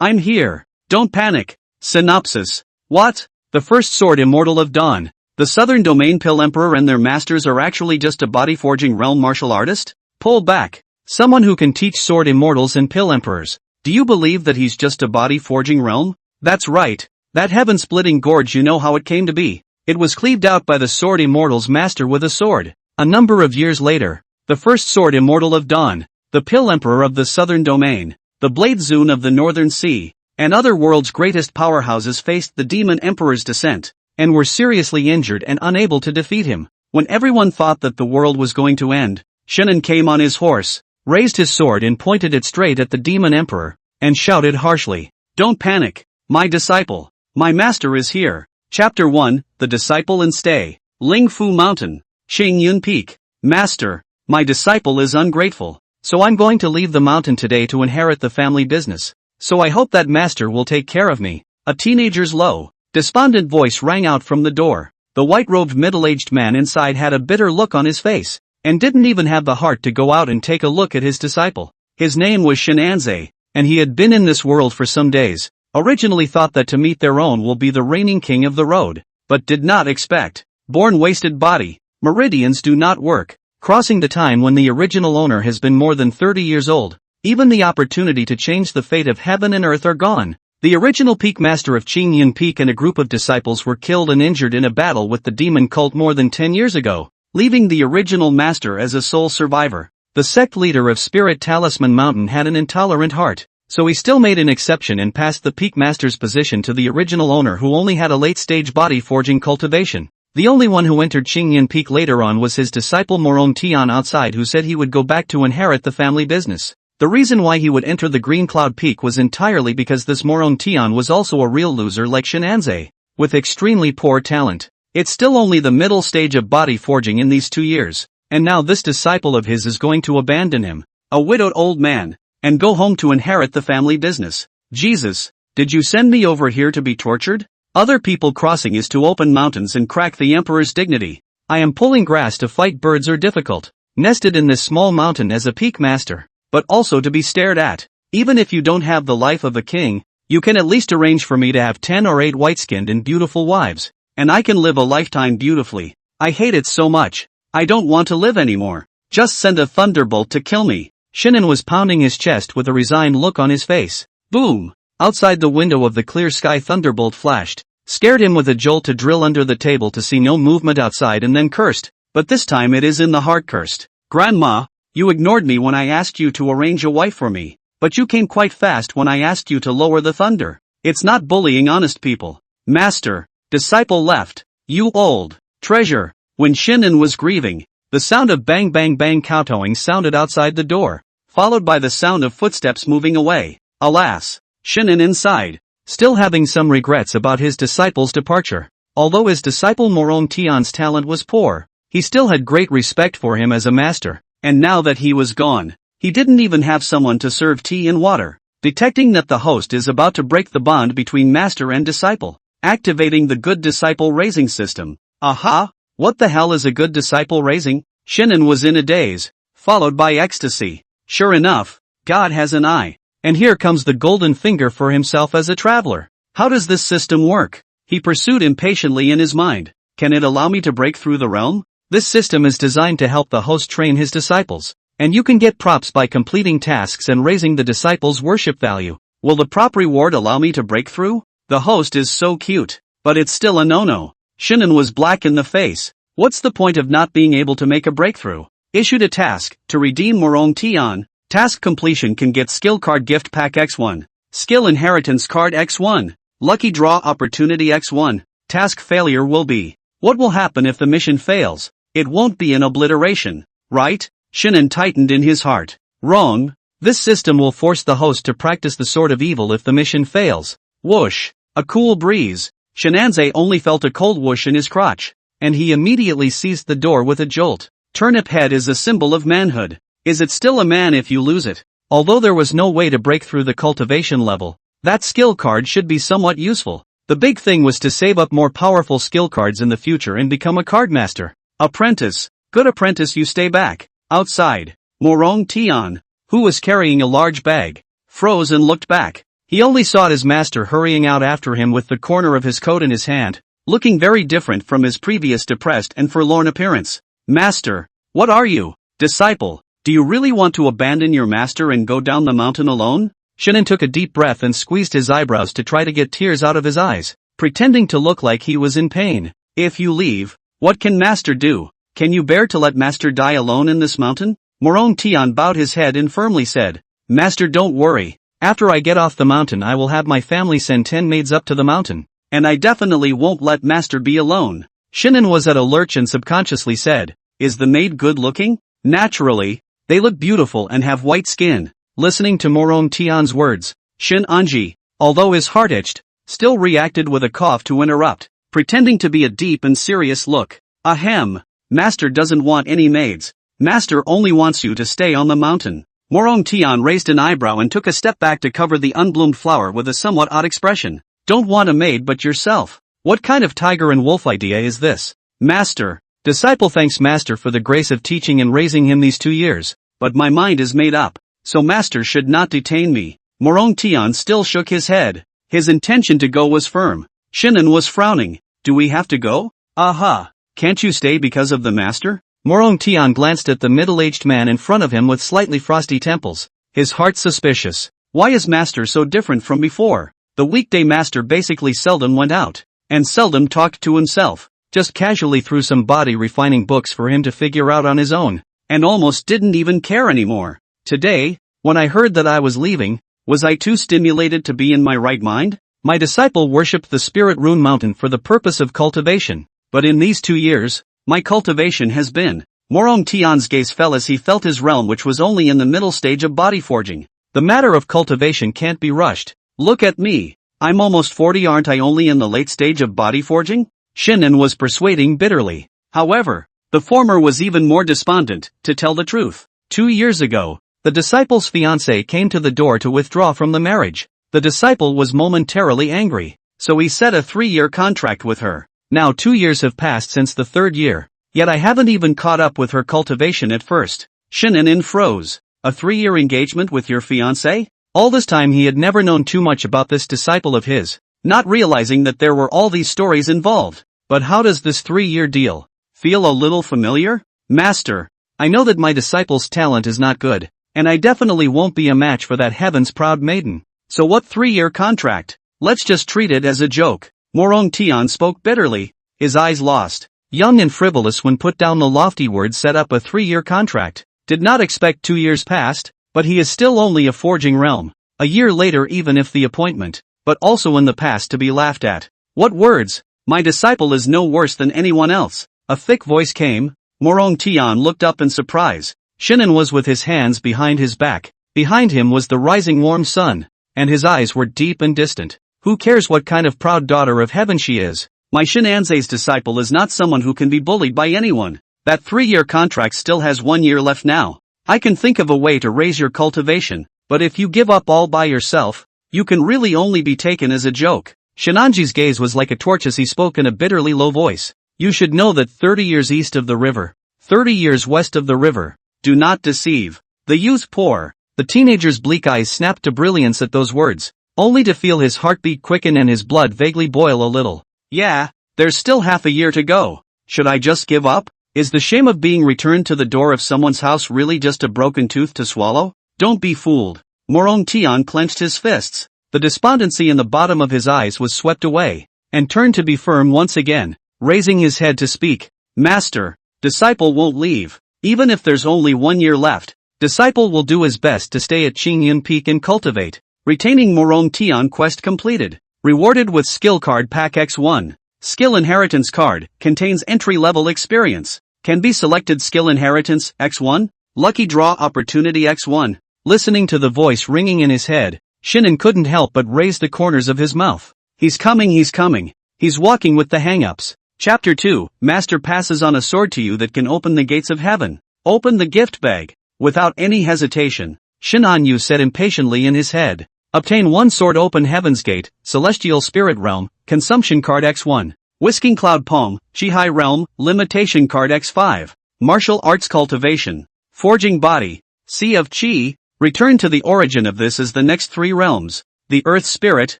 I'm here. Don't panic. Synopsis. What? The first sword immortal of Dawn. The Southern Domain Pill Emperor and their masters are actually just a body-forging realm martial artist? Pull back. Someone who can teach sword immortals and pill emperors. Do you believe that he's just a body-forging realm? That's right. That heaven-splitting gorge, you know how it came to be. It was cleaved out by the sword immortal's master with a sword. A number of years later, the first sword immortal of Dawn, the pill emperor of the Southern Domain, the Blade Zune of the Northern Sea, and other world's greatest powerhouses faced the demon emperor's descent, and were seriously injured and unable to defeat him. When everyone thought that the world was going to end, Shin'en came on his horse, raised his sword and pointed it straight at the demon emperor, and shouted harshly, "Don't panic, my disciple. My master is here." Chapter 1, The Disciple and Stay. Ling Fu Mountain, Qingyun Peak. Master, my disciple is ungrateful, so I'm going to leave the mountain today to inherit the family business. So I hope that master will take care of me. A teenager's low, despondent voice rang out from the door. The white-robed middle-aged man inside had a bitter look on his face, and didn't even have the heart to go out and take a look at his disciple. His name was Shin'anze, and he had been in this world for some days. Originally thought that to meet their own will be the reigning king of the road, but did not expect. Born wasted body. Meridians do not work. Crossing the time when the original owner has been more than 30 years old. Even the opportunity to change the fate of heaven and earth are gone. The original peak master of Qingyun Peak and a group of disciples were killed and injured in a battle with the demon cult more than 10 years ago, leaving the original master as a sole survivor. The sect leader of Spirit Talisman Mountain had an intolerant heart, so he still made an exception and passed the peak master's position to the original owner, who only had a late-stage body forging cultivation. The only one who entered Qingyun Peak later on was his disciple Moron Tian outside, who said he would go back to inherit the family business. The reason why he would enter the Green Cloud Peak was entirely because this Moron Tian was also a real loser like Shin'anze, with extremely poor talent. It's still only the middle stage of body forging in these 2 years, and now this disciple of his is going to abandon him, a widowed old man, and go home to inherit the family business. Jesus, did you send me over here to be tortured? Other people crossing is to open mountains and crack the emperor's dignity. I am pulling grass to fight birds are difficult, nested in this small mountain as a peak master, but also to be stared at. Even if you don't have the life of a king, you can at least arrange for me to have 10 or 8 white-skinned and beautiful wives, and I can live a lifetime beautifully. I hate it so much. I don't want to live anymore. Just send a thunderbolt to kill me. Shin'en was pounding his chest with a resigned look on his face. Boom! Outside the window of the clear sky, thunderbolt flashed, scared him with a jolt to drill under the table to see no movement outside, and then cursed, but this time it is in the heart cursed. Grandma, you ignored me when I asked you to arrange a wife for me, but you came quite fast when I asked you to lower the thunder. It's not bullying honest people. Master, disciple left, you old treasure. When Shin'en was grieving, the sound of bang bang bang kowtowing sounded outside the door, followed by the sound of footsteps moving away. Alas, Shin'en inside, still having some regrets about his disciple's departure. Although his disciple Moron Tian's talent was poor, he still had great respect for him as a master, and now that he was gone, he didn't even have someone to serve tea and water. Detecting that the host is about to break the bond between master and disciple, activating the good disciple raising system. Aha! What the hell is a good disciple raising? Shin'en was in a daze, followed by ecstasy. Sure enough, God has an eye. And here comes the golden finger for himself as a traveler. How does this system work? He pursued impatiently in his mind. Can it allow me to break through the realm? This system is designed to help the host train his disciples, and you can get props by completing tasks and raising the disciples' worship value. Will the prop reward allow me to break through? The host is so cute, but it's still a no-no. Shin'en was black in the face. What's the point of not being able to make a breakthrough? Issued a task, to redeem Moron Tian. Task completion can get skill card gift pack X1, skill inheritance card X1, lucky draw opportunity X1. Task failure will be. What will happen if the mission fails? It won't be an obliteration, right? Shin'en tightened in his heart. Wrong. This system will force the host to practice the sword of evil if the mission fails. Whoosh. A cool breeze. Shin'anze only felt a cold whoosh in his crotch, and he immediately seized the door with a jolt. Turnip head is a symbol of manhood. Is it still a man if you lose it? Although there was no way to break through the cultivation level, that skill card should be somewhat useful. The big thing was to save up more powerful skill cards in the future and become a card master. Apprentice. Good apprentice, you stay back. Outside, Moron Tian, who was carrying a large bag, froze and looked back. He only saw his master hurrying out after him with the corner of his coat in his hand, looking very different from his previous depressed and forlorn appearance. Master, what are you? Disciple, do you really want to abandon your master and go down the mountain alone? Shinin took a deep breath and squeezed his eyebrows to try to get tears out of his eyes, pretending to look like he was in pain. If you leave, what can master do? Can you bear to let master die alone in this mountain? Morong Tian bowed his head and firmly said, Master, don't worry. After I get off the mountain I will have my family send 10 maids up to the mountain. And I definitely won't let master be alone. Shinin was at a lurch and subconsciously said, Is the maid good looking? Naturally, they look beautiful and have white skin. Listening to Morong Tian's words, Shin Anji, although his heart itched, still reacted with a cough to interrupt, pretending to be a deep and serious look. Ahem, master doesn't want any maids. Master only wants you to stay on the mountain. Morong Tian raised an eyebrow and took a step back to cover the unbloomed flower with a somewhat odd expression. Don't want a maid but yourself. What kind of tiger and wolf idea is this? Master, disciple thanks master for the grace of teaching and raising him these 2 years, but my mind is made up, so master should not detain me. Morong Tian still shook his head. His intention to go was firm. Shinin was frowning. Do we have to go? Aha, can't you stay because of the master? Morong Tian glanced at the middle-aged man in front of him with slightly frosty temples, his heart suspicious. Why is master so different from before? The weekday master basically seldom went out, and seldom talked to himself, just casually threw some body-refining books for him to figure out on his own, and almost didn't even care anymore. Today, when I heard that I was leaving, was I too stimulated to be in my right mind? My disciple worshipped the spirit rune mountain for the purpose of cultivation, but in these 2 years, my cultivation has been. Morong Tian's gaze fell as he felt his realm, which was only in the middle stage of body forging. The matter of cultivation can't be rushed. Look at me. I'm almost 40, aren't I only in the late stage of body forging? Shinin was persuading bitterly. However, the former was even more despondent, to tell the truth. 2 years ago, the disciple's fiancé came to the door to withdraw from the marriage. The disciple was momentarily angry, so he set a 3-year contract with her. Now 2 years have passed since the 3rd year, yet I haven't even caught up with her cultivation at first. Shinin froze. A 3-year engagement with your fiancé? All this time he had never known too much about this disciple of his, not realizing that there were all these stories involved. But how does this 3-year deal feel a little familiar? Master, I know that my disciple's talent is not good, and I definitely won't be a match for that heaven's proud maiden. So what 3-year contract? Let's just treat it as a joke. Morong Tian spoke bitterly, his eyes lost. Young and frivolous when put down the lofty words set up a 3-year contract. Did not expect 2 years past, but he is still only a forging realm. A year later even if the appointment, but also in the past to be laughed at. What words? My disciple is no worse than anyone else. A thick voice came. Morong Tian looked up in surprise. Shinin was with his hands behind his back. Behind him was the rising warm sun, and his eyes were deep and distant. Who cares what kind of proud daughter of heaven she is? My Shinanze's disciple is not someone who can be bullied by anyone. That 3-year contract still has 1 year left now. I can think of a way to raise your cultivation, but if you give up all by yourself, you can really only be taken as a joke. Shinanji's gaze was like a torch as he spoke in a bitterly low voice. You should know that 30 years east of the river, 30 years west of the river. Do not deceive. The youth poor. The teenager's bleak eyes snapped to brilliance at those words, only to feel his heartbeat quicken and his blood vaguely boil a little. Yeah, there's still half a year to go. Should I just give up? Is the shame of being returned to the door of someone's house really just a broken tooth to swallow? Don't be fooled. Morong Tian clenched his fists. The despondency in the bottom of his eyes was swept away, and turned to be firm once again, raising his head to speak. Master, disciple won't leave. Even if there's only 1 year left, disciple will do his best to stay at Qingyun Peak and cultivate. Retaining Morong Tian quest completed. Rewarded with skill card pack X1. Skill inheritance card, contains entry-level experience. Can be selected skill inheritance X1. Lucky draw opportunity X1. Listening to the voice ringing in his head, Shinin couldn't help but raise the corners of his mouth. He's coming, he's coming. He's walking with the hang-ups. Chapter 2, Master passes on a sword to you that can open the gates of heaven. Open the gift bag. Without any hesitation, Shinan Yu said impatiently in his head. Obtain 1 sword, open heaven's gate, celestial spirit realm, consumption card X1. Whisking cloud poem, Chi realm, limitation card X5. Martial arts cultivation. Forging body, sea of Qi. Return to the origin of this as the next 3 realms. the Earth Spirit,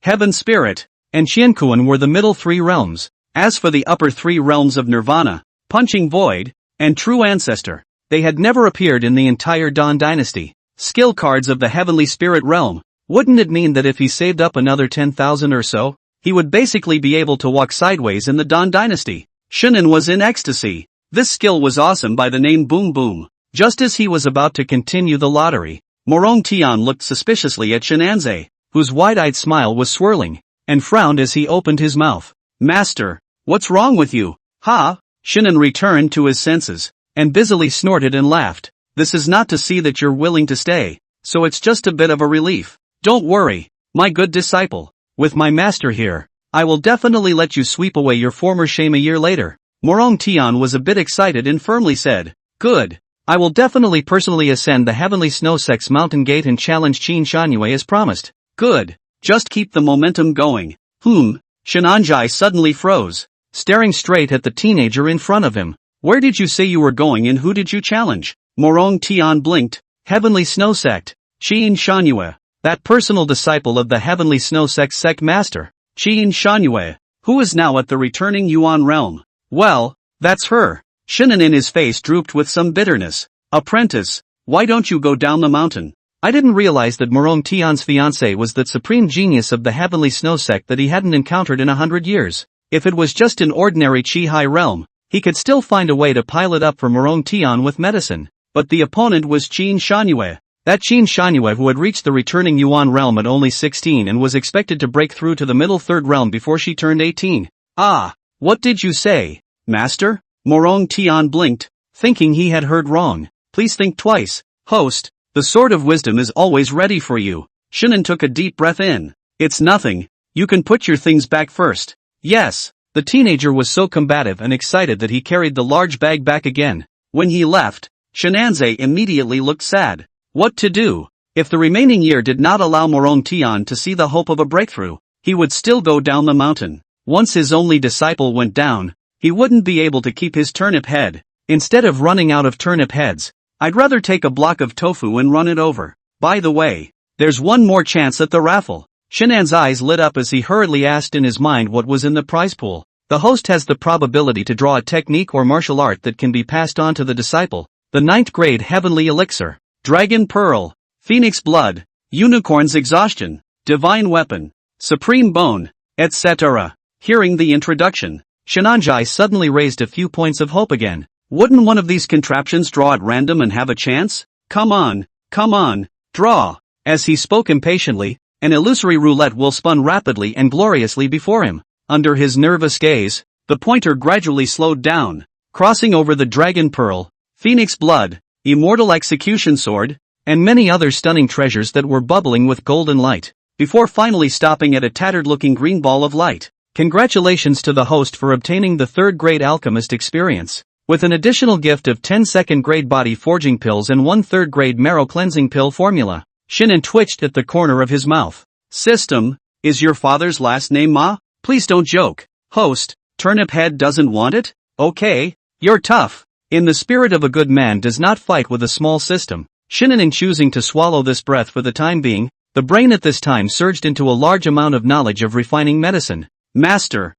Heaven Spirit, and Qianquan were the middle three realms. As for the upper three realms of Nirvana, Punching Void, and True Ancestor, they had never appeared in the entire Dawn dynasty. Skill cards of the Heavenly Spirit realm. Wouldn't it mean that if he saved up another 10,000 or so, he would basically be able to walk sideways in the Dawn dynasty? Shannon was in ecstasy. This skill was awesome by the name Boom Boom. Just as he was about to continue the lottery, Morong Tian looked suspiciously at Shenanze, whose wide-eyed smile was swirling, and frowned as he opened his mouth. Master, what's wrong with you? Ha! Shannon returned to his senses, and busily snorted and laughed. This is not to see that you're willing to stay, so it's just a bit of a relief. Don't worry, my good disciple. With my master here, I will definitely let you sweep away your former shame a year later. Morong Tian was a bit excited and firmly said, Good. I will definitely personally ascend the Heavenly Snowsex Mountain Gate and challenge Qin Shangyue as promised. Good. Just keep the momentum going. Shenanjai suddenly froze, staring straight at the teenager in front of him. Where did you say you were going and who did you challenge? Morong Tian blinked. Heavenly Snow Sect. Qin Shangyue. That personal disciple of the Heavenly Snow Sect Master, Qin Shangyue, who is now at the returning Yuan realm. Well, that's her. Shannon in his face drooped with some bitterness. Apprentice, why don't you go down the mountain? I didn't realize that Morong Tian's fiancé was that supreme genius of the Heavenly Snow Sect that he hadn't encountered in 100 years. If it was just an ordinary Qi-Hai realm, he could still find a way to pile it up for Morong Tian with medicine. But the opponent was Qin Shangyue. That Qin Shangyue who had reached the returning Yuan realm at only 16 and was expected to break through to the middle third realm before she turned 18. Ah, what did you say, Master? Morong Tian blinked, thinking he had heard wrong. Please think twice, host. The sword of wisdom is always ready for you. Shannon took a deep breath in. It's nothing. You can put your things back first. Yes. The teenager was so combative and excited that he carried the large bag back again. When he left, Shenanze immediately looked sad. What to do? If the remaining year did not allow Morong Tian to see the hope of a breakthrough, he would still go down the mountain. Once his only disciple went down, he wouldn't be able to keep his turnip head. Instead of running out of turnip heads, I'd rather take a block of tofu and run it over. By the way, there's one more chance at the raffle. Shenan's eyes lit up as he hurriedly asked in his mind what was in the prize pool. The host has the probability to draw a technique or martial art that can be passed on to the disciple. The 9th grade Heavenly Elixir, Dragon Pearl, Phoenix Blood, Unicorn's Exhaustion, Divine Weapon, Supreme Bone, etc. Hearing the introduction, Shenanjai suddenly raised a few points of hope again. Wouldn't one of these contraptions draw at random and have a chance? Come on, draw. As he spoke impatiently, an illusory roulette wheel spun rapidly and gloriously before him. Under his nervous gaze, the pointer gradually slowed down, crossing over the Dragon Pearl, Phoenix Blood, Immortal Execution Sword, and many other stunning treasures that were bubbling with golden light, before finally stopping at a tattered-looking green ball of light. Congratulations to the host for obtaining the 3rd grade alchemist experience, with an additional gift of 10 2nd grade body forging pills and 1 3rd grade marrow cleansing pill formula. Shannon twitched at the corner of his mouth. System, is your father's last name Ma? Please don't joke. Host, Turnip Head doesn't want it? Okay, you're tough. In the spirit of a good man does not fight with a small system. Shannon in choosing to swallow this breath for the time being, the brain at this time surged into a large amount of knowledge of refining medicine. Master,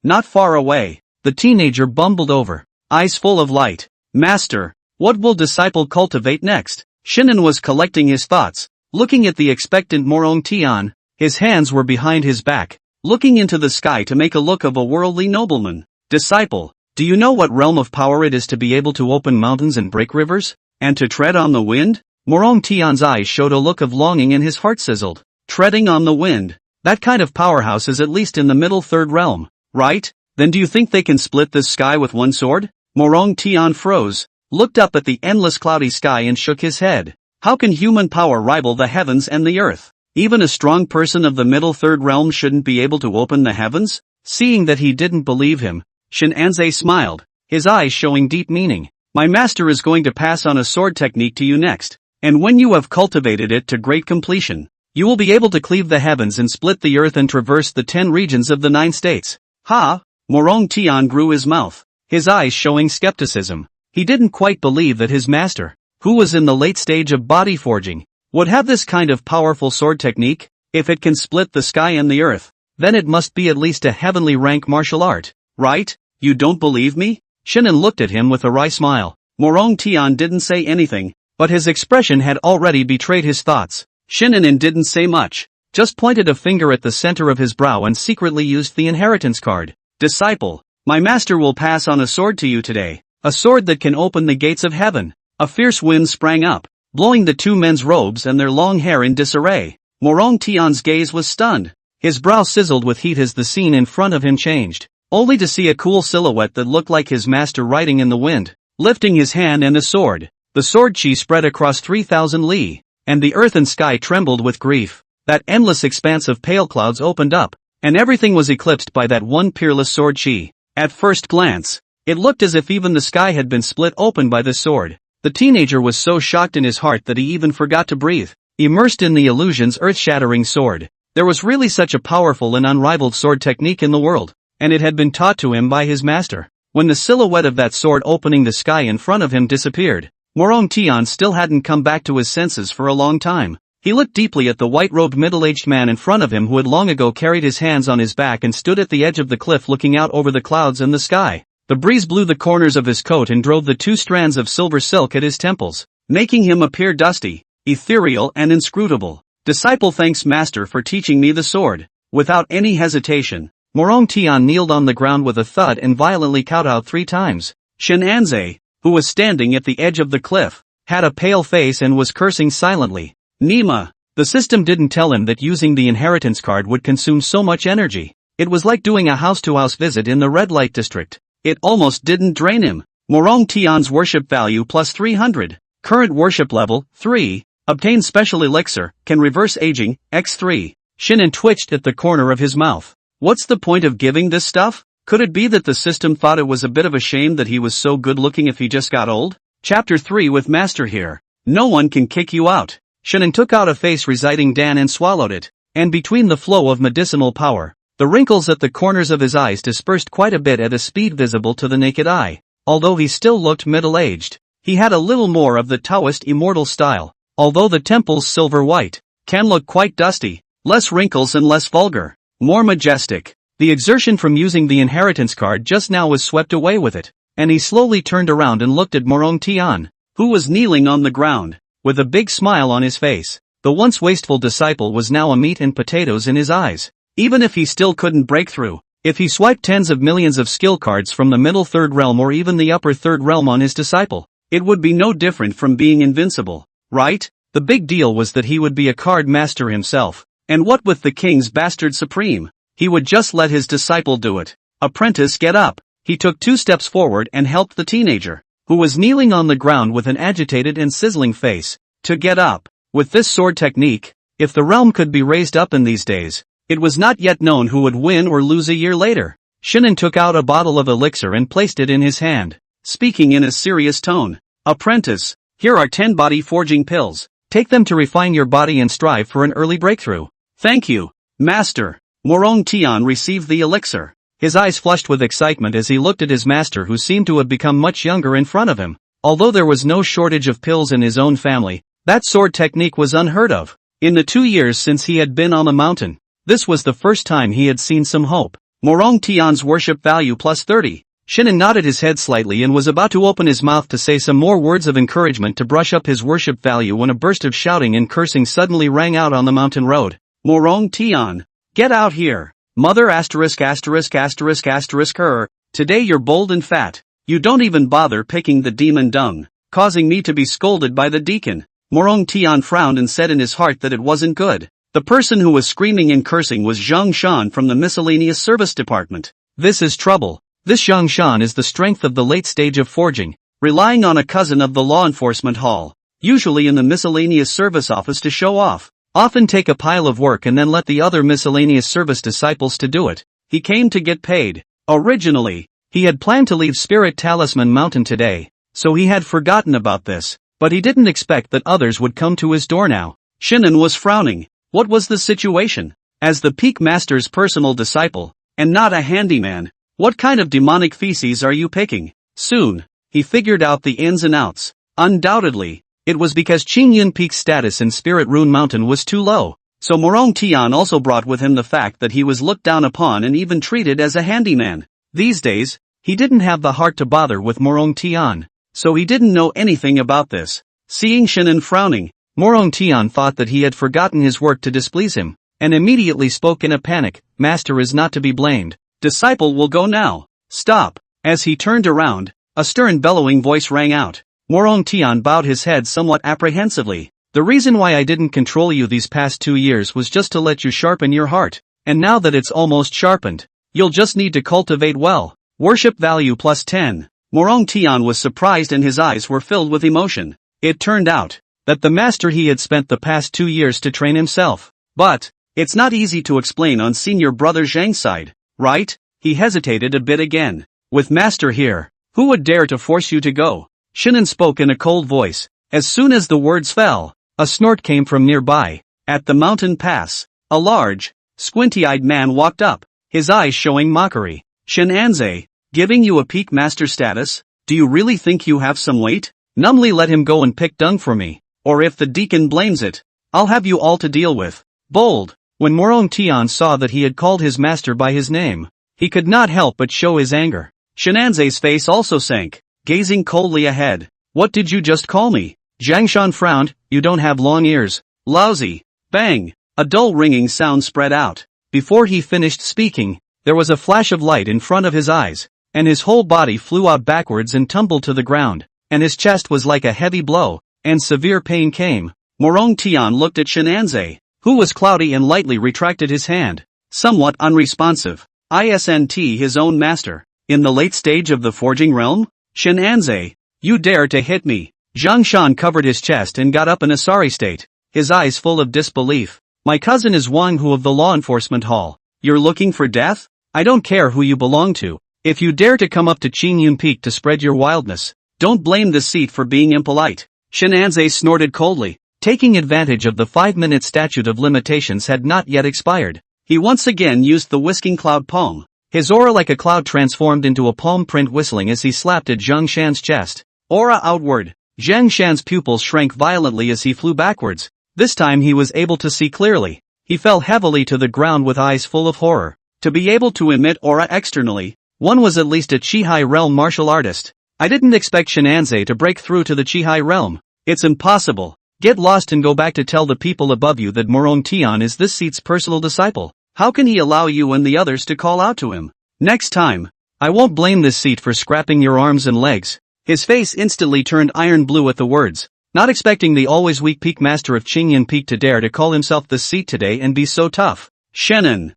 not far away. The teenager bumbled over, eyes full of light. Master, what will disciple cultivate next? Shannon was collecting his thoughts, looking at the expectant Morong Tian. His hands were behind his back, looking into the sky to make a look of a worldly nobleman. Disciple, do you know what realm of power it is to be able to open mountains and break rivers? And to tread on the wind? Morong Tian's eyes showed a look of longing and his heart sizzled. Treading on the wind. That kind of powerhouse is at least in the middle 3rd realm, right? Then do you think they can split this sky with one sword? Morong Tian froze, looked up at the endless cloudy sky and shook his head. How can human power rival the heavens and the earth? Even a strong person of the middle 3rd realm shouldn't be able to open the heavens? Seeing that he didn't believe him, Shenanze smiled, his eyes showing deep meaning. My master is going to pass on a sword technique to you next, and when you have cultivated it to great completion, you will be able to cleave the heavens and split the earth and traverse the 10 regions of the 9 states. Ha! Morong Tian grew his mouth, his eyes showing skepticism. He didn't quite believe that his master, who was in the late stage of body forging, would have this kind of powerful sword technique. If it can split the sky and the earth, then it must be at least a heavenly rank martial art, right? You don't believe me? Shinan looked at him with a wry smile. Morong Tian didn't say anything, but his expression had already betrayed his thoughts. Shinan didn't say much, just pointed a finger at the center of his brow and secretly used the inheritance card. Disciple, my master will pass on a sword to you today, a sword that can open the gates of heaven. A fierce wind sprang up, blowing the two men's robes and their long hair in disarray. Morong Tian's gaze was stunned. His brow sizzled with heat as the scene in front of him changed, only to see a cool silhouette that looked like his master riding in the wind, lifting his hand and a sword. The sword chi spread across 3,000 li, and the earth and sky trembled with grief. That endless expanse of pale clouds opened up, and everything was eclipsed by that one peerless sword chi. At first glance, it looked as if even the sky had been split open by this sword. The teenager was so shocked in his heart that he even forgot to breathe, immersed in the illusion's earth-shattering sword. There was really such a powerful and unrivaled sword technique in the world, and it had been taught to him by his master. When the silhouette of that sword opening the sky in front of him disappeared, Morong Tian still hadn't come back to his senses for a long time. He looked deeply at the white-robed middle-aged man in front of him who had long ago carried his hands on his back and stood at the edge of the cliff looking out over the clouds and the sky. The breeze blew the corners of his coat and drove the two strands of silver silk at his temples, making him appear dusty, ethereal and inscrutable. Disciple thanks master for teaching me the sword. Without any hesitation, Morong Tian kneeled on the ground with a thud and violently kowtowed 3 times. Shen Anze, who was standing at the edge of the cliff, had a pale face and was cursing silently. Nima, the system didn't tell him that using the inheritance card would consume so much energy. It was like doing a house-to-house visit in the red light district. It almost didn't drain him. Morong Tian's worship value plus 300. Current worship level, 3. Obtain special elixir, can reverse aging, x3. Shinan twitched at the corner of his mouth. What's the point of giving this stuff? Could it be that the system thought it was a bit of a shame that he was so good looking if he just got old? Chapter 3 with Master here. No one can kick you out. Shinan took out a face reciting Dan and swallowed it, and between the flow of medicinal power, the wrinkles at the corners of his eyes dispersed quite a bit at a speed visible to the naked eye. Although he still looked middle-aged, he had a little more of the Taoist immortal style. Although the temple's silver white can look quite dusty, less wrinkles and less vulgar, more majestic. The exertion from using the inheritance card just now was swept away with it, and he slowly turned around and looked at Morong Tian, who was kneeling on the ground, with a big smile on his face. The once wasteful disciple was now a meat and potatoes in his eyes. Even if he still couldn't break through, if he swiped tens of millions of skill cards from the middle third realm or even the upper third realm on his disciple, it would be no different from being invincible. Right? The big deal was that he would be a card master himself, and what with the king's bastard supreme, he would just let his disciple do it. Apprentice, get up. He took 2 steps forward and helped the teenager, who was kneeling on the ground with an agitated and sizzling face, to get up. With this sword technique, if the realm could be raised up in these days, it was not yet known who would win or lose a year later. Shinan took out a bottle of elixir and placed it in his hand, speaking in a serious tone. Apprentice, here are 10 body forging pills. Take them to refine your body and strive for an early breakthrough. Thank you, Master. Morong Tian received the elixir. His eyes flushed with excitement as he looked at his master who seemed to have become much younger in front of him. Although there was no shortage of pills in his own family, that sword technique was unheard of. In the 2 years since he had been on the mountain, this was the first time he had seen some hope. Morong Tian's worship value plus 30. Shinan nodded his head slightly and was about to open his mouth to say some more words of encouragement to brush up his worship value when a burst of shouting and cursing suddenly rang out on the mountain road. Morong Tian, get out here. Mother asterisk asterisk asterisk asterisk her, today you're bold and fat. You don't even bother picking the demon dung, causing me to be scolded by the deacon. Morong Tian frowned and said in his heart that it wasn't good. The person who was screaming and cursing was Zhang Shan from the miscellaneous service department. This is trouble. This Zhang Shan is the strength of the late stage of forging, relying on a cousin of the law enforcement hall, usually in the miscellaneous service office to show off. Often take a pile of work and then let the other miscellaneous service disciples to do it. He came to get paid. Originally, he had planned to leave Spirit Talisman Mountain today, so he had forgotten about this, but he didn't expect that others would come to his door now. Shinan was frowning. What was the situation? As the Peak Master's personal disciple, and not a handyman, what kind of demonic feces are you picking? Soon, he figured out the ins and outs. Undoubtedly, it was because Qingyun Peak's status in Spirit Rune Mountain was too low, So Morong Tian also brought with him the fact that he was looked down upon and even treated as a handyman. These days, he didn't have the heart to bother with Morong Tian, so he didn't know anything about this. Seeing Shinan frowning, Morong Tian thought that he had forgotten his work to displease him, and immediately spoke in a panic, "Master is not to be blamed. Disciple will go now. Stop." As he turned around, a stern bellowing voice rang out. Morong Tian bowed his head somewhat apprehensively. "The reason why I didn't control you these past 2 years was just to let you sharpen your heart, and now that it's almost sharpened, you'll just need to cultivate well. Worship value +10. Morong Tian was surprised and his eyes were filled with emotion. It turned out that the master he had spent the past 2 years to train himself. But it's not easy to explain on senior brother Zhang's side, right? He hesitated a bit again. With master here, who would dare to force you to go? Shinan spoke in a cold voice. As soon as the words fell, a snort came from nearby. At the mountain pass, a large, squinty-eyed man walked up, his eyes showing mockery. "Shenanze, giving you a peak master status? Do you really think you have some weight? Numbly let him go and pick dung for me, or if the deacon blames it, I'll have you all to deal with." Bold. When Morong Tian saw that he had called his master by his name, he could not help but show his anger. Shenanze's face also sank, gazing coldly ahead. "What did you just call me?" Zhangshan frowned. "You don't have long ears. Lousy." Bang! A dull ringing sound spread out. Before he finished speaking, there was a flash of light in front of his eyes, and his whole body flew out backwards and tumbled to the ground, and his chest was like a heavy blow, and severe pain came. Morong Tian looked at Shenanze, who was cloudy and lightly retracted his hand, somewhat unresponsive. Isn't his own master, in the late stage of the forging realm? "Shenanze, you dare to hit me." Zhangshan covered his chest and got up in a sorry state, his eyes full of disbelief. "My cousin is Wang Hu of the law enforcement hall. You're looking for death? I don't care who you belong to. If you dare to come up to Qingyun Peak to spread your wildness, don't blame the seat for being impolite." Shenanze snorted coldly, taking advantage of the 5-minute statute of limitations had not yet expired. He once again used the whisking cloud palm. His aura like a cloud transformed into a palm print whistling as he slapped at Zhang Shan's chest. Aura outward. Zhang Shan's pupils shrank violently as he flew backwards. This time he was able to see clearly. He fell heavily to the ground with eyes full of horror. To be able to emit aura externally, one was at least a Qihai realm martial artist. I didn't expect Shenanze to break through to the Qihai realm. It's impossible. Get lost and go back to tell the people above you that Morong Tian is this seat's personal disciple. How can he allow you and the others to call out to him? Next time, I won't blame this seat for scrapping your arms and legs. His face instantly turned iron blue at the words, not expecting the always weak peak master of Qingyan Peak to dare to call himself this seat today and be so tough. Shenan.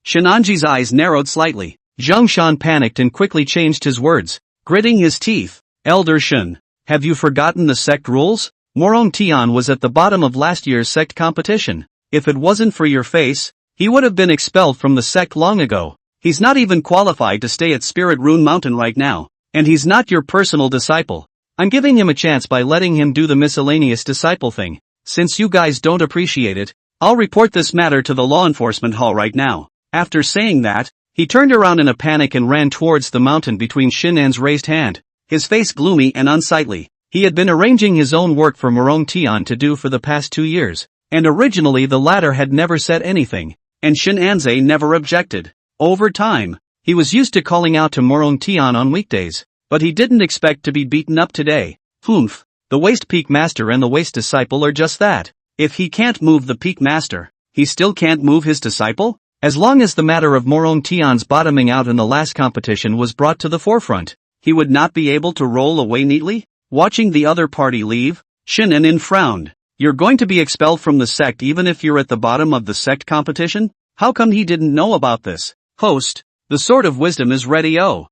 Shenanji's eyes narrowed slightly. Zhang Shan panicked and quickly changed his words, gritting his teeth. Elder Shen, have you forgotten the sect rules? Morong Tian was at the bottom of last year's sect competition. If it wasn't for your face, he would have been expelled from the sect long ago. He's not even qualified to stay at Spirit Rune Mountain right now, and he's not your personal disciple. I'm giving him a chance by letting him do the miscellaneous disciple thing. Since you guys don't appreciate it, I'll report this matter to the law enforcement hall right now. After saying that, he turned around in a panic and ran towards the mountain between Shinan's raised hand, his face gloomy and unsightly. He had been arranging his own work for Morong Tian to do for the past 2 years, and originally the latter had never said anything, and Shenanze never objected. Over time, he was used to calling out to Morong Tian on weekdays, but he didn't expect to be beaten up today. The Waste Peak Master and the Waste Disciple are just that. If he can't move the Peak Master, he still can't move his disciple? As long as the matter of Morong Tian's bottoming out in the last competition was brought to the forefront, he would not be able to roll away neatly? Watching the other party leave, Shinin frowned. You're going to be expelled from the sect even if you're at the bottom of the sect competition? How come he didn't know about this? Host, the sword of wisdom is ready. Off.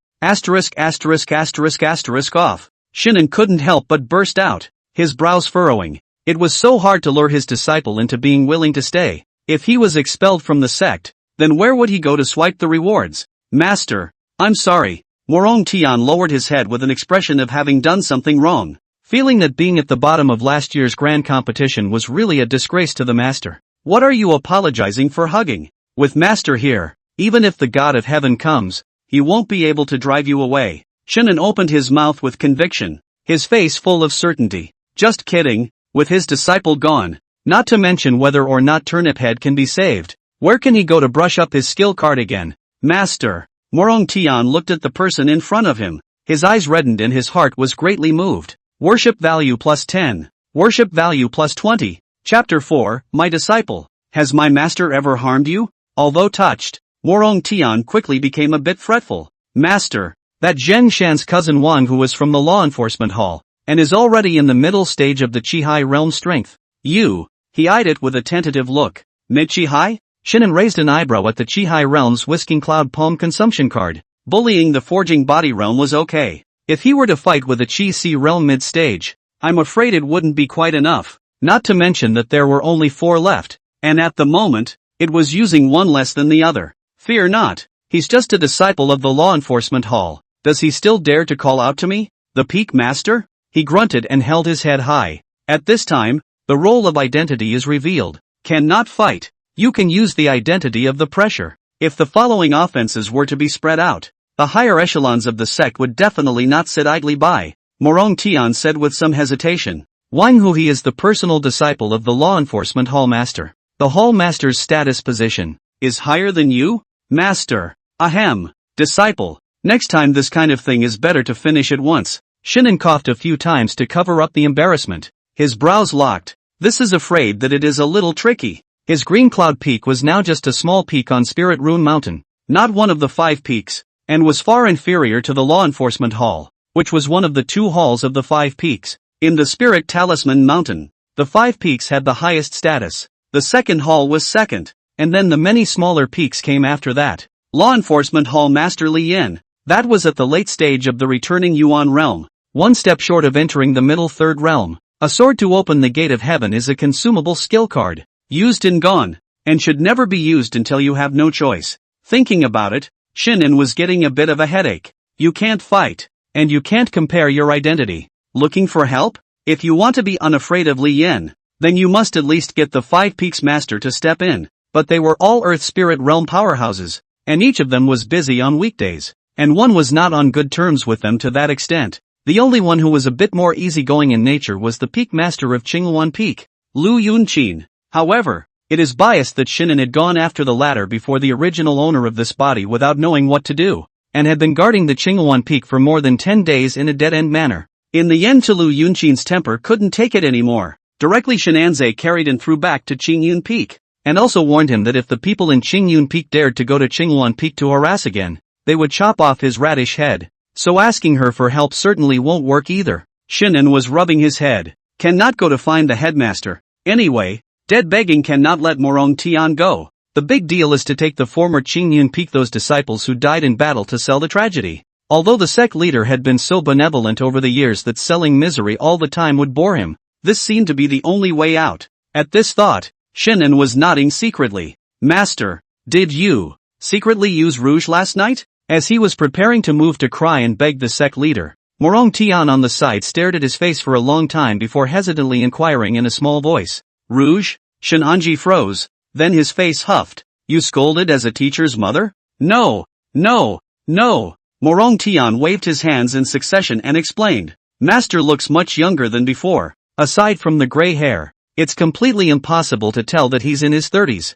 Shinin couldn't help but burst out, his brows furrowing. It was so hard to lure his disciple into being willing to stay. If he was expelled from the sect, then where would he go to swipe the rewards? Master, I'm sorry. Morong Tian lowered his head with an expression of having done something wrong, feeling that being at the bottom of last year's grand competition was really a disgrace to the master. What are you apologizing for hugging? With master here, even if the god of heaven comes, he won't be able to drive you away. Shinin opened his mouth with conviction, his face full of certainty. Just kidding, with his disciple gone, Not to mention whether or not Turnip Head can be saved. Where can he go to brush up his skill card again? Master. Morong Tian looked at the person in front of him. His eyes reddened and his heart was greatly moved. Worship value plus 10. Worship value plus 20. Chapter 4, My Disciple. Has my master ever harmed you? Although touched, Morong Tian quickly became a bit fretful. Master. That Zheng Shan's cousin Wang, who was from the law enforcement hall, and is already in the middle stage of the Qihai realm strength. You. He eyed it with a tentative look. Mid-Qihai? Shinan raised an eyebrow at the Qihai realm's whisking cloud palm consumption card. Bullying the forging body realm was okay. If he were to fight with the Qi-Si realm mid-stage, I'm afraid it wouldn't be quite enough. Not to mention that there were only 4 left, and at the moment, it was using one less than the other. Fear not, he's just a disciple of the law enforcement hall. Does he still dare to call out to me? The Peak Master? He grunted and held his head high. At this time, the role of identity is revealed. Cannot fight. You can use the identity of the pressure. If the following offenses were to be spread out, the higher echelons of the sect would definitely not sit idly by. Morong Tian said with some hesitation. Wang Hu, he is the personal disciple of the law enforcement hall master. The hall master's status position is higher than you? Master. Ahem. Disciple. Next time this kind of thing is better to finish at once. Shinan coughed a few times to cover up the embarrassment. His brows locked. This is afraid that it is a little tricky. His green cloud peak was now just a small peak on Spirit Rune Mountain, not one of the 5 peaks, and was far inferior to the law enforcement hall, which was one of the 2 halls of the 5 peaks. In the Spirit Talisman Mountain, the 5 peaks had the highest status. The second hall was second, and then the many smaller peaks came after that. Law enforcement hall Master Li Yin. That was at the late stage of the returning Yuan realm, 1 step short of entering the middle 3rd realm. A sword to open the gate of heaven is a consumable skill card. Used and gone, and should never be used until you have no choice. Thinking about it, Shinan was getting a bit of a headache. You can't fight, and you can't compare your identity. Looking for help? If you want to be unafraid of Li Yin, then you must at least get the 5 Peaks Master to step in. But they were all Earth Spirit Realm powerhouses, and each of them was busy on weekdays, and one was not on good terms with them to that extent. The only one who was a bit more easygoing in nature was the Peak Master of Qingluan Peak, Lu Yunqin. However, it is biased that Shinan had gone after the latter before the original owner of this body without knowing what to do, and had been guarding the Qingluan Peak for more than 10 days in a dead-end manner. In the end, Lu Yunqin's temper couldn't take it anymore. Directly Shinanze carried and threw back to Qingyun Peak, and also warned him that if the people in Qingyun Peak dared to go to Qingluan Peak to harass again, they would chop off his radish head. So asking her for help certainly won't work either. Shinan was rubbing his head. Cannot go to find the headmaster. Anyway, dead begging cannot let Morong Tian go. The big deal is to take the former Qingyun Peak, those disciples who died in battle, to sell the tragedy. Although the sect leader had been so benevolent over the years that selling misery all the time would bore him, this seemed to be the only way out. At this thought, Shinan was nodding secretly. Master, did you secretly use rouge last night? As he was preparing to move to cry and beg the sect leader, Morong Tian on the side stared at his face for a long time before hesitantly inquiring in a small voice. Rouge? Shinanji froze, then his face huffed. You scolded as a teacher's mother? No, no, no. Morong Tian waved his hands in succession and explained. Master looks much younger than before. Aside from the gray hair, it's completely impossible to tell that he's in his 30s.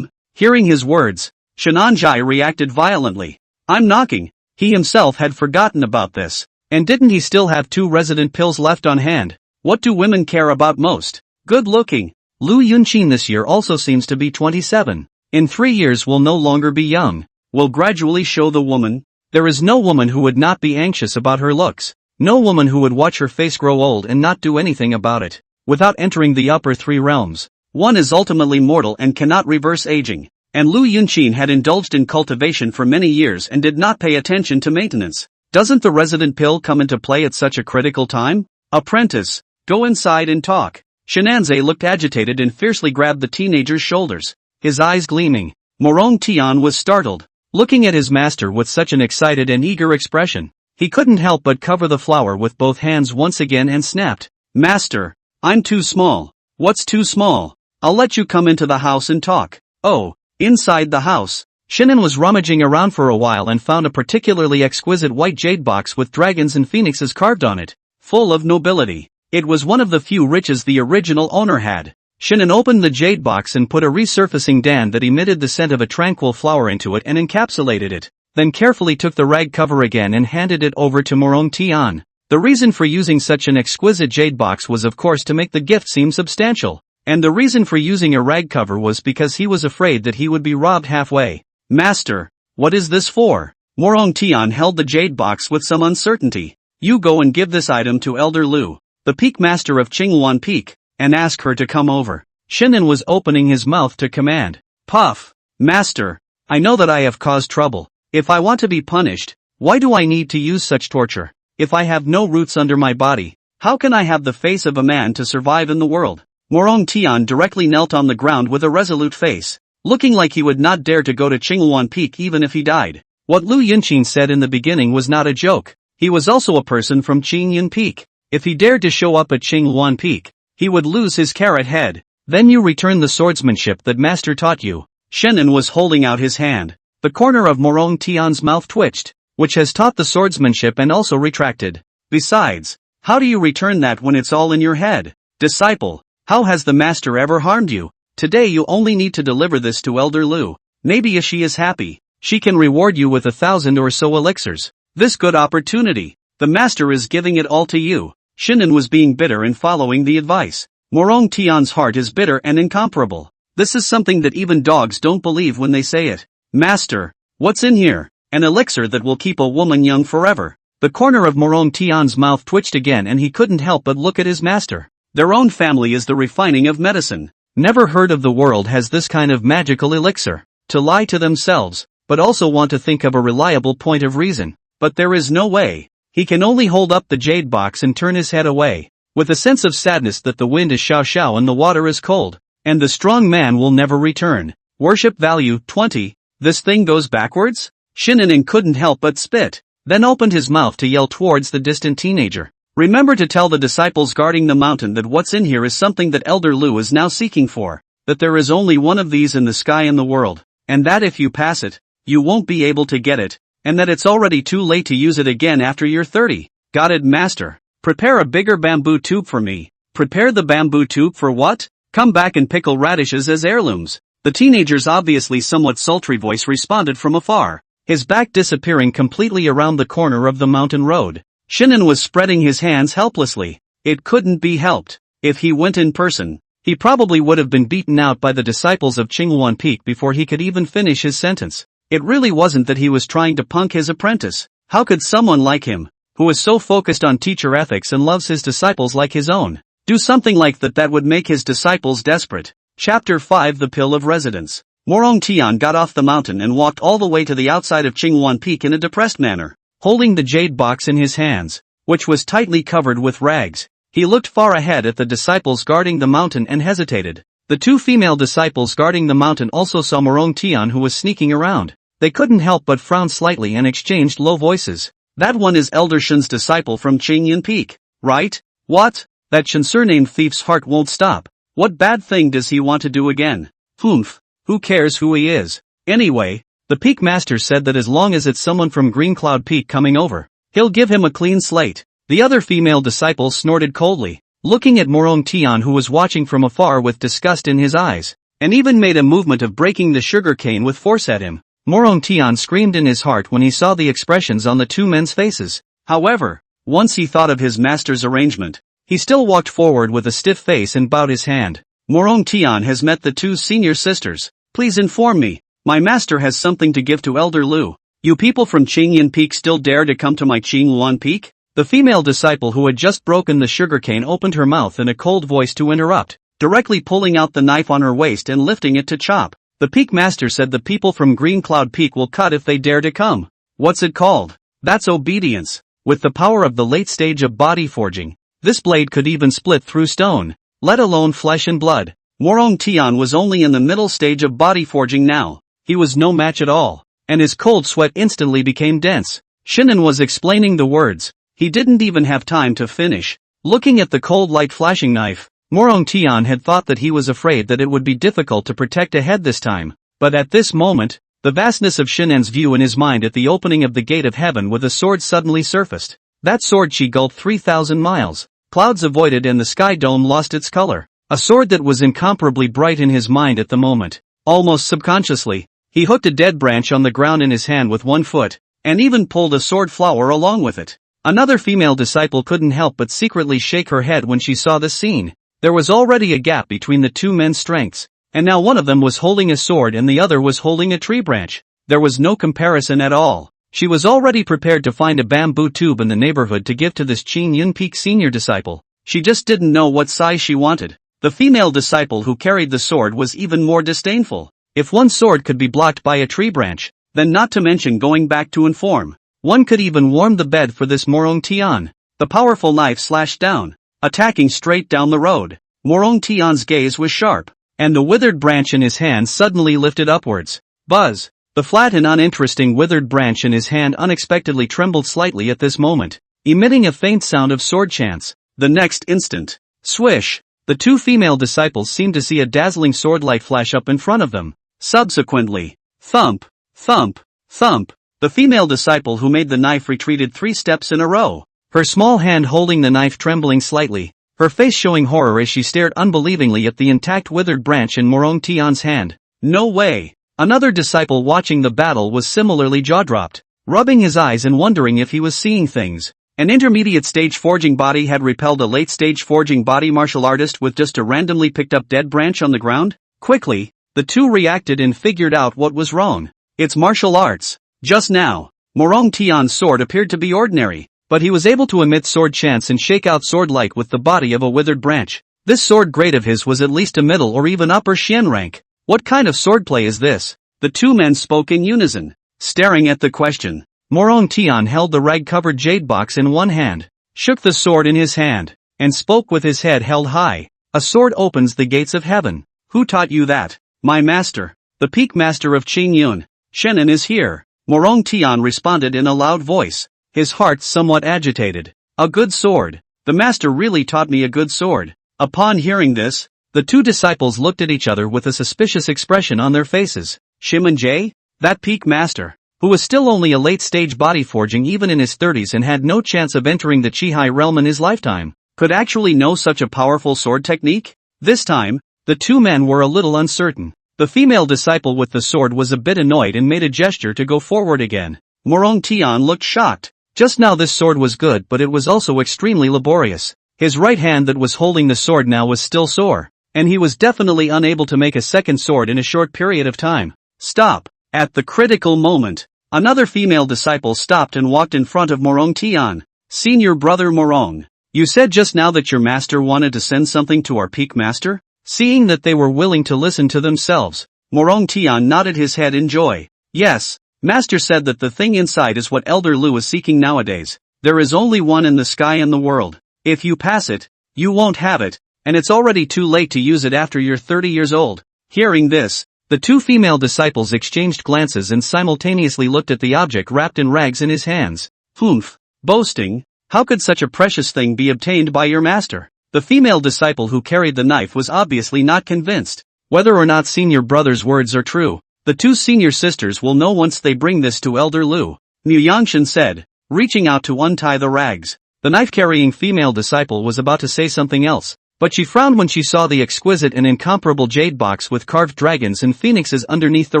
Hearing his words, Shinanji reacted violently. I'm knocking. He himself had forgotten about this. And didn't he still have 2 resident pills left on hand? What do women care about most? Good looking. Lu Yunqin this year also seems to be 27. In 3 years will no longer be young. Will gradually show the woman. There is no woman who would not be anxious about her looks. No woman who would watch her face grow old and not do anything about it. Without entering the upper 3 realms, one is ultimately mortal and cannot reverse aging. And Lu Yunqin had indulged in cultivation for many years and did not pay attention to maintenance. Doesn't the resident pill come into play at such a critical time? Apprentice, go inside and talk. Shinanze looked agitated and fiercely grabbed the teenager's shoulders, his eyes gleaming. Morong Tian was startled, looking at his master with such an excited and eager expression. He couldn't help but cover the flower with both hands once again and snapped. Master, I'm too small. What's too small? I'll let you come into the house and talk. Oh. Inside the house, Shinan was rummaging around for a while and found a particularly exquisite white jade box with dragons and phoenixes carved on it, full of nobility. It was one of the few riches the original owner had. Shinan opened the jade box and put a resurfacing dand that emitted the scent of a tranquil flower into it and encapsulated it, then carefully took the rag cover again and handed it over to Morong Tian. The reason for using such an exquisite jade box was of course to make the gift seem substantial, and the reason for using a rag cover was because he was afraid that he would be robbed halfway. Master, what is this for? Morong Tian held the jade box with some uncertainty. You go and give this item to Elder Lu, the peak master of Qinghuan Peak, and ask her to come over. Shinan was opening his mouth to command. Puff. Master, I know that I have caused trouble. If I want to be punished, why do I need to use such torture? If I have no roots under my body, how can I have the face of a man to survive in the world? Morong Tian directly knelt on the ground with a resolute face, looking like he would not dare to go to Qinghuan Peak even if he died. What Lu Yunqin said in the beginning was not a joke. He was also a person from Qingyan Peak. If he dared to show up at Qinghuan Peak, he would lose his carrot head. Then you return the swordsmanship that master taught you. Shenan was holding out his hand. The corner of Morong Tian's mouth twitched, which has taught the swordsmanship and also retracted. Besides, how do you return that when it's all in your head? Disciple, how has the master ever harmed you? Today you only need to deliver this to Elder Lu. Maybe if she is happy, she can reward you with 1,000 or so elixirs. This good opportunity. The master is giving it all to you. Shinan was being bitter and following the advice. Morong Tian's heart is bitter and incomparable. This is something that even dogs don't believe when they say it. Master, what's in here? An elixir that will keep a woman young forever. The corner of Morong Tian's mouth twitched again and he couldn't help but look at his master. Their own family is the refining of medicine. Never heard of the world has this kind of magical elixir. To lie to themselves, but also want to think of a reliable point of reason. But there is no way. He can only hold up the jade box and turn his head away, with a sense of sadness that the wind is xiao and the water is cold, and the strong man will never return. Worship value 20. This thing goes backwards? Shinan couldn't help but spit, then opened his mouth to yell towards the distant teenager. Remember to tell the disciples guarding the mountain that what's in here is something that Elder Lu is now seeking for, that there is only one of these in the sky in the world, and that if you pass it, you won't be able to get it, and that it's already too late to use it again after you're 30. Got it, master. Prepare a bigger bamboo tube for me. Prepare the bamboo tube for what? Come back and pickle radishes as heirlooms. The teenager's obviously somewhat sultry voice responded from afar, his back disappearing completely around the corner of the mountain road. Shinan was spreading his hands helplessly. It couldn't be helped. If he went in person, he probably would have been beaten out by the disciples of Qinghuan Peak before he could even finish his sentence. It really wasn't that he was trying to punk his apprentice. How could someone like him, who is so focused on teacher ethics and loves his disciples like his own, do something like that that would make his disciples desperate? Chapter 5 The Pill of Residence. Morong Tian got off the mountain and walked all the way to the outside of Qinghuan Peak in a depressed manner, holding the jade box in his hands, which was tightly covered with rags. He looked far ahead at the disciples guarding the mountain and hesitated. The two female disciples guarding the mountain also saw Morong Tian who was sneaking around. They couldn't help but frown slightly and exchanged low voices. That one is Elder Shen's disciple from Qingyan Peak, right? What? That Shen surnamed thief's heart won't stop. What bad thing does he want to do again? Humph, who cares who he is? Anyway, the Peak Master said that as long as it's someone from Green Cloud Peak coming over, he'll give him a clean slate. The other female disciple snorted coldly, looking at Morong Tian who was watching from afar with disgust in his eyes, and even made a movement of breaking the sugar cane with force at him. Morong Tian screamed in his heart when he saw the expressions on the two men's faces. However, once he thought of his master's arrangement, he still walked forward with a stiff face and bowed his hand. Morong Tian has met the two senior sisters. Please inform me. My master has something to give to Elder Lu. You people from Qingyan Peak still dare to come to my Qinghuan Peak? The female disciple who had just broken the sugarcane opened her mouth in a cold voice to interrupt, directly pulling out the knife on her waist and lifting it to chop. The Peak Master said the people from Green Cloud Peak will cut if they dare to come. What's it called? That's obedience. With the power of the late stage of body forging, this blade could even split through stone, let alone flesh and blood. Morong Tian was only in the middle stage of body forging now. He was no match at all, and his cold sweat instantly became dense. Shinan was explaining the words. He didn't even have time to finish. Looking at the cold light flashing knife, Morong Tian had thought that he was afraid that it would be difficult to protect a head this time. But at this moment, the vastness of Shinan's view in his mind at the opening of the gate of heaven with a sword suddenly surfaced. That sword she gulped 3,000 miles. Clouds avoided and the sky dome lost its color. A sword that was incomparably bright in his mind at the moment. Almost subconsciously, he hooked a dead branch on the ground in his hand with one foot, and even pulled a sword flower along with it. Another female disciple couldn't help but secretly shake her head when she saw this scene. There was already a gap between the two men's strengths, and now one of them was holding a sword and the other was holding a tree branch. There was no comparison at all. She was already prepared to find a bamboo tube in the neighborhood to give to this Chin Yun Peak senior disciple. She just didn't know what size she wanted. The female disciple who carried the sword was even more disdainful. If one sword could be blocked by a tree branch, then not to mention going back to inform, one could even warm the bed for this Morong Tian. The powerful knife slashed down, attacking straight down the road. Morong Tian's gaze was sharp, and the withered branch in his hand suddenly lifted upwards. Buzz! The flat and uninteresting withered branch in his hand unexpectedly trembled slightly at this moment, emitting a faint sound of sword chants. The next instant, swish! The two female disciples seemed to see a dazzling sword light flash up in front of them. Subsequently, thump, thump, thump, the female disciple who made the knife retreated 3 steps in a row, her small hand holding the knife trembling slightly, her face showing horror as she stared unbelievingly at the intact withered branch in Morong Tian's hand. No way! Another disciple watching the battle was similarly jaw-dropped, rubbing his eyes and wondering if he was seeing things. An intermediate stage forging body had repelled a late stage forging body martial artist with just a randomly picked up dead branch on the ground? Quickly, the two reacted and figured out what was wrong. It's martial arts. Just now, Morong Tian's sword appeared to be ordinary, but he was able to emit sword chants and shake out sword light with the body of a withered branch. This sword grade of his was at least a middle or even upper Xian rank. What kind of swordplay is this? The two men spoke in unison, staring at the question. Morong Tian held the rag-covered jade box in one hand, shook the sword in his hand, and spoke with his head held high. A sword opens the gates of heaven. Who taught you that? My master, the peak master of Qing Yun. Shenan is here. Morong Tian responded in a loud voice, his heart somewhat agitated. A good sword. The master really taught me a good sword. Upon hearing this, the two disciples looked at each other with a suspicious expression on their faces. Shiman Jie? That peak master, who was still only a late-stage body forging even in his 30s and had no chance of entering the Chi-Hai realm in his lifetime, could actually know such a powerful sword technique? This time, the two men were a little uncertain. The female disciple with the sword was a bit annoyed and made a gesture to go forward again. Morong Tian looked shocked. Just now this sword was good, but it was also extremely laborious. His right hand that was holding the sword now was still sore, and he was definitely unable to make a second sword in a short period of time. Stop! At the critical moment, another female disciple stopped and walked in front of Morong Tian. Senior brother Morong, you said just now that your master wanted to send something to our peak master? Seeing that they were willing to listen to themselves, Morong Tian nodded his head in joy. Yes, master said that the thing inside is what Elder Lu is seeking nowadays. There is only one in the sky and the world. If you pass it, you won't have it, and it's already too late to use it after you're 30 years old. Hearing this, the two female disciples exchanged glances and simultaneously looked at the object wrapped in rags in his hands. Humph! Boasting? How could such a precious thing be obtained by your master? The female disciple who carried the knife was obviously not convinced. Whether or not senior brother's words are true, the two senior sisters will know once they bring this to Elder Lu. Mu Yangshan said, reaching out to untie the rags. The knife-carrying female disciple was about to say something else, but she frowned when she saw the exquisite and incomparable jade box with carved dragons and phoenixes underneath the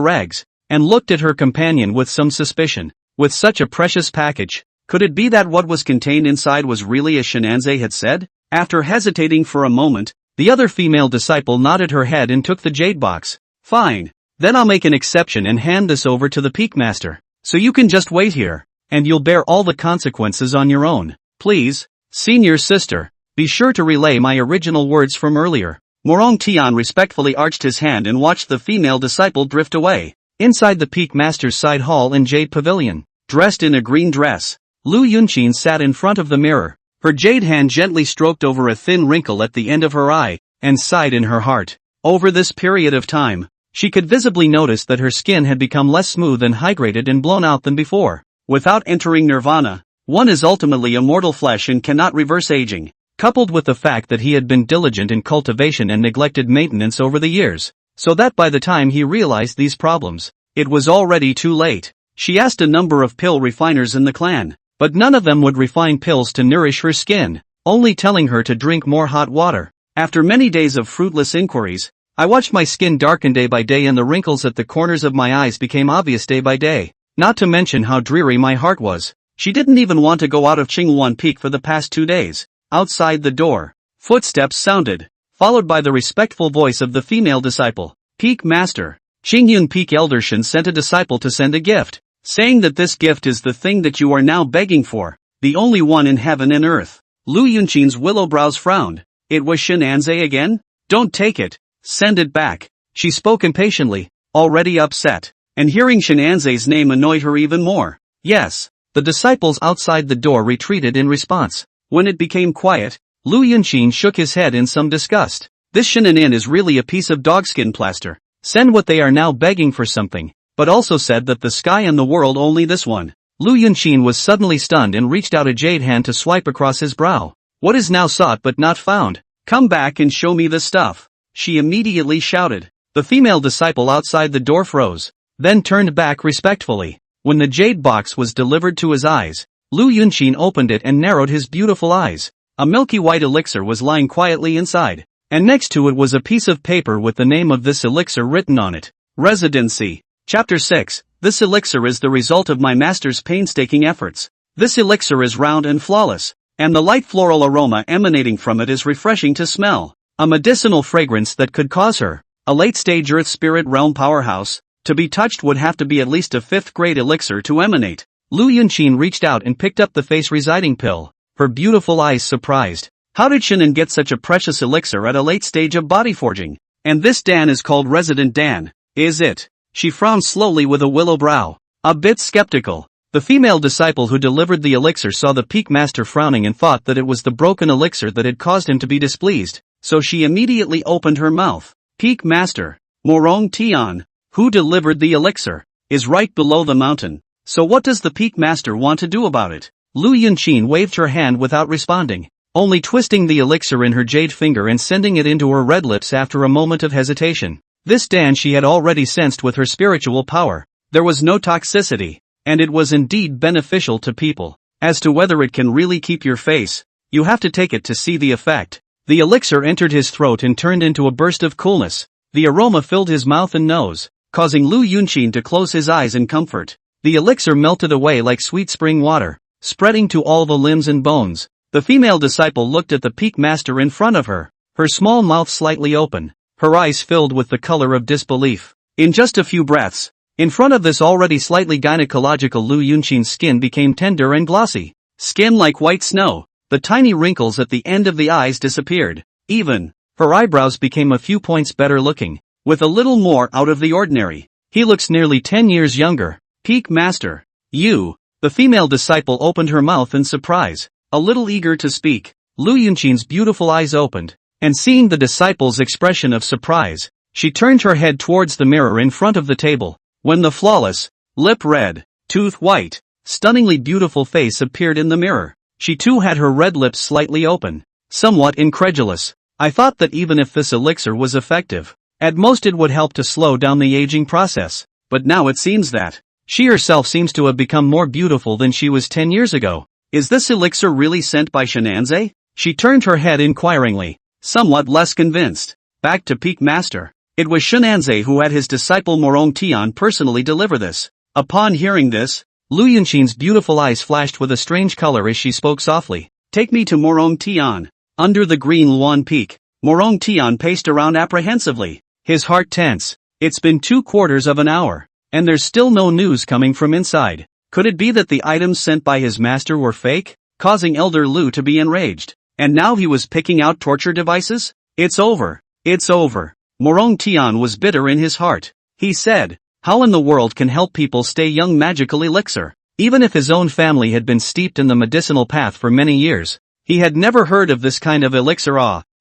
rags, and looked at her companion with some suspicion. With such a precious package, could it be that what was contained inside was really as Shenanze had said? After hesitating for a moment, the other female disciple nodded her head and took the jade box. Fine. Then I'll make an exception and hand this over to the peak master. So you can just wait here, and you'll bear all the consequences on your own. Please, senior sister, be sure to relay my original words from earlier. Morong Tian respectfully arched his hand and watched the female disciple drift away. Inside the peak master's side hall and jade pavilion, dressed in a green dress, Lu Yunqin sat in front of the mirror. Her jade hand gently stroked over a thin wrinkle at the end of her eye, and sighed in her heart. Over this period of time, she could visibly notice that her skin had become less smooth and hydrated and blown out than before. Without entering nirvana, one is ultimately immortal flesh and cannot reverse aging. Coupled with the fact that he had been diligent in cultivation and neglected maintenance over the years, so that by the time he realized these problems, it was already too late. She asked a number of pill refiners in the clan, but none of them would refine pills to nourish her skin, only telling her to drink more hot water. After many days of fruitless inquiries, I watched my skin darken day by day and the wrinkles at the corners of my eyes became obvious day by day, not to mention how dreary my heart was. She didn't even want to go out of Qinghuan Peak for the past 2 days. Outside the door, footsteps sounded, followed by the respectful voice of the female disciple. Peak Master, Qingyun Peak Elder Shen sent a disciple to send a gift, saying that this gift is the thing that you are now begging for, the only one in heaven and earth. Lu Yunqin's willow brows frowned. It was Shenanze again? Don't take it. Send it back. She spoke impatiently, already upset, and hearing Shenanze's name annoyed her even more. Yes. The disciples outside the door retreated in response. When it became quiet, Lu Yunqin shook his head in some disgust. This Shenanin is really a piece of dogskin plaster. Send what they are now begging for something, but also said that the sky and the world only this one. Lu Yunqin was suddenly stunned and reached out a jade hand to swipe across his brow. What is now sought but not found? Come back and show me the stuff. She immediately shouted. The female disciple outside the door froze, then turned back respectfully. When the jade box was delivered to his eyes, Lu Yunqin opened it and narrowed his beautiful eyes. A milky white elixir was lying quietly inside, and next to it was a piece of paper with the name of this elixir written on it. Residency. Chapter 6. This elixir is the result of my master's painstaking efforts. This elixir is round and flawless, and the light floral aroma emanating from it is refreshing to smell. A medicinal fragrance that could cause her, a late-stage earth spirit realm powerhouse, to be touched would have to be at least a 5th-grade elixir to emanate. Lu Yunqin reached out and picked up the face-residing pill, her beautiful eyes surprised. How did Shannon get such a precious elixir at a late stage of body forging? And this Dan is called Resident Dan, is it? She frowned slowly with a willow brow, a bit skeptical. The female disciple who delivered the elixir saw the Peak Master frowning and thought that it was the broken elixir that had caused him to be displeased, so she immediately opened her mouth. Peak Master, Morong Tian, who delivered the elixir, is right below the mountain. So what does the Peak Master want to do about it? Lu Yunqin waved her hand without responding, only twisting the elixir in her jade finger and sending it into her red lips after a moment of hesitation. This Dan she had already sensed with her spiritual power. There was no toxicity, and it was indeed beneficial to people. As to whether it can really keep your face, you have to take it to see the effect. The elixir entered his throat and turned into a burst of coolness. The aroma filled his mouth and nose, causing Lu Yunqin to close his eyes in comfort. The elixir melted away like sweet spring water, spreading to all the limbs and bones. The female disciple looked at the Peak Master in front of her, her small mouth slightly open, her eyes filled with the color of disbelief. In just a few breaths, in front of this already slightly gynecological Lu Yunqin's skin became tender and glossy. Skin like white snow, the tiny wrinkles at the end of the eyes disappeared. Even, her eyebrows became a few points better looking, with a little more out of the ordinary. He looks nearly 10 years younger. Peak Master, you. The female disciple opened her mouth in surprise, a little eager to speak. Lu Yunqin's beautiful eyes opened, and seeing the disciple's expression of surprise, she turned her head towards the mirror in front of the table. When the flawless, lip red, tooth white, stunningly beautiful face appeared in the mirror, she too had her red lips slightly open, somewhat incredulous. I thought that even if this elixir was effective, at most it would help to slow down the aging process, but now it seems that she herself seems to have become more beautiful than she was 10 years ago. Is this elixir really sent by Shenanze? She turned her head inquiringly, somewhat less convinced. Back to Peak Master. It was Shenanze who had his disciple Morong Tian personally deliver this. Upon hearing this, Lu Yunqin's beautiful eyes flashed with a strange color as she spoke softly. Take me to Morong Tian. Under the green Luan Peak, Morong Tian paced around apprehensively, his heart tense. It's been 2/4 of an hour, and there's still no news coming from inside. Could it be that the items sent by his master were fake, causing Elder Lu to be enraged, and now he was picking out torture devices? It's over. It's over. Morong Tian was bitter in his heart. He said, how in the world can help people stay young magical elixir? Even if his own family had been steeped in the medicinal path for many years, he had never heard of this kind of elixir.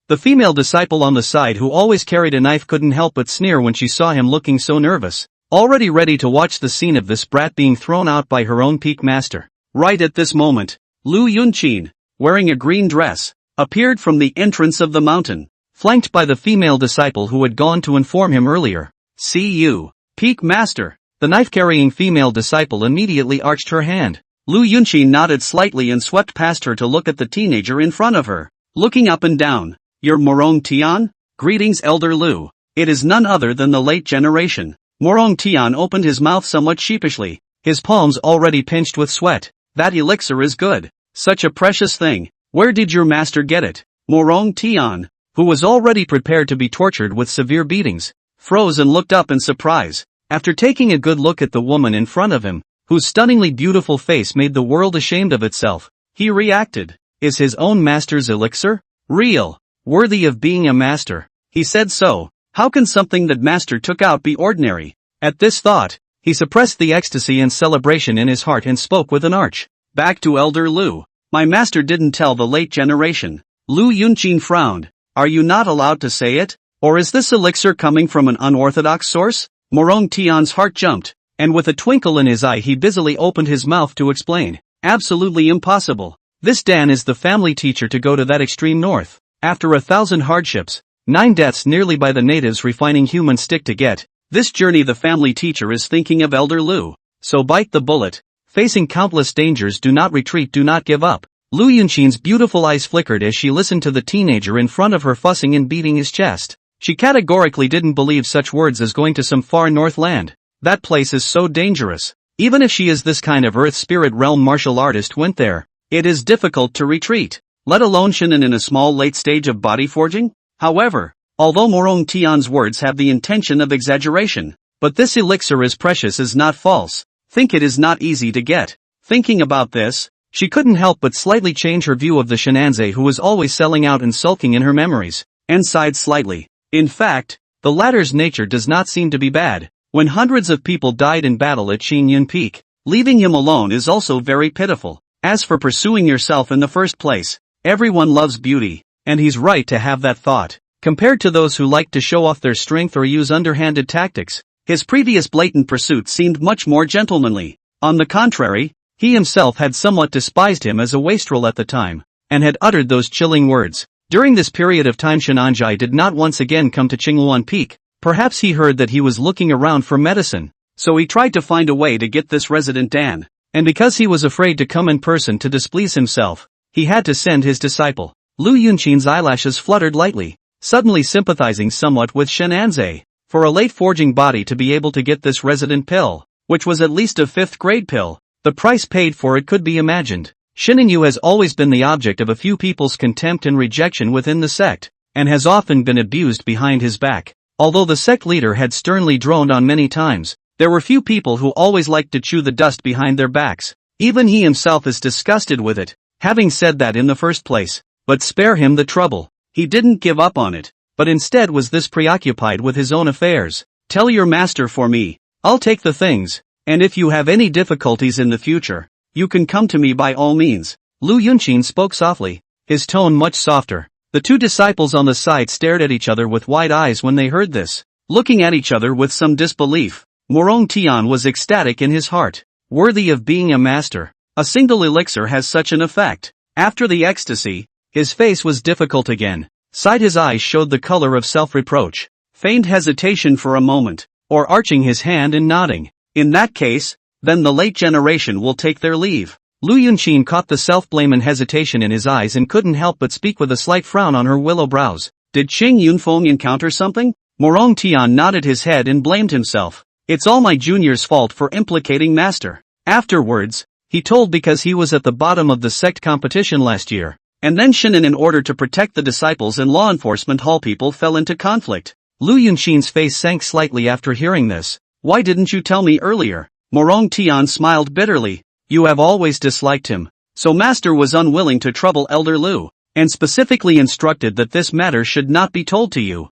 The female disciple on the side who always carried a knife couldn't help but sneer when she saw him looking so nervous, already ready to watch the scene of this brat being thrown out by her own Peak Master. Right at this moment, Lu Yunqin, wearing a green dress, appeared from the entrance of the mountain, flanked by the female disciple who had gone to inform him earlier. See you, Peak Master. The knife-carrying female disciple immediately arched her hand. Lu Yunqin nodded slightly and swept past her to look at the teenager in front of her. Looking up and down, You're Morong Tian? Greetings Elder Lu. It is none other than the late generation. Morong Tian opened his mouth somewhat sheepishly, his palms already pinched with sweat. That elixir is good. Such a precious thing. Where did your master get it? Morong Tian, who was already prepared to be tortured with severe beatings, froze and looked up in surprise. After taking a good look at the woman in front of him, whose stunningly beautiful face made the world ashamed of itself, he reacted. Is his own master's elixir real? Worthy of being a master? He said so. How can something that master took out be ordinary? At this thought, he suppressed the ecstasy and celebration in his heart and spoke with an arch. Back to Elder Lu. My master didn't tell the late generation. Lu Yunqin frowned. Are you not allowed to say it? Or is this elixir coming from an unorthodox source? Morong Tian's heart jumped, and with a twinkle in his eye he busily opened his mouth to explain. Absolutely impossible. This Dan is the family teacher to go to that extreme north. After 1,000 hardships, 9 deaths nearly by the natives refining human stick to get this journey, the family teacher is thinking of Elder Lu. So bite the bullet. Facing countless dangers, do not retreat, do not give up. Lu Yunqin's beautiful eyes flickered as she listened to the teenager in front of her fussing and beating his chest. She categorically didn't believe such words as going to some far north land. That place is so dangerous. Even if she is this kind of earth spirit realm martial artist went there, it is difficult to retreat, let alone Shinin in a small late stage of body forging. However, although Morong Tian's words have the intention of exaggeration, but this elixir is precious, is not false. Think it is not easy to get. Thinking about this, she couldn't help but slightly change her view of the Shinanze who was always selling out and sulking in her memories, and sighed slightly. In fact, the latter's nature does not seem to be bad. When hundreds of people died in battle at Xingyun Peak, leaving him alone is also very pitiful. As for pursuing yourself in the first place, everyone loves beauty, and he's right to have that thought. Compared to those who like to show off their strength or use underhanded tactics, his previous blatant pursuit seemed much more gentlemanly. On the contrary, he himself had somewhat despised him as a wastrel at the time, and had uttered those chilling words. During this period of time Shenanjai did not once again come to Qingluan Peak. Perhaps he heard that he was looking around for medicine, so he tried to find a way to get this resident Dan, and because he was afraid to come in person to displease himself, he had to send his disciple. Lu Yunqin's eyelashes fluttered lightly, suddenly sympathizing somewhat with Shenanze. For a late forging body to be able to get this resident pill, which was at least a 5th grade pill, the price paid for it could be imagined. Shininyu has always been the object of a few people's contempt and rejection within the sect, and has often been abused behind his back. Although the sect leader had sternly droned on many times, there were few people who always liked to chew the dust behind their backs. Even he himself is disgusted with it, having said that in the first place. But spare him the trouble. He didn't give up on it, but instead was this preoccupied with his own affairs. Tell your master for me. I'll take the things, and if you have any difficulties in the future, you can come to me by all means. Lu Yunqin spoke softly, his tone much softer. The two disciples on the side stared at each other with wide eyes when they heard this, looking at each other with some disbelief. Morong Tian was ecstatic in his heart. Worthy of being a master. A single elixir has such an effect. After the ecstasy, his face was difficult again. Side his eyes showed the color of self-reproach. Feigned hesitation for a moment, or arching his hand and nodding. In that case, then the late generation will take their leave. Lu Yunqin caught the self-blame and hesitation in his eyes and couldn't help but speak with a slight frown on her willow brows. Did Qing Yunfeng encounter something? Morong Tian nodded his head and blamed himself. It's all my junior's fault for implicating master. Afterwards, he told because he was at the bottom of the sect competition last year, and then Shinin in order to protect the disciples and law enforcement hall people fell into conflict. Lu Yunqin's face sank slightly after hearing this. Why didn't you tell me earlier? Morong Tian smiled bitterly. You have always disliked him. So master was unwilling to trouble Elder Lu, and specifically instructed that this matter should not be told to you.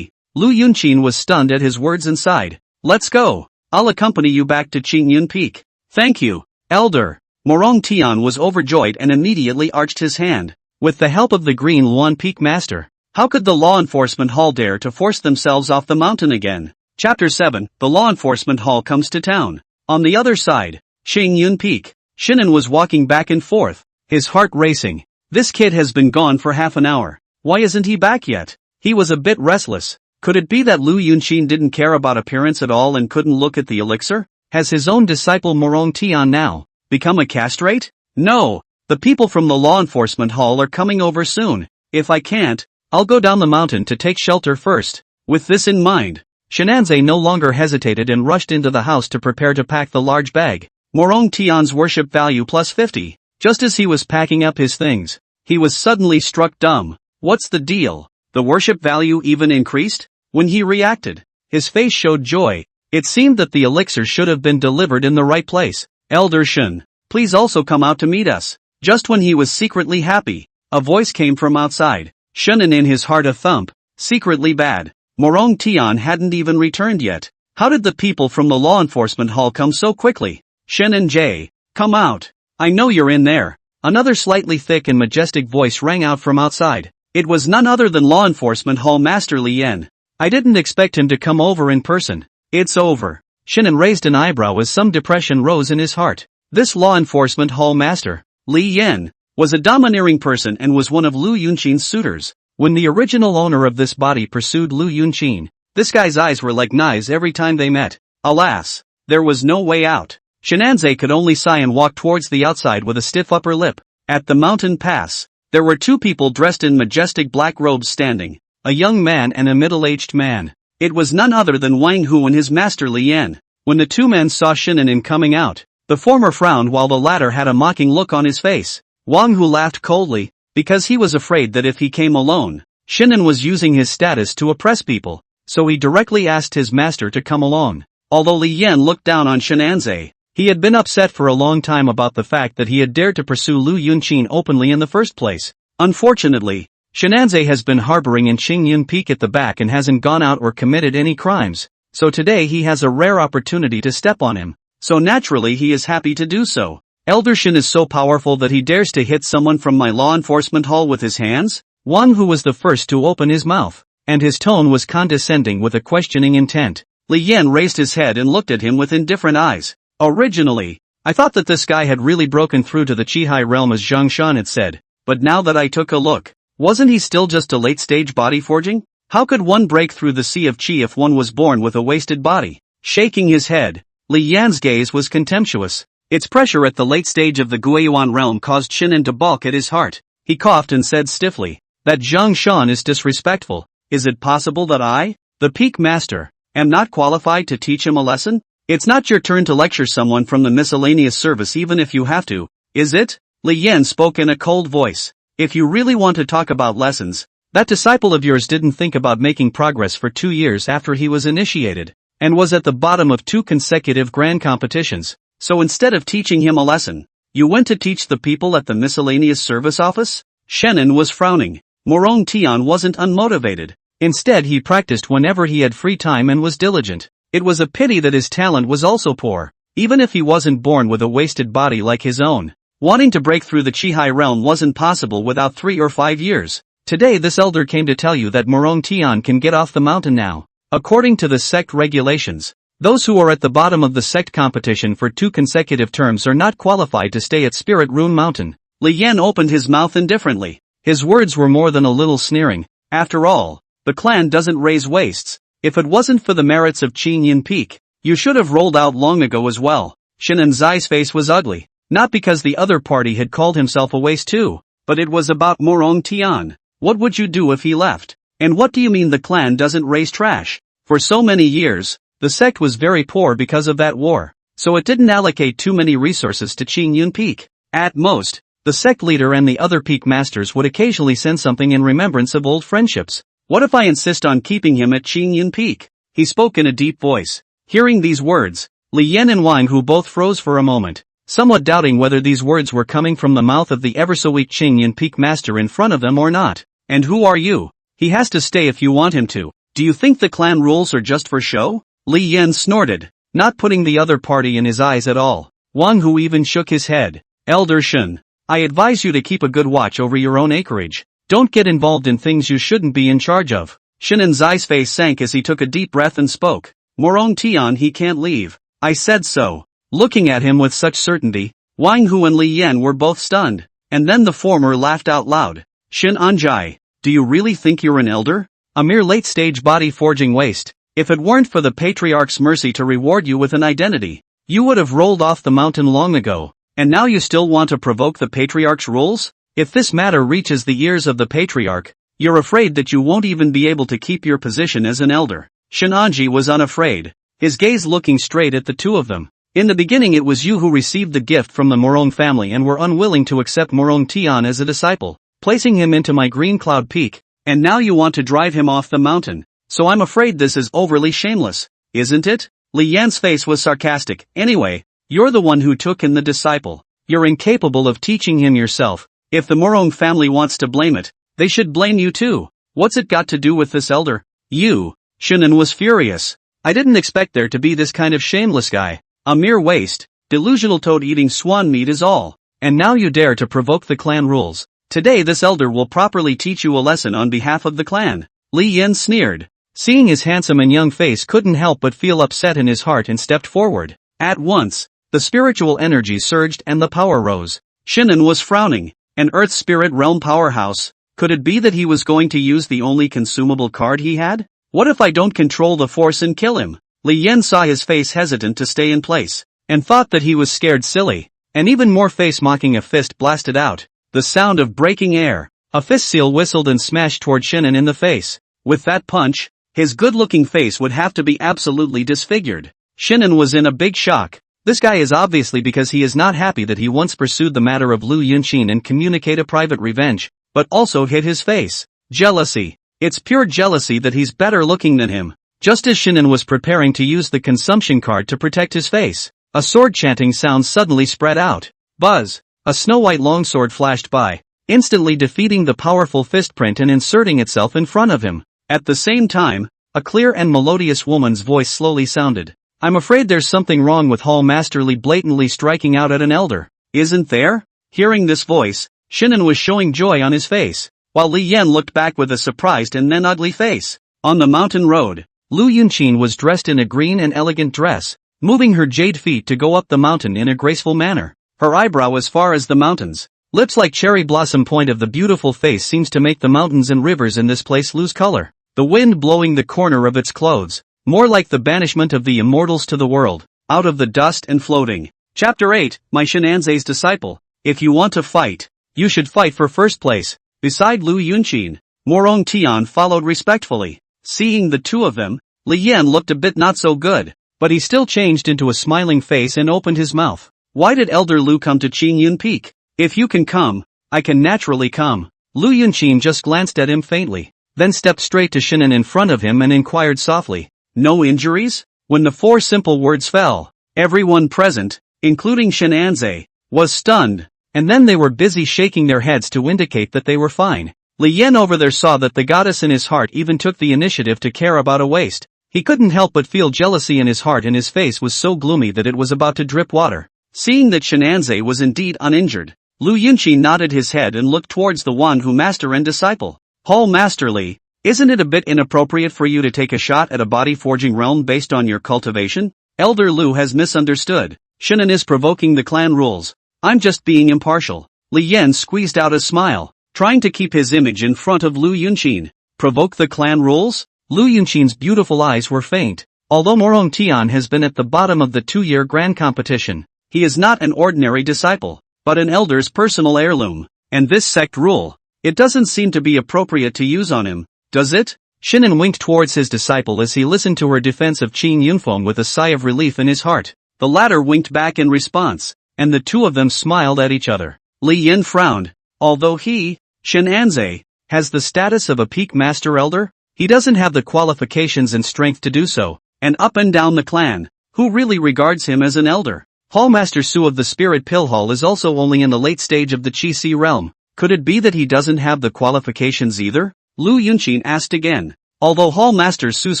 Lu Yunqin was stunned at his words and sighed. Let's go. I'll accompany you back to Qingyun Peak. Thank you, Elder. Morong Tian was overjoyed and immediately arched his hand. With the help of the Green Luan Peak Master, how could the law enforcement hall dare to force themselves off the mountain again? Chapter 7, the law enforcement hall comes to town. On the other side, Qingyun Peak, Shinin was walking back and forth, his heart racing. This kid has been gone for half an hour. Why isn't he back yet? He was a bit restless. Could it be that Lu Yunqin didn't care about appearance at all and couldn't look at the elixir? Has his own disciple Morong Tian now become a castrate? No, the people from the law enforcement hall are coming over soon. If I can't, I'll go down the mountain to take shelter first. With this in mind, Shinanze no longer hesitated and rushed into the house to prepare to pack the large bag. Morong Tian's worship value plus 50. Just as he was packing up his things, he was suddenly struck dumb. What's the deal? The worship value even increased? When he reacted, his face showed joy. It seemed that the elixir should have been delivered in the right place. Elder Shen, please also come out to meet us. Just when he was secretly happy, a voice came from outside. Shunin in his heart a thump. Secretly bad. Morong Tian hadn't even returned yet. How did the people from the law enforcement hall come so quickly? Shen and Jay, come out. I know you're in there. Another slightly thick and majestic voice rang out from outside. It was none other than law enforcement hall master Li Yan. I didn't expect him to come over in person. It's over. Shannon raised an eyebrow as some depression rose in his heart. This law enforcement hall master, Li Yan, was a domineering person and was one of Lu Yunqin's suitors. When the original owner of this body pursued Lu Yunqin, this guy's eyes were like knives every time they met. Alas, there was no way out. Shinanze could only sigh and walk towards the outside with a stiff upper lip. At the mountain pass, there were two people dressed in majestic black robes standing, a young man and a middle-aged man. It was none other than Wang Hu and his master Li Yan. When the two men saw Shinanin coming out, the former frowned while the latter had a mocking look on his face. Wang Hu laughed coldly, because he was afraid that if he came alone, Shinan was using his status to oppress people, so he directly asked his master to come along. Although Li Yan looked down on Shinanze, he had been upset for a long time about the fact that he had dared to pursue Lu Yunqin openly in the first place. Unfortunately, Shinanze has been harboring in Qingyun Peak at the back and hasn't gone out or committed any crimes, so today he has a rare opportunity to step on him, so naturally he is happy to do so. Elder Shin is so powerful that he dares to hit someone from my law enforcement hall with his hands? Wang Hu was the first to open his mouth, and his tone was condescending with a questioning intent. Li Yan raised his head and looked at him with indifferent eyes. Originally, I thought that this guy had really broken through to the Qihai realm as Zhang Shan had said, but now that I took a look, wasn't he still just a late-stage body forging? How could one break through the sea of qi if one was born with a wasted body? Shaking his head, Li Yan's gaze was contemptuous. Its pressure at the late stage of the Guiyuan realm caused Shinan to balk at his heart. He coughed and said stiffly, that Zhang Shan is disrespectful. Is it possible that I, the peak master, am not qualified to teach him a lesson? It's not your turn to lecture someone from the miscellaneous service even if you have to, is it? Li Yan spoke in a cold voice. If you really want to talk about lessons, that disciple of yours didn't think about making progress for 2 years after he was initiated, and was at the bottom of 2 consecutive grand competitions. So instead of teaching him a lesson, you went to teach the people at the miscellaneous service office? Shenan was frowning. Morong Tian wasn't unmotivated. Instead he practiced whenever he had free time and was diligent. It was a pity that his talent was also poor, even if he wasn't born with a wasted body like his own. Wanting to break through the Qihai realm wasn't possible without 3 or 5 years. Today this elder came to tell you that Morong Tian can get off the mountain now. According to the sect regulations, those who are at the bottom of the sect competition for 2 consecutive terms are not qualified to stay at Spirit Rune Mountain. Li Yan opened his mouth indifferently. His words were more than a little sneering. After all, the clan doesn't raise wastes. If it wasn't for the merits of Qingyun Peak, you should have rolled out long ago as well. Shinan Zai's face was ugly, not because the other party had called himself a waste too, but it was about Morong Tian. What would you do if he left? And what do you mean the clan doesn't raise trash? For so many years, the sect was very poor because of that war, so it didn't allocate too many resources to Qingyun Peak. At most, the sect leader and the other peak masters would occasionally send something in remembrance of old friendships. What if I insist on keeping him at Qingyun Peak? He spoke in a deep voice. Hearing these words, Li Yan and Wang Hu both froze for a moment, somewhat doubting whether these words were coming from the mouth of the ever-so-weak Qingyun Peak master in front of them or not. And who are you? He has to stay if you want him to. Do you think the clan rules are just for show? Li Yan snorted, not putting the other party in his eyes at all. Wang Hu even shook his head. Elder Shen, I advise you to keep a good watch over your own acreage. Don't get involved in things you shouldn't be in charge of. Shinan Zai's face sank as he took a deep breath and spoke. Morong Tian he can't leave. I said so. Looking at him with such certainty, Wang Hu and Li Yan were both stunned, and then the former laughed out loud. Shin Anjai, do you really think you're an elder? A mere late-stage body-forging waste. If it weren't for the Patriarch's mercy to reward you with an identity, you would have rolled off the mountain long ago, and now you still want to provoke the Patriarch's rules? If this matter reaches the ears of the Patriarch, You're afraid that you won't even be able to keep your position as an elder. Shinanji was unafraid, his gaze looking straight at the two of them. In the beginning it was you who received the gift from the Morong family and were unwilling to accept Morong Tian as a disciple, placing him into my green cloud peak, and now you want to drive him off the mountain. So I'm afraid this is overly shameless, isn't it? Li Yan's face was sarcastic. Anyway, you're the one who took in the disciple. You're incapable of teaching him yourself. If the Morong family wants to blame it, they should blame you too. What's it got to do with this elder? You. Shin'en was furious. I didn't expect there to be this kind of shameless guy. A mere waste, delusional toad eating swan meat is all. And now you dare to provoke the clan rules. Today this elder will properly teach you a lesson on behalf of the clan. Li Yan sneered. Seeing his handsome and young face couldn't help but feel upset in his heart and stepped forward. At once, the spiritual energy surged and the power rose. Shin'en was frowning. An Earth Spirit Realm powerhouse. Could it be that he was going to use the only consumable card he had? What if I don't control the force and kill him? Li Yan saw his face hesitant to stay in place, and thought that he was scared silly. And even more face-mocking, a fist blasted out. The sound of breaking air. A fist seal whistled and smashed toward Shin'en in the face. With that punch, his good-looking face would have to be absolutely disfigured. Shin'en was in a big shock. This guy is obviously because he is not happy that he once pursued the matter of Lu Yunqin and communicate a private revenge, but also hit his face. Jealousy. It's pure jealousy that he's better looking than him. Just as Shin'en was preparing to use the consumption card to protect his face, a sword-chanting sound suddenly spread out. Buzz! A snow-white longsword flashed by, instantly defeating the powerful fistprint and inserting itself in front of him. At the same time, a clear and melodious woman's voice slowly sounded. I'm afraid there's something wrong with Hall Master Li blatantly striking out at an elder. Isn't there? Hearing this voice, Shin'en was showing joy on his face, while Li Yan looked back with a surprised and then ugly face. On the mountain road, Lu Yunqin was dressed in a green and elegant dress, moving her jade feet to go up the mountain in a graceful manner. Her eyebrow as far as the mountains, lips like cherry blossom point of the beautiful face seems to make the mountains and rivers in this place lose color. The wind blowing the corner of its clothes, more like the banishment of the immortals to the world, out of the dust and floating. Chapter 8, My Shinanze's Disciple. If you want to fight, you should fight for first place. Beside Lu Yunqin, Morong Tian followed respectfully. Seeing the two of them, Li Yan looked a bit not so good, but he still changed into a smiling face and opened his mouth. Why did Elder Lu come to Qingyun Peak? If you can come, I can naturally come. Lu Yunqin just glanced at him faintly, then stepped straight to Shin'en in front of him and inquired softly, No injuries? When the four simple words fell, everyone present, including Shinanze, was stunned, and then they were busy shaking their heads to indicate that they were fine. Li Yan over there saw that the goddess in his heart even took the initiative to care about a waist. He couldn't help but feel jealousy in his heart and his face was so gloomy that it was about to drip water. Seeing that Shinanze was indeed uninjured, Lu Yunqin nodded his head and looked towards the one who master and disciple. Hall Master Li, isn't it a bit inappropriate for you to take a shot at a body-forging realm based on your cultivation? Elder Lu has misunderstood. Shin'en is provoking the clan rules. I'm just being impartial. Li Yan squeezed out a smile, trying to keep his image in front of Lu Yunqin. Provoke the clan rules? Lu Yunqin's beautiful eyes were faint. Although Morong Tian has been at the bottom of the 2-year grand competition, he is not an ordinary disciple, but an elder's personal heirloom. And this sect rule, it doesn't seem to be appropriate to use on him, does it? Shin'en winked towards his disciple as he listened to her defense of Qin Yunfeng with a sigh of relief in his heart. The latter winked back in response, and the two of them smiled at each other. Li Yan frowned. Although he, Shinanze, has the status of a peak master elder, he doesn't have the qualifications and strength to do so, and up and down the clan, who really regards him as an elder? Hallmaster Su of the Spirit Pill Hall is also only in the late stage of the Qi realm. Could it be that he doesn't have the qualifications either? Lu Yunqin asked again. Although Hallmaster Su's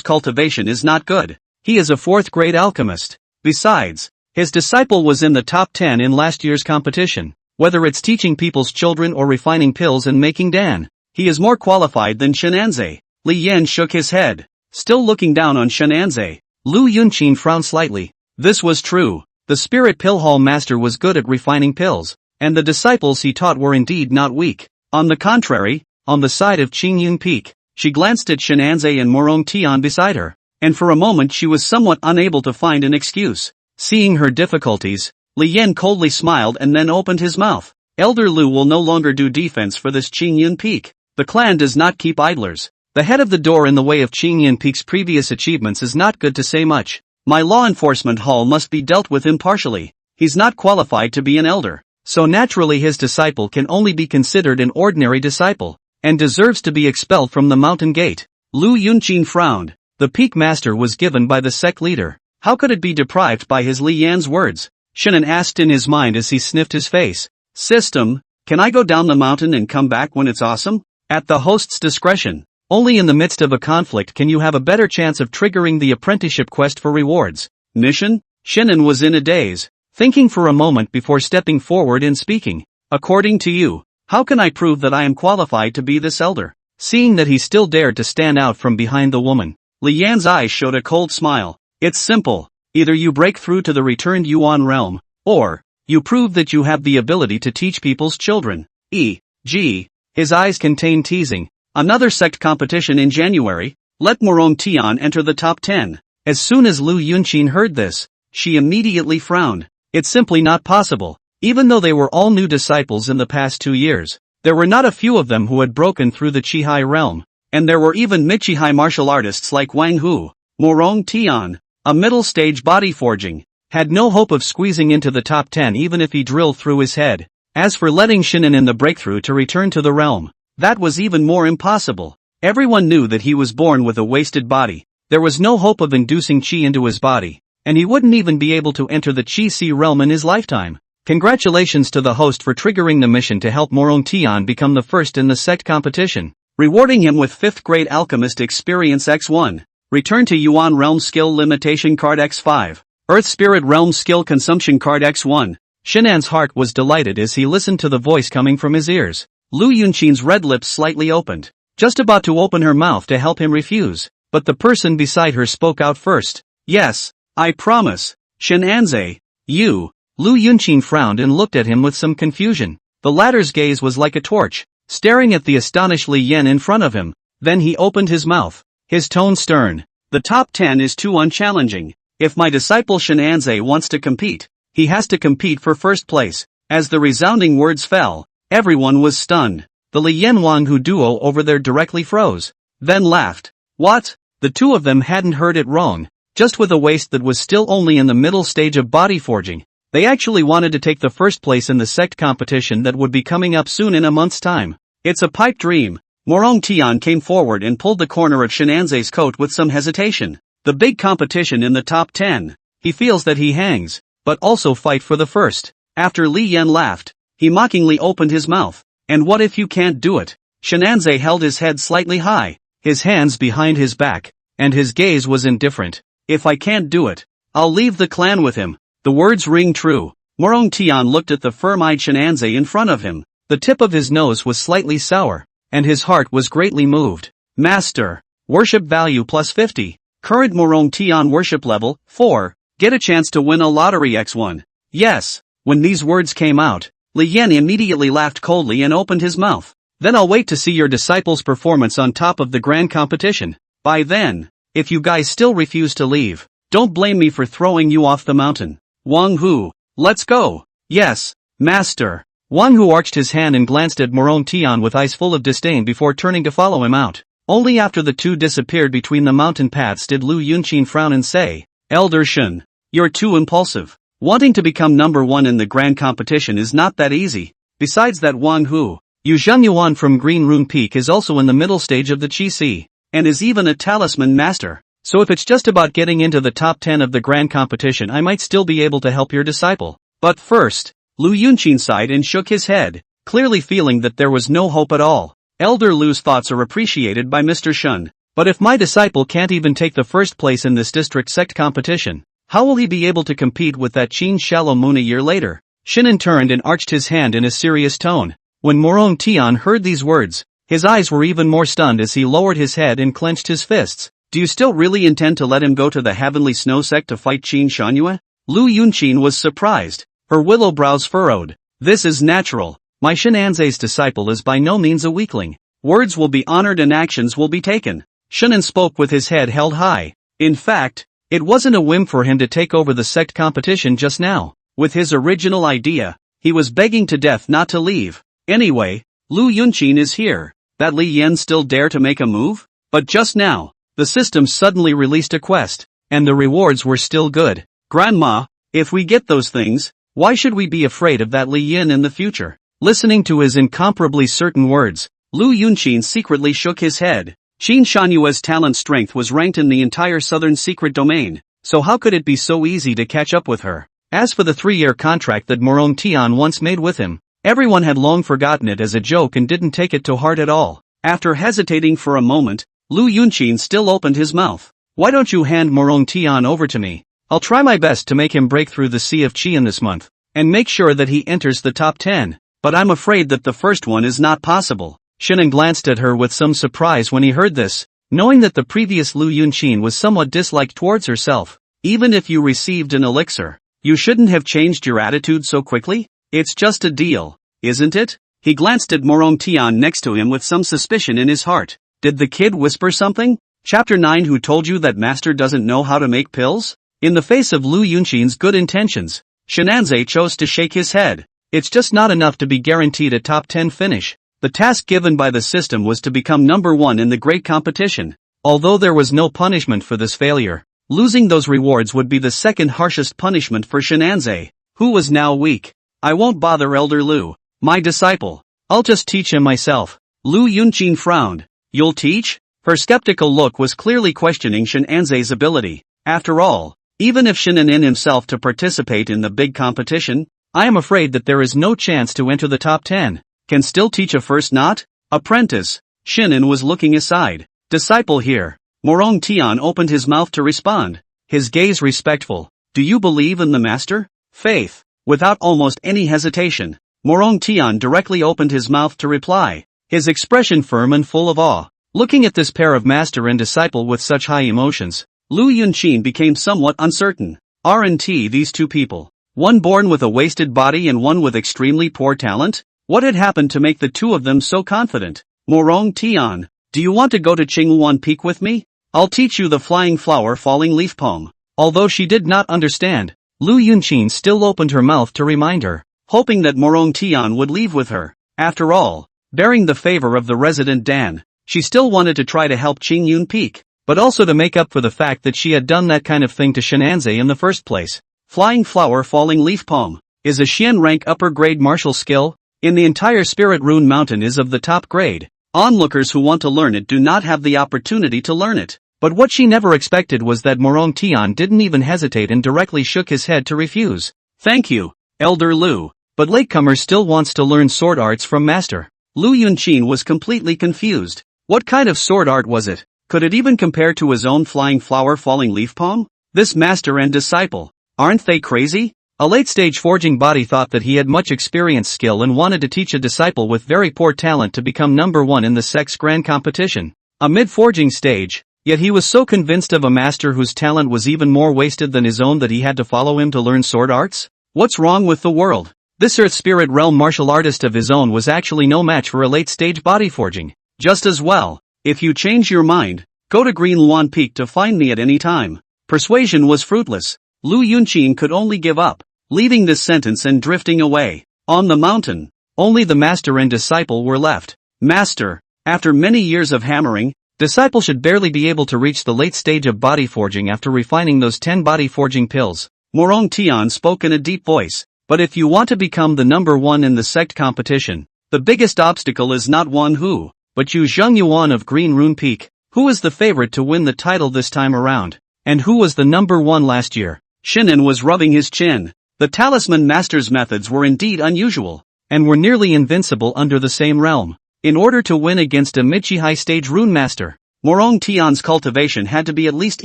cultivation is not good, he is a 4th-grade alchemist. Besides, his disciple was in the top 10 in last year's competition. Whether it's teaching people's children or refining pills and making dan, he is more qualified than Shinanze. Li Yan shook his head, still looking down on Shinanze. Lu Yunqin frowned slightly. This was true. The Spirit Pill Hall master was good at refining pills, and the disciples he taught were indeed not weak. On the contrary, on the side of Qingyun Peak, she glanced at Shinanze and Morong Tian beside her, and for a moment she was somewhat unable to find an excuse. Seeing her difficulties, Li Yan coldly smiled and then opened his mouth. Elder Lu will no longer do defense for this Qingyun Peak. The clan does not keep idlers. The head of the door in the way of Qingyan Peak's previous achievements is not good to say much. My law enforcement hall must be dealt with impartially. He's not qualified to be an elder. So naturally his disciple can only be considered an ordinary disciple, and deserves to be expelled from the mountain gate. Lu Yunqin frowned. The peak master was given by the sect leader. How could it be deprived by his Li Yan's words? Shinan asked in his mind as he sniffed his face. System, can I go down the mountain and come back when it's awesome? At the host's discretion. Only in the midst of a conflict can you have a better chance of triggering the apprenticeship quest for rewards. Mission? Shinan was in a daze, thinking for a moment before stepping forward and speaking. According to you, how can I prove that I am qualified to be this elder? Seeing that he still dared to stand out from behind the woman, Li Yan's eyes showed a cold smile. It's simple. Either you break through to the returned Yuan realm, or you prove that you have the ability to teach people's children. E.g. His eyes contained teasing. Another sect competition in January. Let Morong Tian enter the top 10. As soon as Lu Yunqin heard this, she immediately frowned. It's simply not possible. Even though they were all new disciples in the past 2 years, there were not a few of them who had broken through the Qihai realm, and there were even mid-Qihai martial artists like Wang Hu. Morong Tian, a middle-stage body forging, had no hope of squeezing into the top 10 even if he drilled through his head. As for letting Shinan in the breakthrough to return to the realm, that was even more impossible. Everyone knew that he was born with a wasted body. There was no hope of inducing Qi into his body, and he wouldn't even be able to enter the Qi Si realm in his lifetime. Congratulations to the host for triggering the mission to help Morong Tian become the first in the sect competition, rewarding him with 5th grade alchemist experience X1. Return to Yuan realm skill limitation card X5. Earth spirit realm skill consumption card X1. Shinan's heart was delighted as he listened to the voice coming from his ears. Lu Yunqin's red lips slightly opened, just about to open her mouth to help him refuse, but the person beside her spoke out first. Yes, I promise. Shinanze, you. Lu Yunqin frowned and looked at him with some confusion. The latter's gaze was like a torch, staring at the astonished Li Yan in front of him. Then he opened his mouth, his tone stern. The top 10 is too unchallenging. If my disciple Shinanze wants to compete, he has to compete for first place. As the resounding words fell, everyone was stunned. The Li Yan Wang Hu duo over there directly froze, then laughed. What? The two of them hadn't heard it wrong. Just with a waist that was still only in the middle stage of body forging, they actually wanted to take the first place in the sect competition that would be coming up soon in a month's time. It's a pipe dream. Morong Tian came forward and pulled the corner of Shinanze's coat with some hesitation. The big competition in the top 10. He feels that he hangs, but also fight for the first. After Li Yan laughed, he mockingly opened his mouth. And what if you can't do it? Shinanze held his head slightly high, his hands behind his back, and his gaze was indifferent. If I can't do it, I'll leave the clan with him. The words ring true. Morong Tian looked at the firm-eyed Shinanze in front of him. The tip of his nose was slightly sour, and his heart was greatly moved. Master. Worship value plus 50. Current Morong Tian worship level, 4. Get a chance to win a lottery X1. Yes. When these words came out, Li Yan immediately laughed coldly and opened his mouth. Then I'll wait to see your disciple's performance on top of the grand competition. By then, if you guys still refuse to leave, don't blame me for throwing you off the mountain. Wang Hu, let's go. Yes, master. Wang Hu arched his hand and glanced at Morong Tian with eyes full of disdain before turning to follow him out. Only after the two disappeared between the mountain paths did Lu Yunqin frown and say, Elder Shun, you're too impulsive. Wanting to become number 1 in the grand competition is not that easy. Besides that, Wang Hu, Yu Zhenyuan from Green Rune Peak is also in the middle stage of the Qi Si, and is even a talisman master. So if it's just about getting into the top 10 of the grand competition, I might still be able to help your disciple. But first, Lu Yunqin sighed and shook his head, clearly feeling that there was no hope at all. Elder Lu's thoughts are appreciated by Mr. Shun, but if my disciple can't even take the first place in this district sect competition, how will he be able to compete with that Qin Shallow Moon a year later? Shinan turned and arched his hand in a serious tone. When Morong Tian heard these words, his eyes were even more stunned as he lowered his head and clenched his fists. Do you still really intend to let him go to the Heavenly Snow Sect to fight Qin Shanhua? Lu Yunqin was surprised, her willow brows furrowed. This is natural. My Shinanze's disciple is by no means a weakling. Words will be honored and actions will be taken. Shinan spoke with his head held high. In fact, it wasn't a whim for him to take over the sect competition just now. With his original idea, he was begging to death not to leave. Anyway, Lu Yunqin is here, That Li Yan still dare to make a move? But just now, the system suddenly released a quest, and the rewards were still good. Grandma, if we get those things, why should we be afraid of that Li Yan in the future? Listening to his incomparably certain words, Lu Yunqin secretly shook his head. Qin Shanyue's talent strength was ranked in the entire southern secret domain, so how could it be so easy to catch up with her? As for the 3-year contract that Morong Tian once made with him, everyone had long forgotten it as a joke and didn't take it to heart at all. After hesitating for a moment, Lu Yunqin still opened his mouth. Why don't you hand Morong Tian over to me? I'll try my best to make him break through the Sea of Qian this month, and make sure that he enters the top 10. But I'm afraid that the first one is not possible. Shinan glanced at her with some surprise when he heard this, knowing that the previous Lu Yunqin was somewhat disliked towards herself. Even if you received an elixir, you shouldn't have changed your attitude so quickly? It's just a deal, isn't it? He glanced at Morong Tian next to him with some suspicion in his heart. Did the kid whisper something? Chapter 9. Who told you that master doesn't know how to make pills? In the face of Lu Yunqin's good intentions, Shenanze chose to shake his head. It's just not enough to be guaranteed a top 10 finish. The task given by the system was to become number 1 in the great competition. Although there was no punishment for this failure, losing those rewards would be the second harshest punishment for Shenanze, who was now weak. I won't bother Elder Lu, my disciple. I'll just teach him myself. Lu Yunqin frowned. You'll teach? Her skeptical look was clearly questioning Shenanze's ability. After all, even if Shinan in himself to participate in the big competition, I am afraid that there is no chance to enter the top 10. Can still teach a first knot? Apprentice. Shinan was looking aside. Disciple here. Morong Tian opened his mouth to respond. His gaze respectful. Do you believe in the master? Faith. Without almost any hesitation, Morong Tian directly opened his mouth to reply. His expression firm and full of awe. Looking at this pair of master and disciple with such high emotions, Lu Yunqin became somewhat uncertain. Aren't these two people, one born with a wasted body and one with extremely poor talent? What had happened to make the two of them so confident? Morong Tian, do you want to go to Qinghuan Peak with me? I'll teach you the flying flower falling leaf poem. Although she did not understand, Lu Yunqin still opened her mouth to remind her, hoping that Morong Tian would leave with her. After all, bearing the favor of the resident Dan, she still wanted to try to help Qingyun Peak, but also to make up for the fact that she had done that kind of thing to Shenanze in the first place. Flying flower falling leaf poem is a Xian rank upper grade martial skill. In the entire Spirit Rune Mountain is of the top grade. Onlookers who want to learn it do not have the opportunity to learn it. But what she never expected was that Morong Tian didn't even hesitate and directly shook his head to refuse. Thank you, Elder Lu, but latecomer still wants to learn sword arts from master. Lu Yunqin was completely confused. What kind of sword art was it? Could it even compare to his own flying flower falling leaf poem? This master and disciple, aren't they crazy? A late-stage forging body thought that he had much experience skill and wanted to teach a disciple with very poor talent to become number 1 in the sex grand competition. A mid-forging stage, yet he was so convinced of a master whose talent was even more wasted than his own that he had to follow him to learn sword arts? What's wrong with the world? This Earth Spirit Realm martial artist of his own was actually no match for a late-stage body forging. Just as well, if you change your mind, go to Green Luan Peak to find me at any time. Persuasion was fruitless. Lu Yunqin could only give up, leaving this sentence and drifting away. On the mountain, only the master and disciple were left. Master, after many years of hammering, disciple should barely be able to reach the late stage of body forging after refining those 10 body forging pills. Morong Tian spoke in a deep voice. But if you want to become the number 1 in the sect competition, the biggest obstacle is not one who, but you Zheng Yuan of Green Rune Peak, who is the favorite to win the title this time around, and who was the number 1 last year. Shinan was rubbing his chin. The talisman master's methods were indeed unusual, and were nearly invincible under the same realm. In order to win against a Michi high stage rune master, Morong Tian's cultivation had to be at least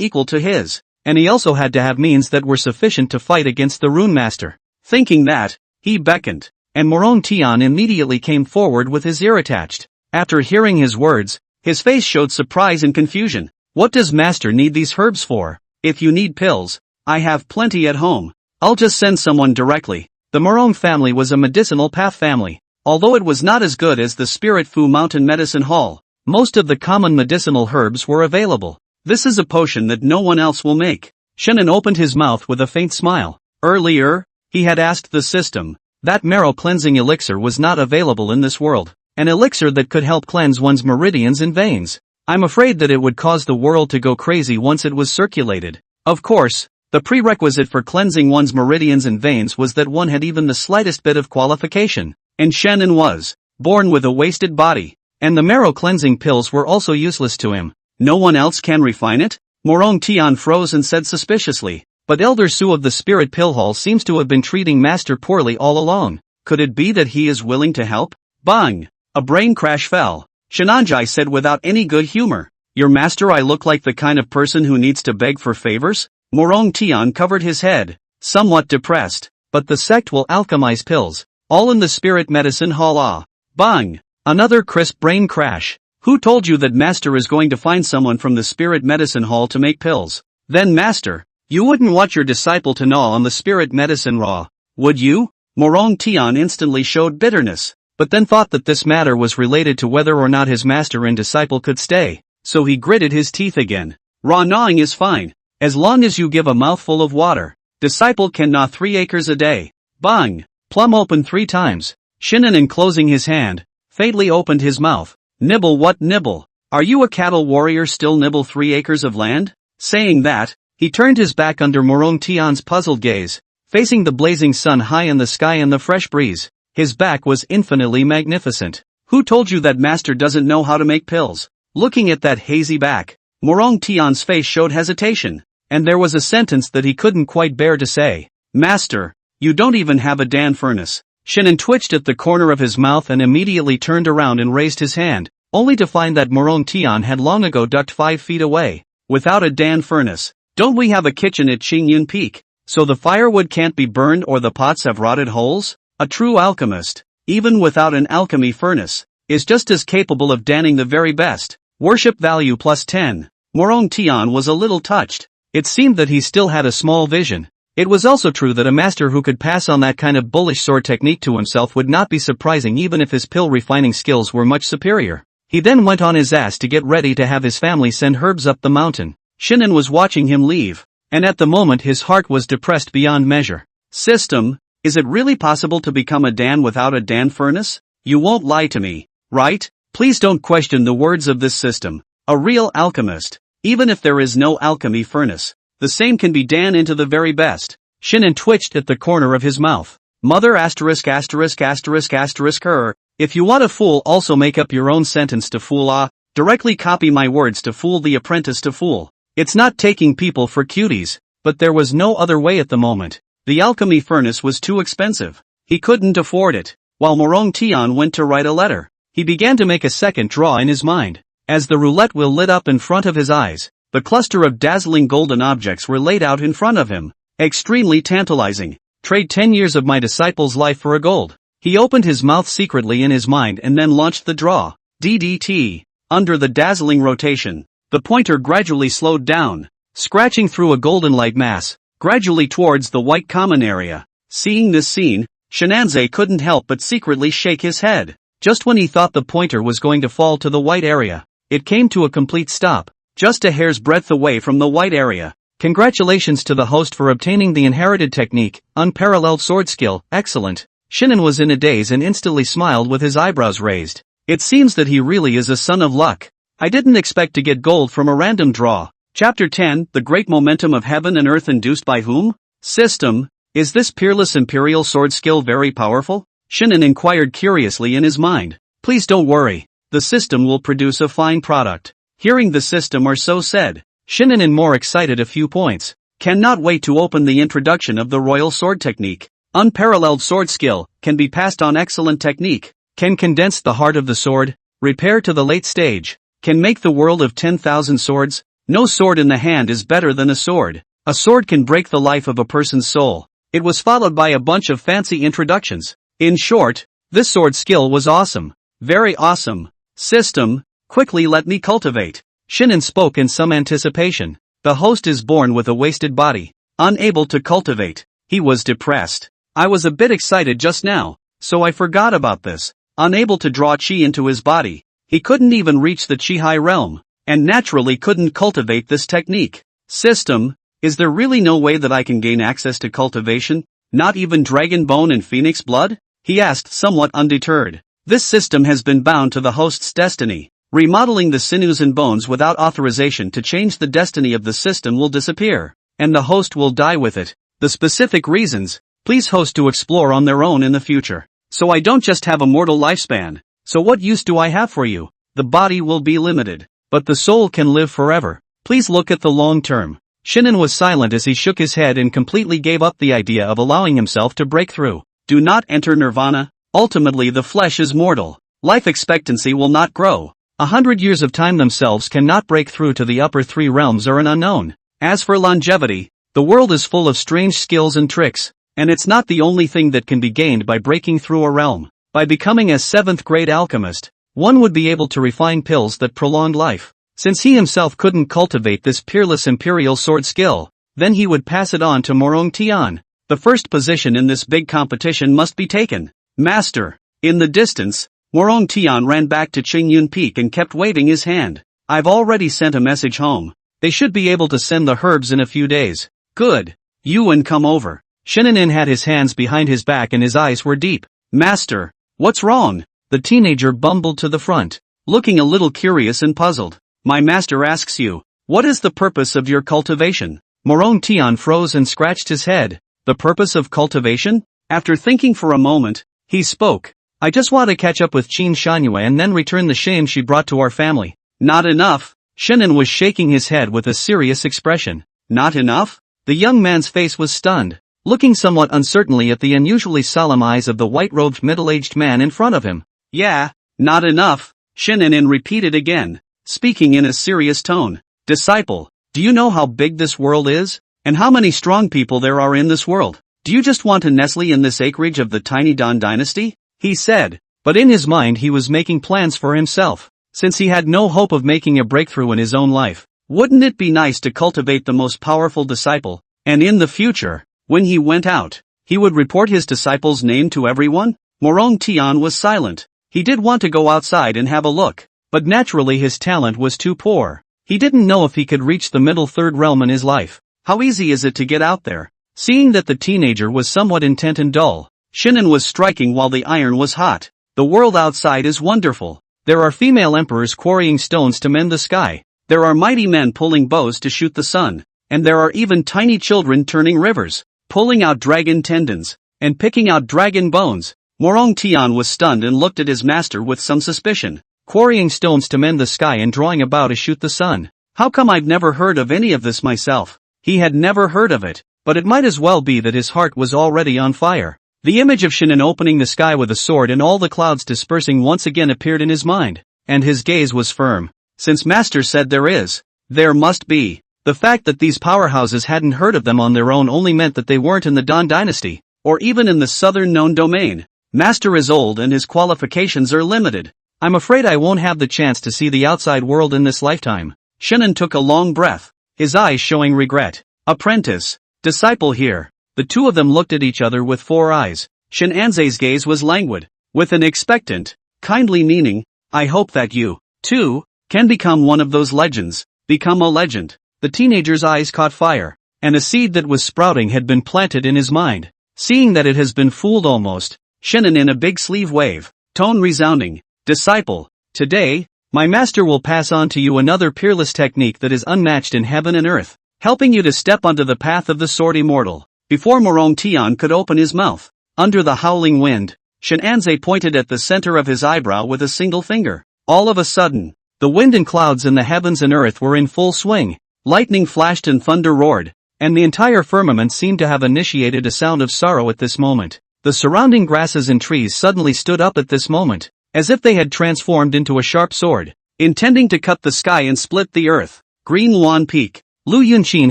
equal to his, and he also had to have means that were sufficient to fight against the rune master. Thinking that, he beckoned, and Morong Tian immediately came forward with his ear attached. After hearing his words, his face showed surprise and confusion. What does master need these herbs for? If you need pills, I have plenty at home. I'll just send someone directly. The Morong family was a medicinal path family. Although it was not as good as the Spirit Fu Mountain Medicine Hall, most of the common medicinal herbs were available. This is a potion that no one else will make. Shinan opened his mouth with a faint smile. Earlier, he had asked the system. That marrow cleansing elixir was not available in this world. An elixir that could help cleanse one's meridians and veins. I'm afraid that it would cause the world to go crazy once it was circulated. Of course, the prerequisite for cleansing one's meridians and veins was that one had even the slightest bit of qualification. And Shannon was born with a wasted body. And the marrow cleansing pills were also useless to him. No one else can refine it? Morong Tian froze and said suspiciously. But Elder Su of the Spirit Pill Hall seems to have been treating Master poorly all along. Could it be that he is willing to help? Bang! A brain crash fell. Shananjai said without any good humor. Your master, I look like the kind of person who needs to beg for favors? Morong Tian covered his head, somewhat depressed. But the sect will alchemize pills. All in the Spirit Medicine Hall. Ah! Bang! Another crisp brain crash. Who told you that Master is going to find someone from the Spirit Medicine Hall to make pills? Then Master, you wouldn't want your disciple to gnaw on the Spirit Medicine Raw, would you? Morong Tian instantly showed bitterness, but then thought that this matter was related to whether or not his master and disciple could stay, so he gritted his teeth again. Raw gnawing is fine, as long as you give a mouthful of water. Disciple can gnaw 3 acres a day. Bang! Plum opened 3 times. Shinnon, closing his hand, fatally opened his mouth. Nibble what nibble? Are you a cattle warrior still nibble 3 acres of land? Saying that, he turned his back under Morong Tian's puzzled gaze, facing the blazing sun high in the sky and the fresh breeze. His back was infinitely magnificent. Who told you that Master doesn't know how to make pills? Looking at that hazy back, Morong Tian's face showed hesitation, and there was a sentence that he couldn't quite bear to say. Master, you don't even have a Dan furnace. Shannon twitched at the corner of his mouth and immediately turned around and raised his hand, only to find that Morong Tian had long ago ducked 5 feet away. Without a Dan furnace, don't we have a kitchen at Qingyun Peak? So the firewood can't be burned or the pots have rotted holes? A true alchemist, even without an alchemy furnace, is just as capable of danning the very best. Worship value +10. Morong Tian was a little touched. It seemed that he still had a small vision. It was also true that a master who could pass on that kind of bullish sword technique to himself would not be surprising even if his pill refining skills were much superior. He then went on his ass to get ready to have his family send herbs up the mountain. Shinnon was watching him leave, and at the moment his heart was depressed beyond measure. System, is it really possible to become a Dan without a Dan furnace? You won't lie to me, right? Please don't question the words of this system. A real alchemist, even if there is no alchemy furnace, the same can be Dan into the very best. Shinnon twitched at the corner of his mouth. Mother asterisk asterisk asterisk asterisk her. If you want to fool, also make up your own sentence to fool. Directly copy my words to fool the apprentice to fool. It's not taking people for cuties, but there was no other way at the moment. The alchemy furnace was too expensive. He couldn't afford it. While Morong Tian went to write a letter, he began to make a second draw in his mind. As the roulette wheel lit up in front of his eyes, the cluster of dazzling golden objects were laid out in front of him. Extremely tantalizing. Trade 10 years of my disciple's life for a gold. He opened his mouth secretly in his mind and then launched the draw. DDT. Under the dazzling rotation, the pointer gradually slowed down, scratching through a golden light mass, gradually towards the white common area. Seeing this scene, Shenanze couldn't help but secretly shake his head. Just when he thought the pointer was going to fall to the white area, it came to a complete stop, just a hair's breadth away from the white area. Congratulations to the host for obtaining the inherited technique, unparalleled sword skill, excellent. Shinnon was in a daze and instantly smiled with his eyebrows raised. It seems that he really is a son of luck. I didn't expect to get gold from a random draw. Chapter 10, The Great Momentum of Heaven and Earth Induced by Whom? System, is this peerless imperial sword skill very powerful? Shinnon inquired curiously in his mind. Please don't worry. The system will produce a fine product. Hearing the system or so said, Shinnon more excited a few points. Cannot wait to open the introduction of the royal sword technique. Unparalleled sword skill, can be passed on excellent technique. Can condense the heart of the sword, repair to the late stage. Can make the world of 10,000 swords. No sword in the hand is better than a sword. A sword can break the life of a person's soul. It was followed by a bunch of fancy introductions. In short, this sword skill was awesome. Very awesome. System, quickly let me cultivate. Shinnon spoke in some anticipation. The host is born with a wasted body, unable to cultivate. He was depressed. I was a bit excited just now, so I forgot about this. Unable to draw chi into his body, he couldn't even reach the chi high realm, and naturally couldn't cultivate this technique. System, is there really no way that I can gain access to cultivation? Not even dragon bone and phoenix blood? He asked somewhat undeterred. This system has been bound to the host's destiny. Remodeling the sinews and bones without authorization to change the destiny of the system will disappear, and the host will die with it. The specific reasons, please host to explore on their own in the future. So I don't just have a mortal lifespan. So what use do I have for you? The body will be limited, but the soul can live forever. Please look at the long term. Shinin was silent as he shook his head and completely gave up the idea of allowing himself to break through. Do not enter nirvana. Ultimately the flesh is mortal. Life expectancy will not grow. 100 years of time themselves cannot break through to the upper three realms or an unknown. As for longevity, the world is full of strange skills and tricks, and it's not the only thing that can be gained by breaking through a realm. By becoming a 7th grade alchemist, one would be able to refine pills that prolonged life. Since he himself couldn't cultivate this peerless imperial sword skill, then he would pass it on to Morong Tian. The first position in this big competition must be taken. Master. In the distance, Morong Tian ran back to Qingyun Peak and kept waving his hand. I've already sent a message home. They should be able to send the herbs in a few days. Good. Yuan, come over. Shinin had his hands behind his back and his eyes were deep. Master. What's wrong? The teenager bumbled to the front, looking a little curious and puzzled. My master asks you, what is the purpose of your cultivation? Morong Tian froze and scratched his head. The purpose of cultivation? After thinking for a moment, he spoke. I just want to catch up with Qin Shanyue and then return the shame she brought to our family. Not enough. Shinin was shaking his head with a serious expression. Not enough? The young man's face was stunned, looking somewhat uncertainly at the unusually solemn eyes of the white-robed middle-aged man in front of him. Yeah, not enough, Shinin repeated again, speaking in a serious tone. Disciple, do you know how big this world is? And how many strong people there are in this world? Do you just want to nestle in this acreage of the tiny Dan dynasty? He said, but in his mind he was making plans for himself, since he had no hope of making a breakthrough in his own life. Wouldn't it be nice to cultivate the most powerful disciple, and in the future, when he went out, he would report his disciple's name to everyone? Morong Tian was silent. He did want to go outside and have a look, but naturally his talent was too poor. He didn't know if he could reach the middle third realm in his life. How easy is it to get out there? Seeing that the teenager was somewhat intent and dull, Shinin was striking while the iron was hot. The world outside is wonderful. There are female emperors quarrying stones to mend the sky. There are mighty men pulling bows to shoot the sun. And there are even tiny children turning rivers, pulling out dragon tendons, and picking out dragon bones. Morong Tian was stunned and looked at his master with some suspicion. Quarrying stones to mend the sky and drawing a bow to shoot the sun. How come I've never heard of any of this myself? He had never heard of it, but it might as well be that his heart was already on fire. The image of Shinin opening the sky with a sword and all the clouds dispersing once again appeared in his mind, and his gaze was firm. Since Master said there must be. The fact that these powerhouses hadn't heard of them on their own only meant that they weren't in the Dan dynasty, or even in the southern known domain. Master is old and his qualifications are limited. I'm afraid I won't have the chance to see the outside world in this lifetime. Shinin took a long breath, his eyes showing regret. Apprentice, disciple here. The two of them looked at each other with 4 eyes. Shinanze's gaze was languid, with an expectant, kindly meaning, I hope that you, too, can become one of those legends. Become a legend. The teenager's eyes caught fire, and a seed that was sprouting had been planted in his mind. Seeing that it has been fooled almost, Shinin in a big sleeve wave, tone resounding. Disciple, today, my master will pass on to you another peerless technique that is unmatched in heaven and earth, helping you to step onto the path of the sword immortal. Before Morong Tian could open his mouth, under the howling wind, Shinanze pointed at the center of his eyebrow with a single finger. All of a sudden, the wind and clouds in the heavens and earth were in full swing. Lightning flashed and thunder roared, and the entire firmament seemed to have initiated a sound of sorrow at this moment. The surrounding grasses and trees suddenly stood up at this moment, as if they had transformed into a sharp sword, intending to cut the sky and split the earth. Green Luan Peak. Lu Yunqin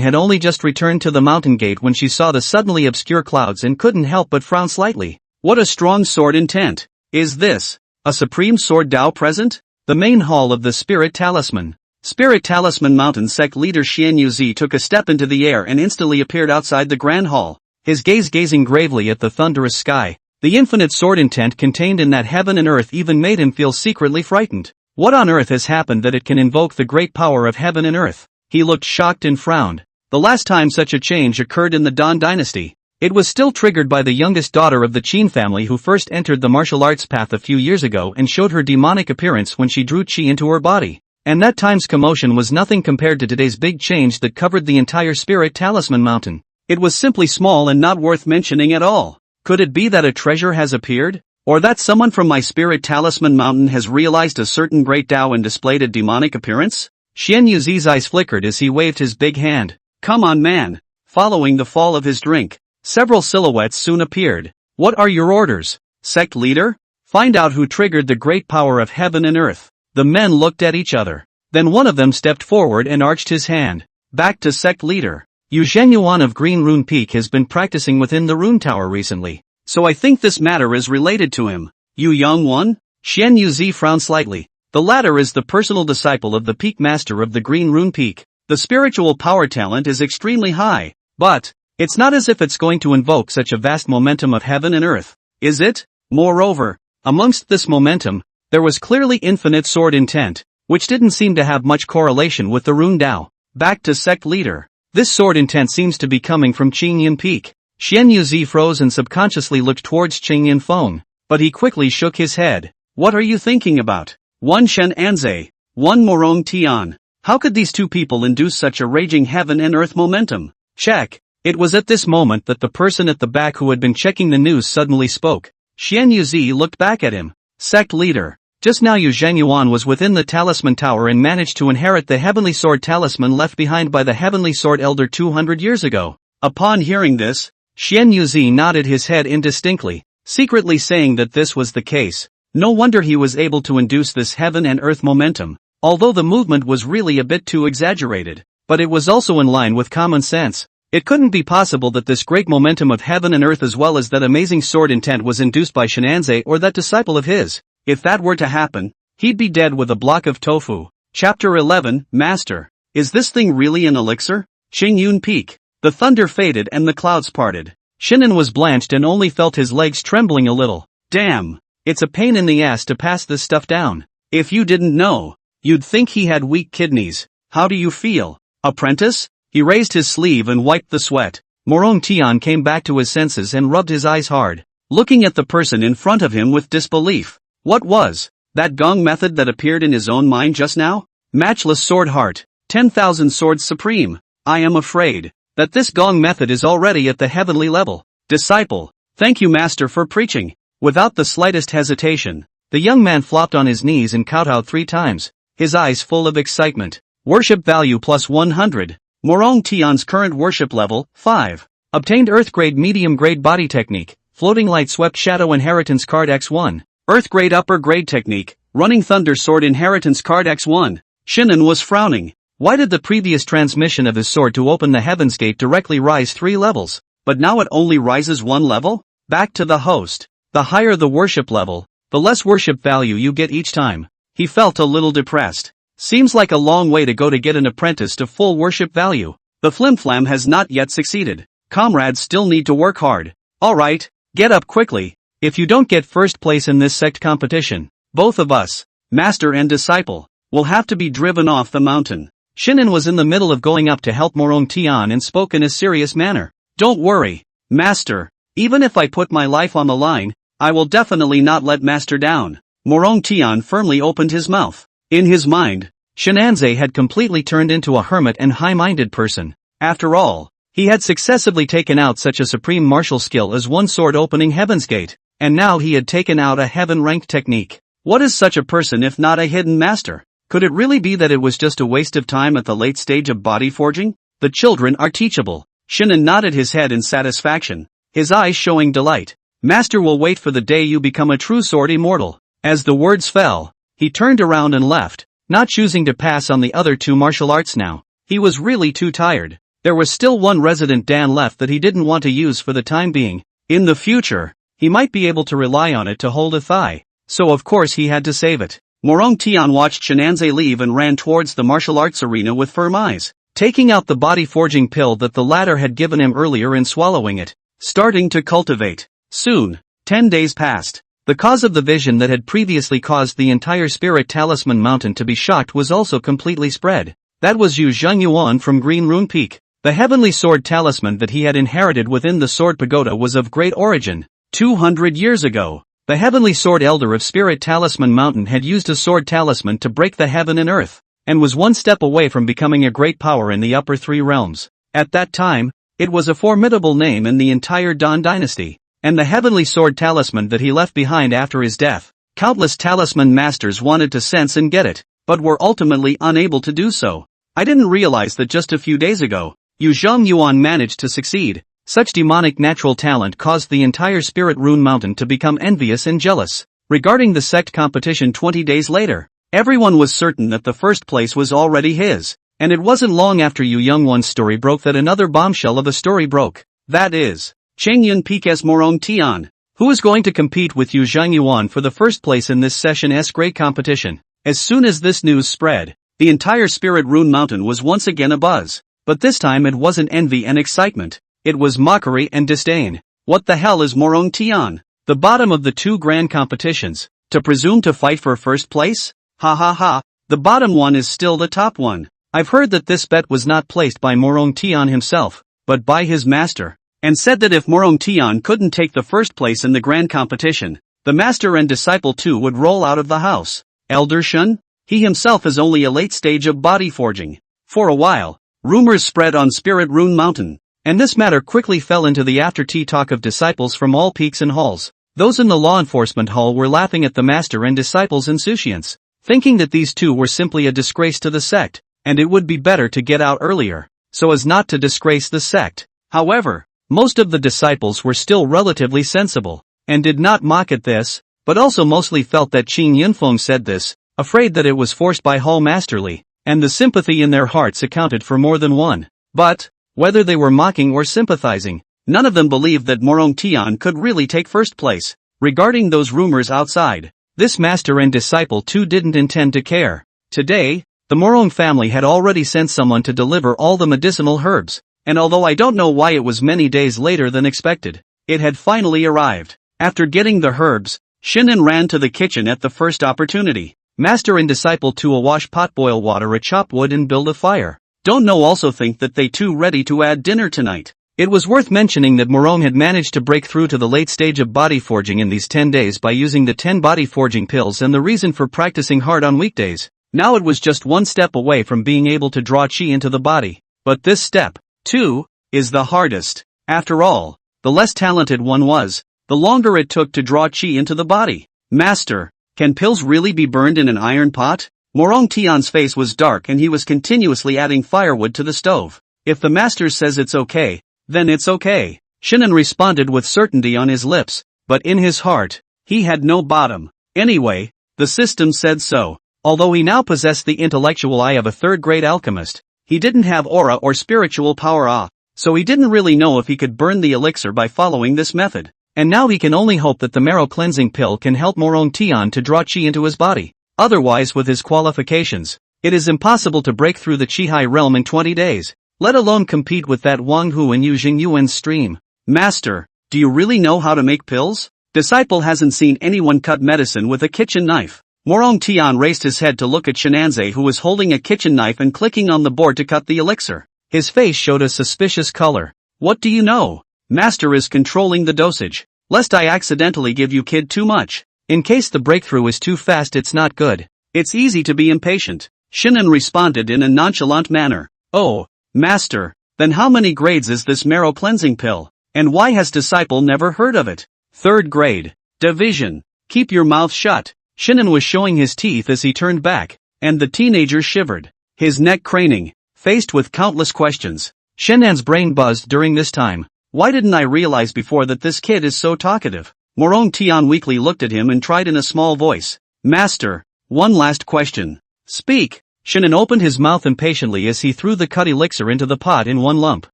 had only just returned to the mountain gate when she saw the suddenly obscure clouds and couldn't help but frown slightly. What a strong sword intent. Is this a supreme sword Dao present? The main hall of the Spirit Talisman. Spirit Talisman Mountain sect leader Xian Yuzi took a step into the air and instantly appeared outside the Grand Hall, his gaze gazing gravely at the thunderous sky. The infinite sword intent contained in that heaven and earth even made him feel secretly frightened. What on earth has happened that it can invoke the great power of heaven and earth? He looked shocked and frowned. The last time such a change occurred in the Dan dynasty, It was still triggered by the youngest daughter of the Qin family who first entered the martial arts path a few years ago and showed her demonic appearance when she drew qi into her body. And that time's commotion was nothing compared to today's big change that covered the entire spirit talisman mountain. It was simply small and not worth mentioning at all. Could it be that a treasure has appeared? Or that someone from my spirit talisman mountain has realized a certain great Tao and displayed a demonic appearance? Xian Yuzi's eyes flickered as he waved his big hand. Come on, man. Following the fall of his drink, several silhouettes soon appeared. What are your orders, sect leader? Find out who triggered the great power of heaven and earth. The men looked at each other. Then one of them stepped forward and arched his hand. Back to sect leader. Yu Zhenyuan of Green Rune Peak has been practicing within the rune tower recently, so I think this matter is related to him. Yu Yangwan? Xian Yuzi frowned slightly. The latter is the personal disciple of the peak master of the Green Rune Peak. The spiritual power talent is extremely high, but it's not as if it's going to invoke such a vast momentum of heaven and earth, is it? Moreover, amongst this momentum, there was clearly infinite sword intent, which didn't seem to have much correlation with the rune Dao. Back to sect leader. This sword intent seems to be coming from Qingyan Peak. Xian Yuzi froze and subconsciously looked towards Qingyan Feng, but he quickly shook his head. What are you thinking about? One Shen Anze, one Morong Tian. How could these two people induce such a raging heaven and earth momentum? Check. It was at this moment that the person at the back who had been checking the news suddenly spoke. Xian Yuzi looked back at him. Sect leader. Just now Yu Zhenyuan was within the talisman tower and managed to inherit the heavenly sword talisman left behind by the heavenly sword elder 200 years ago. Upon hearing this, Xian Yuzi nodded his head indistinctly, secretly saying that this was the case. No wonder he was able to induce this heaven and earth momentum, although the movement was really a bit too exaggerated, but it was also in line with common sense. It couldn't be possible that this great momentum of heaven and earth as well as that amazing sword intent was induced by Shenanze or that disciple of his. If that were to happen, he'd be dead with a block of tofu. Chapter 11, Master. Is this thing really an elixir? Qingyun Peak. The thunder faded and the clouds parted. Shinan was blanched and only felt his legs trembling a little. Damn. It's a pain in the ass to pass this stuff down. If you didn't know, you'd think he had weak kidneys. How do you feel, apprentice? He raised his sleeve and wiped the sweat. Morong Tian came back to his senses and rubbed his eyes hard, looking at the person in front of him with disbelief. What was that gong method that appeared in his own mind just now? Matchless sword heart, 10,000 swords supreme. I am afraid that this gong method is already at the heavenly level. Disciple, thank you master for preaching. Without the slightest hesitation, the young man flopped on his knees and kowtowed 3 times, his eyes full of excitement. Worship value plus 100. Morong Tian's current worship level, 5. Obtained Earth Grade Medium Grade Body Technique, Floating Light Swept Shadow Inheritance Card X1. Earth Grade Upper Grade Technique, Running Thunder Sword Inheritance Card X1. Shinan was frowning. Why did the previous transmission of his sword to open the Heaven's Gate directly rise 3 levels, but now it only rises 1 level? Back to the host. The higher the worship level, the less worship value you get each time. He felt a little depressed. Seems like a long way to go to get an apprentice to full worship value. The flimflam has not yet succeeded. Comrades still need to work hard. Alright, get up quickly. If you don't get first place in this sect competition, both of us, master and disciple, will have to be driven off the mountain. Shinan was in the middle of going up to help Morong Tian and spoke in a serious manner. Don't worry, master. Even if I put my life on the line, I will definitely not let master down. Morong Tian firmly opened his mouth. In his mind, Shenanze had completely turned into a hermit and high-minded person. After all, he had successively taken out such a supreme martial skill as one sword opening Heaven's Gate, and now he had taken out a heaven-ranked technique. What is such a person if not a hidden master? Could it really be that it was just a waste of time at the late stage of body forging? The children are teachable. Shinan nodded his head in satisfaction, his eyes showing delight. Master will wait for the day you become a true sword immortal. As the words fell, he turned around and left, not choosing to pass on the other 2 martial arts now. He was really too tired. There was still one resident Dan left that he didn't want to use for the time being. In the future, he might be able to rely on it to hold a thigh. So of course he had to save it. Morong Tian watched Shenanze leave and ran towards the martial arts arena with firm eyes, taking out the body forging pill that the latter had given him earlier and swallowing it, starting to cultivate. Soon, 10 days passed. The cause of the vision that had previously caused the entire spirit talisman mountain to be shocked was also completely spread. That was Yu Zhenyuan from Green Rune Peak. The heavenly sword talisman that he had inherited within the sword pagoda was of great origin. 200 years ago, the heavenly sword elder of Spirit Talisman Mountain had used a sword talisman to break the heaven and earth, and was one step away from becoming a great power in the upper three realms. At that time, it was a formidable name in the entire Dan dynasty, and the heavenly sword talisman that he left behind after his death. Countless talisman masters wanted to sense and get it, but were ultimately unable to do so. I didn't realize that just a few days ago, Yu Zhongyuan managed to succeed. Such demonic natural talent caused the entire Spirit Rune Mountain to become envious and jealous. Regarding the sect competition 20 days later, everyone was certain that the first place was already his. And it wasn't long after Yu Yongwan's story broke that another bombshell of a story broke. That is, Cheng Yun Pek's Morong Tian, who is going to compete with Yu Zhongyuan for the first place in this session's grade competition. As soon as this news spread, the entire Spirit Rune Mountain was once again abuzz. But this time it wasn't envy and excitement, it was mockery and disdain. What the hell is Morong Tian? The bottom of the two grand competitions, to presume to fight for first place? Ha ha ha, the bottom one is still the top one. I've heard that this bet was not placed by Morong Tian himself, but by his master, and said that if Morong Tian couldn't take the first place in the grand competition, the master and disciple too would roll out of the house. Elder Shun? He himself is only a late stage of body forging. For a while, rumors spread on Spirit Rune Mountain, and this matter quickly fell into the after-tea talk of disciples from all peaks and halls. Those in the law enforcement hall were laughing at the master and disciples insouciance, thinking that these two were simply a disgrace to the sect, and it would be better to get out earlier, so as not to disgrace the sect. However, most of the disciples were still relatively sensible, and did not mock at this, but also mostly felt that Qin Yunfeng said this, afraid that it was forced by Hall Masterly, and the sympathy in their hearts accounted for more than one. But, whether they were mocking or sympathizing, none of them believed that Morong Tian could really take first place. Regarding those rumors outside, this master and disciple too didn't intend to care. Today, the Morong family had already sent someone to deliver all the medicinal herbs, and although I don't know why it was many days later than expected, it had finally arrived. After getting the herbs, Shinan ran to the kitchen at the first opportunity. Master and disciple to awash pot, boil water, a chop wood and build a fire. Don't know also think that they too ready to add dinner tonight. It was worth mentioning that Morong had managed to break through to the late stage of body forging in these 10 days by using the 10 body forging pills and the reason for practicing hard on weekdays. Now it was just one step away from being able to draw chi into the body. But this step, too, is the hardest. After all, the less talented one was, the longer it took to draw chi into the body. Master, can pills really be burned in an iron pot? Morong Tian's face was dark and he was continuously adding firewood to the stove. If the master says it's okay, then it's okay. Shinan responded with certainty on his lips, but in his heart, he had no bottom. Anyway, the system said so. Although he now possessed the intellectual eye of a third-grade alchemist, he didn't have aura or spiritual power, so he didn't really know if he could burn the elixir by following this method. And now he can only hope that the marrow cleansing pill can help Morong Tian to draw chi into his body. Otherwise, with his qualifications, it is impossible to break through the Chi-High realm in 20 days, let alone compete with that Wang Hu and Yu Jingyuan's stream. Master, do you really know how to make pills? Disciple hasn't seen anyone cut medicine with a kitchen knife. Morong Tian raised his head to look at Shenanze, who was holding a kitchen knife and clicking on the board to cut the elixir. His face showed a suspicious color. What do you know? Master is controlling the dosage, lest I accidentally give you kid too much. In case the breakthrough is too fast, it's not good. It's easy to be impatient. Shinan responded in a nonchalant manner. Oh, master, then how many grades is this marrow cleansing pill? And why has disciple never heard of it? 3rd grade. Division. Keep your mouth shut. Shinan was showing his teeth as he turned back, and the teenager shivered, his neck craning, faced with countless questions. Shenan's brain buzzed during this time. Why didn't I realize before that this kid is so talkative? Morong Tian weakly looked at him and tried in a small voice. Master, one last question. Speak. Shinan opened his mouth impatiently as he threw the cut elixir into the pot in one lump.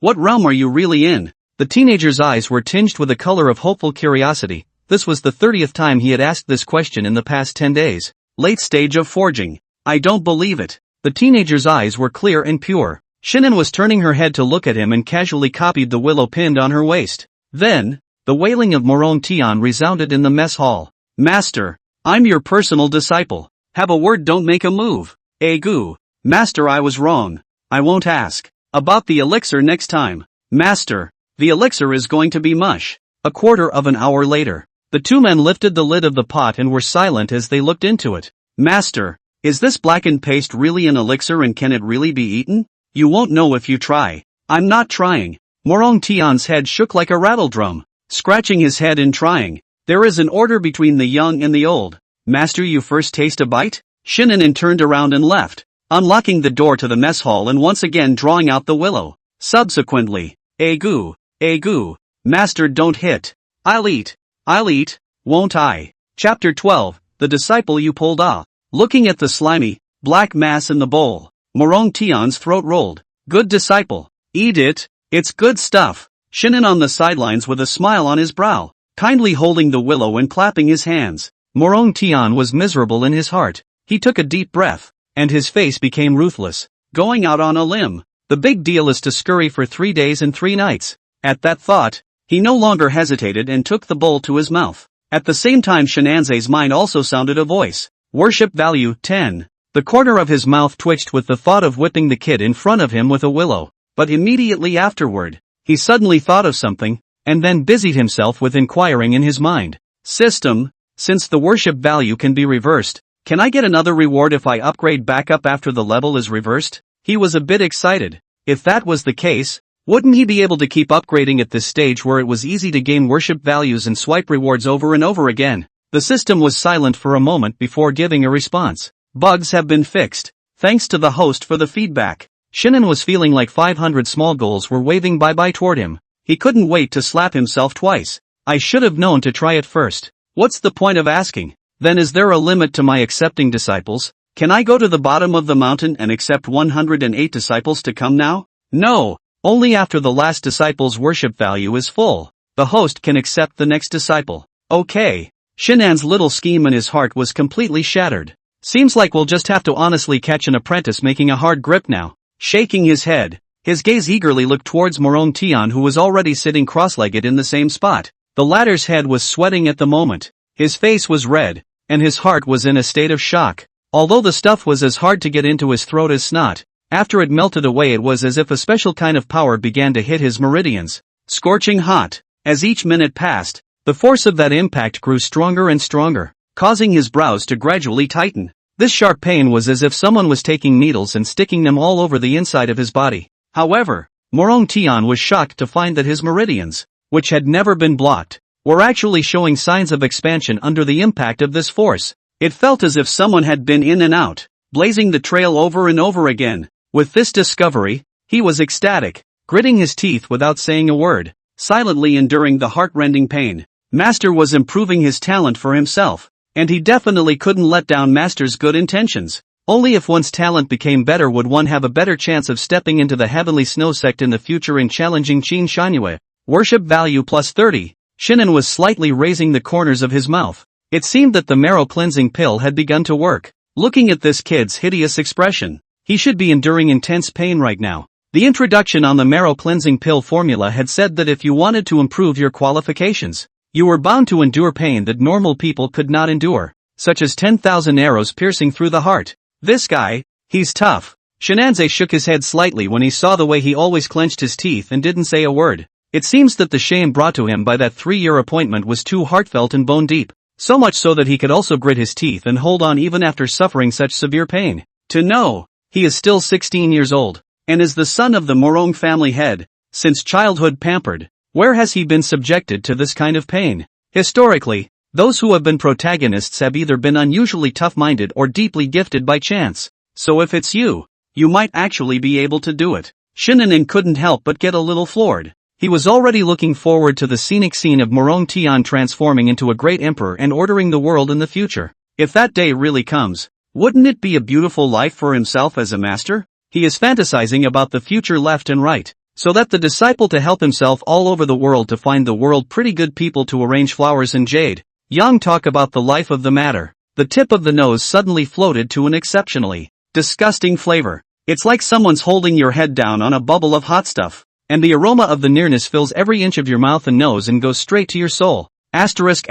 What realm are you really in? The teenager's eyes were tinged with a color of hopeful curiosity. This was the 30th time he had asked this question in the past 10 days. Late stage of forging. I don't believe it. The teenager's eyes were clear and pure. Shinan was turning her head to look at him and casually copied the willow pinned on her waist. Then, the wailing of Morong Tian resounded in the mess hall. Master, I'm your personal disciple. Have a word, don't make a move. Egu. Master, I was wrong. I won't ask. About the elixir next time. Master, the elixir is going to be mush. A quarter of an hour later, the two men lifted the lid of the pot and were silent as they looked into it. Master, is this blackened paste really an elixir and can it really be eaten? You won't know if you try. I'm not trying. Morong Tian's head shook like a rattledrum, scratching his head in trying. There is an order between the young and the old. Master, you first taste a bite? Shinanan turned around and left, unlocking the door to the mess hall and once again drawing out the willow. Subsequently, Agu, Master, don't hit. I'll eat, won't I? Chapter 12, The Disciple You Pulled Off. Looking at the slimy, black mass in the bowl, Morong Tian's throat rolled. Good disciple. Eat it, it's good stuff. Shinan on the sidelines with a smile on his brow, kindly holding the willow and clapping his hands. Morong Tian was miserable in his heart. He took a deep breath, and his face became ruthless. Going out on a limb. The big deal is to scurry for 3 days and 3 nights. At that thought, he no longer hesitated and took the bowl to his mouth. At the same time Shinanze's mind also sounded a voice. Worship value 10. The corner of his mouth twitched with the thought of whipping the kid in front of him with a willow, but immediately afterward, he suddenly thought of something, and then busied himself with inquiring in his mind. System, since the worship value can be reversed, can I get another reward if I upgrade back up after the level is reversed? He was a bit excited. If that was the case, wouldn't he be able to keep upgrading at this stage where it was easy to gain worship values and swipe rewards over and over again? The system was silent for a moment before giving a response. Bugs have been fixed. Thanks to the host for the feedback. Shinan was feeling like 500 small goals were waving bye-bye toward him. He couldn't wait to slap himself twice. I should have known to try it first. What's the point of asking? Then is there a limit to my accepting disciples? Can I go to the bottom of the mountain and accept 108 disciples to come now? No, only after the last disciple's worship value is full. The host can accept the next disciple. Okay. Shinan's little scheme in his heart was completely shattered. Seems like we'll just have to honestly catch an apprentice making a hard grip now. Shaking his head, his gaze eagerly looked towards Morong Tian who was already sitting cross-legged in the same spot. The latter's head was sweating at the moment. His face was red, and his heart was in a state of shock. Although the stuff was as hard to get into his throat as snot, after it melted away it was as if a special kind of power began to hit his meridians. Scorching hot. As each minute passed, the force of that impact grew stronger and stronger, causing his brows to gradually tighten. This sharp pain was as if someone was taking needles and sticking them all over the inside of his body. However, Morong Tian was shocked to find that his meridians, which had never been blocked, were actually showing signs of expansion under the impact of this force. It felt as if someone had been in and out, blazing the trail over and over again. With this discovery, he was ecstatic, gritting his teeth without saying a word, silently enduring the heart-rending pain. Master was improving his talent for himself, and he definitely couldn't let down Master's good intentions. Only if one's talent became better would one have a better chance of stepping into the heavenly snow sect in the future in challenging Qin Shangyue. Worship value plus 30. Shinan was slightly raising the corners of his mouth. It seemed that the marrow cleansing pill had begun to work. Looking at this kid's hideous expression, he should be enduring intense pain right now. The introduction on the marrow cleansing pill formula had said that if you wanted to improve your qualifications, you were bound to endure pain that normal people could not endure, such as 10,000 arrows piercing through the heart. This guy, he's tough. Shinanze shook his head slightly when he saw the way he always clenched his teeth and didn't say a word. It seems that the shame brought to him by that 3-year appointment was too heartfelt and bone deep, so much so that he could also grit his teeth and hold on even after suffering such severe pain. To know, he is still 16 years old, and is the son of the Morong family head, since childhood pampered. Where has he been subjected to this kind of pain? Historically, those who have been protagonists have either been unusually tough-minded or deeply gifted by chance. So if it's you, you might actually be able to do it. Shinanan couldn't help but get a little floored. He was already looking forward to the scenic scene of Morong Tian transforming into a great emperor and ordering the world in the future. If that day really comes, wouldn't it be a beautiful life for himself as a master? He is fantasizing about the future left and right, so that the disciple to help himself all over the world to find the world pretty good people to arrange flowers and jade. Young talk about the life of the matter. The tip of the nose suddenly floated to an exceptionally disgusting flavor. It's like someone's holding your head down on a bubble of hot stuff, and the aroma of the nearness fills every inch of your mouth and nose and goes straight to your soul. Asterisk.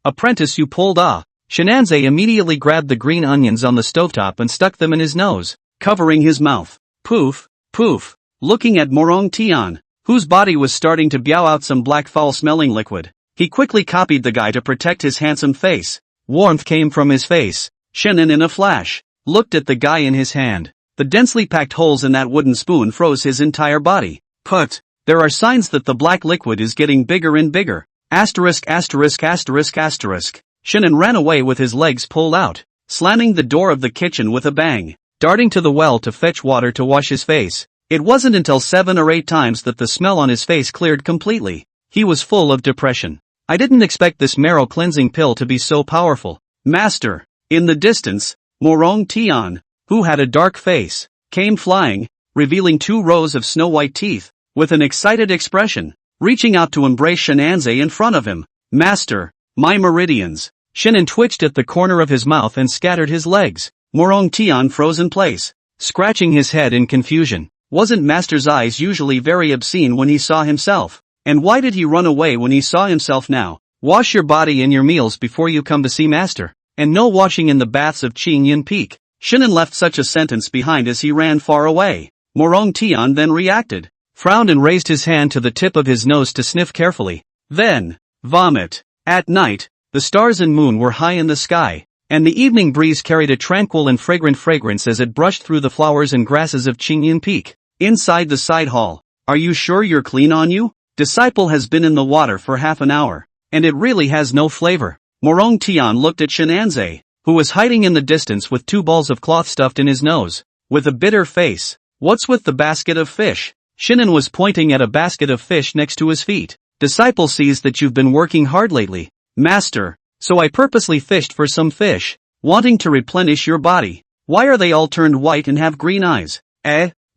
Apprentice, you pulled off. Shinanze immediately grabbed the green onions on the stovetop and stuck them in his nose, covering his mouth. Poof, poof. Looking at Morong Tian, whose body was starting to bow out some black foul-smelling liquid, he quickly copied the guy to protect his handsome face. Warmth came from his face. Shannon in a flash looked at the guy in his hand. The densely packed holes in that wooden spoon froze his entire body. Put. There are signs that the black liquid is getting bigger and bigger. Asterisk asterisk asterisk asterisk. Shannon ran away with his legs pulled out, slamming the door of the kitchen with a bang, darting to the well to fetch water to wash his face. It wasn't until 7 or 8 times that the smell on his face cleared completely. He was full of depression. I didn't expect this marrow cleansing pill to be so powerful. Master. In the distance, Morong Tian, who had a dark face, came flying, revealing 2 rows of snow-white teeth, with an excited expression, reaching out to embrace Shenanze in front of him. Master, my meridians. Shannon twitched at the corner of his mouth and scattered his legs. Morong Tian froze in place, scratching his head in confusion. Wasn't Master's eyes usually very obscene when he saw himself? And why did he run away when he saw himself now? Wash your body and your meals before you come to see Master. And no washing in the baths of Qing Yin Peak. Shannon left such a sentence behind as he ran far away. Morong Tian then reacted, frowned and raised his hand to the tip of his nose to sniff carefully. Then, vomit. At night, the stars and moon were high in the sky, and the evening breeze carried a tranquil and fragrant fragrance as it brushed through the flowers and grasses of Qing Yin Peak. Inside the side hall. Are you sure you're clean on you? Disciple has been in the water for half an hour, and it really has no flavor. Morong Tian looked at Shenanze, who was hiding in the distance with 2 balls of cloth stuffed in his nose, with a bitter face. What's with the basket of fish? Shannon was pointing at a basket of fish next to his feet. Disciple sees that you've been working hard lately, Master, so I purposely fished for some fish, wanting to replenish your body. Why are they all turned white and have green eyes?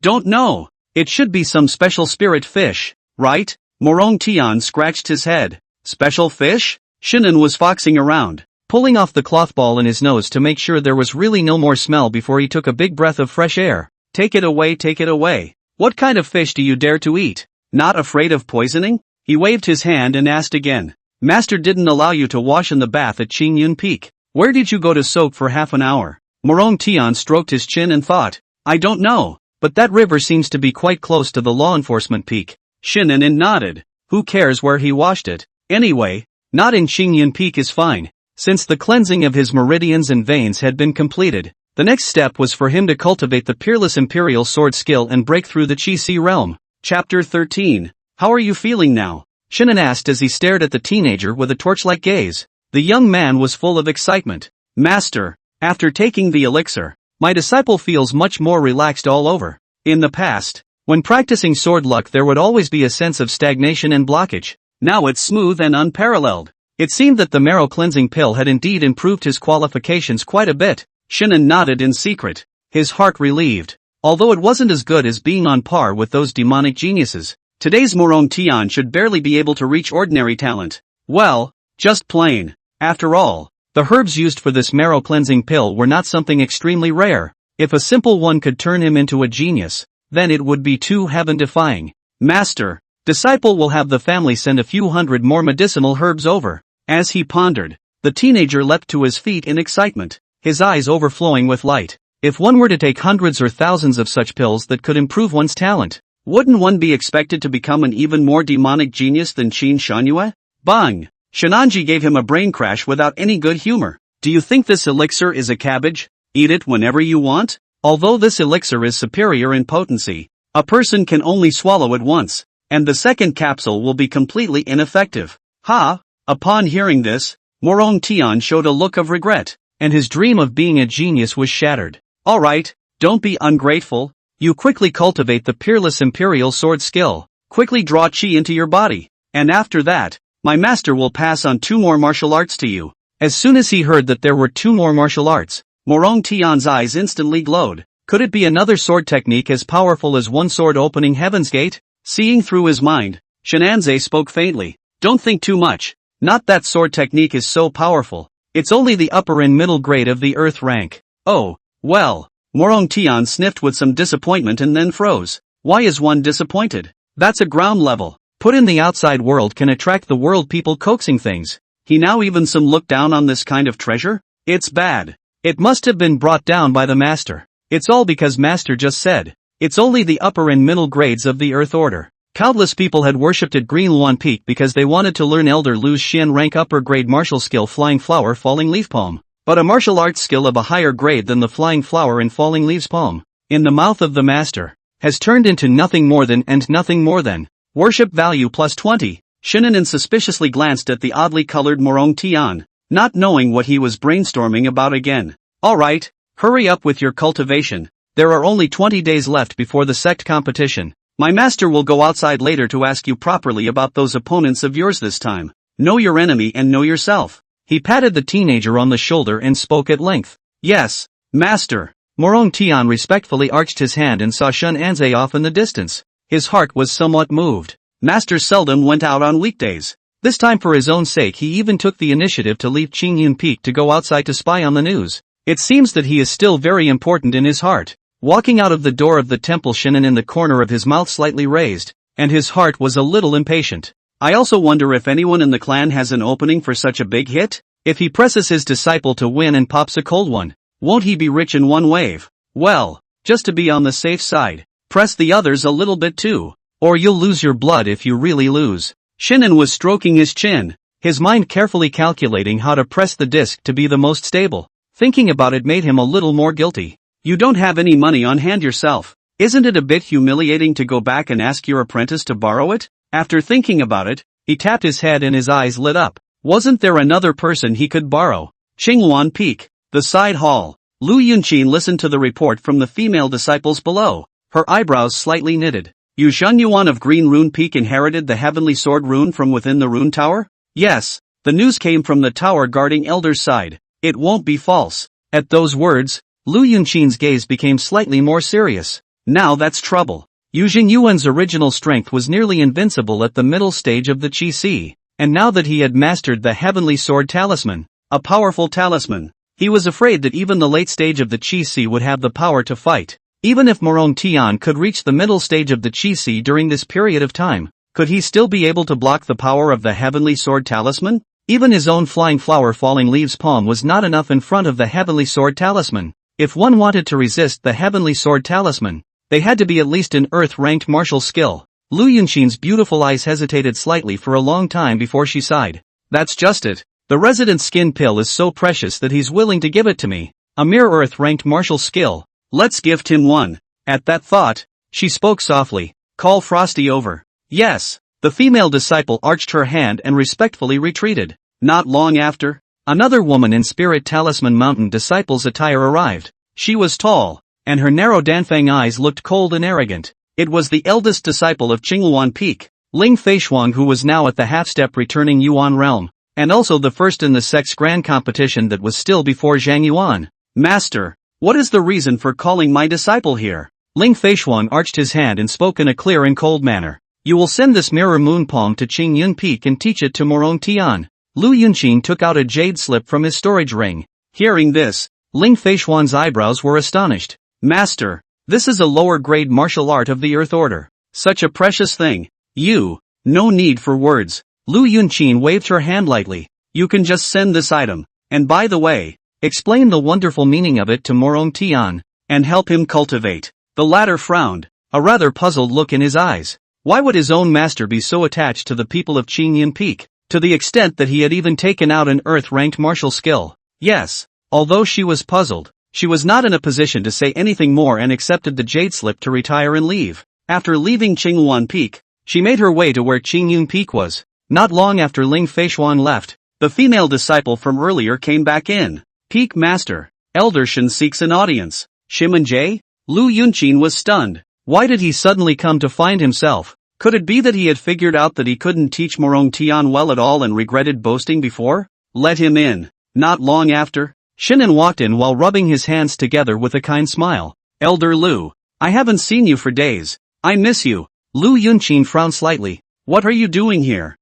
Don't know. It should be some special spirit fish, right? Morong Tian scratched his head. Special fish? Shannon was foxing around, pulling off the cloth ball in his nose to make sure there was really no more smell before he took a big breath of fresh air. Take it away, take it away. What kind of fish do you dare to eat? Not afraid of poisoning? He waved his hand and asked again. Master didn't allow you to wash in the bath at Qing Yun Peak. Where did you go to soak for half an hour? Morong Tian stroked his chin and thought. I don't know, but that river seems to be quite close to the law enforcement peak. Shannon nodded. Who cares where he washed it? Anyway, not in Qing Yun Peak is fine. Since the cleansing of his meridians and veins had been completed, the next step was for him to cultivate the peerless imperial sword skill and break through the Qi Si realm. Chapter 13. How are you feeling now? Shannon asked as he stared at the teenager with a torch-like gaze. The young man was full of excitement. Master, after taking the elixir, my disciple feels much more relaxed all over. In the past, when practicing sword luck there would always be a sense of stagnation and blockage. Now it's smooth and unparalleled. It seemed that the marrow cleansing pill had indeed improved his qualifications quite a bit. Shannon nodded in secret, his heart relieved. Although it wasn't as good as being on par with those demonic geniuses, today's Morong Tian should barely be able to reach ordinary talent. Well, just plain. After all, the herbs used for this marrow cleansing pill were not something extremely rare. If a simple one could turn him into a genius, then it would be too heaven-defying. Master, disciple will have the family send a few hundred more medicinal herbs over. As he pondered, the teenager leapt to his feet in excitement, his eyes overflowing with light. If one were to take hundreds or thousands of such pills that could improve one's talent, wouldn't one be expected to become an even more demonic genius than Qin Shanyue? Bang! Shenanji gave him a brain crash without any good humor. Do you think this elixir is a cabbage? Eat it whenever you want? Although this elixir is superior in potency, a person can only swallow it once, and the second capsule will be completely ineffective. Ha! Upon hearing this, Morong Tian showed a look of regret, and his dream of being a genius was shattered. Alright, don't be ungrateful. You quickly cultivate the peerless imperial sword skill, quickly draw chi into your body, and after that, my master will pass on 2 more martial arts to you. As soon as he heard that there were 2 more martial arts, Morong Tian's eyes instantly glowed. Could it be another sword technique as powerful as one sword opening Heaven's Gate? Seeing through his mind, Shenanze spoke faintly. Don't think too much. Not that sword technique is so powerful. It's only the upper and middle grade of the earth rank. Oh, well. Morong Tian sniffed with some disappointment and then froze. Why is one disappointed? That's a ground level. Put in the outside world can attract the world people coaxing things. He now even some look down on this kind of treasure? It's bad. It must have been brought down by the master. It's all because master just said. It's only the upper and middle grades of the Earth Order. Countless people had worshipped at Greenlawn Peak because they wanted to learn Elder Lu's Xian rank upper grade martial skill Flying Flower Falling Leaf Palm. But a martial arts skill of a higher grade than the Flying Flower and Falling Leaves Palm, in the mouth of the master, has turned into nothing more than worship value plus 20. Shinanen suspiciously glanced at the oddly colored Morong Tian, not knowing what he was brainstorming about again. Alright, hurry up with your cultivation. There are only 20 days left before the sect competition. My master will go outside later to ask you properly about those opponents of yours this time. Know your enemy and know yourself. He patted the teenager on the shoulder and spoke at length. Yes, master. Morong Tian respectfully arched his hand and saw Shun Anze off in the distance. His heart was somewhat moved. Master seldom went out on weekdays. This time for his own sake he even took the initiative to leave Qingyun Peak to go outside to spy on the news. It seems that he is still very important in his heart. Walking out of the door of the temple, Shinen in the corner of his mouth slightly raised, and his heart was a little impatient. I also wonder if anyone in the clan has an opening for such a big hit? If he presses his disciple to win and pops a cold one, won't he be rich in one wave? Well, just to be on the safe side, press the others a little bit too, or you'll lose your blood if you really lose. Shinen was stroking his chin, his mind carefully calculating how to press the disc to be the most stable. Thinking about it made him a little more guilty. You don't have any money on hand yourself. Isn't it a bit humiliating to go back and ask your apprentice to borrow it? After thinking about it, he tapped his head and his eyes lit up. Wasn't there another person he could borrow? Qingluan Peak, the side hall. Lu Yunqin listened to the report from the female disciples below, her eyebrows slightly knitted. Yu Yuan of Green Rune Peak inherited the heavenly sword rune from within the rune tower? Yes, the news came from the tower guarding Elder's side. It won't be false. At those words, Lu Yunqin's gaze became slightly more serious. Now that's trouble. Yu Yuan's original strength was nearly invincible at the middle stage of the Qi Si, and now that he had mastered the heavenly sword talisman, a powerful talisman, he was afraid that even the late stage of the Qi Si would have the power to fight. Even if Morong Tian could reach the middle stage of the Qi Si during this period of time, could he still be able to block the power of the heavenly sword talisman? Even his own Flying Flower Falling Leaves palm was not enough in front of the heavenly sword talisman. If one wanted to resist the heavenly sword talisman, they had to be at least an earth-ranked martial skill. Lu Yunqin's beautiful eyes hesitated slightly for a long time before she sighed. That's just it. The resident skin pill is so precious that he's willing to give it to me. A mere earth-ranked martial skill. Let's gift him one. At that thought, she spoke softly. Call Frosty over. Yes. The female disciple arched her hand and respectfully retreated. Not long after, another woman in Spirit Talisman Mountain disciple's attire arrived. She was tall, and her narrow Danfang eyes looked cold and arrogant. It was the eldest disciple of Qingluan Peak, Ling Feishuang, who was now at the half-step returning Yuan realm, and also the first in the sect's grand competition that was still before Zhang Yuan. Master, what is the reason for calling my disciple here? Ling Feishuang arched his hand and spoke in a clear and cold manner. You will send this mirror moon palm to Qingyun Peak and teach it to Morong Tian. Lu Yunqin took out a jade slip from his storage ring. Hearing this, Ling Feishuan's eyebrows were astonished. Master, this is a lower-grade martial art of the Earth Order. Such a precious thing. No need for words. Lu Yunqin waved her hand lightly. You can just send this item. And by the way, explain the wonderful meaning of it to Morong Tian, and help him cultivate. The latter frowned, a rather puzzled look in his eyes. Why would his own master be so attached to the people of Qingyun Peak, to the extent that he had even taken out an earth-ranked martial skill? Yes, although she was puzzled, she was not in a position to say anything more and accepted the jade slip to retire and leave. After leaving Qingluan Peak, she made her way to where Qingyun Peak was. Not long after Ling Feishuan left, the female disciple from earlier came back in. Peak Master, Elder Shen seeks an audience. Shiman J? Lu Yunqin was stunned. Why did he suddenly come to find himself? Could it be that he had figured out that he couldn't teach Morong Tian well at all and regretted boasting before? Let him in. Not long after, Shinan walked in while rubbing his hands together with a kind smile. Elder Lu, I haven't seen you for days. I miss you. Lu Yunqin frowned slightly. What are you doing here?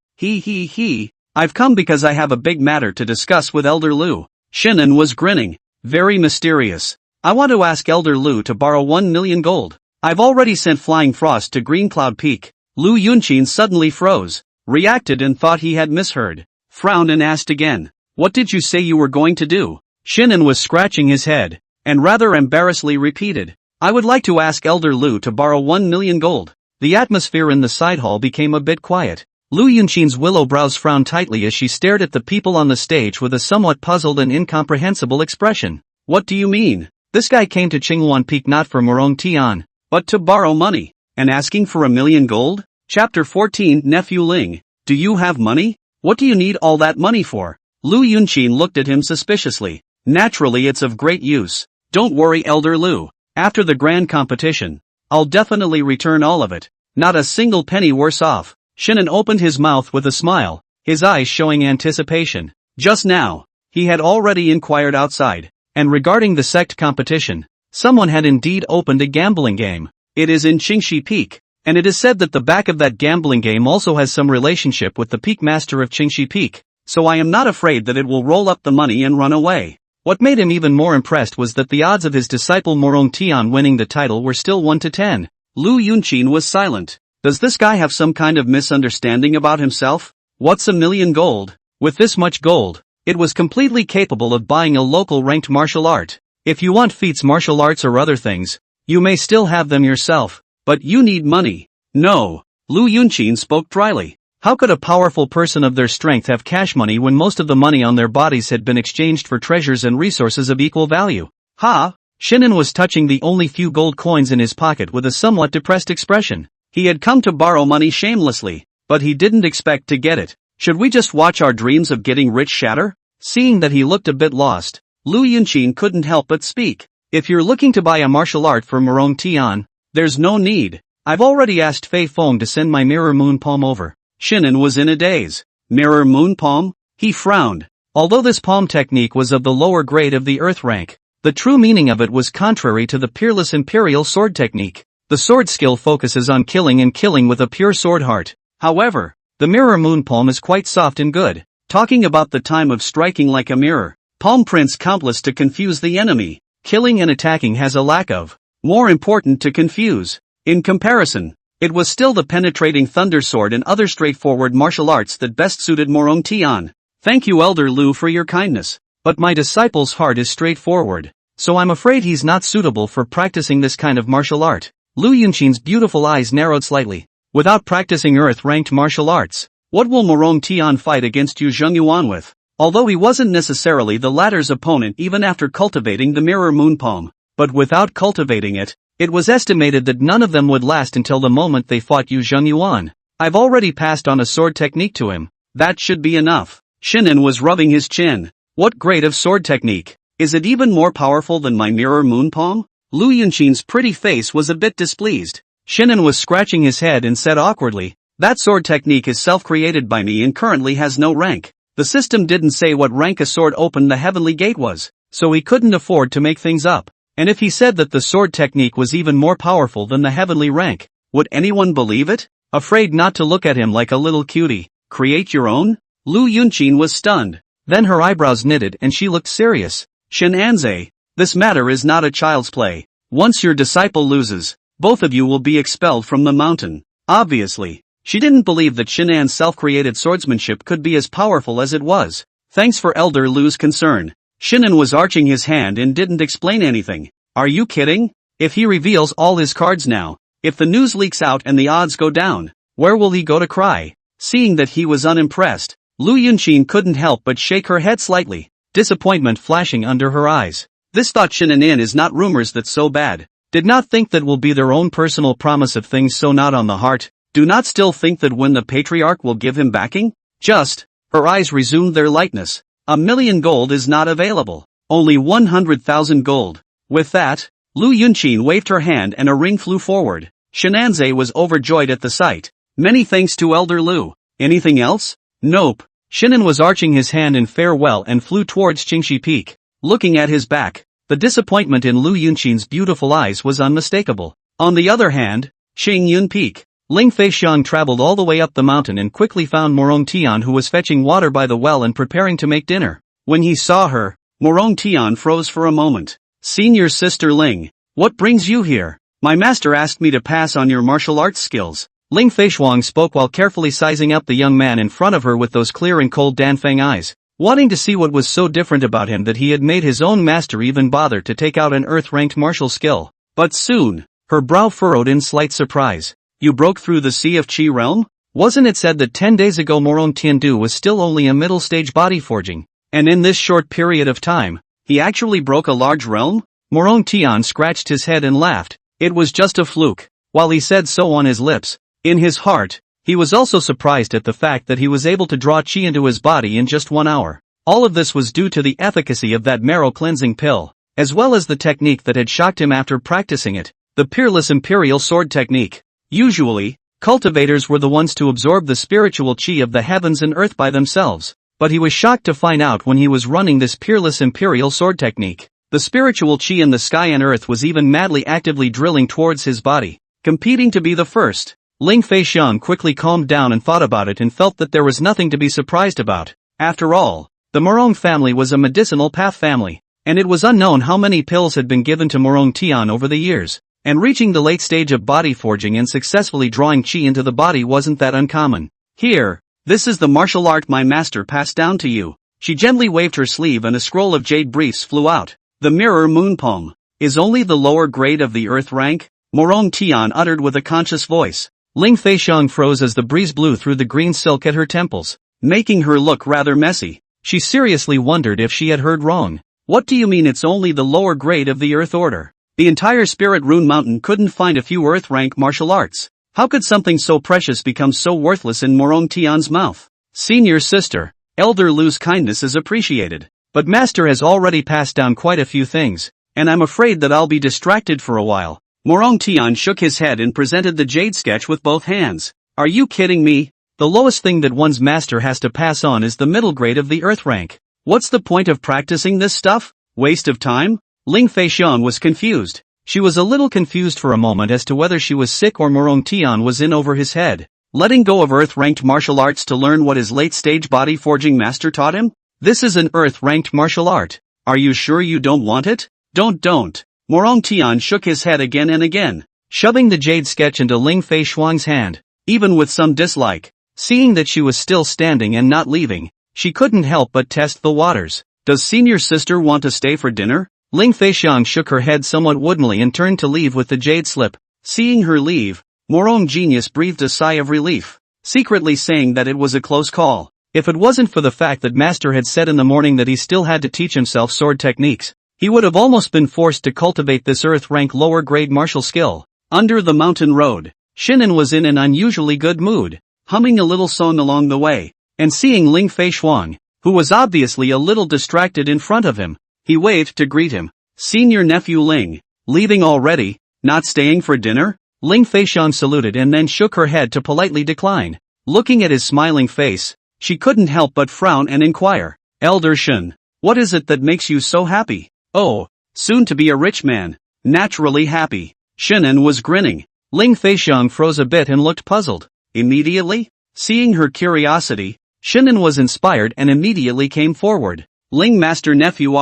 I've come because I have a big matter to discuss with Elder Lu. Shinan was grinning. Very mysterious. I want to ask Elder Lu to borrow 1 million gold. I've already sent Flying Frost to Green Cloud Peak. Lu Yunqin suddenly froze, reacted and thought he had misheard, frowned and asked again. What did you say you were going to do? Shinan was scratching his head, and rather embarrassedly repeated. I would like to ask Elder Lu to borrow 1 million gold. The atmosphere in the side hall became a bit quiet. Lu Yunqin's willow brows frowned tightly as she stared at the people on the stage with a somewhat puzzled and incomprehensible expression. What do you mean? This guy came to Qingluan Peak not for Murong Tian, but to borrow money, and asking for 1 million gold? Chapter 14 Nephew Ling, do you have money? What do you need all that money for? Lu Yunqin looked at him suspiciously. Naturally it's of great use. Don't worry Elder Lu. After the grand competition, I'll definitely return all of it. Not a single penny worse off. Shinan opened his mouth with a smile, his eyes showing anticipation. Just now, he had already inquired outside, and regarding the sect competition, someone had indeed opened a gambling game. It is in Qingxi Peak, and it is said that the back of that gambling game also has some relationship with the peak master of Qingxi Peak, so I am not afraid that it will roll up the money and run away. What made him even more impressed was that the odds of his disciple Murong Tian winning the title were still 1 to 10. Lu Yunqin was silent. Does this guy have some kind of misunderstanding about himself? What's 1 million gold? With this much gold, it was completely capable of buying a local ranked martial art. If you want feats martial arts or other things, you may still have them yourself, but you need money. No. Lu Yunqin spoke dryly. How could a powerful person of their strength have cash money when most of the money on their bodies had been exchanged for treasures and resources of equal value? Ha! Shinan was touching the only few gold coins in his pocket with a somewhat depressed expression. He had come to borrow money shamelessly, but he didn't expect to get it. Should we just watch our dreams of getting rich shatter? Seeing that he looked a bit lost, Lu Yunqin couldn't help but speak. If you're looking to buy a martial art for Murong Tian, there's no need. I've already asked Fei Feng to send my mirror moon palm over. Shinan was in a daze. Mirror moon palm? He frowned. Although this palm technique was of the lower grade of the earth rank, the true meaning of it was contrary to the peerless imperial sword technique. The sword skill focuses on killing and killing with a pure sword heart. However, the mirror moon palm is quite soft and good. Talking about the time of striking like a mirror, palm prints countless to confuse the enemy. Killing and attacking has a lack of. More important to confuse. In comparison, it was still the penetrating thunder sword and other straightforward martial arts that best suited Murong Tian. Thank you Elder Lu for your kindness, but my disciple's heart is straightforward, so I'm afraid he's not suitable for practicing this kind of martial art. Lu Yunqin's beautiful eyes narrowed slightly. Without practicing earth-ranked martial arts, what will Murong Tian fight against Yu Zhengyuan with? Although he wasn't necessarily the latter's opponent even after cultivating the mirror moon palm, but without cultivating it, it was estimated that none of them would last until the moment they fought Yu Zhengyuan. I've already passed on a sword technique to him. That should be enough. Shinan was rubbing his chin. What grade of sword technique? Is it even more powerful than my mirror moon palm? Lu Yunqin's pretty face was a bit displeased. Shinan was scratching his head and said awkwardly, that sword technique is self-created by me and currently has no rank. The system didn't say what rank a sword opened the heavenly gate was, so he couldn't afford to make things up. And if he said that the sword technique was even more powerful than the heavenly rank, would anyone believe it? Afraid not to look at him like a little cutie. Create your own? Lu Yunqin was stunned. Then her eyebrows knitted and she looked serious. Shenanze, this matter is not a child's play. Once your disciple loses, both of you will be expelled from the mountain. Obviously, she didn't believe that Shinan's self-created swordsmanship could be as powerful as it was. Thanks for Elder Lu's concern. Shinan was arching his hand and didn't explain anything. Are you kidding? If he reveals all his cards now, if the news leaks out and the odds go down, where will he go to cry? Seeing that he was unimpressed, Lu Yunqin couldn't help but shake her head slightly, disappointment flashing under her eyes. This thought Shinan is not rumors that's so bad. Did not think that will be their own personal promise of things so not on the heart. Do not still think that when the patriarch will give him backing? Just, her eyes resumed their lightness. 1 million gold is not available. Only 100,000 gold. With that, Lu Yunqin waved her hand and a ring flew forward. Shenanze was overjoyed at the sight. Many thanks to Elder Lu. Anything else? Nope. Shinan was arching his hand in farewell and flew towards Qingxi Peak. Looking at his back, the disappointment in Lu Yunqin's beautiful eyes was unmistakable. On the other hand, Qingyun Peak. Ling Feixiang traveled all the way up the mountain and quickly found Murong Tian who was fetching water by the well and preparing to make dinner. When he saw her, Murong Tian froze for a moment. Senior sister Ling, what brings you here? My master asked me to pass on your martial arts skills. Ling Feixiang spoke while carefully sizing up the young man in front of her with those clear and cold Danfeng eyes, wanting to see what was so different about him that he had made his own master even bother to take out an earth-ranked martial skill. But soon, her brow furrowed in slight surprise. You broke through the Sea of Qi realm? Wasn't it said that 10 days ago Morong Tiandu was still only a middle-stage body forging, and in this short period of time, he actually broke a large realm? Morong Tian scratched his head and laughed. It was just a fluke. While he said so on his lips, in his heart, he was also surprised at the fact that he was able to draw qi into his body in just 1 hour. All of this was due to the efficacy of that marrow-cleansing pill, as well as the technique that had shocked him after practicing it, the peerless imperial sword technique. Usually, cultivators were the ones to absorb the spiritual qi of the heavens and earth by themselves, but he was shocked to find out when he was running this peerless imperial sword technique. The spiritual qi in the sky and earth was even madly actively drilling towards his body, competing to be the first. Ling Feixiang quickly calmed down and thought about it and felt that there was nothing to be surprised about. After all, the Morong family was a medicinal path family, and it was unknown how many pills had been given to Morong Tian over the years, and reaching the late stage of body forging and successfully drawing qi into the body wasn't that uncommon. Here, this is the martial art my master passed down to you. She gently waved her sleeve and a scroll of jade briefs flew out. The mirror moon poem is only the lower grade of the earth rank, Morong Tian uttered with a conscious voice. Ling Feixiang froze as the breeze blew through the green silk at her temples, making her look rather messy. She seriously wondered if she had heard wrong. What do you mean it's only the lower grade of the earth order? The entire Spirit Rune Mountain couldn't find a few earth rank martial arts. How could something so precious become so worthless in Morong Tian's mouth? Senior sister, Elder Lu's kindness is appreciated, but master has already passed down quite a few things, and I'm afraid that I'll be distracted for a while. Morong Tian shook his head and presented the jade sketch with both hands. Are you kidding me? The lowest thing that one's master has to pass on is the middle grade of the earth rank. What's the point of practicing this stuff? Waste of time? Ling Feixiang was confused. She was a little confused for a moment as to whether she was sick or Morong Tian was in over his head, letting go of earth-ranked martial arts to learn what his late-stage body forging master taught him? This is an earth-ranked martial art. Are you sure you don't want it? Don't. Morong Tian shook his head again and again, shoving the jade sketch into Ling Feixiang's hand, even with some dislike. Seeing that she was still standing and not leaving, she couldn't help but test the waters. Does senior sister want to stay for dinner? Ling Feixiang shook her head somewhat woodenly and turned to leave with the jade slip. Seeing her leave, Morong Genius breathed a sigh of relief, secretly saying that it was a close call. If it wasn't for the fact that master had said in the morning that he still had to teach himself sword techniques, he would have almost been forced to cultivate this earth-rank lower-grade martial skill. Under the mountain road, Shinan was in an unusually good mood, humming a little song along the way, and seeing Ling Feixiang, who was obviously a little distracted in front of him, he waved to greet him. Senior nephew Ling, leaving already, not staying for dinner? Ling Feixiang saluted and then shook her head to politely decline. Looking at his smiling face, she couldn't help but frown and inquire. Elder Shen, what is it that makes you so happy? Oh, soon to be a rich man. Naturally happy. Shinan was grinning. Ling Feixiang froze a bit and looked puzzled. Immediately? Seeing her curiosity, Shinan was inspired and immediately came forward. Ling Master Nephew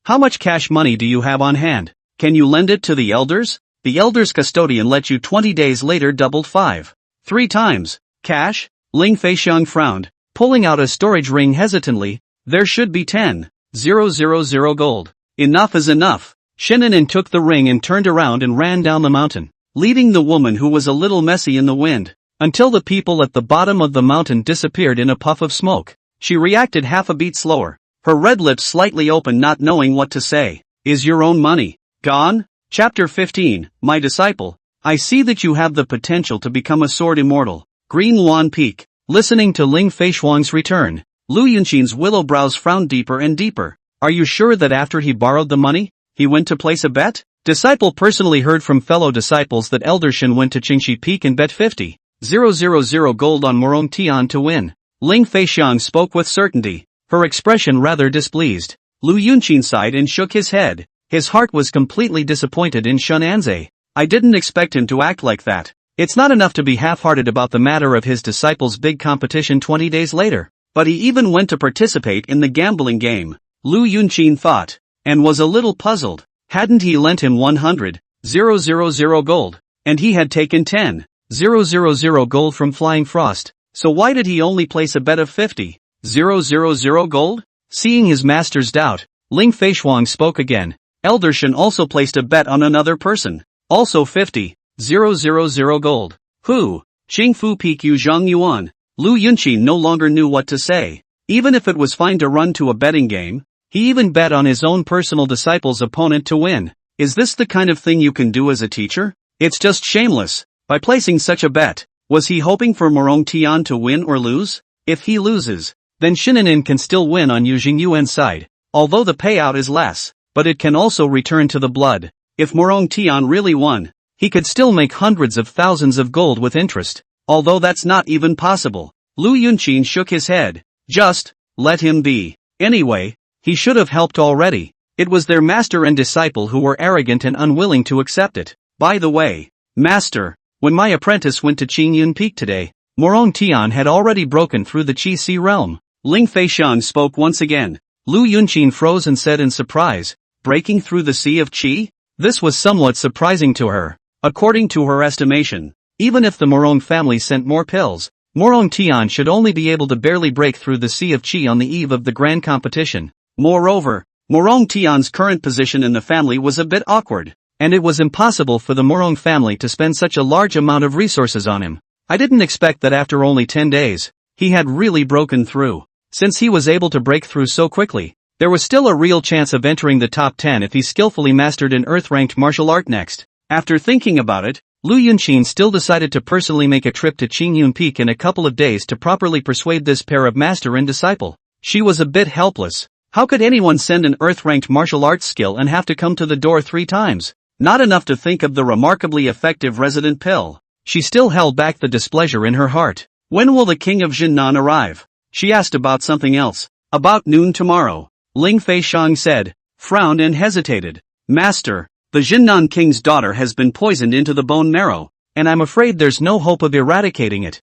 how much cash money do you have on hand? Can you lend it to the elders? The elders' custodian let you 20 days later doubled 3 times. Cash? Ling Feixiang frowned, pulling out a storage ring hesitantly. There should be 10,000 gold. Enough is enough. Shinan took the ring and turned around and ran down the mountain, leaving the woman who was a little messy in the wind, until the people at the bottom of the mountain disappeared in a puff of smoke. She reacted half a beat slower, her red lips slightly open, not knowing what to say. Is your own money gone? Chapter 15, My Disciple. I see that you have the potential to become a sword immortal. Green Yuan Peak. Listening to Ling Feixiang's return, Lu Yunqin's willow brows frowned deeper and deeper. Are you sure that after he borrowed the money, he went to place a bet? Disciple personally heard from fellow disciples that Elder Shen went to Qingxi Peak and bet 50,000 gold on Morong Tian to win. Ling Feixiang spoke with certainty, her expression rather displeased. Lu Yunqin sighed and shook his head. His heart was completely disappointed in Shun Anze. I didn't expect him to act like that. It's not enough to be half-hearted about the matter of his disciple's big competition 20 days later, but he even went to participate in the gambling game. Lu Yunqin thought, and was a little puzzled. Hadn't he lent him 100,000 gold, and he had taken 10,000 gold from Flying Frost, so why did he only place a bet of 50,000 gold? Seeing his master's doubt, Ling Feixiang spoke again. Elder Shen also placed a bet on another person. Also 50,000 gold. Who? Qingfu Peak Yu Zhang Yuan. Lu Yunqin no longer knew what to say. Even if it was fine to run to a betting game, he even bet on his own personal disciple's opponent to win. Is this the kind of thing you can do as a teacher? It's just shameless. By placing such a bet, was he hoping for Morong Tian to win or lose? If he loses, then Shinanin can still win on Yu Jingyuan's side, although the payout is less, but it can also return to the blood. If Morong Tian really won, he could still make hundreds of thousands of gold with interest, although that's not even possible. Lu Yunqin shook his head. Just let him be. Anyway, he should have helped already. It was their master and disciple who were arrogant and unwilling to accept it. By the way, master, when my apprentice went to Qingyun Peak today, Morong Tian had already broken through the Qi Sea realm. Ling Feishan spoke once again. Lu Yunqin froze and said in surprise, breaking through the Sea of Qi? This was somewhat surprising to her. According to her estimation, even if the Morong family sent more pills, Morong Tian should only be able to barely break through the Sea of Qi on the eve of the grand competition. Moreover, Morong Tian's current position in the family was a bit awkward, and it was impossible for the Morong family to spend such a large amount of resources on him. I didn't expect that after only 10 days, he had really broken through. Since he was able to break through so quickly, there was still a real chance of entering the top 10 if he skillfully mastered an earth-ranked martial art next. After thinking about it, Lu Yunqin still decided to personally make a trip to Qingyun Peak in a couple of days to properly persuade this pair of master and disciple. She was a bit helpless. How could anyone send an earth-ranked martial arts skill and have to come to the door 3 times? Not enough to think of the remarkably effective resident pill. She still held back the displeasure in her heart. When will the king of Jinnan arrive? She asked about something else. About noon tomorrow. Ling Feishang said, frowned and hesitated. Master, the Jinnan king's daughter has been poisoned into the bone marrow, and I'm afraid there's no hope of eradicating it.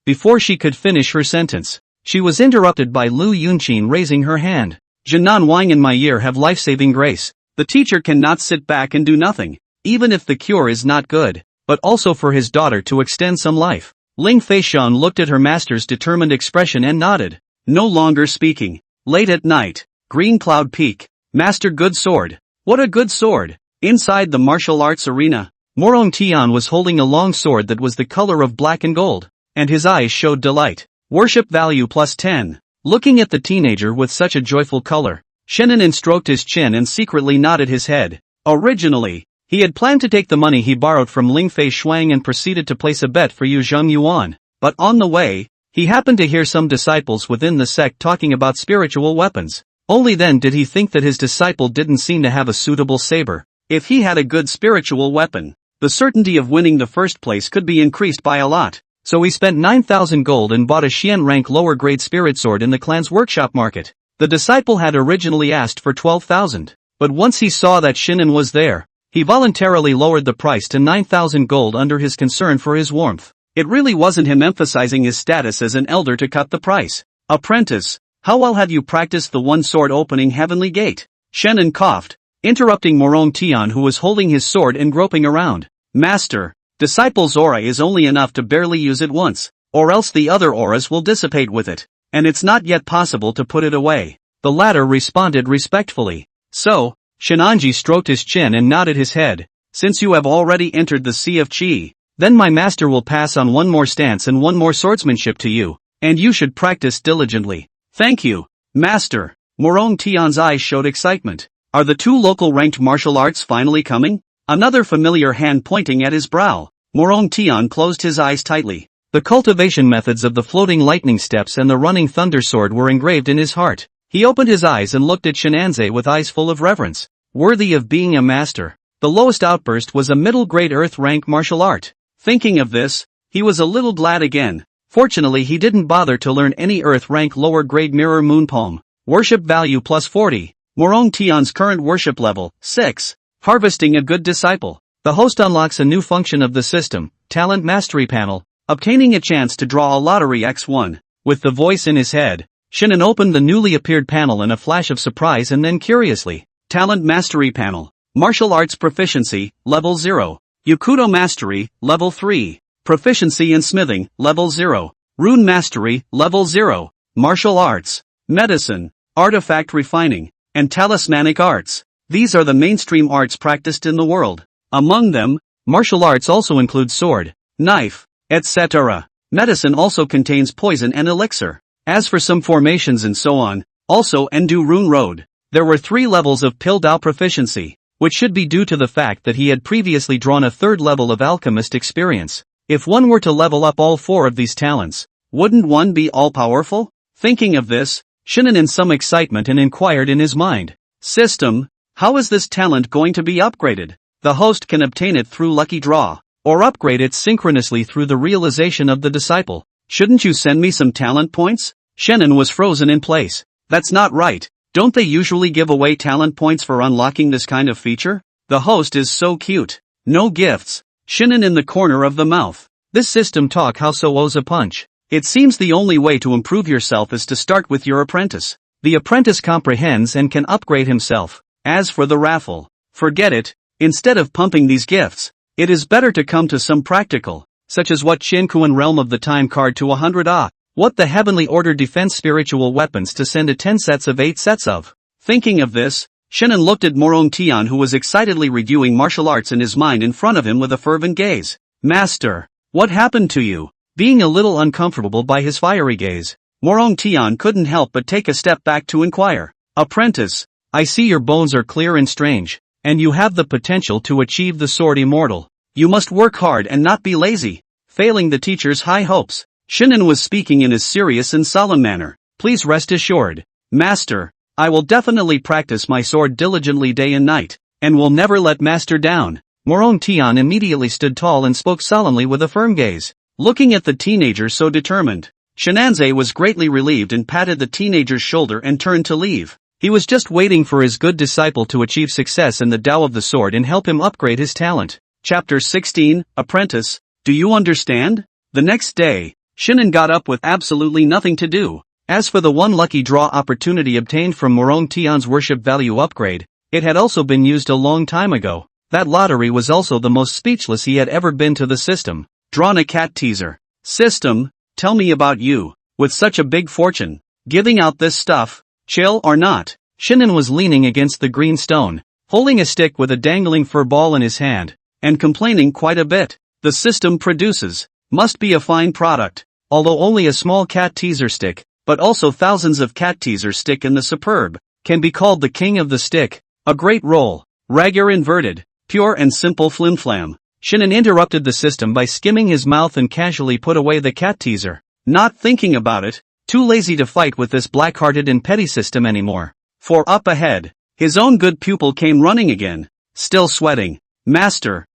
Before she could finish her sentence, she was interrupted by Lu Yunqin raising her hand. Jinnan Wang and my year have life-saving grace. The teacher cannot sit back and do nothing, even if the cure is not good, but also for his daughter to extend some life. Ling Feishan looked at her master's determined expression and nodded. No longer speaking. Late at night. Green Cloud Peak. Master good sword. What a good sword. Inside the martial arts arena, Morong Tian was holding a long sword that was the color of black and gold, and his eyes showed delight. Worship value plus 10. Looking at the teenager with such a joyful color, Shinanin stroked his chin and secretly nodded his head. Originally, he had planned to take the money he borrowed from Ling Fei Shuang and proceeded to place a bet for Yu Zhang Yuan, but on the way, he happened to hear some disciples within the sect talking about spiritual weapons. Only then did he think that his disciple didn't seem to have a suitable saber. If he had a good spiritual weapon, the certainty of winning the first place could be increased by a lot. So he spent 9,000 gold and bought a Xian rank lower grade spirit sword in the clan's workshop market. The disciple had originally asked for 12,000, but once he saw that Shinin was there, he voluntarily lowered the price to 9,000 gold under his concern for his warmth. It really wasn't him emphasizing his status as an elder to cut the price. Apprentice, how well have you practiced the one sword opening heavenly gate? Shinin coughed, interrupting Morong Tian who was holding his sword and groping around. Master, disciple's aura is only enough to barely use it once, or else the other auras will dissipate with it, and it's not yet possible to put it away. The latter responded respectfully. So, Shinanji stroked his chin and nodded his head. Since you have already entered the Sea of Qi, then my master will pass on one more stance and one more swordsmanship to you, and you should practice diligently. Thank you, master. Morong Tian's eyes showed excitement. Are the 2 local ranked martial arts finally coming? Another familiar hand pointing at his brow. Morong Tian closed his eyes tightly. The cultivation methods of the floating lightning steps and the running thunder sword were engraved in his heart. He opened his eyes and looked at Shinanze with eyes full of reverence. Worthy of being a master. The lowest outburst was a middle-grade earth-rank martial art. Thinking of this, he was a little glad again. Fortunately he didn't bother to learn any earth-rank lower-grade mirror moon poem. Worship value plus 40. Morong Tian's current worship level, 6. Harvesting a good disciple. The host unlocks a new function of the system, Talent Mastery Panel, obtaining a chance to draw a lottery X1. With the voice in his head, Shinin opened the newly appeared panel in a flash of surprise and then curiously. Talent Mastery Panel. Martial Arts Proficiency, Level 0. Yakudo Mastery, Level 3. Proficiency in Smithing, Level 0. Rune Mastery, Level 0. Martial Arts, Medicine, Artifact Refining, and Talismanic Arts. These are the mainstream arts practiced in the world. Among them, martial arts also include sword, knife, etc. Medicine also contains poison and elixir. As for some formations and so on, also Endu Rune Road, there were 3 levels of Pill Dao proficiency, which should be due to the fact that he had previously drawn a 3rd level of alchemist experience. If one were to level up all 4 of these talents, wouldn't one be all-powerful? Thinking of this, Shinnen in some excitement and inquired in his mind, "System, how is this talent going to be upgraded?" The host can obtain it through lucky draw, or upgrade it synchronously through the realization of the disciple. "Shouldn't you send me some talent points?" Shinnen was frozen in place. "That's not right. Don't they usually give away talent points for unlocking this kind of feature? The host is so cute." "No gifts." Shinnen in the corner of the mouth. This system talk how so owes a punch. It seems the only way to improve yourself is to start with your apprentice. The apprentice comprehends and can upgrade himself. As for the raffle, forget it. Instead of pumping these gifts, it is better to come to some practical, such as what Shinkuan Realm of the Time card to 100 What the Heavenly Order defense spiritual weapons to send a 10 sets of 8 sets of. Thinking of this, Shinnen looked at Morong Tian who was excitedly reviewing martial arts in his mind in front of him with a fervent gaze. "Master, what happened to you?" Being a little uncomfortable by his fiery gaze, Morong Tian couldn't help but take a step back to inquire. "Apprentice, I see your bones are clear and strange, and you have the potential to achieve the sword immortal. You must work hard and not be lazy." Failing the teacher's high hopes, Shinnen was speaking in a serious and solemn manner. "Please rest assured, Master, I will definitely practice my sword diligently day and night, and will never let Master down." Morong Tian immediately stood tall and spoke solemnly with a firm gaze. Looking at the teenager so determined, Shinanze was greatly relieved and patted the teenager's shoulder and turned to leave. He was just waiting for his good disciple to achieve success in the Tao of the sword and help him upgrade his talent. Chapter 16, Apprentice, do you understand? The next day, Shinnen got up with absolutely nothing to do. As for the one lucky draw opportunity obtained from Morong Tian's worship value upgrade, it had also been used a long time ago. That lottery was also the most speechless he had ever been to the system. Drawn a cat teaser. "System, tell me about you, with such a big fortune, giving out this stuff. Chill or not?" Shinnen was leaning against the green stone, holding a stick with a dangling fur ball in his hand, and complaining quite a bit. "The system produces, must be a fine product, although only a small cat teaser stick, but also thousands of cat teaser stick in the superb, can be called the king of the stick, a great roll, ragur inverted, pure and simple flimflam." Shinnen interrupted the system by skimming his mouth and casually put away the cat teaser. Not thinking about it, too lazy to fight with this black-hearted and petty system anymore. For up ahead, his own good pupil came running again, still sweating. Master,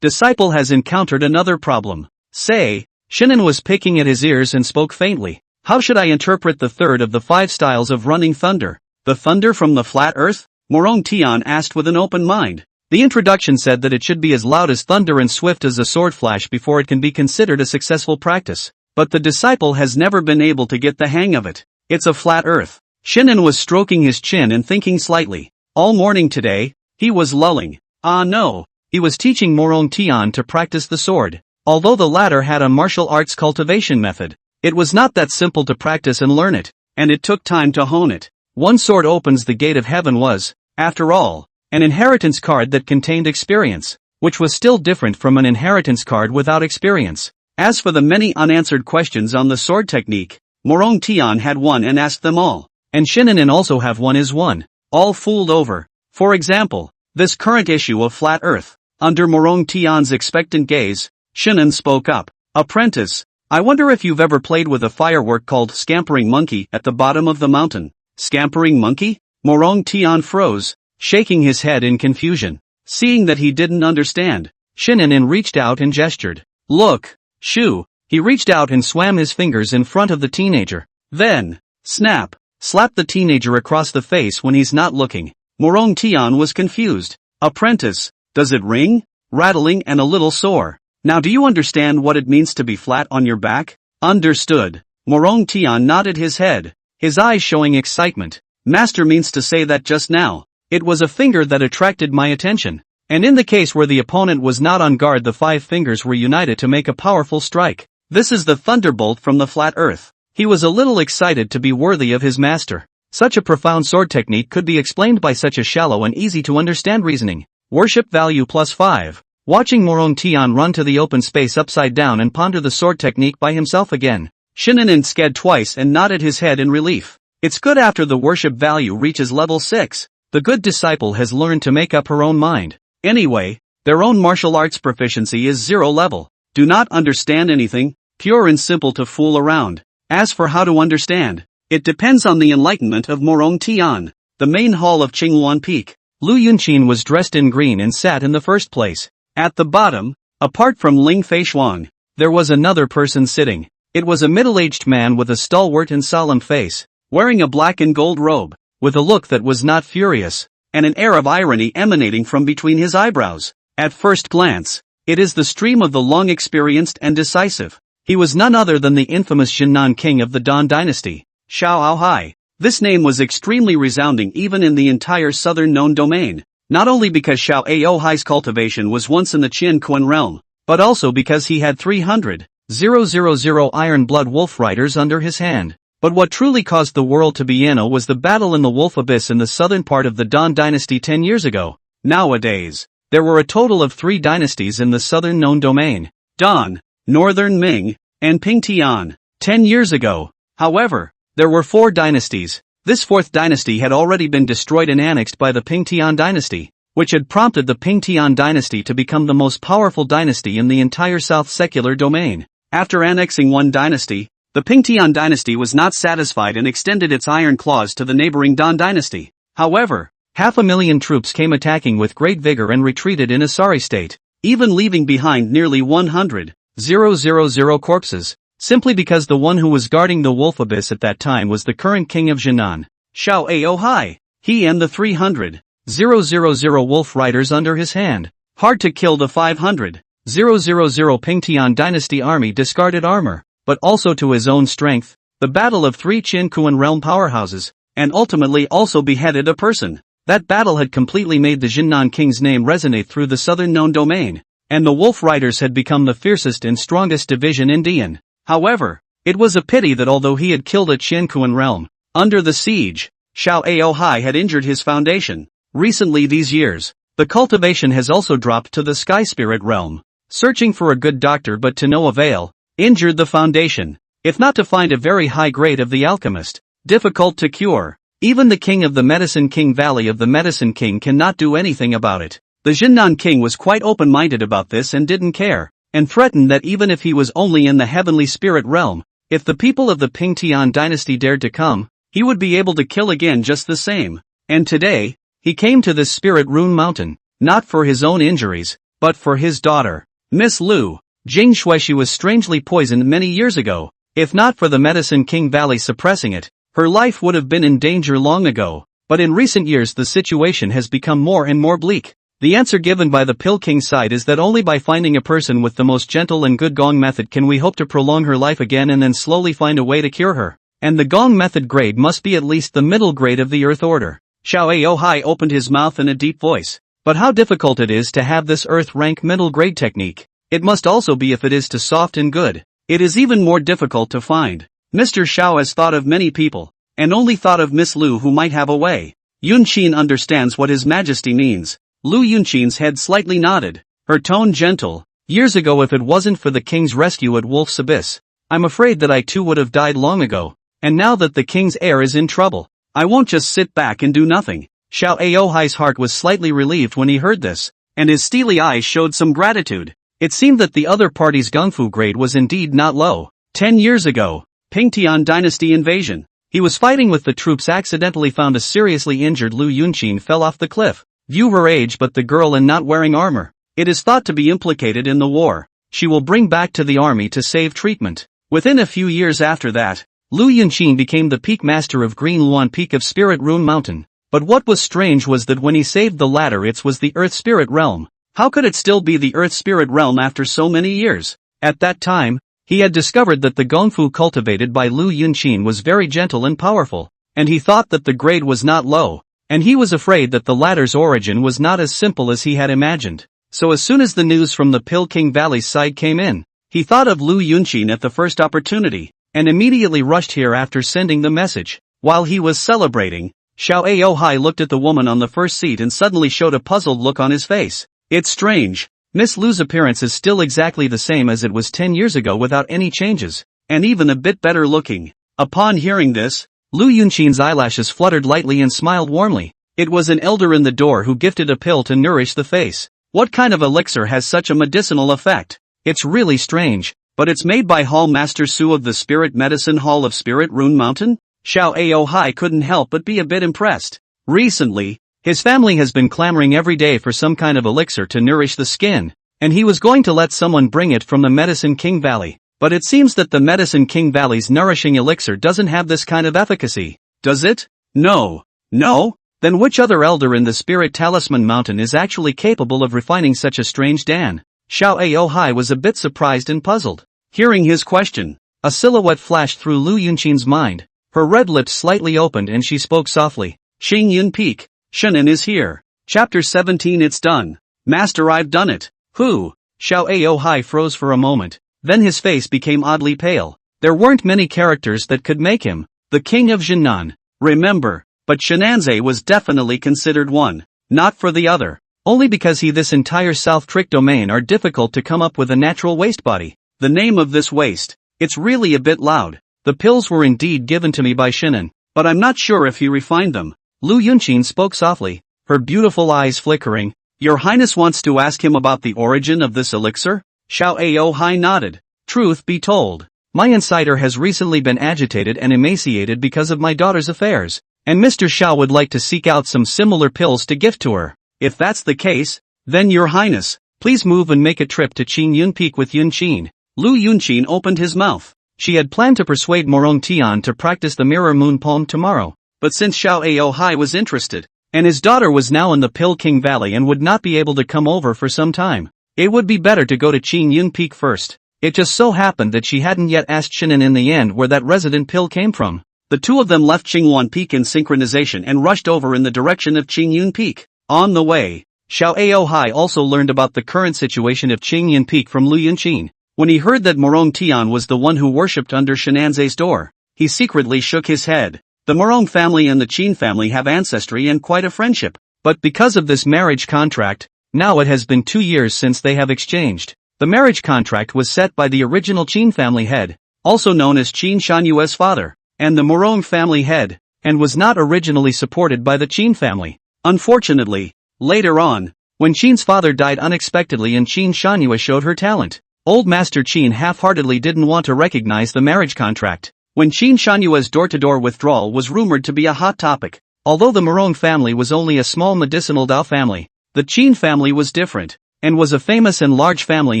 disciple has encountered another problem. Say, Shinnen was picking at his ears and spoke faintly. How should I interpret the third of the 5 styles of running thunder? The thunder from the flat earth? Morong Tian asked with an open mind. The introduction said that it should be as loud as thunder and swift as a sword flash before it can be considered a successful practice. But the disciple has never been able to get the hang of it. It's a flat earth. Shinnen was stroking his chin and thinking slightly. All morning today, he was lulling. No. He was teaching Morong Tian to practice the sword. Although the latter had a martial arts cultivation method, it was not that simple to practice and learn it, and it took time to hone it. One sword opens the gate of heaven was, after all, an inheritance card that contained experience, which was still different from an inheritance card without experience. As for the many unanswered questions on the sword technique, Morong Tian had one and asked them all, and Shinnen also have one is one, all fooled over. For example, this current issue of Flat Earth. Under Morong Tian's expectant gaze, Shinnen spoke up. Apprentice, I wonder if you've ever played with a firework called Scampering Monkey at the bottom of the mountain. Scampering Monkey? Morong Tian froze, shaking his head in confusion. Seeing that he didn't understand, Shinnen reached out and gestured. Look, shoo. He reached out and swam his fingers in front of the teenager. Then, snap, slapped the teenager across the face when he's not looking. Morong Tian was confused. Apprentice, does it ring? Rattling and a little sore. Now do you understand what it means to be flat on your back? Understood. Morong Tian nodded his head, his eyes showing excitement. Master means to say that just now, it was a finger that attracted my attention. And in the case where the opponent was not on guard, the 5 fingers were united to make a powerful strike. This is the thunderbolt from the flat earth. He was a little excited to be worthy of his master. Such a profound sword technique could be explained by such a shallow and easy to understand reasoning. Worship value +5. Watching Morong Tian run to the open space upside down and ponder the sword technique by himself again. Shinanen sked twice and nodded his head in relief. It's good after the worship value reaches level 6. The good disciple has learned to make up her own mind. Anyway, their own martial arts proficiency is 0 level. Do not understand anything, pure and simple to fool around. As for how to understand, it depends on the enlightenment of Morong Tian. The main hall of Qinghuan Peak. Lu Yunqin was dressed in green and sat in the first place. At the bottom, apart from Ling Feishuang, there was another person sitting. It was a middle-aged man with a stalwart and solemn face, wearing a black and gold robe, with a look that was not furious, and an air of irony emanating from between his eyebrows. At first glance, it is the stream of the long-experienced and decisive. He was none other than the infamous Jinnan king of the Dan dynasty, Xiao Aohai. This name was extremely resounding even in the entire southern known domain, not only because Xiao Aohai's cultivation was once in the Qian Quan realm, but also because he had 300,000 Iron Blood Wolf Riders under his hand. But what truly caused the world to be in was the battle in the Wolf Abyss in the southern part of the Dan dynasty 10 years ago. Nowadays, there were a total of 3 dynasties in the southern known domain: Dan, Northern Ming, and Pingtian. 10 years ago, however, there were 4 dynasties. This 4th dynasty had already been destroyed and annexed by the Pingtian dynasty, which had prompted the Pingtian dynasty to become the most powerful dynasty in the entire South secular domain. After annexing one dynasty, the Pingtian dynasty was not satisfied and extended its iron claws to the neighboring Dan dynasty. However, 500,000 troops came attacking with great vigor and retreated in a sorry state, even leaving behind nearly 100,000 corpses. Simply because the one who was guarding the Wolf Abyss at that time was the current king of Jinan, Xiao Aohai. He and the 300,000 Wolf Riders under his hand. Hard to kill the 500,000 Pingtian dynasty army discarded armor, but also to his own strength, the battle of 3 Qin Kuan realm powerhouses, and ultimately also beheaded a person. That battle had completely made the Jinnan king's name resonate through the southern known domain, and the Wolf Riders had become the fiercest and strongest division in Dian. However, it was a pity that although he had killed a Qianquan realm, under the siege, Xiao Aohai had injured his foundation. Recently these years, the cultivation has also dropped to the Sky Spirit realm. Searching for a good doctor but to no avail, injured the foundation, if not to find a very high grade of the alchemist, difficult to cure. Even the king of the Medicine King Valley of the Medicine King cannot do anything about it. The Jinnan king was quite open-minded about this and didn't care, and threatened that even if he was only in the heavenly spirit realm, if the people of the Pingtian dynasty dared to come, he would be able to kill again just the same. And today, he came to this spirit rune mountain, not for his own injuries, but for his daughter, Miss Lu Jingshui. She was strangely poisoned many years ago. If not for the Medicine King Valley suppressing it, her life would have been in danger long ago. But in recent years the situation has become more and more bleak. The answer given by the Pill King side is that only by finding a person with the most gentle and good Gong method can we hope to prolong her life again and then slowly find a way to cure her. And the Gong method grade must be at least the middle grade of the Earth Order. Xiao Aohai opened his mouth in a deep voice. But how difficult it is to have this Earth rank middle grade technique. It must also be if it is to soft and good. It is even more difficult to find. Mr. Xiao has thought of many people, and only thought of Miss Lu who might have a way. Yunqin understands what His Majesty means. Lu Yunqin's head slightly nodded, her tone gentle. Years ago, if it wasn't for the king's rescue at Wolf's Abyss, I'm afraid that I too would have died long ago. And now that the king's heir is in trouble, I won't just sit back and do nothing. Xiao Aohai's heart was slightly relieved when he heard this, and his steely eyes showed some gratitude. It seemed that the other party's Gungfu grade was indeed not low. 10 years ago, Pingtian dynasty invasion. He was fighting with the troops, accidentally found a seriously injured Lu Yunqin fell off the cliff. View her age but the girl and not wearing armor. It is thought to be implicated in the war. She will bring back to the army to save treatment. Within a few years after that, Lu Yunqin became the peak master of Green Luan Peak of Spirit Rune Mountain. But what was strange was that when he saved the latter, it was the Earth Spirit Realm. How could it still be the Earth Spirit Realm after so many years? At that time, he had discovered that the Gongfu cultivated by Lu Yunqin was very gentle and powerful, and he thought that the grade was not low, and he was afraid that the latter's origin was not as simple as he had imagined. So as soon as the news from the Pill King Valley's side came in, he thought of Lu Yunqin at the first opportunity, and immediately rushed here after sending the message. While he was celebrating, Xiao Aohai looked at the woman on the first seat and suddenly showed a puzzled look on his face. It's strange. Miss Lu's appearance is still exactly the same as it was 10 years ago without any changes, and even a bit better looking. Upon hearing this, Lu Yunqin's eyelashes fluttered lightly and smiled warmly. It was an elder in the door who gifted a pill to nourish the face. What kind of elixir has such a medicinal effect? It's really strange, but it's made by Hall Master Su of the Spirit Medicine Hall of Spirit Rune Mountain? Xiao Aohai couldn't help but be a bit impressed. Recently, his family has been clamoring every day for some kind of elixir to nourish the skin, and he was going to let someone bring it from the Medicine King Valley. But it seems that the Medicine King Valley's nourishing elixir doesn't have this kind of efficacy. Does it? No. No? Then which other elder in the Spirit Talisman Mountain is actually capable of refining such a strange dan? Xiao Aohai was a bit surprised and puzzled. Hearing his question, a silhouette flashed through Lu Yunqin's mind. Her red lips slightly opened and she spoke softly. Xing Yun Peak, Shannon is here. Chapter 17. It's done. Master, I've done it. Who? Xiao Aohai froze for a moment. Then his face became oddly pale. There weren't many characters that could make him the king of Jinan. Remember, but Shenanze was definitely considered one. Not for the other. Only because this entire South Trick domain are difficult to come up with a natural waste body. The name of this waste. It's really a bit loud. The pills were indeed given to me by Shinan, but I'm not sure if he refined them. Lu Yunqin spoke softly, her beautiful eyes flickering. Your Highness wants to ask him about the origin of this elixir? Xiao Aohai nodded. Truth be told, my insider has recently been agitated and emaciated because of my daughter's affairs, and Mr. Xiao would like to seek out some similar pills to gift to her. If that's the case, then Your Highness, please move and make a trip to Qing Yun Peak with Yunqin. Lu Yunqin opened his mouth. She had planned to persuade Morong Tian to practice the mirror moon poem tomorrow, but since Xiao Aohai was interested, and his daughter was now in the Pill King Valley and would not be able to come over for some time, it would be better to go to Qing Yun Peak first. It just so happened that she hadn't yet asked Shinan in the end where that resident pill came from. The two of them left Qingwan Peak in synchronization and rushed over in the direction of Qing Yun Peak. On the way, Xiao Aohai also learned about the current situation of Qing Yun Peak from Lu Yunqin. When he heard that Morong Tian was the one who worshipped under Shenanze's door, he secretly shook his head. The Morong family and the Qin family have ancestry and quite a friendship, but because of this marriage contract, now it has been 2 years since they have exchanged. The marriage contract was set by the original Qin family head, also known as Qin Shanyue's father, and the Morong family head, and was not originally supported by the Qin family. Unfortunately, later on, when Qin's father died unexpectedly and Qin Shanyue showed her talent, Old Master Qin half-heartedly didn't want to recognize the marriage contract. When Qin Shanyue's door-to-door withdrawal was rumored to be a hot topic, although the Morong family was only a small medicinal Dao family, the Qin family was different, and was a famous and large family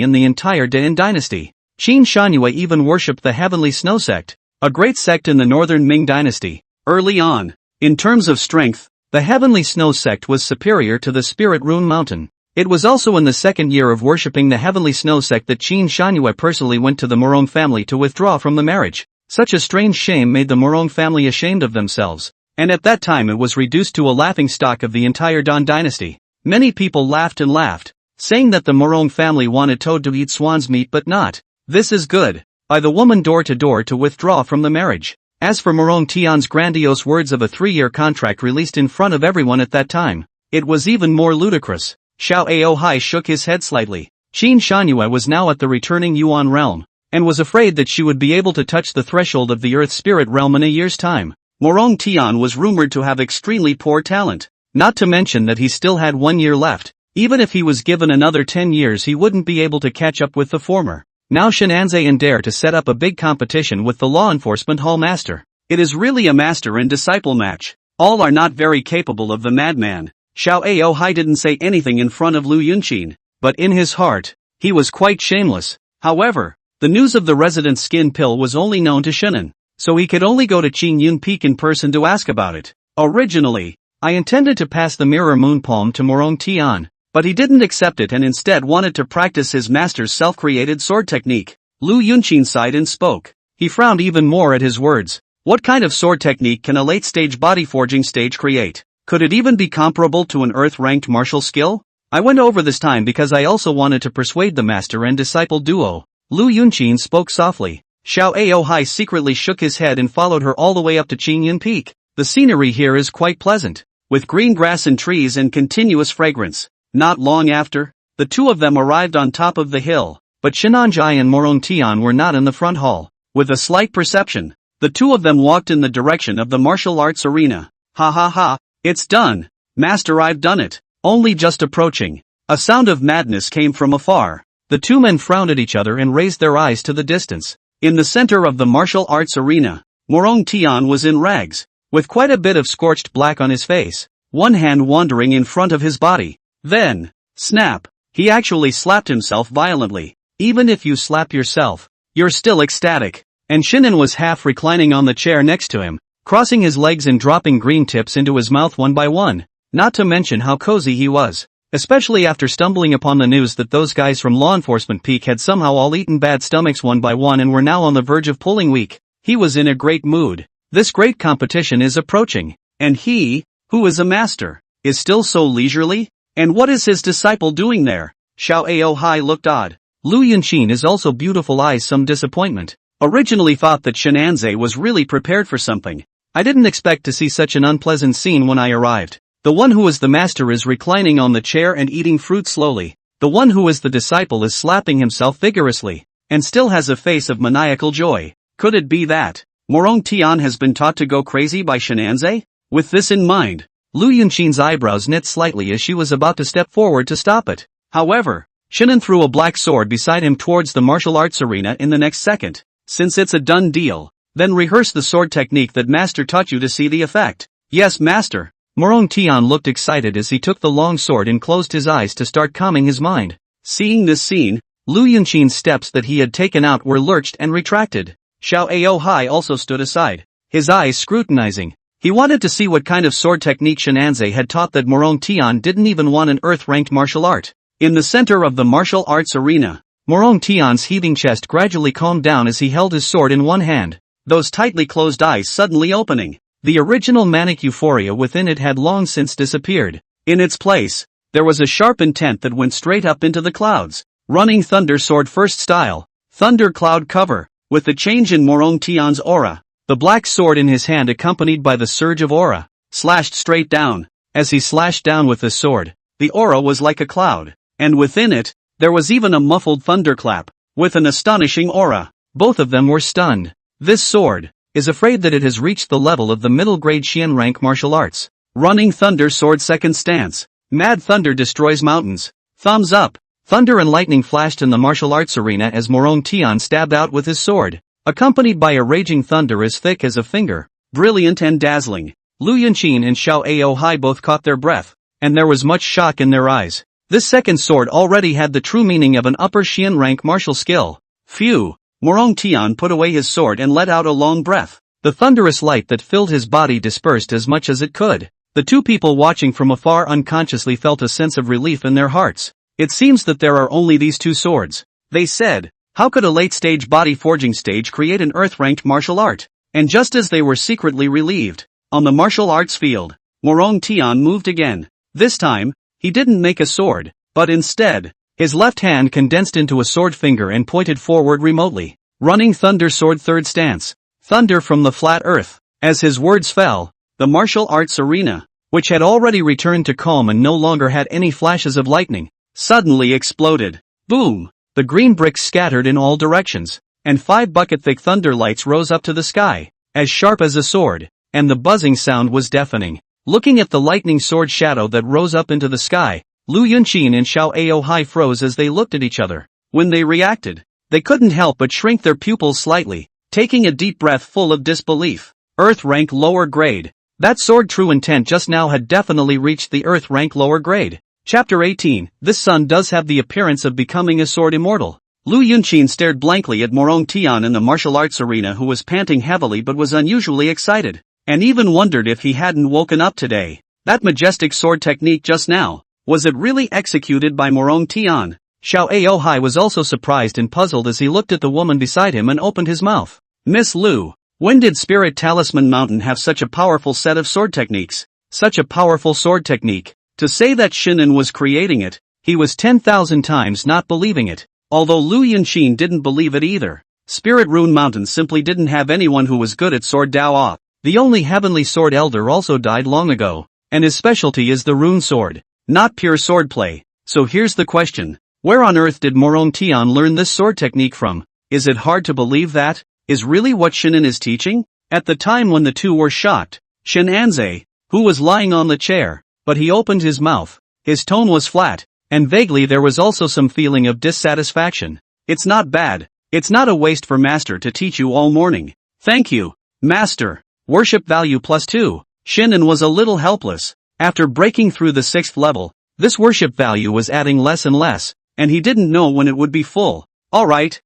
in the entire Dain dynasty. Qin Shanyue even worshipped the Heavenly Snow sect, a great sect in the northern Ming dynasty. Early on, in terms of strength, the Heavenly Snow sect was superior to the Spirit Rune Mountain. It was also in the second year of worshipping the Heavenly Snow sect that Qin Shanyue personally went to the Morong family to withdraw from the marriage. Such a strange shame made the Morong family ashamed of themselves, and at that time it was reduced to a laughingstock of the entire Dan dynasty. Many people laughed and laughed, saying that the Morong family wanted Toad to eat swan's meat but not. This is good. By the woman door-to-door to withdraw from the marriage. As for Morong Tian's grandiose words of a 3-year contract released in front of everyone at that time, it was even more ludicrous. Xiao Aohai shook his head slightly. Qin Shanyue was now at the returning Yuan realm, and was afraid that she would be able to touch the threshold of the Earth Spirit realm in a year's time. Morong Tian was rumored to have extremely poor talent, not to mention that he still had 1 year left. Even if he was given another 10 years he wouldn't be able to catch up with the former. Now Shenanze and dare to set up a big competition with the law enforcement hall master. It is really a master and disciple match. All are not very capable of the madman. Xiao Aohai didn't say anything in front of Lu Yunqin, but in his heart, he was quite shameless. However, the news of the resident skin pill was only known to Shinan, so he could only go to Qing Yun Peak in person to ask about it. Originally, I intended to pass the mirror moon palm to Morong Tian, but he didn't accept it and instead wanted to practice his master's self-created sword technique. Lu Yunqin sighed and spoke. He frowned even more at his words. What kind of sword technique can a late-stage body forging stage create? Could it even be comparable to an Earth-ranked martial skill? I went over this time because I also wanted to persuade the master and disciple duo. Lu Yunqin spoke softly. Xiao Aohai secretly shook his head and followed her all the way up to Qing Yun Peak. The scenery here is quite pleasant, with green grass and trees and continuous fragrance. Not long after, the two of them arrived on top of the hill, but Shinanjai and Morontian were not in the front hall. With a slight perception, the two of them walked in the direction of the martial arts arena. Ha ha ha, it's done. Master, I've done it. Only just approaching. A sound of madness came from afar. The two men frowned at each other and raised their eyes to the distance. In the center of the martial arts arena, Morontian was in rags, with quite a bit of scorched black on his face, one hand wandering in front of his body. Then, snap, he actually slapped himself violently. Even if you slap yourself, you're still ecstatic. And Shinin was half reclining on the chair next to him, crossing his legs and dropping green tips into his mouth one by one, not to mention how cozy he was, especially after stumbling upon the news that those guys from Law Enforcement Peak had somehow all eaten bad stomachs one by one and were now on the verge of pulling weak. He was in a great mood. This great competition is approaching, and he, who is a master, is still so leisurely? And what is his disciple doing there? Xiao Aohai looked odd. Lu Yunqin is also beautiful eyes some disappointment. Originally thought that Shinanze was really prepared for something. I didn't expect to see such an unpleasant scene when I arrived. The one who is the master is reclining on the chair and eating fruit slowly. The one who is the disciple is slapping himself vigorously, and still has a face of maniacal joy. Could it be that Morontian has been taught to go crazy by Shinanze? With this in mind, Lu Yunqin's eyebrows knit slightly as she was about to step forward to stop it. However, Shinin threw a black sword beside him towards the martial arts arena in the next second. Since it's a done deal, then rehearse the sword technique that Master taught you to see the effect. Yes, Master. Morontian looked excited as he took the long sword and closed his eyes to start calming his mind. Seeing this scene, Lu Yunqin's steps that he had taken out were lurched and retracted. Xiao Aohai also stood aside, his eyes scrutinizing. He wanted to see what kind of sword technique Shinanze had taught that Morontian didn't even want an earth-ranked martial art. In the center of the martial arts arena, Morontian's heaving chest gradually calmed down as he held his sword in one hand, those tightly closed eyes suddenly opening. The original manic euphoria within it had long since disappeared. In its place, there was a sharp intent that went straight up into the clouds. Running thunder sword first style, thunder cloud cover, with the change in Morontian's aura. The black sword in his hand accompanied by the surge of aura, slashed straight down. As he slashed down with the sword, the aura was like a cloud, and within it, there was even a muffled thunderclap, with an astonishing aura. Both of them were stunned. This sword is afraid that it has reached the level of the middle grade Xian rank martial arts. Running thunder sword second stance. Mad thunder destroys mountains. Thumbs up. Thunder and lightning flashed in the martial arts arena as Morontian stabbed out with his sword, accompanied by a raging thunder as thick as a finger, brilliant and dazzling. Lu Yunqin and Xiao Aohai both caught their breath, and there was much shock in their eyes. This second sword already had the true meaning of an upper Xian rank martial skill. Phew! Morontian put away his sword and let out a long breath. The thunderous light that filled his body dispersed as much as it could. The two people watching from afar unconsciously felt a sense of relief in their hearts. It seems that there are only these two swords. They said, how could a late-stage body forging stage create an earth-ranked martial art? And just as they were secretly relieved, on the martial arts field, Morontian moved again. This time, he didn't make a sword, but instead, his left hand condensed into a sword finger and pointed forward remotely. Running thunder sword third stance. Thunder from the flat earth. As his words fell, the martial arts arena, which had already returned to calm and no longer had any flashes of lightning, suddenly exploded. Boom! The green bricks scattered in all directions, and 5 bucket-thick thunder lights rose up to the sky, as sharp as a sword, and the buzzing sound was deafening. Looking at the lightning sword shadow that rose up into the sky, Lu Yunqin and Xiao Aohai froze as they looked at each other. When they reacted, they couldn't help but shrink their pupils slightly, taking a deep breath full of disbelief. Earth rank lower grade. That sword true intent just now had definitely reached the earth rank lower grade. Chapter 18. This son does have the appearance of becoming a sword immortal. Lu Yunqin stared blankly at Morontian in the martial arts arena, who was panting heavily but was unusually excited, and even wondered if he hadn't woken up today. That majestic sword technique just now, was it really executed by Morontian? Xiao Aohai was also surprised and puzzled as he looked at the woman beside him and opened his mouth. Miss Lu, when did Spirit Talisman Mountain have such a powerful set of sword techniques? Such a powerful sword technique. To say that Shinin was creating it, he was 10,000 times not believing it. Although Lu Yunqin didn't believe it either. Spirit Rune Mountain simply didn't have anyone who was good at sword Dao. The only heavenly sword elder also died long ago, and his specialty is the rune sword, not pure swordplay. So here's the question. Where on earth did Morong Tian learn this sword technique from? Is it hard to believe that is really what Shinan is teaching? At the time when the two were shocked, Shenanze, who was lying on the chair, but he opened his mouth. His tone was flat, and vaguely there was also some feeling of dissatisfaction. It's not bad. It's not a waste for Master to teach you all morning. Thank you, Master. Worship value +2. Shinan was a little helpless. After breaking through the 6th level, this worship value was adding less and less, and he didn't know when it would be full. Alright,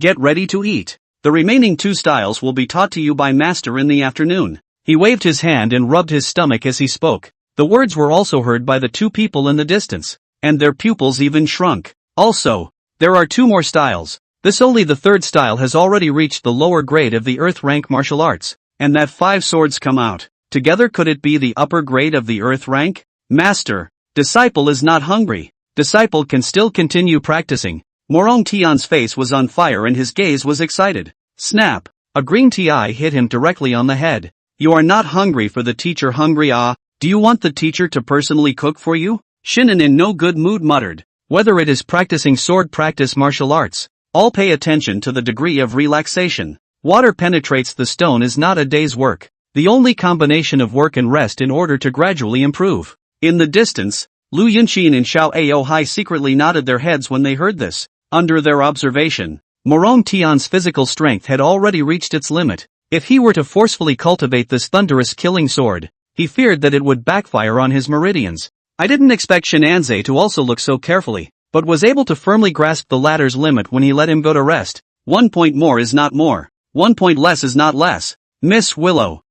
get ready to eat. The remaining 2 styles will be taught to you by Master in the afternoon. He waved his hand and rubbed his stomach as he spoke. The words were also heard by the 2 people in the distance, and their pupils even shrunk. Also, there are 2 more styles. This only the 3rd style has already reached the lower grade of the Earth rank martial arts, and that 5 swords come out. Together could it be the upper grade of the Earth rank? Master, disciple is not hungry. Disciple can still continue practicing. Morong Tian's face was on fire and his gaze was excited. Snap! A green TI hit him directly on the head. You are not hungry for the teacher hungry do you want the teacher to personally cook for you? Shinan in no good mood muttered. Whether it is practicing sword practice martial arts, all pay attention to the degree of relaxation. Water penetrates the stone is not a day's work. The only combination of work and rest in order to gradually improve. In the distance, Lu Yunqin and Xiao Aohai secretly nodded their heads when they heard this. Under their observation, Morong Tian's physical strength had already reached its limit. If he were to forcefully cultivate this thunderous killing sword, he feared that it would backfire on his meridians. I didn't expect Shenanze to also look so carefully, but was able to firmly grasp the latter's limit when he let him go to rest. 1 point more is not more. 1 point less is not less. Miss Willow.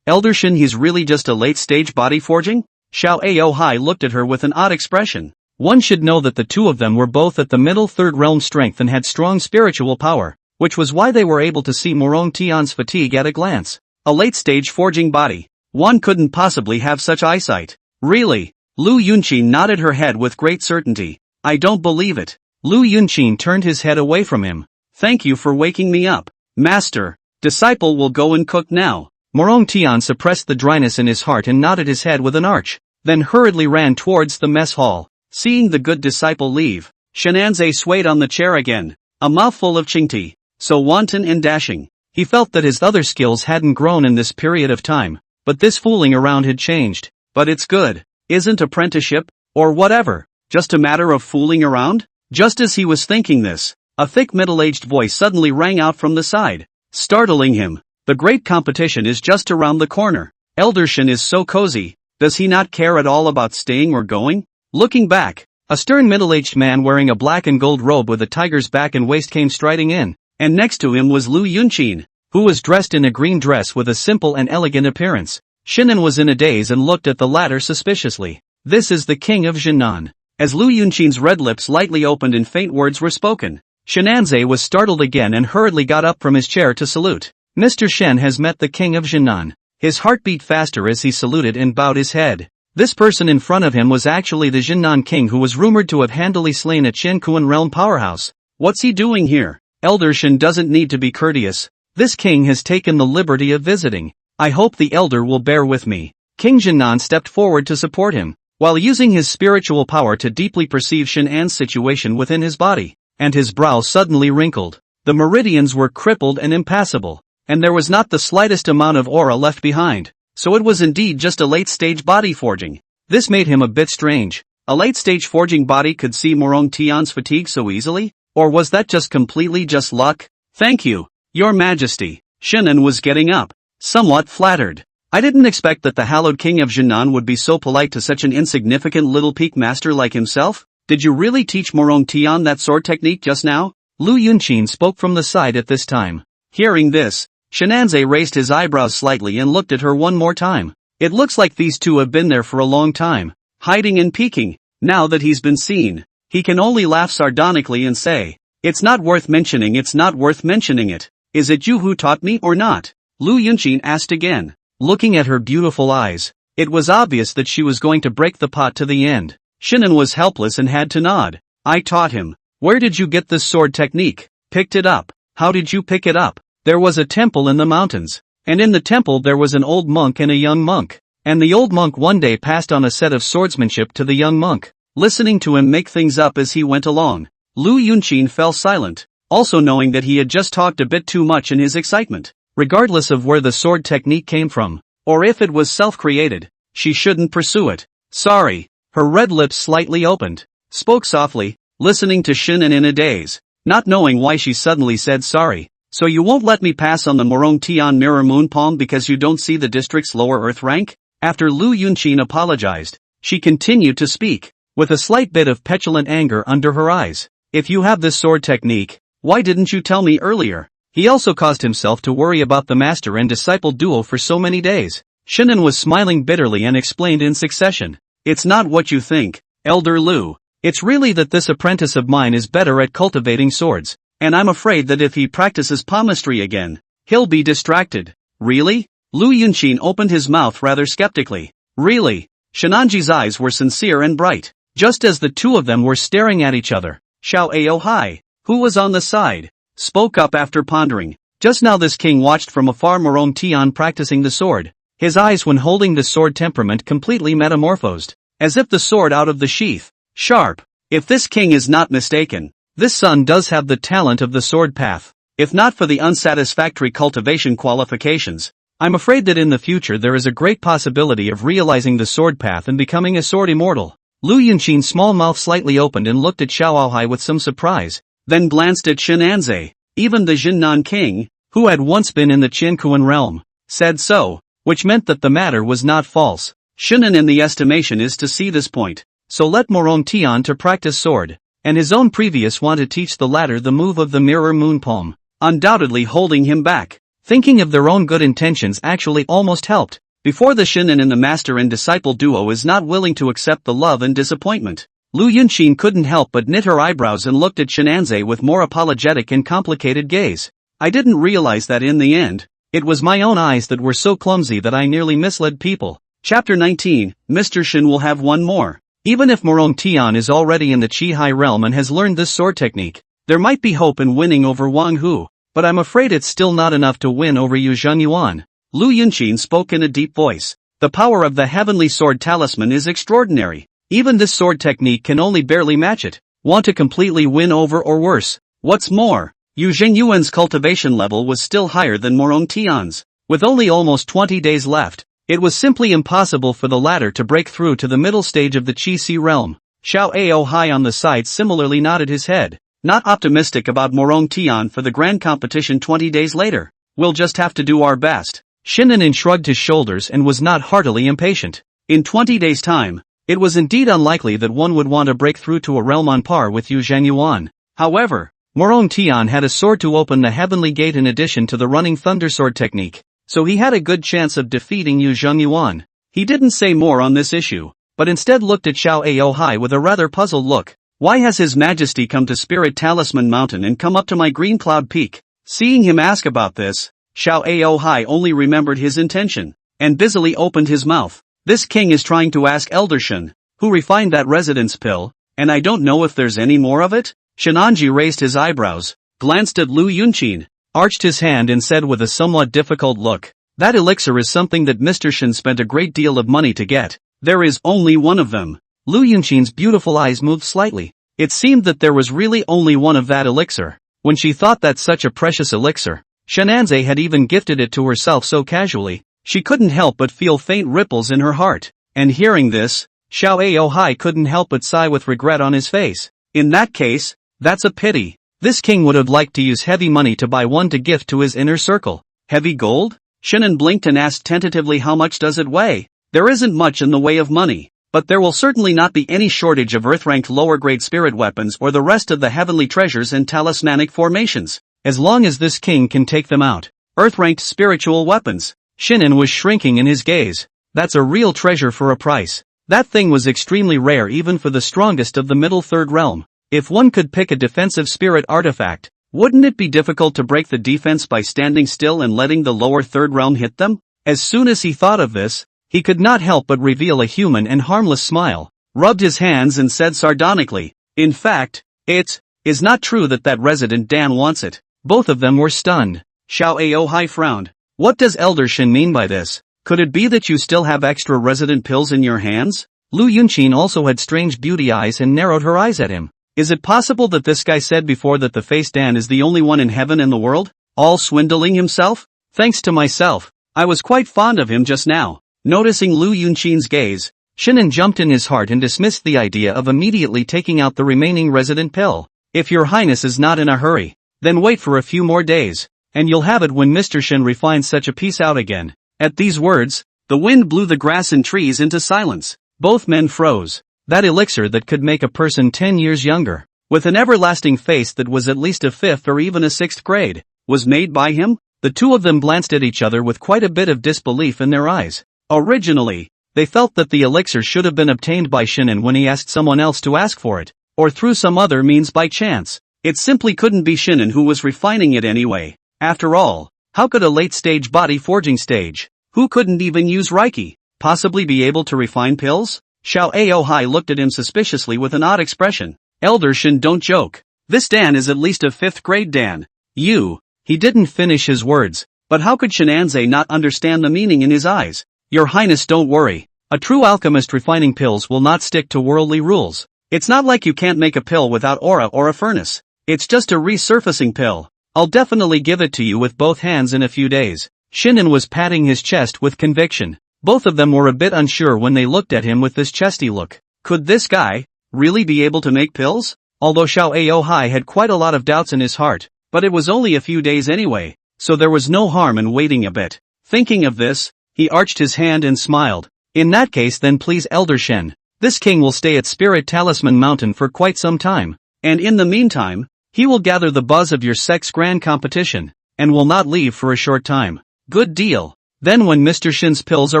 Elder Shin, he's really just a late-stage body forging? Xiao Aohai looked at her with an odd expression. One should know that the 2 of them were both at the middle 3rd realm strength and had strong spiritual power, which was why they were able to see Morong Tian's fatigue at a glance. A late-stage forging body. One couldn't possibly have such eyesight. Really? Lu Yunqin nodded her head with great certainty. I don't believe it. Lu Yunqin turned his head away from him. Thank you for waking me up. Master, disciple will go and cook now. Morong Tian suppressed the dryness in his heart and nodded his head with an arch, then hurriedly ran towards the mess hall. Seeing the good disciple leave, Shenanze swayed on the chair again, a mouthful of chingti, so wanton and dashing. He felt that his other skills hadn't grown in this period of time, but this fooling around had changed. But it's good, isn't apprenticeship, or whatever, just a matter of fooling around? Just as he was thinking this, a thick middle-aged voice suddenly rang out from the side, startling him. The great competition is just around the corner. Elder Shin is so cozy, does he not care at all about staying or going? Looking back, a stern middle-aged man wearing a black and gold robe with a tiger's back and waist came striding in, and next to him was Lu Yunqin, who was dressed in a green dress with a simple and elegant appearance. Shinan was in a daze and looked at the latter suspiciously. This is the king of Jinan. As Lu Yunqin's red lips lightly opened and faint words were spoken, Shenanze was startled again and hurriedly got up from his chair to salute. Mr. Shen has met the king of Jinan. His heart beat faster as he saluted and bowed his head. This person in front of him was actually the Jinan king who was rumored to have handily slain a Qiankuan realm powerhouse. What's he doing here? Elder Shen doesn't need to be courteous. This king has taken the liberty of visiting. I hope the elder will bear with me. King Jinan stepped forward to support him, while using his spiritual power to deeply perceive Shenan's situation within his body, and his brow suddenly wrinkled. The meridians were crippled and impassable, and there was not the slightest amount of aura left behind. So it was indeed just a late-stage body forging. This made him a bit strange. A late-stage forging body could see Morong Tian's fatigue so easily? Or was that just completely just luck? Thank you, Your Majesty. Shinan was getting up, somewhat flattered. I didn't expect that the hallowed king of Jinan would be so polite to such an insignificant little peak master like himself. Did you really teach Morong Tian that sword technique just now? Lu Yunqin spoke from the side at this time. Hearing this, Shenanze raised his eyebrows slightly and looked at her one more time. It looks like these two have been there for a long time, hiding and peeking. Now that he's been seen, he can only laugh sardonically and say, it's not worth mentioning it. Is it you who taught me or not? Lu Yunqin asked again, looking at her beautiful eyes. It was obvious that she was going to break the pot to the end. Shinan was helpless and had to nod. I taught him. Where did you get this sword technique? Picked it up. How did you pick it up? There was a temple in the mountains, And in the temple there was an old monk and a young monk. And the old monk one day passed on a set of swordsmanship to the young monk, listening to him make things up as he went along. Lu Yunqin fell silent, also knowing that he had just talked a bit too much in his excitement. Regardless of where the sword technique came from, or if it was self-created, she shouldn't pursue it. Sorry. Her red lips slightly opened. Spoke softly, listening to Shinan in a daze, not knowing why she suddenly said sorry. So you won't let me pass on the Morong Tian Mirror Moon Palm because you don't see the district's lower earth rank? After Lu Yunqin apologized, she continued to speak, with a slight bit of petulant anger under her eyes. If you have this sword technique, why didn't you tell me earlier? He also caused himself to worry about the master and disciple duo for so many days. Shinan was smiling bitterly and explained in succession. It's not what you think, Elder Lu. It's really that this apprentice of mine is better at cultivating swords, and I'm afraid that if he practices palmistry again, he'll be distracted. Really? Lu Yunqin opened his mouth rather skeptically. Really? Shinanji's eyes were sincere and bright, just as the two of them were staring at each other. Xiao Aohai, who was on the side, spoke up after pondering. Just now this king watched from afar Morong Tian practicing the sword. His eyes when holding the sword temperament completely metamorphosed, as if the sword out of the sheath. Sharp. If this king is not mistaken, this son does have the talent of the sword path. If not for the unsatisfactory cultivation qualifications, I'm afraid that in the future there is a great possibility of realizing the sword path and becoming a sword immortal. Lu Yunqin's small mouth slightly opened and looked at Xiao Aohai with some surprise, then glanced at Shinanze. Even the Jinnan king, who had once been in the Qinkuan realm, said so, which meant that the matter was not false. Shinan in the estimation is to see this point, so let Morong Tian to practice sword, and his own previous want to teach the latter the move of the mirror moon palm, undoubtedly holding him back. Thinking of their own good intentions actually almost helped. Before the Shinan and the master and disciple duo is not willing to accept the love and disappointment. Lu Yunqin couldn't help but knit her eyebrows and looked at Shinanze with more apologetic and complicated gaze. I didn't realize that in the end, it was my own eyes that were so clumsy that I nearly misled people. Chapter 19, Mr. Shin will have one more. Even if Morong Tian is already in the Qi-Hai realm and has learned this sword technique, there might be hope in winning over Wang Hu, but I'm afraid it's still not enough to win over Yu Zhenyuan. Lu Yunqin spoke in a deep voice. The power of the heavenly sword talisman is extraordinary. Even this sword technique can only barely match it. Want to completely win over or worse. What's more, Yu Zhenyuan's cultivation level was still higher than Morong Tian's. With only almost 20 days left, it was simply impossible for the latter to break through to the middle stage of the Qi-Si realm. Xiao Aohai on the side similarly nodded his head, not optimistic about Morong Tian for the grand competition 20 days later. We'll just have to do our best. Shinan shrugged his shoulders and was not heartily impatient. In 20 days' time, it was indeed unlikely that one would want to break through to a realm on par with Yu Zhenyuan. However, Morong Tian had a sword to open the heavenly gate in addition to the running thunder sword technique, so he had a good chance of defeating Yu Zhenyuan. He didn't say more on this issue, but instead looked at Xiao Aohai with a rather puzzled look. Why has His Majesty come to Spirit Talisman Mountain and come up to my Green Cloud Peak? Seeing him ask about this, Xiao Aohai only remembered his intention, and busily opened his mouth. This king is trying to ask Elder Shin, who refined that residence pill, and I don't know if there's any more of it? Shinanji raised his eyebrows, glanced at Lu Yunqin, arched his hand and said with a somewhat difficult look, that elixir is something that Mr. Shin spent a great deal of money to get. There is only one of them. Lu Yunqin's beautiful eyes moved slightly. It seemed that there was really only one of that elixir. When she thought that such a precious elixir, Shinanze had even gifted it to herself so casually, she couldn't help but feel faint ripples in her heart. And hearing this, Xiao Aohai couldn't help but sigh with regret on his face. In that case, that's a pity. This king would have liked to use heavy money to buy one to gift to his inner circle. Heavy gold? Shinan blinked and asked tentatively, how much does it weigh? There isn't much in the way of money, but there will certainly not be any shortage of earth-ranked lower-grade spirit weapons or the rest of the heavenly treasures and talismanic formations, as long as this king can take them out. Earth-ranked spiritual weapons. Shinan was shrinking in his gaze. That's a real treasure for a price. That thing was extremely rare even for the strongest of the middle third realm. If one could pick a defensive spirit artifact, wouldn't it be difficult to break the defense by standing still and letting the lower third realm hit them? As soon as he thought of this, he could not help but reveal a human and harmless smile, rubbed his hands and said sardonically, in fact, it is not true that resident Dan wants it. Both of them were stunned. Xiao Aohai frowned. What does Elder Shin mean by this? Could it be that you still have extra resident pills in your hands? Lu Yunchin also had strange beauty eyes and narrowed her eyes at him. Is it possible that this guy said before that the face Dan is the only one in heaven and the world? All swindling himself? Thanks to myself. I was quite fond of him just now. Noticing Lu Yunchin's gaze, Shinan jumped in his heart and dismissed the idea of immediately taking out the remaining resident pill. If your highness is not in a hurry, then wait for a few more days, and you'll have it when Mr. Shin refines such a piece out again. At these words, the wind blew the grass and trees into silence. Both men froze. That elixir that could make a person 10 years younger, with an everlasting face that was at least a 5th or even a 6th grade, was made by him? The two of them glanced at each other with quite a bit of disbelief in their eyes. Originally, they felt that the elixir should have been obtained by Shinan when he asked someone else to ask for it, or through some other means by chance. It simply couldn't be Shinan who was refining it anyway. After all, how could a late-stage body forging stage, who couldn't even use Reiki, possibly be able to refine pills? Xiao Aohai looked at him suspiciously with an odd expression. Elder Shin, don't joke. This Dan is at least a 5th grade Dan. He didn't finish his words, but how could Shinanze not understand the meaning in his eyes? Your Highness, don't worry. A true alchemist refining pills will not stick to worldly rules. It's not like you can't make a pill without aura or a furnace. It's just a resurfacing pill. I'll definitely give it to you with both hands in a few days. Shinan was patting his chest with conviction. Both of them were a bit unsure when they looked at him with this chesty look. Could this guy really be able to make pills? Although Xiao Aohai had quite a lot of doubts in his heart, but it was only a few days anyway, so there was no harm in waiting a bit. Thinking of this, he arched his hand and smiled. In that case then please Elder Shen, this king will stay at Spirit Talisman Mountain for quite some time, and in the meantime, he will gather the buzz of your sex grand competition, and will not leave for a short time. Good deal. Then when Mr. Shin's pills are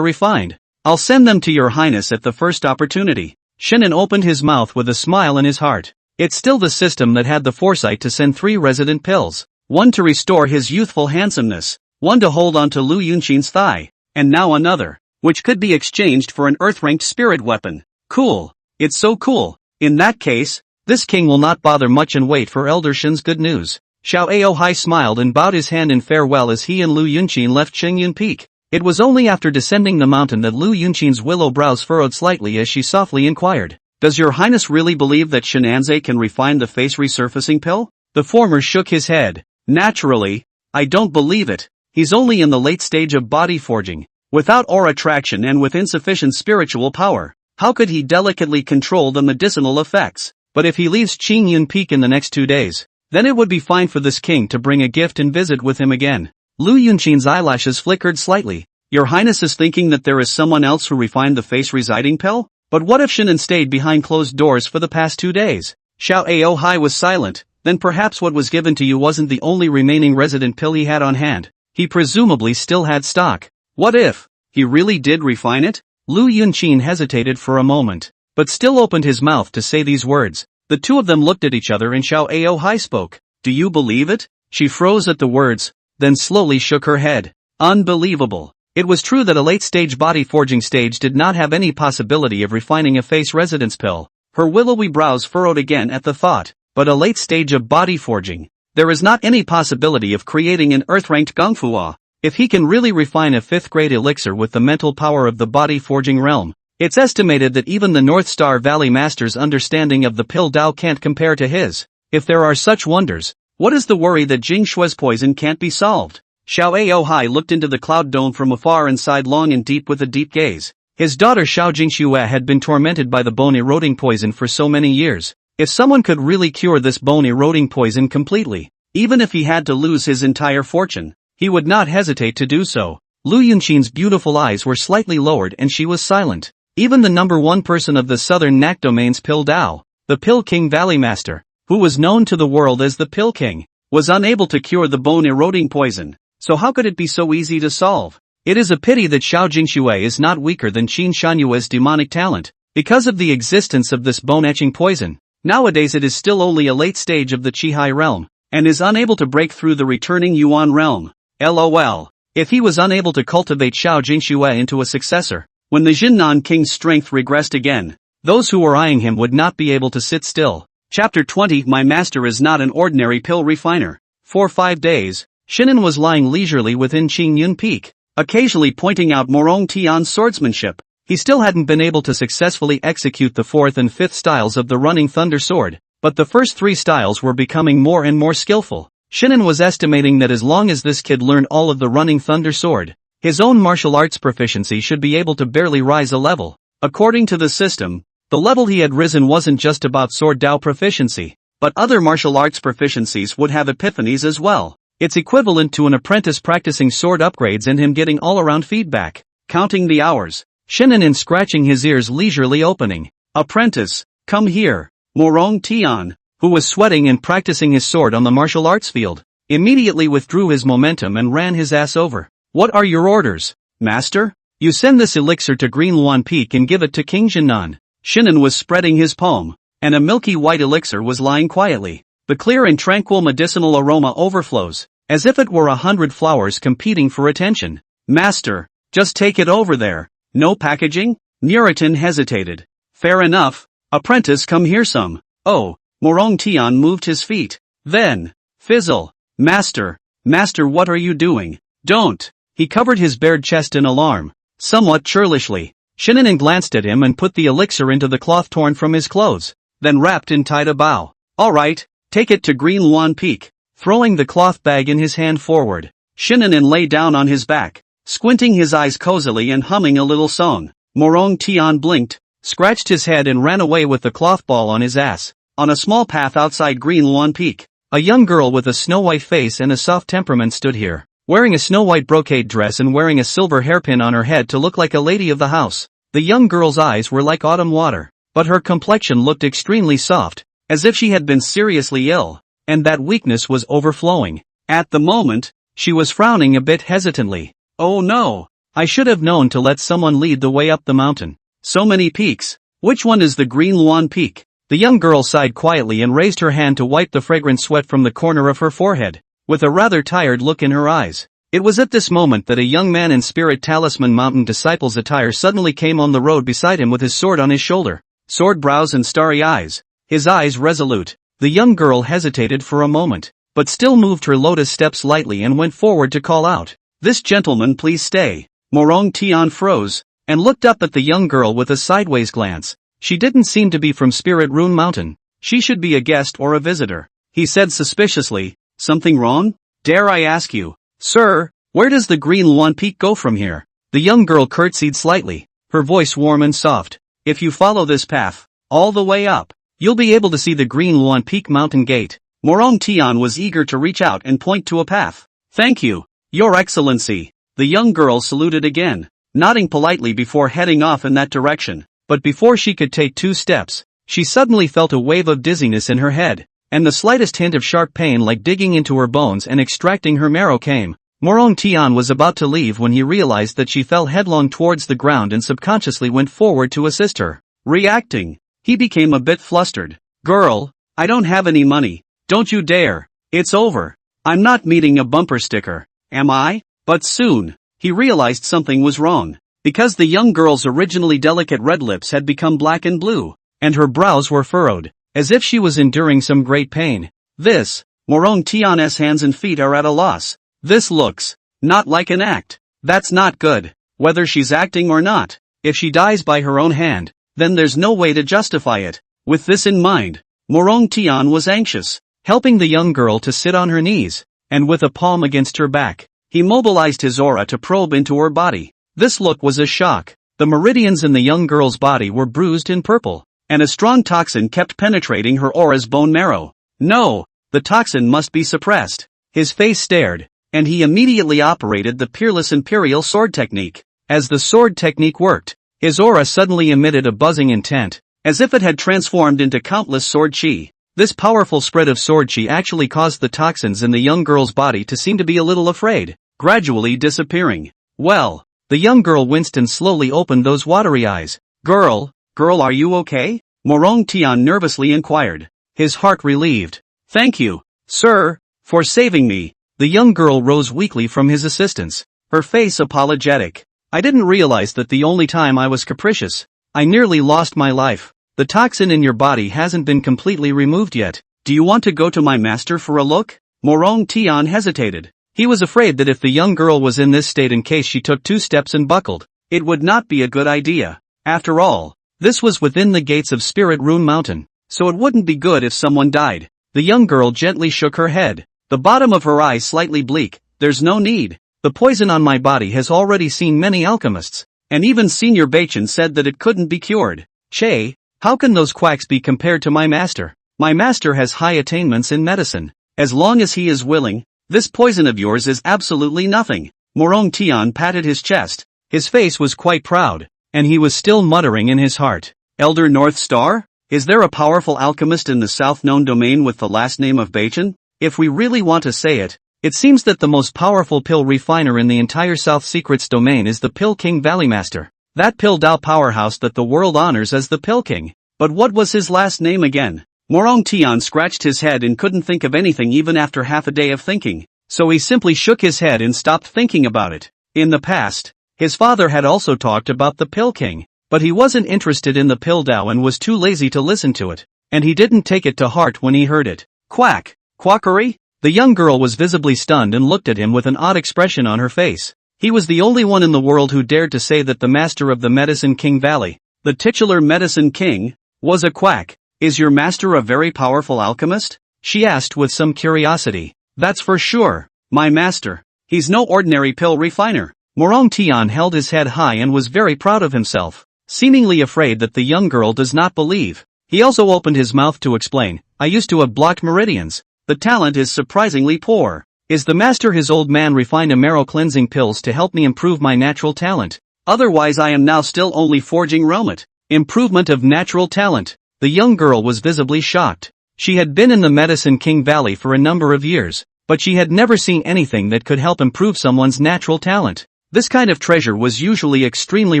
refined, I'll send them to your highness at the first opportunity. Shinan opened his mouth with a smile in his heart. It's still the system that had the foresight to send 3 resident pills, one to restore his youthful handsomeness, one to hold on to Lu Yunchin's thigh, and now another, which could be exchanged for an earth-ranked spirit weapon. Cool. It's so cool. In that case, this king will not bother much and wait for Elder Shin's good news. Xiao Aohai smiled and bowed his hand in farewell as he and Lu Yunchin left Qingyun Peak. It was only after descending the mountain that Lu Yunchin's willow brows furrowed slightly as she softly inquired, "Does your highness really believe that Shinanze can refine the face resurfacing pill?" The former shook his head. "Naturally, I don't believe it. He's only in the late stage of body forging, without aura traction and with insufficient spiritual power. How could he delicately control the medicinal effects? But if he leaves Qingyun Peak in the next 2 days, then it would be fine for this king to bring a gift and visit with him again." Lu Yunchin's eyelashes flickered slightly. "Your highness is thinking that there is someone else who refined the face residing pill? But what if Shinan stayed behind closed doors for the past 2 days?" Xiao Aohai was silent. "Then perhaps what was given to you wasn't the only remaining resident pill he had on hand. He presumably still had stock. What if he really did refine it?" Lu Yunchin hesitated for a moment, but still opened his mouth to say these words. The two of them looked at each other and Xiao Aohai spoke. "Do you believe it?" She froze at the words, then slowly shook her head. Unbelievable. It was true that a late-stage body forging stage did not have any possibility of refining a face residence pill. Her willowy brows furrowed again at the thought. But a late stage of body forging, there is not any possibility of creating an earth-ranked gungfuo. If he can really refine a 5th grade elixir with the mental power of the body forging realm, it's estimated that even the North Star Valley Master's understanding of the pill Dao can't compare to his. If there are such wonders, what is the worry that Jing Shue's poison can't be solved? Xiao Aohai looked into the cloud dome from afar and sighed long and deep with a deep gaze. His daughter Xiao Jingxue had been tormented by the bone-eroding poison for so many years. If someone could really cure this bone-eroding poison completely, even if he had to lose his entire fortune, he would not hesitate to do so. Lu Yunchin's beautiful eyes were slightly lowered and she was silent. Even the number 1 person of the southern Nak domain's Pill Dao, the Pill King Valley Master, who was known to the world as the Pill King, was unable to cure the bone-eroding poison. So how could it be so easy to solve? It is a pity that Xiao Jingxue is not weaker than Qin Shanyue's demonic talent, because of the existence of this bone-etching poison. Nowadays it is still only a late stage of the Qihai realm, and is unable to break through the returning Yuan realm. LOL. If he was unable to cultivate Xiao Jingxue into a successor, when the Jinnan King's strength regressed again, those who were eyeing him would not be able to sit still. Chapter 20. My master is not an ordinary pill refiner. For 5 days, Shinan was lying leisurely within Qing Yun Peak, occasionally pointing out Morong Tian's swordsmanship. He still hadn't been able to successfully execute the fourth and fifth styles of the running thunder sword, but the first three styles were becoming more and more skillful. Shinan was estimating that as long as this kid learned all of the running thunder sword, his own martial arts proficiency should be able to barely rise a level. According to the system, the level he had risen wasn't just about sword Dao proficiency, but other martial arts proficiencies would have epiphanies as well. It's equivalent to an apprentice practicing sword upgrades and him getting all-around feedback. Counting the hours, Shinan scratching his ears leisurely opening. Apprentice, come here. Morong Tian, who was sweating and practicing his sword on the martial arts field, immediately withdrew his momentum and ran his ass over. What are your orders, master? You send this elixir to Green Luan Peak and give it to King Jinan. Shinan was spreading his palm, and a milky white elixir was lying quietly. The clear and tranquil medicinal aroma overflows, as if it were 100 flowers competing for attention. Master, just take it over there. No packaging? Nuritan hesitated. Fair enough. Apprentice, come here some. Oh, Morong Tian moved his feet. Then, fizzle. Master, what are you doing? Don't. He covered his bared chest in alarm. Somewhat churlishly, Shinan glanced at him and put the elixir into the cloth torn from his clothes, then wrapped and tied a bow. All right, take it to Green Luan Peak. Throwing the cloth bag in his hand forward, Shinan lay down on his back, squinting his eyes cozily and humming a little song. Morong Tian blinked, scratched his head and ran away with the cloth ball on his ass. On a small path outside Green Luan Peak, a young girl with a snow-white face and a soft temperament stood here, wearing a snow-white brocade dress and wearing a silver hairpin on her head to look like a lady of the house. The young girl's eyes were like autumn water, but her complexion looked extremely soft, as if she had been seriously ill, and that weakness was overflowing. At the moment, she was frowning a bit hesitantly. Oh no, I should have known to let someone lead the way up the mountain. So many peaks. Which one is the Green Luan Peak? The young girl sighed quietly and raised her hand to wipe the fragrant sweat from the corner of her forehead, with a rather tired look in her eyes. It was at this moment that a young man in Spirit Talisman Mountain Disciple's attire suddenly came on the road beside him with his sword on his shoulder. Sword brows and starry eyes, his eyes resolute. The young girl hesitated for a moment, but still moved her lotus steps lightly and went forward to call out. This gentleman, please stay. Morong Tian froze, and looked up at the young girl with a sideways glance. She didn't seem to be from Spirit Rune Mountain. She should be a guest or a visitor. He said suspiciously, something wrong? Dare I ask you, sir, where does the Green Luan Peak go from here? The young girl curtsied slightly, her voice warm and soft. If you follow this path, all the way up, you'll be able to see the Green Luan Peak mountain gate. Morong Tian was eager to reach out and point to a path. Thank you, Your Excellency. The young girl saluted again, nodding politely before heading off in that direction. But before she could take 2 steps, she suddenly felt a wave of dizziness in her head, and the slightest hint of sharp pain like digging into her bones and extracting her marrow came. Morong Tian was about to leave when he realized that she fell headlong towards the ground and subconsciously went forward to assist her. Reacting, he became a bit flustered. Girl, I don't have any money. Don't you dare. It's over. I'm not meeting a bumper sticker, am I? But soon, he realized something was wrong, because the young girl's originally delicate red lips had become black and blue, and her brows were furrowed, as if she was enduring some great pain. This, Morong Tian's hands and feet are at a loss. This looks not like an act. That's not good. Whether she's acting or not, if she dies by her own hand, then there's no way to justify it. With this in mind, Morong Tian was anxious, helping the young girl to sit on her knees, and with a palm against her back, he mobilized his aura to probe into her body. This look was a shock. The meridians in the young girl's body were bruised and purple, and a strong toxin kept penetrating her aura's bone marrow. No, the toxin must be suppressed. His face stared, and he immediately operated the Peerless Imperial Sword Technique. As the sword technique worked, his aura suddenly emitted a buzzing intent, as if it had transformed into countless sword chi. This powerful spread of sword chi actually caused the toxins in the young girl's body to seem to be a little afraid, gradually disappearing. Well, the young girl winced and slowly opened those watery eyes. Girl, are you okay? Morong Tian nervously inquired, his heart relieved. Thank you, sir, for saving me. The young girl rose weakly from his assistance, her face apologetic. I didn't realize that the only time I was capricious, I nearly lost my life. The toxin in your body hasn't been completely removed yet. Do you want to go to my master for a look? Morong Tian hesitated. He was afraid that if the young girl was in this state in case she took 2 steps and buckled, it would not be a good idea. After all, this was within the gates of Spirit Rune Mountain, so it wouldn't be good if someone died. The young girl gently shook her head, the bottom of her eye slightly bleak. There's no need. The poison on my body has already seen many alchemists, and even Senior Bachan said that it couldn't be cured. Che, how can those quacks be compared to my master? My master has high attainments in medicine. As long as he is willing, this poison of yours is absolutely nothing. Morong Tian patted his chest. His face was quite proud, and he was still muttering in his heart. Elder North Star? Is there a powerful alchemist in the south-known domain with the last name of Bachan? If we really want to say it, it seems that the most powerful pill refiner in the entire South Secrets domain is the Pill King Valley Master. That Pill Dao powerhouse that the world honors as the Pill King. But what was his last name again? Morong Tian scratched his head and couldn't think of anything even after half a day of thinking, so he simply shook his head and stopped thinking about it. In the past, his father had also talked about the Pill King, but he wasn't interested in the Pill Dao and was too lazy to listen to it, and he didn't take it to heart when he heard it. Quack! Quackery? The young girl was visibly stunned and looked at him with an odd expression on her face. He was the only one in the world who dared to say that the master of the Medicine King Valley, the titular Medicine King, was a quack. Is your master a very powerful alchemist? She asked with some curiosity. That's for sure, my master. He's no ordinary pill refiner. Morong Tian held his head high and was very proud of himself, seemingly afraid that the young girl does not believe. He also opened his mouth to explain. I used to have blocked meridians. The talent is surprisingly poor. Is the master his old man refined a marrow cleansing pills to help me improve my natural talent? Otherwise I am now still only forging realmet. Improvement of natural talent. The young girl was visibly shocked. She had been in the Medicine King Valley for a number of years, but she had never seen anything that could help improve someone's natural talent. This kind of treasure was usually extremely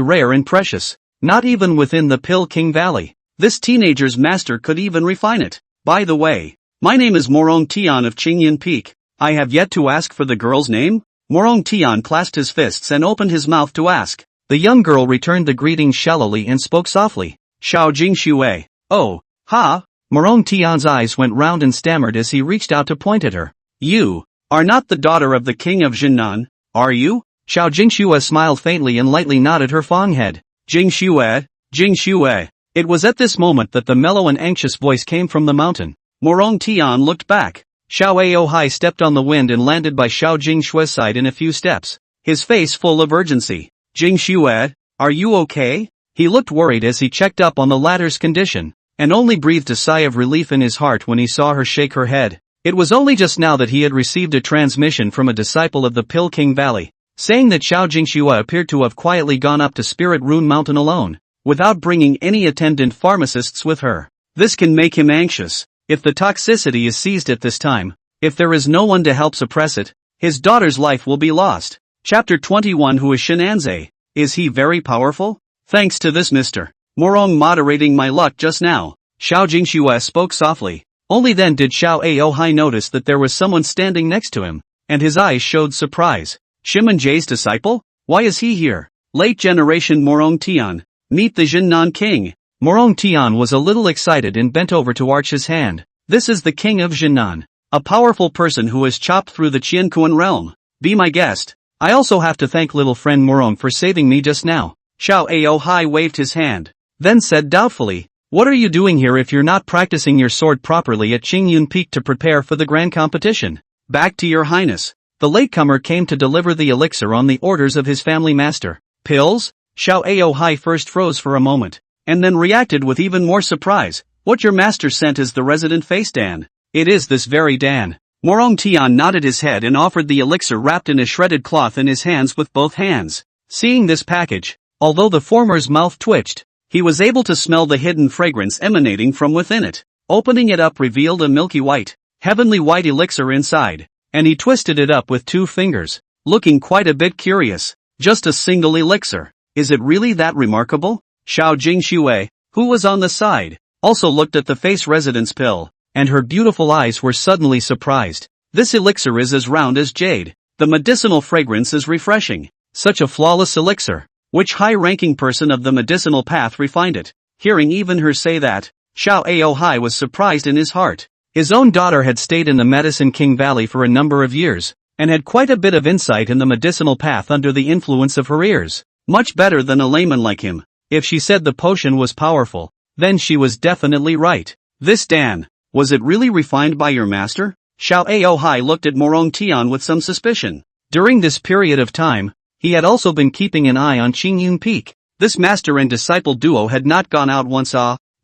rare and precious, not even within the Pill King Valley. This teenager's master could even refine it. By the way, my name is Morong Tian of Qingyan Peak. I have yet to ask for the girl's name? Morong Tian clasped his fists and opened his mouth to ask. The young girl returned the greeting shallowly and spoke softly. Xiao Jingxue. Oh, ha! Morong Tian's eyes went round and stammered as he reached out to point at her. You are not the daughter of the king of Jinnan, are you? Xiao Jingxue smiled faintly and lightly nodded her fong head. Jingxue, Jingxue. It was at this moment that the mellow and anxious voice came from the mountain. Morong Tian looked back. Xiao Aohai stepped on the wind and landed by Xiao Jingshue's side in a few steps, his face full of urgency. Jingxue, are you okay? He looked worried as he checked up on the latter's condition, and only breathed a sigh of relief in his heart when he saw her shake her head. It was only just now that he had received a transmission from a disciple of the Pill King Valley, saying that Xiao Jingxue appeared to have quietly gone up to Spirit Rune Mountain alone, without bringing any attendant pharmacists with her. This can make him anxious. If the toxicity is seized at this time, if there is no one to help suppress it, his daughter's life will be lost. Chapter 21. Who is Shenanze? Is he very powerful? Thanks to this Mr. Morong moderating my luck just now. Xiao Jingxue spoke softly. Only then did Xiao Aohai notice that there was someone standing next to him, and his eyes showed surprise. Shiman Jie's disciple? Why is he here? Late generation Morong Tian. Meet the Jinnan King. Morong Tian was a little excited and bent over to arch his hand. This is the king of Jinnan, a powerful person who has chopped through the Qiankuan realm. Be my guest. I also have to thank little friend Morong for saving me just now. Xiao Aohai waved his hand, then said doubtfully, what are you doing here if you're not practicing your sword properly at Qingyun Peak to prepare for the grand competition? Back to your highness. The latecomer came to deliver the elixir on the orders of his family master. Pills? Xiao Aohai first froze for a moment, and then reacted with even more surprise. What your master sent is the resident face Dan. It is this very Dan. Morong Tian nodded his head and offered the elixir wrapped in a shredded cloth in his hands with both hands. Seeing this package, although the former's mouth twitched, he was able to smell the hidden fragrance emanating from within it. Opening it up revealed a milky white, heavenly white elixir inside, and he twisted it up with 2 fingers, looking quite a bit curious. Just a single elixir. Is it really that remarkable? Xiao Jingxue, who was on the side, also looked at the face residence pill, and her beautiful eyes were suddenly surprised. This elixir is as round as jade. The medicinal fragrance is refreshing. Such a flawless elixir. Which high-ranking person of the medicinal path refined it? Hearing even her say that, Xiao Aohai was surprised in his heart. His own daughter had stayed in the Medicine King Valley for a number of years, and had quite a bit of insight in the medicinal path under the influence of her ears. Much better than a layman like him. If she said the potion was powerful, then she was definitely right. This Dan, was it really refined by your master? Xiao Aohai looked at Morong Tian with some suspicion. During this period of time, he had also been keeping an eye on Qingyun Peak. This master and disciple duo had not gone out once.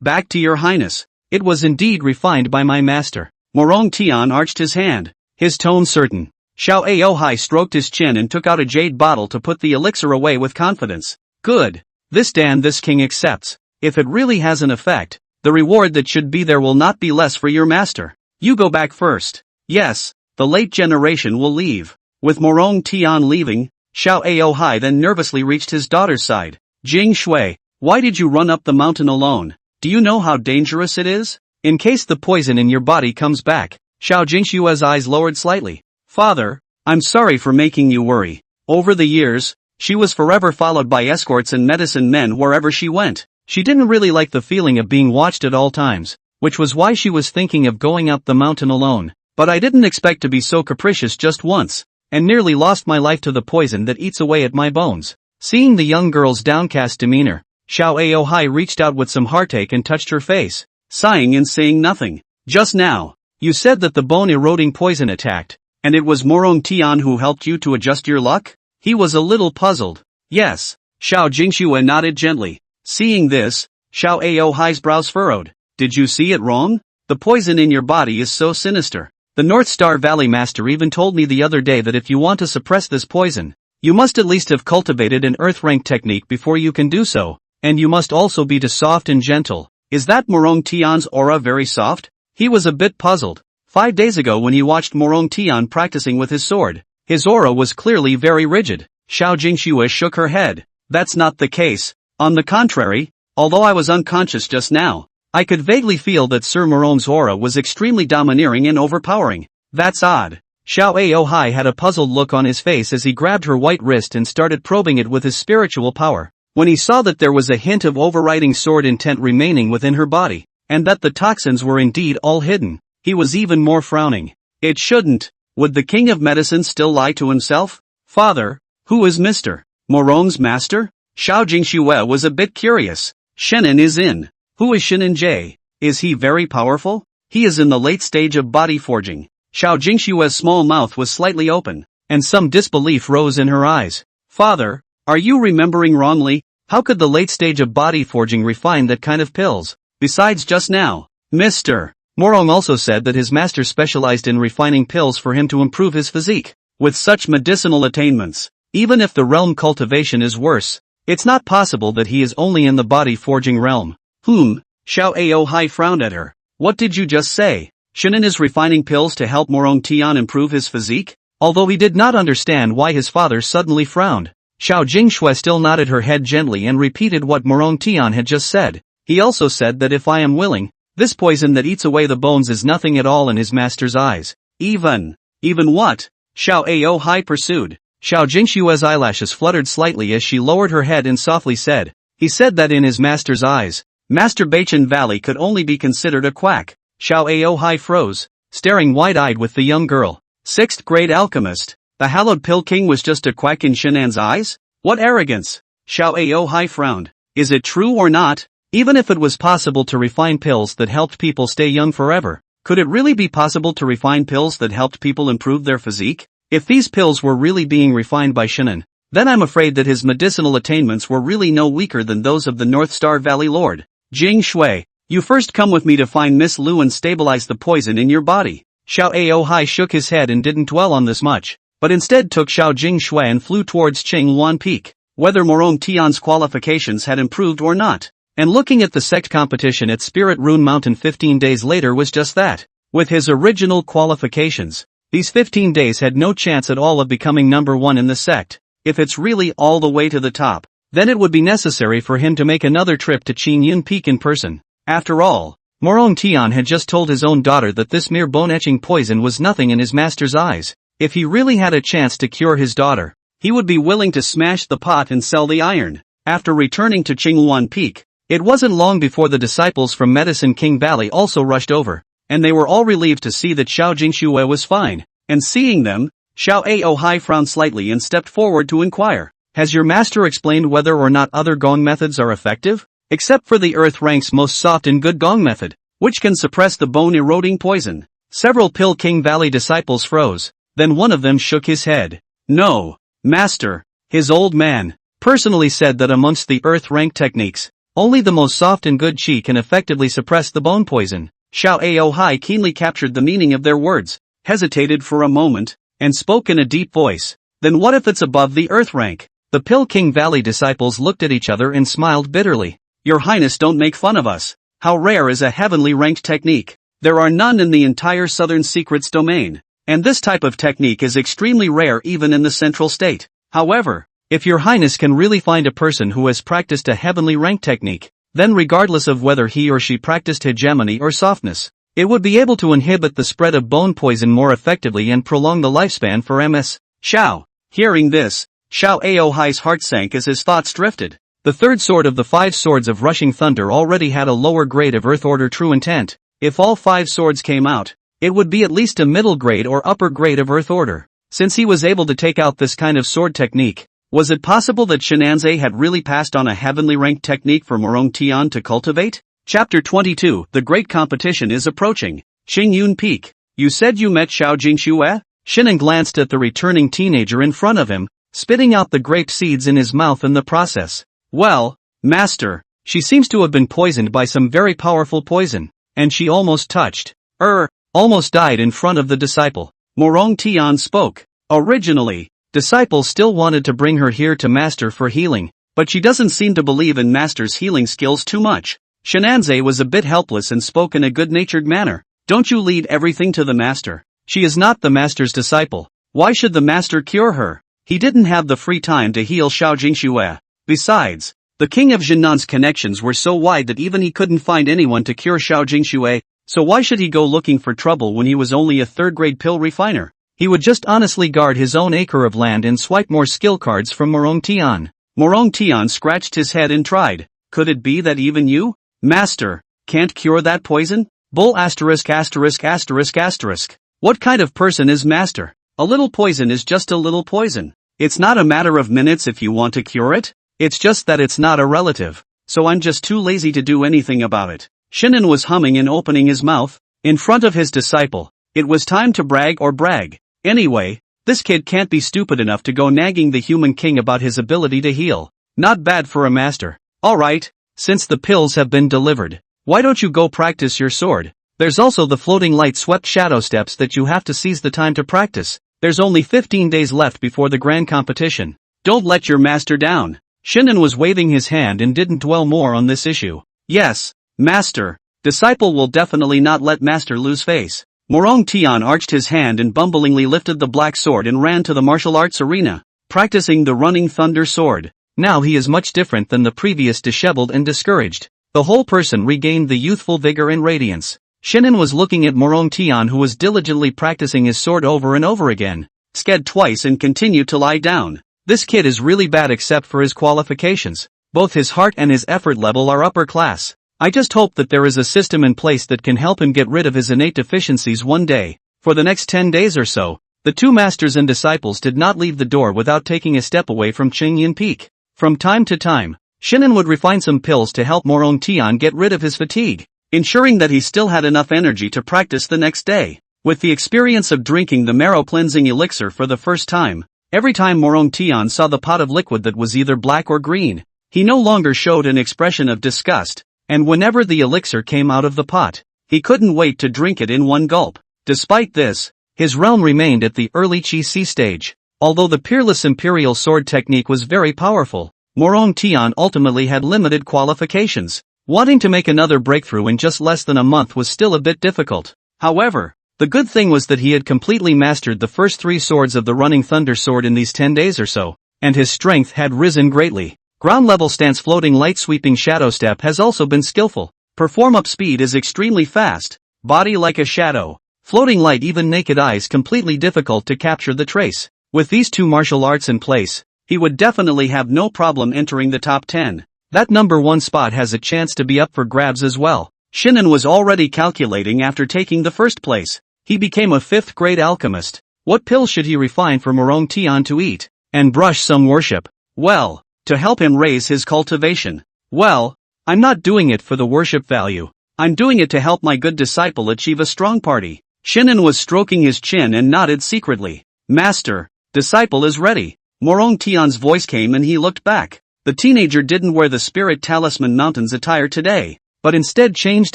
Back to your highness. It was indeed refined by my master. Morong Tian arched his hand, his tone certain. Xiao Aohai stroked his chin and took out a jade bottle to put the elixir away with confidence. Good. This Dan this king accepts. If it really has an effect, the reward that should be there will not be less for your master. You go back first. Yes, the late generation will leave. With Morong Tian leaving, Xiao Aohai then nervously reached his daughter's side. Jing Shui, why did you run up the mountain alone? Do you know how dangerous it is? In case the poison in your body comes back. Xiao Jingshua's eyes lowered slightly. Father, I'm sorry for making you worry. Over the years, she was forever followed by escorts and medicine men wherever she went. She didn't really like the feeling of being watched at all times, which was why she was thinking of going up the mountain alone. But I didn't expect to be so capricious just once, and nearly lost my life to the poison that eats away at my bones. Seeing the young girl's downcast demeanor, Xiao Aohai reached out with some heartache and touched her face, sighing and saying nothing. Just now, you said that the bone-eroding poison attacked, and it was Morong Tian who helped you to adjust your luck? He was a little puzzled. Yes, Xiao Jingshua nodded gently. Seeing this, Xiao Aohai's brows furrowed. Did you see it wrong? The poison in your body is so sinister. The North Star Valley Master even told me the other day that if you want to suppress this poison, you must at least have cultivated an earth-rank technique before you can do so, and you must also be soft and gentle. Is that Morong Tian's aura very soft? He was a bit puzzled. 5 days ago when he watched Morong Tian practicing with his sword, his aura was clearly very rigid. Xiao Jingshua shook her head. That's not the case. On the contrary, although I was unconscious just now, I could vaguely feel that Sir Morong's aura was extremely domineering and overpowering. That's odd. Xiao Aohai had a puzzled look on his face as he grabbed her white wrist and started probing it with his spiritual power. When he saw that there was a hint of overriding sword intent remaining within her body, and that the toxins were indeed all hidden, he was even more frowning. It shouldn't. Would the king of medicine still lie to himself? Father, who is Mr. Morong's master? Xiao Jingshue was a bit curious. Shenan is in. Who is Shenan J? Is he very powerful? He is in the late stage of body forging. Xiao Jingshue's small mouth was slightly open, and some disbelief rose in her eyes. Father, are you remembering wrongly? How could the late stage of body forging refine that kind of pills? Besides just now, Mr. Morong also said that his master specialized in refining pills for him to improve his physique. With such medicinal attainments, even if the realm cultivation is worse, it's not possible that he is only in the body forging realm. Xiao Aohai frowned at her. What did you just say? Shenan is refining pills to help Morong Tian improve his physique? Although he did not understand why his father suddenly frowned, Xiao Jingshue still nodded her head gently and repeated what Morong Tian had just said. He also said that if I am willing, this poison that eats away the bones is nothing at all in his master's eyes. Even what? Xiao Aohai pursued. Xiao Jingshue's eyelashes fluttered slightly as she lowered her head and softly said. He said that in his master's eyes, Master Bachan Valley could only be considered a quack. Xiao Aohai froze, staring wide-eyed with the young girl. 6th grade alchemist. The hallowed pill king was just a quack in Shenan's eyes? What arrogance! Xiao Aohai frowned. Is it true or not? Even if it was possible to refine pills that helped people stay young forever, could it really be possible to refine pills that helped people improve their physique? If these pills were really being refined by Shenan, then I'm afraid that his medicinal attainments were really no weaker than those of the North Star Valley Lord. Jing Shui, you first come with me to find Miss Lu and stabilize the poison in your body. Xiao Aohai shook his head and didn't dwell on this much, but instead took Xiao Jingshui and flew towards Qingluan Peak. Whether Morong Tian's qualifications had improved or not, and looking at the sect competition at Spirit Rune Mountain 15 days later was just that. With his original qualifications, these 15 days had no chance at all of becoming number 1 in the sect. If it's really all the way to the top, then it would be necessary for him to make another trip to Qingyun Peak in person. After all, Morong Tian had just told his own daughter that this mere bone-etching poison was nothing in his master's eyes. If he really had a chance to cure his daughter, he would be willing to smash the pot and sell the iron. After returning to Qingluan Peak, it wasn't long before the disciples from Medicine King Valley also rushed over, and they were all relieved to see that Xiao Jingshue was fine. And seeing them, Xiao Aohai frowned slightly and stepped forward to inquire. Has your master explained whether or not other gong methods are effective? Except for the earth rank's most soft and good gong method, which can suppress the bone-eroding poison. Several Pill King Valley disciples froze, then one of them shook his head. No, master, his old man, personally said that amongst the earth rank techniques, only the most soft and good chi can effectively suppress the bone poison. Xiao Aohai keenly captured the meaning of their words, hesitated for a moment, and spoke in a deep voice. Then what if it's above the earth rank? The Pill King Valley disciples looked at each other and smiled bitterly. Your Highness, don't make fun of us. How rare is a heavenly ranked technique? There are none in the entire Southern Secrets domain. And this type of technique is extremely rare even in the Central State. However, if your Highness can really find a person who has practiced a heavenly ranked technique, then regardless of whether he or she practiced hegemony or softness, it would be able to inhibit the spread of bone poison more effectively and prolong the lifespan for MS. Xiao. Hearing this, Xiao Aohai's heart sank as his thoughts drifted. The third sword of the 5 swords of rushing thunder already had a lower grade of Earth Order true intent. If all 5 swords came out, it would be at least a middle grade or upper grade of Earth Order. Since he was able to take out this kind of sword technique, was it possible that Shenanze had really passed on a heavenly ranked technique for Morong Tian to cultivate? Chapter 22, The Great Competition is Approaching. Xingyun Peak. You said you met Xiao Jingxue? Shinan glanced at the returning teenager in front of him, spitting out the grape seeds in his mouth in the process. Well, master, she seems to have been poisoned by some very powerful poison, and she almost died in front of the disciple. Morong Tian spoke. Originally, disciple still wanted to bring her here to master for healing, but she doesn't seem to believe in master's healing skills too much. Shenanze was a bit helpless and spoke in a good-natured manner. Don't you lead everything to the master? She is not the master's disciple. Why should the master cure her? He didn't have the free time to heal Xiao Jingxue. Besides, the king of Jinnan's connections were so wide that even he couldn't find anyone to cure Xiao Jingxue, so why should he go looking for trouble when he was only a third-grade pill refiner? He would just honestly guard his own acre of land and swipe more skill cards from Morong Tian. Morong Tian scratched his head and tried. Could it be that even you, master, can't cure that poison? Bull asterisk asterisk asterisk asterisk. What kind of person is master? A little poison is just a little poison. It's not a matter of minutes if you want to cure it. It's just that it's not a relative. So I'm just too lazy to do anything about it. Shinan was humming and opening his mouth. In front of his disciple. It was time to brag or brag. Anyway, this kid can't be stupid enough to go nagging the human king about his ability to heal. Not bad for a master. Alright, since the pills have been delivered, why don't you go practice your sword? There's also the floating light swept shadow steps that you have to seize the time to practice. There's only 15 days left before the grand competition. Don't let your master down. Shinan was waving his hand and didn't dwell more on this issue. Yes, master. Disciple will definitely not let master lose face. Morong Tian arched his hand and bumblingly lifted the black sword and ran to the martial arts arena, practicing the running thunder sword. Now he is much different than the previous disheveled and discouraged. The whole person regained the youthful vigor and radiance. Shinan was looking at Morong Tian, who was diligently practicing his sword over and over again, sked twice and continued to lie down. This kid is really bad except for his qualifications. Both his heart and his effort level are upper class. I just hope that there is a system in place that can help him get rid of his innate deficiencies one day. For the next 10 days or so, the two masters and disciples did not leave the door without taking a step away from Qingyan Peak. From time to time, Shinan would refine some pills to help Morong Tian get rid of his fatigue, ensuring that he still had enough energy to practice the next day. With the experience of drinking the marrow-cleansing elixir for the first time, every time Morong Tian saw the pot of liquid that was either black or green, he no longer showed an expression of disgust, and whenever the elixir came out of the pot, he couldn't wait to drink it in one gulp. Despite this, his realm remained at the early Qi Si stage. Although the peerless imperial sword technique was very powerful, Morong Tian ultimately had limited qualifications. Wanting to make another breakthrough in just less than a month was still a bit difficult. However, the good thing was that he had completely mastered the first 3 swords of the running thunder sword in these 10 days or so, and his strength had risen greatly. Ground level stance floating light sweeping shadow step has also been skillful. Perform up speed is extremely fast. Body like a shadow. Floating light even naked eyes completely difficult to capture the trace. With these 2 martial arts in place, he would definitely have no problem entering the top 10. That number 1 spot has a chance to be up for grabs as well. Shinan was already calculating after taking the first place. He became a 5th grade alchemist. What pill should he refine for Morong Tian to eat? And brush some worship. Well, to help him raise his cultivation. Well, I'm not doing it for the worship value. I'm doing it to help my good disciple achieve a strong party. Shinan was stroking his chin and nodded secretly. Master, disciple is ready. Morong Tian's voice came and he looked back. The teenager didn't wear the Spirit Talisman Mountains attire today, but instead changed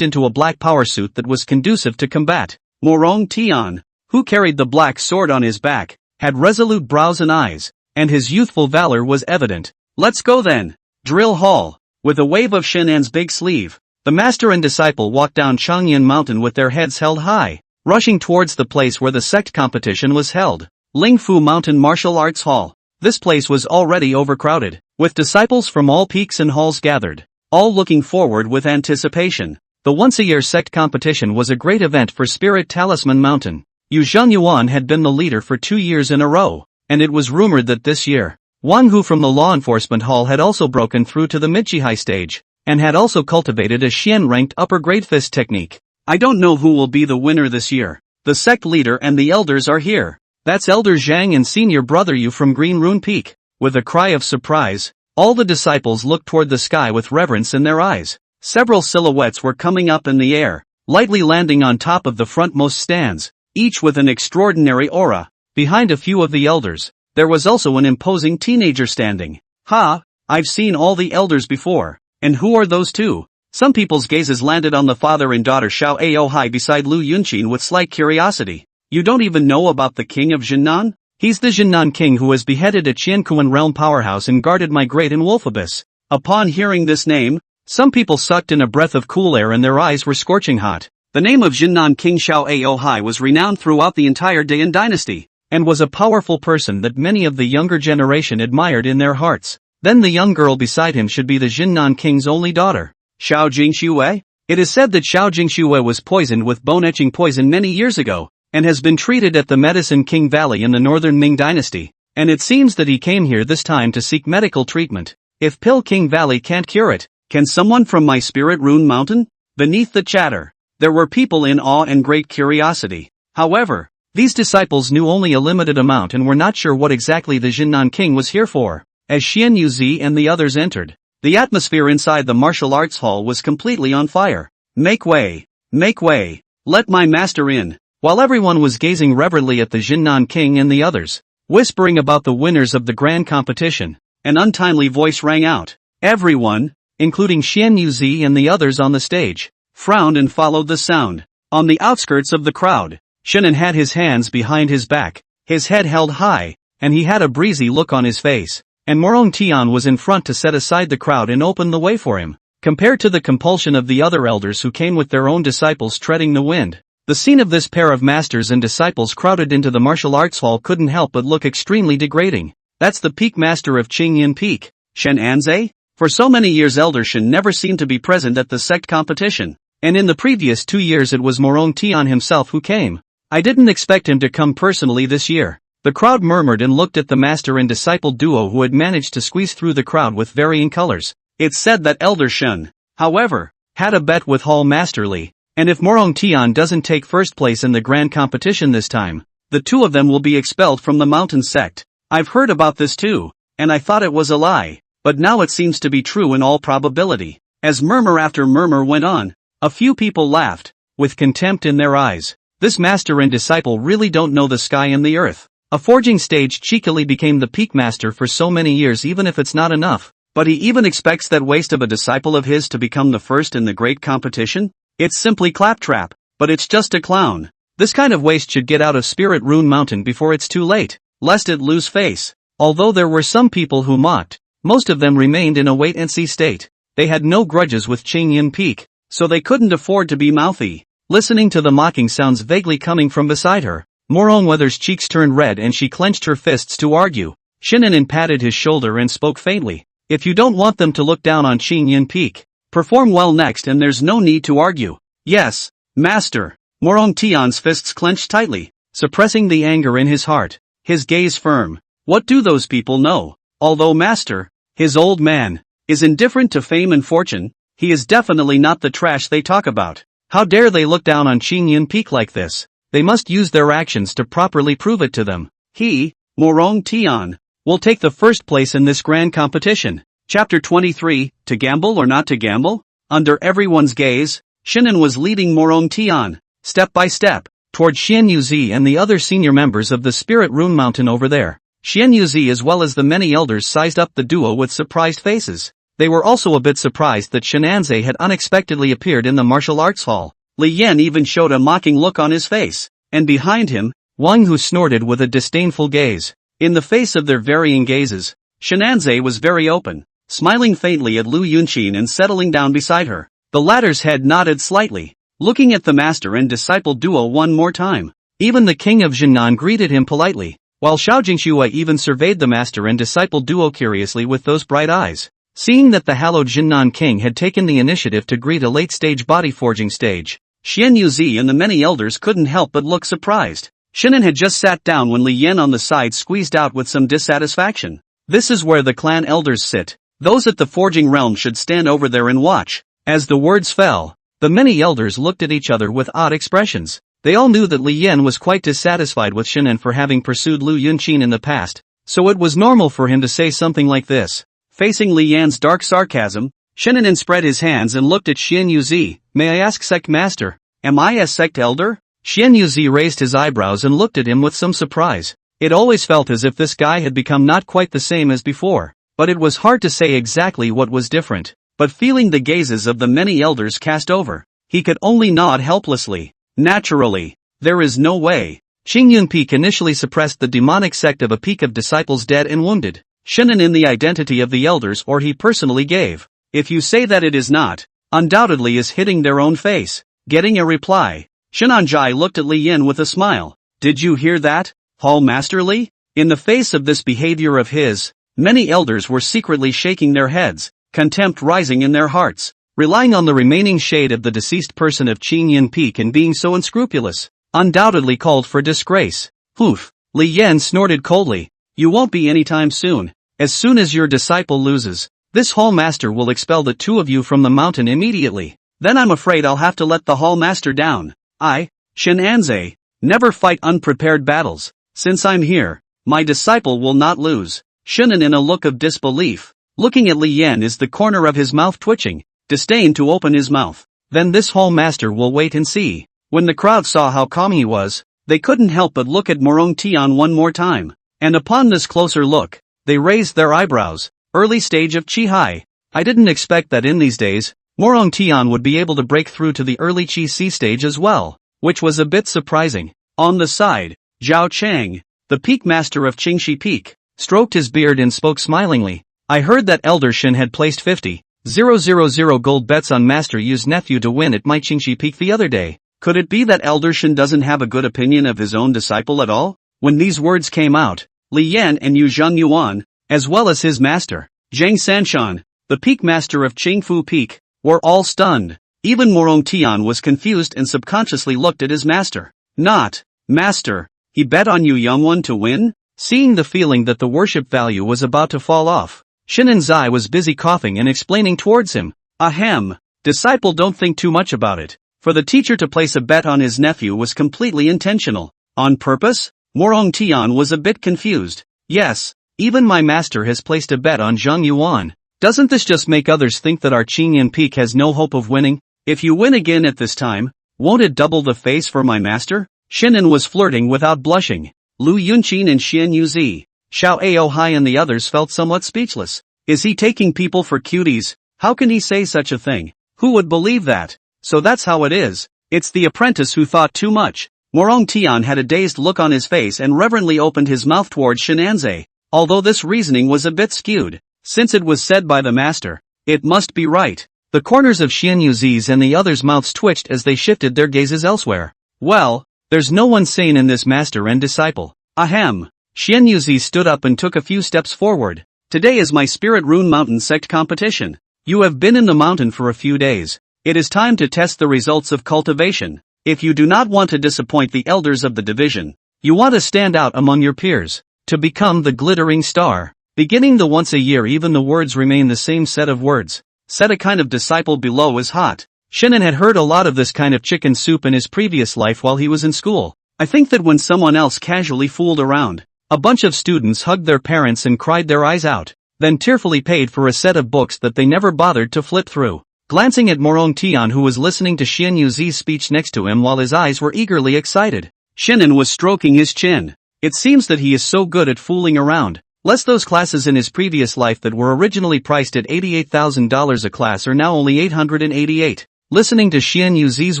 into a black power suit that was conducive to combat. Morong Tian, who carried the black sword on his back, had resolute brows and eyes, and his youthful valor was evident. Let's go then. Drill Hall. With a wave of Shinan's big sleeve, the master and disciple walked down Changyan Mountain with their heads held high, rushing towards the place where the sect competition was held. Lingfu Mountain Martial Arts Hall. This place was already overcrowded, with disciples from all peaks and halls gathered, all looking forward with anticipation. The once-a-year sect competition was a great event for Spirit Talisman Mountain. Yu Zhangyuan had been the leader for 2 years in a row, and it was rumored that this year, Wang Hu from the law enforcement hall had also broken through to the mid-Jihai stage, and had also cultivated a Xian-ranked upper-grade fist technique. I don't know who will be the winner this year. The sect leader and the elders are here. That's Elder Zhang and senior brother Yu from Green Rune Peak. With a cry of surprise, all the disciples looked toward the sky with reverence in their eyes. Several silhouettes were coming up in the air, lightly landing on top of the frontmost stands, each with an extraordinary aura. Behind a few of the elders, there was also an imposing teenager standing. Ha! I've seen all the elders before. And who are those two? Some people's gazes landed on the father and daughter Xiao Aohai beside Lu Yunqin with slight curiosity. You don't even know about the king of Jinnan? He's the Jinnan king who has beheaded a Qiankuan realm powerhouse and guarded my great in Wolf Abyss. Upon hearing this name, some people sucked in a breath of cool air and their eyes were scorching hot. The name of Jinnan King Xiao Aohai was renowned throughout the entire Dayan dynasty, and was a powerful person that many of the younger generation admired in their hearts. Then the young girl beside him should be the Jinnan King's only daughter, Xiao Jingxue. It is said that Xiao Jingxue was poisoned with bone-etching poison many years ago, and has been treated at the Medicine King Valley in the northern Ming dynasty, and it seems that he came here this time to seek medical treatment. If Pill King Valley can't cure it, can someone from my Spirit Rune Mountain? Beneath the chatter, there were people in awe and great curiosity. However, these disciples knew only a limited amount and were not sure what exactly the Jinnan King was here for. As Xian Yuzi and the others entered, the atmosphere inside the martial arts hall was completely on fire. Make way! Make way! Let my master in! While everyone was gazing reverently at the Jinnan King and the others, whispering about the winners of the grand competition, an untimely voice rang out. Everyone, including Xian Yuzi and the others on the stage, frowned and followed the sound. On the outskirts of the crowd, Shinan had his hands behind his back, his head held high, and he had a breezy look on his face, and Morong Tian was in front to set aside the crowd and open the way for him. Compared to the compulsion of the other elders who came with their own disciples treading the wind, the scene of this pair of masters and disciples crowded into the martial arts hall couldn't help but look extremely degrading. That's the peak master of Qingyan Peak, Shen Anzai? For so many years Elder Shen never seemed to be present at the sect competition, and in the previous 2 years it was Morong Tian himself who came. I didn't expect him to come personally this year. The crowd murmured and looked at the master and disciple duo who had managed to squeeze through the crowd with varying colors. It's said that Elder Shen, however, had a bet with Hall Master Li. And if Morong Tian doesn't take first place in the grand competition this time, the two of them will be expelled from the mountain sect. I've heard about this too, and I thought it was a lie, but now it seems to be true in all probability. As murmur after murmur went on, a few people laughed, with contempt in their eyes. This master and disciple really don't know the sky and the earth. A forging stage cheekily became the peak master for so many years even if it's not enough, but he even expects that waste of a disciple of his to become the first in the great competition? It's simply claptrap, but it's just a clown. This kind of waste should get out of Spirit Rune Mountain before it's too late, lest it lose face. Although there were some people who mocked, most of them remained in a wait-and-see state. They had no grudges with Qingyan Peak, so they couldn't afford to be mouthy. Listening to the mocking sounds vaguely coming from beside her, Morong Weather's cheeks turned red and she clenched her fists to argue. Shinanan patted his shoulder and spoke faintly. If you don't want them to look down on Qingyan Peak, perform well next and there's no need to argue. Yes, master. Morong Tian's fists clenched tightly, suppressing the anger in his heart, his gaze firm. What do those people know? Although master, his old man, is indifferent to fame and fortune, he is definitely not the trash they talk about. How dare they look down on Qingyan Peak like this? they must use their actions to properly prove it to them. He, Morong Tian, will take the first place in this grand competition. Chapter 23, To Gamble or Not to Gamble? Under everyone's gaze, Shinan was leading Morong Tian, step by step, toward Xian Yuzi and the other senior members of the Spirit Rune Mountain over there. Xian Yuzi as well as the many elders sized up the duo with surprised faces. They were also a bit surprised that Shinanze had unexpectedly appeared in the martial arts hall. Li Yan even showed a mocking look on his face, and behind him, Wang Hu snorted with a disdainful gaze. In the face of their varying gazes, Shinanze was very open, smiling faintly at Lu Yunqin and settling down beside her. The latter's head nodded slightly, looking at the master and disciple duo one more time. Even the king of Jinnan greeted him politely, while Xiao Jingxue even surveyed the master and disciple duo curiously with those bright eyes. Seeing that the hallowed Jinnan king had taken the initiative to greet a late-stage body forging stage, Xian Yuzi and the many elders couldn't help but look surprised. Shinan had just sat down when Li Yan on the side squeezed out with some dissatisfaction. This is where the clan elders sit. Those at the forging realm should stand over there and watch. As the words fell, the many elders looked at each other with odd expressions. They all knew that Li Yan was quite dissatisfied with Shinan for having pursued Lu Yunqin in the past, so it was normal for him to say something like this. Facing Li Yan's dark sarcasm, Shinan spread his hands and looked at Xian Yuzi. May I ask, sect master, am I a sect elder? Xian Yuzi raised his eyebrows and looked at him with some surprise. It always felt as if this guy had become not quite the same as before, but it was hard to say exactly what was different. But feeling the gazes of the many elders cast over, he could only nod helplessly. Naturally, there is no way. Qing Yun Peak initially suppressed the demonic sect of a peak of disciples dead and wounded. Shinan in the identity of the elders or he personally gave. If you say that it is not, undoubtedly is hitting their own face. Getting a reply, Shinanjai looked at Li Yin with a smile. Did you hear that, Hall Master Li? In the face of this behavior of his, many elders were secretly shaking their heads, contempt rising in their hearts. Relying on the remaining shade of the deceased person of Qing Yin Peak and being so unscrupulous, undoubtedly called for disgrace. Poof! Li Yan snorted coldly. You won't be anytime soon. As soon as your disciple loses, this hall master will expel the two of you from the mountain immediately. Then I'm afraid I'll have to let the hall master down. I, Shin Anze, never fight unprepared battles. Since I'm here, my disciple will not lose. Shinan in a look of disbelief, looking at Li Yan is the corner of his mouth twitching, disdained to open his mouth. Then this hall master will wait and see. When the crowd saw how calm he was, they couldn't help but look at Morong Tian one more time. And upon this closer look, they raised their eyebrows. Early stage of Qi Hai. I didn't expect that in these days, Morong Tian would be able to break through to the early Qi Si stage as well, which was a bit surprising. On the side, Zhao Chang, the peak master of Qingxi Peak, stroked his beard and spoke smilingly. I heard that Elder Shin had placed 50,000 gold bets on Master Yu's nephew to win at my Qingxi Peak the other day. Could it be that Elder Shin doesn't have a good opinion of his own disciple at all? When these words came out, Li Yan and Yu Zhang Yuan, as well as his master, Zhang Sanshan, the peak master of Qingfu Peak, were all stunned. Even Morong Tian was confused and subconsciously looked at his master. Not, master, he bet on Yu Yongwan to win? Seeing the feeling that the worship value was about to fall off, Shinan Zai was busy coughing and explaining towards him. Ahem, disciple, don't think too much about it. For the teacher to place a bet on his nephew was completely intentional. On purpose? Morong Tian was a bit confused. Yes, even my master has placed a bet on Zhang Yuan. Doesn't this just make others think that our Qingyan Peak has no hope of winning? If you win again at this time, won't it double the face for my master? Shinan was flirting without blushing. Lu Yunqin and Xian Yuzi, Xiao Aohai and the others felt somewhat speechless. Is he taking people for cuties? How can he say such a thing? Who would believe that? So that's how it is. It's the apprentice who thought too much. Morong Tian had a dazed look on his face and reverently opened his mouth towards Shinanze. Although this reasoning was a bit skewed, since it was said by the master, it must be right. The corners of Xian Yuzi's and the others' mouths twitched as they shifted their gazes elsewhere. Well, there's no one sane in this master and disciple. Ahem. Xian Yuzi stood up and took a few steps forward. Today is my Spirit Rune Mountain sect competition. You have been in the mountain for a few days. It is time to test the results of cultivation. If you do not want to disappoint the elders of the division, you want to stand out among your peers, to become the glittering star. Beginning the once a year, even the words remain the same set of words. Said a kind of disciple below is hot. Shinan had heard a lot of this kind of chicken soup in his previous life while he was in school. I think that when someone else casually fooled around, a bunch of students hugged their parents and cried their eyes out, then tearfully paid for a set of books that they never bothered to flip through. Glancing at Morong Tian, who was listening to Xian Yuzi's speech next to him while his eyes were eagerly excited, Shinan was stroking his chin. It seems that he is so good at fooling around. Less those classes in his previous life that were originally priced at $88,000 a class are now only $888. Listening to Xian Yuzi's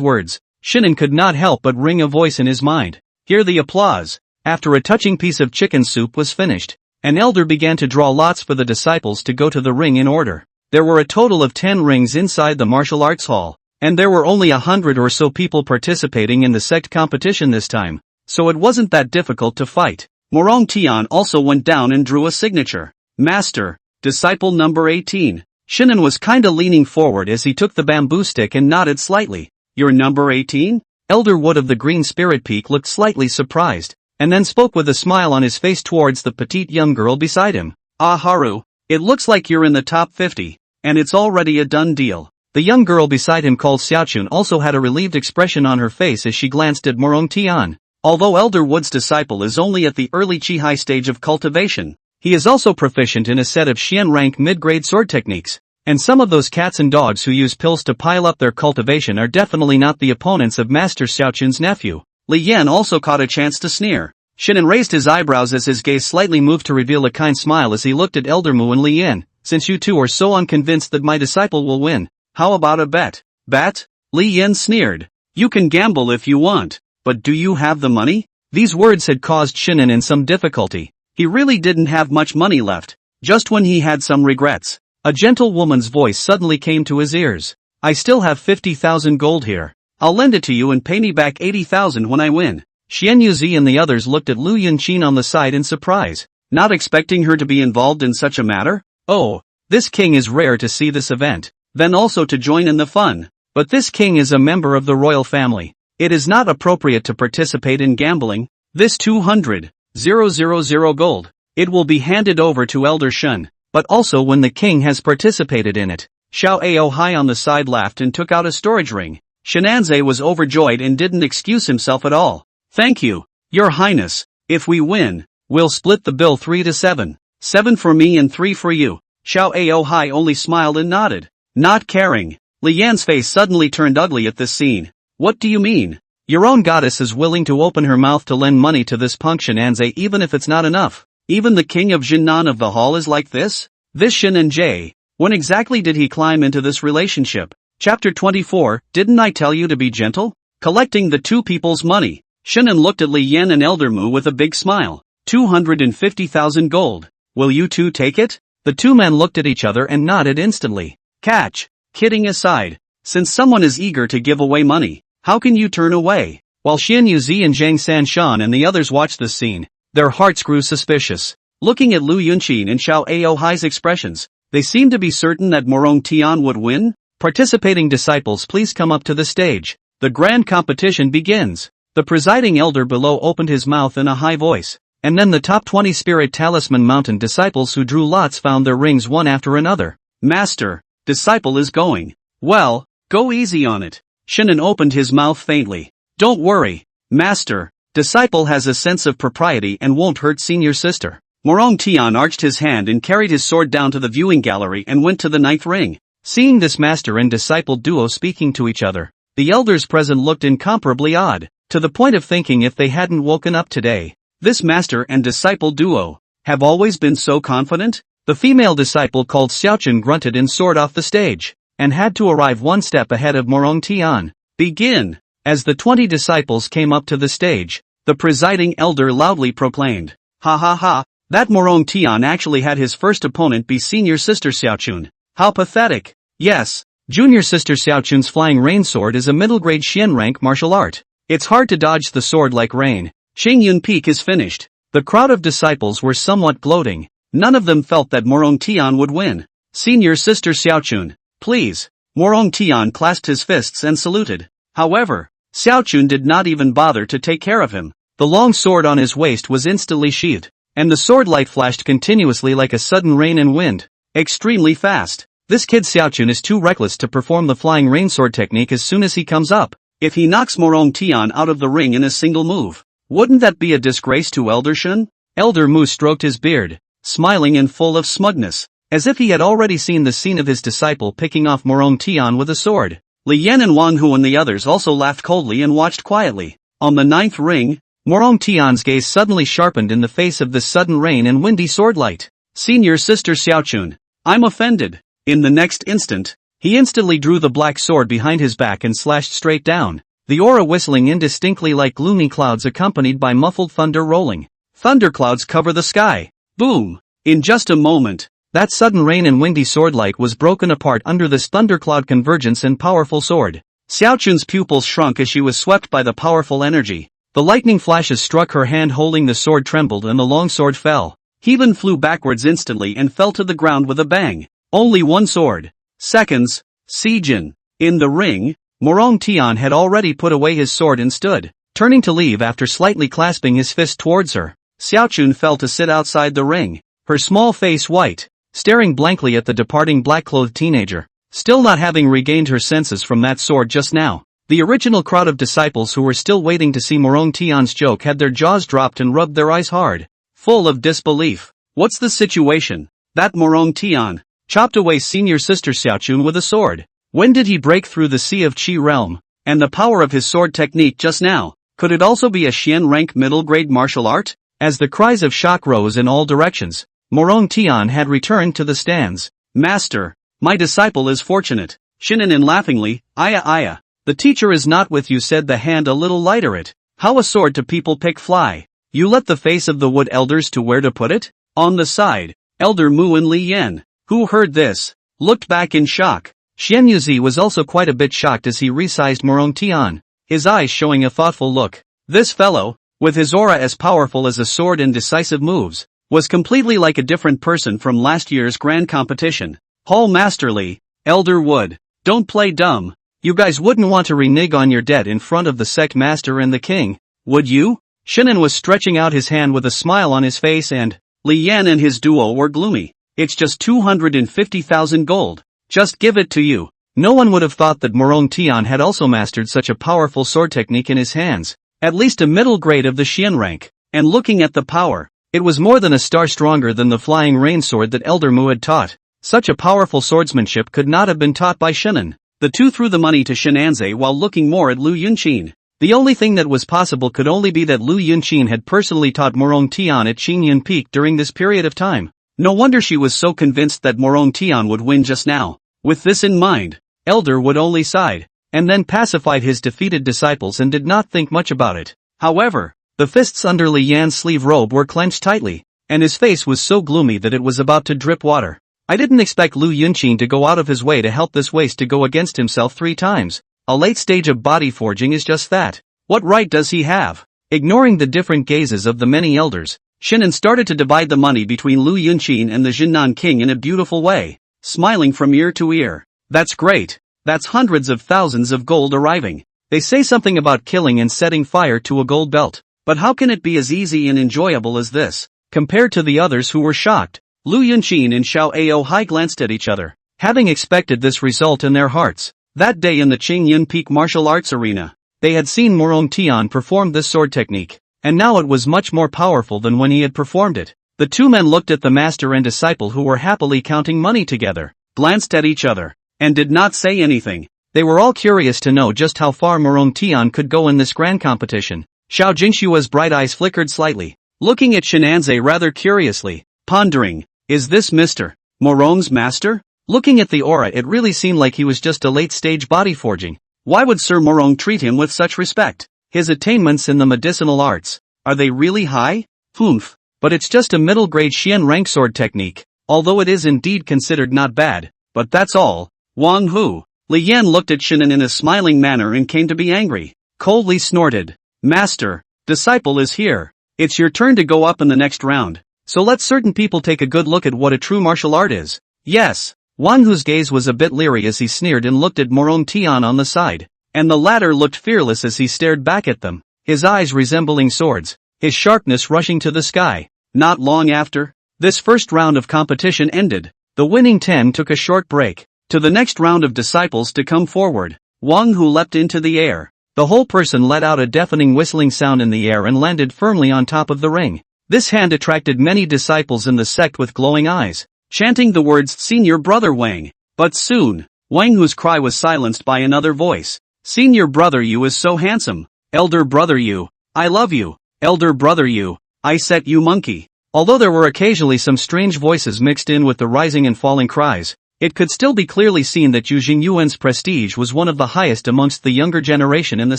words, Shinan could not help but ring a voice in his mind. Hear the applause. After a touching piece of chicken soup was finished, an elder began to draw lots for the disciples to go to the ring in order. There were a total of 10 rings inside the martial arts hall, and there were only 100 or so people participating in the sect competition this time, so it wasn't that difficult to fight. Morong Tian also went down and drew a signature. Master, disciple number 18. Shinan was kinda leaning forward as he took the bamboo stick and nodded slightly. You're number 18? Elder Wood of the Green Spirit Peak looked slightly surprised, and then spoke with a smile on his face towards the petite young girl beside him. Ah Haru, it looks like you're in the top 50, and it's already a done deal. The young girl beside him called Xiaochun also had a relieved expression on her face as she glanced at Morong Tian. Although Elder Wood's disciple is only at the early Chi-Hai stage of cultivation, he is also proficient in a set of Xian rank mid-grade sword techniques, and some of those cats and dogs who use pills to pile up their cultivation are definitely not the opponents of Master Xiaochun's nephew. Li Yan also caught a chance to sneer. Shinan raised his eyebrows as his gaze slightly moved to reveal a kind smile as he looked at Elder Mu and Li Yan. Since you two are so unconvinced that my disciple will win, how about a bet? Bet? Li Yan sneered. You can gamble if you want. But do you have the money? These words had caused Shinan in some difficulty. He really didn't have much money left. Just when he had some regrets, a gentle woman's voice suddenly came to his ears. I still have 50,000 gold here. I'll lend it to you and pay me back 80,000 when I win. Xian Yuzi and the others looked at Lu Yunqin on the side in surprise, not expecting her to be involved in such a matter. Oh, this king is rare to see this event, then also to join in the fun. But this king is a member of the royal family. It is not appropriate to participate in gambling. This 200,000 gold. It will be handed over to Elder Shun, but also when the king has participated in it. Xiao Ao Hai on the side laughed and took out a storage ring. Shenanze was overjoyed and didn't excuse himself at all. Thank you, Your Highness. If we win, we'll split the bill 3 to 7. 7 for me and 3 for you. Xiao Ao Hai only smiled and nodded, not caring. Li Yan's face suddenly turned ugly at this scene. What do you mean? Your own goddess is willing to open her mouth to lend money to this punk Shenanze even if it's not enough. Even the king of Jinnan of the hall is like this? This Shenanze, when exactly did he climb into this relationship? Chapter 24, didn't I tell you to be gentle? Collecting the two people's money. Shinan looked at Li Yan and Elder Mu with a big smile. 250,000 gold. Will you two take it? The two men looked at each other and nodded instantly. Catch. Kidding aside, since someone is eager to give away money, how can you turn away? While Xian Yuzi and Zhang Sanshan and the others watched this scene, their hearts grew suspicious. Looking at Lu Yunqin and Xiao Ao Hai's expressions, they seemed to be certain that Morong Tian would win. Participating disciples, please come up to the stage. The grand competition begins. The presiding elder below opened his mouth in a high voice, and then the top 20 Spirit Talisman Mountain disciples who drew lots found their rings one after another. Master, disciple is going. Well, go easy on it. Shinan opened his mouth faintly. Don't worry, Master, disciple has a sense of propriety and won't hurt senior sister. Morong Tian arched his hand and carried his sword down to the viewing gallery and went to the 9th ring. Seeing this master and disciple duo speaking to each other, the elders present looked incomparably odd, to the point of thinking if they hadn't woken up today. This master and disciple duo have always been so confident? The female disciple called Xiaochun grunted and soared off the stage, and had to arrive one step ahead of Morong Tian. Begin! As the 20 disciples came up to the stage, the presiding elder loudly proclaimed, Ha ha ha, that Morong Tian actually had his first opponent be senior sister Xiaochun. How pathetic. Yes, junior sister Xiaochun's flying rain sword is a middle-grade Xian rank martial art. It's hard to dodge the sword like rain. Xingyun Peak is finished. The crowd of disciples were somewhat gloating. None of them felt that Morong Tian would win. Senior sister Xiaochun, please. Morong Tian clasped his fists and saluted. However, Xiaochun did not even bother to take care of him. The long sword on his waist was instantly sheathed, and the sword light flashed continuously like a sudden rain and wind. Extremely fast. This kid Xiaochun is too reckless to perform the flying rain sword technique as soon as he comes up. If he knocks Morong Tian out of the ring in a single move, Wouldn't that be a disgrace to Elder Shun? Elder Mu stroked his beard, smiling and full of smugness, as if he had already seen the scene of his disciple picking off Morong Tian with a sword. Li Yan and Wang Hu and the others also laughed coldly and watched quietly. On the ninth ring, Morong Tian's gaze suddenly sharpened in the face of this sudden rain and windy swordlight. Senior Sister Xiaochun, I'm offended. In the next instant, he instantly drew the black sword behind his back and slashed straight down, the aura whistling indistinctly like gloomy clouds accompanied by muffled thunder rolling. Thunderclouds cover the sky. Boom! In just a moment, that sudden rain and windy swordlight was broken apart under this thundercloud convergence and powerful sword. Xiaochun's pupils shrunk as she was swept by the powerful energy. The lightning flashes struck her hand holding the sword trembled and the long sword fell. Heban flew backwards instantly and fell to the ground with a bang. Only one sword. Seconds. Sijin. In the ring, Morong Tian had already put away his sword and stood, turning to leave after slightly clasping his fist towards her. Xiaochun fell to sit outside the ring, her small face white, staring blankly at the departing black-clothed teenager, still not having regained her senses from that sword just now. The original crowd of disciples who were still waiting to see Morong Tian's joke had their jaws dropped and rubbed their eyes hard, full of disbelief. What's the situation? That Morong Tian chopped away Senior Sister Xiaochun with a sword. When did he break through the sea of Qi realm? And the power of his sword technique just now, could it also be a Xian rank middle grade martial art? As the cries of shock rose in all directions, Morong Tian had returned to the stands. Master, my disciple is fortunate. Shinanin laughingly, Aya. The teacher is not with you, said the hand a little lighter. It. How a sword to people pick fly. You let the face of the wood elders to where to put it? On the side, Elder Mu and Li Yan, who heard this, looked back in shock. Xian Yuzi was also quite a bit shocked as he resized Morong Tian, his eyes showing a thoughtful look. This fellow, with his aura as powerful as a sword and decisive moves, was completely like a different person from last year's grand competition. Hall Master Li, Elder Wood, don't play dumb. You guys wouldn't want to renege on your debt in front of the sect master and the king, would you? Shinan was stretching out his hand with a smile on his face and Li Yan and his duo were gloomy. It's just 250,000 gold. Just give it to you. No one would have thought that Morong Tian had also mastered such a powerful sword technique in his hands. At least a middle grade of the Xian rank. And looking at the power, it was more than a star stronger than the flying rain sword that Elder Mu had taught. Such a powerful swordsmanship could not have been taught by Shinan. The two threw the money to Shinanze while looking more at Lu Yunqin. The only thing that was possible could only be that Lu Yunqin had personally taught Morong Tian at Qingyun Peak during this period of time. No wonder she was so convinced that Morong Tian would win just now. With this in mind, Elder Wood only sighed, and then pacified his defeated disciples and did not think much about it. However, the fists under Li Yan's sleeve robe were clenched tightly, and his face was so gloomy that it was about to drip water. I didn't expect Lu Yunqin to go out of his way to help this waste to go against himself 3 times. A late stage of body forging is just that. What right does he have? Ignoring the different gazes of the many elders, Shinan started to divide the money between Lu Yunqin and the Jinnan king in a beautiful way, smiling from ear to ear. That's great. That's hundreds of thousands of gold arriving. They say something about killing and setting fire to a gold belt. But how can it be as easy and enjoyable as this? Compared to the others who were shocked, Lu Yunqin and Xiao Ao Hai glanced at each other, having expected this result in their hearts. That day in the Qingyun Peak martial arts arena, they had seen Morong Tian perform this sword technique, and now it was much more powerful than when he had performed it. The two men looked at the master and disciple who were happily counting money together, glanced at each other, and did not say anything. They were all curious to know just how far Morong Tian could go in this grand competition. Xiao Jingshua's bright eyes flickered slightly, looking at Shinanze rather curiously, pondering, is this Mr. Morong's master? Looking at the aura, it really seemed like he was just a late-stage body forging. Why would Sir Morong treat him with such respect? His attainments in the medicinal arts, are they really high? Humph. But it's just a middle-grade Xian rank sword technique, although it is indeed considered not bad. But that's all. Wang Hu. Li Yan looked at Shinan in a smiling manner and came to be angry. Coldly snorted. Master, disciple is here. It's your turn to go up in the next round. So let certain people take a good look at what a true martial art is. Yes. Wang Hu's gaze was a bit leery as he sneered and looked at Morong Tian on the side, and the latter looked fearless as he stared back at them, his eyes resembling swords, his sharpness rushing to the sky. Not long after, this first round of competition ended. The winning 10 took a short break, to the next round of disciples to come forward. Wang Hu leapt into the air, the whole person let out a deafening whistling sound in the air and landed firmly on top of the ring. This hand attracted many disciples in the sect with glowing eyes, chanting the words "Senior Brother Wang." But soon, Wang Hu's cry was silenced by another voice. "Senior Brother Yu is so handsome. Elder Brother Yu, I love you. Elder Brother Yu, I set you monkey." Although there were occasionally some strange voices mixed in with the rising and falling cries, it could still be clearly seen that Yu Jingyuan's prestige was one of the highest amongst the younger generation in the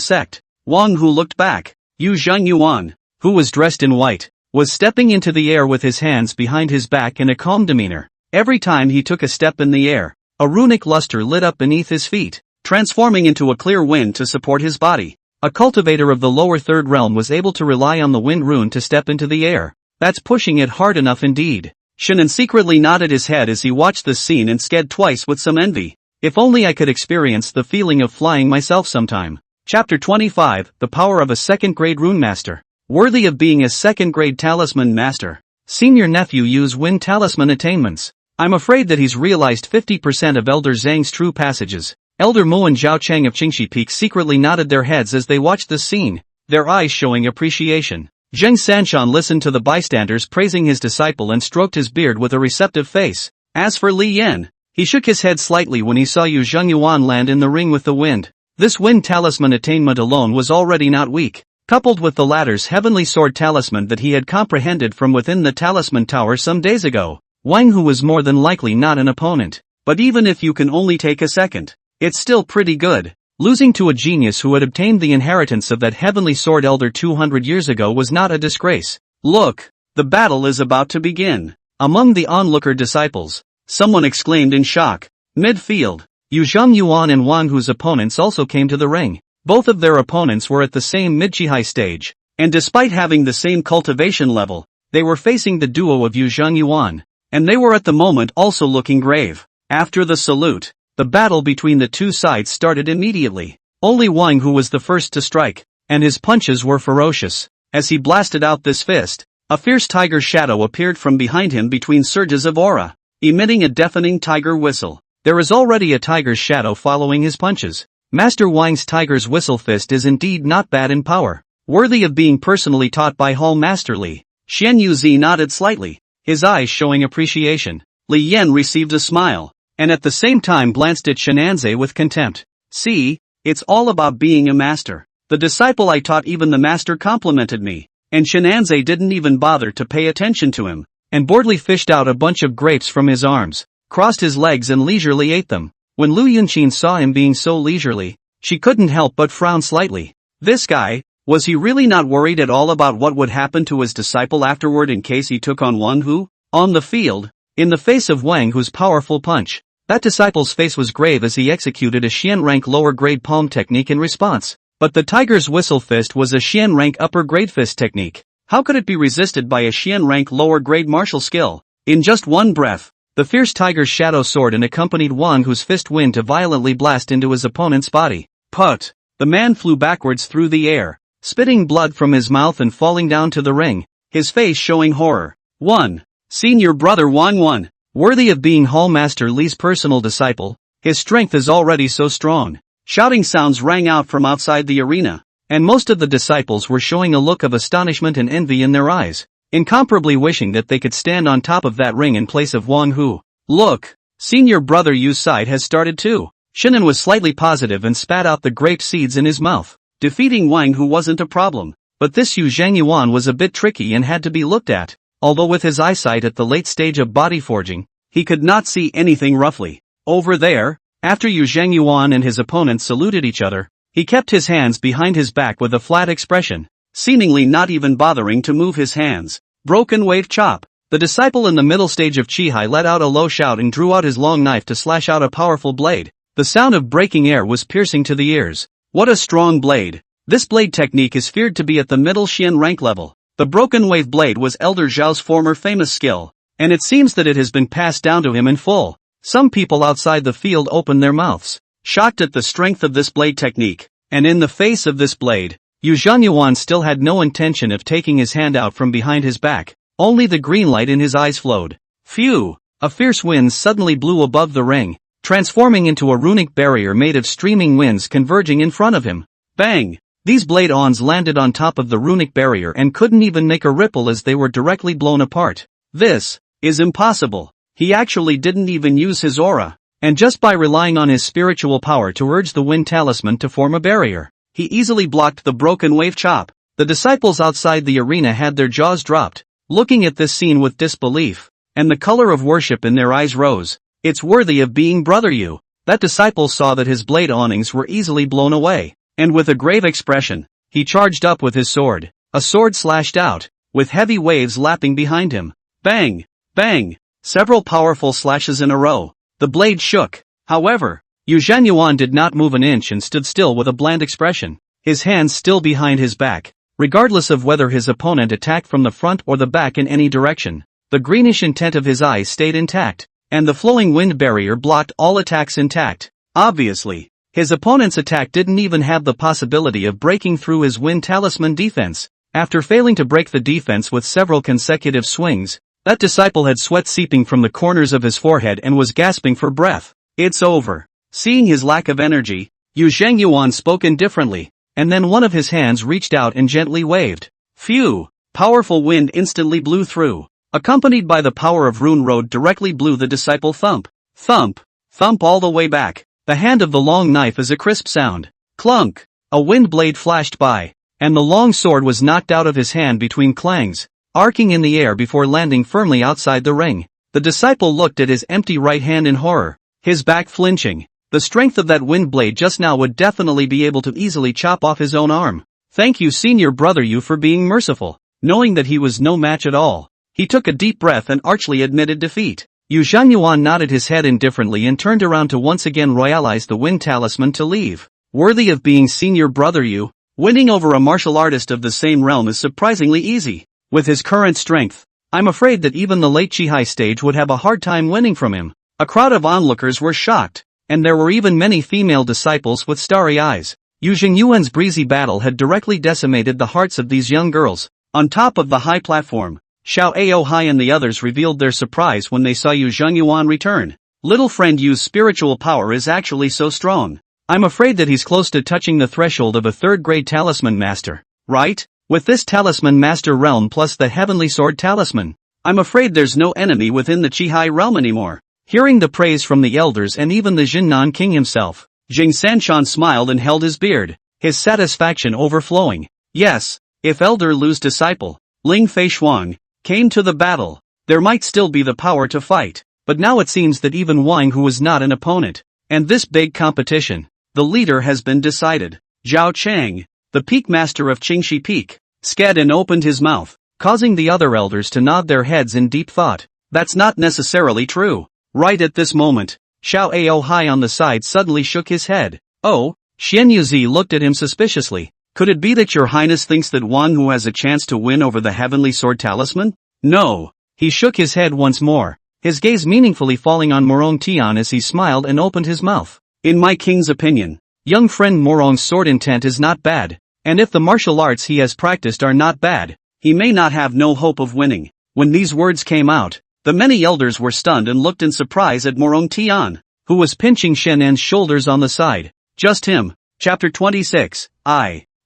sect. Wang Hu looked back. Yu Jingyuan, who was dressed in white, was stepping into the air with his hands behind his back in a calm demeanor. Every time he took a step in the air, a runic luster lit up beneath his feet, transforming into a clear wind to support his body. A cultivator of the lower third realm was able to rely on the wind rune to step into the air. That's pushing it hard enough indeed. Shinan secretly nodded his head as he watched this scene and sked twice with some envy. If only I could experience the feeling of flying myself sometime. Chapter 25, The Power of a Second-Grade Rune Master. Worthy of being a second-grade talisman master. Senior nephew Yu's wind talisman attainments. I'm afraid that he's realized 50% of Elder Zhang's true passages. Elder Mo and Zhao Cheng of Qingxi Peak secretly nodded their heads as they watched this scene, their eyes showing appreciation. Zheng Sanshan listened to the bystanders praising his disciple and stroked his beard with a receptive face. As for Li Yan, he shook his head slightly when he saw Yu Zhengyuan land in the ring with the wind. This wind talisman attainment alone was already not weak. Coupled with the latter's heavenly sword talisman that he had comprehended from within the talisman tower some days ago, Wang Hu was more than likely not an opponent. But even if you can only take a second, it's still pretty good. Losing to a genius who had obtained the inheritance of that heavenly sword elder 200 years ago was not a disgrace. Look, the battle is about to begin. Among the onlooker disciples, someone exclaimed in shock. Midfield, Yu Zhengyuan and Wang Hu's opponents also came to the ring. Both of their opponents were at the same mid-Chi stage, and despite having the same cultivation level, they were facing the duo of Yu Zhengyuan, and they were at the moment also looking grave. After the salute, the battle between the two sides started immediately. Only Wang Hu was the first to strike, and his punches were ferocious. As he blasted out this fist, a fierce tiger shadow appeared from behind him between surges of aura, emitting a deafening tiger whistle. There is already a tiger's shadow following his punches. Master Wang's tiger's whistle fist is indeed not bad in power, worthy of being personally taught by Hall Master Li. Xian Yuzi nodded slightly, his eyes showing appreciation. Li Yan received a smile, and at the same time glanced at Shenanze with contempt. See, it's all about being a master. The disciple I taught, even the master complimented me, and Shenanze didn't even bother to pay attention to him, and boredly fished out a bunch of grapes from his arms, crossed his legs and leisurely ate them. When Lu Yunqin saw him being so leisurely, she couldn't help but frown slightly. This guy, was he really not worried at all about what would happen to his disciple afterward in case he took on Wang Hu? On the field, in the face of Wang Hu's powerful punch, that disciple's face was grave as he executed a Xian rank lower grade palm technique in response. But the tiger's whistle fist was a Xian rank upper grade fist technique. How could it be resisted by a Xian rank lower grade martial skill? In just one breath, the fierce tiger's shadow soared and accompanied Wang Hu's fist wind to violently blast into his opponent's body. Put! The man flew backwards through the air, spitting blood from his mouth and falling down to the ring, his face showing horror. 1. Senior brother Wang 1. Worthy of being Hall Master Li's personal disciple, his strength is already so strong. Shouting sounds rang out from outside the arena, and most of the disciples were showing a look of astonishment and envy in their eyes, incomparably wishing that they could stand on top of that ring in place of Wang Hu. Look, senior brother Yu's side has started too. Shinan was slightly positive and spat out the grape seeds in his mouth. Defeating Wang Hu wasn't a problem, but this Yu Zhengyuan was a bit tricky and had to be looked at. Although with his eyesight at the late stage of body forging, he could not see anything roughly. Over there, after Yu Zhengyuan and his opponent saluted each other, he kept his hands behind his back with a flat expression, seemingly not even bothering to move his hands. Broken wave chop. The disciple in the middle stage of Chi-Hai let out a low shout and drew out his long knife to slash out a powerful blade. The sound of breaking air was piercing to the ears. What a strong blade. This blade technique is feared to be at the middle Xian rank level. The broken wave blade was Elder Zhao's former famous skill, and it seems that it has been passed down to him in full. Some people outside the field opened their mouths, shocked at the strength of this blade technique, and in the face of this blade, Yu Zhenyuan still had no intention of taking his hand out from behind his back. Only the green light in his eyes flowed. Phew! A fierce wind suddenly blew above the ring, transforming into a runic barrier made of streaming winds converging in front of him. Bang! These blade-ons landed on top of the runic barrier and couldn't even make a ripple as they were directly blown apart. This is impossible. He actually didn't even use his aura, and just by relying on his spiritual power to urge the wind talisman to form a barrier, he easily blocked the broken wave chop. The disciples outside the arena had their jaws dropped, looking at this scene with disbelief, and the color of worship in their eyes rose. It's worthy of being brother you. That disciple saw that his blade awnings were easily blown away, and with a grave expression, he charged up with his sword. A sword slashed out, with heavy waves lapping behind him. Bang! Bang! Several powerful slashes in a row. The blade shook. However, Yu Zhanyuan did not move an inch and stood still with a bland expression, his hands still behind his back. Regardless of whether his opponent attacked from the front or the back in any direction, the greenish intent of his eyes stayed intact, and the flowing wind barrier blocked all attacks intact. Obviously, his opponent's attack didn't even have the possibility of breaking through his wind talisman defense. After failing to break the defense with several consecutive swings, that disciple had sweat seeping from the corners of his forehead and was gasping for breath. It's over. Seeing his lack of energy, Yu Zhangyuan spoke indifferently, and then one of his hands reached out and gently waved. Phew! Powerful wind instantly blew through, accompanied by the power of Rune Road directly blew the disciple thump. Thump! Thump all the way back. The hand of the long knife is a crisp sound. Clunk! A wind blade flashed by, and the long sword was knocked out of his hand between clangs, arcing in the air before landing firmly outside the ring. The disciple looked at his empty right hand in horror, his back flinching. The strength of that wind blade just now would definitely be able to easily chop off his own arm. Thank you, senior brother, you, for being merciful. Knowing that he was no match at all, he took a deep breath and archly admitted defeat. Yu Zhangyuan nodded his head indifferently and turned around to once again royalize the wind talisman to leave. Worthy of being senior brother, you. Winning over a martial artist of the same realm is surprisingly easy. With his current strength, I'm afraid that even the late Chihai stage would have a hard time winning from him. A crowd of onlookers were shocked, and there were even many female disciples with starry eyes. Yu Zhangyuan's breezy battle had directly decimated the hearts of these young girls. On top of the high platform, Xiao Aohai and the others revealed their surprise when they saw Yu Zhangyuan return. Little friend Yu's spiritual power is actually so strong. I'm afraid that he's close to touching the threshold of a third-grade talisman master, right? With this talisman master realm plus the heavenly sword talisman, I'm afraid there's no enemy within the Chihai realm anymore. Hearing the praise from the elders and even the Jinnan king himself, Jing Sanshan smiled and held his beard, his satisfaction overflowing. Yes, if Elder Lu's disciple, Ling Fei Shuang, came to the battle, there might still be the power to fight, but now it seems that even Wang, who was not an opponent, and this big competition, the leader has been decided. Zhao Chang, the peak master of Qingxi Peak, sked and opened his mouth, causing the other elders to nod their heads in deep thought. That's not necessarily true. Right at this moment, Xiao Aohai on the side suddenly shook his head. Oh, Xian Yuzi looked at him suspiciously. Could it be that your highness thinks that Wang Hu has a chance to win over the heavenly sword talisman? No. He shook his head once more, his gaze meaningfully falling on Morong Tian as he smiled and opened his mouth. In my king's opinion, young friend Morong's sword intent is not bad, and if the martial arts he has practiced are not bad, he may not have no hope of winning. When these words came out, the many elders were stunned and looked in surprise at Morong Tian, who was pinching Shen En's shoulders on the side. Just him. Chapter 26.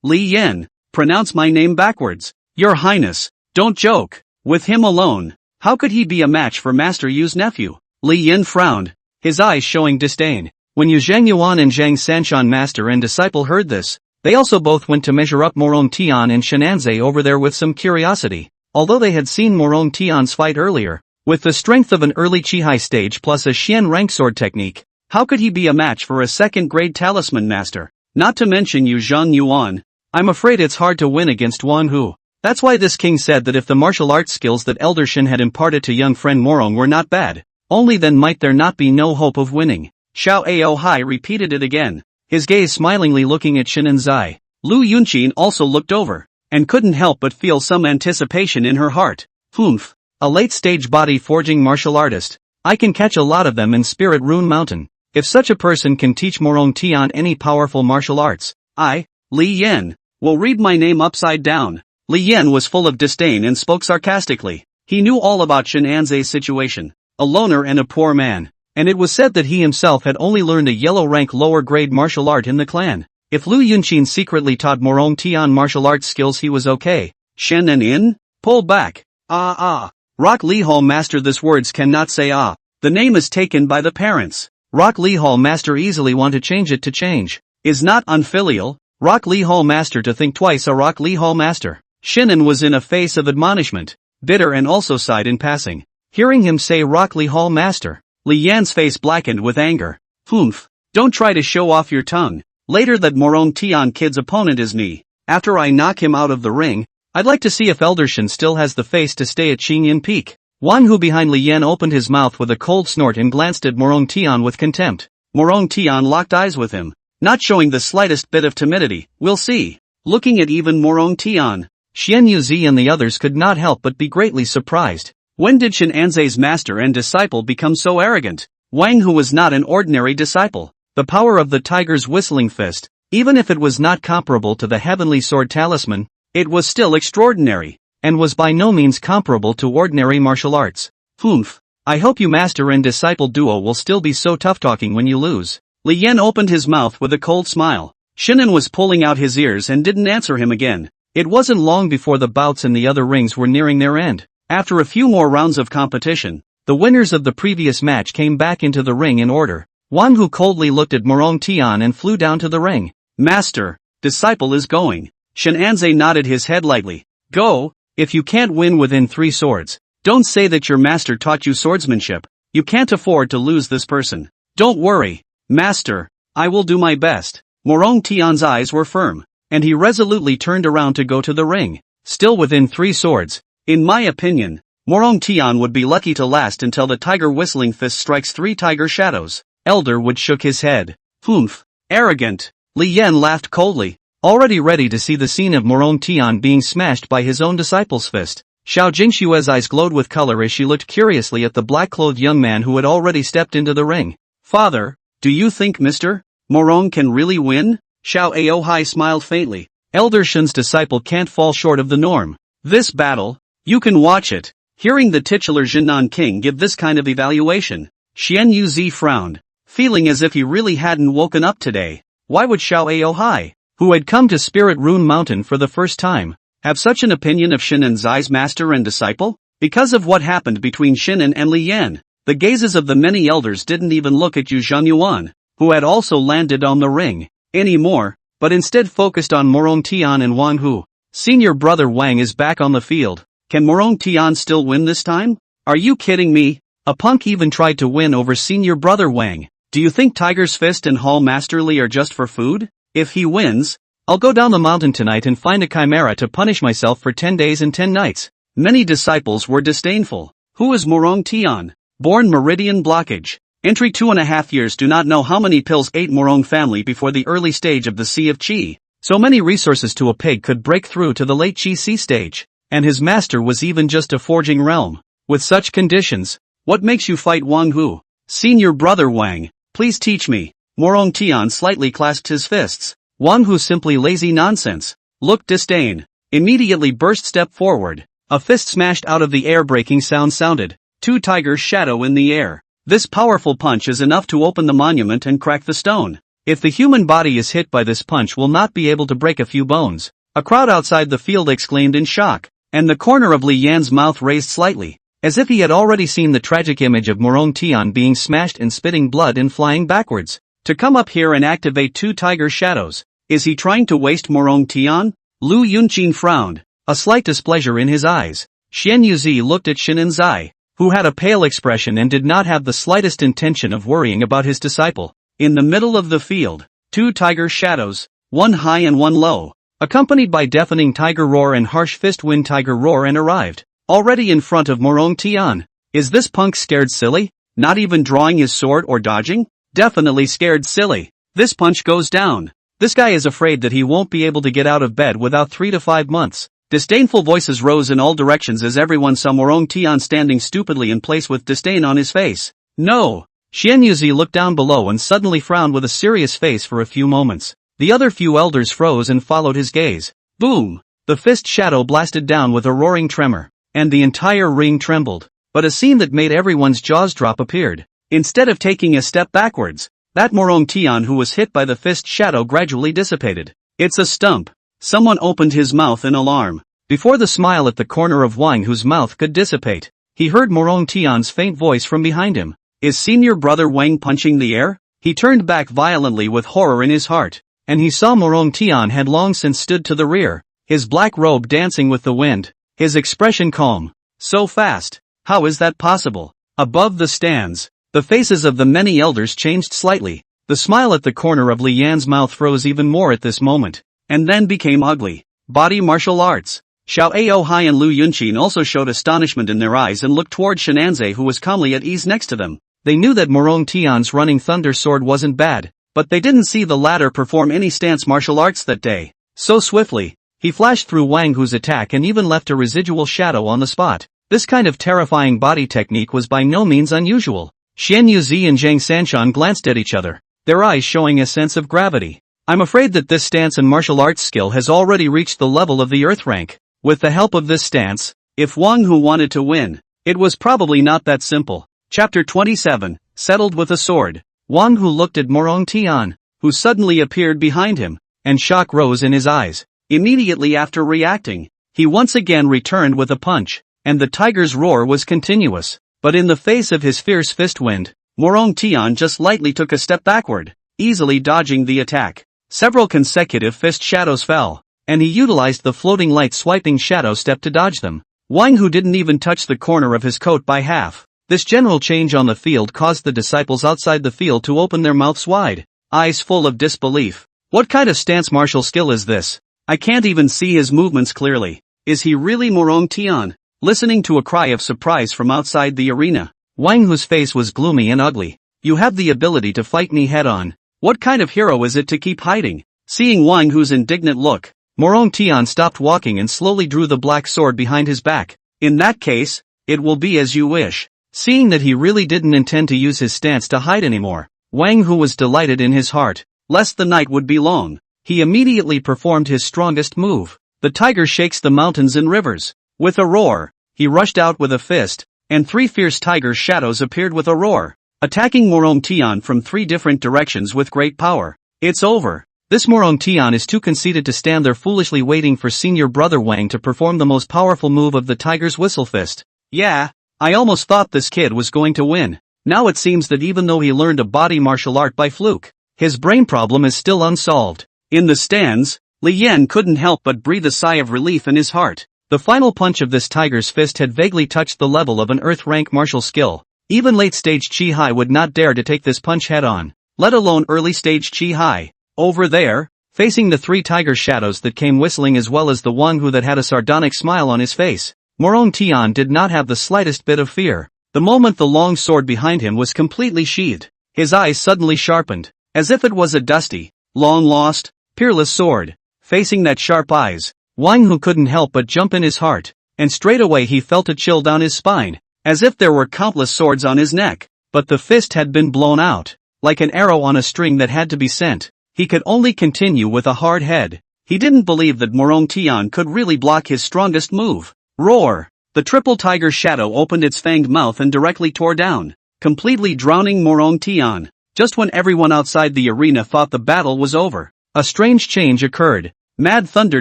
Li Yen, pronounce my name backwards. Your highness, don't joke. With him alone, how could he be a match for Master Yu's nephew? Li Yen frowned, his eyes showing disdain. When Yu Zhangyuan and Zhang Sanshan master and disciple heard this, they also both went to measure up Morong Tian and Shenanze over there with some curiosity. Although they had seen Morong Tian's fight earlier, with the strength of an early Chihai stage plus a Xian rank sword technique, how could he be a match for a second-grade talisman master? Not to mention Yu Zhangyuan, I'm afraid it's hard to win against Wang Hu. That's why this king said that if the martial arts skills that Elder Shen had imparted to young friend Morong were not bad, only then might there not be no hope of winning. Xiao Aohai repeated it again, his gaze smilingly looking at Shen and Zai. Lu Yunqin also looked over, and couldn't help but feel some anticipation in her heart. Humph, a late-stage body-forging martial artist. I can catch a lot of them in Spirit Rune Mountain. If such a person can teach Morong Tian any powerful martial arts, I, Li Yen, will read my name upside down. Li Yen was full of disdain and spoke sarcastically. He knew all about Shenanze's situation, a loner and a poor man, and it was said that he himself had only learned a yellow rank lower grade martial art in the clan. If Lu Yunqin secretly taught Morong Tian martial arts skills, he was okay. Shen and In? Pull back. Rock Lee Hall Master. This words cannot say ah. The name is taken by the parents. Rock Lee Hall Master easily want to change it to change. Is not unfilial. Rock Lee Hall Master to think twice. A Rock Lee Hall Master. Shinan was in a face of admonishment, bitter, and also sighed in passing. Hearing him say Rock Lee Hall Master, Li Yan's face blackened with anger. Humph. Don't try to show off your tongue. Later that Morong Tian kid's opponent is me. After I knock him out of the ring, I'd like to see if Elder Shen still has the face to stay at Qingyan Peak. Wan Hu behind Li Yan opened his mouth with a cold snort and glanced at Morong Tian with contempt. Morong Tian locked eyes with him, not showing the slightest bit of timidity. We'll see. Looking at even Morong Tian, Xian Yuzi and the others could not help but be greatly surprised. When did Shen Anzai's master and disciple become so arrogant? Wang Hu was not an ordinary disciple. The power of the tiger's whistling fist, even if it was not comparable to the heavenly sword talisman, it was still extraordinary, and was by no means comparable to ordinary martial arts. Humph. I hope you master and disciple duo will still be so tough-talking when you lose. Li Yan opened his mouth with a cold smile. Shinan was pulling out his ears and didn't answer him again. It wasn't long before the bouts in the other rings were nearing their end. After a few more rounds of competition, the winners of the previous match came back into the ring in order. Wang Hu coldly looked at Morong Tian and flew down to the ring. Master, disciple is going. Shen Anzai nodded his head lightly. Go, if you can't win within 3 swords. Don't say that your master taught you swordsmanship. You can't afford to lose this person. Don't worry, master, I will do my best. Morong Tian's eyes were firm, and he resolutely turned around to go to the ring. Still within 3 swords. In my opinion, Morong Tian would be lucky to last until the tiger whistling fist strikes 3 tiger shadows. Elder Wood shook his head. Humph. Arrogant. Li Yan laughed coldly, already ready to see the scene of Morong Tian being smashed by his own disciple's fist. Xiao Jingshue's eyes glowed with color as she looked curiously at the black-clothed young man who had already stepped into the ring. Father, do you think Mr. Morong can really win? Xiao Aohai smiled faintly. Elder Shen's disciple can't fall short of the norm. This battle, you can watch it. Hearing the titular Jinan King give this kind of evaluation, Xian Yuzi frowned, feeling as if he really hadn't woken up today. Why would Xiao Aohai, who had come to Spirit Rune Mountain for the first time, have such an opinion of Shinan Zai's master and disciple? Because of what happened between Shinan and Li Yan, the gazes of the many elders didn't even look at Yu Zhanyuan, who had also landed on the ring, anymore, but instead focused on Morong Tian and Wang Hu. Senior brother Wang is back on the field. Can Morong Tian still win this time? Are you kidding me? A punk even tried to win over senior brother Wang. Do you think Tiger's Fist and Hall Master Li are just for food? If he wins, I'll go down the mountain tonight and find a chimera to punish myself for 10 days and 10 nights. Many disciples were disdainful. Who is Morong Tian? Born Meridian Blockage. Entry 2.5 years. Do not know how many pills ate Morong family before the early stage of the Sea of Qi. So many resources to a pig could break through to the late Qi Sea stage. And his master was even just a forging realm. With such conditions, what makes you fight Wang Hu? Senior brother Wang, please teach me. Morong Tian slightly clasped his fists. Wang Hu simply lazy nonsense. Looked disdain. Immediately burst step forward. A fist smashed out of the air, breaking sound sounded. 2 tigers shadow in the air. This powerful punch is enough to open the monument and crack the stone. If the human body is hit by this punch, will not be able to break a few bones. A crowd outside the field exclaimed in shock, and the corner of Li Yan's mouth raised slightly, as if he had already seen the tragic image of Morong Tian being smashed and spitting blood and flying backwards. To come up here and activate 2 tiger shadows. Is he trying to waste Morong Tian? Lu Yunqin frowned, a slight displeasure in his eyes. Xian Yuzi looked at Shinan Zai, who had a pale expression and did not have the slightest intention of worrying about his disciple. In the middle of the field, 2 tiger shadows, one high and one low, accompanied by deafening tiger roar and harsh fist wind tiger roar, and arrived, already in front of Morong Tian. Is this punk scared silly? Not even drawing his sword or dodging? Definitely scared silly. This punch goes down. This guy is afraid that he won't be able to get out of bed without 3 to 5 months. Disdainful voices rose in all directions as everyone saw Morong Tian standing stupidly in place with disdain on his face. No! Xian Yuzi looked down below and suddenly frowned with a serious face for a few moments. The other few elders froze and followed his gaze. Boom! The fist shadow blasted down with a roaring tremor, and the entire ring trembled. But a scene that made everyone's jaws drop appeared. Instead of taking a step backwards, That Morong Tian who was hit by the fist shadow gradually dissipated. It's a stump. Someone opened his mouth in alarm. Before the smile at the corner of Wang Hu's mouth could dissipate, he heard Morong Tian's faint voice from behind him. Is senior brother Wang punching the air? He turned back violently with horror in his heart, and he saw Morong Tian had long since stood to the rear, his black robe dancing with the wind, his expression calm. So fast. How is that possible? Above the stands, the faces of the many elders changed slightly. The smile at the corner of Li Yan's mouth froze even more at this moment, and then became ugly. Body martial arts. Xiao Ao Hai and Lu Yunqin also showed astonishment in their eyes and looked toward Shenanze who was calmly at ease next to them. They knew that Morong Tian's running thunder sword wasn't bad, but they didn't see the latter perform any stance martial arts that day. So swiftly, he flashed through Wang Hu's attack and even left a residual shadow on the spot. This kind of terrifying body technique was by no means unusual. Xian Yuzi and Zhang Sanshan glanced at each other, their eyes showing a sense of gravity. I'm afraid that this stance and martial arts skill has already reached the level of the Earth rank. With the help of this stance, if Wang Hu wanted to win, it was probably not that simple. Chapter 27, Settled with a Sword. Wang Hu looked at Morong Tian, who suddenly appeared behind him, and shock rose in his eyes. Immediately after reacting, he once again returned with a punch, and the tiger's roar was continuous. But in the face of his fierce fist wind, Morong Tian just lightly took a step backward, easily dodging the attack. Several consecutive fist shadows fell, and he utilized the floating light swiping shadow step to dodge them. Wang Hu didn't even touch the corner of his coat by half. This general change on the field caused the disciples outside the field to open their mouths wide, eyes full of disbelief. What kind of stance martial skill is this? I can't even see his movements clearly. Is he really Morong Tian? Listening to a cry of surprise from outside the arena, Wang Hu's face was gloomy and ugly. You have the ability to fight me head on. What kind of hero is it to keep hiding? Seeing Wang Hu's indignant look, Morong Tian stopped walking and slowly drew the black sword behind his back. In that case, it will be as you wish. Seeing that he really didn't intend to use his stance to hide anymore, Wang Hu was delighted in his heart. Lest the night would be long, he immediately performed his strongest move. The tiger shakes the mountains and rivers. With a roar, he rushed out with a fist, and 3 fierce tiger shadows appeared with a roar, attacking Morong Tian from 3 different directions with great power. It's over. This Morong Tian is too conceited to stand there foolishly waiting for senior brother Wang to perform the most powerful move of the tiger's whistle fist. Yeah, I almost thought this kid was going to win. Now it seems that even though he learned a body martial art by fluke, his brain problem is still unsolved. In the stands, Li Yan couldn't help but breathe a sigh of relief in his heart. The final punch of this tiger's fist had vaguely touched the level of an Earth rank martial skill. Even late-stage Chi Hai would not dare to take this punch head-on, let alone early-stage Chi Hai. Over there, facing the 3 tiger shadows that came whistling as well as the Wang Hu that had a sardonic smile on his face, Morong Tian did not have the slightest bit of fear. The moment the long sword behind him was completely sheathed, his eyes suddenly sharpened, as if it was a dusty, long-lost, peerless sword. Facing that sharp eyes, Wang Hu couldn't help but jump in his heart, and straight away he felt a chill down his spine, as if there were countless swords on his neck. But the fist had been blown out, like an arrow on a string that had to be sent. He could only continue with a hard head. He didn't believe that Morong Tian could really block his strongest move. Roar! The triple tiger shadow opened its fanged mouth and directly tore down, completely drowning Morong Tian. Just when everyone outside the arena thought the battle was over, a strange change occurred. Mad thunder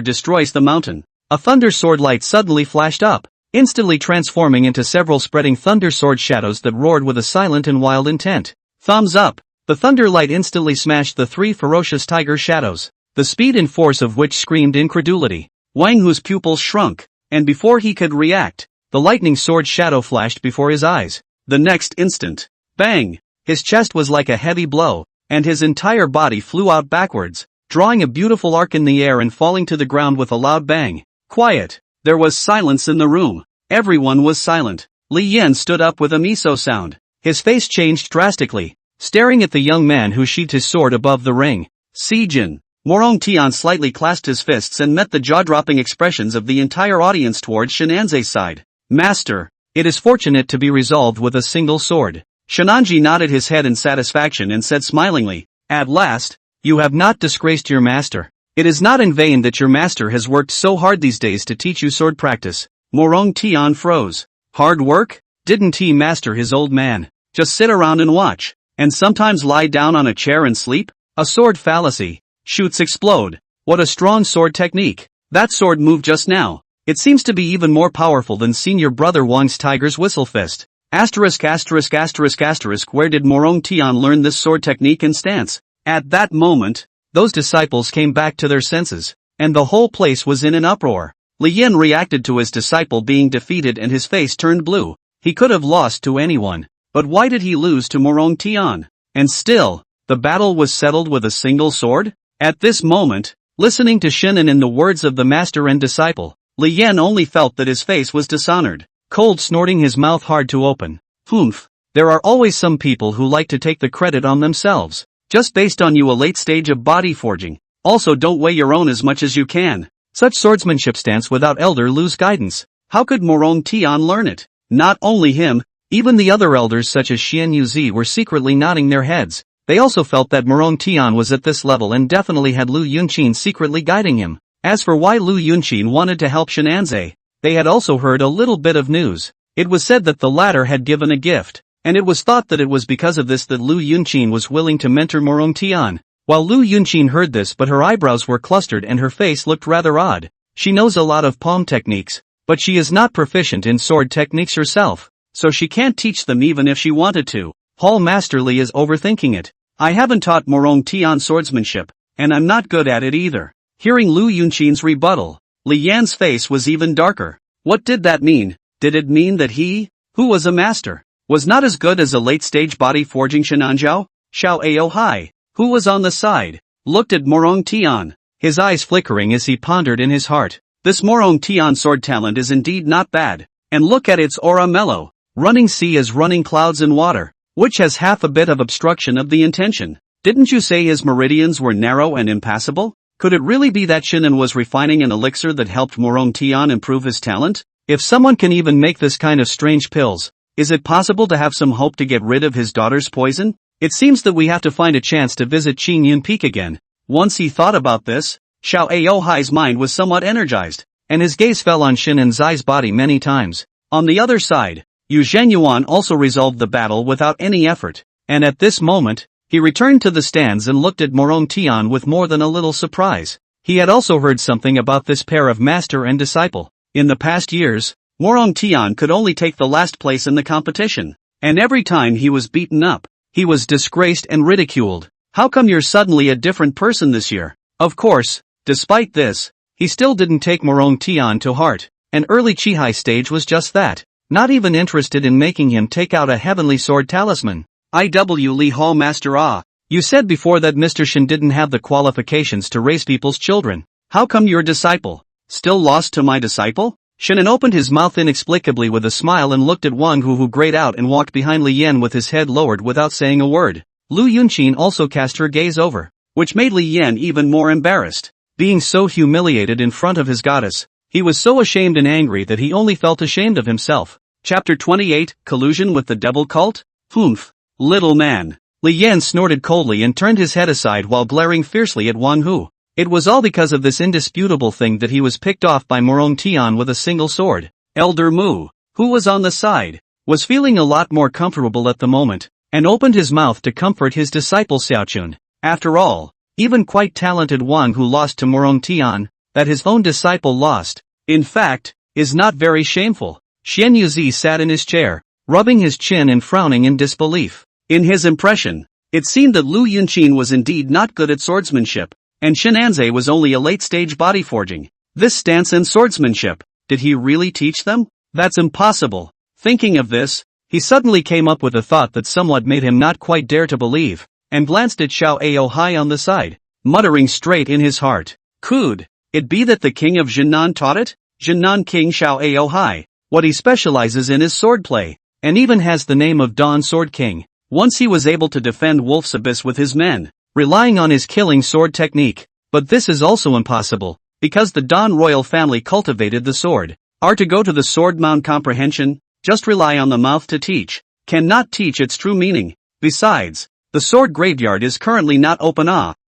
destroys the mountain. A thunder sword light suddenly flashed up, instantly transforming into several spreading thunder sword shadows that roared with a silent and wild intent. Thumbs up! The thunder light instantly smashed the 3 ferocious tiger shadows, the speed and force of which screamed incredulity. Wang Hu's pupils shrunk, and before he could react, the lightning sword shadow flashed before his eyes. The next instant, bang! His chest was like a heavy blow, and his entire body flew out backwards, drawing a beautiful arc in the air and falling to the ground with a loud bang. Quiet! There was silence in the room. Everyone was silent. Li Yan stood up with a miso sound. His face changed drastically, staring at the young man who sheathed his sword above the ring. Sijin. Morong Tian slightly clasped his fists and met the jaw-dropping expressions of the entire audience towards Shenanze's side. Master, it is fortunate to be resolved with a single sword. Shenanji nodded his head in satisfaction and said smilingly, at last, you have not disgraced your master. It is not in vain that your master has worked so hard these days to teach you sword practice. Morong Tian froze. Hard work? Didn't he master his old man? Just sit around and watch. and sometimes lie down on a chair and sleep? A sword fallacy. Shoots explode. What a strong sword technique. That sword move just now. It seems to be even more powerful than senior brother Wang's tiger's whistle fist. Asterisk asterisk asterisk asterisk. Where did Morong Tian learn this sword technique and stance? At that moment, those disciples came back to their senses, and the whole place was in an uproar. Li Yin reacted to his disciple being defeated and his face turned blue. He could have lost to anyone, but why did he lose to Morong Tian? And still, the battle was settled with a single sword? At this moment, listening to Shin and in the words of the master and disciple, Li Yin only felt that his face was dishonored, cold, snorting, his mouth hard to open. Humph. There are always some people who like to take the credit on themselves, just based on you a late stage of body forging. Also, don't weigh your own as much as you can. Such swordsmanship stance without elder Lu's guidance. How could Morong Tian learn it? Not only him, even the other elders such as Xian Yuzi were secretly nodding their heads. They also felt that Morong Tian was at this level and definitely had Lu Yunqin secretly guiding him. As for why Lu Yunqin wanted to help Shenanze, they had also heard a little bit of news. It was said that the latter had given a gift, and it was thought that it was because of this that Lu Yunqin was willing to mentor Morong Tian. While Lu Yunqin heard this, but her eyebrows were clustered and her face looked rather odd. She knows a lot of palm techniques, but she is not proficient in sword techniques herself, so she can't teach them even if she wanted to. Hall Master Li is overthinking it. I haven't taught Morong Tian swordsmanship, and I'm not good at it either. Hearing Lu Yunqin's rebuttal, Li Yan's face was even darker. What did that mean? Did it mean that he, who was a master, was not as good as a late-stage body forging Shenanzhao? Xiao Ao Hai, who was on the side, looked at Morong Tian, his eyes flickering as he pondered in his heart. This Morong Tian sword talent is indeed not bad, and look at its aura mellow, running sea as running clouds in water, which has half a bit of obstruction of the intention. Didn't you say his meridians were narrow and impassable? Could it really be that Shinan was refining an elixir that helped Morong Tian improve his talent? If someone can even make this kind of strange pills, is it possible to have some hope to get rid of his daughter's poison? It seems that we have to find a chance to visit Qingyun Peak again. Once he thought about this, Xiao Ao Hai's mind was somewhat energized, and his gaze fell on Shin and Zai's body many times. On the other side, Yu Zhenyuan also resolved the battle without any effort, and at this moment, he returned to the stands and looked at Morong Tian with more than a little surprise. He had also heard something about this pair of master and disciple. In the past years, Morong Tian could only take the last place in the competition, and every time he was beaten up, he was disgraced and ridiculed. How come you're suddenly a different person this year? Of course, despite this, he still didn't take Morong Tian to heart. An early Chihai stage was just that, not even interested in making him take out a heavenly sword talisman. IW Li Hall Master you said before that Mr. Shin didn't have the qualifications to raise people's children. How come your disciple still lost to my disciple? Shinan opened his mouth inexplicably with a smile and looked at Wang Hu, who grayed out and walked behind Li Yan with his head lowered without saying a word. Lu Yunqin also cast her gaze over, which made Li Yan even more embarrassed. Being so humiliated in front of his goddess, he was so ashamed and angry that he only felt ashamed of himself. Chapter 28, Collusion with the Devil Cult? Humph. Little man. Li Yan snorted coldly and turned his head aside while glaring fiercely at Wang Hu. It was all because of this indisputable thing that he was picked off by Morong Tian with a single sword. Elder Mu, who was on the side, was feeling a lot more comfortable at the moment, and opened his mouth to comfort his disciple Xiaochun. After all, even quite talented Wang Hu lost to Morong Tian, that his own disciple lost, in fact, is not very shameful. Xian Yuzi sat in his chair, rubbing his chin and frowning in disbelief. In his impression, it seemed that Lu Yunqin was indeed not good at swordsmanship, and Shenanze was only a late-stage body forging. This stance and swordsmanship, did he really teach them? That's impossible. Thinking of this, he suddenly came up with a thought that somewhat made him not quite dare to believe, and glanced at Xiao Ao Hai on the side, muttering straight in his heart. Could it be that the king of Jinan taught it? Jinan King Xiao Ao Hai, what he specializes in is swordplay, and even has the name of Dawn Sword King. Once he was able to defend Wolf's Abyss with his men, relying on his killing sword technique, but this is also impossible, because the Dawn royal family cultivated the sword. Are to go to the sword mound comprehension, just rely on the mouth to teach, cannot teach its true meaning. Besides, the sword graveyard is currently not open.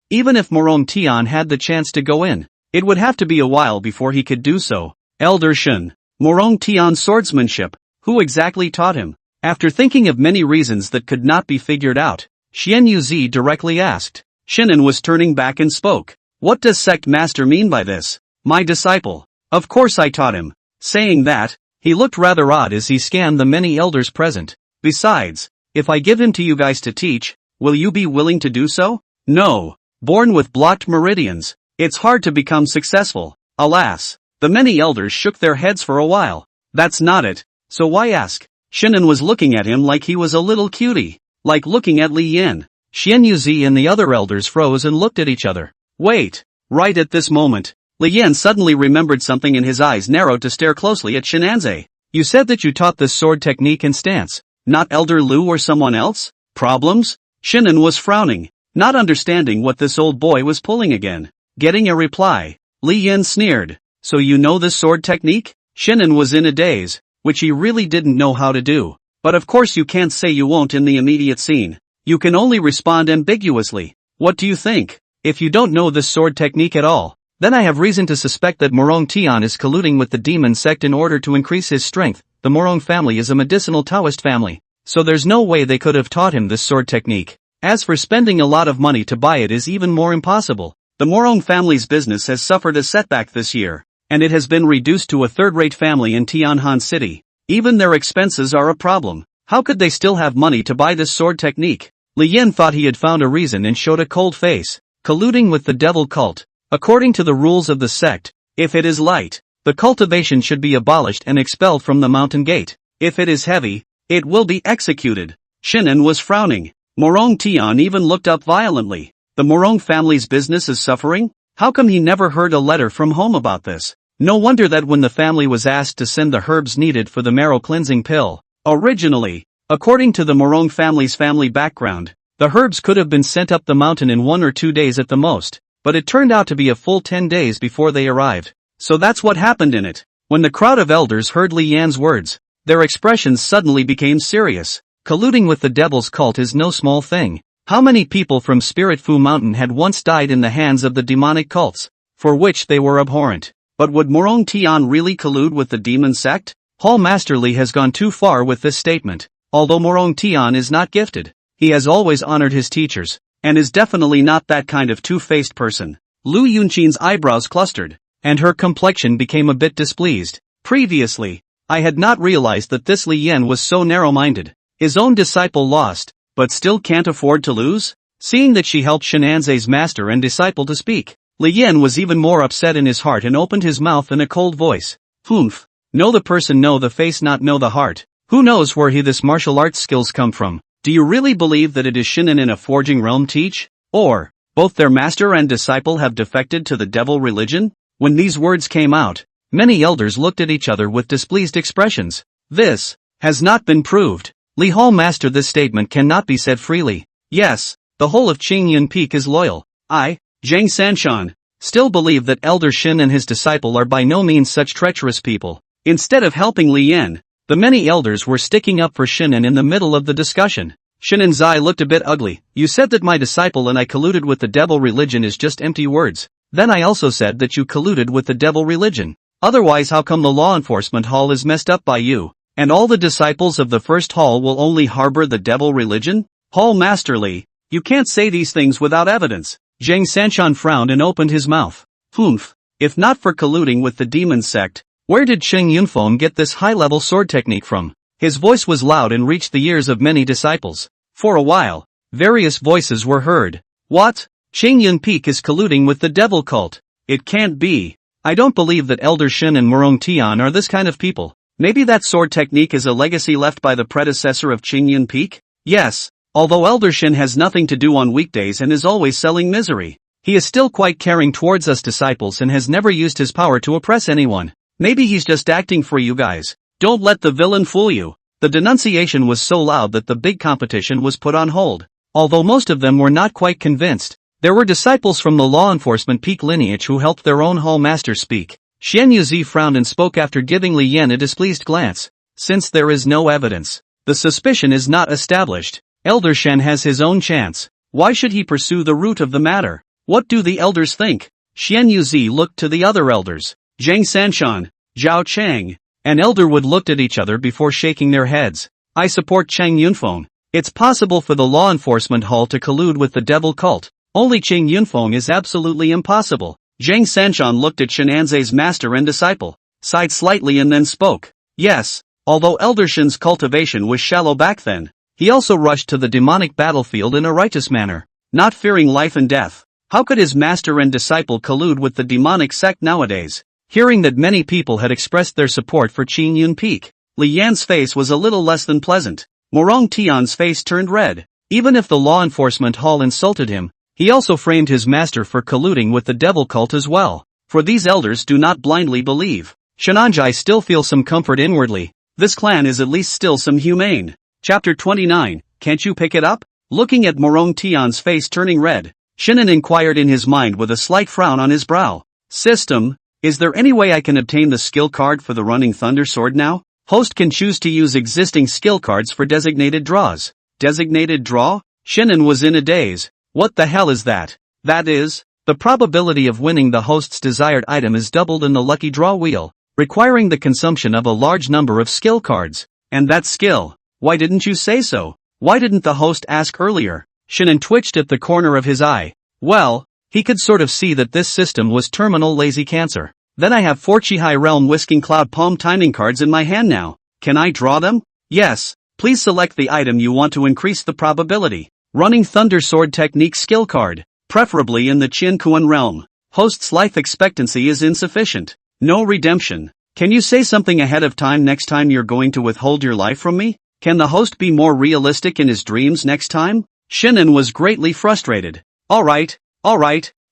Even if Morong Tian had the chance to go in, it would have to be a while before he could do so. Elder Shun, Morong Tian's swordsmanship, who exactly taught him? After thinking of many reasons that could not be figured out, Xian Yuzi directly asked. Shinan was turning back and spoke. What does sect master mean by this? My disciple. Of course I taught him. Saying that, he looked rather odd as he scanned the many elders present. Besides, if I give him to you guys to teach, will you be willing to do so? No. Born with blocked meridians, it's hard to become successful. Alas. The many elders shook their heads for a while. That's not it. So why ask? Shinan was looking at him like he was a little cutie. Like looking at Li Yin. Xian Yuzi and the other elders froze and looked at each other. Wait. Right at this moment, Li Yin suddenly remembered something and his eyes narrowed to stare closely at Shinanze. You said that you taught this sword technique and stance. Not Elder Lu or someone else? Problems? Shinan was frowning, not understanding what this old boy was pulling again. Getting a reply. Li Yin sneered. So you know this sword technique? Shinan was in a daze, which he really didn't know how to do. But of course you can't say you won't in the immediate scene. You can only respond ambiguously. What do you think? If you don't know this sword technique at all, then I have reason to suspect that Morong Tian is colluding with the demon sect in order to increase his strength. The Morong family is a medicinal Taoist family, so there's no way they could have taught him this sword technique. As for spending a lot of money to buy it is even more impossible. The Morong family's business has suffered a setback this year, and it has been reduced to a third-rate family in Tianhan City. Even their expenses are a problem. How could they still have money to buy this sword technique? Li Yin thought he had found a reason and showed a cold face. Colluding with the devil cult. According to the rules of the sect, if it is light, the cultivation should be abolished and expelled from the mountain gate. If it is heavy, it will be executed. Shinan was frowning. Morong Tian even looked up violently. The Morong family's business is suffering? How come he never heard a letter from home about this? No wonder that when the family was asked to send the herbs needed for the marrow cleansing pill, originally, according to the Morong family's family background, the herbs could have been sent up the mountain in 1 or 2 days at the most, but it turned out to be a full 10 days before they arrived. So that's what happened in it. When the crowd of elders heard Li Yan's words, their expressions suddenly became serious. Colluding with the devil's cult is no small thing. How many people from Spirit Fu Mountain had once died in the hands of the demonic cults, for which they were abhorrent? But would Morong Tian really collude with the demon sect? Hall Master Li has gone too far with this statement. Although Morong Tian is not gifted, he has always honored his teachers, and is definitely not that kind of two-faced person. Lu Yunchin's eyebrows clustered, and her complexion became a bit displeased. Previously, I had not realized that this Li Yan was so narrow-minded. His own disciple lost, but still can't afford to lose? Seeing that she helped Shinanze's master and disciple to speak, Li Yan was even more upset in his heart and opened his mouth in a cold voice. Humph. Know the person, know the face, not know the heart. Who knows where this martial arts skills come from? Do you really believe that it is Shinan in a forging realm teach? Or, both their master and disciple have defected to the devil religion? When these words came out, many elders looked at each other with displeased expressions. This has not been proved. Li Hall Master, this statement cannot be said freely. Yes, the whole of Qingyun Peak is loyal. I, Zhang Sanshan, still believe that Elder Shin and his disciple are by no means such treacherous people. Instead of helping Li Yan, the many elders were sticking up for Shinan in the middle of the discussion. Shinan's eye looked a bit ugly. You said that my disciple and I colluded with the devil religion is just empty words. Then I also said that you colluded with the devil religion. Otherwise, how come the law enforcement hall is messed up by you? And all the disciples of the first hall will only harbor the devil religion? Hall Master Li, you can't say these things without evidence. Zhang Sanshan frowned and opened his mouth. Humph. If not for colluding with the demon sect, where did Cheng Yunfeng get this high-level sword technique from? His voice was loud and reached the ears of many disciples. For a while, various voices were heard. What? Qingyun Peak is colluding with the devil cult. It can't be. I don't believe that Elder Shin and Morong Tian are this kind of people. Maybe that sword technique is a legacy left by the predecessor of Qingyun Peak? Yes, although Elder Shin has nothing to do on weekdays and is always selling misery, he is still quite caring towards us disciples and has never used his power to oppress anyone. Maybe he's just acting for you guys. Don't let the villain fool you. The denunciation was so loud that the big competition was put on hold. Although most of them were not quite convinced, there were disciples from the law enforcement peak lineage who helped their own hall master speak. Xian Yuzi frowned and spoke after giving Li Yan a displeased glance. Since there is no evidence, the suspicion is not established. Elder Shen has his own chance. Why should he pursue the root of the matter? What do the elders think? Xian Yuzi looked to the other elders. Zhang Sanshan, Zhao Cheng, and Elderwood looked at each other before shaking their heads. I support Cheng Yunfeng. It's possible for the law enforcement hall to collude with the devil cult. Only Qing Yunfeng is absolutely impossible. Zhang Sanshan looked at Shenanzai's master and disciple, sighed slightly and then spoke. Yes, although Elder Shen's cultivation was shallow back then, he also rushed to the demonic battlefield in a righteous manner, not fearing life and death. How could his master and disciple collude with the demonic sect nowadays? Hearing that many people had expressed their support for Qing Yun Peak, Li Yan's face was a little less than pleasant. Morong Tian's face turned red. Even if the law enforcement hall insulted him, he also framed his master for colluding with the devil cult as well. For these elders do not blindly believe. Shenanjai still feels some comfort inwardly. This clan is at least still some humane. Chapter 29, can't you pick it up? Looking at Morong Tian's face turning red, Shinan inquired in his mind with a slight frown on his brow. System, is there any way I can obtain the skill card for the running thunder sword now? Host can choose to use existing skill cards for designated draws. Designated draw? Shinan was in a daze. What the hell is that? That is, the probability of winning the host's desired item is doubled in the lucky draw wheel, requiring the consumption of a large number of skill cards. And that skill, why didn't you say so? Why didn't the host ask earlier? Shinan twitched at the corner of his eye. Well, he could sort of see that this system was terminal lazy cancer. Then I have 4 Chihai Realm Whisking Cloud Palm timing cards in my hand now. Can I draw them? Yes, please select the item you want to increase the probability. Running Thunder Sword Technique skill card, preferably in the Qin Kuan realm. Host's life expectancy is insufficient. No redemption. Can you say something ahead of time next time you're going to withhold your life from me? Can the host be more realistic in his dreams next time? Shinan was greatly frustrated. Alright,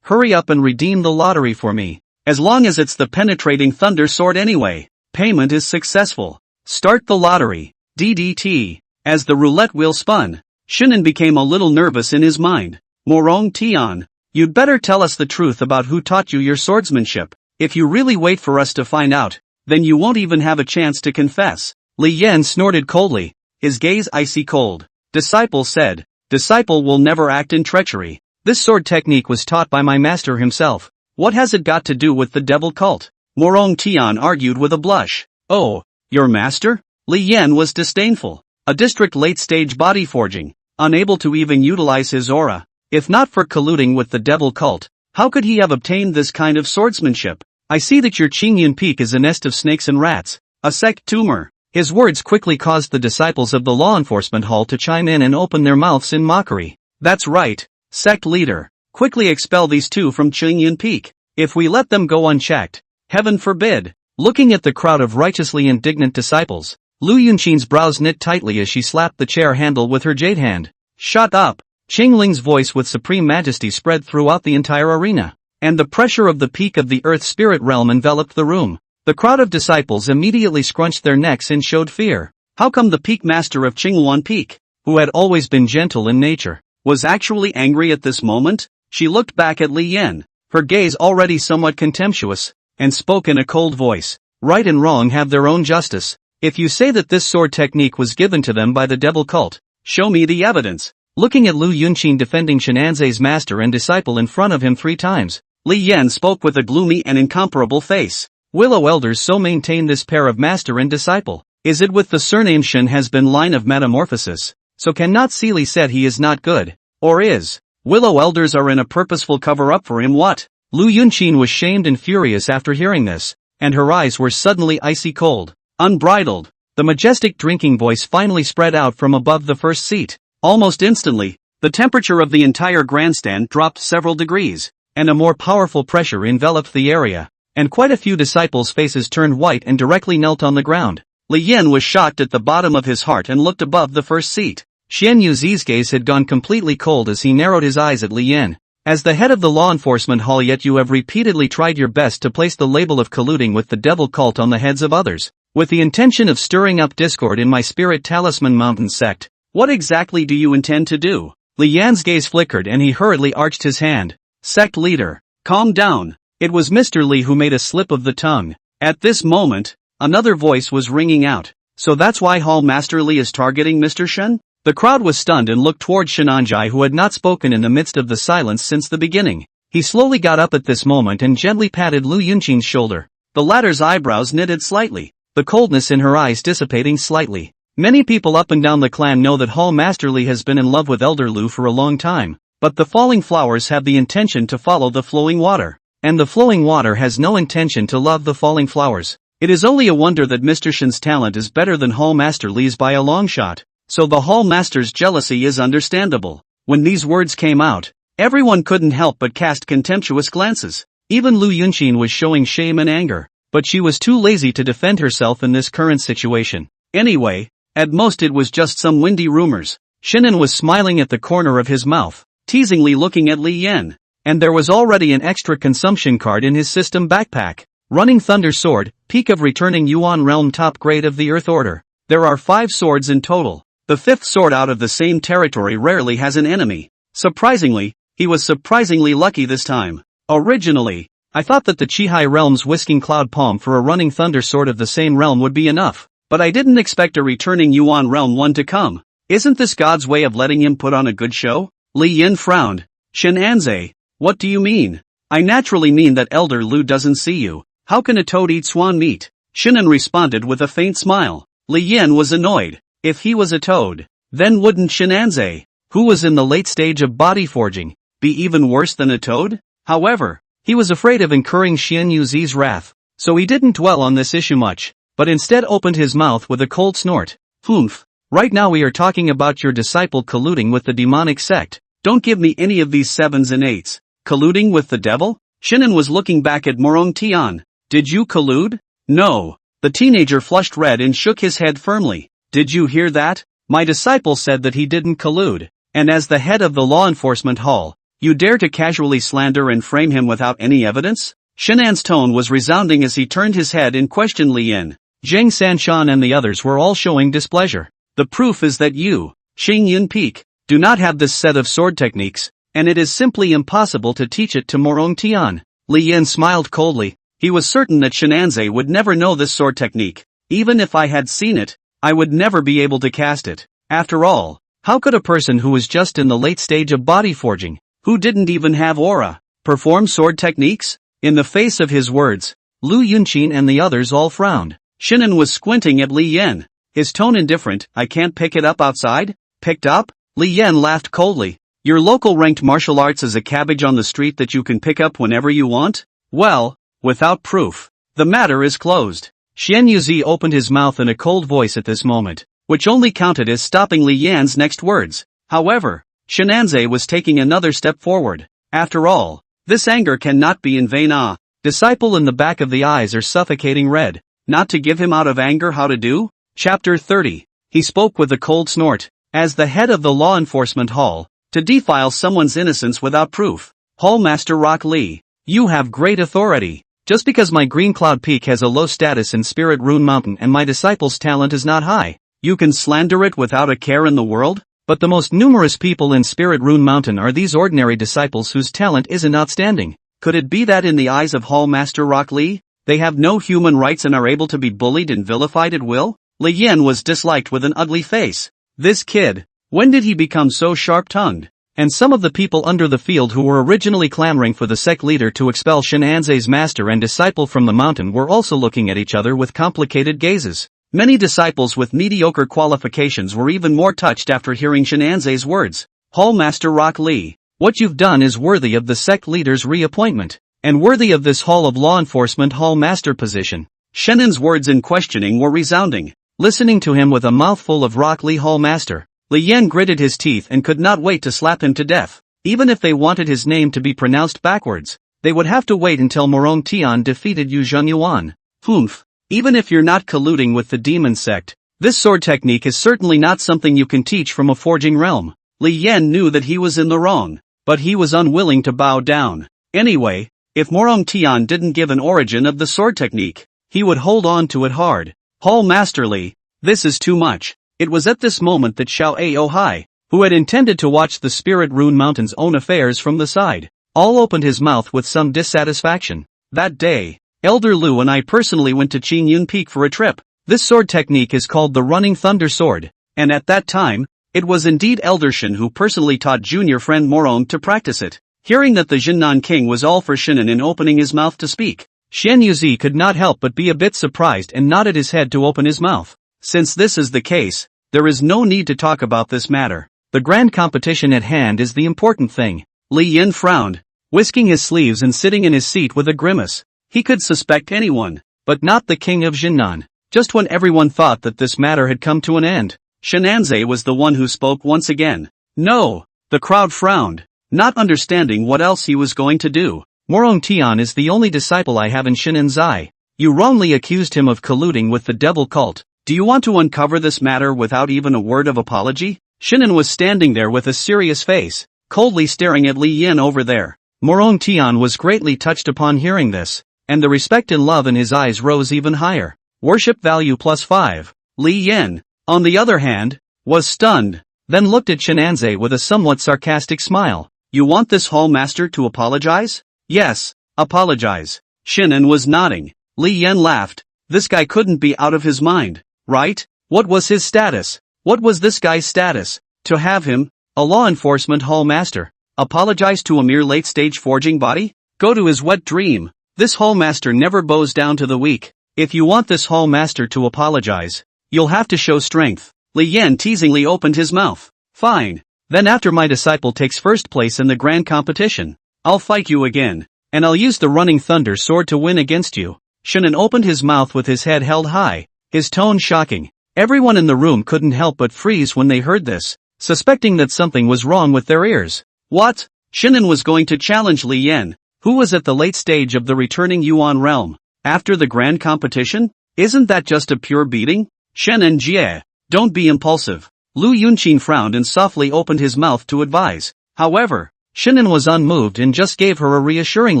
hurry up and redeem the lottery for me. As long as it's the penetrating Thunder Sword anyway. Payment is successful. Start the lottery. DDT. As the roulette wheel spun, Shinan became a little nervous in his mind. Morong Tian, you'd better tell us the truth about who taught you your swordsmanship. If you really wait for us to find out, then you won't even have a chance to confess. Li Yan snorted coldly, his gaze icy cold. Disciple said, disciple will never act in treachery. This sword technique was taught by my master himself. What has it got to do with the devil cult? Morong Tian argued with a blush. Oh, your master? Li Yan was disdainful. A district late-stage body forging, unable to even utilize his aura. If not for colluding with the devil cult, how could he have obtained this kind of swordsmanship? I see that your Qingyun Peak is a nest of snakes and rats, a sect tumor. His words quickly caused the disciples of the law enforcement hall to chime in and open their mouths in mockery. That's right, sect leader. Quickly expel these two from Qingyun Peak. If we let them go unchecked, heaven forbid. Looking at the crowd of righteously indignant disciples, Lu Yunqin's brows knit tightly as she slapped the chair handle with her jade hand. Shut up! Qingling's voice with supreme majesty spread throughout the entire arena, and the pressure of the peak of the earth spirit realm enveloped the room. The crowd of disciples immediately scrunched their necks and showed fear. How come the peak master of Qinghuan Peak, who had always been gentle in nature, was actually angry at this moment? She looked back at Li Yan, her gaze already somewhat contemptuous, and spoke in a cold voice. Right and wrong have their own justice. If you say that this sword technique was given to them by the devil cult, show me the evidence. Looking at Lu Yunqin defending Shenanzai's master and disciple in front of him 3 times, Li Yan spoke with a gloomy and incomparable face. Willow elders so maintain this pair of master and disciple. Is it with the surname Shen has been line of metamorphosis? So cannot Seely said he is not good? Or is? Willow elders are in a purposeful cover-up for him what? Lu Yunqin was shamed and furious after hearing this, and her eyes were suddenly icy cold. Unbridled, the majestic drinking voice finally spread out from above the first seat. Almost instantly, the temperature of the entire grandstand dropped several degrees, and a more powerful pressure enveloped the area, and quite a few disciples' faces turned white and directly knelt on the ground. Li Yan was shocked at the bottom of his heart and looked above the first seat. Xian Yuzi's gaze had gone completely cold as he narrowed his eyes at Li Yan. As the head of the law enforcement hall, yet you have repeatedly tried your best to place the label of colluding with the devil cult on the heads of others, with the intention of stirring up discord in my spirit talisman mountain sect. What exactly do you intend to do? Li Yan's gaze flickered and he hurriedly arched his hand. Sect leader, calm down. It was Mr. Li who made a slip of the tongue. At this moment, another voice was ringing out. So that's why Hall Master Li is targeting Mr. Shen? The crowd was stunned and looked toward Shenanjai, who had not spoken in the midst of the silence since the beginning. He slowly got up at this moment and gently patted Lu Yunqin's shoulder. The latter's eyebrows knitted slightly, the coldness in her eyes dissipating slightly. Many people up and down the clan know that Hall Master Li has been in love with Elder Lu for a long time, but the falling flowers have the intention to follow the flowing water, and the flowing water has no intention to love the falling flowers. It is only a wonder that Mr. Shin's talent is better than Hall Master Li's by a long shot, so the Hall Master's jealousy is understandable. When these words came out, everyone couldn't help but cast contemptuous glances. Even Lu Yunqin was showing shame and anger, but she was too lazy to defend herself in this current situation. Anyway, at most it was just some windy rumors. Shinan was smiling at the corner of his mouth, teasingly looking at Li Yan, and there was already an extra consumption card in his system backpack. Running Thunder Sword, Peak of Returning Yuan Realm Top Grade of the Earth Order. There are 5 swords in total. The 5th sword out of the same territory rarely has an enemy. Surprisingly, he was surprisingly lucky this time. Originally, I thought that the Chihai Realm's Whisking Cloud Palm for a Running Thunder Sword of the same realm would be enough, but I didn't expect a Returning Yuan Realm one to come. Isn't this God's way of letting him put on a good show? Li Yin frowned. Shin Anze, what do you mean? I naturally mean that Elder Lu doesn't see you. How can a toad eat swan meat? Shinan responded with a faint smile. Li Yin was annoyed. If he was a toad, then wouldn't Shinanze, who was in the late stage of body forging, be even worse than a toad? However, he was afraid of incurring Xian Yuzi's wrath, so he didn't dwell on this issue much, but instead opened his mouth with a cold snort. Humph. Right now we are talking about your disciple colluding with the demonic sect. Don't give me any of these 7s and 8s. Colluding with the devil? Shinan was looking back at Morong Tian. Did you collude? No. The teenager flushed red and shook his head firmly. Did you hear that? My disciple said that he didn't collude, and as the head of the law enforcement hall, you dare to casually slander and frame him without any evidence? Shinan's tone was resounding as he turned his head and questioned Li Yin. Zhang Sanshan and the others were all showing displeasure. The proof is that you, Xing Yun Peak, do not have this set of sword techniques, and it is simply impossible to teach it to Morong Tian. Li Yin smiled coldly. He was certain that Shinanze would never know this sword technique. Even if I had seen it, I would never be able to cast it. After all, how could a person who was just in the late stage of body forging, who didn't even have aura, perform sword techniques? In the face of his words, Lu Yunqin and the others all frowned. Shinan was squinting at Li Yan, his tone indifferent. I can't pick it up outside? Picked up? Li Yan laughed coldly. Your local ranked martial arts is a cabbage on the street that you can pick up whenever you want? Well, without proof, the matter is closed. Xian Yuzi opened his mouth in a cold voice at this moment, which only counted as stopping Li Yan's next words. However, Shinanze was taking another step forward. After all, this anger cannot be in vain. Disciple in the back of the eyes are suffocating red. Not to give him out of anger how to do? Chapter 30. He spoke with a cold snort. As the head of the law enforcement hall, to defile someone's innocence without proof. Hall Master Rock Lee, you have great authority. Just because my Green Cloud Peak has a low status in Spirit Rune Mountain and my disciple's talent is not high, you can slander it without a care in the world? But the most numerous people in Spirit Rune Mountain are these ordinary disciples whose talent isn't outstanding. Could it be that in the eyes of Hall Master Rock Lee, they have no human rights and are able to be bullied and vilified at will? Li Yan was disliked with an ugly face. This kid, when did he become so sharp-tongued? And some of the people under the field who were originally clamoring for the sect leader to expel Shinanze's master and disciple from the mountain were also looking at each other with complicated gazes. Many disciples with mediocre qualifications were even more touched after hearing Shinanze's words. Hall Master Rock Lee, what you've done is worthy of the sect leader's reappointment, and worthy of this Hall of Law Enforcement Hall Master position. Shenan's words in questioning were resounding. Listening to him with a mouthful of Rock Lee Hall Master, Li Yan gritted his teeth and could not wait to slap him to death. Even if they wanted his name to be pronounced backwards, they would have to wait until Morong Tian defeated Yu Zhenyuan. Humph. Even if you're not colluding with the demon sect, this sword technique is certainly not something you can teach from a forging realm. Li Yan knew that he was in the wrong, but he was unwilling to bow down. Anyway, if Morong Tian didn't give an origin of the sword technique, he would hold on to it hard. Hall Master Li, this is too much. It was at this moment that Xiao Aohai, who had intended to watch the Spirit Rune Mountain's own affairs from the side, all opened his mouth with some dissatisfaction. That day, Elder Lu and I personally went to Qing Yun Peak for a trip. This sword technique is called the Running Thunder Sword, and at that time, it was indeed Elder Shin who personally taught junior friend Morong to practice it. Hearing that the Jinnan King was all for Shinan in opening his mouth to speak, Xian Yuzi could not help but be a bit surprised and nodded his head to open his mouth. Since this is the case, there is no need to talk about this matter. The grand competition at hand is the important thing. Li Yin frowned, whisking his sleeves and sitting in his seat with a grimace. He could suspect anyone, but not the king of Jinnan. Just when everyone thought that this matter had come to an end, Shenanze was the one who spoke once again. No! The crowd frowned, not understanding what else he was going to do. Morong Tian is the only disciple I have in Shinanzai. You wrongly accused him of colluding with the devil cult. Do you want to uncover this matter without even a word of apology? Shinan was standing there with a serious face, coldly staring at Li Yin over there. Morong Tian was greatly touched upon hearing this, and the respect and love in his eyes rose even higher. Worship value +5. Li Yin, on the other hand, was stunned, then looked at Shenanze with a somewhat sarcastic smile. You want this hall master to apologize? Yes, apologize. Shinan was nodding. Li Yin laughed. This guy couldn't be out of his mind, right? What was his status? What was this guy's status? To have him, a law enforcement hall master, apologize to a mere late-stage forging body? Go to his wet dream. This hall master never bows down to the weak. If you want this hall master to apologize, you'll have to show strength. Li Yin teasingly opened his mouth. Fine. Then after my disciple takes first place in the grand competition, I'll fight you again, and I'll use the running thunder sword to win against you. Shinan opened his mouth with his head held high, his tone shocking. Everyone in the room couldn't help but freeze when they heard this, suspecting that something was wrong with their ears. What? Shinan was going to challenge Li Yin, who was at the late stage of the returning Yuan realm. After the grand competition? Isn't that just a pure beating? Shinan Jie, don't be impulsive. Lu Yunqin frowned and softly opened his mouth to advise. However, Shinan was unmoved and just gave her a reassuring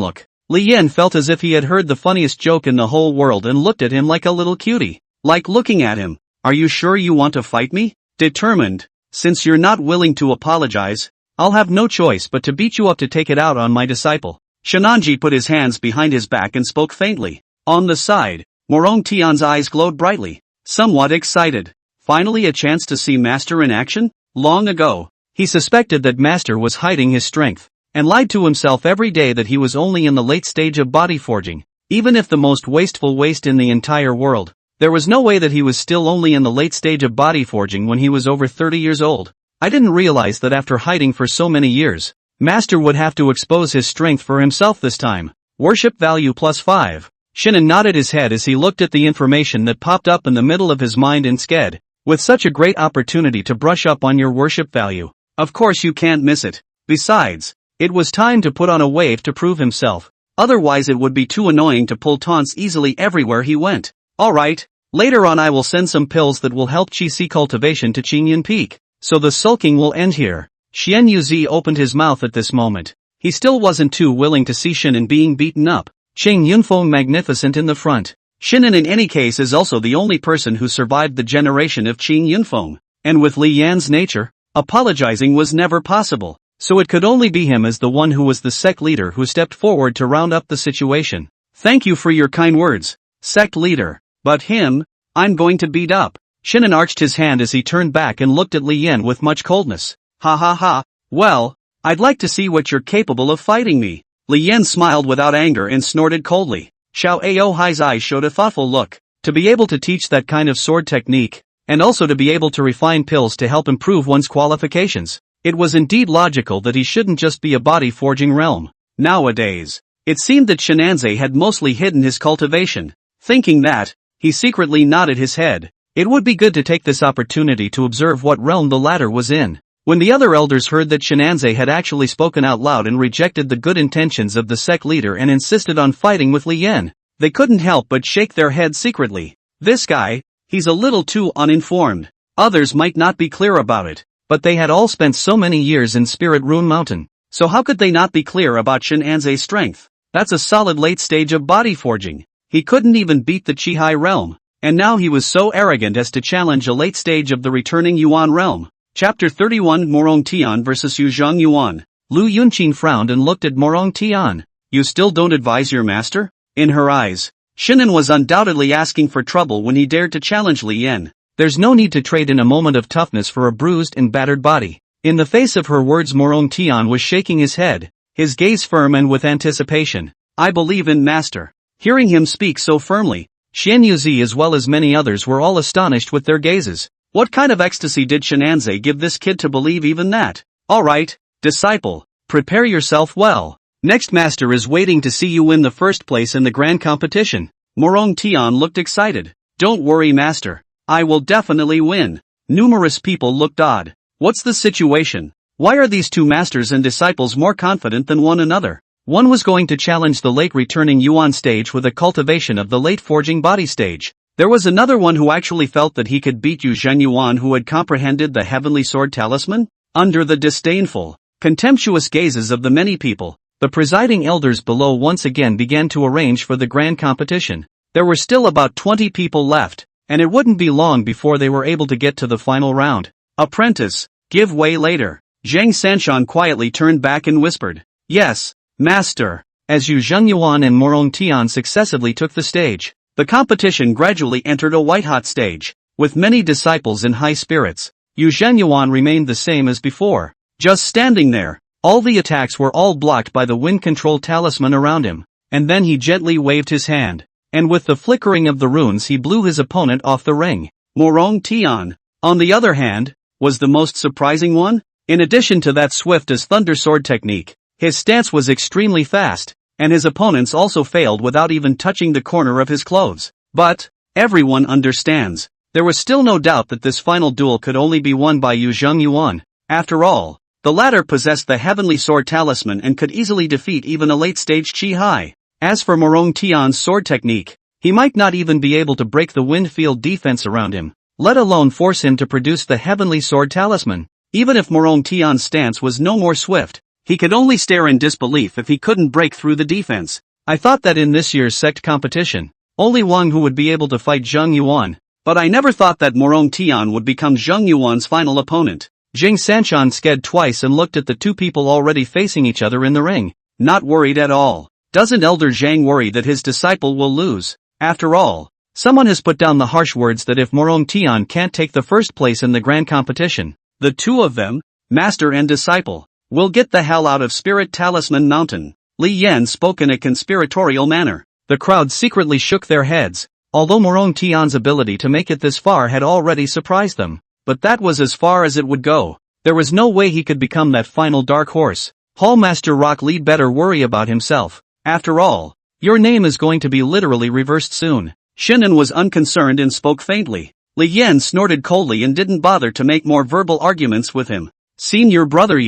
look. Li Yin felt as if he had heard the funniest joke in the whole world and looked at him like a little cutie. Like looking at him. Are you sure you want to fight me? Determined. Since you're not willing to apologize, I'll have no choice but to beat you up to take it out on my disciple. Shenanji put his hands behind his back and spoke faintly. On the side, Morong Tian's eyes glowed brightly, somewhat excited. Finally a chance to see Master in action? Long ago, he suspected that Master was hiding his strength, and lied to himself every day that he was only in the late stage of body forging. Even if the most wasteful waste in the entire world, there was no way that he was still only in the late stage of body forging when he was over 30 years old. I didn't realize that after hiding for so many years, Master would have to expose his strength for himself this time. Worship value +5. Shinan nodded his head as he looked at the information that popped up in the middle of his mind and sked. With such a great opportunity to brush up on your worship value, of course you can't miss it. Besides, it was time to put on a wave to prove himself. Otherwise it would be too annoying to pull taunts easily everywhere he went. Alright, later on I will send some pills that will help Qi cultivation to Qingyan Peak, so the sulking will end here. Xian Yuzi opened his mouth at this moment. He still wasn't too willing to see Shinan being beaten up. Cheng Yunfeng magnificent in the front. Shinan in any case is also the only person who survived the generation of Qing Yunfeng, and with Li Yan's nature, apologizing was never possible, so it could only be him as the one who was the sect leader who stepped forward to round up the situation. Thank you for your kind words, sect leader, but him, I'm going to beat up. Shinan arched his hand as he turned back and looked at Li Yan with much coldness. Ha ha ha, well, I'd like to see what you're capable of fighting me. Li Yan smiled without anger and snorted coldly. Xiao Ao Hai's eyes showed a thoughtful look. To be able to teach that kind of sword technique, and also to be able to refine pills to help improve one's qualifications, it was indeed logical that he shouldn't just be a body forging realm. Nowadays, it seemed that Shenanze had mostly hidden his cultivation. Thinking that, he secretly nodded his head. It would be good to take this opportunity to observe what realm the latter was in. When the other elders heard that Shenanze had actually spoken out loud and rejected the good intentions of the sect leader and insisted on fighting with Li Yan, they couldn't help but shake their heads secretly. This guy, he's a little too uninformed. Others might not be clear about it, but they had all spent so many years in Spirit Rune Mountain, so how could they not be clear about Shenanze's strength? That's a solid late stage of body forging. He couldn't even beat the Qihai realm, and now he was so arrogant as to challenge a late stage of the returning Yuan realm. Chapter 31 Morong Tian vs Yuzhang Yuan. Lu Yunqin frowned and looked at Morong Tian. You still don't advise your master? In her eyes, Shinan was undoubtedly asking for trouble when he dared to challenge Li Yan. There's no need to trade in a moment of toughness for a bruised and battered body. In the face of her words Morong Tian was shaking his head, his gaze firm and with anticipation. I believe in master. Hearing him speak so firmly, Xian Yuzi as well as many others were all astonished with their gazes. What kind of ecstasy did Shinanze give this kid to believe even that? Alright, disciple, prepare yourself well. Next master is waiting to see you win the first place in the grand competition. Morong Tian looked excited. Don't worry master, I will definitely win. Numerous people looked odd. What's the situation? Why are these two masters and disciples more confident than one another? One was going to challenge the late returning Yuan stage with a cultivation of the late forging body stage. There was another one who actually felt that he could beat Yu Zhen Yuan, who had comprehended the heavenly sword talisman. Under the disdainful, contemptuous gazes of the many people, the presiding elders below once again began to arrange for the grand competition. There were still about 20 people left, and it wouldn't be long before they were able to get to the final round. Apprentice, give way later. Zhang Sanshan quietly turned back and whispered, Yes, master. As Yu Zhen Yuan and Morong Tian successively took the stage, the competition gradually entered a white-hot stage, with many disciples in high spirits. Yu Zhen Yuan remained the same as before, just standing there. All the attacks were all blocked by the wind control talisman around him, and then he gently waved his hand, and with the flickering of the runes he blew his opponent off the ring. Morong Tian, on the other hand, was the most surprising one. In addition to that swift as thunder sword technique, his stance was extremely fast, and his opponents also failed without even touching the corner of his clothes. But everyone understands, there was still no doubt that this final duel could only be won by Yu Zhen Yuan. After all, the latter possessed the heavenly sword talisman and could easily defeat even a late-stage Qi Hai. As for Morong Tian's sword technique, he might not even be able to break the wind field defense around him, let alone force him to produce the heavenly sword talisman. Even if Morong Tian's stance was no more swift, he could only stare in disbelief if he couldn't break through the defense. I thought that in this year's sect competition, only Wang Hu would be able to fight Zheng Yuan, but I never thought that Morong Tian would become Zheng Yuan's final opponent. Jing Sanshan sked twice and looked at the two people already facing each other in the ring, not worried at all. Doesn't Elder Zhang worry that his disciple will lose? After all, someone has put down the harsh words that if Morong Tian can't take the first place in the grand competition, the two of them, master and disciple, will get the hell out of Spirit Talisman Mountain. Li Yan spoke in a conspiratorial manner. The crowd secretly shook their heads, although Morong Tian's ability to make it this far had already surprised them. But that was as far as it would go. There was no way he could become that final dark horse. Hallmaster Rock Lee better worry about himself. After all, your name is going to be literally reversed soon. Shinan was unconcerned and spoke faintly. Li Yan snorted coldly and didn't bother to make more verbal arguments with him. Senior brother,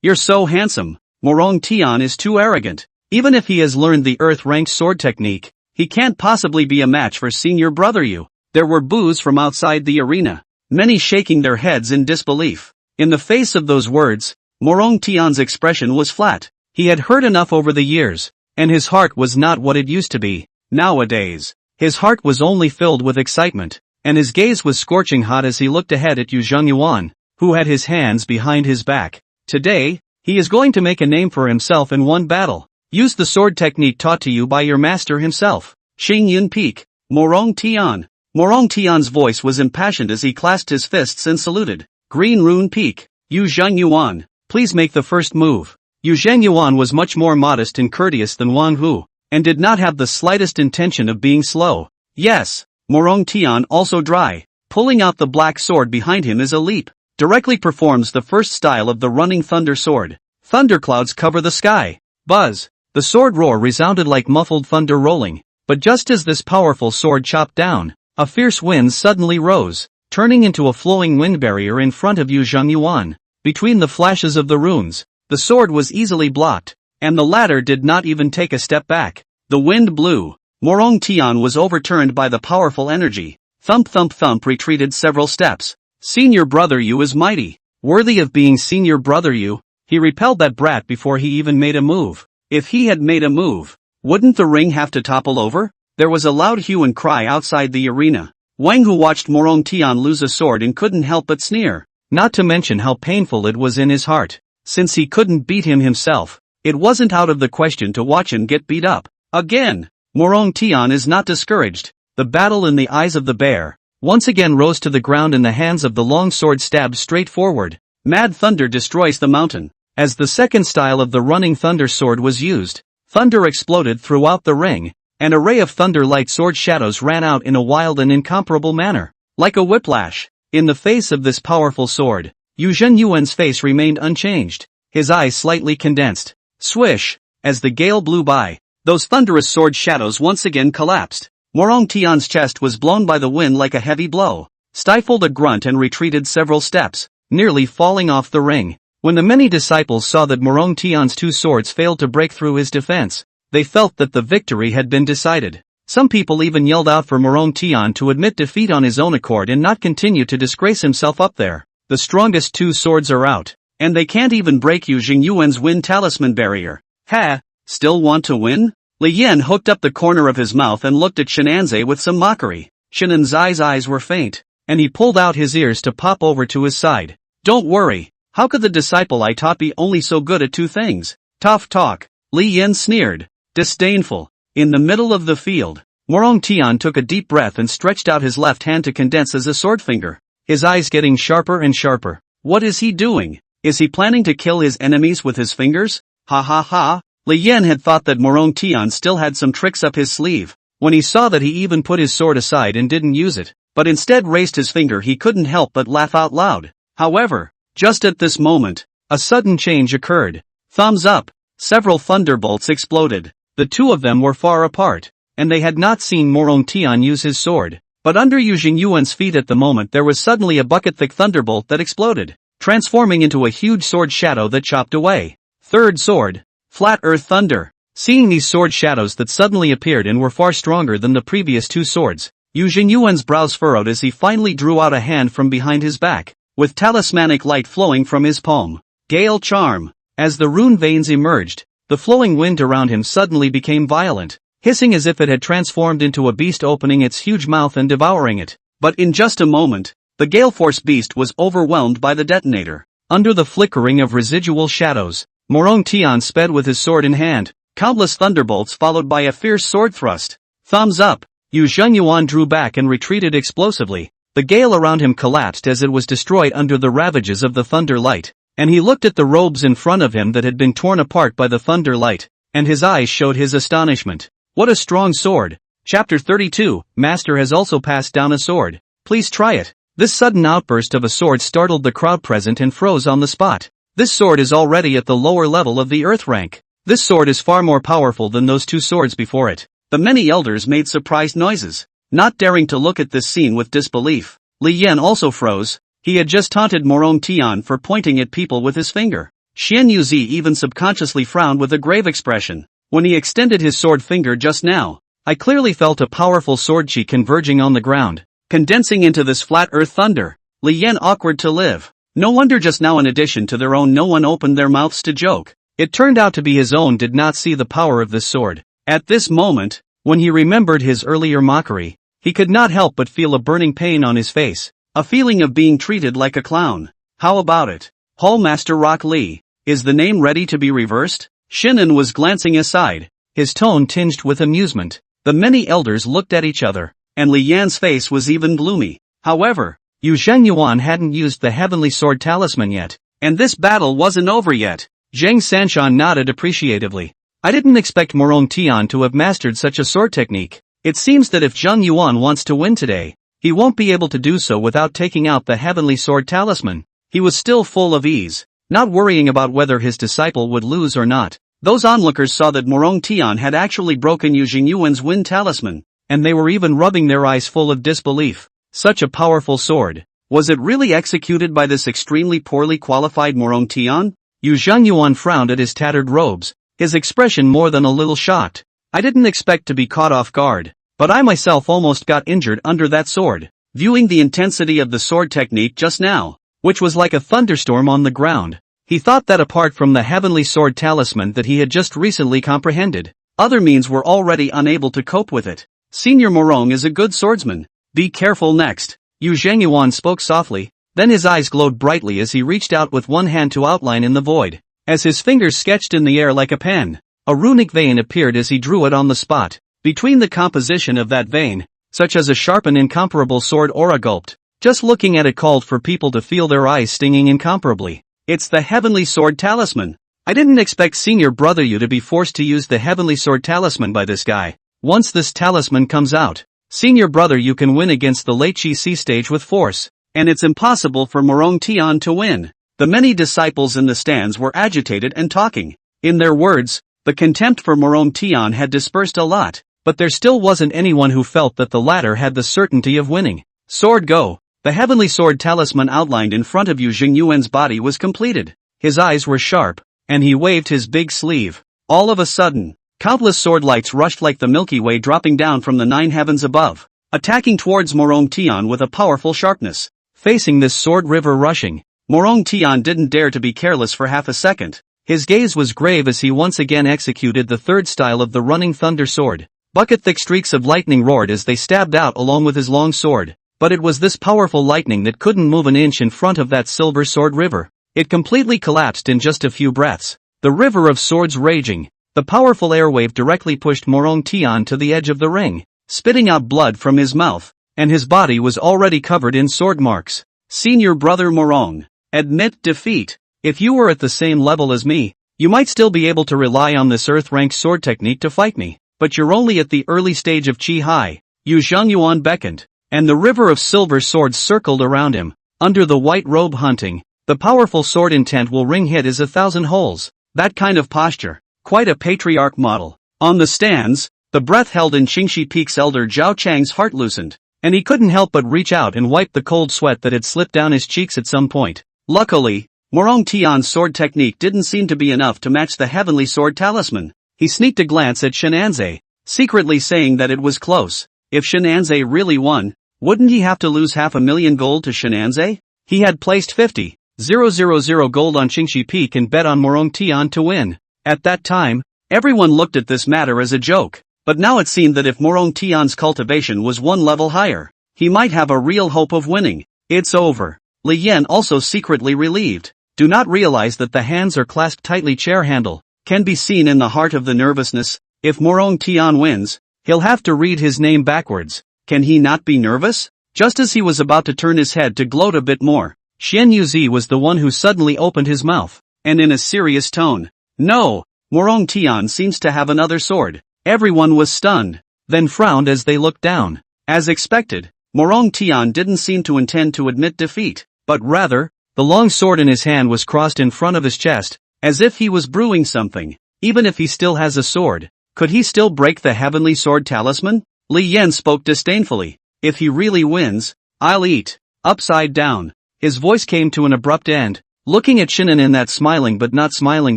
you're so handsome. Morong Tian is too arrogant. Even if he has learned the earth-ranked sword technique, he can't possibly be a match for senior brother you. There were boos from outside the arena, many shaking their heads in disbelief. In the face of those words, Morong Tian's expression was flat. He had heard enough over the years, and his heart was not what it used to be. Nowadays, his heart was only filled with excitement, and his gaze was scorching hot as he looked ahead at Yu Zhen Yuan, who had his hands behind his back. Today, he is going to make a name for himself in one battle. Use the sword technique taught to you by your master himself. Xing Yun Peak, Morong Tian. Morong Tian's voice was impassioned as he clasped his fists and saluted. Green Rune Peak, Yu Zhen Yuan, please make the first move. Yu Zhen Yuan was much more modest and courteous than Wang Hu, and did not have the slightest intention of being slow. Yes, Morong Tian also dry. Pulling out the black sword behind him is a leap. Directly performs the first style of the running thunder sword. Thunderclouds cover the sky. Buzz. The sword roar resounded like muffled thunder rolling. But just as this powerful sword chopped down, a fierce wind suddenly rose, turning into a flowing wind barrier in front of Yu Zhen Yuan. Between the flashes of the runes, the sword was easily blocked, and the latter did not even take a step back. The wind blew. Morong Tian was overturned by the powerful energy. Thump thump thump retreated several steps. Senior brother Yu is mighty. Worthy of being senior brother Yu. He repelled that brat before he even made a move. If he had made a move, wouldn't the ring have to topple over? There was a loud hue and cry outside the arena. Wang Hu watched Morong Tian lose a sword and couldn't help but sneer. Not to mention how painful it was in his heart. Since he couldn't beat him himself, it wasn't out of the question to watch him get beat up. Again, Morong Tian is not discouraged. The battle in the eyes of the bear once again rose to the ground and the hands of the long sword stabbed straight forward. Mad thunder destroys the mountain. As the second style of the running thunder sword was used, thunder exploded throughout the ring, and a ray of thunder-like sword shadows ran out in a wild and incomparable manner, like a whiplash. In the face of this powerful sword, Yu Zhenyuan's face remained unchanged, his eyes slightly condensed. Swish! As the gale blew by, those thunderous sword shadows once again collapsed. Morong Tian's chest was blown by the wind like a heavy blow, stifled a grunt and retreated several steps, nearly falling off the ring. When the many disciples saw that Morong Tian's two swords failed to break through his defense, they felt that the victory had been decided. Some people even yelled out for Morong Tian to admit defeat on his own accord and not continue to disgrace himself up there. The strongest two swords are out, and they can't even break Yu Zhengyuan's wind talisman barrier. Ha! Still want to win? Li Yan hooked up the corner of his mouth and looked at Shenanze with some mockery. Shenanze's eyes were faint, and he pulled out his ears to pop over to his side. Don't worry, how could the disciple I taught be only so good at two things? Tough talk, Li Yan sneered, disdainful. In the middle of the field, Morong Tian took a deep breath and stretched out his left hand to condense as a sword finger, his eyes getting sharper and sharper. What is he doing? Is he planning to kill his enemies with his fingers? Ha ha ha! Li Yan had thought that Morong Tian still had some tricks up his sleeve, when he saw that he even put his sword aside and didn't use it, but instead raised his finger. He couldn't help but laugh out loud. However, just at this moment, a sudden change occurred. Thumbs up! Several thunderbolts exploded. The two of them were far apart, and they had not seen Morong Tian use his sword. But under Yu Zhengyuan's feet at the moment there was suddenly a bucket-thick thunderbolt that exploded, transforming into a huge sword shadow that chopped away. Third sword, Flat Earth Thunder. Seeing these sword shadows that suddenly appeared and were far stronger than the previous two swords, Yu Zhenyuan's brows furrowed as he finally drew out a hand from behind his back, with talismanic light flowing from his palm. Gale Charm. As the rune veins emerged, the flowing wind around him suddenly became violent, hissing as if it had transformed into a beast opening its huge mouth and devouring it. But in just a moment, the Gale Force beast was overwhelmed by the detonator. Under the flickering of residual shadows, Morong Tian sped with his sword in hand, countless thunderbolts followed by a fierce sword thrust. Thumbs up! Yu Zhenyuan drew back and retreated explosively. The gale around him collapsed as it was destroyed under the ravages of the thunder light, and he looked at the robes in front of him that had been torn apart by the thunder light, and his eyes showed his astonishment. What a strong sword! Chapter 32, Master has also passed down a sword. Please try it. This sudden outburst of a sword startled the crowd present and froze on the spot. This sword is already at the lower level of the earth rank. This sword is far more powerful than those two swords before it. The many elders made surprised noises, not daring to look at this scene with disbelief. Li Yan also froze. He had just taunted Morong Tian for pointing at people with his finger. Xian Yuzi even subconsciously frowned with a grave expression when he extended his sword finger just now. I clearly felt a powerful sword chi converging on the ground, condensing into this flat earth thunder. Li Yan awkward to live. No wonder just now in addition to their own no one opened their mouths to joke. It turned out to be his own did not see the power of this sword. At this moment, when he remembered his earlier mockery, he could not help but feel a burning pain on his face, a feeling of being treated like a clown. How about it? Hall Master Rock Lee, is the name ready to be reversed? Shinan was glancing aside, his tone tinged with amusement. The many elders looked at each other, and Li Yan's face was even gloomy. However, Yu Zhenyuan hadn't used the Heavenly Sword Talisman yet, and this battle wasn't over yet. Zhang Sanshan nodded appreciatively. I didn't expect Morong Tian to have mastered such a sword technique. It seems that if Zheng Yuan wants to win today, he won't be able to do so without taking out the Heavenly Sword Talisman. He was still full of ease, not worrying about whether his disciple would lose or not. Those onlookers saw that Morong Tian had actually broken Yu Zhenyuan's wind talisman, and they were even rubbing their eyes full of disbelief. Such a powerful sword. Was it really executed by this extremely poorly qualified Morong Tian? Yu Zhenyuan frowned at his tattered robes, his expression more than a little shocked. I didn't expect to be caught off guard, but I myself almost got injured under that sword. Viewing the intensity of the sword technique just now, which was like a thunderstorm on the ground, he thought that apart from the Heavenly Sword Talisman that he had just recently comprehended, other means were already unable to cope with it. Senior Morong is a good swordsman. Be careful next. Yu Zhenyuan spoke softly, then his eyes glowed brightly as he reached out with one hand to outline in the void. As his fingers sketched in the air like a pen, a runic vein appeared as he drew it on the spot. Between the composition of that vein, such as a sharp and incomparable sword aura gulped, just looking at it called for people to feel their eyes stinging incomparably. It's the Heavenly Sword Talisman. I didn't expect Senior Brother Yu to be forced to use the Heavenly Sword Talisman by this guy. Once this talisman comes out, senior brother, you can win against the late GC stage with force, and it's impossible for Morong Tian to win. The many disciples in the stands were agitated and talking. In their words, the contempt for Morong Tian had dispersed a lot, but there still wasn't anyone who felt that the latter had the certainty of winning. Sword go! The heavenly sword talisman outlined in front of Yu Jing body was completed. His eyes were sharp, and he waved his big sleeve. All of a sudden, countless sword lights rushed like the Milky Way dropping down from the 9 heavens above, attacking towards Morong Tian with a powerful sharpness. Facing this sword river rushing, Morong Tian didn't dare to be careless for half a second. His gaze was grave as he once again executed the third style of the running thunder sword. Bucket-thick streaks of lightning roared as they stabbed out along with his long sword, but it was this powerful lightning that couldn't move an inch in front of that silver sword river. It completely collapsed in just a few breaths. The river of swords raging, the powerful airwave directly pushed Morong Tian to the edge of the ring, spitting out blood from his mouth, and his body was already covered in sword marks. Senior brother Morong, admit defeat. If you were at the same level as me, you might still be able to rely on this earth-ranked sword technique to fight me, but you're only at the early stage of Qi Hai. Yu Zhangyuan beckoned, and the river of silver swords circled around him. Under the white robe hunting, the powerful sword intent will ring hit is 1,000 holes. That kind of posture, quite a patriarch model. On the stands, the breath held in Qingxi Peak's elder Zhao Chang's heart loosened, and he couldn't help but reach out and wipe the cold sweat that had slipped down his cheeks at some point. Luckily, Morong Tian's sword technique didn't seem to be enough to match the heavenly sword talisman. He sneaked a glance at Shenanze, secretly saying that it was close. If Shenanze really won, wouldn't he have to lose 500,000 gold to Shenanze? He had placed 50,000 gold on Qingxi Peak and bet on Morong Tian to win. At that time, everyone looked at this matter as a joke, but now it seemed that if Morong Tian's cultivation was one level higher, he might have a real hope of winning. It's over. Li Yan also secretly relieved. Do not realize that the hands are clasped tightly chair handle, can be seen in the heart of the nervousness. If Morong Tian wins, he'll have to read his name backwards. Can he not be nervous? Just as he was about to turn his head to gloat a bit more, Xian Yuzi was the one who suddenly opened his mouth, and in a serious tone, "No, Morong Tian seems to have another sword." Everyone was stunned, then frowned as they looked down. As expected, Morong Tian didn't seem to intend to admit defeat, but rather, the long sword in his hand was crossed in front of his chest, as if he was brewing something. Even if he still has a sword, could he still break the heavenly sword talisman? Li Yan spoke disdainfully. If he really wins, I'll eat. Upside down. His voice came to an abrupt end. Looking at Shinan in that smiling but not smiling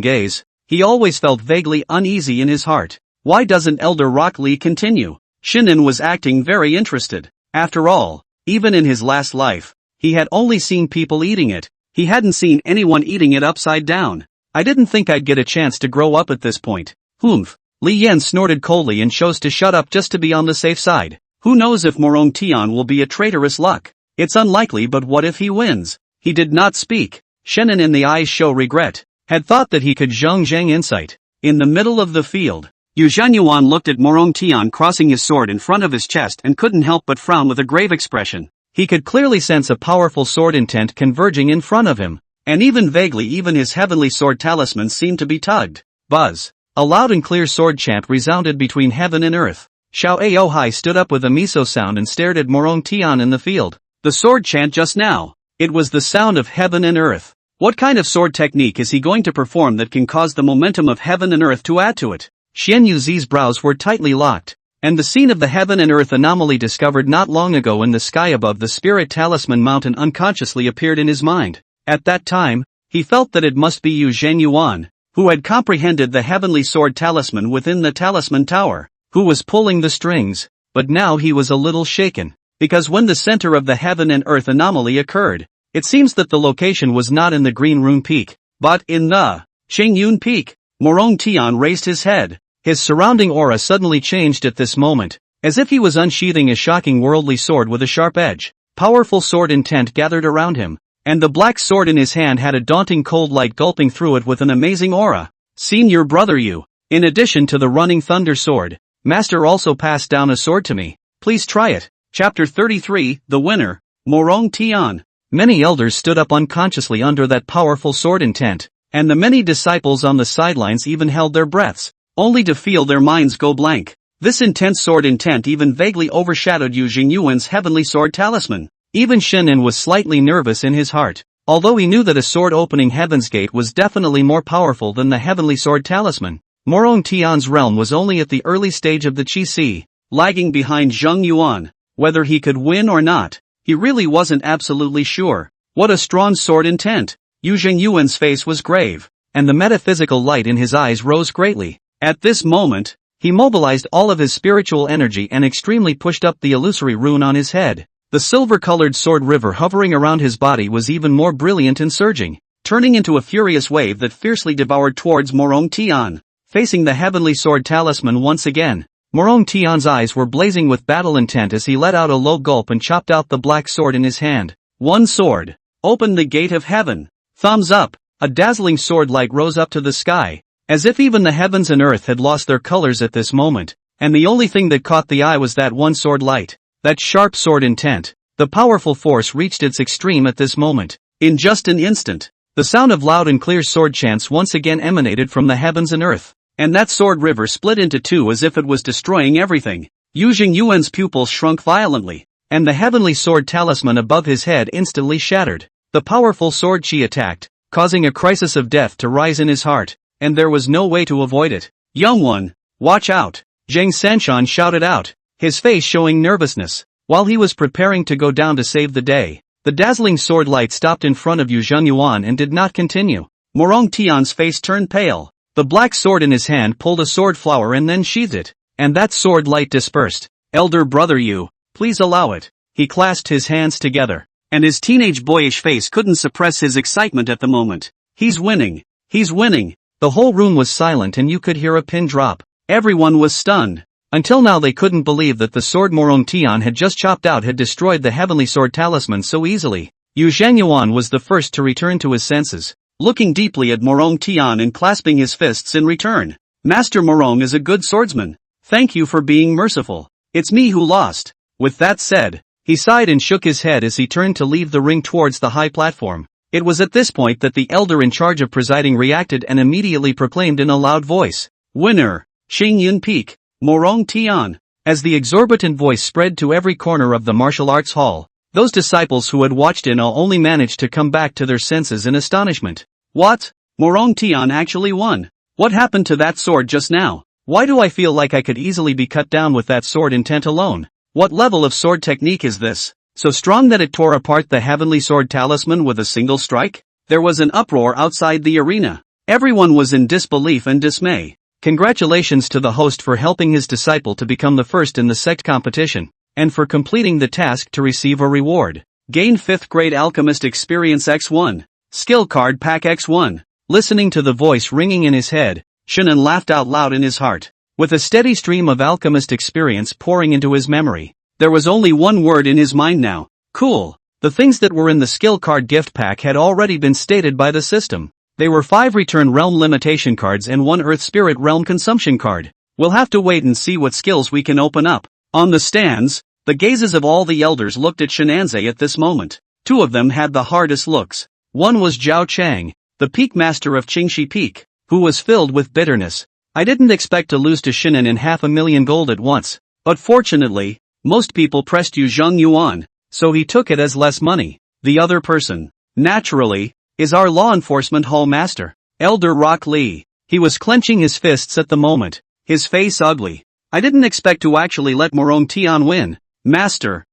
gaze, he always felt vaguely uneasy in his heart. Why doesn't Elder Rock Lee continue? Shinan was acting very interested. After all, even in his last life, he had only seen people eating it. He hadn't seen anyone eating it upside down. I didn't think I'd get a chance to grow up at this point. Humph. Li Yan snorted coldly and chose to shut up just to be on the safe side. Who knows if Morong Tian will be a traitorous luck? It's unlikely, but what if he wins? He did not speak. Shannon in the eyes show regret. Had thought that he could zhang insight. In the middle of the field, Yu Zhangyuan looked at Morong Tian crossing his sword in front of his chest and couldn't help but frown with a grave expression. He could clearly sense a powerful sword intent converging in front of him, and even vaguely even his heavenly sword talisman seemed to be tugged. Buzz. A loud and clear sword chant resounded between heaven and earth. Xiao Aohai stood up with a miso sound and stared at Morong Tian in the field. The sword chant just now. It was the sound of heaven and earth. What kind of sword technique is he going to perform that can cause the momentum of heaven and earth to add to it? Xian Yuzi's brows were tightly locked, and the scene of the heaven and earth anomaly discovered not long ago in the sky above the spirit talisman mountain unconsciously appeared in his mind. At that time, he felt that it must be Yu Zhangyuan, who had comprehended the heavenly sword talisman within the talisman tower, who was pulling the strings, but now he was a little shaken, because when the center of the heaven and earth anomaly occurred, it seems that the location was not in the Green Rune Peak, but in the Qingyun Peak. Morong Tian raised his head. His surrounding aura suddenly changed at this moment, as if he was unsheathing a shocking worldly sword with a sharp edge. Powerful sword intent gathered around him, and the black sword in his hand had a daunting cold light gulping through it with an amazing aura. Senior brother Yu, in addition to the running thunder sword, Master also passed down a sword to me. Please try it. Chapter 33, The Winner, Morong Tian. Many elders stood up unconsciously under that powerful sword intent, and the many disciples on the sidelines even held their breaths, only to feel their minds go blank. This intense sword intent even vaguely overshadowed Yu Jingyuan's heavenly sword talisman. Even Shinin was slightly nervous in his heart. Although he knew that a sword opening Heaven's Gate was definitely more powerful than the heavenly sword talisman, Morong Tian's realm was only at the early stage of the Qi Si, lagging behind Zheng Yuan. Whether he could win or not, he really wasn't absolutely sure. What a strong sword intent! Yu Jingyuan's face was grave, and the metaphysical light in his eyes rose greatly. At this moment, he mobilized all of his spiritual energy and extremely pushed up the illusory rune on his head. The silver-colored sword river hovering around his body was even more brilliant and surging, turning into a furious wave that fiercely devoured towards Morong Tian. Facing the heavenly sword talisman once again, Morong Tian's eyes were blazing with battle intent as he let out a low gulp and chopped out the black sword in his hand. One sword. Open the gate of heaven. Thumbs up. A dazzling sword light rose up to the sky, as if even the heavens and earth had lost their colors at this moment, and the only thing that caught the eye was that one sword light. That sharp sword intent. The powerful force reached its extreme at this moment. In just an instant, the sound of loud and clear sword chants once again emanated from the heavens and earth, and that sword river split into two as if it was destroying everything. Yu Jingyuan's pupils shrunk violently, and the heavenly sword talisman above his head instantly shattered. The powerful sword chi attacked, causing a crisis of death to rise in his heart, and there was no way to avoid it. Young one, watch out! Zhang Sanshan shouted out, his face showing nervousness. While he was preparing to go down to save the day, the dazzling sword light stopped in front of Yu Zhengyuan and did not continue. Morong Tian's face turned pale. The black sword in his hand pulled a sword flower and then sheathed it, and that sword light dispersed. Elder brother Yu, please allow it. He clasped his hands together, and his teenage boyish face couldn't suppress his excitement at the moment. He's winning. He's winning. The whole room was silent and you could hear a pin drop. Everyone was stunned. Until now they couldn't believe that the sword Morong Tian had just chopped out had destroyed the heavenly sword talisman so easily. Yu Zhengyuan was the first to return to his senses, looking deeply at Morong Tian and clasping his fists in return. Master Morong is a good swordsman. Thank you for being merciful. It's me who lost. With that said, he sighed and shook his head as he turned to leave the ring towards the high platform. It was at this point that the elder in charge of presiding reacted and immediately proclaimed in a loud voice, "Winner, Xingyan Peak, Morong Tian." As the exorbitant voice spread to every corner of the martial arts hall, those disciples who had watched in awe only managed to come back to their senses in astonishment. What? Morong Tian actually won? What happened to that sword just now? Why do I feel like I could easily be cut down with that sword intent alone? What level of sword technique is this? So strong that it tore apart the heavenly sword talisman with a single strike? There was an uproar outside the arena. Everyone was in disbelief and dismay. Congratulations to the host for helping his disciple to become the first in the sect competition, and for completing the task to receive a reward. Gain 5th grade Alchemist Experience X1. Skill Card Pack X1. Listening to the voice ringing in his head, Shinan laughed out loud in his heart. With a steady stream of alchemist experience pouring into his memory, there was only one word in his mind now. Cool. The things that were in the skill card gift pack had already been stated by the system. They were 5 return realm limitation cards and 1 earth spirit realm consumption card. We'll have to wait and see what skills we can open up. On the stands, the gazes of all the elders looked at Shinanze at this moment. 2 of them had the hardest looks. One was Zhao Chang, the peak master of Qingxi Peak, who was filled with bitterness. I didn't expect to lose to Shinan in 500,000 gold at once, but fortunately, most people pressed Yu Zhengyuan, so he took it as less money. The other person, naturally, is our law enforcement hall master, Elder Rock Lee. He was clenching his fists at the moment, his face ugly. I didn't expect to actually let Morong Tian win. Master,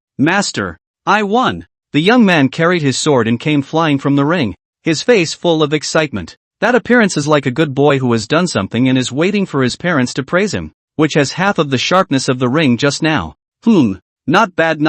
I won. The young man carried his sword and came flying from the ring, his face full of excitement. That appearance is like a good boy who has done something and is waiting for his parents to praise him, which has half of the sharpness of the ring just now. Not bad.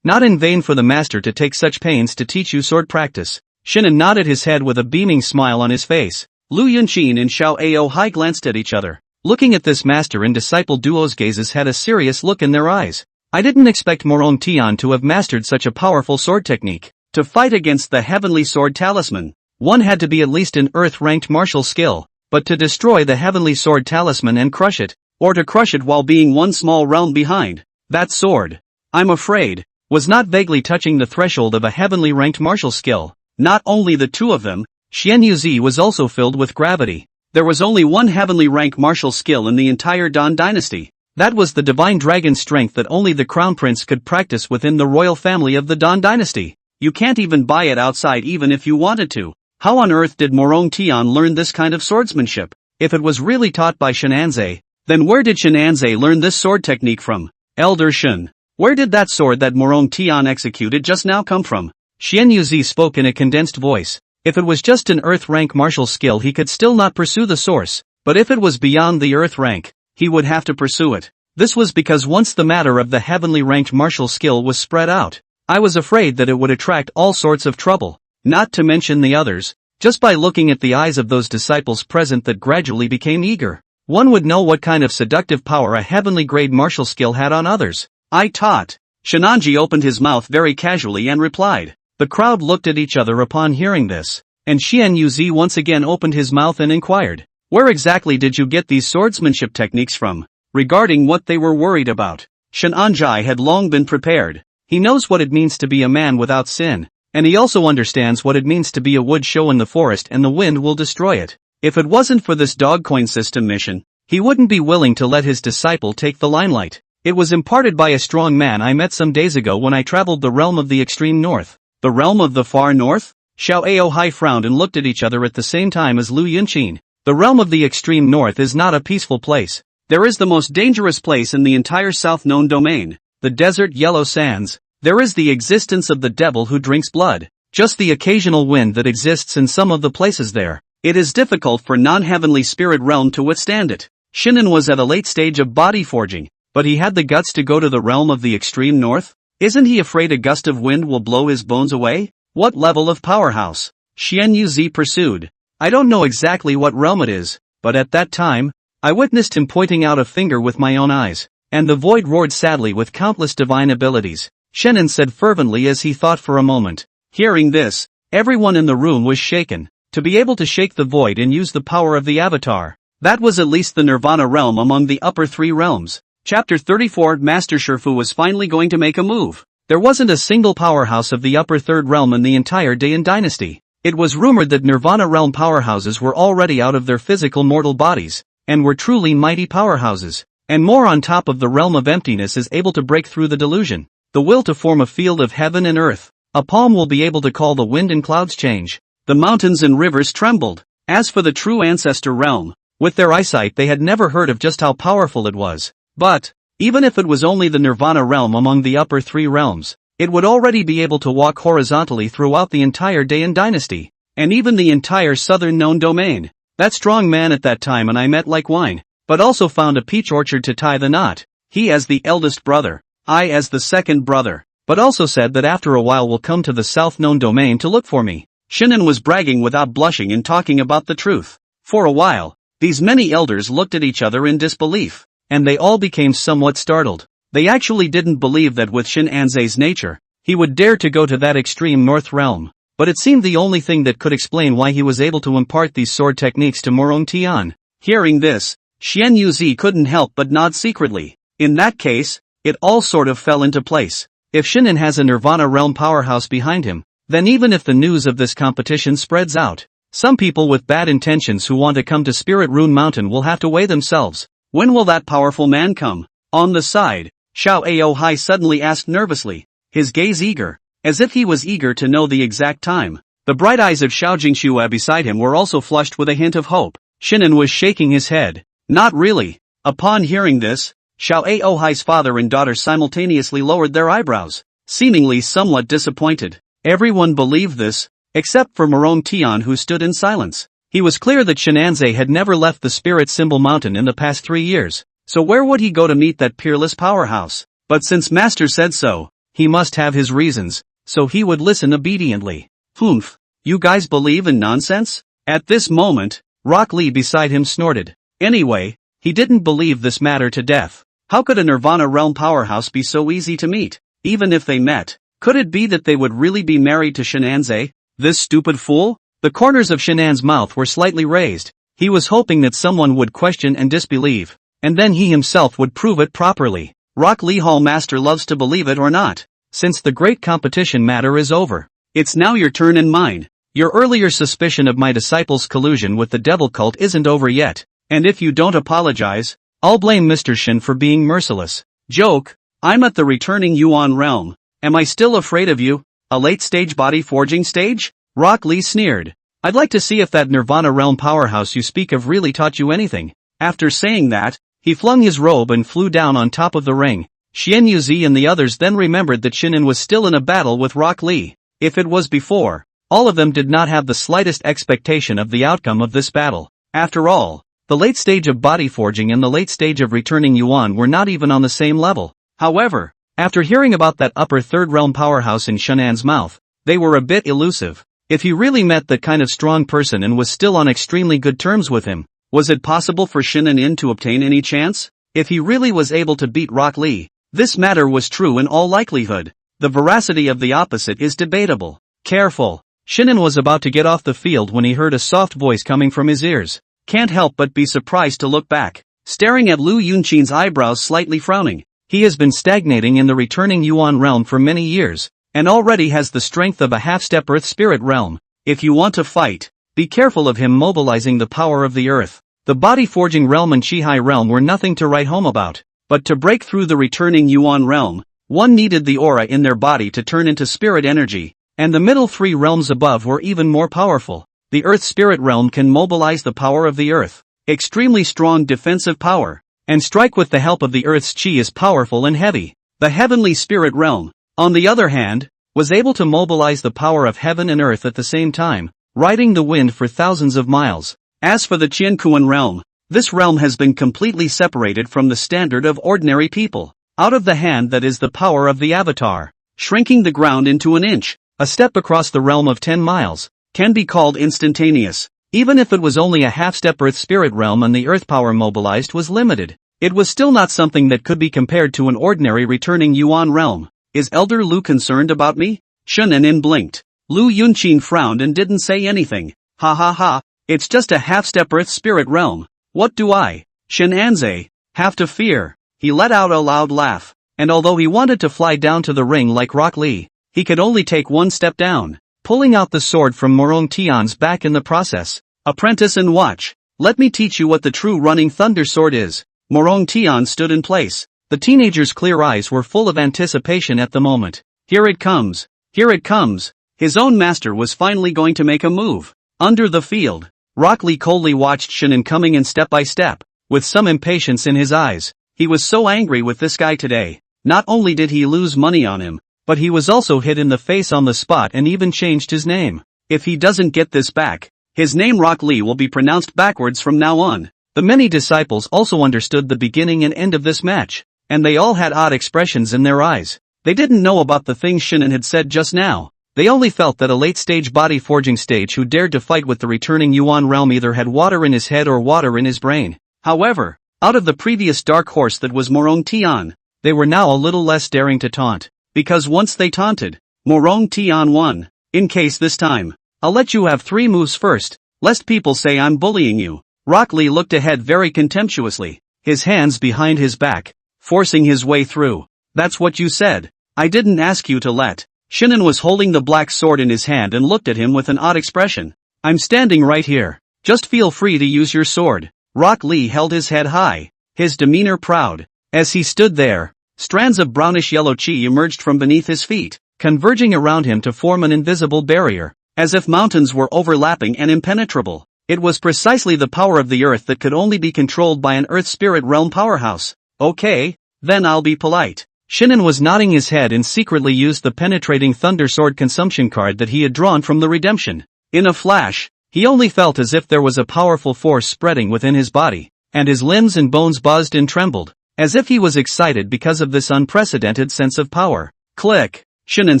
Not in vain for the master to take such pains to teach you sword practice. Shinan nodded his head with a beaming smile on his face. Lu Yunqin and Xiao Ao Hai glanced at each other. Looking at this master and disciple duo's gazes had a serious look in their eyes. I didn't expect Morong Tian to have mastered such a powerful sword technique. To fight against the heavenly sword talisman, one had to be at least an earth-ranked martial skill, but to destroy the heavenly sword talisman and crush it, or to crush it while being one small realm behind, that sword, I'm afraid, was not vaguely touching the threshold of a heavenly ranked martial skill. Not only the 2 of them, Xian Yuzi was also filled with gravity. There was only one heavenly rank martial skill in the entire Dan dynasty. That was the divine dragon strength that only the crown prince could practice within the royal family of the Dan dynasty. You can't even buy it outside even if you wanted to. How on earth did Morong Tian learn this kind of swordsmanship? If it was really taught by Shenanze, then where did Shenanze learn this sword technique from? Elder Shen, where did that sword that Morong Tian executed just now come from? Xian Yuzi spoke in a condensed voice. If it was just an earth rank martial skill he could still not pursue the source, but if it was beyond the earth rank, he would have to pursue it. This was because once the matter of the heavenly ranked martial skill was spread out, I was afraid that it would attract all sorts of trouble, not to mention the others. Just by looking at the eyes of those disciples present that gradually became eager, one would know what kind of seductive power a heavenly grade martial skill had on others. I taught. Shenanji opened his mouth very casually and replied. The crowd looked at each other upon hearing this, and Xian Yuzi once again opened his mouth and inquired, where exactly did you get these swordsmanship techniques from? Regarding what they were worried about, Shenanjai had long been prepared. He knows what it means to be a man without sin, and he also understands what it means to be a wood show in the forest and the wind will destroy it. If it wasn't for this dog coin system mission, he wouldn't be willing to let his disciple take the limelight. It was imparted by a strong man I met some days ago when I traveled the realm of the extreme north. The realm of the far north? Xiao Aohai frowned and looked at each other at the same time as Lu Yunqin. The realm of the extreme north is not a peaceful place. There is the most dangerous place in the entire south known domain. The desert yellow sands. There is the existence of the devil who drinks blood. Just the occasional wind that exists in some of the places there. It is difficult for non-heavenly spirit realm to withstand it. Shinnen was at a late stage of body forging, but he had the guts to go to the realm of the extreme north? Isn't he afraid a gust of wind will blow his bones away? What level of powerhouse? Xian Yuzi pursued. I don't know exactly what realm it is, but at that time, I witnessed him pointing out a finger with my own eyes, and the void roared sadly with countless divine abilities. Shannon said fervently as he thought for a moment. Hearing this, everyone in the room was shaken. To be able to shake the void and use the power of the avatar, that was at least the nirvana realm among the upper three realms. Chapter 34 Master Shifu was finally going to make a move. There wasn't a single powerhouse of the upper third realm in the entire Dayan dynasty. It was rumored that nirvana realm powerhouses were already out of their physical mortal bodies, and were truly mighty powerhouses. And more on top of the realm of emptiness is able to break through the delusion. The will to form a field of heaven and earth. A palm will be able to call the wind and clouds change. The mountains and rivers trembled. As for the true ancestor realm, with their eyesight they had never heard of just how powerful it was. But, even if it was only the nirvana realm among the upper three realms, it would already be able to walk horizontally throughout the entire Dayan dynasty, and even the entire southern known domain. That strong man at that time and I met like wine, but also found a peach orchard to tie the knot. He as the eldest brother, I as the second brother, but also said that after a while will come to the south known domain to look for me. Shinnen was bragging without blushing and talking about the truth. For a while, these many elders looked at each other in disbelief, and they all became somewhat startled. They actually didn't believe that with Shin Anze's nature, he would dare to go to that extreme north realm, but it seemed the only thing that could explain why he was able to impart these sword techniques to Morong Tian. Hearing this, Xian Yuzi couldn't help but nod secretly. In that case, it all sort of fell into place. If Shinnen has a nirvana realm powerhouse behind him, then even if the news of this competition spreads out, some people with bad intentions who want to come to Spirit Rune Mountain will have to weigh themselves. When will that powerful man come? On the side, Xiao Aohai suddenly asked nervously, his gaze eager, as if he was eager to know the exact time. The bright eyes of Xiao Jingxue beside him were also flushed with a hint of hope. Shinnen was shaking his head. Not really. Upon hearing this, Xiao Aohai's father and daughter simultaneously lowered their eyebrows, seemingly somewhat disappointed. Everyone believed this, except for Morong Tian who stood in silence. He was clear that Shenanze had never left the spirit symbol mountain in the past 3 years, so where would he go to meet that peerless powerhouse? But since Master said so, he must have his reasons, so he would listen obediently. Humph, you guys believe in nonsense? At this moment, Rock Lee beside him snorted. Anyway, he didn't believe this matter to death. How could a Nirvana realm powerhouse be so easy to meet? Even if they met, could it be that they would really be married to Shenanze? This stupid fool? The corners of Shenan's mouth were slightly raised. He was hoping that someone would question and disbelieve, and then he himself would prove it properly. Rock Lee Hall Master loves to believe it or not. Since the great competition matter is over, it's now your turn and mine. Your earlier suspicion of my disciples' collusion with the devil cult isn't over yet, and if you don't apologize, I'll blame Mr. Shin for being merciless. Joke, I'm at the returning Yuan realm. Am I still afraid of you? A late-stage body forging stage? Rock Lee sneered. I'd like to see if that Nirvana realm powerhouse you speak of really taught you anything. After saying that, he flung his robe and flew down on top of the ring. Xian Yuzi and the others then remembered that Shinin was still in a battle with Rock Lee. If it was before, all of them did not have the slightest expectation of the outcome of this battle. After all, the late stage of body forging and the late stage of returning Yuan were not even on the same level. However, after hearing about that upper third realm powerhouse in Shunan's mouth, they were a bit elusive. If he really met that kind of strong person and was still on extremely good terms with him, was it possible for Shinin to obtain any chance? If he really was able to beat Rock Lee, this matter was true in all likelihood. The veracity of the opposite is debatable. Careful. Shinin was about to get off the field when he heard a soft voice coming from his ears. Can't help but be surprised to look back, staring at Lu Yunchin's eyebrows slightly frowning. He has been stagnating in the returning Yuan realm for many years, and already has the strength of a half-step Earth Spirit realm. If you want to fight, be careful of him mobilizing the power of the Earth. The body forging realm and Chi-Hai realm were nothing to write home about, but to break through the returning Yuan realm, one needed the aura in their body to turn into spirit energy, and the middle three realms above were even more powerful. The Earth Spirit realm can mobilize the power of the Earth, extremely strong defensive power, and strike with the help of the Earth's Chi is powerful and heavy. The Heavenly Spirit realm, on the other hand, was able to mobilize the power of heaven and earth at the same time, riding the wind for thousands of miles. As for the Qiankuan realm, this realm has been completely separated from the standard of ordinary people. Out of the hand that is the power of the Avatar, shrinking the ground into an inch, a step across the realm of 10 miles, can be called instantaneous. Even if it was only a half-step Earth Spirit realm and the earth power mobilized was limited, it was still not something that could be compared to an ordinary returning Yuan realm. Is Elder Lu concerned about me? Shunanin blinked. Lu Yunchin frowned and didn't say anything. Ha ha ha, it's just a half-step Earth Spirit realm. What do I, Shenanze, have to fear? He let out a loud laugh, and although he wanted to fly down to the ring like Rock Lee, he could only take one step down, pulling out the sword from Morong Tian's back in the process. Apprentice and watch. Let me teach you what the true running thunder sword is. Morong Tian stood in place. The teenager's clear eyes were full of anticipation at the moment. Here it comes. Here it comes. His own master was finally going to make a move. Under the field, Rock Lee coldly watched Shinin coming in step by step, with some impatience in his eyes. He was so angry with this guy today. Not only did he lose money on him, but he was also hit in the face on the spot and even changed his name. If he doesn't get this back, his name Rock Lee will be pronounced backwards from now on. The many disciples also understood the beginning and end of this match, and they all had odd expressions in their eyes. They didn't know about the things Shinin had said just now. They only felt that a late-stage body forging stage who dared to fight with the returning Yuan realm either had water in his head or water in his brain. However, out of the previous dark horse that was Morong Tian, they were now a little less daring to taunt, because once they taunted, Morong Tian won. In case this time, I'll let you have 3 moves first, lest people say I'm bullying you. Rock Lee looked ahead very contemptuously, his hands behind his back, forcing his way through. That's what you said. I didn't ask you to let. Shinin was holding the black sword in his hand and looked at him with an odd expression. I'm standing right here. Just feel free to use your sword. Rock Lee held his head high, his demeanor proud. As he stood there, strands of brownish-yellow chi emerged from beneath his feet, converging around him to form an invisible barrier, as if mountains were overlapping and impenetrable. It was precisely the power of the earth that could only be controlled by an Earth Spirit realm powerhouse. Okay, then I'll be polite. Shinin was nodding his head and secretly used the penetrating Thunder Sword consumption card that he had drawn from the redemption. In a flash, he only felt as if there was a powerful force spreading within his body, and his limbs and bones buzzed and trembled, as if he was excited because of this unprecedented sense of power. Click! Shinin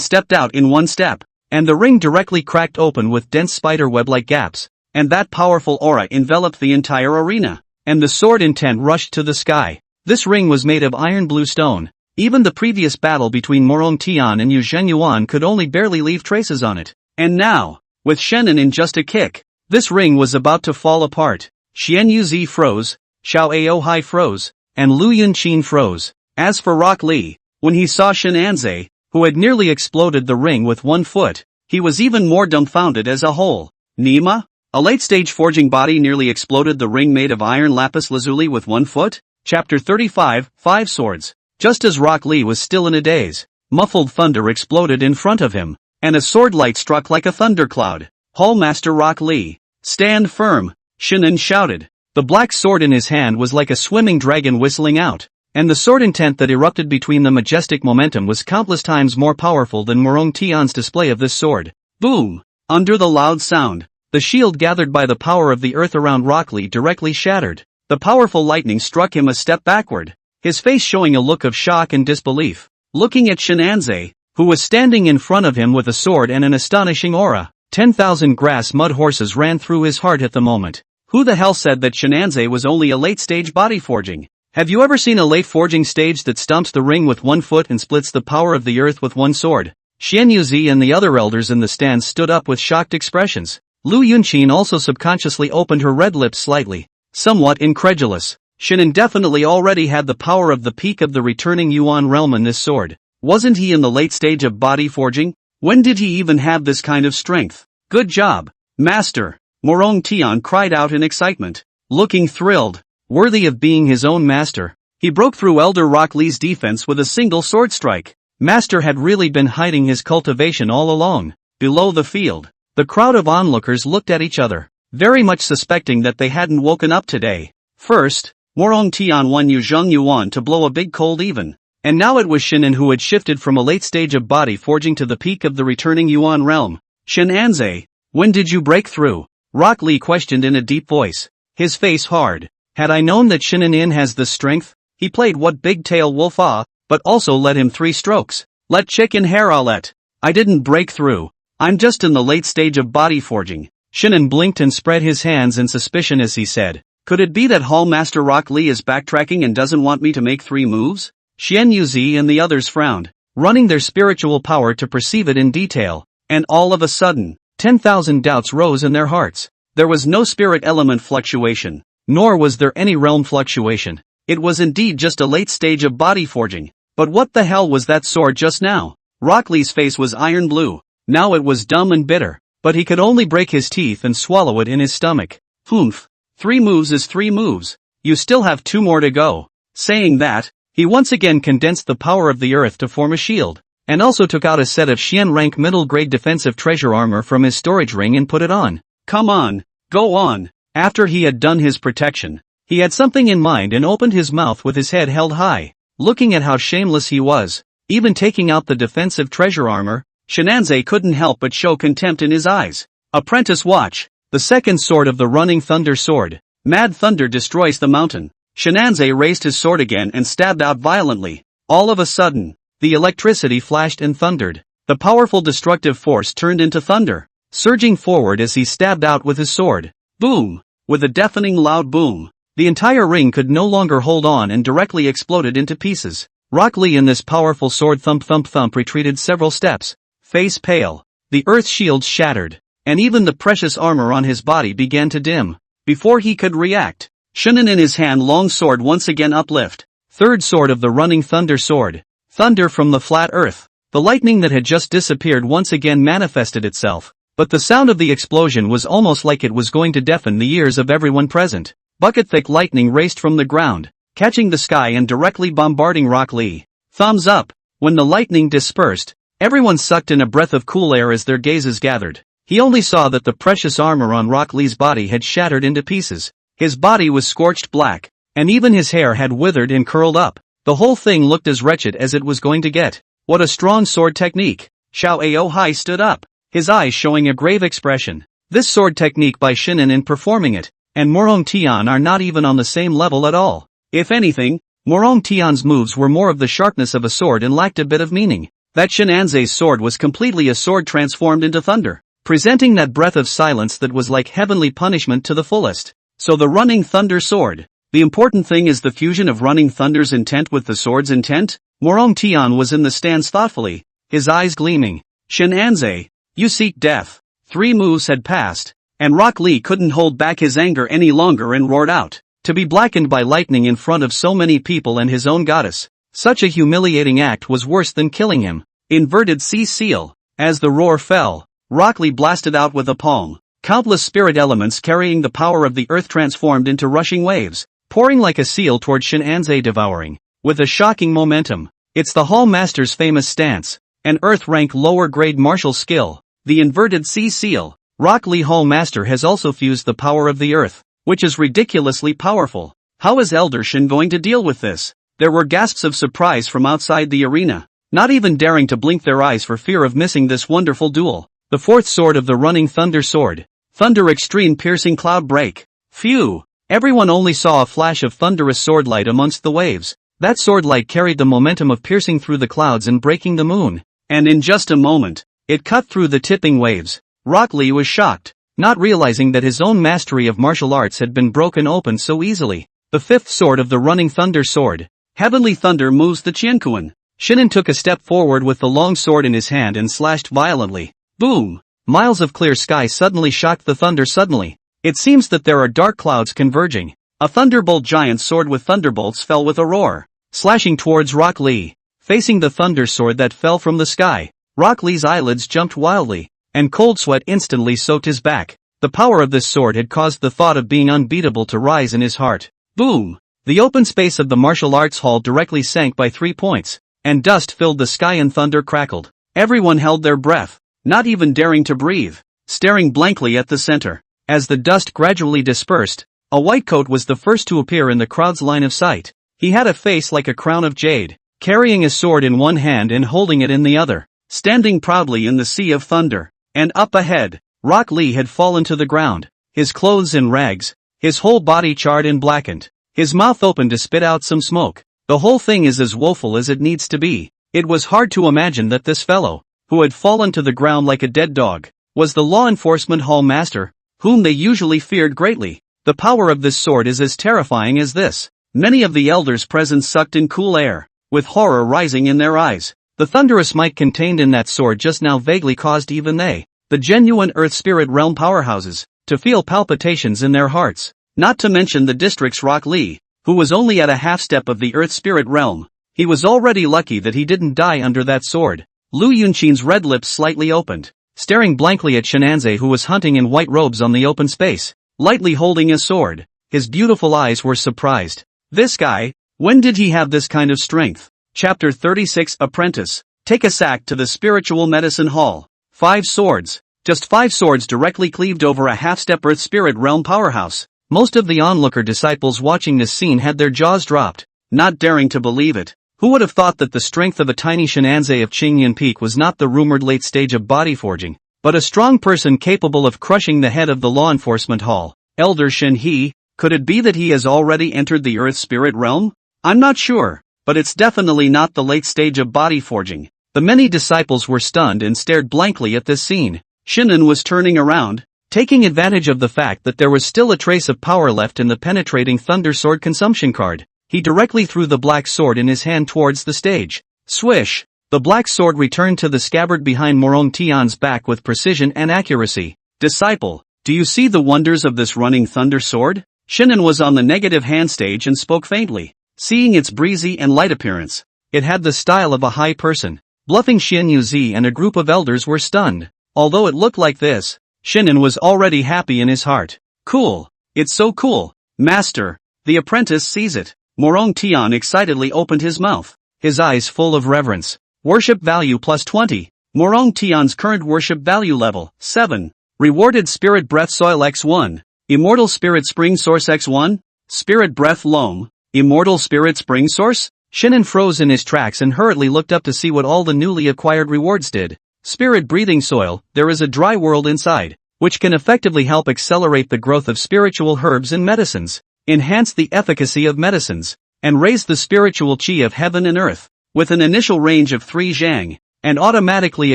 stepped out in one step, and the ring directly cracked open with dense spider web-like gaps, and that powerful aura enveloped the entire arena, and the sword intent rushed to the sky. This ring was made of iron blue stone. Even the previous battle between Morong Tian and Yu Zhenyuan could only barely leave traces on it. And now, with Shinin in just a kick, this ring was about to fall apart. Xian Yuzi froze, Xiao Aohai froze, and Lu Yunqin froze. As for Rock Lee, when he saw Shenanze, who had nearly exploded the ring with 1 foot, he was even more dumbfounded as a whole. Nima? A late-stage forging body nearly exploded the ring made of iron lapis lazuli with 1 foot? Chapter 35, Five Swords. Just as Rock Lee was still in a daze, muffled thunder exploded in front of him, and a sword light struck like a thundercloud. Hallmaster Rock Lee, stand firm, Shinin shouted. The black sword in his hand was like a swimming dragon whistling out, and the sword intent that erupted between the majestic momentum was countless times more powerful than Morong Tian's display of this sword. Boom! Under the loud sound, the shield gathered by the power of the earth around Rock Lee directly shattered. The powerful lightning struck him a step backward, his face showing a look of shock and disbelief. Looking at Shinanze, who was standing in front of him with a sword and an astonishing aura, 10,000 grass mud horses ran through his heart at the moment. Who the hell said that Shinanze was only a late-stage body forging? Have you ever seen a late forging stage that stomps the ring with one foot and splits the power of the earth with one sword? Xian Yuzi and the other elders in the stands stood up with shocked expressions. Lu Yunqin also subconsciously opened her red lips slightly, somewhat incredulous. Shinin definitely already had the power of the peak of the returning Yuan realm in this sword. Wasn't he in the late stage of body forging? When did he even have this kind of strength? Good job, Master! Morong Tian cried out in excitement, looking thrilled, worthy of being his own master. He broke through Elder Rock Lee's defense with a single sword strike. Master had really been hiding his cultivation all along. Below the field, the crowd of onlookers looked at each other, very much suspecting that they hadn't woken up today. First, Morong Tian won Yuzheng Yuan to blow a big cold even, and now it was Shinin who had shifted from a late stage of body forging to the peak of the returning Yuan realm. Shinanze, when did you break through? Rock Lee questioned in a deep voice, his face hard. Had I known that Shinin has this strength, he played what big tail wolf but also let him 3 strokes. Let chicken hair let. I didn't break through. I'm just in the late stage of body forging. Shinin blinked and spread his hands in suspicion as he said, could it be that Hallmaster Rock Lee is backtracking and doesn't want me to make 3 moves? Xian Yuzi and the others frowned, running their spiritual power to perceive it in detail, and all of a sudden, 10,000 doubts rose in their hearts. There was no spirit element fluctuation, nor was there any realm fluctuation. It was indeed just a late stage of body forging. But what the hell was that sword just now? Rock Lee's face was iron blue. Now it was dumb and bitter, but he could only break his teeth and swallow it in his stomach. Humph. 3 moves is 3 moves. You still have 2 more to go. Saying that, he once again condensed the power of the earth to form a shield, and also took out a set of Xian rank middle grade defensive treasure armor from his storage ring and put it on. Come on, go on. After he had done his protection, he had something in mind and opened his mouth with his head held high. Looking at how shameless he was, even taking out the defensive treasure armor, Shinanze couldn't help but show contempt in his eyes. Apprentice watch, the second sword of the running thunder sword. Mad thunder destroys the mountain. Shinanze raised his sword again and stabbed out violently. All of a sudden, the electricity flashed and thundered. The powerful destructive force turned into thunder, surging forward as he stabbed out with his sword. Boom! With a deafening loud boom, the entire ring could no longer hold on and directly exploded into pieces. Rock Lee in this powerful sword thump retreated several steps, face pale. The earth shield shattered, and even the precious armor on his body began to dim. Before he could react, Shinin in his hand long sword once again uplift. Third sword of the running thunder sword. Thunder from the flat earth. The lightning that had just disappeared once again manifested itself, but the sound of the explosion was almost like it was going to deafen the ears of everyone present. Bucket-thick lightning raced from the ground, catching the sky and directly bombarding Rock Lee. Thumbs up! When the lightning dispersed, everyone sucked in a breath of cool air as their gazes gathered. He only saw that the precious armor on Rock Lee's body had shattered into pieces. His body was scorched black, and even his hair had withered and curled up. The whole thing looked as wretched as it was going to get. What a strong sword technique! Xiao Aohai stood up, his eyes showing a grave expression. This sword technique by Shinin in performing it, and Morong Tian are not even on the same level at all. If anything, Morong Tian's moves were more of the sharpness of a sword and lacked a bit of meaning. That Shinanze's sword was completely a sword transformed into thunder, presenting that breath of silence that was like heavenly punishment to the fullest. So the running thunder sword. The important thing is the fusion of running thunder's intent with the sword's intent? Morong Tian was in the stands thoughtfully, his eyes gleaming. Shinanze, you seek death. 3 moves had passed, and Rock Lee couldn't hold back his anger any longer and roared out. To be blackened by lightning in front of so many people and his own goddess, such a humiliating act was worse than killing him. Inverted C seal. As the roar fell, Rock Lee blasted out with a palm. Countless spirit elements carrying the power of the earth transformed into rushing waves. pouring like a seal toward Shinanze, devouring, with a shocking momentum. It's the Hall Master's famous stance, an Earth-rank lower-grade martial skill, the inverted sea seal. Rock Lee Hall Master has also fused the power of the Earth, which is ridiculously powerful. How is Elder Shin going to deal with this? There were gasps of surprise from outside the arena, not even daring to blink their eyes for fear of missing this wonderful duel. The fourth sword of the running Thunder Sword. Thunder Extreme Piercing Cloud Break. Phew! Everyone only saw a flash of thunderous swordlight amongst the waves. That swordlight carried the momentum of piercing through the clouds and breaking the moon. And in just a moment, it cut through the tipping waves. Rock Lee was shocked, not realizing that his own mastery of martial arts had been broken open so easily. The fifth sword of the running Thunder Sword. Heavenly Thunder moves the Qianquan. Shinan took a step forward with the long sword in his hand and slashed violently. Boom! Miles of clear sky suddenly shocked the thunder suddenly. It seems that there are dark clouds converging. A thunderbolt giant sword with thunderbolts fell with a roar, slashing towards Rock Lee. Facing the thunder sword that fell from the sky, Rock Lee's eyelids jumped wildly, and cold sweat instantly soaked his back. The power of this sword had caused the thought of being unbeatable to rise in his heart. Boom! The open space of the martial arts hall directly sank by 3 points, and dust filled the sky and thunder crackled. Everyone held their breath, not even daring to breathe, staring blankly at the center. As the dust gradually dispersed, a white coat was the first to appear in the crowd's line of sight. He had a face like a crown of jade, carrying a sword in one hand and holding it in the other, standing proudly in the sea of thunder. And up ahead, Rock Lee had fallen to the ground, his clothes in rags, his whole body charred and blackened, his mouth open to spit out some smoke. The whole thing is as woeful as it needs to be. It was hard to imagine that this fellow, who had fallen to the ground like a dead dog, was the law enforcement hall master, whom they usually feared greatly. The power of this sword is as terrifying as this. Many of the elders present sucked in cool air, with horror rising in their eyes. The thunderous might contained in that sword just now vaguely caused even they, the genuine Earth Spirit Realm powerhouses, to feel palpitations in their hearts. Not to mention the district's Rock Lee, who was only at a half step of the Earth Spirit Realm. He was already lucky that he didn't die under that sword. Lu Yunchin's red lips slightly opened, staring blankly at Shinanze, who was hunting in white robes on the open space, lightly holding a sword. His beautiful eyes were surprised. This guy, when did he have this kind of strength? Chapter 36 Apprentice. Take a sack to the Spiritual Medicine Hall. 5 swords. Just 5 swords directly cleaved over a half-step Earth Spirit Realm powerhouse. Most of the onlooker disciples watching this scene had their jaws dropped, not daring to believe it. Who would have thought that the strength of a tiny Shinanze of Qingyan Peak was not the rumored late stage of body forging, but a strong person capable of crushing the head of the law enforcement hall? Elder Shin He, could it be that he has already entered the Earth Spirit Realm? I'm not sure, but it's definitely not the late stage of body forging. The many disciples were stunned and stared blankly at this scene. Shinan was turning around, taking advantage of the fact that there was still a trace of power left in the penetrating Thunder Sword consumption card. He directly threw the black sword in his hand towards the stage. Swish! The black sword returned to the scabbard behind Morong Tian's back with precision and accuracy. Disciple, do you see the wonders of this running Thunder Sword? Shinan was on the negative hand stage and spoke faintly, seeing its breezy and light appearance. It had the style of a high person. Bluffing Xian Yuzi and a group of elders were stunned. Although it looked like this, Shinan was already happy in his heart. Cool! It's so cool! Master! The apprentice sees it. Morong Tian excitedly opened his mouth, his eyes full of reverence. Worship value plus 20. Morong Tian's current worship value level, 7. Rewarded Spirit Breath Soil X1. Immortal Spirit Spring Source X1. Spirit Breath Loam. Immortal Spirit Spring Source? Shinan froze in his tracks and hurriedly looked up to see what all the newly acquired rewards did. Spirit Breathing Soil. There is a dry world inside, which can effectively help accelerate the growth of spiritual herbs and medicines, enhance the efficacy of medicines, and raise the spiritual chi of heaven and earth, with an initial range of 3 zhang, and automatically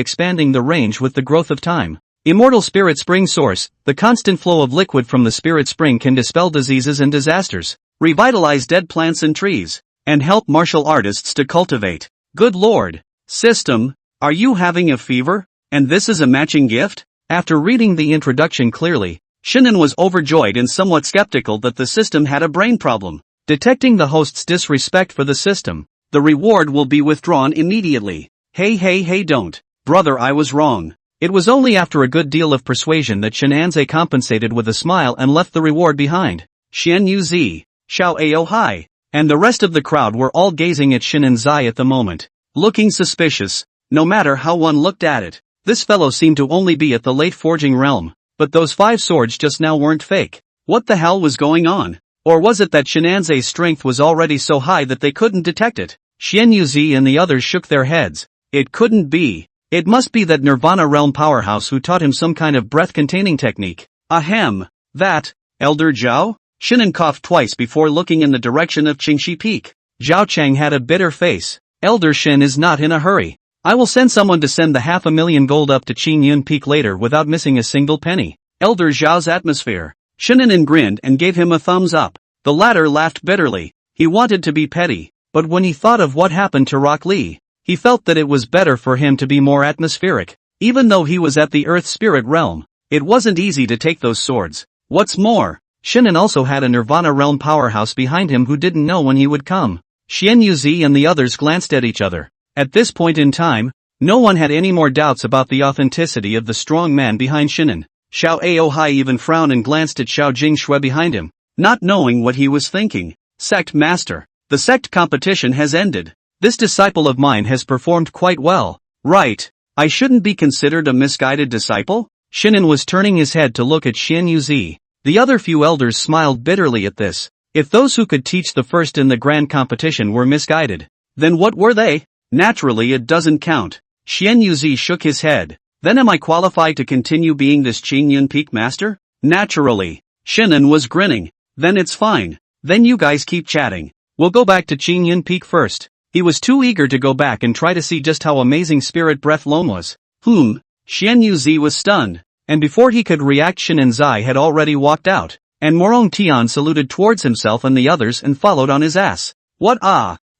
expanding the range with the growth of time. Immortal Spirit Spring Source. The constant flow of liquid from the Spirit Spring can dispel diseases and disasters, revitalize dead plants and trees, and help martial artists to cultivate. Good lord! System, are you having a fever? And this is a matching gift? After reading the introduction clearly, Shinan was overjoyed and somewhat skeptical that the system had a brain problem. Detecting the host's disrespect for the system, the reward will be withdrawn immediately. Hey don't. Brother, I was wrong. It was only after a good deal of persuasion that Shinanze compensated with a smile and left the reward behind. Xian Yuzi. Xiao Ao Hai. And the rest of the crowd were all gazing at Shin and Zai at the moment, looking suspicious, no matter how one looked at it. This fellow seemed to only be at the late forging realm, but those 5 swords just now weren't fake. What the hell was going on? Or was it that Shinanze's strength was already so high that they couldn't detect it? Xian Yuzi and the others shook their heads. It couldn't be. It must be that Nirvana realm powerhouse who taught him some kind of breath-containing technique. Ahem. That, Elder Zhao? Shinan coughed twice before looking in the direction of Qingxi Peak. Zhao Cheng had a bitter face. Elder Shin is not in a hurry. I will send someone to send the 500,000 gold up to Qingyun Peak later without missing a single penny. Elder Zhao's atmosphere. Shinan grinned and gave him a thumbs up. The latter laughed bitterly. He wanted to be petty, but when he thought of what happened to Rock Lee, he felt that it was better for him to be more atmospheric. Even though he was at the Earth Spirit realm, it wasn't easy to take those swords. What's more, Shinan also had a Nirvana realm powerhouse behind him who didn't know when he would come. Xian Yuzi and the others glanced at each other. At this point in time, no one had any more doubts about the authenticity of the strong man behind Shinan. Xiao Ao Hai even frowned and glanced at Xiao Jingshui behind him, not knowing what he was thinking. Sect Master. The sect competition has ended. This disciple of mine has performed quite well. Right. I shouldn't be considered a misguided disciple? Shinan was turning his head to look at Xian Yuzi. The other few elders smiled bitterly at this. If those who could teach the first in the grand competition were misguided, then what were they? Naturally it doesn't count. Xian Yuzi shook his head. Then am I qualified to continue being this Qingyun Peak master? Naturally. Shinan was grinning. Then it's fine. Then you guys keep chatting. We'll go back to Qingyun Peak first. He was too eager to go back and try to see just how amazing Spirit Breath Loam was. Xian Yuzi was stunned. And before he could react, Shinan Zai had already walked out, and Morong Tian saluted towards himself and the others and followed on his ass. What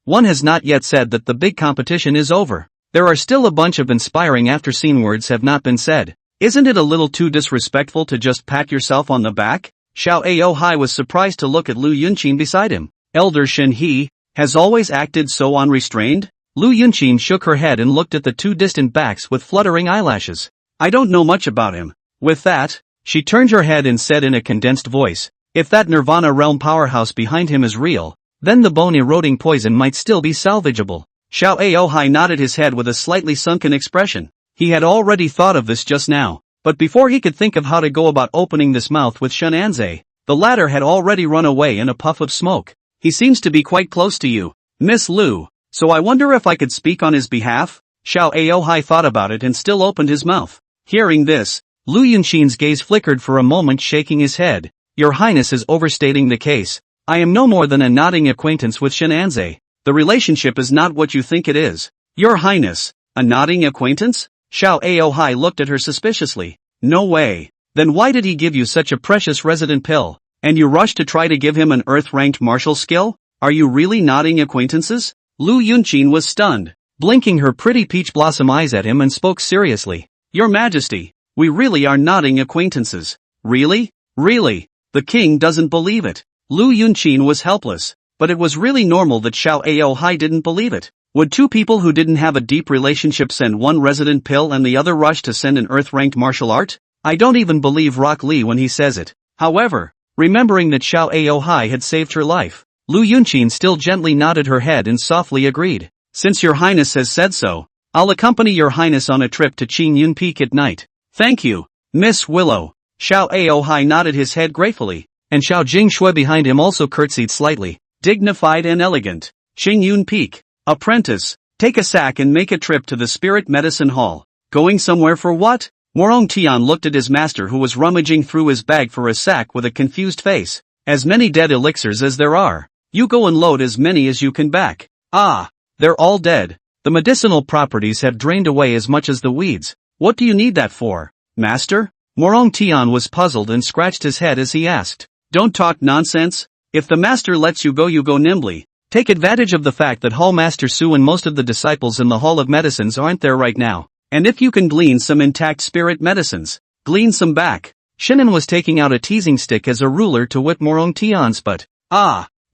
One has not yet said that the big competition is over. There are still a bunch of inspiring after-scene words have not been said. Isn't it a little too disrespectful to just pat yourself on the back? Xiao Ao Hai was surprised to look at Lu Yunqin beside him. Elder Shin he has always acted so unrestrained? Lu Yunqin shook her head and looked at the 2 distant backs with fluttering eyelashes. I don't know much about him. With that, she turned her head and said in a condensed voice, if that Nirvana realm powerhouse behind him is real, then the bone-eroding poison might still be salvageable. Xiao Ao Hai nodded his head with a slightly sunken expression. He had already thought of this just now, but before he could think of how to go about opening this mouth with Shenanze, the latter had already run away in a puff of smoke. He seems to be quite close to you, Miss Lu, so I wonder if I could speak on his behalf? Xiao Ao Hai thought about it and still opened his mouth. Hearing this, Lu Yunqin's gaze flickered for a moment, shaking his head. Your Highness is overstating the case. I am no more than a nodding acquaintance with Shenanze. The relationship is not what you think it is. Your Highness, a nodding acquaintance? Xiao Ao Hai looked at her suspiciously. No way. Then why did he give you such a precious resident pill? And you rushed to try to give him an earth-ranked martial skill? Are you really nodding acquaintances? Lu Yunqin was stunned, blinking her pretty peach blossom eyes at him and spoke seriously. Your Majesty, we really are nodding acquaintances. Really? Really? The king doesn't believe it. Lu Yunqin was helpless, but it was really normal that Xiao Ao Hai didn't believe it. Would 2 people who didn't have a deep relationship send one resident pill and the other rush to send an earth-ranked martial art? I don't even believe Rock Lee when he says it. However, remembering that Xiao Ao Hai had saved her life, Lu Yunqin still gently nodded her head and softly agreed. Since your Highness has said so, I'll accompany your Highness on a trip to Qingyun Peak at night. Thank you, Miss Willow. Xiao Ao Hai nodded his head gratefully, and Xiao Jingshui behind him also curtsied slightly, dignified and elegant. Qingyun Peak. Apprentice, take a sack and make a trip to the Spirit Medicine Hall. Going somewhere for what? Morong Tian looked at his master who was rummaging through his bag for a sack with a confused face. As many dead elixirs as there are. You go and load as many as you can back. They're all dead. The medicinal properties have drained away as much as the weeds. What do you need that for, master? Morong Tian was puzzled and scratched his head as he asked. Don't talk nonsense. If the master lets you go nimbly. Take advantage of the fact that Hall Master Su and most of the disciples in the Hall of Medicines aren't there right now. And if you can glean some intact spirit medicines, glean some back. Shinan was taking out a teasing stick as a ruler to whip Morong Tian's butt.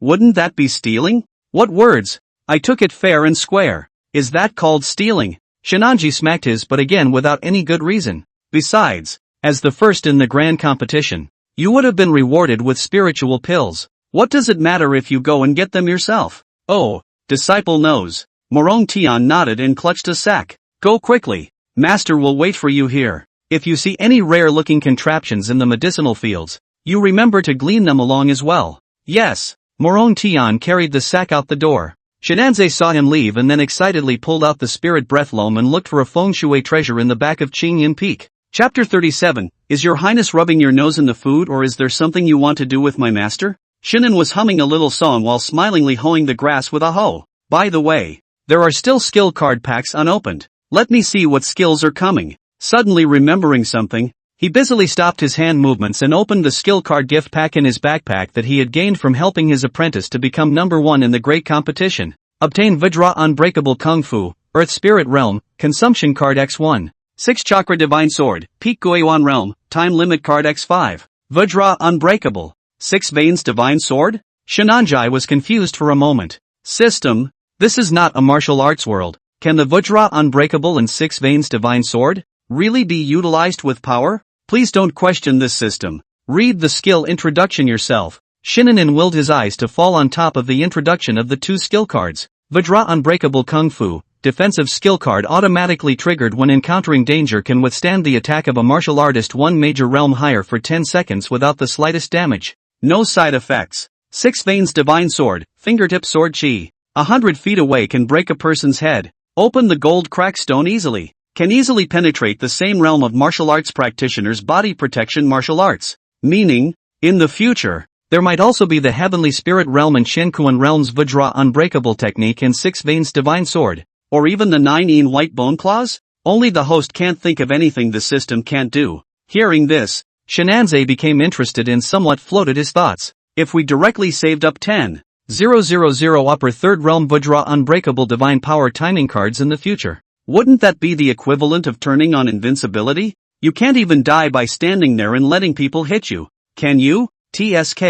Wouldn't that be stealing? What words? I took it fair and square. Is that called stealing? Shinanji smacked his butt again without any good reason. Besides, as the first in the grand competition, you would have been rewarded with spiritual pills. What does it matter if you go and get them yourself? Oh, disciple knows. Morong Tian nodded and clutched a sack. Go quickly. Master will wait for you here. If you see any rare-looking contraptions in the medicinal fields, you remember to glean them along as well. Yes. Morong Tian carried the sack out the door. Shenanze saw him leave and then excitedly pulled out the spirit breath loam and looked for a feng shui treasure in the back of Qingyan Peak. Chapter 37, Is your highness rubbing your nose in the food or is there something you want to do with my master? Shinan was humming a little song while smilingly hoeing the grass with a hoe. By the way, there are still skill card packs unopened. Let me see what skills are coming. Suddenly remembering something, he busily stopped his hand movements and opened the skill card gift pack in his backpack that he had gained from helping his apprentice to become number 1 in the great competition. Obtain Vajra Unbreakable Kung Fu, Earth Spirit Realm, Consumption Card X1. 6 Chakra Divine Sword, Peak Goyuan Realm, Time Limit Card X5. Vajra Unbreakable. 6 Veins Divine Sword? Shenanjai was confused for a moment. System? This is not a martial arts world. Can the Vajra Unbreakable and 6 Veins Divine Sword really be utilized with power? Please don't question this system. Read the skill introduction yourself. Shinanin willed his eyes to fall on top of the introduction of the 2 skill cards. Vajra Unbreakable Kung Fu, defensive skill card automatically triggered when encountering danger, can withstand the attack of a martial artist 1 major realm higher for 10 seconds without the slightest damage. No side effects. 6 Veins Divine Sword, Fingertip Sword Chi. 100 feet away can break a person's head. Open the gold crack stone easily. Can easily penetrate the same realm of martial arts practitioners' body protection martial arts. Meaning, in the future, there might also be the Heavenly Spirit Realm and Shenkuan Realm's Vajra Unbreakable Technique and 6 Veins Divine Sword. Or even the 9 White Bone Claws? Only the host can't think of anything the system can't do. Hearing this, Shenanze became interested and somewhat floated his thoughts. If we directly saved up 10,000 upper 3rd Realm Vajra Unbreakable Divine Power timing cards in the future, wouldn't that be the equivalent of turning on invincibility? You can't even die by standing there and letting people hit you. Can you? TSK,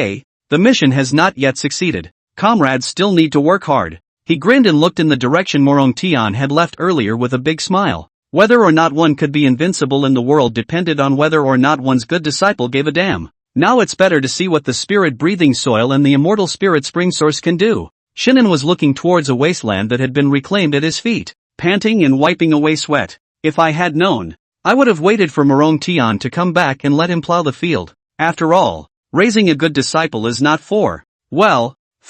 the mission has not yet succeeded. Comrades still need to work hard. He grinned and looked in the direction Morong Tian had left earlier with a big smile. Whether or not one could be invincible in the world depended on whether or not one's good disciple gave a damn. Now it's better to see what the spirit-breathing soil and the immortal spirit spring source can do. Shinan was looking towards a wasteland that had been reclaimed at his feet, panting and wiping away sweat. If I had known, I would have waited for Morong Tian to come back and let him plow the field. After all, raising a good disciple is not for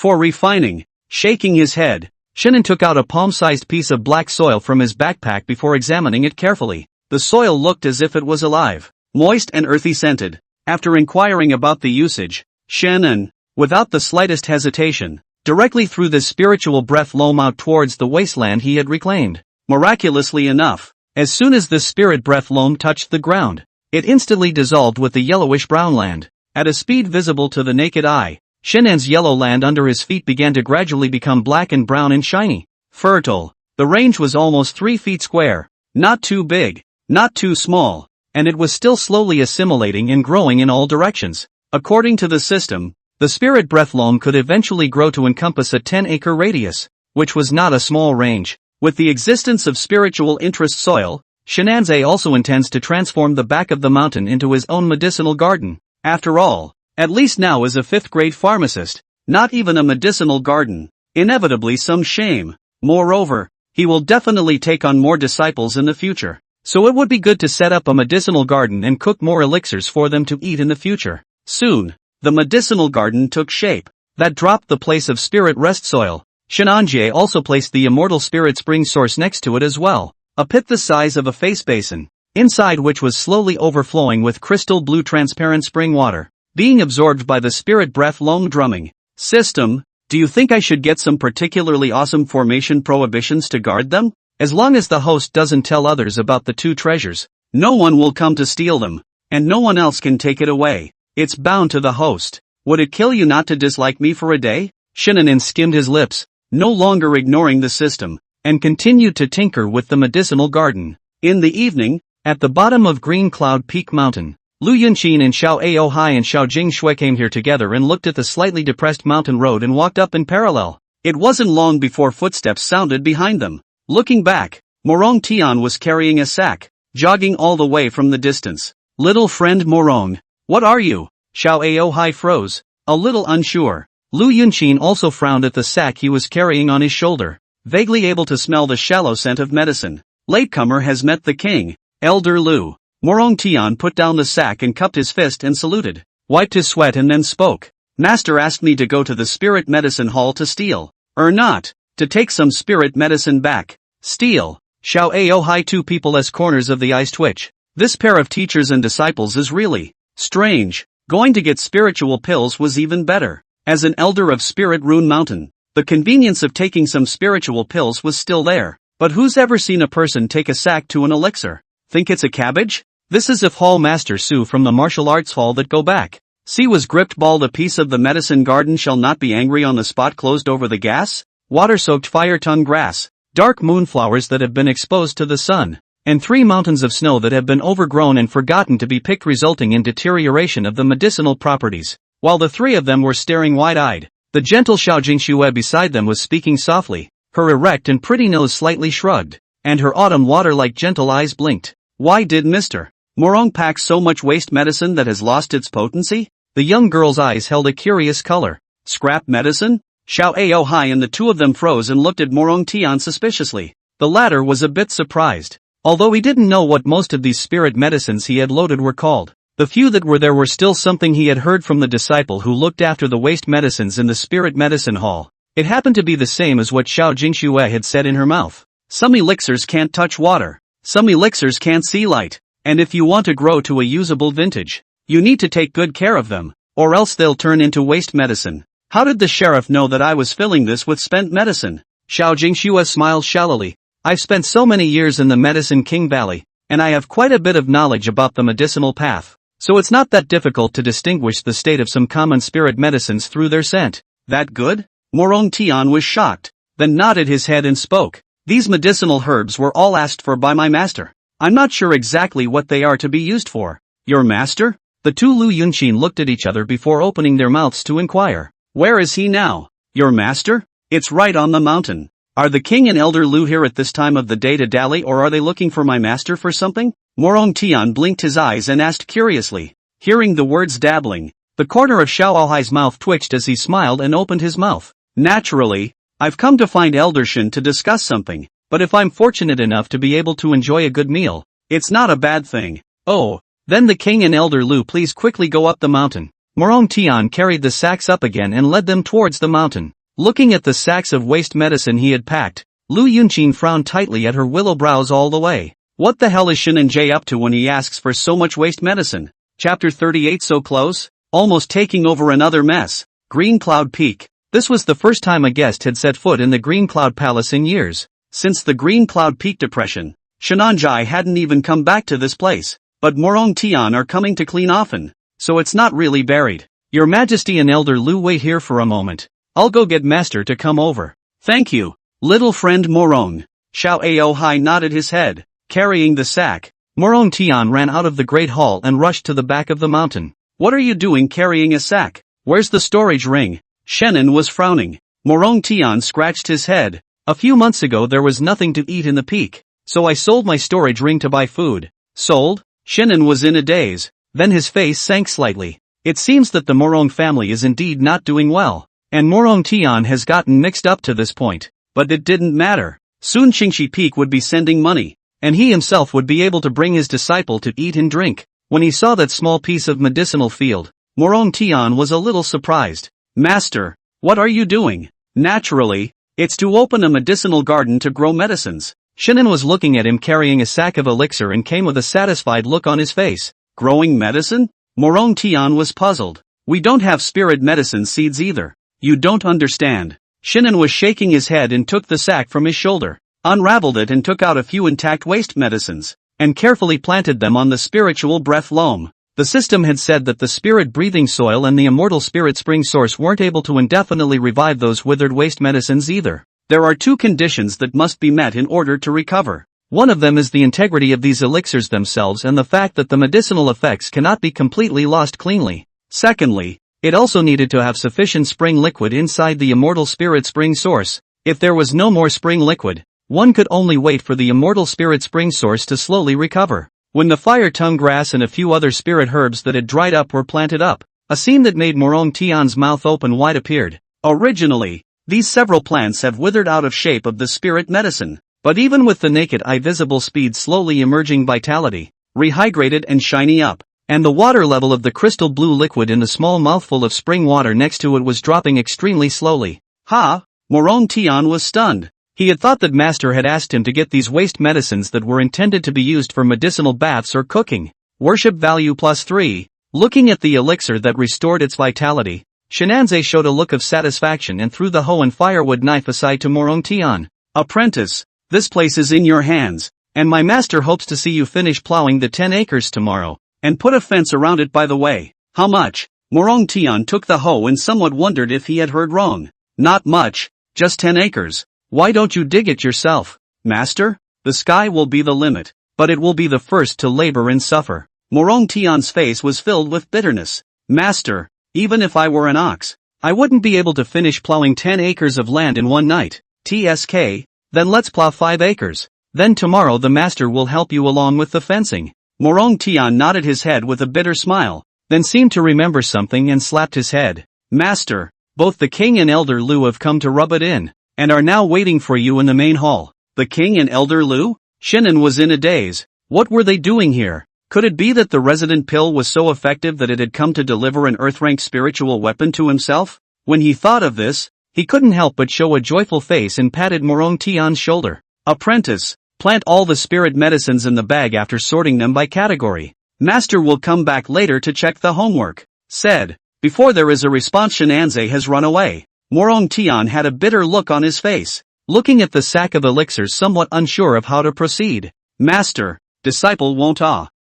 refining. Shaking his head, Shinan took out a palm-sized piece of black soil from his backpack before examining it carefully. The soil looked as if it was alive, moist and earthy scented. After inquiring about the usage, Shinan, without the slightest hesitation, directly threw the spiritual breath loam out towards the wasteland he had reclaimed. Miraculously enough, as soon as the spirit breath loam touched the ground, it instantly dissolved with the yellowish-brown land. At a speed visible to the naked eye, Shinan's yellow land under his feet began to gradually become black and brown and shiny. Fertile. The range was almost 3 feet square. Not too big, not too small, and it was still slowly assimilating and growing in all directions. According to the system, the spirit breath loam could eventually grow to encompass a 10-acre radius, which was not a small range. With the existence of spiritual interest soil, Shenanze also intends to transform the back of the mountain into his own medicinal garden. After all, at least now as a 5th-grade pharmacist, not even a medicinal garden. Inevitably some shame. Moreover, he will definitely take on more disciples in the future. So it would be good to set up a medicinal garden and cook more elixirs for them to eat in the future. Soon, the medicinal garden took shape. That dropped the place of spirit rest soil. Shenanjie also placed the immortal spirit spring source next to it as well. A pit the size of a face basin, inside which was slowly overflowing with crystal blue transparent spring water, being absorbed by the spirit breath loam drumming. System, do you think I should get some particularly awesome formation prohibitions to guard them? As long as the host doesn't tell others about the 2 treasures, no one will come to steal them, and no one else can take it away. It's bound to the host. Would it kill you not to dislike me for a day? Shinanin skimmed his lips, no longer ignoring the system, and continued to tinker with the medicinal garden. In the evening, at the bottom of Green Cloud Peak Mountain, Lu Yunqin and Xiao Aohai and Xiao Jingshui came here together and looked at the slightly depressed mountain road and walked up in parallel. It wasn't long before footsteps sounded behind them. Looking back, Morong Tian was carrying a sack, jogging all the way from the distance. Little friend Morong, what are you? Xiao Aohai froze, a little unsure. Lu Yunqin also frowned at the sack he was carrying on his shoulder, vaguely able to smell the shallow scent of medicine. Latecomer has met the king, Elder Lu. Morong Tian put down the sack and cupped his fist and saluted, wiped his sweat and then spoke. Master asked me to go to the spirit medicine hall to steal, or not, to take some spirit medicine back. Steal. Xiao Ao Hai. Two people as corners of the eyes twitch. This pair of teachers and disciples is really strange. Going to get spiritual pills was even better. As an elder of Spirit Rune Mountain, the convenience of taking some spiritual pills was still there. But who's ever seen a person take a sack to an elixir? Think it's a cabbage? This is if Hall Master Su from the martial arts hall that go back. See was gripped bald. A piece of the medicine garden shall not be angry on the spot closed over the gas. Water-soaked fire-tongue grass, dark moonflowers that have been exposed to the sun, and 3 mountains of snow that have been overgrown and forgotten to be picked, resulting in deterioration of the medicinal properties. While the 3 of them were staring wide-eyed, the gentle Xiao Jingxue beside them was speaking softly, her erect and pretty nose slightly shrugged, and her autumn water-like gentle eyes blinked. Why did Mr. Morong pack so much waste medicine that has lost its potency? The young girl's eyes held a curious color. Scrap medicine? Xiao Ao Hai and the 2 of them froze and looked at Morong Tian suspiciously. The latter was a bit surprised, although he didn't know what most of these spirit medicines he had loaded were called. The few that were there were still something he had heard from the disciple who looked after the waste medicines in the spirit medicine hall. It happened to be the same as what Xiao Jingxue had said in her mouth. Some elixirs can't touch water. Some elixirs can't see light. And if you want to grow to a usable vintage, you need to take good care of them, or else they'll turn into waste medicine. How did the sheriff know that I was filling this with spent medicine? Xiao Jingxue smiled shallowly. I've spent so many years in the Medicine King Valley, and I have quite a bit of knowledge about the medicinal path, so it's not that difficult to distinguish the state of some common spirit medicines through their scent. That good? Morong Tian was shocked, then nodded his head and spoke. These medicinal herbs were all asked for by my master. I'm not sure exactly what they are to be used for. Your master? The 2 Lu Yunqin looked at each other before opening their mouths to inquire. Where is he now? Your master? It's right on the mountain. Are the king and Elder Lu here at this time of the day to dally, or are they looking for my master for something? Morong Tian blinked his eyes and asked curiously. Hearing the words dabbling, the corner of Xiao Aohai's mouth twitched as he smiled and opened his mouth. Naturally, I've come to find Elder Shen to discuss something, but if I'm fortunate enough to be able to enjoy a good meal, it's not a bad thing. Oh, then the king and Elder Lu please quickly go up the mountain. Morong Tian carried the sacks up again and led them towards the mountain. Looking at the sacks of waste medicine he had packed, Lu Yunqin frowned tightly at her willow brows all the way. What the hell is Shen and Jay up to when he asks for so much waste medicine? Chapter 38. So close? Almost taking over another mess. Green Cloud Peak. This was the first time a guest had set foot in the Green Cloud Palace in years. Since the Green Cloud Peak depression, Shenanjai hadn't even come back to this place. But Morong Tian are coming to clean often, so it's not really buried. Your Majesty and Elder Lu, wait here for a moment. I'll go get Master to come over. Thank you, little friend Morong. Xiao Ao Hai nodded his head, carrying the sack. Morong Tian ran out of the great hall and rushed to the back of the mountain. What are you doing carrying a sack? Where's the storage ring? Shannon was frowning. Morong Tian scratched his head. A few months ago there was nothing to eat in the peak, so I sold my storage ring to buy food. Sold? Shannon was in a daze. Then his face sank slightly. It seems that the Morong family is indeed not doing well, and Morong Tian has gotten mixed up to this point. But it didn't matter. Soon Qingxi Peak would be sending money, and he himself would be able to bring his disciple to eat and drink. When he saw that small piece of medicinal field, Morong Tian was a little surprised. Master, what are you doing? Naturally, it's to open a medicinal garden to grow medicines. Shannon was looking at him carrying a sack of elixir and came with a satisfied look on his face. Growing medicine? Morong Tian was puzzled. We don't have spirit medicine seeds either. You don't understand. Shannon was shaking his head and took the sack from his shoulder, unraveled it and took out a few intact waste medicines, and carefully planted them on the spiritual breath loam. The system had said that the spirit-breathing soil and the immortal spirit spring source weren't able to indefinitely revive those withered waste medicines either. There are 2 conditions that must be met in order to recover. One of them is the integrity of these elixirs themselves and the fact that the medicinal effects cannot be completely lost cleanly. Secondly, it also needed to have sufficient spring liquid inside the immortal spirit spring source. If there was no more spring liquid, one could only wait for the immortal spirit spring source to slowly recover. When the fire tongue grass and a few other spirit herbs that had dried up were planted up, A scene that made Morong Tian's mouth open wide appeared. Originally, these several plants have withered out of shape of the spirit medicine, but even with the naked eye visible speed slowly emerging vitality, rehydrated and shiny up, and the water level of the crystal blue liquid in the small mouthful of spring water next to it was dropping extremely slowly. Ha! Morong Tian was stunned. He had thought that Master had asked him to get these waste medicines that were intended to be used for medicinal baths or cooking. Worship value +3. Looking at the elixir that restored its vitality, Shenanze showed a look of satisfaction and threw the hoe and firewood knife aside to Morong Tian. Apprentice, this place is in your hands, and my master hopes to see you finish plowing the 10 acres tomorrow, and put a fence around it by the way. How much? Morong Tian took the hoe and somewhat wondered if he had heard wrong. Not much, just 10 acres. Why don't you dig it yourself, master? The sky will be the limit, but it will be the first to labor and suffer. Morong Tian's face was filled with bitterness. Master, even if I were an ox, I wouldn't be able to finish plowing 10 acres of land in one night. TSK, then let's plow 5 acres. Then tomorrow the master will help you along with the fencing. Morong Tian nodded his head with a bitter smile, then seemed to remember something and slapped his head. Master, both the king and Elder Lu have come to rub it in, and are now waiting for you in the main hall. The king and Elder Lu? Shinan was in a daze. What were they doing here? Could it be that the resident pill was so effective that it had come to deliver an earth-rank spiritual weapon to himself? When he thought of this, he couldn't help but show a joyful face and patted Morong Tian's shoulder. Apprentice, plant all the spirit medicines in the bag after sorting them by category. Master will come back later to check the homework. Said. Before there is a response, Shenanze has run away. Morong Tian had a bitter look on his face, looking at the sack of elixirs somewhat unsure of how to proceed. Master, disciple won't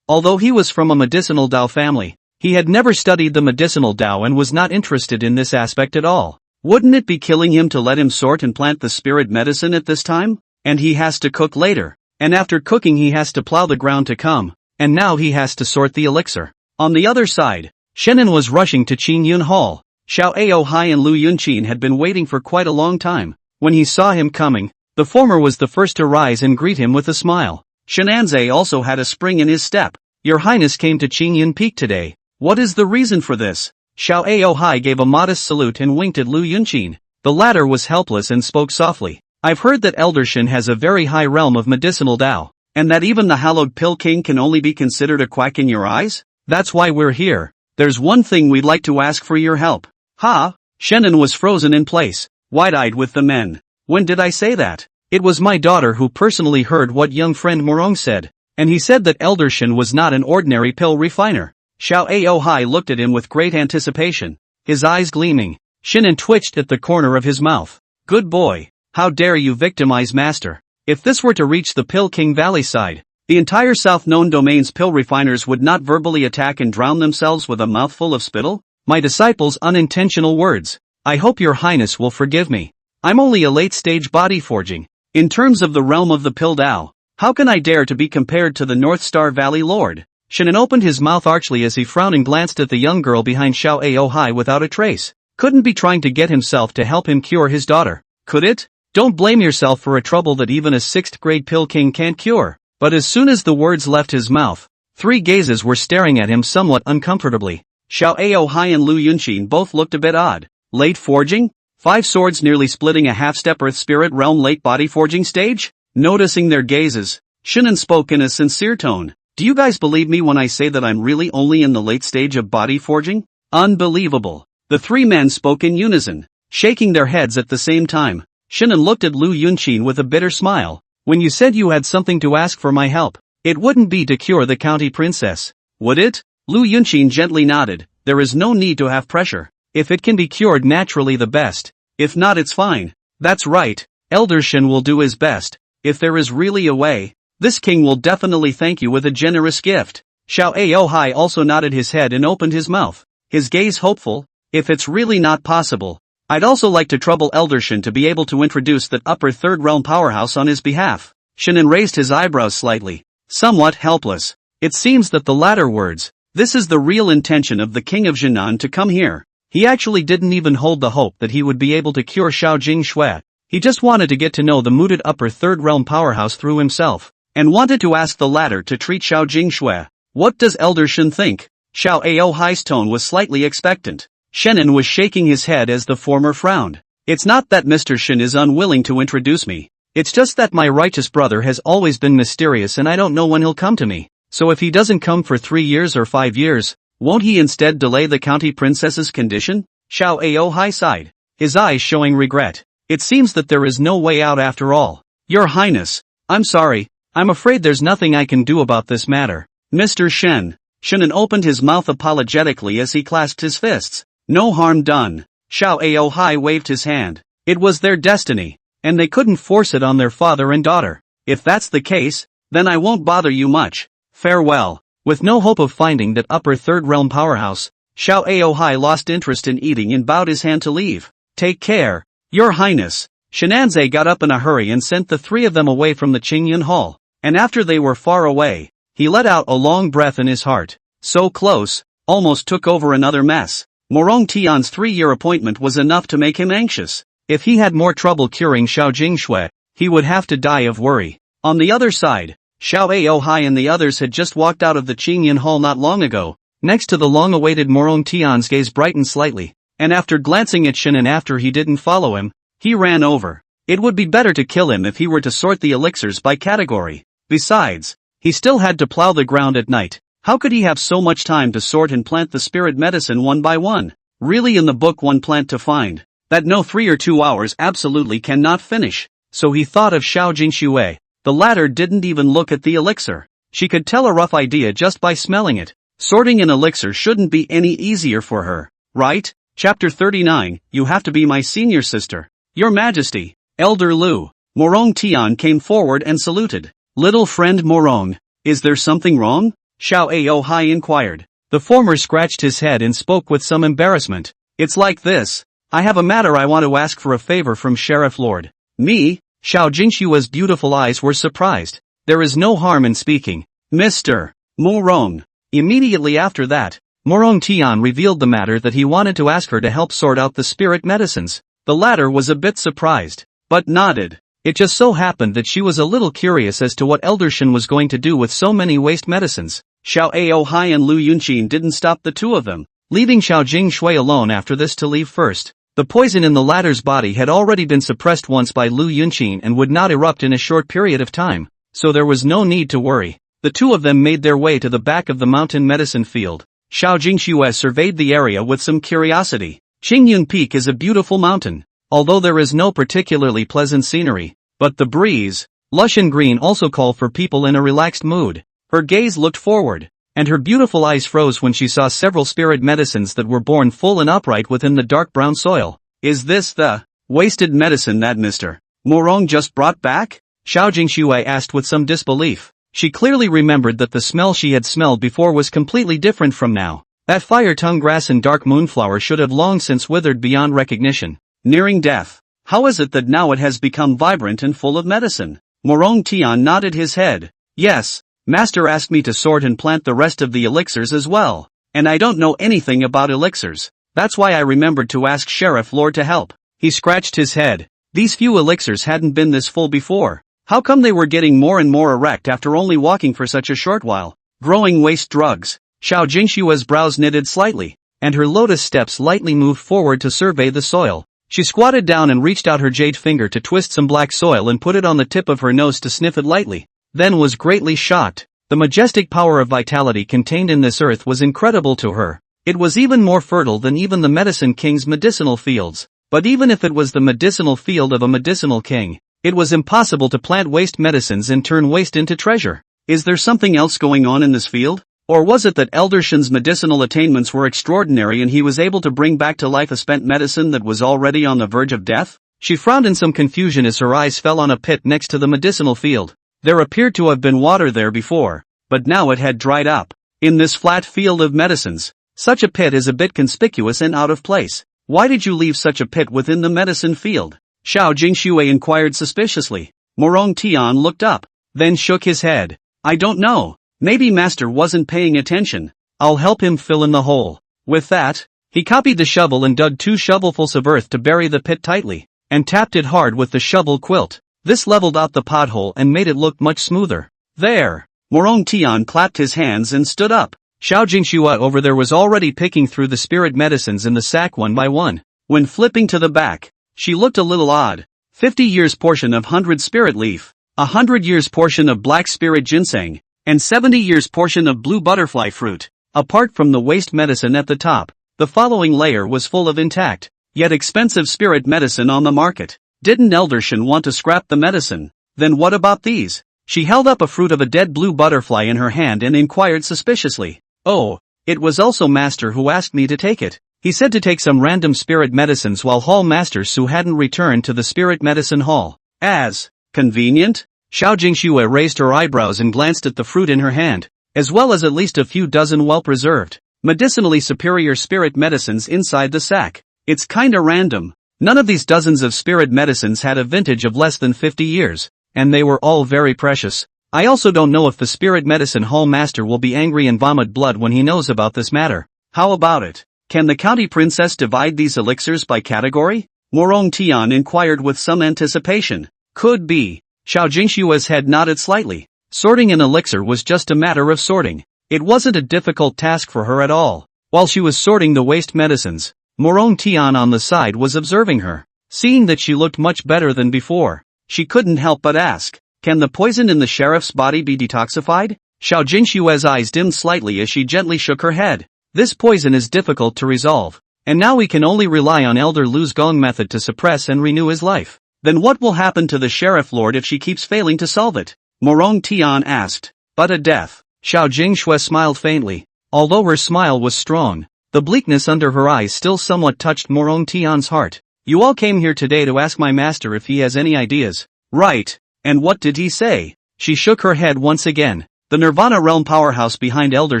Although he was from a medicinal Dao family, he had never studied the medicinal Dao and was not interested in this aspect at all. Wouldn't it be killing him to let him sort and plant the spirit medicine at this time? And he has to cook later, and after cooking he has to plow the ground to come, and now he has to sort the elixir. On the other side, Shenan was rushing to Qin Yun Hall. Xiao Aohai and Lu Yunqin had been waiting for quite a long time. When he saw him coming, the former was the first to rise and greet him with a smile. Shenanze also had a spring in his step. Your Highness came to Qingyun Peak today. What is the reason for this? Xiao Aohai gave a modest salute and winked at Lu Yunqin. The latter was helpless and spoke softly. I've heard that Elder Shen has a very high realm of medicinal Dao, and that even the hallowed Pill King can only be considered a quack in your eyes? That's why we're here. There's one thing we'd like to ask for your help. Ha! Shenan was frozen in place, wide-eyed with the men. When did I say that? It was my daughter who personally heard what young friend Morong said, and he said that Elder Shen was not an ordinary pill refiner. Xiao Aohai looked at him with great anticipation, his eyes gleaming. Shinan twitched at the corner of his mouth. Good boy, how dare you victimize Master? If this were to reach the Pill King Valley side, the entire south-known domain's pill refiners would not verbally attack and drown themselves with a mouthful of spittle? My disciple's unintentional words. I hope your Highness will forgive me. I'm only a late-stage body forging. In terms of the realm of the Pill Dao, how can I dare to be compared to the North Star Valley Lord? Shinan opened his mouth archly as he frowned and glanced at the young girl behind Xiao Aohai without a trace. Couldn't be trying to get himself to help him cure his daughter, could it? Don't blame yourself for a trouble that even a 6th grade Pill King can't cure. But as soon as the words left his mouth, 3 gazes were staring at him somewhat uncomfortably. Xiao Aohai and Lu Yunqin both looked a bit odd. Late forging? 5 swords nearly splitting a half-step Earth Spirit Realm late body forging stage? Noticing their gazes, Shinan spoke in a sincere tone. Do you guys believe me when I say that I'm really only in the late stage of body forging? Unbelievable. The 3 men spoke in unison, shaking their heads at the same time. Shinan looked at Lu Yunqin with a bitter smile. When you said you had something to ask for my help, it wouldn't be to cure the county princess, would it? Lu Yunqin gently nodded. There is no need to have pressure. If it can be cured naturally, the best. If not, it's fine. That's right. Elder Shen will do his best. If there is really a way, this king will definitely thank you with a generous gift. Xiao Aohai also nodded his head and opened his mouth, his gaze hopeful. If it's really not possible, I'd also like to trouble Elder Shen to be able to introduce that upper 3rd realm powerhouse on his behalf. Shinan raised his eyebrows slightly, somewhat helpless. It seems that the latter words, this is the real intention of the king of Jinan to come here. He actually didn't even hold the hope that he would be able to cure Xiao Jing Shui. He just wanted to get to know the mooted upper 3rd realm powerhouse through himself, and wanted to ask the latter to treat Xiao Jing Shui. What does Elder Shen think? Xiao Aohai's tone was slightly expectant. Shannon was shaking his head as the former frowned. It's not that Mr. Shen is unwilling to introduce me. It's just that my righteous brother has always been mysterious and I don't know when he'll come to me. So if he doesn't come for 3 years or 5 years, won't he instead delay the county princess's condition? Xiao Aohai sighed, his eyes showing regret. It seems that there is no way out after all. Your Highness, I'm sorry, I'm afraid there's nothing I can do about this matter. Mr. Shen. Shannon opened his mouth apologetically as he clasped his fists. No harm done. Xiao Aohai waved his hand. It was their destiny, and they couldn't force it on their father and daughter. If that's the case, then I won't bother you much. Farewell. With no hope of finding that upper third realm powerhouse, Xiao Aohai lost interest in eating and bowed his hand to leave. Take care, Your Highness. Shenanze got up in a hurry and sent the 3 of them away from the Qingyun Hall, and after they were far away, he let out a long breath in his heart. So close, almost took over another mess. Morong Tian's 3-year appointment was enough to make him anxious. If he had more trouble curing Xiao Jingshui, he would have to die of worry. On the other side, Xiao Aohai and the others had just walked out of the Qingyun Hall not long ago. Next to the long-awaited Morong Tian's gaze brightened slightly, and after glancing at Shen and after he didn't follow him, he ran over. It would be better to kill him if he were to sort the elixirs by category. Besides, he still had to plow the ground at night. How could he have so much time to sort and plant the spirit medicine one by one? Really in the book one plant to find, that no 3 or 2 hours absolutely cannot finish. So he thought of Xiao Jingshui. The latter didn't even look at the elixir. She could tell a rough idea just by smelling it. Sorting an elixir shouldn't be any easier for her, right? Chapter 39, You Have to Be My Senior Sister. Your Majesty, Elder Lu. Morong Tian came forward and saluted. Little friend Morong, is there something wrong? Xiao Aohai inquired. The former scratched his head and spoke with some embarrassment. It's like this. I have a matter I want to ask for a favor from Sheriff Lord. Me? Xiao Jingshua's beautiful eyes were surprised. There is no harm in speaking. Mr. Morong. Immediately after that, Morong Tian revealed the matter that he wanted to ask her to help sort out the spirit medicines. The latter was a bit surprised, but nodded. It just so happened that she was a little curious as to what Elder Shen was going to do with so many waste medicines. Xiao Aohai and Lu Yunqin didn't stop the 2 of them, leaving Xiao Jingshui alone after this to leave first. The poison in the latter's body had already been suppressed once by Lu Yunqin and would not erupt in a short period of time, so there was no need to worry. The 2 of them made their way to the back of the mountain medicine field. Xiao Jingshui surveyed the area with some curiosity. Qingyun Peak is a beautiful mountain, although there is no particularly pleasant scenery, but the breeze, lush and green also call for people in a relaxed mood. Her gaze looked forward, and her beautiful eyes froze when she saw several spirit medicines that were borne full and upright within the dark brown soil. Is this the wasted medicine that Mr. Morong just brought back? Xiao Jingshui asked with some disbelief. She clearly remembered that the smell she had smelled before was completely different from now. That fire-tongue grass and dark moonflower should have long since withered beyond recognition. Nearing death. How is it that now it has become vibrant and full of medicine? Morong Tian nodded his head. Yes, Master asked me to sort and plant the rest of the elixirs as well. And I don't know anything about elixirs. That's why I remembered to ask Sheriff Lord to help. He scratched his head. These few elixirs hadn't been this full before. How come they were getting more and more erect after only walking for such a short while? Growing waste drugs. Xiao Jingshua's brows knitted slightly, and her lotus steps lightly moved forward to survey the soil. She squatted down and reached out her jade finger to twist some black soil and put it on the tip of her nose to sniff it lightly, then was greatly shocked. The majestic power of vitality contained in this earth was incredible to her. It was even more fertile than even the Medicine King's medicinal fields. But even if it was the medicinal field of a medicinal king, it was impossible to plant waste medicines and turn waste into treasure. Is there something else going on in this field? Or was it that Elder Shen's medicinal attainments were extraordinary and he was able to bring back to life a spent medicine that was already on the verge of death? She frowned in some confusion as her eyes fell on a pit next to the medicinal field. There appeared to have been water there before, but now it had dried up. In this flat field of medicines, such a pit is a bit conspicuous and out of place. Why did you leave such a pit within the medicine field? Xiao Jingshui inquired suspiciously. Morong Tian looked up, then shook his head. I don't know. Maybe Master wasn't paying attention. I'll help him fill in the hole. With that, he copied the shovel and dug 2 shovelfuls of earth to bury the pit tightly, and tapped it hard with the shovel quilt. This leveled out the pothole and made it look much smoother. There! Morong Tian clapped his hands and stood up. Xiao Jingxue over there was already picking through the spirit medicines in the sack one by one. When flipping to the back, she looked a little odd. 50 years portion of 100 spirit leaf, 100 years portion of black spirit ginseng, and 70 years portion of blue butterfly fruit. Apart from the waste medicine at the top, the following layer was full of intact, yet expensive spirit medicine on the market. Didn't Elder Shin want to scrap the medicine? Then what about these? She held up a fruit of a dead blue butterfly in her hand and inquired suspiciously. Oh, it was also Master who asked me to take it. He said to take some random spirit medicines while Hall Master Su hadn't returned to the spirit medicine hall. As convenient? Xiao Jingxue raised her eyebrows and glanced at the fruit in her hand, as well as at least a few dozen well-preserved, medicinally superior spirit medicines inside the sack. It's kinda random. None of these dozens of spirit medicines had a vintage of less than 50 years, and they were all very precious. I also don't know if the spirit medicine hall master will be angry and vomit blood when he knows about this matter. How about it? Can the county princess divide these elixirs by category? Morong Tian inquired with some anticipation. Could be. Xiao Jingshua's head nodded slightly. Sorting an elixir was just a matter of sorting. It wasn't a difficult task for her at all. While she was sorting the waste medicines, Morong Tian on the side was observing her. Seeing that she looked much better than before, she couldn't help but ask, can the poison in the sheriff's body be detoxified? Xiao Jingshua's eyes dimmed slightly as she gently shook her head. This poison is difficult to resolve, and now we can only rely on Elder Lu's Gong method to suppress and renew his life. Then what will happen to the sheriff lord if she keeps failing to solve it? Morong Tian asked. But a death. Xiao Jingxue smiled faintly. Although her smile was strong, the bleakness under her eyes still somewhat touched Morong Tian's heart. You all came here today to ask my master if he has any ideas. Right. And what did he say? She shook her head once again. The Nirvana Realm powerhouse behind Elder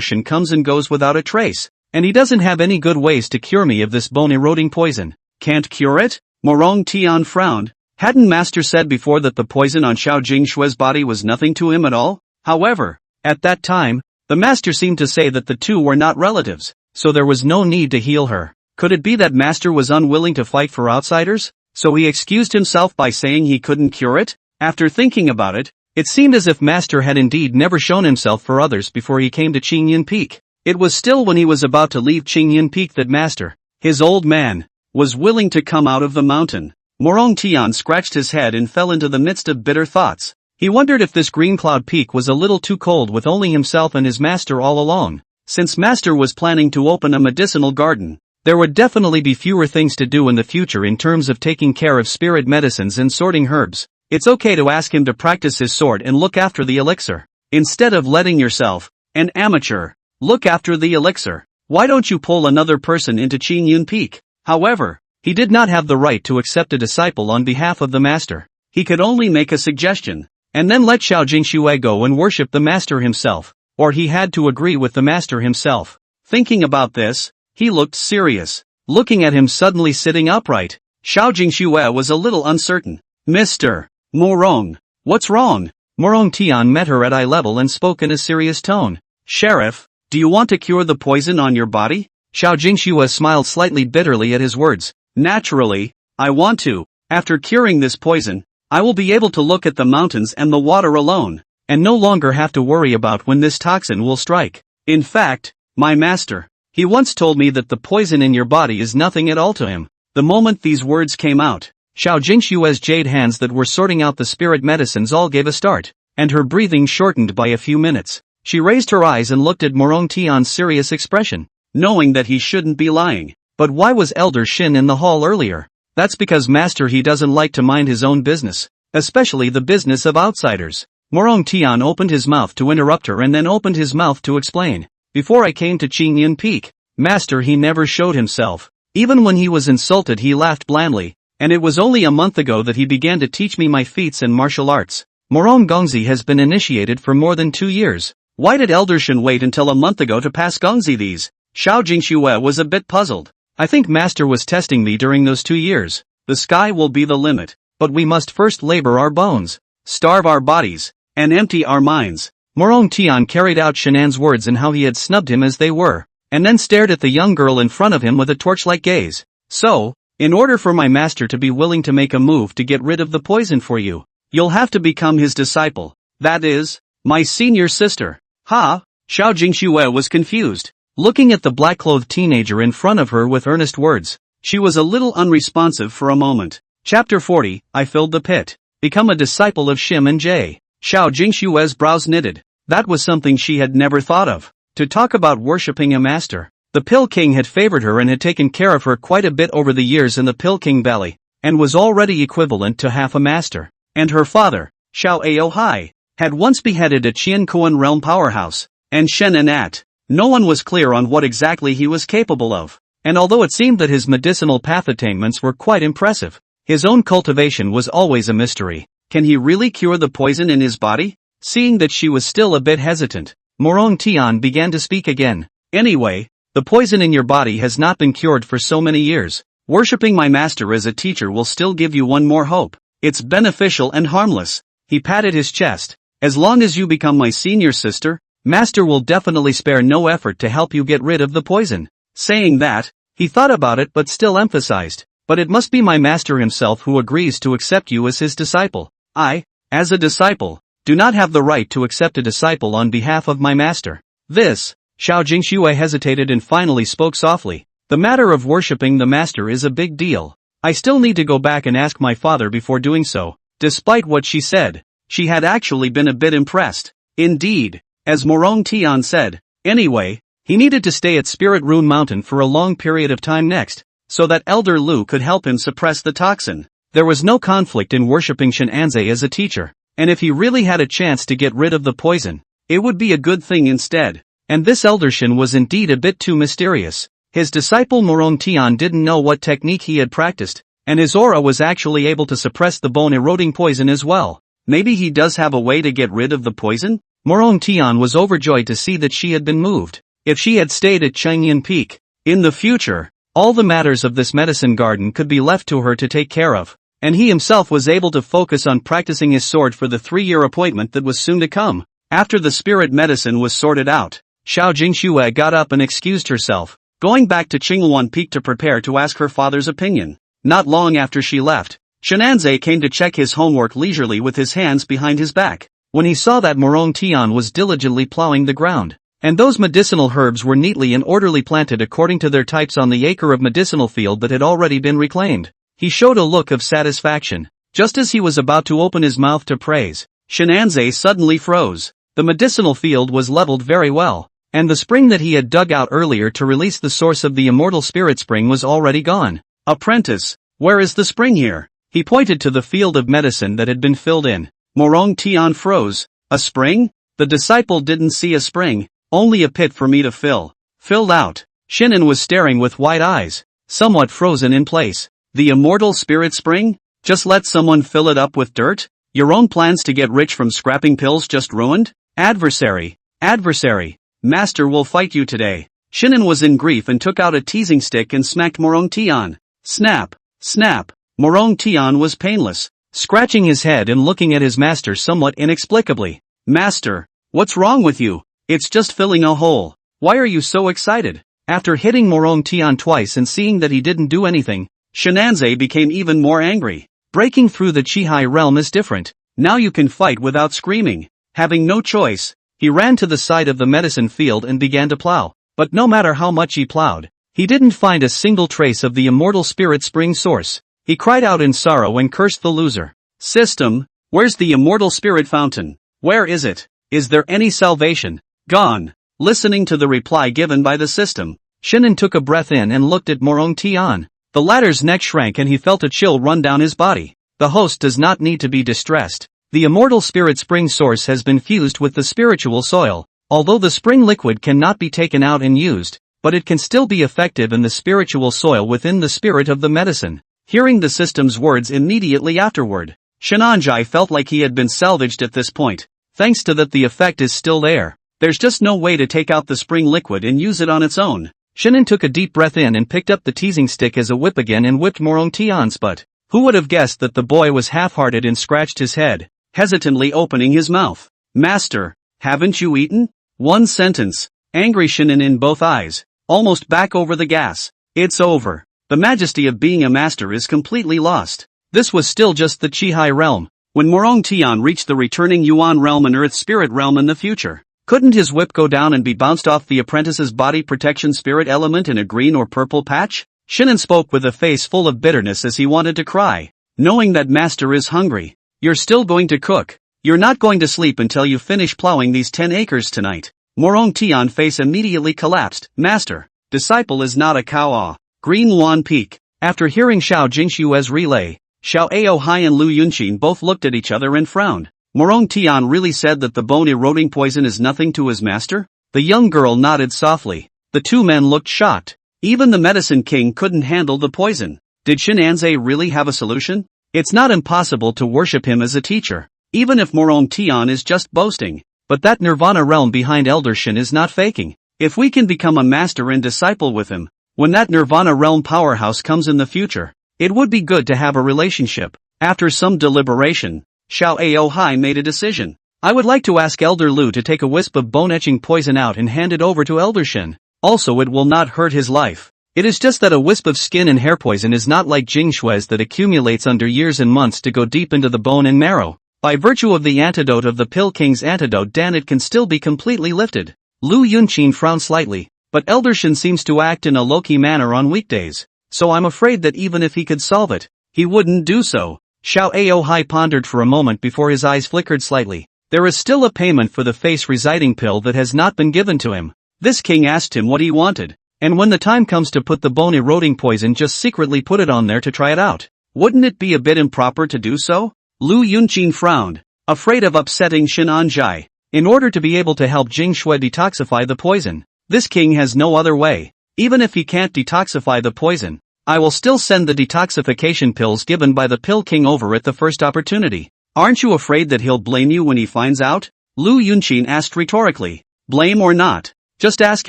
Shin comes and goes without a trace, and he doesn't have any good ways to cure me of this bone-eroding poison. Can't cure it? Morong Tian frowned. Hadn't Master said before that the poison on Xiao Jingshue's body was nothing to him at all? However, at that time, the Master seemed to say that the two were not relatives, so there was no need to heal her. Could it be that Master was unwilling to fight for outsiders? So he excused himself by saying he couldn't cure it? After thinking about it, it seemed as if Master had indeed never shown himself for others before he came to Qingyan Peak. It was still when he was about to leave Qingyan Peak that Master, his old man, was willing to come out of the mountain. Morong Tian scratched his head and fell into the midst of bitter thoughts. He wondered if this Green Cloud Peak was a little too cold with only himself and his master all along. Since Master was planning to open a medicinal garden, there would definitely be fewer things to do in the future in terms of taking care of spirit medicines and sorting herbs. It's okay to ask him to practice his sword and look after the elixir. Instead of letting yourself, an amateur, look after the elixir, why don't you pull another person into Qingyun Peak? However, he did not have the right to accept a disciple on behalf of the master. He could only make a suggestion, and then let Xiao Jingxue go and worship the master himself, or he had to agree with the master himself. Thinking about this, he looked serious. Looking at him suddenly sitting upright, Xiao Jingxue was a little uncertain. Mr. Morong, what's wrong? Morong Tian met her at eye level and spoke in a serious tone. Sheriff, do you want to cure the poison on your body? Xiao Jingxue smiled slightly bitterly at his words. Naturally, I want to. After curing this poison, I will be able to look at the mountains and the water alone, and no longer have to worry about when this toxin will strike. In fact, my master, he once told me that the poison in your body is nothing at all to him. The moment these words came out, Xiao Jingshue's jade hands that were sorting out the spirit medicines all gave a start, and her breathing shortened by a few minutes. She raised her eyes and looked at Morong Tian's serious expression, knowing that he shouldn't be lying. But why was Elder Shin in the hall earlier? That's because Master he doesn't like to mind his own business, especially the business of outsiders. Morong Tian opened his mouth to interrupt her and then opened his mouth to explain. Before I came to Qingyan Peak, Master he never showed himself. Even when he was insulted he laughed blandly, and it was only a month ago that he began to teach me my feats and martial arts. Morong Gongzi has been initiated for more than 2 years. Why did Elder Shin wait until a month ago to pass Gongzi these? Xiao Jingxue was a bit puzzled. I think Master was testing me during those 2 years. The sky will be the limit, but we must first labor our bones, starve our bodies, and empty our minds. Morong Tian carried out Shenan's words and how he had snubbed him as they were, and then stared at the young girl in front of him with a torch-like gaze. So, in order for my master to be willing to make a move to get rid of the poison for you, you'll have to become his disciple. That is, my senior sister. Ha! Xiao Jingxue was confused. Looking at the black-clothed teenager in front of her with earnest words, she was a little unresponsive for a moment. Chapter 40, I filled the pit. Become a disciple of Shim and Jay. Xiao Jingxue's brows knitted. That was something she had never thought of. To talk about worshipping a master. The Pill King had favored her and had taken care of her quite a bit over the years in the Pill King Valley, and was already equivalent to half a master. And her father, Xiao Aohai, had once beheaded a Qian Kuan realm powerhouse, and Shen and At. No one was clear on what exactly he was capable of, and although it seemed that his medicinal path attainments were quite impressive, his own cultivation was always a mystery. Can he really cure the poison in his body? Seeing that she was still a bit hesitant, Morong Tian began to speak again. Anyway, the poison in your body has not been cured for so many years. Worshipping my master as a teacher will still give you one more hope. It's beneficial and harmless. He patted his chest. As long as you become my senior sister, Master will definitely spare no effort to help you get rid of the poison. Saying that, he thought about it but still emphasized, but it must be my master himself who agrees to accept you as his disciple. I, as a disciple, do not have the right to accept a disciple on behalf of my master. This, Xiao Jingxue hesitated and finally spoke softly. The matter of worshipping the master is a big deal. I still need to go back and ask my father before doing so. Despite what she said, she had actually been a bit impressed. Indeed, as Morong Tian said, anyway, he needed to stay at Spirit Rune Mountain for a long period of time next, so that Elder Lu could help him suppress the toxin. There was no conflict in worshipping Shenanze as a teacher, and if he really had a chance to get rid of the poison, it would be a good thing instead. And this Elder Shen was indeed a bit too mysterious. His disciple Morong Tian didn't know what technique he had practiced, and his aura was actually able to suppress the bone-eroding poison as well. Maybe he does have a way to get rid of the poison? Morong Tian was overjoyed to see that she had been moved. If she had stayed at Changyan Peak, in the future, all the matters of this medicine garden could be left to her to take care of, and he himself was able to focus on practicing his sword for the 3-year appointment that was soon to come. After the spirit medicine was sorted out, Xiao Jingxue got up and excused herself, going back to Qingluan Peak to prepare to ask her father's opinion. Not long after she left, Shenanze came to check his homework leisurely with his hands behind his back. When he saw that Morong Tian was diligently plowing the ground, and those medicinal herbs were neatly and orderly planted according to their types on the acre of medicinal field that had already been reclaimed, he showed a look of satisfaction. Just as he was about to open his mouth to praise, Shenanze suddenly froze. The medicinal field was leveled very well, and the spring that he had dug out earlier to release the source of the immortal spirit spring was already gone. Apprentice, where is the spring here? He pointed to the field of medicine that had been filled in. Morong Tian froze. A spring? The disciple didn't see a spring, only a pit for me to fill. Filled out. Shinan was staring with wide eyes, somewhat frozen in place. The immortal spirit spring? Just let someone fill it up with dirt? Your own plans to get rich from scrapping pills just ruined? Adversary. Adversary. Master will fight you today. Shinan was in grief and took out a teasing stick and smacked Morong Tian. Snap. Snap. Morong Tian was painless, scratching his head and looking at his master somewhat inexplicably. Master, what's wrong with you? It's just filling a hole. Why are you so excited? After hitting Morong Tian twice and seeing that he didn't do anything, Shenanze became even more angry. Breaking through the Qihai realm is different. Now you can fight without screaming. Having no choice, he ran to the side of the medicine field and began to plow. But no matter how much he plowed, he didn't find a single trace of the immortal spirit spring source. He cried out in sorrow and cursed the loser. System, where's the immortal spirit fountain? Where is it? Is there any salvation? Gone. Listening to the reply given by the system, Shinan took a breath in and looked at Morong Tian. The latter's neck shrank and he felt a chill run down his body. The host does not need to be distressed. The immortal spirit spring source has been fused with the spiritual soil. Although the spring liquid cannot be taken out and used, but it can still be effective in the spiritual soil within the spirit of the medicine. Hearing the system's words immediately afterward, Shenanjai felt like he had been salvaged at this point. Thanks to that, the effect is still there. There's just no way to take out the spring liquid and use it on its own. Shinan took a deep breath in and picked up the teasing stick as a whip again and whipped Morong Tian's butt. Who would have guessed that the boy was half-hearted and scratched his head, hesitantly opening his mouth. Master, haven't you eaten? One sentence. Angry Shinan in both eyes, almost back over the gas. It's over. The majesty of being a master is completely lost. This was still just the Qihai realm. When Morong Tian reached the returning Yuan realm and Earth Spirit realm in the future, Couldn't his whip go down and be bounced off the apprentice's body protection spirit element in a green or purple patch? Shinan spoke with a face full of bitterness as he wanted to cry. Knowing that master is hungry. You're still going to cook. You're not going to sleep until you finish plowing these 10 acres tonight. Morong Tian's face immediately collapsed. Master, disciple is not a cow. Green Luan Peak. After hearing Xiao Jingshue's relay, Xiao Aohai and Lu Yunqin both looked at each other and frowned. Morong Tian really said that the bone-eroding poison is nothing to his master? The young girl nodded softly. The two men looked shocked. Even the medicine king couldn't handle the poison. Did Shinanze really have a solution? It's not impossible to worship him as a teacher, even if Morong Tian is just boasting. But that nirvana realm behind Elder Shin is not faking. If we can become a master and disciple with him, when that nirvana realm powerhouse comes in the future, it would be good to have a relationship. After some deliberation, Xiao Aohai made a decision. I would like to ask Elder Lu to take a wisp of bone-etching poison out and hand it over to Elder Shin. Also, it will not hurt his life. It is just that a wisp of skin and hair poison is not like Jingshue's that accumulates under years and months to go deep into the bone and marrow. By virtue of the antidote of the Pill King's antidote, Dan, it can still be completely lifted. Lu Yunqin frowned slightly, but Elder Shin seems to act in a low-key manner on weekdays, so I'm afraid that even if he could solve it, he wouldn't do so. Xiao Aohai pondered for a moment before his eyes flickered slightly. There is still a payment for the face-residing pill that has not been given to him. This king asked him what he wanted, and when the time comes to put the bone-eroding poison, just secretly put it on there to try it out. Wouldn't it be a bit improper to do so? Lu Yunqin frowned, afraid of upsetting Shinanzai. In order to be able to help Jingshue detoxify the poison, this king has no other way. Even if he can't detoxify the poison, I will still send the detoxification pills given by the Pill King over at the first opportunity. Aren't you afraid that he'll blame you when he finds out? Lu Yunqin asked rhetorically. Blame or not, just ask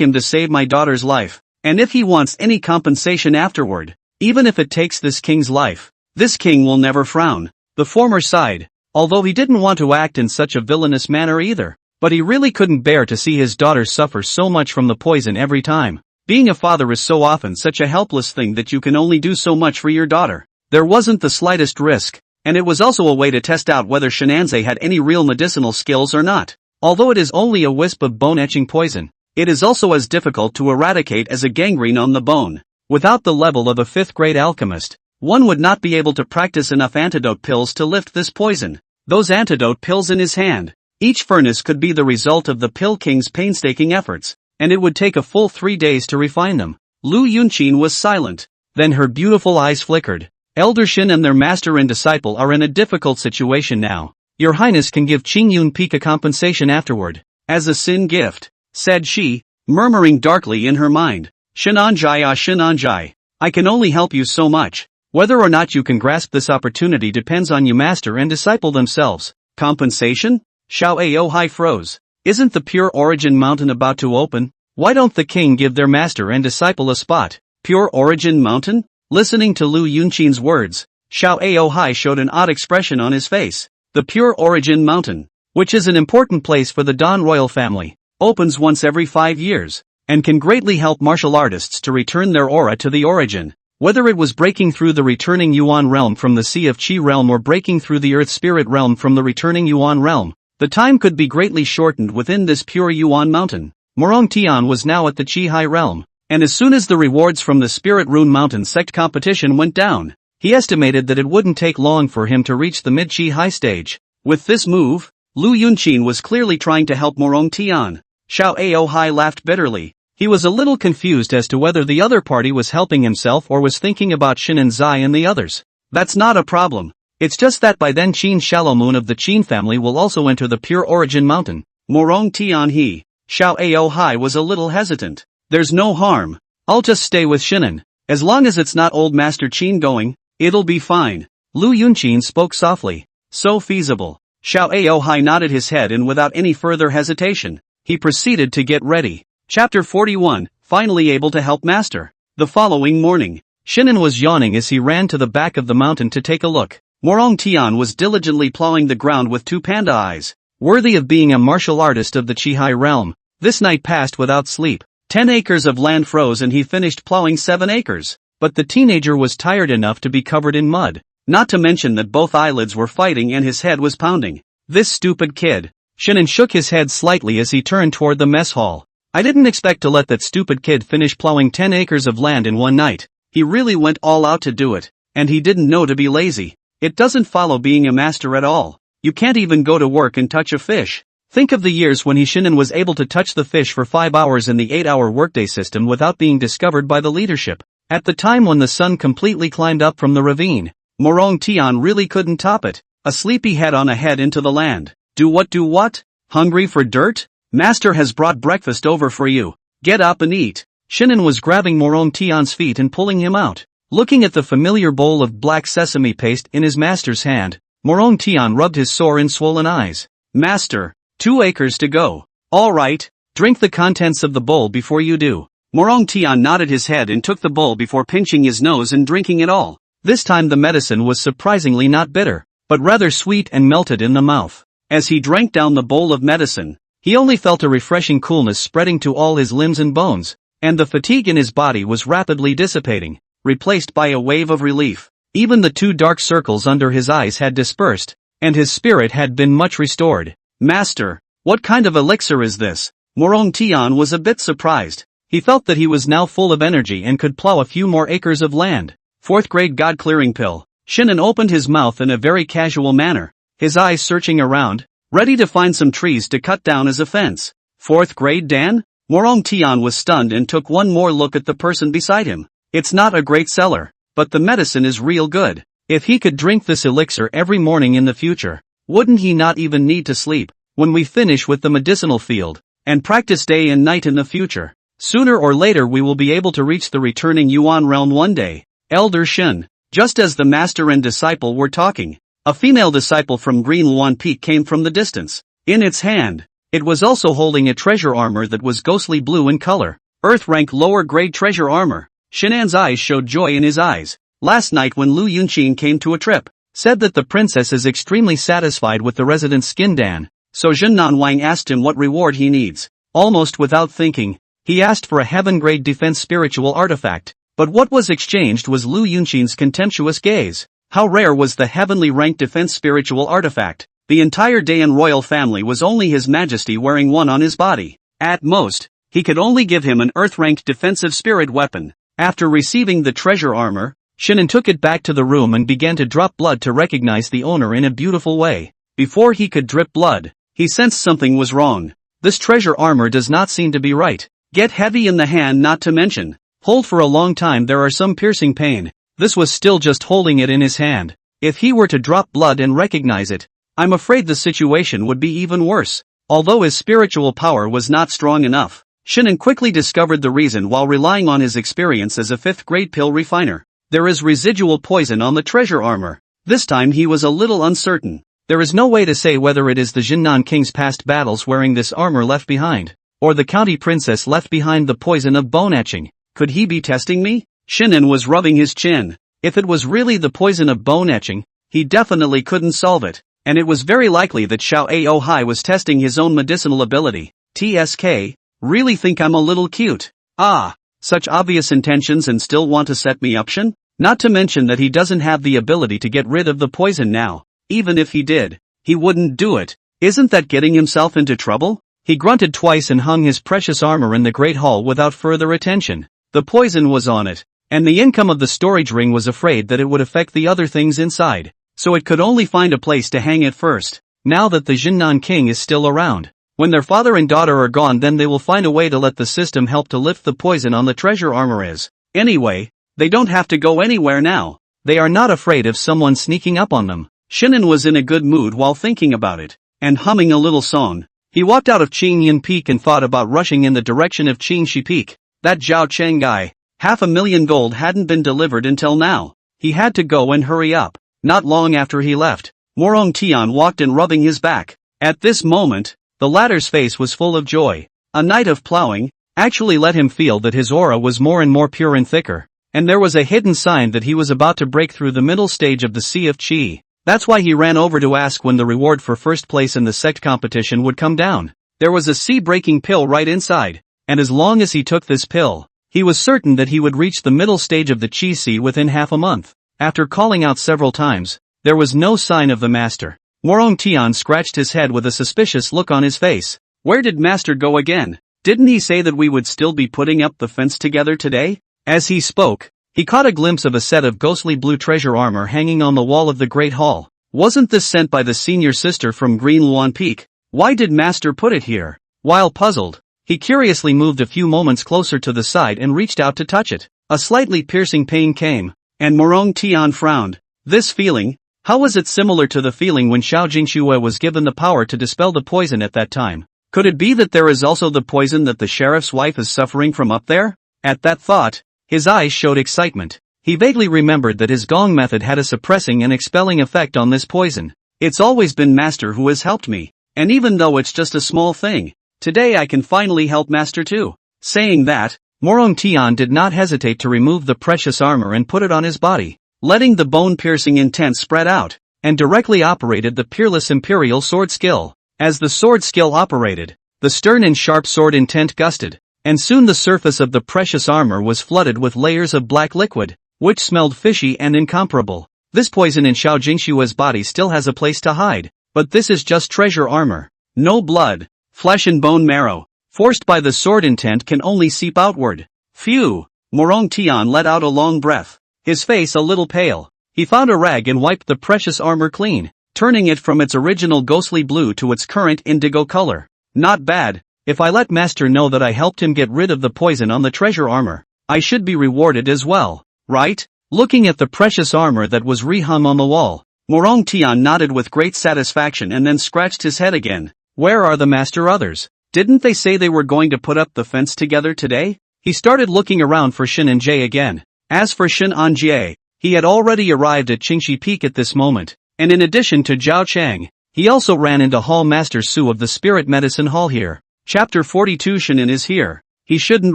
him to save my daughter's life, and if he wants any compensation afterward, even if it takes this king's life, this king will never frown. The former sighed, although he didn't want to act in such a villainous manner either, but he really couldn't bear to see his daughter suffer so much from the poison every time. Being a father is so often such a helpless thing that you can only do so much for your daughter. There wasn't the slightest risk, and it was also a way to test out whether Shinanze had any real medicinal skills or not. Although it is only a wisp of bone-etching poison, it is also as difficult to eradicate as a gangrene on the bone. Without the level of a 5th-grade alchemist, one would not be able to practice enough antidote pills to lift this poison. Those antidote pills in his hand, each furnace could be the result of the Pill King's painstaking efforts, and it would take a full 3 days to refine them. Lu Yunqin was silent. Then her beautiful eyes flickered. Elder Shin and their master and disciple are in a difficult situation now. Your Highness can give Qingyun Peak a compensation afterward, as a sin gift, said she, murmuring darkly in her mind. Shinanzai, I can only help you so much. Whether or not you can grasp this opportunity depends on you master and disciple themselves. Compensation? Xiao Aohai froze. Isn't the Pure Origin Mountain about to open? Why don't the king give their master and disciple a spot? Pure Origin Mountain? Listening to Lu Yunqin's words, Xiao Aohai showed an odd expression on his face. The Pure Origin Mountain, which is an important place for the Dan royal family, opens once every 5 years, and can greatly help martial artists to return their aura to the origin. Whether it was breaking through the returning Yuan realm from the Sea of Qi realm or breaking through the Earth Spirit realm from the returning Yuan realm, the time could be greatly shortened within this pure Yuan mountain. Morong Tian was now at the Qi Hai realm, and as soon as the rewards from the Spirit Rune Mountain sect competition went down, he estimated that it wouldn't take long for him to reach the mid-Qi Hai stage. With this move, Lu Yunqin was clearly trying to help Morong Tian. Xiao Aohai laughed bitterly. He was a little confused as to whether the other party was helping himself or was thinking about Shinanzai and the others. That's not a problem. It's just that by then Qin Shallowmoon of the Qin family will also enter the Pure Origin Mountain. Morong Tian Xiao Aohai was a little hesitant. There's no harm. I'll just stay with Shinan. As long as it's not old Master Qin going, it'll be fine. Lu Yunqin spoke softly. So feasible. Xiao Aohai nodded his head and without any further hesitation, he proceeded to get ready. Chapter 41, finally able to help Master. The following morning, Shinan was yawning as he ran to the back of the mountain to take a look. Morong Tian was diligently plowing the ground with 2 panda eyes. Worthy of being a martial artist of the Qi Hai realm, this night passed without sleep. 10 acres of land froze and he finished plowing 7 acres. But the teenager was tired enough to be covered in mud. Not to mention that both eyelids were fighting and his head was pounding. This stupid kid. Shinan shook his head slightly as he turned toward the mess hall. I didn't expect to let that stupid kid finish plowing 10 acres of land in one night. He really went all out to do it, and he didn't know to be lazy. It doesn't follow being a master at all. You can't even go to work and touch a fish. Think of the years when Shinan was able to touch the fish for 5 hours in the 8-hour workday system without being discovered by the leadership. At the time when the sun completely climbed up from the ravine, Morong Tian really couldn't top it. A sleepy head on ahead into the land. Do what? Hungry for dirt? Master has brought breakfast over for you. Get up and eat. Shinan was grabbing Morong Tian's feet and pulling him out. Looking at the familiar bowl of black sesame paste in his master's hand, Morong Tian rubbed his sore and swollen eyes. Master, 2 acres to go. All right, drink the contents of the bowl before you do. Morong Tian nodded his head and took the bowl before pinching his nose and drinking it all. This time the medicine was surprisingly not bitter, but rather sweet and melted in the mouth. As he drank down the bowl of medicine, he only felt a refreshing coolness spreading to all his limbs and bones, and the fatigue in his body was rapidly dissipating, replaced by a wave of relief. Even the 2 dark circles under his eyes had dispersed, and his spirit had been much restored. Master, what kind of elixir is this? Morong Tian was a bit surprised. He felt that he was now full of energy and could plow a few more acres of land. 4th grade God-clearing pill. Shinan opened his mouth in a very casual manner, his eyes searching around, ready to find some trees to cut down as a fence. 4th grade Dan? Morong Tian was stunned and took one more look at the person beside him. It's not a great seller, but the medicine is real good. If he could drink this elixir every morning in the future, wouldn't he not even need to sleep? When we finish with the medicinal field, and practice day and night in the future, sooner or later we will be able to reach the returning Yuan realm one day. Elder Shen. Just as the master and disciple were talking, a female disciple from Green Luan Peak came from the distance. In its hand, it was also holding a treasure armor that was ghostly blue in color. Earth rank lower grade treasure armor. Shinan's eyes showed joy in his eyes. Last night when Lu Yunqing came to a trip, said that the princess is extremely satisfied with the resident's skin dan, so Zhen Nanwang asked him what reward he needs. Almost without thinking, he asked for a heaven-grade defense spiritual artifact, but what was exchanged was Lu Yunqing's contemptuous gaze. How rare was the heavenly ranked defense spiritual artifact? The entire Dayan royal family was only His Majesty wearing one on his body. At most, he could only give him an earth-ranked defensive spirit weapon. After receiving the treasure armor, Shinan took it back to the room and began to drop blood to recognize the owner in a beautiful way. Before he could drip blood, he sensed something was wrong. This treasure armor does not seem to be right. Get heavy in the hand, not to mention. Hold for a long time, there are some piercing pain. This was still just holding it in his hand. If he were to drop blood and recognize it, I'm afraid the situation would be even worse. Although his spiritual power was not strong enough, Shinan quickly discovered the reason while relying on his experience as a 5th grade pill refiner. There is residual poison on the treasure armor. This time he was a little uncertain. There is no way to say whether it is the Jinnan King's past battles wearing this armor left behind, or the county princess left behind the poison of bone etching. Could he be testing me? Shinan was rubbing his chin. If it was really the poison of bone etching, he definitely couldn't solve it, and it was very likely that Xiao Ao Hai was testing his own medicinal ability. TSK, really think I'm a little cute? Ah, such obvious intentions and still want to set me up, Shin? Not to mention that he doesn't have the ability to get rid of the poison now. Even if he did, he wouldn't do it. Isn't that getting himself into trouble? He grunted twice and hung his precious armor in the great hall without further attention. The poison was on it, and the income of the storage ring was afraid that it would affect the other things inside, so it could only find a place to hang it first. Now that the Jinnan King is still around, when their father and daughter are gone, then they will find a way to let the system help to lift the poison on the treasure armor is. Anyway, they don't have to go anywhere now. They are not afraid of someone sneaking up on them. Shinan was in a good mood while thinking about it, and humming a little song. He walked out of Qingyan Peak and thought about rushing in the direction of Qingxi Peak. That Zhao Cheng guy, 500,000 gold hadn't been delivered until now. He had to go and hurry up. Not long after he left, Morong Tian walked in rubbing his back. At this moment, the latter's face was full of joy. A night of plowing actually let him feel that his aura was more and more pure and thicker, and there was a hidden sign that he was about to break through the middle stage of the Sea of Qi. That's why he ran over to ask when the reward for first place in the sect competition would come down. There was a sea-breaking pill right inside, and as long as he took this pill, he was certain that he would reach the middle stage of the Qi Sea within half a month. After calling out several times, there was no sign of the master. Morong Tian scratched his head with a suspicious look on his face. Where did Master go again? Didn't he say that we would still be putting up the fence together today? As he spoke, he caught a glimpse of a set of ghostly blue treasure armor hanging on the wall of the Great Hall. Wasn't this sent by the senior sister from Green Luan Peak? Why did Master put it here? While puzzled, he curiously moved a few moments closer to the side and reached out to touch it. A slightly piercing pain came, and Morong Tian frowned. This feeling, how was it similar to the feeling when Xiao Jingxue was given the power to dispel the poison at that time? Could it be that there is also the poison that the sheriff's wife is suffering from up there? At that thought, his eyes showed excitement. He vaguely remembered that his gong method had a suppressing and expelling effect on this poison. It's always been Master who has helped me, and even though it's just a small thing, today I can finally help Master too. Saying that, Morong Tian did not hesitate to remove the precious armor and put it on his body, letting the bone-piercing intent spread out, and directly operated the peerless imperial sword skill. As the sword skill operated, the stern and sharp sword intent gusted, and soon the surface of the precious armor was flooded with layers of black liquid, which smelled fishy and incomparable. This poison in Xiao Jingshue's body still has a place to hide, but this is just treasure armor. No blood, flesh and bone marrow, forced by the sword intent can only seep outward. Phew! Morong Tian let out a long breath, his face a little pale. He found a rag and wiped the precious armor clean, turning it from its original ghostly blue to its current indigo color. Not bad. If I let Master know that I helped him get rid of the poison on the treasure armor, I should be rewarded as well, right? Looking at the precious armor that was rehung on the wall, Morong Tian nodded with great satisfaction and then scratched his head again. Where are the Master others? Didn't they say they were going to put up the fence together today? He started looking around for Shin and Jie again. As for Shin and Jie, he had already arrived at Qingxi Peak at this moment. And in addition to Zhao Chang, he also ran into Hall Master Su of the Spirit Medicine Hall here. Chapter 42 Shinan is here. He shouldn't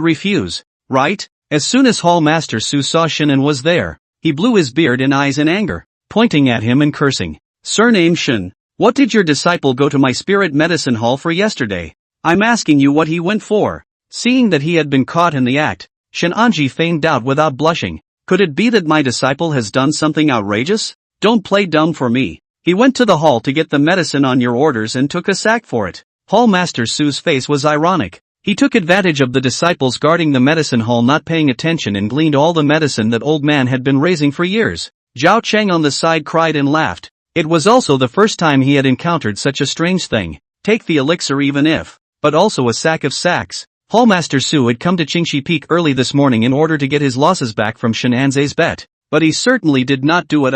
refuse, right? As soon as Hall Master Su saw Shinan was there, he blew his beard and eyes in anger, pointing at him and cursing. Surname Shin, what did your disciple go to my Spirit Medicine Hall for yesterday? I'm asking you what he went for. Seeing that he had been caught in the act, Shin Anji feigned doubt without blushing. Could it be that my disciple has done something outrageous? Don't play dumb for me. He went to the hall to get the medicine on your orders and took a sack for it. Hall Master Su's face was ironic. He took advantage of the disciples guarding the medicine hall not paying attention and gleaned all the medicine that old man had been raising for years. Zhao Cheng on the side cried and laughed. It was also the first time he had encountered such a strange thing. Take the elixir even if, but also a sack of sacks. Hall Master Su had come to Qingxi Peak early this morning in order to get his losses back from Shenanze's bet. But he certainly did not do it.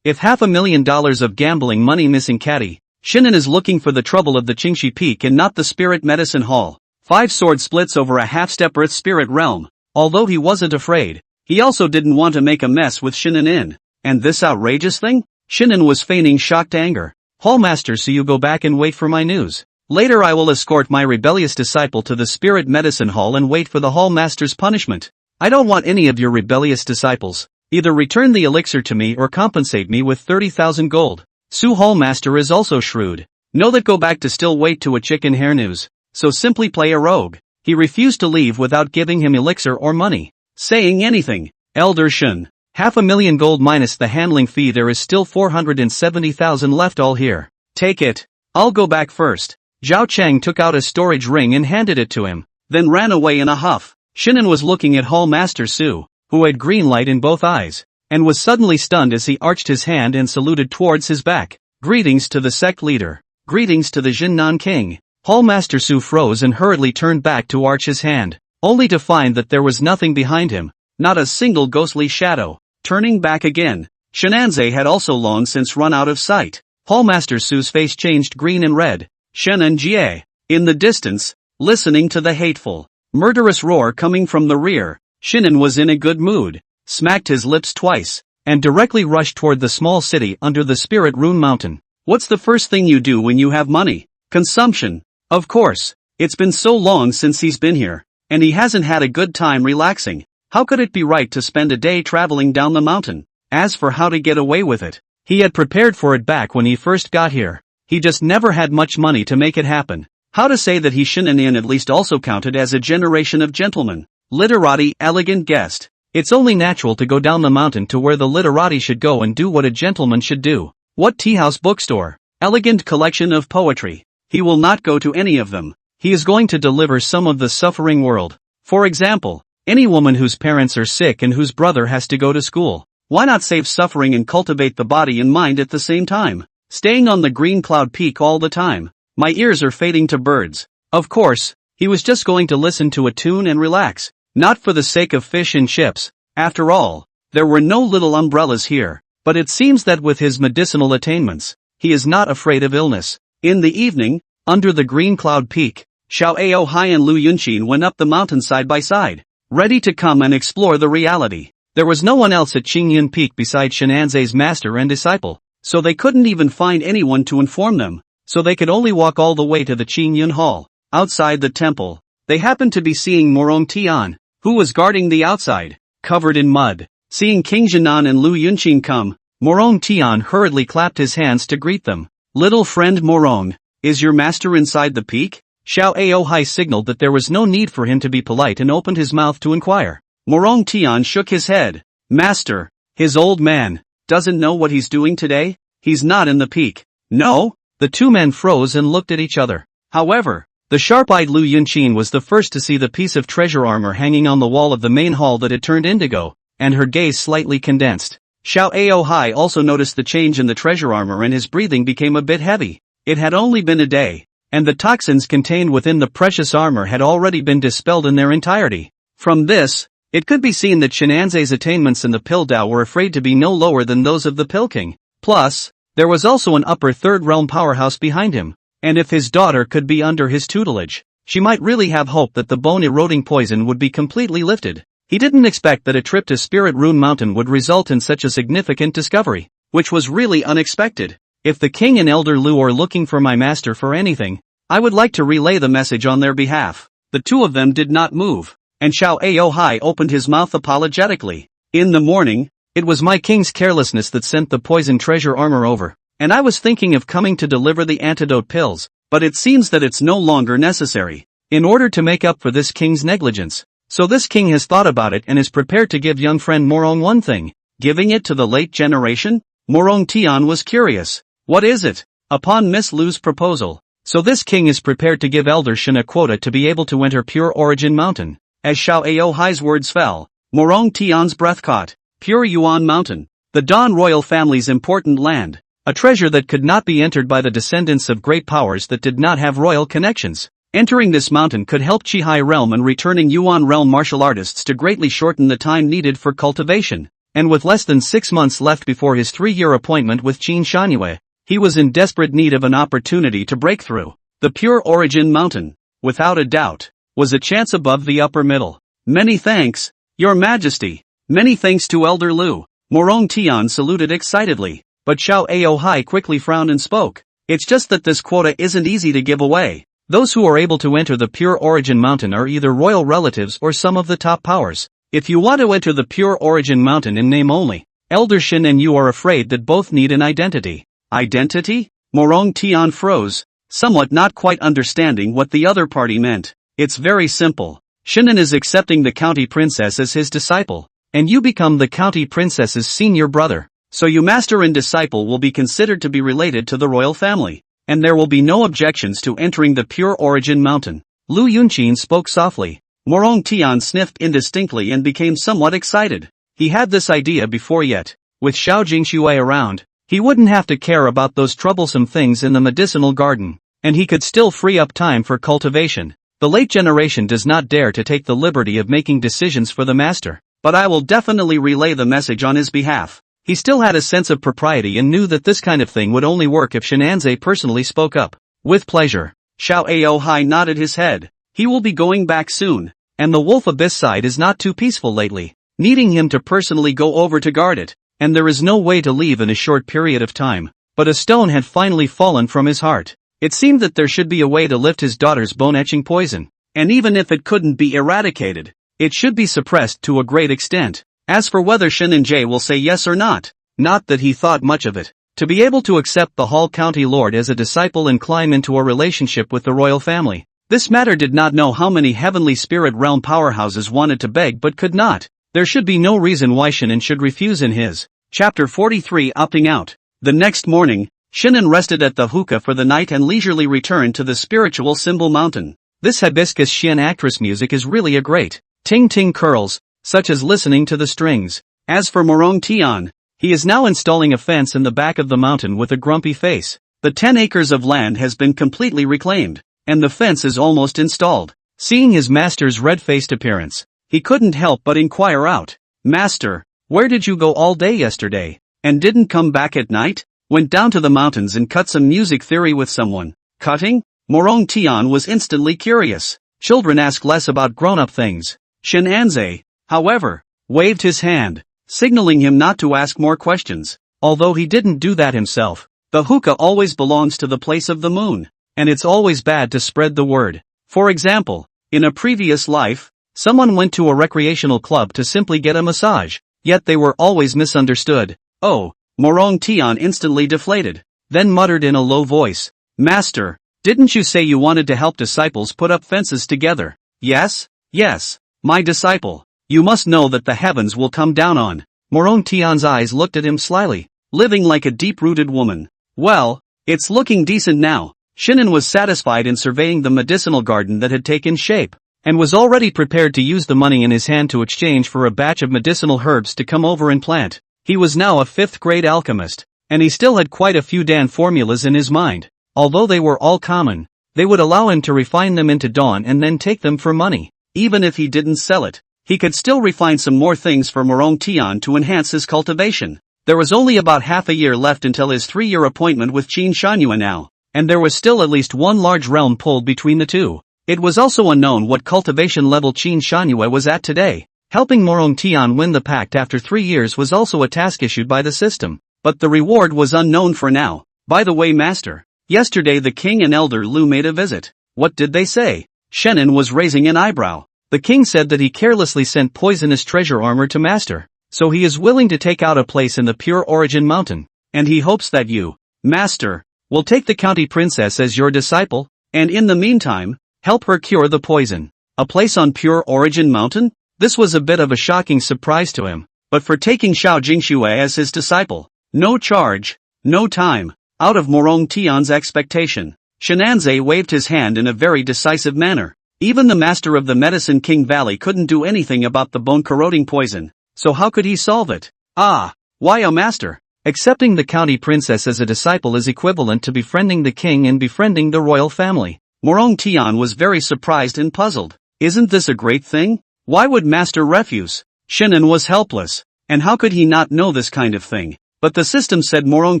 If $500,000 of gambling money missing caddy, Shinan is looking for the trouble of the Qingxi Peak and not the Spirit Medicine Hall. 5 sword splits over a half-step Earth Spirit realm. Although he wasn't afraid, he also didn't want to make a mess with Shinan in. And this outrageous thing? Shinan was feigning shocked anger. Hall Master, so you go back and wait for my news. Later I will escort my rebellious disciple to the Spirit Medicine Hall and wait for the Hall Master's punishment. I don't want any of your rebellious disciples. Either return the elixir to me or compensate me with 30,000 gold. Su Hall Master is also shrewd. Know that go back to still wait to a chicken hair news. So simply play a rogue. He refused to leave without giving him elixir or money. Saying anything. Elder Shun. 500,000 gold minus the handling fee, there is still 470,000 left all here. Take it. I'll go back first. Zhao Cheng took out a storage ring and handed it to him, then ran away in a huff. Shinan was looking at Hall Master Su, who had green light in both eyes, and was suddenly stunned as he arched his hand and saluted towards his back. Greetings to the sect leader. Greetings to the Jinnan King. Hall Master Su froze and hurriedly turned back to arch his hand, only to find that there was nothing behind him, not a single ghostly shadow. Turning back again, Shenanze had also long since run out of sight. Hall Master Su's face changed green and red. Shen and Jie, in the distance, listening to the hateful, murderous roar coming from the rear, Shinan was in a good mood, smacked his lips twice, and directly rushed toward the small city under the Spirit Rune Mountain. What's the first thing you do when you have money? Consumption. Of course. It's been so long since he's been here, and he hasn't had a good time relaxing. How could it be right to spend a day traveling down the mountain? As for how to get away with it, he had prepared for it back when he first got here. He just never had much money to make it happen. How to say that he Shinan at least also counted as a generation of gentlemen. Literati, elegant guest. It's only natural to go down the mountain to where the literati should go and do what a gentleman should do. What tea house bookstore? elegant collection of poetry. He will not go to any of them. He is going to deliver some of the suffering world. For example, any woman whose parents are sick and whose brother has to go to school. Why not save suffering and cultivate the body and mind at the same time? Staying on the green cloud peak all the time. My ears are fading to birds. Of course, he was just going to listen to a tune and relax. Not for the sake of fish and chips. After all, there were no little umbrellas here. But it seems that with his medicinal attainments, he is not afraid of illness. In the evening, under the green cloud peak, Xiao Aohai and Lu Yunqin went up the mountain side by side, ready to come and explore the reality. There was no one else at Qingyun Peak besides Shenanzai's master and disciple, so they couldn't even find anyone to inform them, so they could only walk all the way to the Qingyun Hall. Outside the temple, they happened to be seeing Morong Tian, who was guarding the outside, covered in mud. Seeing King Jinan and Lu Yunqin come, Morong Tian hurriedly clapped his hands to greet them. Little friend Morong, is your master inside the peak? Xiao Aohai signaled that there was no need for him to be polite and opened his mouth to inquire. Morong Tian shook his head. Master, his old man, doesn't know what he's doing today? He's not in the peak. No? The two men froze and looked at each other. However, the sharp-eyed Lu Yunqin was the first to see the piece of treasure armor hanging on the wall of the main hall that had turned indigo, and her gaze slightly condensed. Xiao Aohai also noticed the change in the treasure armor and his breathing became a bit heavy. It had only been a day, and the toxins contained within the precious armor had already been dispelled in their entirety. From this, it could be seen that Shenanzai's attainments in the Pill Dao were afraid to be no lower than those of the Pill King. Plus, there was also an upper third realm powerhouse behind him, and if his daughter could be under his tutelage, she might really have hope that the bone-eroding poison would be completely lifted. He didn't expect that a trip to Spirit Rune Mountain would result in such a significant discovery, which was really unexpected. If the king and Elder Lu are looking for my master for anything, I would like to relay the message on their behalf. The two of them did not move, and Xiao Aohai opened his mouth apologetically. In the morning, it was my king's carelessness that sent the poison treasure armor over, and I was thinking of coming to deliver the antidote pills, but it seems that it's no longer necessary, in order to make up for this king's negligence. So this king has thought about it and is prepared to give young friend Morong one thing, giving it to the late generation? Morong Tian was curious. What is it? Upon Miss Lu's proposal. So this king is prepared to give Elder Shen a quota to be able to enter Pure Origin Mountain. As Xiao Aohai's words fell, Morong Tian's breath caught. Pure Yuan Mountain, the Dan royal family's important land, a treasure that could not be entered by the descendants of great powers that did not have royal connections. Entering this mountain could help Qihai realm and returning Yuan realm martial artists to greatly shorten the time needed for cultivation, and with less than 6 months left before his 3-year appointment with Qin Shanyue, he was in desperate need of an opportunity to break through. The Pure Origin Mountain, without a doubt, was a chance above the upper middle. Many thanks, Your Majesty. Many thanks to Elder Lu. Morong Tian saluted excitedly, but Xiao Aohai quickly frowned and spoke. It's just that this quota isn't easy to give away. Those who are able to enter the Pure Origin Mountain are either royal relatives or some of the top powers. If you want to enter the Pure Origin Mountain in name only, Elder Shen and you are afraid that both need an identity. Identity? Morong Tian froze, somewhat not quite understanding what the other party meant. It's very simple. Shinan is accepting the county princess as his disciple, and you become the county princess's senior brother. So you master and disciple will be considered to be related to the royal family, and there will be no objections to entering the Pure Origin Mountain. Lu Yunqin spoke softly. Morong Tian sniffed indistinctly and became somewhat excited. He had this idea before yet. With Xiao Jingxue around, he wouldn't have to care about those troublesome things in the medicinal garden, and he could still free up time for cultivation. The late generation does not dare to take the liberty of making decisions for the master, but I will definitely relay the message on his behalf. He still had a sense of propriety and knew that this kind of thing would only work if Shenanzai personally spoke up. With pleasure. Xiao Aohai nodded his head. He will be going back soon, and the wolf abyss side is not too peaceful lately, needing him to personally go over to guard it, and there is no way to leave in a short period of time. But a stone had finally fallen from his heart. It seemed that there should be a way to lift his daughter's bone-etching poison, and even if it couldn't be eradicated, it should be suppressed to a great extent. As for whether Shen and Jay will say yes or not that he thought much of it. To be able to accept the Hall County Lord as a disciple and climb into a relationship with the royal family. This matter did not know how many heavenly spirit realm powerhouses wanted to beg but could not. There should be no reason why Shannon should refuse in his. Chapter 43 Opting Out. The next morning, Shinan rested at the hookah for the night and leisurely returned to the spiritual symbol mountain. This hibiscus Xian actress music is really a great ting-ting curls, such as listening to the strings. As for Morong Tian, he is now installing a fence in the back of the mountain with a grumpy face. The 10 acres of land has been completely reclaimed, and the fence is almost installed. Seeing his master's red-faced appearance, he couldn't help but inquire out, "Master, where did you go all day yesterday, and didn't come back at night?" "Went down to the mountains and cut some music theory with someone." "Cutting?" Morong Tian was instantly curious. Children ask less about grown-up things. Shenanze, however, waved his hand, signaling him not to ask more questions. Although he didn't do that himself, the hookah always belongs to the place of the moon, and it's always bad to spread the word. For example, in a previous life, someone went to a recreational club to simply get a massage, yet they were always misunderstood. "Oh," Morong Tian instantly deflated, then muttered in a low voice, "Master, didn't you say you wanted to help disciples put up fences together?" "Yes, yes, my disciple. You must know that the heavens will come down on." Morong Tian's eyes looked at him slyly, living like a deep-rooted woman. "Well, it's looking decent now." Shinan was satisfied in surveying the medicinal garden that had taken shape, and was already prepared to use the money in his hand to exchange for a batch of medicinal herbs to come over and plant. He was now a 5th-grade alchemist, and he still had quite a few Dan formulas in his mind. Although they were all common, they would allow him to refine them into dawn and then take them for money. Even if he didn't sell it, he could still refine some more things for Morong Tian to enhance his cultivation. There was only about half a year left until his 3-year appointment with Qin Shanyue now, and there was still at least one large realm pulled between the two. It was also unknown what cultivation level Qin Shanyue was at today. Helping Morong Tian win the pact after 3 years was also a task issued by the system, but the reward was unknown for now. "By the way, Master, yesterday the king and Elder Lu made a visit. What did they say?" Shenan was raising an eyebrow. "The king said that he carelessly sent poisonous treasure armor to Master, so he is willing to take out a place in the Pure Origin Mountain, and he hopes that you, Master, will take the county princess as your disciple, and in the meantime, help her cure the poison." A place on Pure Origin Mountain? This was a bit of a shocking surprise to him, but for taking Xiao Jingxue as his disciple, no charge, no time, out of Morong Tian's expectation. Shenanze waved his hand in a very decisive manner. Even the master of the Medicine King Valley couldn't do anything about the bone-corroding poison, so how could he solve it? Why a master? Accepting the county princess as a disciple is equivalent to befriending the king and befriending the royal family. Morong Tian was very surprised and puzzled. Isn't this a great thing? Why would Master refuse? Shinan was helpless, and how could he not know this kind of thing? But the system said Morong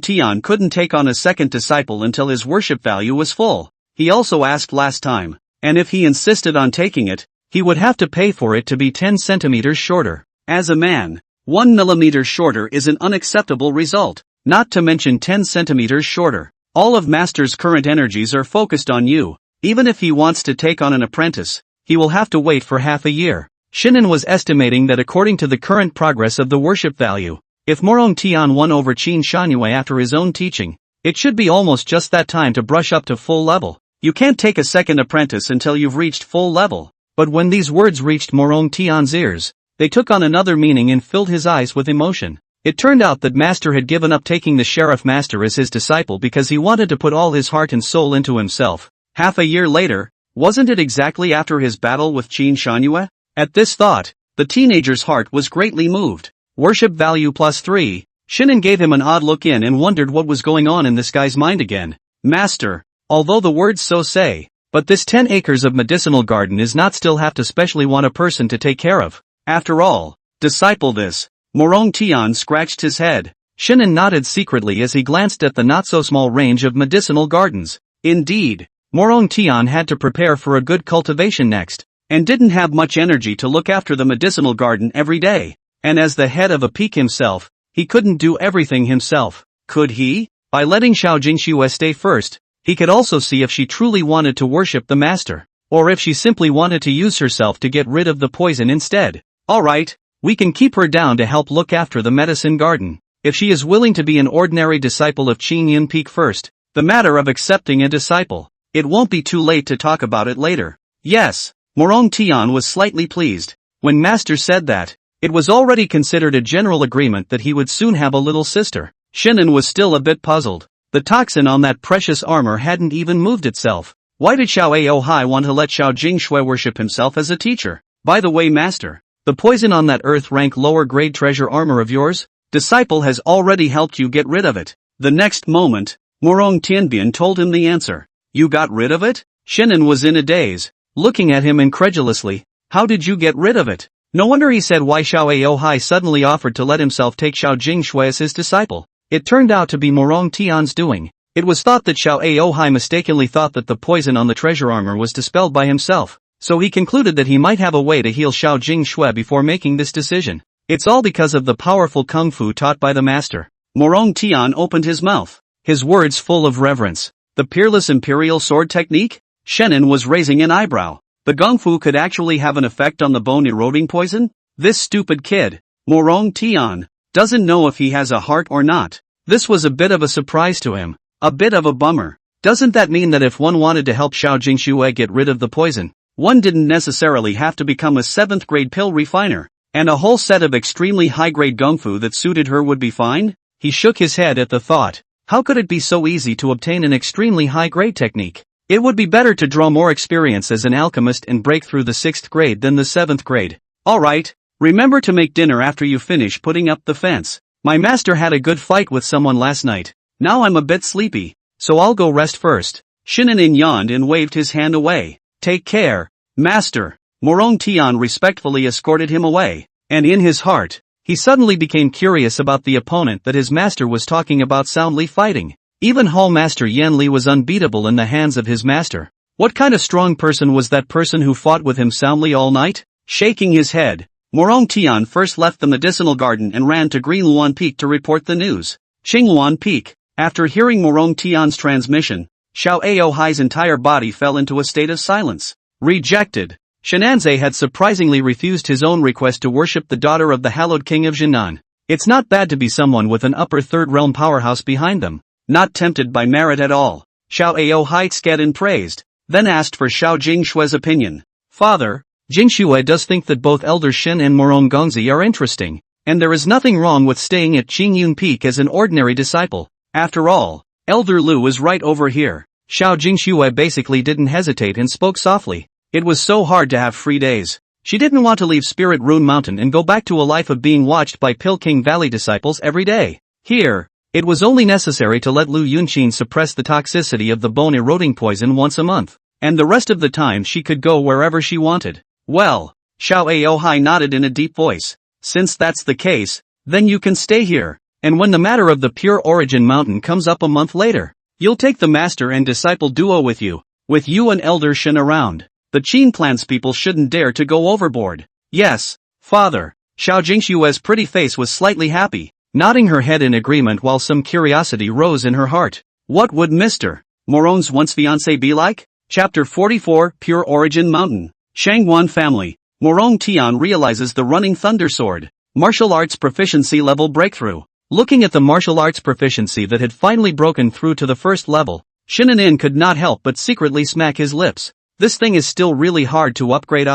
Tian couldn't take on a second disciple until his worship value was full. He also asked last time, and if he insisted on taking it, he would have to pay for it to be 10 centimeters shorter. As a man, 1 millimeter shorter is an unacceptable result, not to mention 10 centimeters shorter. All of Master's current energies are focused on you. Even if he wants to take on an apprentice, he will have to wait for half a year. Shinan was estimating that according to the current progress of the worship value, if Morong Tian won over Qin Shanyue after his own teaching, it should be almost just that time to brush up to full level. You can't take a second apprentice until you've reached full level. But when these words reached Morong Tian's ears, they took on another meaning and filled his eyes with emotion. It turned out that Master had given up taking the Sheriff Master as his disciple because he wanted to put all his heart and soul into himself. Half a year later, wasn't it exactly after his battle with Qin Shanyue? At this thought, the teenager's heart was greatly moved. Worship value +3, Shinan gave him an odd look in and wondered what was going on in this guy's mind again. "Master, although the words so say, but this 10 acres of medicinal garden is not still have to specially want a person to take care of. After all, disciple this." Morong Tian scratched his head. Shinan nodded secretly as he glanced at the not-so-small range of medicinal gardens. Indeed, Morong Tian had to prepare for a good cultivation next, and didn't have much energy to look after the medicinal garden every day. And as the head of a peak himself, he couldn't do everything himself. Could he? By letting Xiao Jingxue stay first, he could also see if she truly wanted to worship the master, or if she simply wanted to use herself to get rid of the poison instead. Alright, we can keep her down to help look after the medicine garden. If she is willing to be an ordinary disciple of Qin Yin Peak first, the matter of accepting a disciple, it won't be too late to talk about it later. Yes, Morong Tian was slightly pleased. When Master said that, it was already considered a general agreement that he would soon have a little sister. Shinan was still a bit puzzled. The toxin on that precious armor hadn't even moved itself. Why did Xiao Aohai want to let Xiao Jingshui worship himself as a teacher? By the way, master, the poison on that earth-rank lower-grade treasure armor of yours, disciple has already helped you get rid of it. The next moment, Morong Tianbian told him the answer. You got rid of it? Shinan was in a daze, looking at him incredulously. How did you get rid of it? No wonder he said why Xiao Aohai suddenly offered to let himself take Xiao Jingshui as his disciple. It turned out to be Morong Tian's doing. It was thought that Xiao Aohai mistakenly thought that the poison on the treasure armor was dispelled by himself, so he concluded that he might have a way to heal Xiao Jingshui before making this decision. It's all because of the powerful kung fu taught by the master. Morong Tian opened his mouth, his words full of reverence. The peerless imperial sword technique? Shenin was raising an eyebrow. The kung fu could actually have an effect on the bone-eroding poison? This stupid kid, Morong Tian, doesn't know if he has a heart or not. This was a bit of a surprise to him. A bit of a bummer. Doesn't that mean that if one wanted to help Xiao Jingshui get rid of the poison, one didn't necessarily have to become a 7th grade pill refiner, and a whole set of extremely high-grade kung fu that suited her would be fine? He shook his head at the thought. How could it be so easy to obtain an extremely high-grade technique? It would be better to draw more experience as an alchemist and break through the 6th grade than the 7th grade. Alright, remember to make dinner after you finish putting up the fence. My master had a good fight with someone last night. Now I'm a bit sleepy, so I'll go rest first. Shinanin yawned and waved his hand away. Take care, master. Morong Tian respectfully escorted him away, and in his heart, he suddenly became curious about the opponent that his master was talking about soundly fighting. Even Hall Master Yan Li was unbeatable in the hands of his master. What kind of strong person was that person who fought with him soundly all night? Shaking his head, Morong Tian first left the medicinal garden and ran to Green Luan Peak to report the news. Qingluan Peak. After hearing Morong Tian's transmission, Xiao Aohai's entire body fell into a state of silence. Rejected. Shenanze had surprisingly refused his own request to worship the daughter of the hallowed king of Jinan. It's not bad to be someone with an upper third realm powerhouse behind them. Not tempted by merit at all. Xiao Aohai sked and praised, then asked for Xiao Jingshui's opinion. Father, Jingshui does think that both Elder Shin and Morong Gongzi are interesting, and there is nothing wrong with staying at Qingyun Peak as an ordinary disciple. After all, Elder Lu is right over here. Xiao Jingshui basically didn't hesitate and spoke softly. It was so hard to have free days. She didn't want to leave Spirit Rune Mountain and go back to a life of being watched by Pill King Valley disciples every day. Here, it was only necessary to let Lu Yunqin suppress the toxicity of the bone-eroding poison once a month, and the rest of the time she could go wherever she wanted. Well, Xiao Aohai nodded in a deep voice. Since that's the case, then you can stay here. And when the matter of the Pure Origin Mountain comes up a month later, you'll take the master and disciple duo with you and Elder Shin around. The Qin Plan's people shouldn't dare to go overboard. Yes, father. Xiao Jingshui's pretty face was slightly happy, nodding her head in agreement while some curiosity rose in her heart. What would Mr. Morong's once fiancé be like? Chapter 44, Pure Origin Mountain. Shangguan family. Morong Tian realizes the Running Thunder Sword. Martial arts proficiency level breakthrough. Looking at the martial arts proficiency that had finally broken through to the first level, Shinanin could not help but secretly smack his lips. This thing is still really hard to upgrade.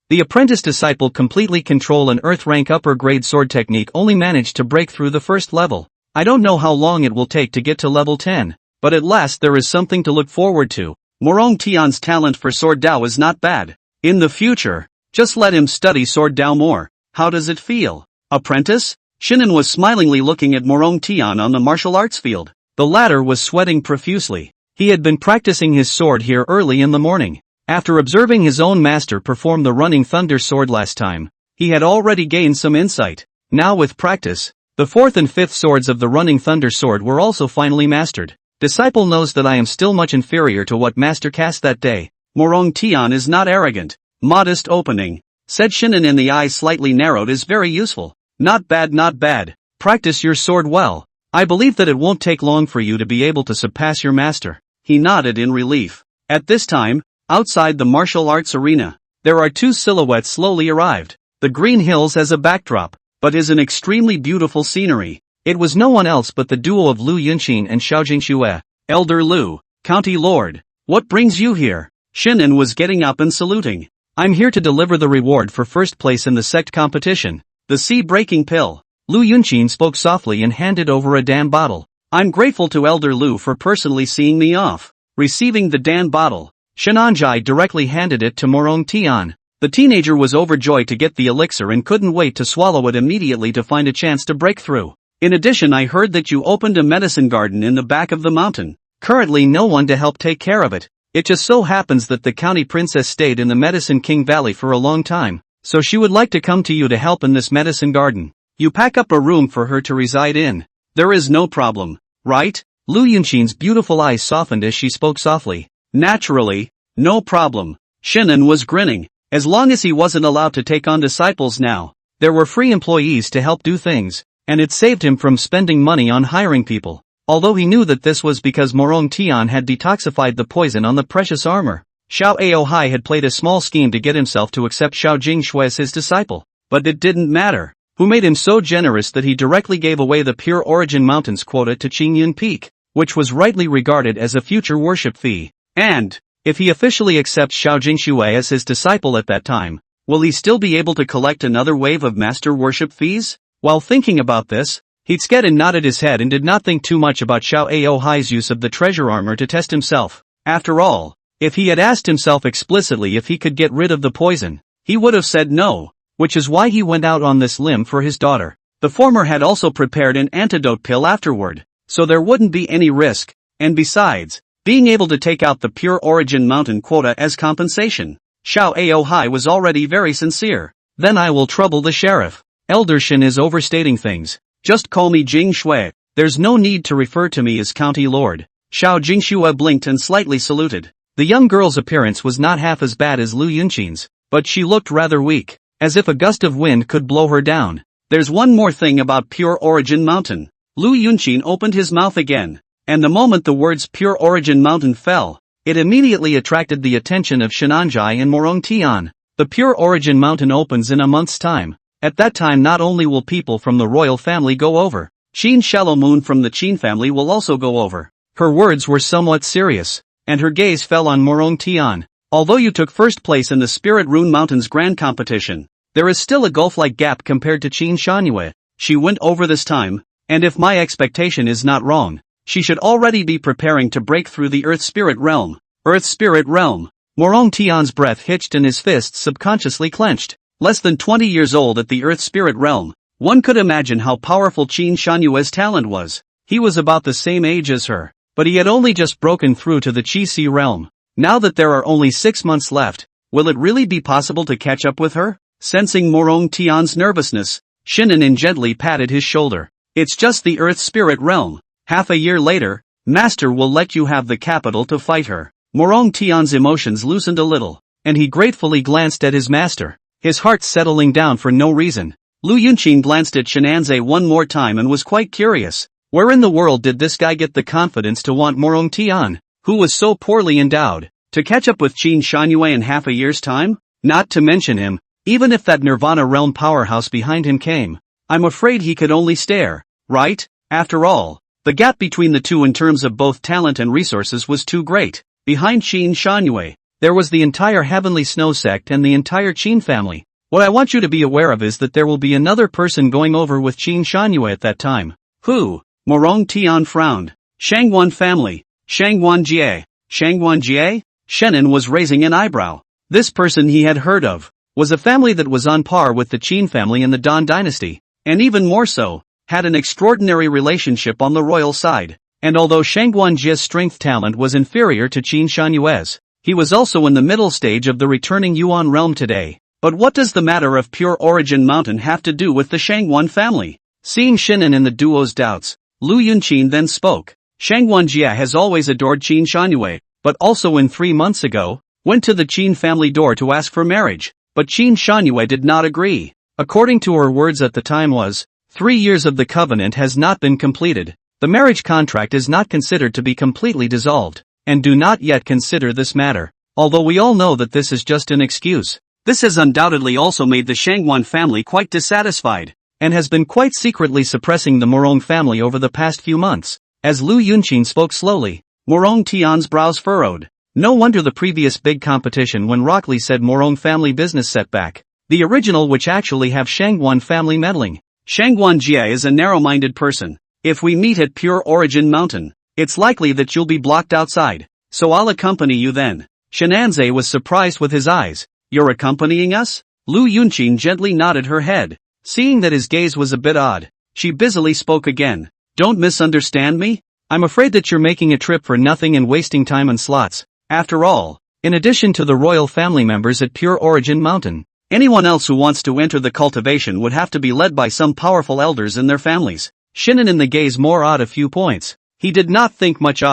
The apprentice disciple completely control an earth rank upper grade sword technique only managed to break through the first level. I don't know how long it will take to get to level 10, but at last there is something to look forward to. Morong Tian's talent for sword Dao is not bad. In the future, just let him study sword Dao more. How does it feel? Apprentice? Shinan was smilingly looking at Morong Tian on the martial arts field. The latter was sweating profusely. He had been practicing his sword here early in the morning. After observing his own master perform the Running Thunder Sword last time, he had already gained some insight. Now with practice, the 4th and 5th swords of the Running Thunder Sword were also finally mastered. Disciple knows that I am still much inferior to what master cast that day. Morong Tian is not arrogant. Modest opening, said Shinan, and the eyes slightly narrowed, is very useful. Not bad, not bad. Practice your sword well. I believe that it won't take long for you to be able to surpass your master. He nodded in relief. At this time, outside the martial arts arena, there are two silhouettes slowly arrived. The green hills as a backdrop, but is an extremely beautiful scenery. It was no one else but the duo of Lu Yunqin and Xiao Jingshui. Elder Lu, County Lord, what brings you here? Shinan was getting up and saluting. I'm here to deliver the reward for first place in the sect competition. The sea-breaking pill. Lu Yunqin spoke softly and handed over a damn bottle. I'm grateful to Elder Lu for personally seeing me off. Receiving the Dan bottle, Shenanjai directly handed it to Morong Tian. The teenager was overjoyed to get the elixir and couldn't wait to swallow it immediately to find a chance to break through. In addition, I heard that you opened a medicine garden in the back of the mountain. Currently no one to help take care of it. It just so happens that the county princess stayed in the Medicine King Valley for a long time, so she would like to come to you to help in this medicine garden. You pack up a room for her to reside in. There is no problem, right? Lu Yunqin's beautiful eyes softened as she spoke softly. Naturally, no problem. Shinan was grinning. As long as he wasn't allowed to take on disciples now, there were free employees to help do things, and it saved him from spending money on hiring people. Although he knew that this was because Morong Tian had detoxified the poison on the precious armor. Xiao Aohai had played a small scheme to get himself to accept Xiao Jingshui as his disciple, but it didn't matter. Who made him so generous that he directly gave away the Pure Origin Mountains quota to Qingyun Peak, which was rightly regarded as a future worship fee. And, if he officially accepts Xiao Jingshui as his disciple at that time, will he still be able to collect another wave of master worship fees? While thinking about this, Heatskedin nodded his head and did not think too much about Xiao Aohai's use of the treasure armor to test himself. After all, if he had asked himself explicitly if he could get rid of the poison, he would have said no, which is why he went out on this limb for his daughter. The former had also prepared an antidote pill afterward, so there wouldn't be any risk, and besides, being able to take out the Pure Origin Mountain quota as compensation. Xiao Aohai was already very sincere. Then I will trouble the sheriff. Elder Shin is overstating things. Just call me Jing Shui. There's no need to refer to me as County Lord. Xiao Jingshui blinked and slightly saluted. The young girl's appearance was not half as bad as Lu Yunqin's, but she looked rather weak, as if a gust of wind could blow her down. There's one more thing about Pure Origin Mountain. Lu Yunqin opened his mouth again, and the moment the words Pure Origin Mountain fell, it immediately attracted the attention of Shenanjai and Morong Tian. The Pure Origin Mountain opens in a month's time. At that time not only will people from the royal family go over, Qin Shallow Moon from the Qin family will also go over. Her words were somewhat serious, and her gaze fell on Morong Tian. Although you took first place in the Spirit Rune Mountains Grand Competition, there is still a gulf-like gap compared to Qin Shanyue. She went over this time, and if my expectation is not wrong, she should already be preparing to break through the Earth Spirit Realm. Earth Spirit Realm. Morong Tian's breath hitched and his fists subconsciously clenched. Less than 20 years old at the Earth Spirit Realm, one could imagine how powerful Qin Shanyue's talent was. He was about the same age as her, but he had only just broken through to the Qi Si realm. Now that there are only 6 months left, will it really be possible to catch up with her? Sensing Morong Tian's nervousness, Shinan gently patted his shoulder. It's just the Earth Spirit Realm. Half a year later, Master will let you have the capital to fight her. Morong Tian's emotions loosened a little, and he gratefully glanced at his master, his heart settling down for no reason. Lu Yunqin glanced at Shenanze one more time and was quite curious. Where in the world did this guy get the confidence to want Morong Tian, who was so poorly endowed, to catch up with Qin Shanyue in half a year's time? Not to mention him, even if that Nirvana realm powerhouse behind him came, I'm afraid he could only stare, right? After all, the gap between the two in terms of both talent and resources was too great. Behind Qin Shanyue, there was the entire Heavenly Snow sect and the entire Qin family. What I want you to be aware of is that there will be another person going over with Qin Shanyue at that time. Who? Morong Tian frowned. Shangguan family. Shangguan Jie. Shangguan Jie? Shenan was raising an eyebrow. This person he had heard of was a family that was on par with the Qin family in the Dan dynasty, and even more so, had an extraordinary relationship on the royal side. And although Shangguan Jie's strength talent was inferior to Qin Shanyue's, he was also in the middle stage of the returning Yuan realm today. But what does the matter of Pure Origin Mountain have to do with the Shangguan family? Seeing Shinan in the duo's doubts, Lu Yunqin then spoke. Shangguan Jie has always adored Qin Shanyue, but also 3 months ago, went to the Qin family door to ask for marriage, but Qin Shanyue did not agree. According to her words at the time was, 3 years of the covenant has not been completed. The marriage contract is not considered to be completely dissolved, and do not yet consider this matter. Although we all know that this is just an excuse, this has undoubtedly also made the Shangguan family quite dissatisfied, and has been quite secretly suppressing the Morong family over the past few months. As Lu Yunqin spoke slowly, Morong Tian's brows furrowed. No wonder the previous big competition when Rockley said Morong family business setback. The original which actually have Shangguan family meddling. Shangguan Jie is a narrow-minded person. If we meet at Pure Origin Mountain, it's likely that you'll be blocked outside, so I'll accompany you then. Shinanze was surprised with his eyes. You're accompanying us? Lu Yunqing gently nodded her head. Seeing that his gaze was a bit odd, she busily spoke again. Don't misunderstand me? I'm afraid that you're making a trip for nothing and wasting time and slots. After all, in addition to the royal family members at Pure Origin Mountain, anyone else who wants to enter the cultivation would have to be led by some powerful elders in their families. Shinan in the gaze more odd a few points. He did not think much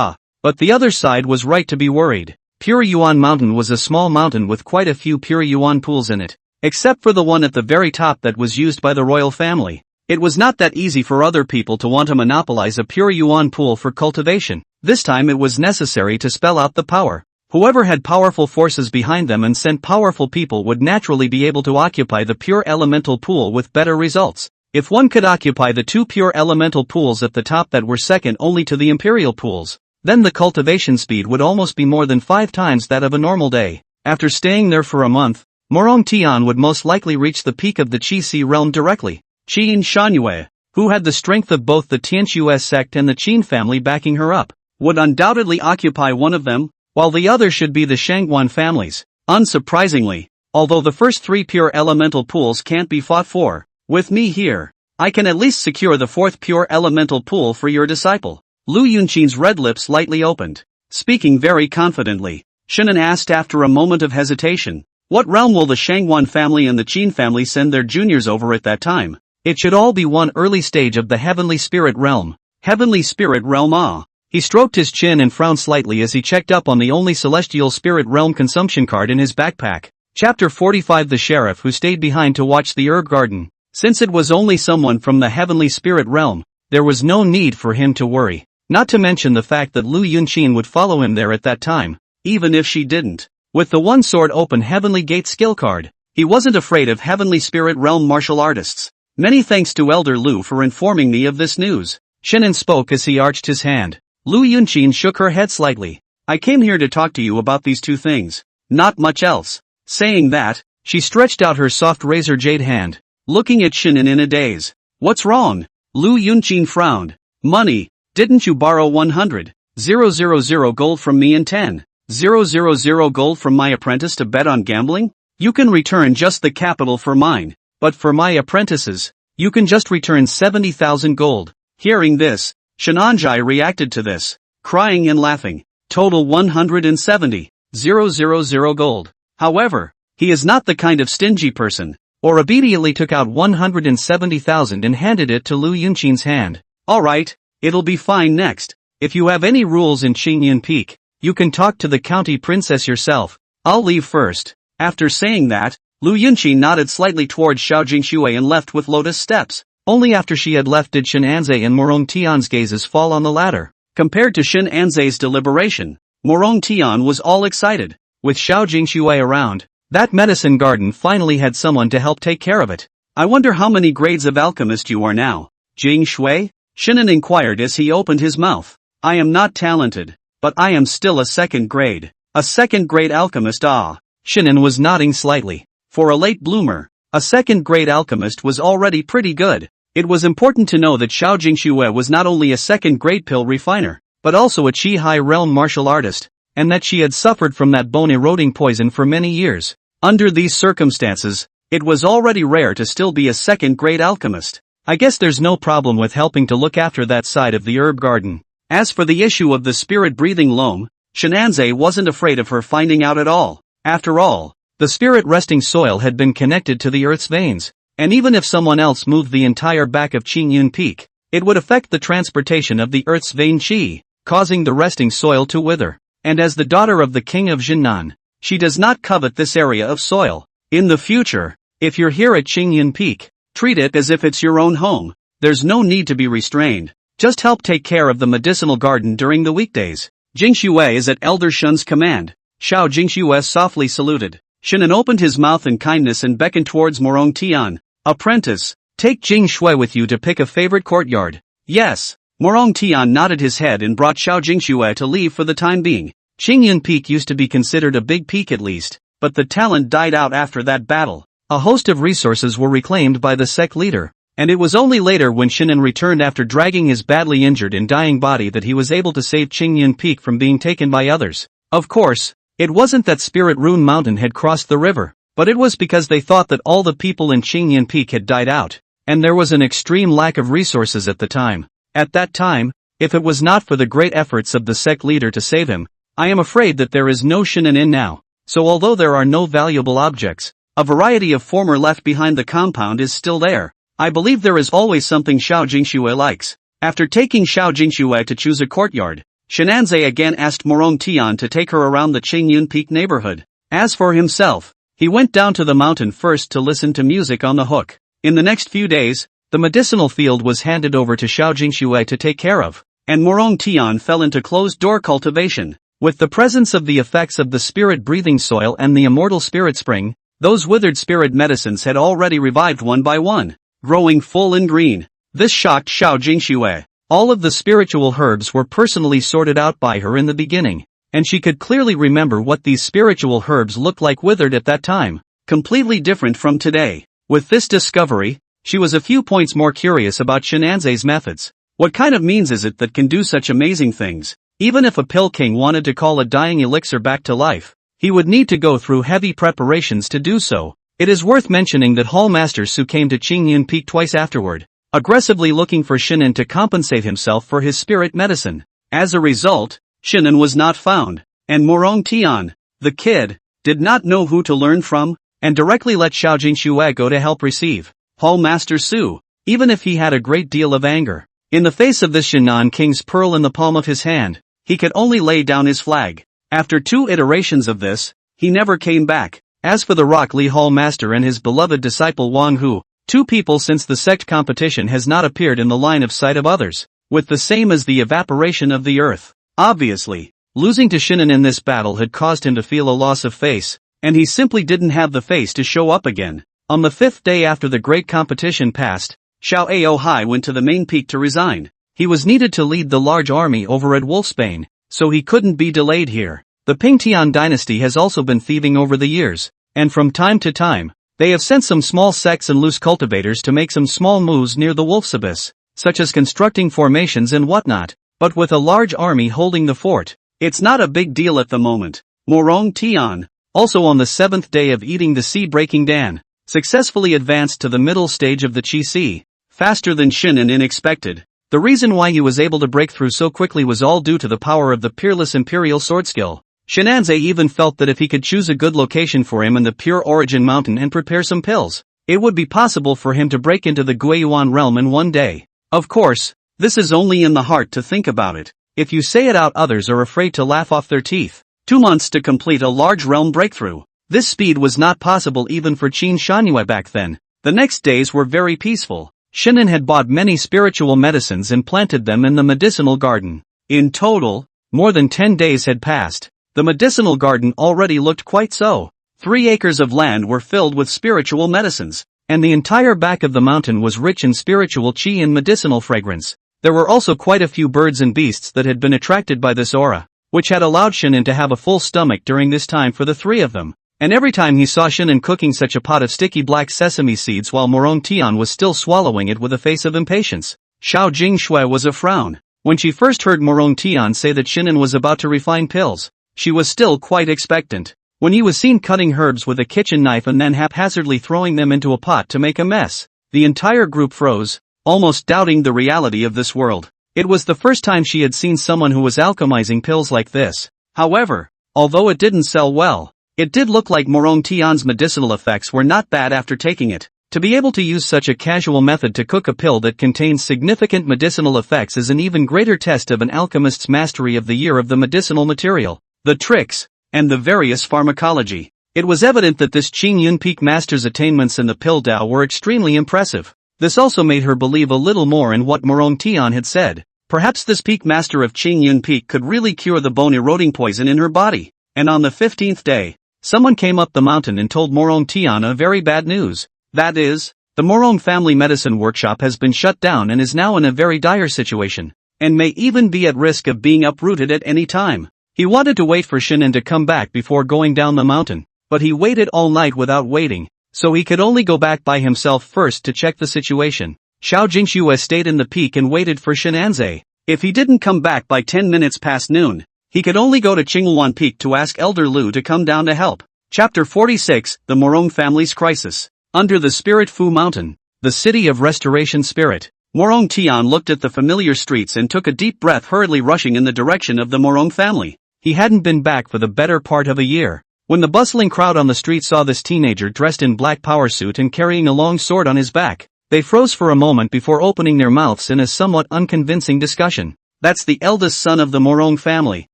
but the other side was right to be worried. Pure Yuan Mountain was a small mountain with quite a few Pure Yuan pools in it. Except for the one at the very top that was used by the royal family. It was not that easy for other people to want to monopolize a Pure Yuan pool for cultivation. This time it was necessary to spell out the power. Whoever had powerful forces behind them and sent powerful people would naturally be able to occupy the pure elemental pool with better results. If one could occupy the two pure elemental pools at the top that were second only to the imperial pools, then the cultivation speed would almost be more than 5 times that of a normal day. After staying there for a month, Morong Tian would most likely reach the peak of the Qi realm directly. Qin Shangyue, who had the strength of both the Tianxue sect and the Qin family backing her up, would undoubtedly occupy one of them, while the other should be the Shangguan families. Unsurprisingly, although the first 3 pure elemental pools can't be fought for, with me here, I can at least secure the 4th pure elemental pool for your disciple. Lu Yunqing's red lips slightly opened. Speaking very confidently, Shinan asked after a moment of hesitation. What realm will the Shangguan family and the Qin family send their juniors over at that time? It should all be one early stage of the Heavenly Spirit Realm. Heavenly Spirit Realm. He stroked his chin and frowned slightly as he checked up on the only Celestial Spirit Realm consumption card in his backpack. Chapter 45. The sheriff who stayed behind to watch the herb garden. Since it was only someone from the Heavenly Spirit Realm, there was no need for him to worry. Not to mention the fact that Lu Yunqing would follow him there at that time, even if she didn't. With the one sword open Heavenly Gate skill card, he wasn't afraid of Heavenly Spirit Realm martial artists. Many thanks to Elder Lu for informing me of this news. Shinan spoke as he arched his hand. Lu Yunqing shook her head slightly. I came here to talk to you about these 2 things. Not much else. Saying that, she stretched out her soft razor jade hand, looking at Shinan in a daze. What's wrong? Lu Yunqing frowned. Money. Didn't you borrow 100,000 gold from me and 10,000 gold from my apprentice to bet on gambling? You can return just the capital for mine, but for my apprentices, you can just return 70,000 gold. Hearing this, Shinanjai reacted to this, crying and laughing. Total 170,000 gold. However, he is not the kind of stingy person, or immediately took out 170,000 and handed it to Lu Yunqing's hand. Alright, it'll be fine next. If you have any rules in Qingyan Peak, you can talk to the county princess yourself. I'll leave first. After saying that, Lu Yunqing nodded slightly towards Xiao Jingxue and left with lotus steps. Only after she had left did Shinanze and Morong Tian's gazes fall on the latter. Compared to Shinanze's deliberation, Morong Tian was all excited. With Xiao Jingxue around, that medicine garden finally had someone to help take care of it. I wonder how many grades of alchemist you are now, Jingxue? Shinan inquired as he opened his mouth. I am not talented, but I am still a 2nd grade. A 2nd grade alchemist. Shinan was nodding slightly. For a late bloomer, a 2nd grade alchemist was already pretty good. It was important to know that Xiao Jingxue was not only a 2nd grade pill refiner, but also a Qi High realm martial artist, and that she had suffered from that bone-eroding poison for many years. Under these circumstances, it was already rare to still be a 2nd grade alchemist. I guess there's no problem with helping to look after that side of the herb garden. As for the issue of the spirit-breathing loam, Shinanze wasn't afraid of her finding out at all. After all, the spirit-resting soil had been connected to the earth's veins, and even if someone else moved the entire back of Qingyun Peak, it would affect the transportation of the earth's vein qi, causing the resting soil to wither. And as the daughter of the king of Jinnan, she does not covet this area of soil. In the future, if you're here at Qingyun Peak, treat it as if it's your own home. There's no need to be restrained. Just help take care of the medicinal garden during the weekdays. Jingxue is at Elder Shun's command. Xiao Jingxue softly saluted. Shinan opened his mouth in kindness and beckoned towards Morong Tian. Apprentice, take Jingxue with you to pick a favorite courtyard. Yes. Morong Tian nodded his head and brought Xiao Jingxue to leave for the time being. Qingyun Peak used to be considered a big peak at least, but the talent died out after that battle. A host of resources were reclaimed by the sect leader. and it was only later when Shinan returned after dragging his badly injured and dying body that he was able to save Qingyun Peak from being taken by others. Of course, it wasn't that Spirit Rune Mountain had crossed the river, but it was because they thought that all the people in Qingyun Peak had died out, and there was an extreme lack of resources at the time. At that time, if it was not for the great efforts of the sect leader to save him, I am afraid that there is no Shinan in now. So although there are no valuable objects, a variety of former left behind the compound is still there. I believe there is always something Xiao Jingxue likes. After taking Xiao Jingxue to choose a courtyard, Shenanze again asked Morong Tian to take her around the Qingyun Peak neighborhood. As for himself, he went down to the mountain first to listen to music on the hook. In the next few days, the medicinal field was handed over to Xiao Jingxue to take care of, and Morong Tian fell into closed-door cultivation. With the presence of the effects of the spirit-breathing soil and the immortal spirit spring, those withered spirit medicines had already revived one by one, growing full and green. This shocked Xiao Jingxue. All of the spiritual herbs were personally sorted out by her in the beginning, and she could clearly remember what these spiritual herbs looked like withered at that time, completely different from today. With this discovery, she was a few points more curious about Shenanze's methods. What kind of means is it that can do such amazing things? Even if a pill king wanted to call a dying elixir back to life, he would need to go through heavy preparations to do so. It is worth mentioning that Hall Master Su came to Qingyun Peak twice afterward, aggressively looking for Shinan to compensate himself for his spirit medicine. As a result, Shinan was not found, and Morong Tian, the kid, did not know who to learn from, and directly let Xiao Jingxue go to help receive Hall Master Su, even if he had a great deal of anger. In the face of this Shinan King's pearl in the palm of his hand, he could only lay down his flag. After 2 iterations of this, he never came back. As for the Rock Lee Hall Master and his beloved disciple Wang Hu, 2 people since the sect competition has not appeared in the line of sight of others, with the same as the evaporation of the earth. Obviously, losing to Shinan in this battle had caused him to feel a loss of face, and he simply didn't have the face to show up again. On the 5th day after the great competition passed, Xiao Aohai went to the main peak to resign. He was needed to lead the large army over at Wolfsbane, so he couldn't be delayed here. The Pingtian dynasty has also been thieving over the years, and from time to time, they have sent some small sects and loose cultivators to make some small moves near the Wolf's Abyss, such as constructing formations and whatnot, but with a large army holding the fort, it's not a big deal at the moment. Morong Tian, also on the 7th day of eating the sea-breaking Dan, successfully advanced to the middle stage of the Qi Sea, faster than Shinan expected. The reason why he was able to break through so quickly was all due to the power of the peerless imperial sword skill. Shenanze even felt that if he could choose a good location for him in the Pure Origin Mountain and prepare some pills, it would be possible for him to break into the Guiyuan realm in one day. Of course, this is only in the heart to think about it. If you say it out, others are afraid to laugh off their teeth. 2 months to complete a large realm breakthrough. This speed was not possible even for Qin Shangyue back then. The next days were very peaceful. Shinan had bought many spiritual medicines and planted them in the medicinal garden. In total, more than 10 days had passed. The medicinal garden already looked quite so. 3 acres of land were filled with spiritual medicines, and the entire back of the mountain was rich in spiritual qi and medicinal fragrance. There were also quite a few birds and beasts that had been attracted by this aura, which had allowed Shinan to have a full stomach during this time for the 3 of them. And every time he saw Shinan cooking such a pot of sticky black sesame seeds while Morong Tian was still swallowing it with a face of impatience, Xiao Jingxue was a frown. When she first heard Morong Tian say that Shinan was about to refine pills, she was still quite expectant. When he was seen cutting herbs with a kitchen knife and then haphazardly throwing them into a pot to make a mess, the entire group froze, almost doubting the reality of this world. It was the first time she had seen someone who was alchemizing pills like this. However, although it didn't sell well, it did look like Morong Tian's medicinal effects were not bad after taking it. To be able to use such a casual method to cook a pill that contains significant medicinal effects is an even greater test of an alchemist's mastery of the year of the medicinal material, the tricks, and the various pharmacology. It was evident that this Qingyun Peak master's attainments in the pill Dao were extremely impressive. This also made her believe a little more in what Morong Tian had said. Perhaps this peak master of Qingyun Peak could really cure the bone-eroding poison in her body. And on the 15th day, someone came up the mountain and told Morong Tian a very bad news. That is, the Morong family medicine workshop has been shut down and is now in a very dire situation, and may even be at risk of being uprooted at any time. He wanted to wait for Shinan to come back before going down the mountain, but he waited all night without waiting, so he could only go back by himself first to check the situation. Xiao Jingxue stayed in the peak and waited for Shenanze. If he didn't come back by 10 minutes past noon, he could only go to Qinghuan Peak to ask Elder Lu to come down to help. Chapter 46, The Morong Family's Crisis. Under the Spirit Fu Mountain, the city of restoration spirit, Morong Tian looked at the familiar streets and took a deep breath, hurriedly rushing in the direction of the Morong family. He hadn't been back for the better part of a year. When the bustling crowd on the street saw this teenager dressed in black power suit and carrying a long sword on his back, they froze for a moment before opening their mouths in a somewhat unconvincing discussion. That's the eldest son of the Morong family,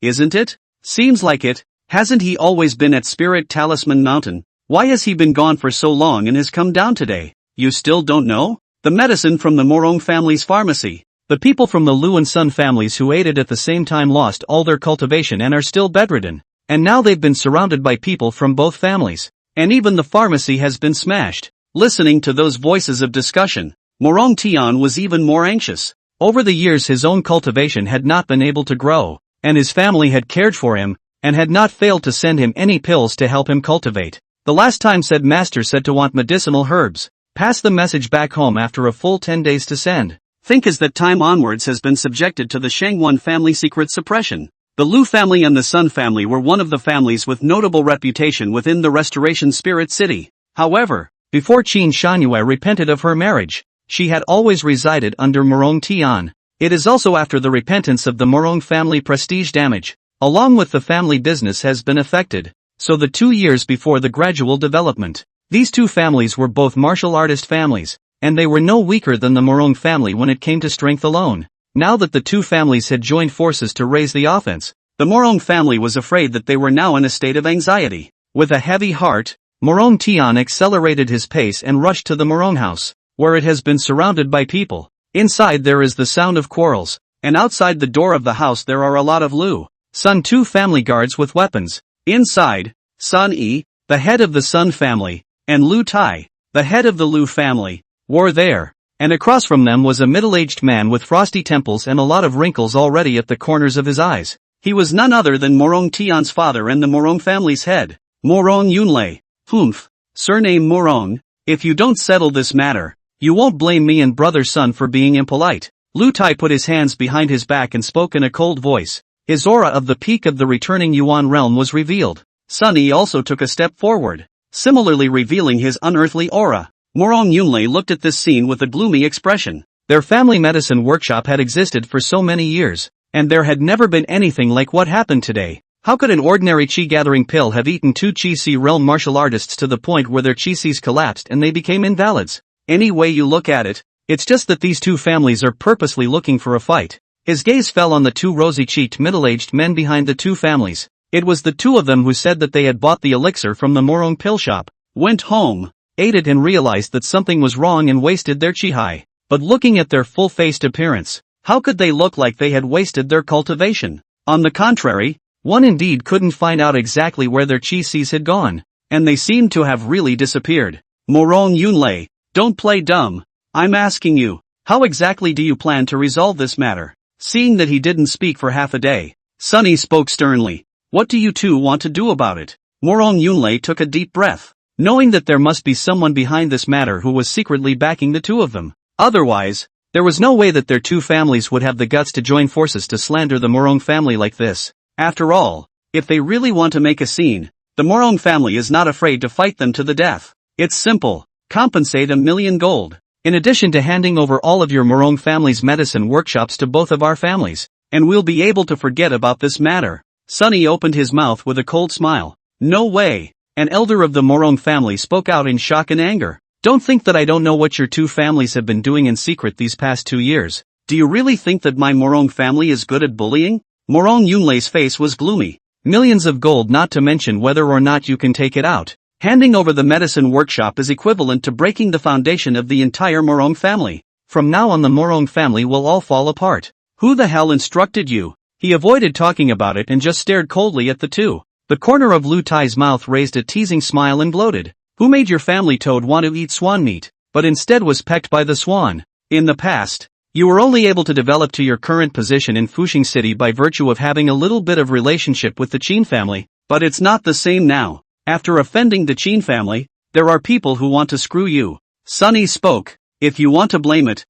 isn't it? Seems like it. Hasn't he always been at Spirit Talisman Mountain? Why has he been gone for so long and has come down today? You still don't know? The medicine from the Morong family's pharmacy. The people from the Lu and Sun families who ate it at the same time lost all their cultivation and are still bedridden. And now they've been surrounded by people from both families. And even the pharmacy has been smashed. Listening to those voices of discussion, Morong Tian was even more anxious. Over the years his own cultivation had not been able to grow, and his family had cared for him, and had not failed to send him any pills to help him cultivate. The last time said master said to want medicinal herbs. Pass the message back home after a full 10 days to send. Think as that time onwards has been subjected to the Shangwan family secret suppression. The Lu family and the Sun family were one of the families with notable reputation within the Restoration Spirit City. However, before Qin Shanyue repented of her marriage, she had always resided under Morong Tian. It is also after the repentance of the Morong family prestige damage, along with the family business has been affected, so the 2 years before the gradual development. These two families were both martial artist families, and they were no weaker than the Morong family when it came to strength alone. Now that the two families had joined forces to raise the offense, the Morong family was afraid that they were now in a state of anxiety. With a heavy heart, Morong Tian accelerated his pace and rushed to the Morong house, where it has been surrounded by people. Inside there is the sound of quarrels, and outside the door of the house there are a lot of Lu, Sun two family guards with weapons. Inside, Sun Yi, the head of the Sun family, and Lu Tai, the head of the Lu family, were there, and across from them was a middle-aged man with frosty temples and a lot of wrinkles already at the corners of his eyes. He was none other than Morong Tian's father and the Morong family's head, Morong Yunlei. Humph, surname Morong, if you don't settle this matter, you won't blame me and brother Sun for being impolite. Lu Tai put his hands behind his back and spoke in a cold voice. His aura of the peak of the returning Yuan realm was revealed. Sun Yi also took a step forward, similarly revealing his unearthly aura. Morong Yunlei looked at this scene with a gloomy expression. Their family medicine workshop had existed for so many years, and there had never been anything like what happened today. How could an ordinary chi-gathering pill have eaten two Chi-Si realm martial artists to the point where their Chi-Sis collapsed and they became invalids? Any way you look at it, it's just that these two families are purposely looking for a fight. His gaze fell on the two rosy-cheeked middle-aged men behind the two families. It was the two of them who said that they had bought the elixir from the Morong pill shop, went home, ate it and realized that something was wrong and wasted their chi-hai. But looking at their full-faced appearance, how could they look like they had wasted their cultivation? On the contrary, one indeed couldn't find out exactly where their Chi-Sis had gone, and they seemed to have really disappeared. Morong Yunlei, don't play dumb. I'm asking you, how exactly do you plan to resolve this matter? Seeing that he didn't speak for half a day, Sunny spoke sternly. What do you two want to do about it? Morong Yunlei took a deep breath, knowing that there must be someone behind this matter who was secretly backing the two of them. Otherwise, there was no way that their two families would have the guts to join forces to slander the Morong family like this. After all, if they really want to make a scene, the Morong family is not afraid to fight them to the death. It's simple, compensate 1,000,000 gold. In addition to handing over all of your Morong family's medicine workshops to both of our families, and we'll be able to forget about this matter. Sunny opened his mouth with a cold smile. No way. An elder of the Morong family spoke out in shock and anger. Don't think that I don't know what your two families have been doing in secret these past 2 years. Do you really think that my Morong family is good at bullying? Morong Yunlei's face was gloomy. Millions of gold, not to mention whether or not you can take it out. Handing over the medicine workshop is equivalent to breaking the foundation of the entire Morong family. From now on the Morong family will all fall apart. Who the hell instructed you? He avoided talking about it and just stared coldly at the two. The corner of Lu Tai's mouth raised a teasing smile and gloated. Who made your family toad want to eat swan meat, but instead was pecked by the swan? In the past, you were only able to develop to your current position in Fuxing City by virtue of having a little bit of relationship with the Qin family, but it's not the same now. After offending the Qin family, there are people who want to screw you. Sunny spoke. If you want to blame it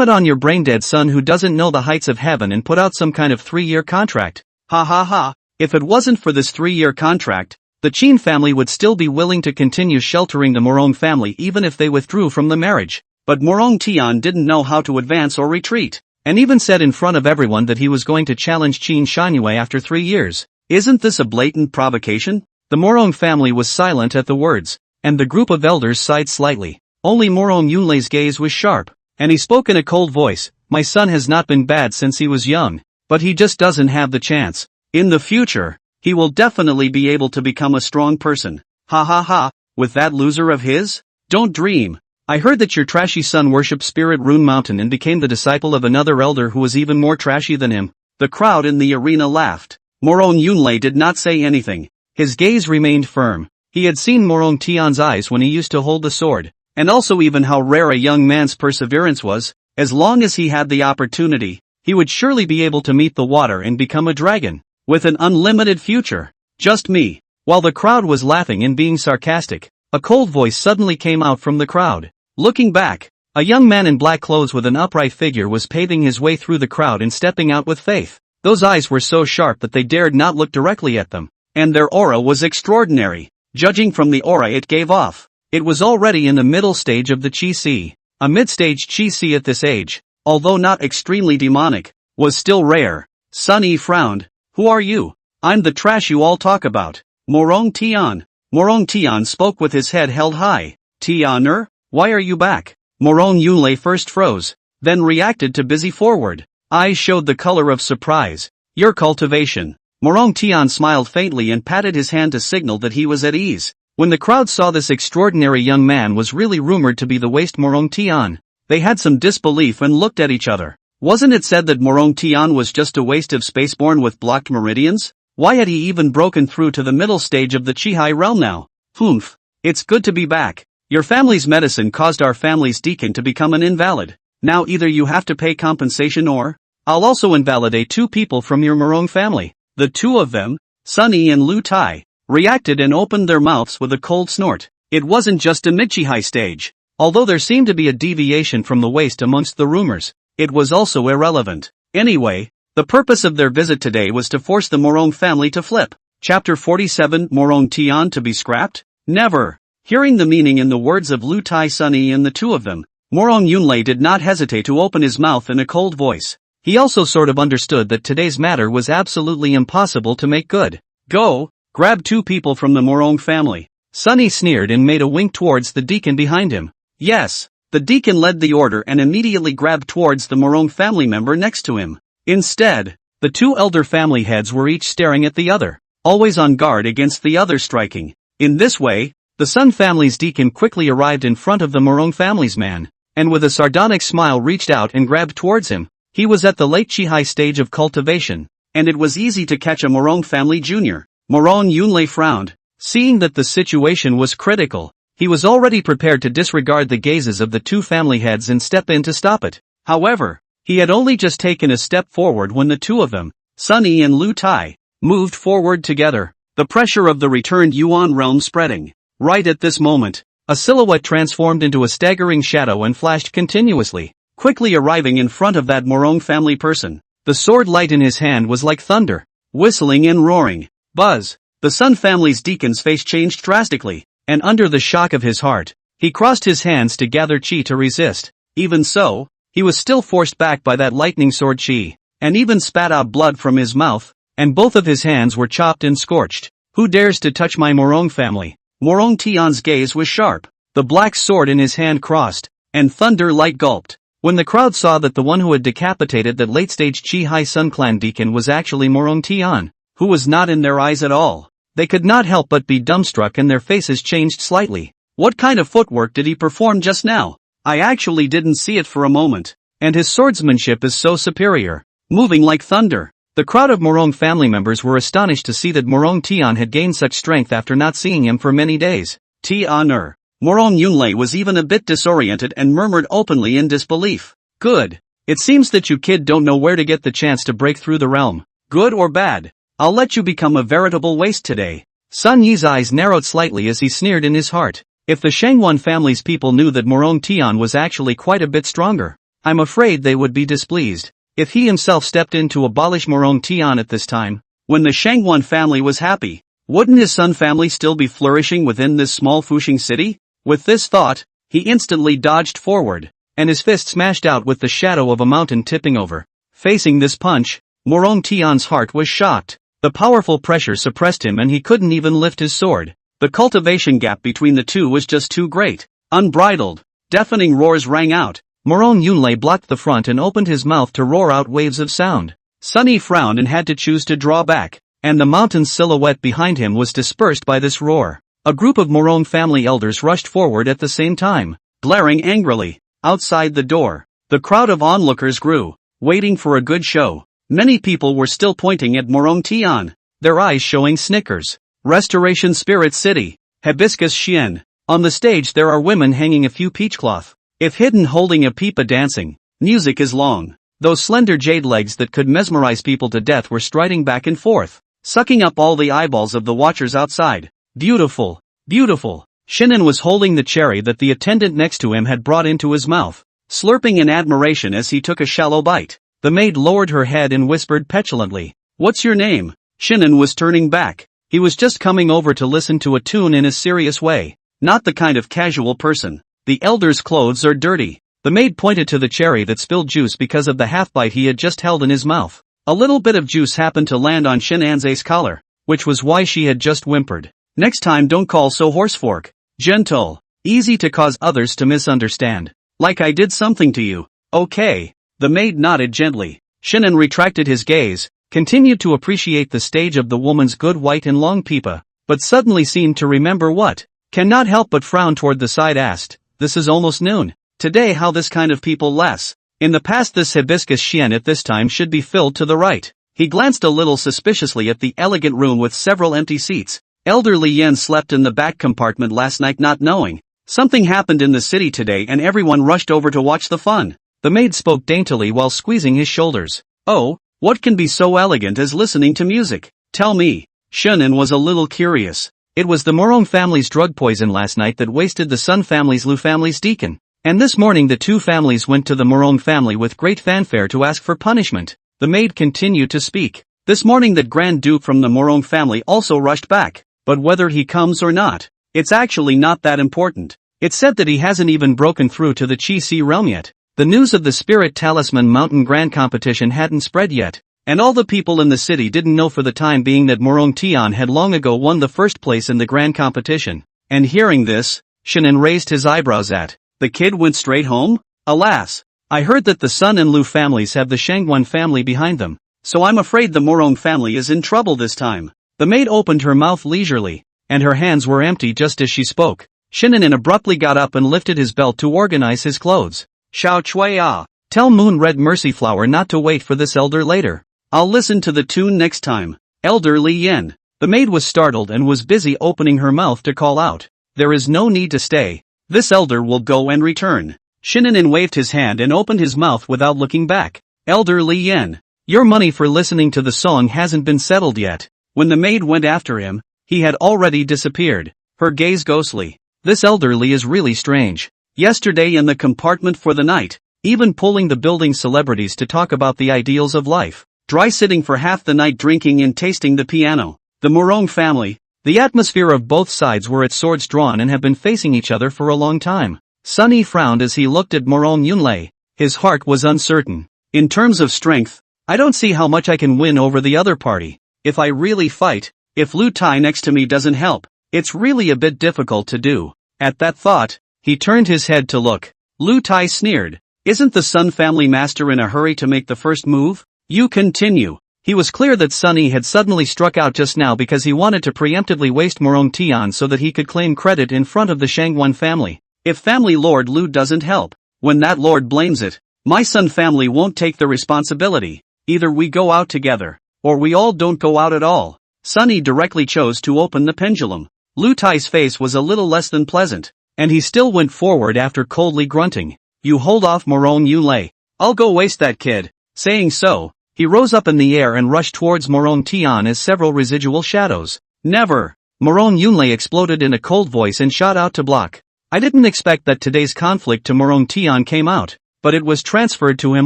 on your brain-dead son who doesn't know the heights of heaven and put out some kind of 3-year contract. Ha ha ha, if it wasn't for this 3-year contract, the Chin family would still be willing to continue sheltering the Morong family even if they withdrew from the marriage. But Morong Tian didn't know how to advance or retreat, and even said in front of everyone that he was going to challenge Qin Shangyue after 3 years. Isn't this a blatant provocation? The Morong family was silent at the words, and the group of elders sighed slightly. Only Morong Yunlei's gaze was sharp, and he spoke in a cold voice. My son has not been bad since he was young, but he just doesn't have the chance. In the future, he will definitely be able to become a strong person. Ha ha ha, with that loser of his? Don't dream. I heard that your trashy son worshipped Spirit Rune Mountain and became the disciple of another elder who was even more trashy than him. The crowd in the arena laughed. Morong Yunlei did not say anything. His gaze remained firm. He had seen Morong Tian's eyes when he used to hold the sword, and also even how rare a young man's perseverance was. As long as he had the opportunity, he would surely be able to meet the water and become a dragon, with an unlimited future. Just me. While the crowd was laughing and being sarcastic, a cold voice suddenly came out from the crowd. Looking back, a young man in black clothes with an upright figure was paving his way through the crowd and stepping out with faith. Those eyes were so sharp that they dared not look directly at them, and their aura was extraordinary. Judging from the aura it gave off, it was already in the middle stage of the Qi. A mid-stage Qi at this age, although not extremely demonic, was still rare. Sun Yi frowned. Who are you? I'm the trash you all talk about. Morong Tian. Morong Tian spoke with his head held high. Tianer? Why are you back? Morong Yunlei first froze, then reacted to busy forward. Eyes showed the color of surprise. Your cultivation. Morong Tian smiled faintly and patted his hand to signal that he was at ease. When the crowd saw this extraordinary young man was really rumored to be the waste Morong Tian, they had some disbelief and looked at each other. Wasn't it said that Morong Tian was just a waste of spaceborn with blocked meridians? Why had he even broken through to the middle stage of the Qi realm now? Humph. It's good to be back. Your family's medicine caused our family's deacon to become an invalid. Now either you have to pay compensation or I'll also invalidate 2 people from your Morong family. The 2 of them, Sun Yi and Lu Tai, reacted and opened their mouths with a cold snort. It wasn't just a mid-Qi stage. Although there seemed to be a deviation from the waist amongst the rumors, it was also irrelevant. Anyway, the purpose of their visit today was to force the Morong family to flip. Chapter 47 Morong Tian to be scrapped? Never. Hearing the meaning in the words of Lu Tai, Sun Yi and the 2 of them, Morong Yunlei did not hesitate to open his mouth in a cold voice. He also sort of understood that today's matter was absolutely impossible to make good. Go, grab 2 people from the Morong family. Sun Yi sneered and made a wink towards the deacon behind him. Yes, the deacon led the order and immediately grabbed towards the Morong family member next to him. Instead, the 2 elder family heads were each staring at the other, always on guard against the other striking. In this way, the Sun family's deacon quickly arrived in front of the Morong family's man, and with a sardonic smile reached out and grabbed towards him. He was at the late Qi stage of cultivation, and it was easy to catch a Morong family junior. Morong Yunlei frowned, seeing that the situation was critical. He was already prepared to disregard the gazes of the 2 family heads and step in to stop it. However, he had only just taken a step forward when the 2 of them, Sun Yi and Lu Tai, moved forward together, the pressure of the returned Yuan realm spreading. Right at this moment, a silhouette transformed into a staggering shadow and flashed continuously, quickly arriving in front of that Morong family person. The sword light in his hand was like thunder, whistling and roaring. Buzz! The Sun family's deacon's face changed drastically, and under the shock of his heart, he crossed his hands to gather Qi to resist. Even so, he was still forced back by that lightning sword Qi, and even spat out blood from his mouth, and both of his hands were chopped and scorched. Who dares to touch my Morong family? Morong Tian's gaze was sharp, the black sword in his hand crossed, and thunder light gulped. When the crowd saw that the one who had decapitated that late-stage Qi Sun clan deacon was actually Morong Tian, who was not in their eyes at all, they could not help but be dumbstruck and their faces changed slightly. What kind of footwork did he perform just now? I actually didn't see it for a moment, and his swordsmanship is so superior, moving like thunder. The crowd of Morong family members were astonished to see that Morong Tian had gained such strength after not seeing him for many days. Tianer. Morong Yunlei was even a bit disoriented and murmured openly in disbelief. Good. It seems that you kid don't know where to get the chance to break through the realm. Good or bad, I'll let you become a veritable waste today. Sun Yi's eyes narrowed slightly as he sneered in his heart. If the Shangwon family's people knew that Morong Tian was actually quite a bit stronger, I'm afraid they would be displeased. If he himself stepped in to abolish Morong Tian at this time, when the Shangwon family was happy, wouldn't his Sun family still be flourishing within this small Fuxing city? With this thought, he instantly dodged forward, and his fist smashed out with the shadow of a mountain tipping over. Facing this punch, Morong Tian's heart was shocked. The powerful pressure suppressed him and he couldn't even lift his sword. The cultivation gap between the two was just too great. Unbridled, deafening roars rang out. Morong Yunlei blocked the front and opened his mouth to roar out waves of sound. Sunny frowned and had to choose to draw back, and the mountain's silhouette behind him was dispersed by this roar. A group of Morong family elders rushed forward at the same time, glaring angrily. Outside the door, the crowd of onlookers grew, waiting for a good show. Many people were still pointing at Morong Tian, their eyes showing snickers. Restoration Spirit City, Hibiscus Xian. On the stage there are women hanging a few peachcloth. If hidden holding a pipa dancing, music is long. Those slender jade legs that could mesmerize people to death were striding back and forth, sucking up all the eyeballs of the watchers outside. Beautiful, beautiful. Shinan was holding the cherry that the attendant next to him had brought into his mouth, slurping in admiration as he took a shallow bite. The maid lowered her head and whispered petulantly, "What's your name?" Shinan was turning back. He was just coming over to listen to a tune in a serious way, not the kind of casual person. The elder's clothes are dirty. The maid pointed to the cherry that spilled juice because of the half-bite he had just held in his mouth. A little bit of juice happened to land on Shinan's collar, which was why she had just whimpered. "Next time don't call so horsefork. Gentle. Easy to cause others to misunderstand. Like I did something to you." "Okay." The maid nodded gently. Shinan retracted his gaze, continued to appreciate the stage of the woman's good white and long pipa, but suddenly seemed to remember what. Cannot help but frown toward the side asked, "This is almost noon. Today how this kind of people less? In the past this hibiscus xian at this time should be filled to the right." He glanced a little suspiciously at the elegant room with several empty seats. Elder Li Yan slept in the back compartment last night not knowing. Something happened in the city today and everyone rushed over to watch the fun. The maid spoke daintily while squeezing his shoulders. "Oh, what can be so elegant as listening to music? Tell me." Shunan was a little curious. It was the Morong family's drug poison last night that wasted the Sun family's Lu family's deacon. And this morning the two families went to the Morong family with great fanfare to ask for punishment. The maid continued to speak. This morning that Grand Duke from the Morong family also rushed back. But whether he comes or not, it's actually not that important. It's said that he hasn't even broken through to the Qi Si realm yet. The news of the Spirit Talisman Mountain Grand Competition hadn't spread yet, and all the people in the city didn't know for the time being that Morong Tian had long ago won the first place in the Grand Competition. And hearing this, Shinan raised his eyebrows at, "The kid went straight home? Alas! I heard that the Sun and Lu families have the Shangwon family behind them, so I'm afraid the Morong family is in trouble this time." The maid opened her mouth leisurely, and her hands were empty just as she spoke. Shinan abruptly got up and lifted his belt to organize his clothes. "Xiao Chui Ah, tell Moon Red Mercyflower not to wait for this elder later. I'll listen to the tune next time." Elder Li Yan. The maid was startled and was busy opening her mouth to call out, "There is no need to stay. This elder will go and return." Shinan waved his hand and opened his mouth without looking back. "Elder Li Yan, your money for listening to the song hasn't been settled yet." When the maid went after him, he had already disappeared, her gaze ghostly. This elderly is really strange. Yesterday in the compartment for the night, even pulling the building celebrities to talk about the ideals of life. Dry sitting for half the night drinking and tasting the piano. The Morong family, the atmosphere of both sides were at swords drawn and have been facing each other for a long time. Sunny frowned as he looked at Morong Yunlei. His heart was uncertain. In terms of strength, I don't see how much I can win over the other party. If I really fight, if Lu Tai next to me doesn't help, it's really a bit difficult to do. At that thought, he turned his head to look. Lu Tai sneered. "Isn't the Sun family master in a hurry to make the first move? You continue." He was clear that Sunny had suddenly struck out just now because he wanted to preemptively waste Morong Tian so that he could claim credit in front of the Shangwon family. If family lord Lu doesn't help, when that lord blames it, my Sun family won't take the responsibility. Either we go out together, or we all don't go out at all. Sunny directly chose to open the pendulum. Lu Tai's face was a little less than pleasant, and he still went forward after coldly grunting. "You hold off Morong Yunlei. I'll go waste that kid." Saying so, he rose up in the air and rushed towards Morong Tian as several residual shadows. "Never! Morong Yunlei exploded in a cold voice and shot out to block. I didn't expect that today's conflict to Morong Tian came out, but it was transferred to him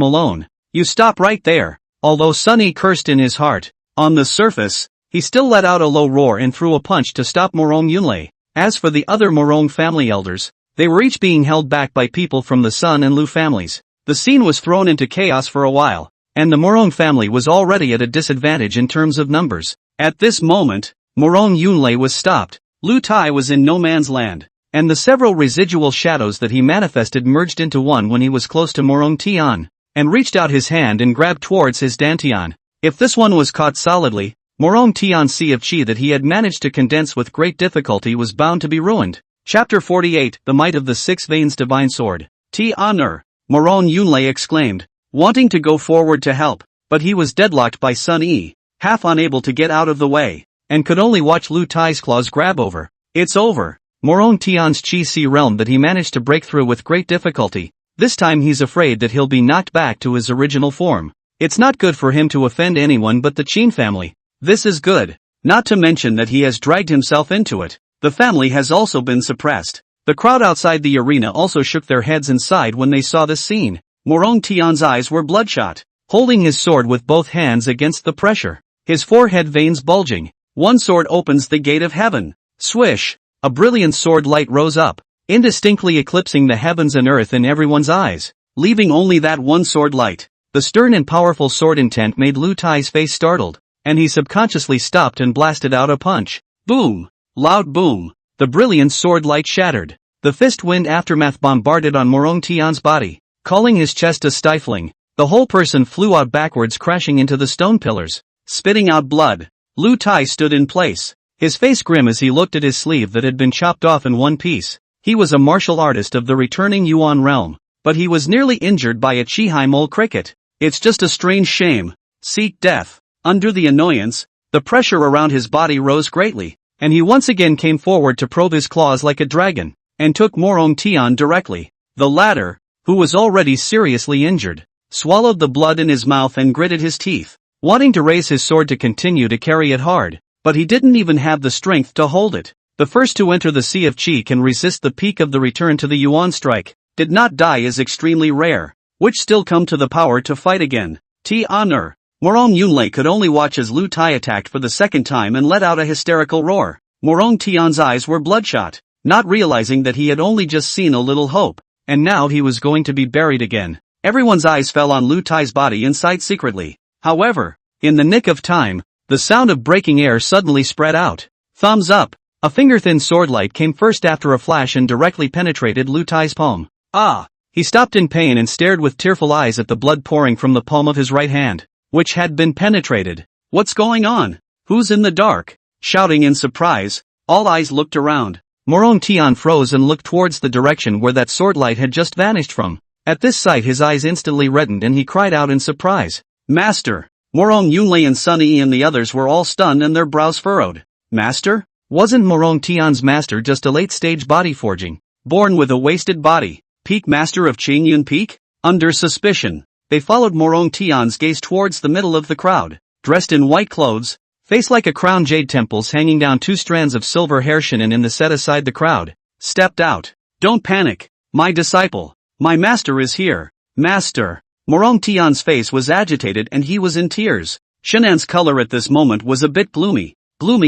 alone. You stop right there. Although Sunny cursed in his heart, on the surface, he still let out a low roar and threw a punch to stop Morong Yunlei. As for the other Morong family elders, they were each being held back by people from the Sun and Lu families. The scene was thrown into chaos for a while, and the Morong family was already at a disadvantage in terms of numbers. At this moment, Morong Yunlei was stopped. Lu Tai was in no man's land, and the several residual shadows that he manifested merged into one when he was close to Morong Tian, and reached out his hand and grabbed towards his dantian. If this one was caught solidly, Morong Tian's sea of chi that he had managed to condense with great difficulty was bound to be ruined. Chapter 48, The Might of the Six Veins Divine Sword. Tian Morong Yunlei exclaimed, wanting to go forward to help, but he was deadlocked by Sun Yi, half unable to get out of the way, and could only watch Lu Tai's claws grab over. It's over. Morong Tian's chi sea realm that he managed to break through with great difficulty. This time he's afraid that he'll be knocked back to his original form. It's not good for him to offend anyone but the Qin family. This is good. Not to mention that he has dragged himself into it. The family has also been suppressed. The crowd outside the arena also shook their heads and sighed when they saw this scene. Morong Tian's eyes were bloodshot, holding his sword with both hands against the pressure, his forehead veins bulging. One sword opens the gate of heaven. Swish! A brilliant sword light rose up, indistinctly eclipsing the heavens and earth in everyone's eyes, leaving only that one sword light. The stern and powerful sword intent made Lu Tai's face startled, and he subconsciously stopped and blasted out a punch. Boom! Loud boom! The brilliant sword light shattered. The fist wind aftermath bombarded on Morong Tian's body, calling his chest a stifling. The whole person flew out backwards, crashing into the stone pillars, spitting out blood. Lu Tai stood in place, his face grim as he looked at his sleeve that had been chopped off in one piece. He was a martial artist of the returning Yuan realm, but he was nearly injured by a Qihai mole cricket. It's just a strange shame. Seek death. Under the annoyance, the pressure around his body rose greatly, and he once again came forward to probe his claws like a dragon, and took Morong Tian directly. The latter, who was already seriously injured, swallowed the blood in his mouth and gritted his teeth, wanting to raise his sword to continue to carry it hard, but he didn't even have the strength to hold it. The first to enter the Sea of Qi can resist the peak of the return to the Yuan strike. Did not die is extremely rare, which still come to the power to fight again. Tian Morong Yunlei could only watch as Lu Tai attacked for the second time and let out a hysterical roar. Morong Tian's eyes were bloodshot, not realizing that he had only just seen a little hope, and now he was going to be buried again. Everyone's eyes fell on Lu Tai's body inside secretly. However, in the nick of time, the sound of breaking air suddenly spread out. Thumbs up! A finger-thin sword light came first after a flash and directly penetrated Lu Tai's palm. Ah! He stopped in pain and stared with tearful eyes at the blood pouring from the palm of his right hand, which had been penetrated. What's going on? Who's in the dark? Shouting in surprise, all eyes looked around. Morong Tian froze and looked towards the direction where that sword light had just vanished from. At this sight his eyes instantly reddened and he cried out in surprise. Master! Morong Yunlei and Sun Yi and the others were all stunned and their brows furrowed. Master? Wasn't Morong Tian's master just a late-stage body forging, born with a wasted body, peak master of Qingyun Peak? Under suspicion, they followed Morong Tian's gaze towards the middle of the crowd, dressed in white clothes, face like a crown, jade temples hanging down, 2 strands of silver hair. Shinin in the set aside the crowd, stepped out. Don't panic, my disciple. My master is here. Master! Morong Tian's face was agitated and he was in tears. Shinan's color at this moment was a bit gloomy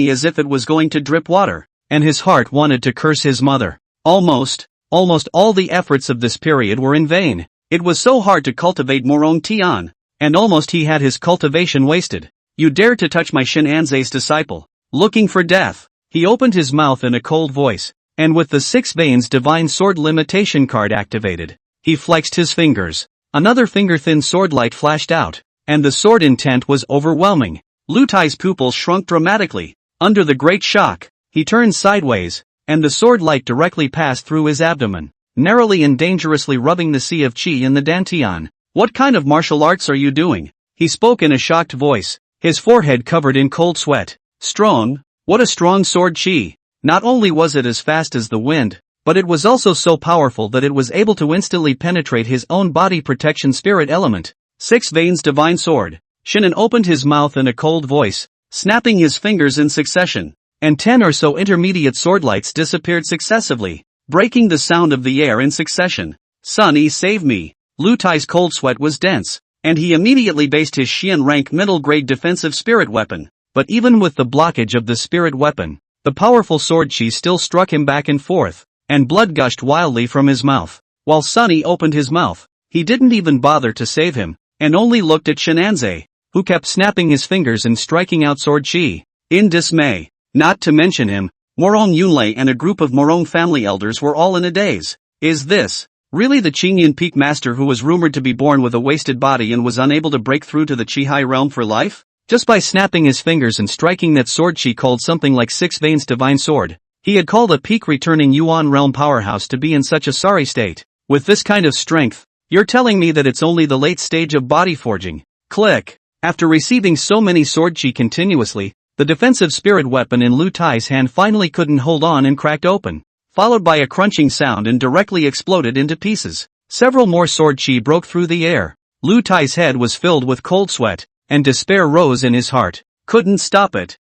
as if it was going to drip water, and his heart wanted to curse his mother. Almost all the efforts of this period were in vain. It was so hard to cultivate Morong Tian, and almost he had his cultivation wasted. You dare to touch my Shinan's disciple, looking for death. He opened his mouth in a cold voice, and with the 6 veins divine sword limitation card activated, he flexed his fingers. Another finger-thin sword light flashed out, and the sword intent was overwhelming. Lu Tai's pupils shrunk dramatically. Under the great shock, he turned sideways, and the sword light directly passed through his abdomen, narrowly and dangerously rubbing the Sea of Qi in the dantian. What kind of martial arts are you doing? He spoke in a shocked voice, his forehead covered in cold sweat. Strong? What a strong sword Qi! Not only was it as fast as the wind, but it was also so powerful that it was able to instantly penetrate his own body protection spirit element. 6 veins divine sword. Shinan opened his mouth in a cold voice, snapping his fingers in succession. and 10 or so intermediate swordlights disappeared successively, breaking the sound of the air in succession. Sunny, save me. Lu Tai's cold sweat was dense, and he immediately based his Xian rank middle grade defensive spirit weapon. But even with the blockage of the spirit weapon, the powerful sword chi still struck him back and forth, and blood gushed wildly from his mouth. While Sunny opened his mouth, he didn't even bother to save him, and only looked at Shenanze, who kept snapping his fingers and striking out sword chi. In dismay, not to mention him, Morong Yunlei and a group of Morong family elders were all in a daze. Is this really the Qingyan Peak Master who was rumored to be born with a wasted body and was unable to break through to the Qihai realm for life? Just by snapping his fingers and striking that sword chi called something like 6 veins divine sword, he had called a peak returning Yuan realm powerhouse to be in such a sorry state. With this kind of strength, you're telling me that it's only the late stage of body forging. Click. After receiving so many sword chi continuously, the defensive spirit weapon in Lu Tai's hand finally couldn't hold on and cracked open, followed by a crunching sound and directly exploded into pieces. Several more sword chi broke through the air. Lu Tai's head was filled with cold sweat, and despair rose in his heart. Couldn't stop it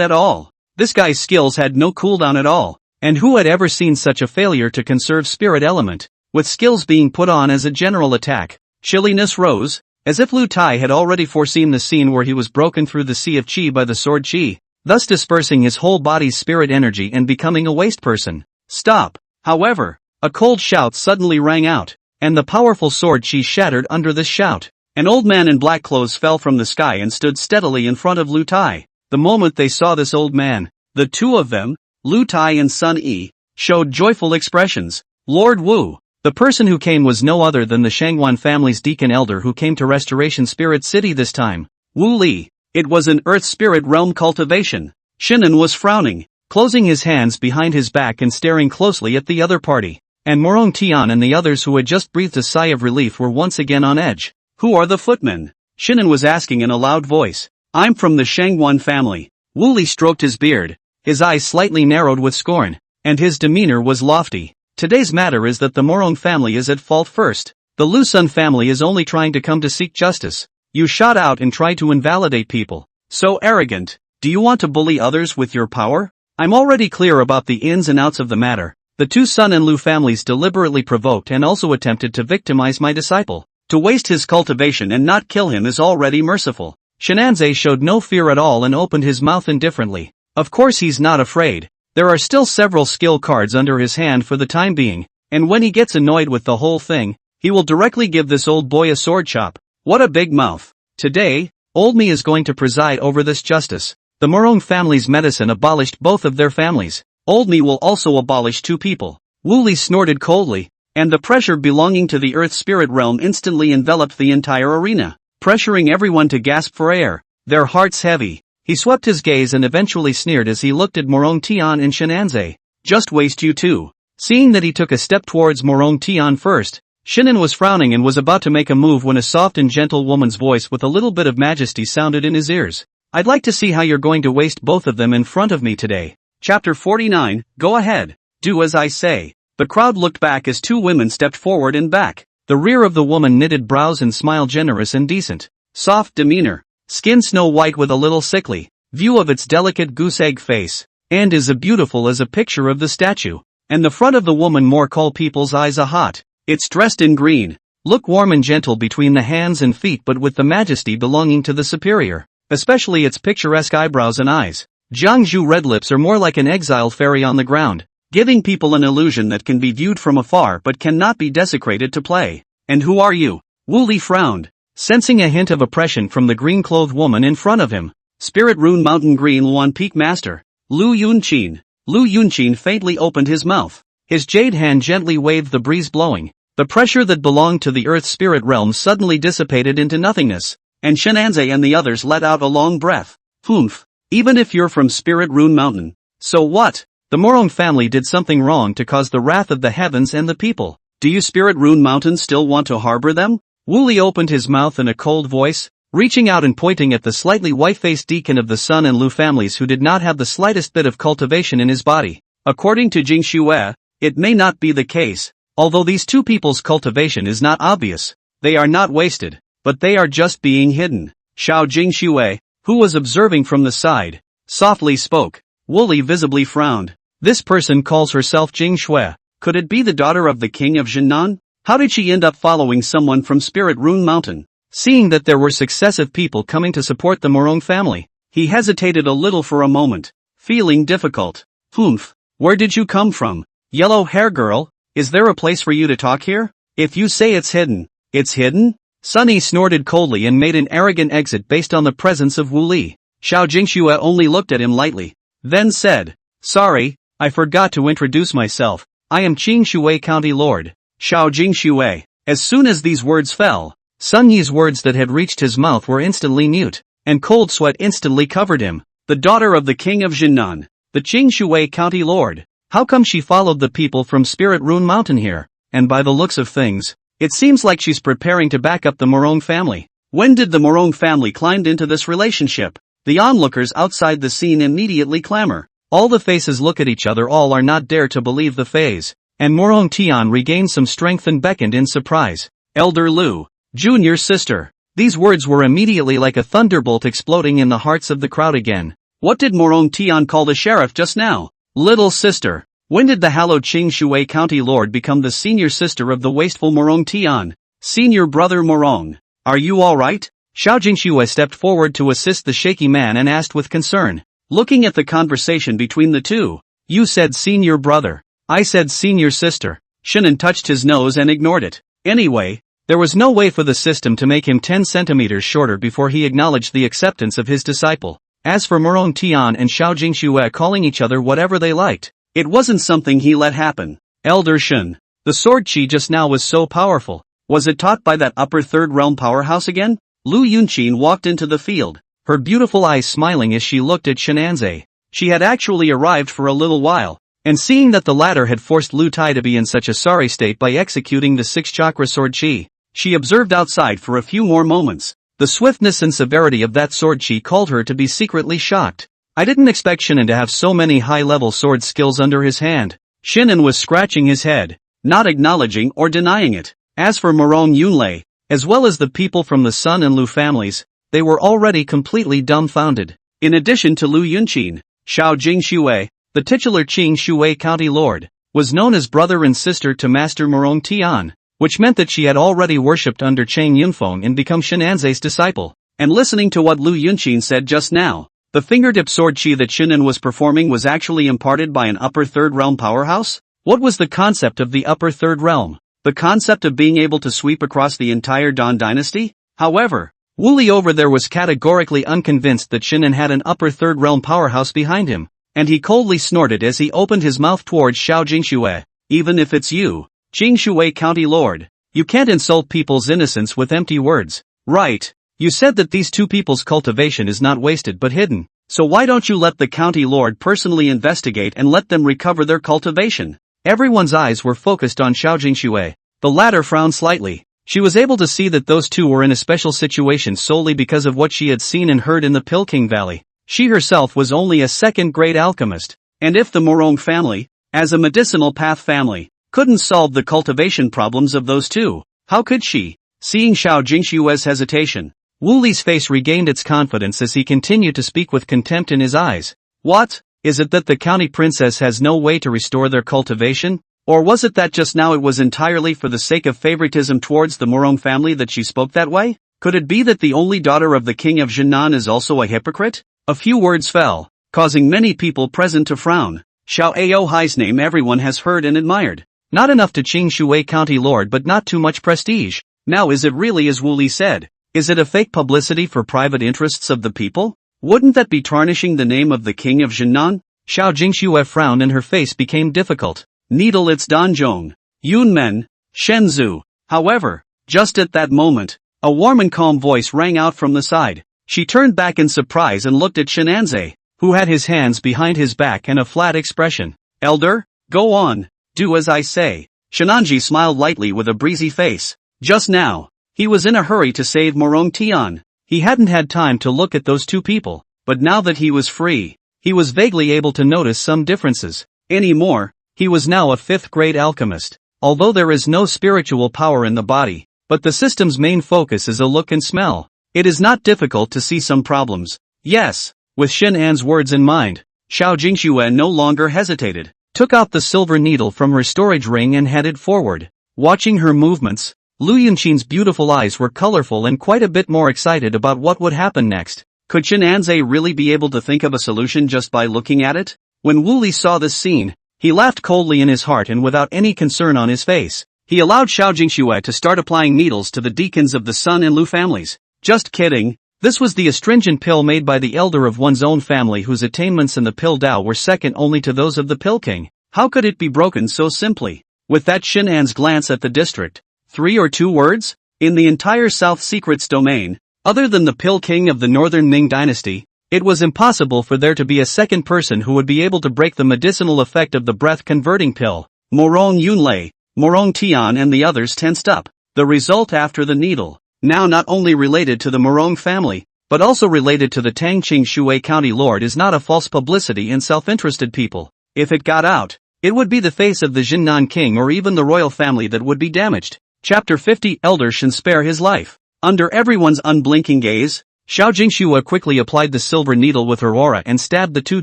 at all. This guy's skills had no cooldown at all, and who had ever seen such a failure to conserve spirit element, with skills being put on as a general attack? Chilliness rose, as if Lu Tai had already foreseen the scene where he was broken through the sea of chi by the sword chi, thus dispersing his whole body's spirit energy and becoming a waste person. Stop! However, a cold shout suddenly rang out, and the powerful sword chi shattered under this shout. An old man in black clothes fell from the sky and stood steadily in front of Lu Tai. The moment they saw this old man, the two of them, Lu Tai and Sun Yi, showed joyful expressions. Lord Wu, the person who came was no other than the Shangwan family's deacon elder who came to Restoration Spirit City this time. Wu Li. It was an earth spirit realm cultivation. Shinan was frowning, closing his hands behind his back and staring closely at the other party. And Morong Tian and the others who had just breathed a sigh of relief were once again on edge. Who are the footmen? Shinan was asking in a loud voice. I'm from the Shangwan family. Wu Li stroked his beard, his eyes slightly narrowed with scorn, and his demeanor was lofty. Today's matter is that the Morong family is at fault first. The Lu Sun family is only trying to come to seek justice. You shot out and tried to invalidate people. So arrogant. Do you want to bully others with your power? I'm already clear about the ins and outs of the matter. The two Sun and Lu families deliberately provoked and also attempted to victimize my disciple. To waste his cultivation and not kill him is already merciful. Shenanze showed no fear at all and opened his mouth indifferently. Of course he's not afraid. There are still several skill cards under his hand for the time being, and when he gets annoyed with the whole thing, he will directly give this old boy a sword chop. What a big mouth. Today, Old Me is going to preside over this justice. The Morong family's medicine abolished both of their families. Old Me will also abolish two people. Wu Li snorted coldly, and the pressure belonging to the earth spirit realm instantly enveloped the entire arena, pressuring everyone to gasp for air, their hearts heavy. He swept his gaze and eventually sneered as he looked at Morong Tian and Shenanze. Just waste you two. Seeing that he took a step towards Morong Tian first, Shinan was frowning and was about to make a move when a soft and gentle woman's voice with a little bit of majesty sounded in his ears. I'd like to see how you're going to waste both of them in front of me today. Chapter 49, Go ahead. Do as I say. The crowd looked back as two women stepped forward and back. The rear of the woman knitted brows and smiled generous and decent. Soft demeanor. Skin snow white with a little sickly view of its delicate goose-egg face. And is as beautiful as a picture of the statue. And the front of the woman more call people's eyes a hot. It's dressed in green. Look warm and gentle between the hands and feet but with the majesty belonging to the superior. Especially its picturesque eyebrows and eyes. Jiangzhu red lips are more like an exiled fairy on the ground, giving people an illusion that can be viewed from afar but cannot be desecrated to play. And who are you? Wu Li frowned, sensing a hint of oppression from the green-clothed woman in front of him. Spirit Rune Mountain Green Luan Peak Master. Lu Yunqin. Lu Yunqin faintly opened his mouth. His jade hand gently waved the breeze blowing. The pressure that belonged to the earth spirit realm suddenly dissipated into nothingness, and Shenanze and the others let out a long breath. Humph. Even if you're from Spirit Rune Mountain. So what? The Morong family did something wrong to cause the wrath of the heavens and the people. Do you Spirit Rune Mountain still want to harbor them? Wu Li opened his mouth in a cold voice, reaching out and pointing at the slightly white-faced deacon of the Sun and Lu families who did not have the slightest bit of cultivation in his body. According to Jing Xue, it may not be the case. Although these two people's cultivation is not obvious, they are not wasted, but they are just being hidden. Xiao Jing Xue, who was observing from the side, softly spoke. Wooly visibly frowned. This person calls herself Jing Shui. Could it be the daughter of the king of Jinnan? How did she end up following someone from Spirit Rune Mountain? Seeing that there were successive people coming to support the Morong family, he hesitated a little for a moment, feeling difficult. Humph, where did you come from? Yellow hair girl, is there a place for you to talk here? If you say it's hidden. It's hidden? Sunny snorted coldly and made an arrogant exit based on the presence of Wu Li. Xiao Jingxue only looked at him lightly, then said, "Sorry, I forgot to introduce myself. I am Qing Shui County Lord, Xiao Jingxue." As soon as these words fell, Sun Yi's words that had reached his mouth were instantly mute, and cold sweat instantly covered him. The daughter of the king of Jinnan, the Qing Shui County Lord. How come she followed the people from Spirit Rune Mountain here? And by the looks of things, it seems like she's preparing to back up the Morong family. When did the Morong family climb into this relationship? The onlookers outside the scene immediately clamor. All the faces look at each other, all are not dare to believe the phase. And Morong Tian regained some strength and beckoned in surprise. Elder Lu, junior sister. These words were immediately like a thunderbolt exploding in the hearts of the crowd again. What did Morong Tian call the sheriff just now? Little sister. When did the hallowed Qing Shui County Lord become the senior sister of the wasteful Morong Tian? Senior brother Morong, are you alright? Xiao Jingxue stepped forward to assist the shaky man and asked with concern. Looking at the conversation between the two, "You said senior brother. I said senior sister." Shinan touched his nose and ignored it. Anyway, there was no way for the system to make him 10 centimeters shorter before he acknowledged the acceptance of his disciple. As for Morong Tian and Xiao Jingxue calling each other whatever they liked, it wasn't something he let happen. Elder Shen, the sword chi just now was so powerful. Was it taught by that upper third realm powerhouse again? Lu Yunqin walked into the field, her beautiful eyes smiling as she looked at Shenanze. She had actually arrived for a little while, and seeing that the latter had forced Lu Tai to be in such a sorry state by executing the 6-chakra sword chi, she observed outside for a few more moments. The swiftness and severity of that sword chi called her to be secretly shocked. I didn't expect Shinan to have so many high-level sword skills under his hand. Shinan was scratching his head, not acknowledging or denying it. As for Morong Yunlei, as well as the people from the Sun and Lu families, they were already completely dumbfounded. In addition to Lu Yunqin, Xiao Jingxue, the titular Qing Shui County Lord, was known as brother and sister to Master Morong Tian, which meant that she had already worshipped under Chang Yunfeng and become Shenanze's disciple. And listening to what Lu Yunqin said just now, the fingertip sword chi that Shinan was performing was actually imparted by an upper third realm powerhouse? What was the concept of the upper third realm? The concept of being able to sweep across the entire Dan dynasty? However, Wu Li over there was categorically unconvinced that Shinan had an upper third realm powerhouse behind him, and he coldly snorted as he opened his mouth towards Xiao Jingxue. Even if it's you, Qing Shui County Lord, you can't insult people's innocence with empty words, right? You said that these two people's cultivation is not wasted but hidden, so why don't you let the county lord personally investigate and let them recover their cultivation? Everyone's eyes were focused on Xiao Jingxue. The latter frowned slightly. She was able to see that those two were in a special situation solely because of what she had seen and heard in the Pilking Valley. She herself was only a second-grade alchemist, and if the Morong family, as a medicinal path family, couldn't solve the cultivation problems of those two, how could she? Seeing Xiao Jingxue's hesitation, Wu Li's face regained its confidence as he continued to speak with contempt in his eyes. What? Is it that the county princess has no way to restore their cultivation? Or was it that just now it was entirely for the sake of favoritism towards the Morong family that she spoke that way? Could it be that the only daughter of the king of Jinnan is also a hypocrite? A few words fell, causing many people present to frown. Xiao Aohai's name everyone has heard and admired. Not enough to Qing Shui County Lord but not too much prestige. Now is it really as Wu Li said? Is it a fake publicity for private interests of the people? Wouldn't that be tarnishing the name of the king of Jinnan? Xiao Jingxue frowned and her face became difficult. Needle its Danzhong, Yunmen, Shenzhou. However, just at that moment, a warm and calm voice rang out from the side. She turned back in surprise and looked at Shenanze, who had his hands behind his back and a flat expression. Elder, go on, do as I say. Shenanji smiled lightly with a breezy face. Just now, he was in a hurry to save Morong Tian. He hadn't had time to look at those two people, but now that he was free, he was vaguely able to notice some differences. Anymore, he was now a 5th-grade alchemist. Although there is no spiritual power in the body, but the system's main focus is a look and smell, it is not difficult to see some problems. Yes, with Shen An's words in mind, Xiao Jingxue no longer hesitated, took out the silver needle from her storage ring and headed forward. Watching her movements, Lu Yunqin's beautiful eyes were colorful and quite a bit more excited about what would happen next. Could Shenanze really be able to think of a solution just by looking at it? When Wu Li saw this scene, he laughed coldly in his heart and without any concern on his face. He allowed Xiao Jingxue to start applying needles to the deacons of the Sun and Lu families. Just kidding. This was the astringent pill made by the elder of one's own family whose attainments in the pill Dao were second only to those of the pill king. How could it be broken so simply? With that Shenan's glance at the district, 3 or 2 words? In the entire South Secrets domain, other than the pill king of the northern Ming dynasty, it was impossible for there to be a second person who would be able to break the medicinal effect of the breath-converting pill. Morong Yunlei, Morong Tian and the others tensed up. The result after the needle, now not only related to the Morong family, but also related to the Tangqing Shui County Lord, is not a false publicity in self-interested people. If it got out, it would be the face of the Jinnan king or even the royal family that would be damaged. Chapter 50 Elder Shen spare his life. Under everyone's unblinking gaze, Xiao Jingxue quickly applied the silver needle with her aura and stabbed the 2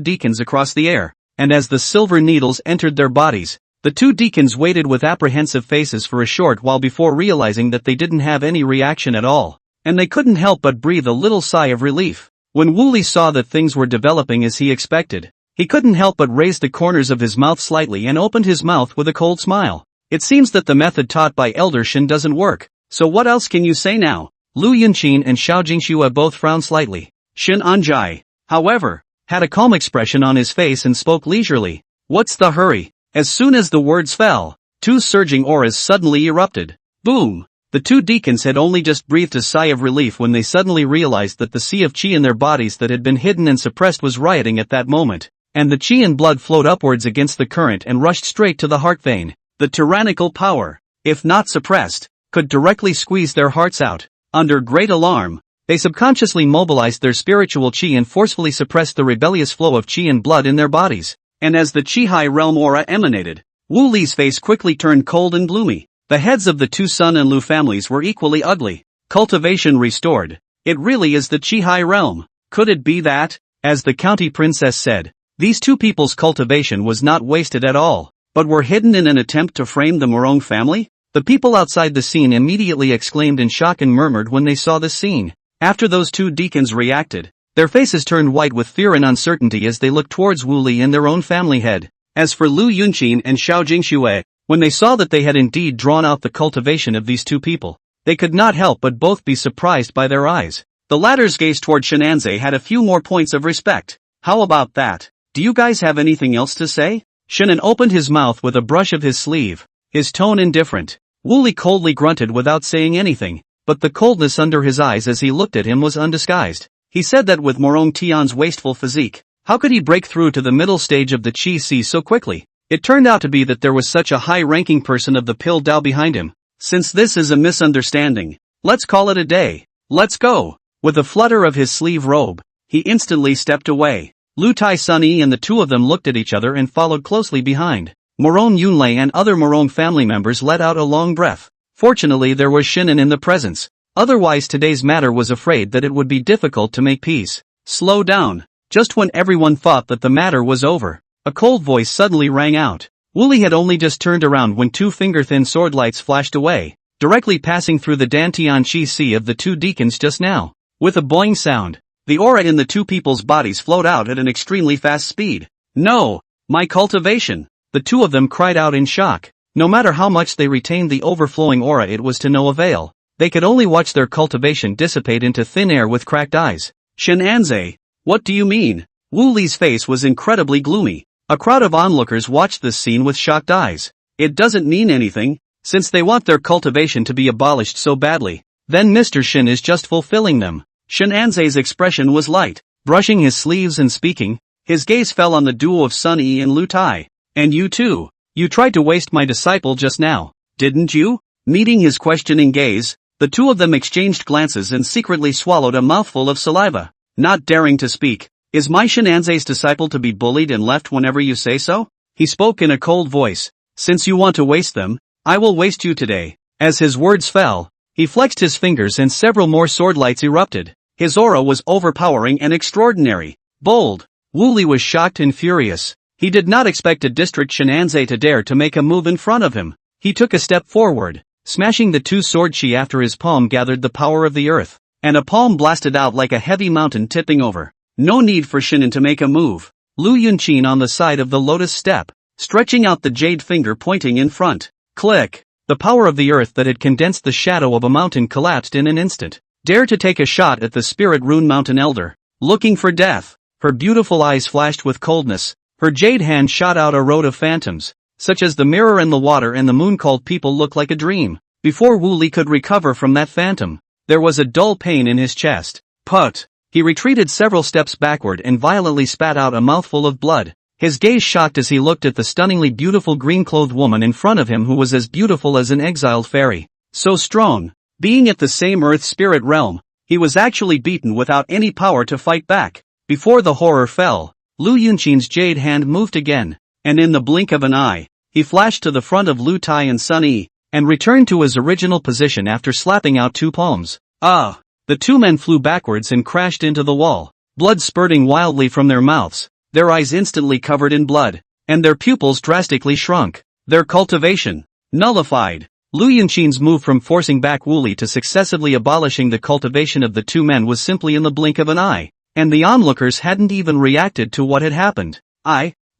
deacons across the air, and as the silver needles entered their bodies, the 2 deacons waited with apprehensive faces for a short while before realizing that they didn't have any reaction at all, and they couldn't help but breathe a little sigh of relief. When Wu Li saw that things were developing as he expected, he couldn't help but raise the corners of his mouth slightly and opened his mouth with a cold smile. It seems that the method taught by Elder Shen doesn't work, so what else can you say now? Lu Yunqin and Xiao Jingxue both frowned slightly. Shen Anjai, however, had a calm expression on his face and spoke leisurely. What's the hurry? As soon as the words fell, 2 surging auras suddenly erupted. Boom! The 2 deacons had only just breathed a sigh of relief when they suddenly realized that the sea of qi in their bodies that had been hidden and suppressed was rioting at that moment, and the qi and blood flowed upwards against the current and rushed straight to the heart vein. The tyrannical power, if not suppressed, could directly squeeze their hearts out. Under great alarm, they subconsciously mobilized their spiritual qi and forcefully suppressed the rebellious flow of qi and blood in their bodies. And as the qi high realm aura emanated, Wu Li's face quickly turned cold and gloomy. The heads of the 2 Sun and Lu families were equally ugly. Cultivation restored. It really is the qi high realm. Could it be that, as the county princess said, these 2 people's cultivation was not wasted at all, but were hidden in an attempt to frame the Morong family? The people outside the scene immediately exclaimed in shock and murmured when they saw this scene. After those 2 deacons reacted, their faces turned white with fear and uncertainty as they looked towards Wu Li and their own family head. As for Lu Yunqin and Xiao Jingxue, when they saw that they had indeed drawn out the cultivation of these 2 people, they could not help but both be surprised by their eyes. The latter's gaze toward Shenanze had a few more points of respect. How about that? Do you guys have anything else to say? Shenan opened his mouth with a brush of his sleeve, his tone indifferent. Wu Li coldly grunted without saying anything, but the coldness under his eyes as he looked at him was undisguised. He said that with Morong Tian's wasteful physique, how could he break through to the middle stage of the Qi Sea so quickly? It turned out to be that there was such a high-ranking person of the pill Dao behind him. Since this is a misunderstanding, let's call it a day. Let's go. With a flutter of his sleeve robe, he instantly stepped away. Lu Tai Sunny and the 2 of them looked at each other and followed closely behind. Morong Yunlei and other Morong family members let out a long breath. Fortunately there was Shinan in the presence. Otherwise today's matter was afraid that it would be difficult to make peace. Slow down. Just when everyone thought that the matter was over, a cold voice suddenly rang out. Wu Li had only just turned around when 2 finger-thin sword lights flashed away, directly passing through the Dantian Qi Sea of the 2 deacons just now. With a boing sound, the aura in the 2 people's bodies flowed out at an extremely fast speed. No! My cultivation! The 2 of them cried out in shock. No matter how much they retained the overflowing aura, it was to no avail. They could only watch their cultivation dissipate into thin air with cracked eyes. Shenanze, what do you mean? Wu Li's face was incredibly gloomy. A crowd of onlookers watched this scene with shocked eyes. It doesn't mean anything, since they want their cultivation to be abolished so badly. Then Mr. Shen is just fulfilling them. Shenanze's expression was light. Brushing his sleeves and speaking, his gaze fell on the duo of Sun Yi and Lu Tai. And you too. You tried to waste my disciple just now, didn't you? Meeting his questioning gaze, the 2 of them exchanged glances and secretly swallowed a mouthful of saliva. Not daring to speak, is my Shenanze's disciple to be bullied and left whenever you say so? He spoke in a cold voice. Since you want to waste them, I will waste you today. As his words fell, he flexed his fingers and several more sword lights erupted. His aura was overpowering and extraordinary. Bold. Wu Li was shocked and furious. He did not expect a district Shenanze to dare to make a move in front of him. He took a step forward, smashing the two sword chi after his palm gathered the power of the earth, and a palm blasted out like a heavy mountain tipping over. No need for Shinin to make a move. Lu Yunqin on the side of the lotus step, stretching out the jade finger pointing in front. Click! The power of the earth that had condensed the shadow of a mountain collapsed in an instant. Dare to take a shot at the spirit rune mountain elder. Looking for death. Her beautiful eyes flashed with coldness. Her jade hand shot out a road of phantoms, such as the mirror and the water and the moon called people look like a dream. Before Wu Li could recover from that phantom, there was a dull pain in his chest. Put! He retreated several steps backward and violently spat out a mouthful of blood. His gaze shocked as he looked at the stunningly beautiful green-clothed woman in front of him who was as beautiful as an exiled fairy. So strong. Being at the same earth spirit realm, he was actually beaten without any power to fight back. Before the horror fell, Lu Yunqin's jade hand moved again, and in the blink of an eye, he flashed to the front of Lu Tai and Sun Yi, and returned to his original position after slapping out two palms. Ah! The two men flew backwards and crashed into the wall, blood spurting wildly from their mouths, their eyes instantly covered in blood, and their pupils drastically shrunk. Their cultivation nullified. Lu Yunqin's move from forcing back Wu Li to successively abolishing the cultivation of the two men was simply in the blink of an eye, and the onlookers hadn't even reacted to what had happened.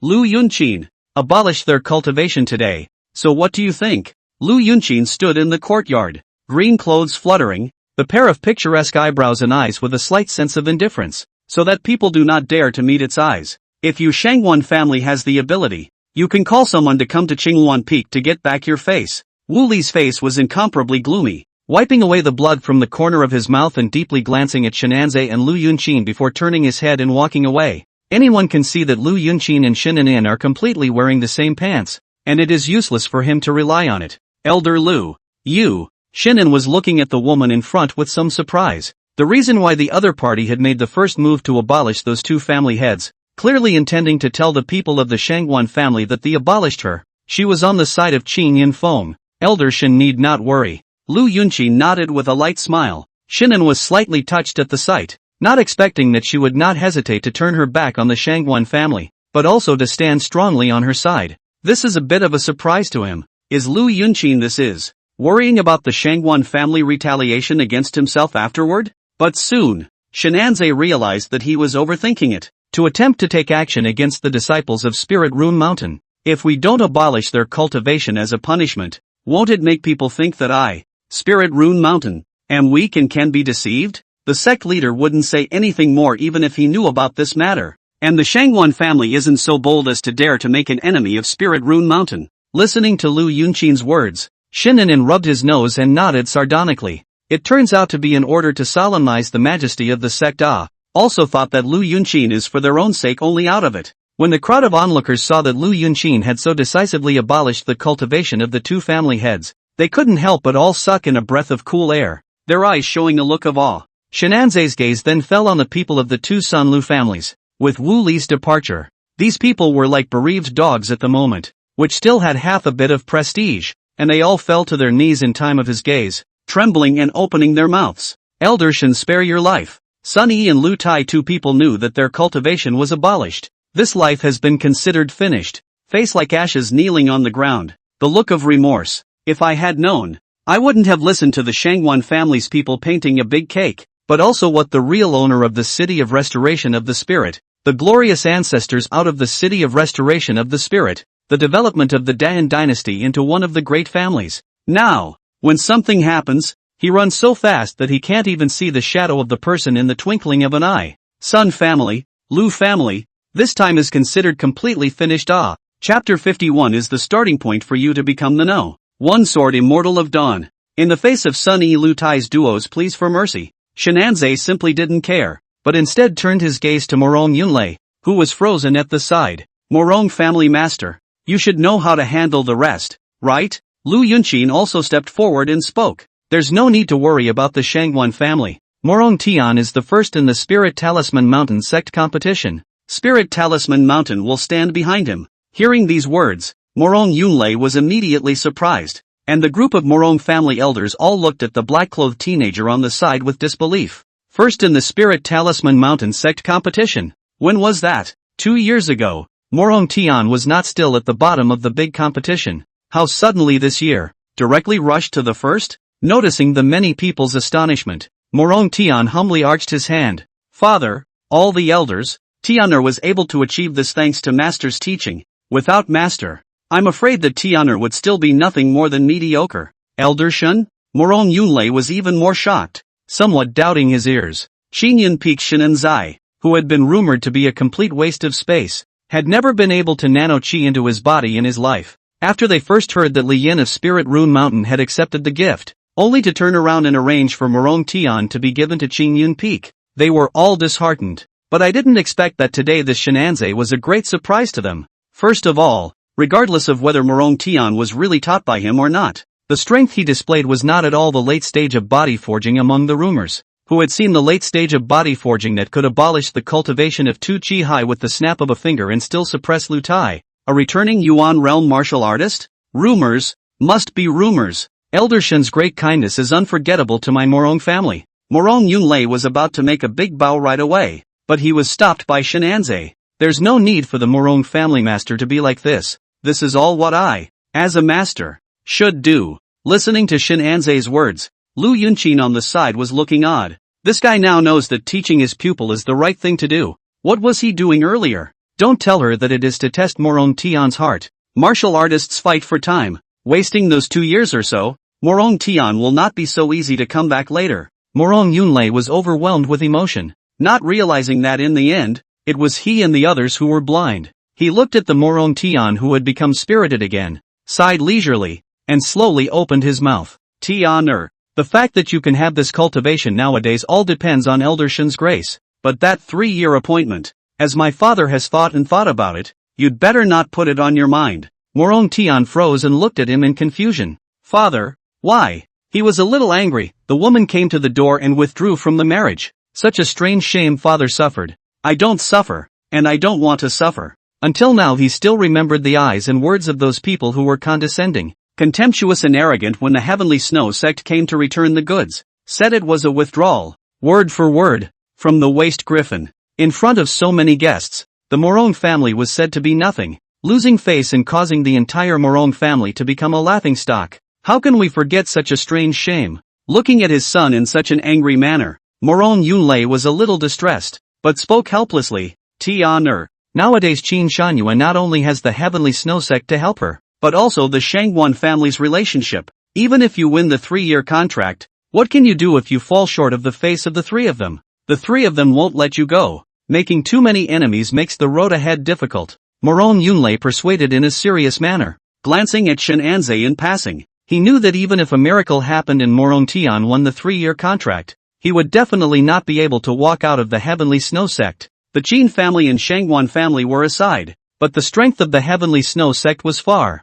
Lu Yunqin, abolished their cultivation today, so what do you think? Lu Yunqin stood in the courtyard, green clothes fluttering, the pair of picturesque eyebrows and eyes with a slight sense of indifference, so that people do not dare to meet its eyes. If you Shangwan family has the ability, you can call someone to come to Qinghuan Peak to get back your face. Wu Li's face was incomparably gloomy, wiping away the blood from the corner of his mouth and deeply glancing at Shenanze and Lu Yunqin before turning his head and walking away. Anyone can see that Lu Yunqin and Shinin are completely wearing the same pants, and it is useless for him to rely on it. Elder Lu, you. Shinin was looking at the woman in front with some surprise. The reason why the other party had made the first move to abolish those two family heads, clearly intending to tell the people of the Shangwan family that they abolished her. She was on the side of Qing Yin Feng. Elder Shin need not worry. Lu Yunqi nodded with a light smile. Shinin was slightly touched at the sight, not expecting that she would not hesitate to turn her back on the Shangwan family, but also to stand strongly on her side. This is a bit of a surprise to him. Is Lu Yunqin worrying about the Shangwan family retaliation against himself afterward? But soon, Shenanze realized that he was overthinking it. To attempt to take action against the disciples of Spirit Rune Mountain. If we don't abolish their cultivation as a punishment, won't it make people think that I, Spirit Rune Mountain, am weak and can be deceived? The sect leader wouldn't say anything more even if he knew about this matter. And the Shangwan family isn't so bold as to dare to make an enemy of Spirit Rune Mountain. Listening to Lu Yunqin's words, Shinin rubbed his nose and nodded sardonically. It turns out to be in order to solemnize the majesty of the sect. Also thought that Lu Yunqin is for their own sake only out of it. When the crowd of onlookers saw that Lu Yunqin had so decisively abolished the cultivation of the two family heads, they couldn't help but all suck in a breath of cool air, their eyes showing a look of awe. Shenanze's gaze then fell on the people of the two Sun Lu families. With Wu Li's departure, these people were like bereaved dogs at the moment, which still had half a bit of prestige, and they all fell to their knees in time of his gaze, trembling and opening their mouths. Elder Shin, spare your life. Sun Yi and Lu Tai, two people, knew that their cultivation was abolished. This life has been considered finished. Face like ashes, kneeling on the ground, the look of remorse. If I had known, I wouldn't have listened to the Shangwan family's people painting a big cake, but also what the real owner of the City of Restoration of the Spirit, the glorious ancestors out of the City of Restoration of the Spirit, the development of the Dan dynasty into one of the great families. Now, when something happens, he runs so fast that he can't even see the shadow of the person in the twinkling of an eye. Sun family, Lu family, this time is considered completely finished. Chapter 51 is the starting point for you to become the No. One Sword Immortal of Dawn. In the face of Sun Yi Lu Tai's duo's pleas for mercy, Shenanze simply didn't care, but instead turned his gaze to Morong Yunlei, who was frozen at the side. Morong family master, you should know how to handle the rest, right? Lu Yunqin also stepped forward and spoke. There's no need to worry about the Shangwan family. Morong Tian is the first in the Spirit Talisman Mountain sect competition. Spirit Talisman Mountain will stand behind him. Hearing these words, Morong Yunlei was immediately surprised, and the group of Morong family elders all looked at the black-clothed teenager on the side with disbelief. First in the Spirit Talisman Mountain sect competition? When was that? 2 years ago, Morong Tian was not still at the bottom of the big competition. How suddenly this year, directly rushed to the first? Noticing the many people's astonishment, Morong Tian humbly arched his hand. Father, all the elders, Tianer was able to achieve this thanks to Master's teaching. Without Master, I'm afraid that Tianer would still be nothing more than mediocre. Elder Shun? Morong Yunlei was even more shocked, somewhat doubting his ears. Xinyan Peak Shinenzai, who had been rumored to be a complete waste of space, had never been able to nano-chi into his body in his life. After they first heard that Li Yin of Spirit Rune Mountain had accepted the gift, only to turn around and arrange for Morong Tian to be given to Xinyan Peak, they were all disheartened. But I didn't expect that today this Shinanze was a great surprise to them. First of all, regardless of whether Morong Tian was really taught by him or not, the strength he displayed was not at all the late stage of body forging among the rumors. Who had seen the late stage of body forging that could abolish the cultivation of Tu Chi Hai with the snap of a finger and still suppress Lu Tai? A returning Yuan realm martial artist? Rumors, must be rumors. Elder Shen's great kindness is unforgettable to my Morong family. Morong Yunlei was about to make a big bow right away, but he was stopped by Shinanze. There's no need for the Morong family master to be like this. This is all what I, as a master, should do. Listening to Shinanze's words, Lu Yunchin on the side was looking odd. This guy now knows that teaching his pupil is the right thing to do. What was he doing earlier? Don't tell her that it is to test Morong Tian's heart. Martial artists fight for time. Wasting those 2 years or so, Morong Tian will not be so easy to come back later. Morong Yunlei was overwhelmed with emotion, not realizing that in the end, it was he and the others who were blind. He looked at the Morong Tian who had become spirited again, sighed leisurely, and slowly opened his mouth. Tianer. The fact that you can have this cultivation nowadays all depends on Elder Shen's grace, but that 3-year appointment, as my father has thought about it, you'd better not put it on your mind. Morong Tian froze and looked at him in confusion. Father, why? He was a little angry. The woman came to the door and withdrew from the marriage. Such a strange shame father suffered. I don't suffer, and I don't want to suffer. Until now he still remembered the eyes and words of those people who were condescending, contemptuous and arrogant when the Heavenly Snow sect came to return the goods, said it was a withdrawal, word for word, from the waste griffin. In front of so many guests, the Morong family was said to be nothing, losing face and causing the entire Morong family to become a laughingstock. How can we forget such a strange shame? Looking at his son in such an angry manner, Morong Yunlei was a little distressed, but spoke helplessly. Tianer. Nowadays Qin Shanyue not only has the Heavenly Snow sect to help her, but also the Shangguan family's relationship. Even if you win the 3-year contract, what can you do if you fall short of the face of the 3 of them? The 3 of them won't let you go. Making too many enemies makes the road ahead difficult. Morong Yunlei persuaded in a serious manner. Glancing at Shinanze in passing, he knew that even if a miracle happened and Morong Tian won the 3-year contract, he would definitely not be able to walk out of the Heavenly Snow sect. The Qin family and Shangguan family were aside, but the strength of the Heavenly Snow sect was far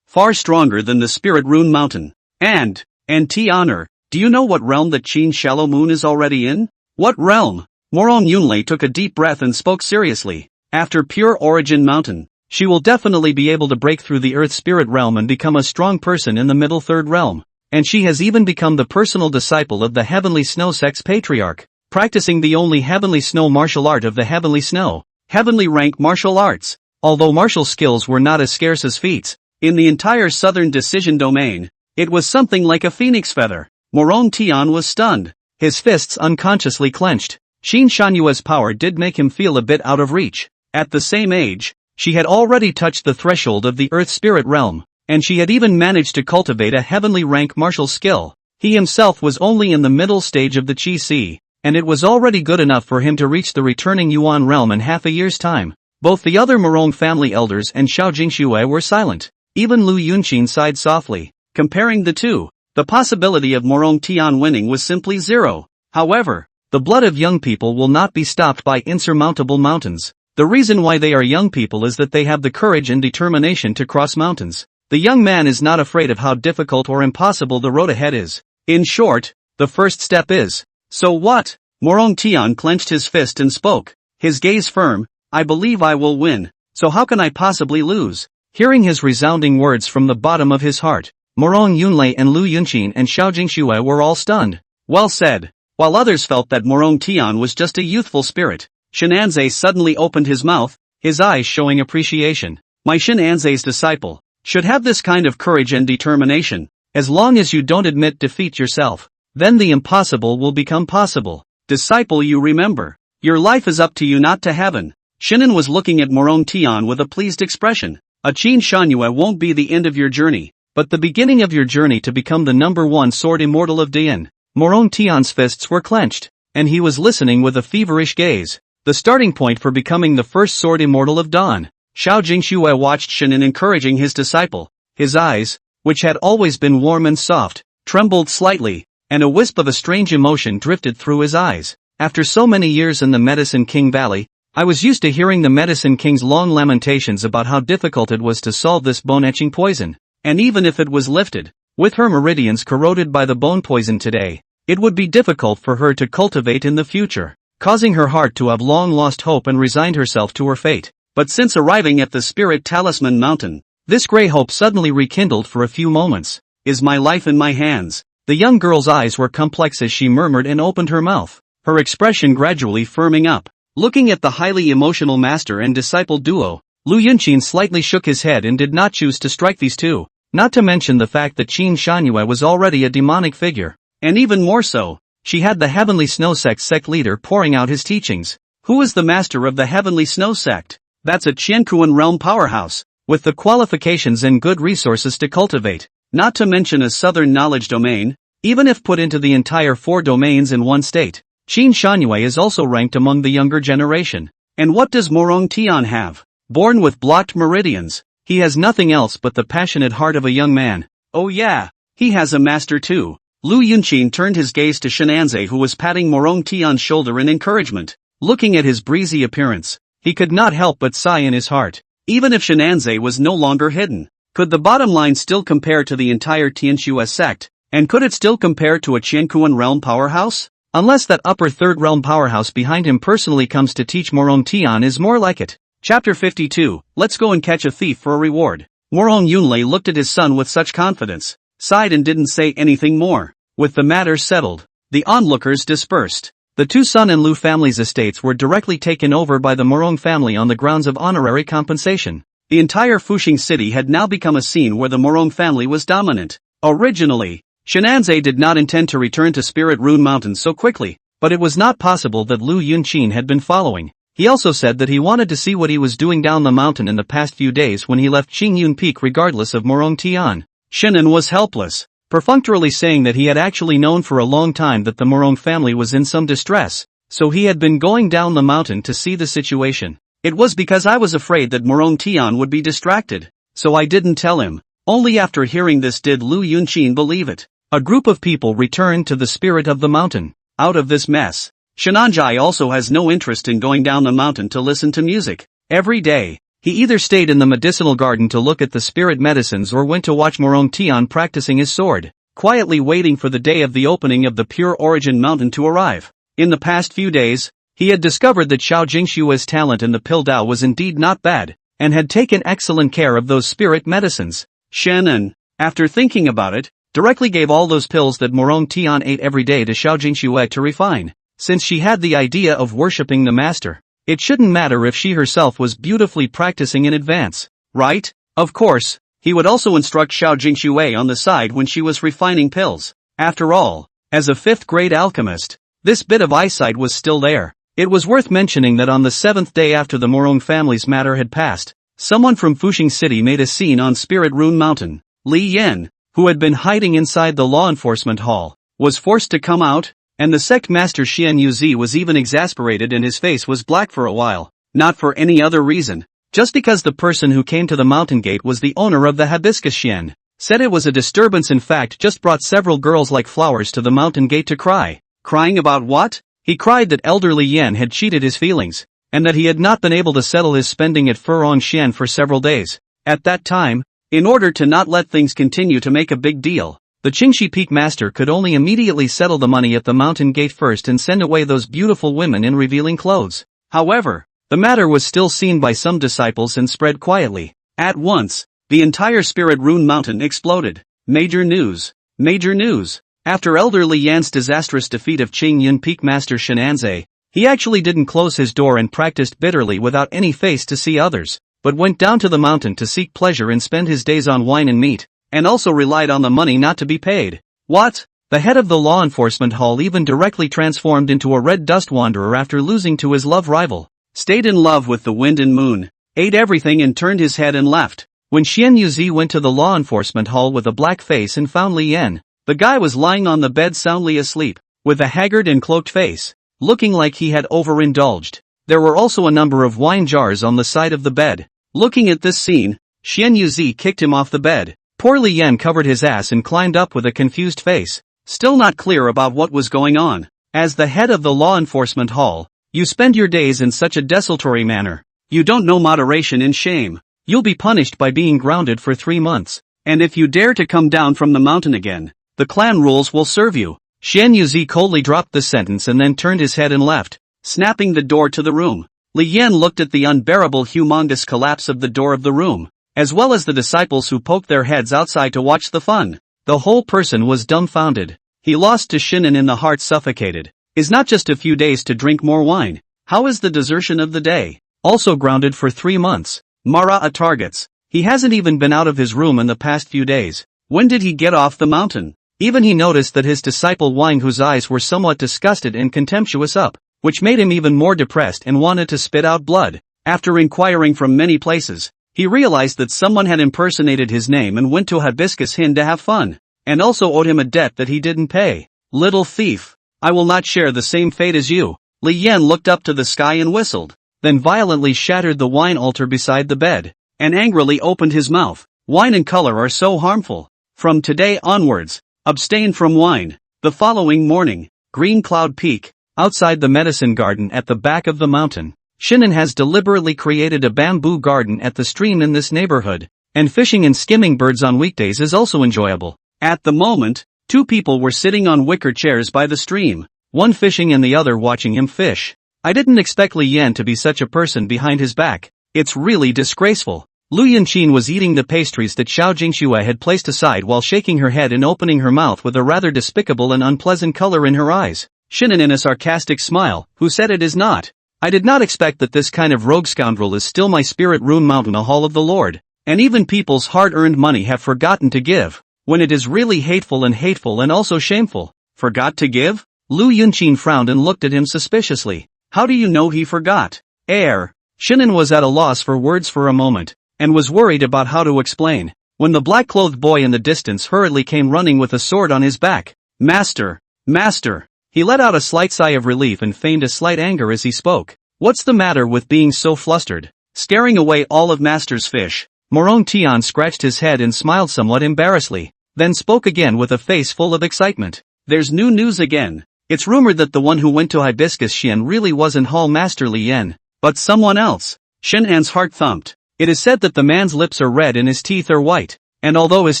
stronger than the Spirit Rune Mountain. And Tianer, do you know what realm that Qin Shallow Moon is already in? What realm? Morong Yunlei took a deep breath and spoke seriously. After Pure Origin Mountain, she will definitely be able to break through the Earth Spirit realm and become a strong person in the Middle Third realm. And she has even become the personal disciple of the Heavenly Snow sect's patriarch, practicing the only Heavenly Snow martial art of the Heavenly Snow, Heavenly rank martial arts. Although martial skills were not as scarce as feats in the entire Southern Decision domain, it was something like a phoenix feather. Morong Tian was stunned, his fists unconsciously clenched. Qin Shanyue's power did make him feel a bit out of reach. At the same age, she had already touched the threshold of the Earth Spirit realm, and she had even managed to cultivate a heavenly rank martial skill. He himself was only in the middle stage of the Qi Si, and it was already good enough for him to reach the returning Yuan realm in half a year's time. Both the other Morong family elders and Xiao Jingxue were silent. Even Lu Yunqin sighed softly. Comparing the two, the possibility of Morong Tian winning was simply zero. However, the blood of young people will not be stopped by insurmountable mountains. The reason why they are young people is that they have the courage and determination to cross mountains. The young man is not afraid of how difficult or impossible the road ahead is. In short, the first step is, so what? Morong Tian clenched his fist and spoke, his gaze firm. I believe I will win, so how can I possibly lose? Hearing his resounding words from the bottom of his heart, Morong Yunlei and Lu Yunqin and Xiao Jingxue were all stunned. Well said. While others felt that Morong Tian was just a youthful spirit, Shinanze suddenly opened his mouth. his eyes showing appreciation. My Shinanze's disciple should have this kind of courage and determination. As long as you don't admit defeat yourself, then the impossible will become possible. Disciple, you remember, your life is up to you, not to heaven. Shinan was looking at Morong Tian with a pleased expression. A Qin Shangyue won't be the end of your journey, but the beginning of your journey to become the #1 sword immortal of Dian. Morong Tian's fists were clenched, and he was listening with a feverish gaze. The starting point for becoming the first sword immortal of Dawn. Xiao Jingxue watched Shinan encouraging his disciple. His eyes, which had always been warm and soft, trembled slightly, and a wisp of a strange emotion drifted through his eyes. After so many years in the Medicine King Valley, I was used to hearing the Medicine King's long lamentations about how difficult it was to solve this bone-etching poison. And even if it was lifted, with her meridians corroded by the bone poison today, it would be difficult for her to cultivate in the future, causing her heart to have long lost hope and resigned herself to her fate. But since arriving at the Spirit Talisman Mountain, this grey hope suddenly rekindled for a few moments. Is my life in my hands? The young girl's eyes were complex as she murmured and opened her mouth, her expression gradually firming up. Looking at the highly emotional master and disciple duo, Lu Yunqin slightly shook his head and did not choose to strike these two, not to mention the fact that Qin Shangyue was already a demonic figure. And even more so, she had the Heavenly Snow sect leader pouring out his teachings. Who is the master of the Heavenly Snow sect? That's a Qiankuan realm powerhouse, with the qualifications and good resources to cultivate, not to mention a southern knowledge domain. Even if put into the entire 4 domains in one state, Qin Shangyue is also ranked among the younger generation. And what does Morong Tian have? Born with blocked meridians, he has nothing else but the passionate heart of a young man. Oh yeah, he has a master too. Lu Yunqin turned his gaze to Shinanze, who was patting Morong Tian's shoulder in encouragement. Looking at his breezy appearance, he could not help but sigh in his heart. Even if Shinanze was no longer hidden, could the bottom line still compare to the entire Tianxue sect? And could it still compare to a Qiankuan realm powerhouse? Unless that upper third realm powerhouse behind him personally comes to teach Morong Tian is more like it. Chapter 52, Let's go and catch a thief for a reward. Morong Yunlei looked at his son with such confidence, sighed and didn't say anything more. With the matter settled, the onlookers dispersed. The two Sun and Lu families' estates were directly taken over by the Morong family on the grounds of honorary compensation. The entire Fuxing city had now become a scene where the Morong family was dominant. Originally, Shinanze did not intend to return to Spirit Rune Mountain so quickly, but it was not possible that Lu Yunqin had been following. He also said that he wanted to see what he was doing down the mountain in the past few days when he left Qingyun Peak regardless of Morong Tian. Shinan was helpless, perfunctorily saying that he had actually known for a long time that the Morong family was in some distress, so he had been going down the mountain to see the situation. It was because I was afraid that Morong Tian would be distracted, so I didn't tell him. Only after hearing this did Lu Yunqin believe it. A group of people returned to the spirit of the mountain. Out of this mess, Shinanjai also has no interest in going down the mountain to listen to music. Every day, he either stayed in the medicinal garden to look at the spirit medicines or went to watch Morong Tian practicing his sword, quietly waiting for the day of the opening of the Pure Origin Mountain to arrive. In the past few days, he had discovered that Xiao Jingshue's talent in the pill Dao was indeed not bad, and had taken excellent care of those spirit medicines. Shannon, after thinking about it, directly gave all those pills that Morong Tian ate every day to Xiao Jingxue to refine. Since she had the idea of worshipping the master, it shouldn't matter if she herself was beautifully practicing in advance, right? Of course, he would also instruct Xiao Jingxue on the side when she was refining pills. After all, as a 5th grade alchemist, this bit of eyesight was still there. It was worth mentioning that on the 7th day after the Morong family's matter had passed, someone from Fuxing City made a scene on Spirit Rune Mountain. Li Yen, who had been hiding inside the law enforcement hall, was forced to come out, and the sect master Xian Yuzi was even exasperated and his face was black for a while, not for any other reason, just because the person who came to the mountain gate was the owner of the hibiscus Xian. Said it was a disturbance, in fact just brought several girls like flowers to the mountain gate to cry. Crying about what? He cried that elderly Yen had cheated his feelings, and that he had not been able to settle his spending at Furong Xian for several days. At that time, in order to not let things continue to make a big deal, the Qingxi Peak Master could only immediately settle the money at the mountain gate first and send away those beautiful women in revealing clothes. However, the matter was still seen by some disciples and spread quietly. At once, the entire Spirit Rune Mountain exploded. Major news! Major news! After elderly Yan's disastrous defeat of Qingyun Peak Master Shinanze, He actually didn't close his door and practiced bitterly without any face to see others, but went down to the mountain to seek pleasure and spend his days on wine and meat, and also relied on the money not to be paid. What? The head of the law enforcement hall even directly transformed into a red dust wanderer after losing to his love rival. Stayed in love with the wind and moon, ate everything and turned his head and left. When Xian Yuzi went to the law enforcement hall with a black face and found Li Yan, the guy was lying on the bed soundly asleep, with a haggard and cloaked face, looking like he had overindulged. There were also a number of wine jars on the side of the bed. Looking at this scene, Xian Yuzi kicked him off the bed. Poor Li Yan covered his ass and climbed up with a confused face, still not clear about what was going on. As the head of the law enforcement hall, you spend your days in such a desultory manner. You don't know moderation and shame. You'll be punished by being grounded for 3 months. And if you dare to come down from the mountain again, the clan rules will serve you. Xian Yuzi coldly dropped the sentence and then turned his head and left, snapping the door to the room. Li Yan looked at the unbearable humongous collapse of the door of the room, as well as the disciples who poked their heads outside to watch the fun. The whole person was dumbfounded. He lost to Shinan in the heart suffocated. Is not just a few days to drink more wine. How is the desertion of the day? Also grounded for 3 months. Mara targets. He hasn't even been out of his room in the past few days. When did he get off the mountain? Even he noticed that his disciple Wang, whose eyes were somewhat disgusted and contemptuous up, which made him even more depressed and wanted to spit out blood. After inquiring from many places, he realized that someone had impersonated his name and went to Hibiscus Hill to have fun, and also owed him a debt that he didn't pay. Little thief. I will not share the same fate as you. Li Yan looked up to the sky and whistled, then violently shattered the wine altar beside the bed, and angrily opened his mouth. Wine and color are so harmful. From today onwards, abstain from wine. The following morning, Green Cloud Peak, outside the medicine garden at the back of the mountain, Shinan has deliberately created a bamboo garden at the stream in this neighborhood, and fishing and skimming birds on weekdays is also enjoyable. At the moment, 2 people were sitting on wicker chairs by the stream, one fishing and the other watching him fish. I didn't expect Li Yan to be such a person behind his back. It's really disgraceful. Lu Yunqin was eating the pastries that Xiao Jingxue had placed aside while shaking her head and opening her mouth with a rather despicable and unpleasant color in her eyes. Shinan in a sarcastic smile, who said it is not. I did not expect that this kind of rogue scoundrel is still my spirit rune mountain, a hall of the Lord, and even people's hard-earned money have forgotten to give, when it is really hateful and also shameful. Forgot to give? Lu Yunqin frowned and looked at him suspiciously. How do you know he forgot? Shinan was at a loss for words for a moment, and was worried about how to explain, when the black-clothed boy in the distance hurriedly came running with a sword on his back. Master! Master! He let out a slight sigh of relief and feigned a slight anger as he spoke. What's the matter with being so flustered? Scaring away all of Master's fish. Morong Tian scratched his head and smiled somewhat embarrassedly, then spoke again with a face full of excitement. There's new news again. It's rumored that the one who went to Hibiscus Xian really wasn't Hall Master Li Yan, but someone else. Shenan's heart thumped. It is said that the man's lips are red and his teeth are white, and although his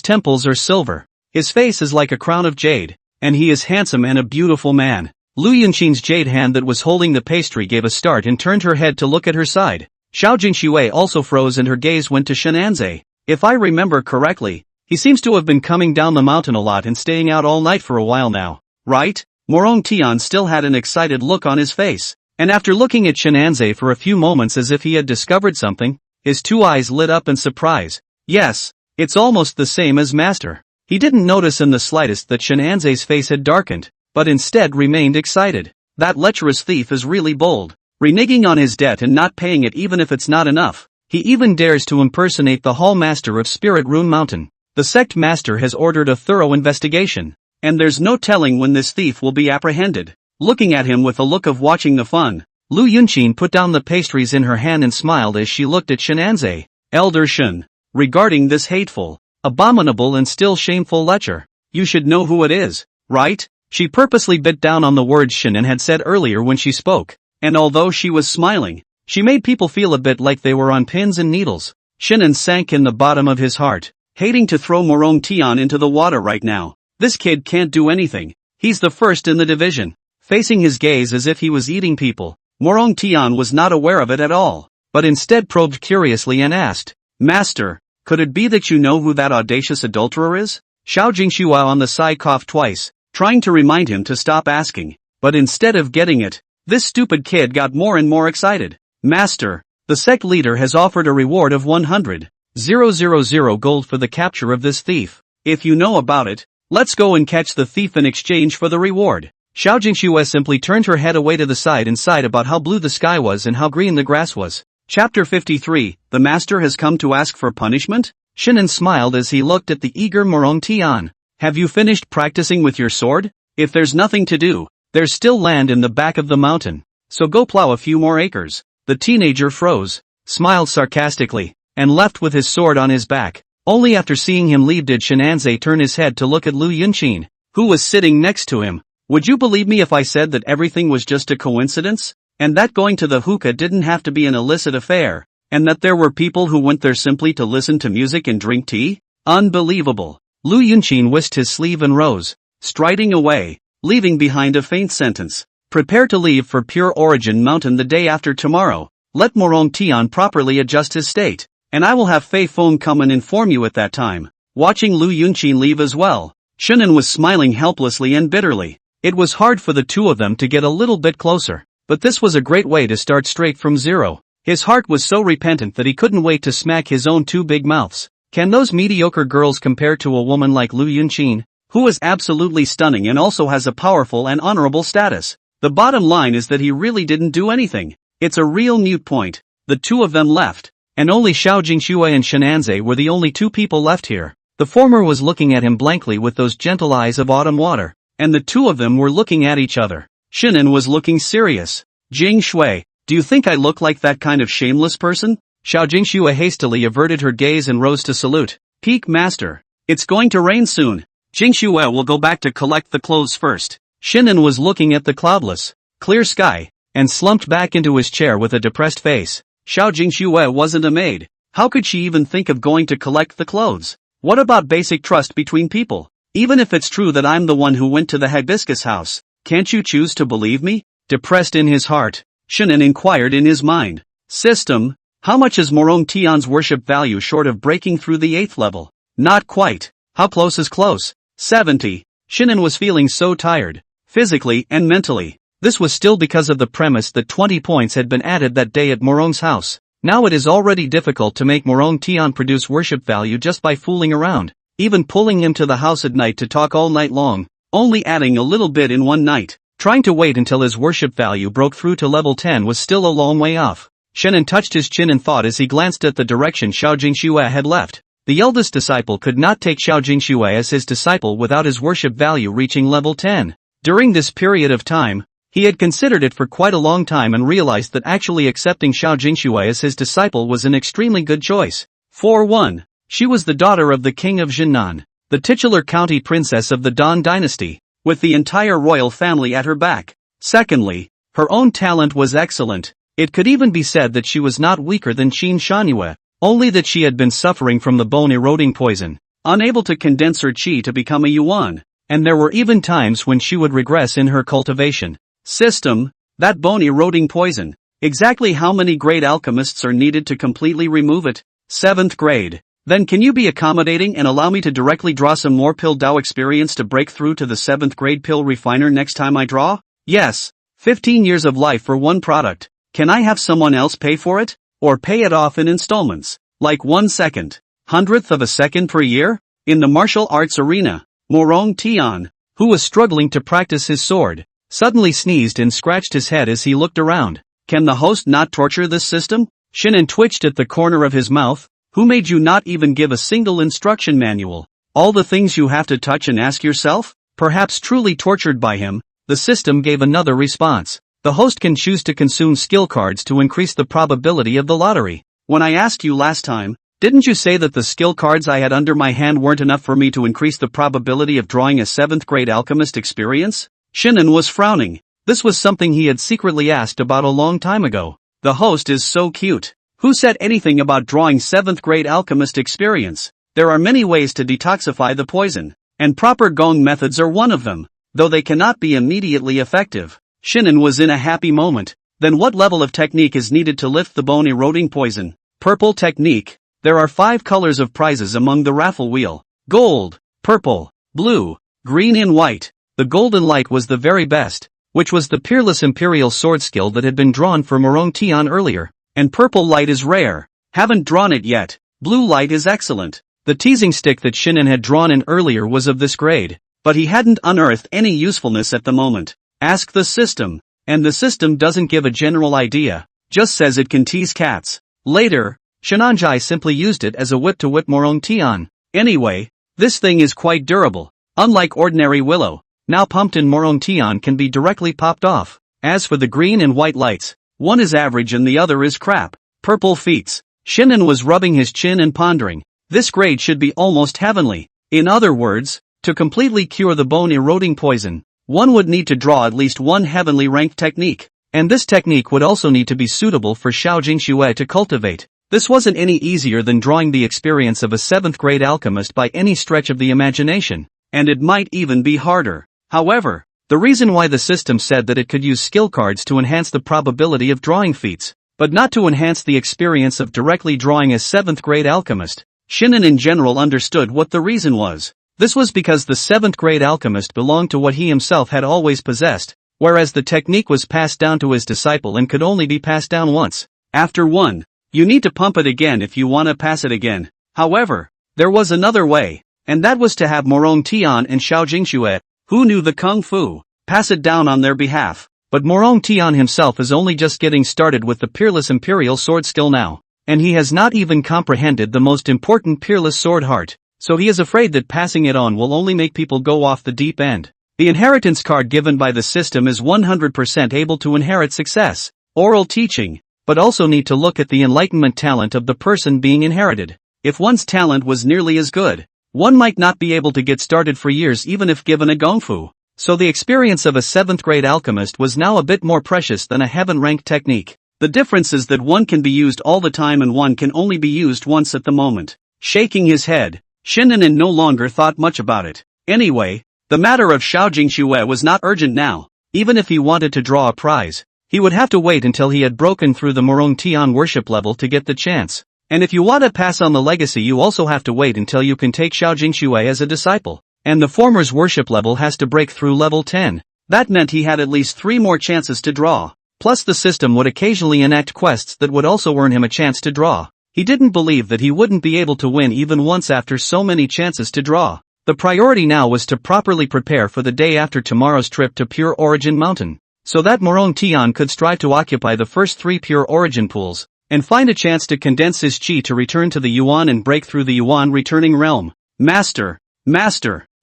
temples are silver, his face is like a crown of jade, and he is handsome and a beautiful man. Lu Yunqin's jade hand that was holding the pastry gave a start and turned her head to look at her side. Xiao Jingxue also froze and her gaze went to Shenanze. If I remember correctly, he seems to have been coming down the mountain a lot and staying out all night for a while now, right? Morong Tian still had an excited look on his face, and after looking at Shenanze for a few moments as if he had discovered something, his 2 eyes lit up in surprise. Yes, it's almost the same as Master. He didn't notice in the slightest that Shenanze's face had darkened, but instead remained excited. That lecherous thief is really bold, reneging on his debt and not paying it even if it's not enough. He even dares to impersonate the Hall Master of Spirit Rune Mountain. The sect master has ordered a thorough investigation, and there's no telling when this thief will be apprehended. Looking at him with a look of watching the fun, Lu Yunqin put down the pastries in her hand and smiled as she looked at Shenanze. Elder Shen, regarding this hateful, abominable and still shameful lecher, you should know who it is, right? She purposely bit down on the words Shinan had said earlier when she spoke, and although she was smiling, she made people feel a bit like they were on pins and needles. Shinan sank in the bottom of his heart, hating to throw Morong Tian into the water right now. This kid can't do anything. He's the first in the division. Facing his gaze as if he was eating people, Morong Tian was not aware of it at all, but instead probed curiously and asked, Master, could it be that you know who that audacious adulterer is? Xiao Jingxue on the side coughed twice, trying to remind him to stop asking, but instead of getting it, This stupid kid got more and more excited. Master, the sect leader has offered a reward of 100,000 gold for the capture of this thief. If you know about it, let's go and catch the thief in exchange for the reward. Xiao Jingxue simply turned her head away to the side and sighed about how blue the sky was and how green the grass was. Chapter 53, The Master has come to ask for punishment? Shinan smiled as he looked at the eager Morong Tian. Have you finished practicing with your sword? If there's nothing to do, there's still land in the back of the mountain. So go plow a few more acres. The teenager froze, smiled sarcastically, and left with his sword on his back. Only after seeing him leave did Shenanze turn his head to look at Lu Yunqin, who was sitting next to him. Would you believe me if I said that everything was just a coincidence? And that going to the hookah didn't have to be an illicit affair? And that there were people who went there simply to listen to music and drink tea? Unbelievable. Lu Yunqin whisked his sleeve and rose, striding away, leaving behind a faint sentence. Prepare to leave for Pure Origin Mountain the day after tomorrow. Let Morong Tian properly adjust his state, and I will have Fei Feng come and inform you at that time. Watching Lu Yunqin leave as well, Shunan was smiling helplessly and bitterly. It was hard for the two of them to get a little bit closer, but this was a great way to start straight from zero. His heart was so repentant that he couldn't wait to smack his own two big mouths. Can those mediocre girls compare to a woman like Lu Yunqin, who is absolutely stunning and also has a powerful and honorable status? The bottom line is that he really didn't do anything. It's a real moot point. The two of them left, and only Xiao Jingxue and Shenanze were the only two people left here. The former was looking at him blankly with those gentle eyes of autumn water, and the two of them were looking at each other. Shinan was looking serious. Jingxue, do you think I look like that kind of shameless person? Xiao Jingxue hastily averted her gaze and rose to salute. Peak Master. It's going to rain soon. Jingxue will go back to collect the clothes first. Shinan was looking at the cloudless, clear sky, and slumped back into his chair with a depressed face. Xiao Jingxue wasn't a maid. How could she even think of going to collect the clothes? What about basic trust between people? Even if it's true that I'm the one who went to the hibiscus house, can't you choose to believe me? Depressed in his heart, Shinan inquired in his mind. System, how much is Morong Tian's worship value short of breaking through the 8th level? Not quite. How close is close? 70. Shinan was feeling so tired, physically and mentally. This was still because of the premise that 20 points had been added that day at Morong's house. Now it is already difficult to make Morong Tian produce worship value just by fooling around. Even pulling him to the house at night to talk all night long, only adding a little bit in one night. Trying to wait until his worship value broke through to level 10 was still a long way off. Shannon touched his chin in thought as he glanced at the direction Xiao Jingxue had left. The eldest disciple could not take Xiao Jingxue as his disciple without his worship value reaching level 10. During this period of time, he had considered it for quite a long time and realized that actually accepting Xiao Jingxue as his disciple was an extremely good choice. For one, she was the daughter of the king of Jinnan, the titular county princess of the Dan dynasty, with the entire royal family at her back. Secondly, her own talent was excellent. It could even be said that she was not weaker than Qin Shanue, only that she had been suffering from the bone-eroding poison, unable to condense her qi to become a yuan, and there were even times when she would regress in her cultivation. System, that bone-eroding poison. Exactly how many great alchemists are needed to completely remove it? 7th grade. Then can you be accommodating and allow me to directly draw some more pill Dao experience to break through to the 7th grade pill refiner next time I draw? Yes. 15 years of life for one product. Can I have someone else pay for it? Or pay it off in installments? Like 1 second. 100th of a second per year? In the martial arts arena, Morong Tian, who was struggling to practice his sword, suddenly sneezed and scratched his head as he looked around. Can the host not torture this system? Shinan twitched at the corner of his mouth. Who made you not even give a single instruction manual? All the things you have to touch and ask yourself? Perhaps truly tortured by him, the system gave another response. The host can choose to consume skill cards to increase the probability of the lottery. When I asked you last time, didn't you say that the skill cards I had under my hand weren't enough for me to increase the probability of drawing a 7th grade alchemist experience? Shinan was frowning. This was something he had secretly asked about a long time ago. The host is so cute. Who said anything about drawing 7th grade alchemist experience? There are many ways to detoxify the poison, and proper gong methods are one of them, though they cannot be immediately effective. Shinan was in a happy moment. Then what level of technique is needed to lift the bone-eroding poison? Purple technique. There are 5 colors of prizes among the raffle wheel. Gold, purple, blue, green and white. The golden light was the very best. which was the peerless imperial sword skill that had been drawn for Morong Tian earlier. And purple light is rare. Haven't drawn it yet. Blue light is excellent. The teasing stick that Shinan had drawn in earlier was of this grade, but he hadn't unearthed any usefulness at the moment. Ask the system. And the system doesn't give a general idea, just says it can tease cats. Later, Shenanjai simply used it as a whip to whip Morong Tian. Anyway, this thing is quite durable. Unlike ordinary willow, now pumped in Morong Tian can be directly popped off. As for the green and white lights, one is average and the other is crap. Purple feats. Shinan was rubbing his chin and pondering. This grade should be almost heavenly. In other words, to completely cure the bone-eroding poison, one would need to draw at least one heavenly ranked technique. And this technique would also need to be suitable for Xiaojing Xue to cultivate. This wasn't any easier than drawing the experience of a 7th grade alchemist by any stretch of the imagination, and it might even be harder. However, the reason why the system said that it could use skill cards to enhance the probability of drawing feats, but not to enhance the experience of directly drawing a 7th grade alchemist, Shinan in general understood what the reason was. This was because the 7th grade alchemist belonged to what he himself had always possessed, whereas the technique was passed down to his disciple and could only be passed down once. After one, you need to pump it again if you want to pass it again. However, there was another way, and that was to have Morong Tian and Xiaojing Xue, who knew the kung fu, pass it down on their behalf. But Morong Tian himself is only just getting started with the peerless imperial sword skill now, and he has not even comprehended the most important peerless sword heart, so he is afraid that passing it on will only make people go off the deep end. The inheritance card given by the system is 100% able to inherit success, oral teaching, but also need to look at the enlightenment talent of the person being inherited. If one's talent was nearly as good, one might not be able to get started for years even if given a gongfu. So the experience of a 7th grade alchemist was now a bit more precious than a heaven-ranked technique. The difference is that one can be used all the time and one can only be used once at the moment. Shaking his head, Shinan no longer thought much about it. Anyway, the matter of Xiaojing Xue was not urgent now. Even if he wanted to draw a prize, he would have to wait until he had broken through the Morong Tian worship level to get the chance. And if you want to pass on the legacy, you also have to wait until you can take Xiaojing Xue as a disciple. And the former's worship level has to break through level 10. That meant he had at least 3 more chances to draw. Plus the system would occasionally enact quests that would also earn him a chance to draw. He didn't believe that he wouldn't be able to win even once after so many chances to draw. The priority now was to properly prepare for the day after tomorrow's trip to Pure Origin Mountain, so that Morong Tian could strive to occupy the first 3 Pure Origin pools, and find a chance to condense his chi to return to the Yuan and break through the Yuan returning realm. Master!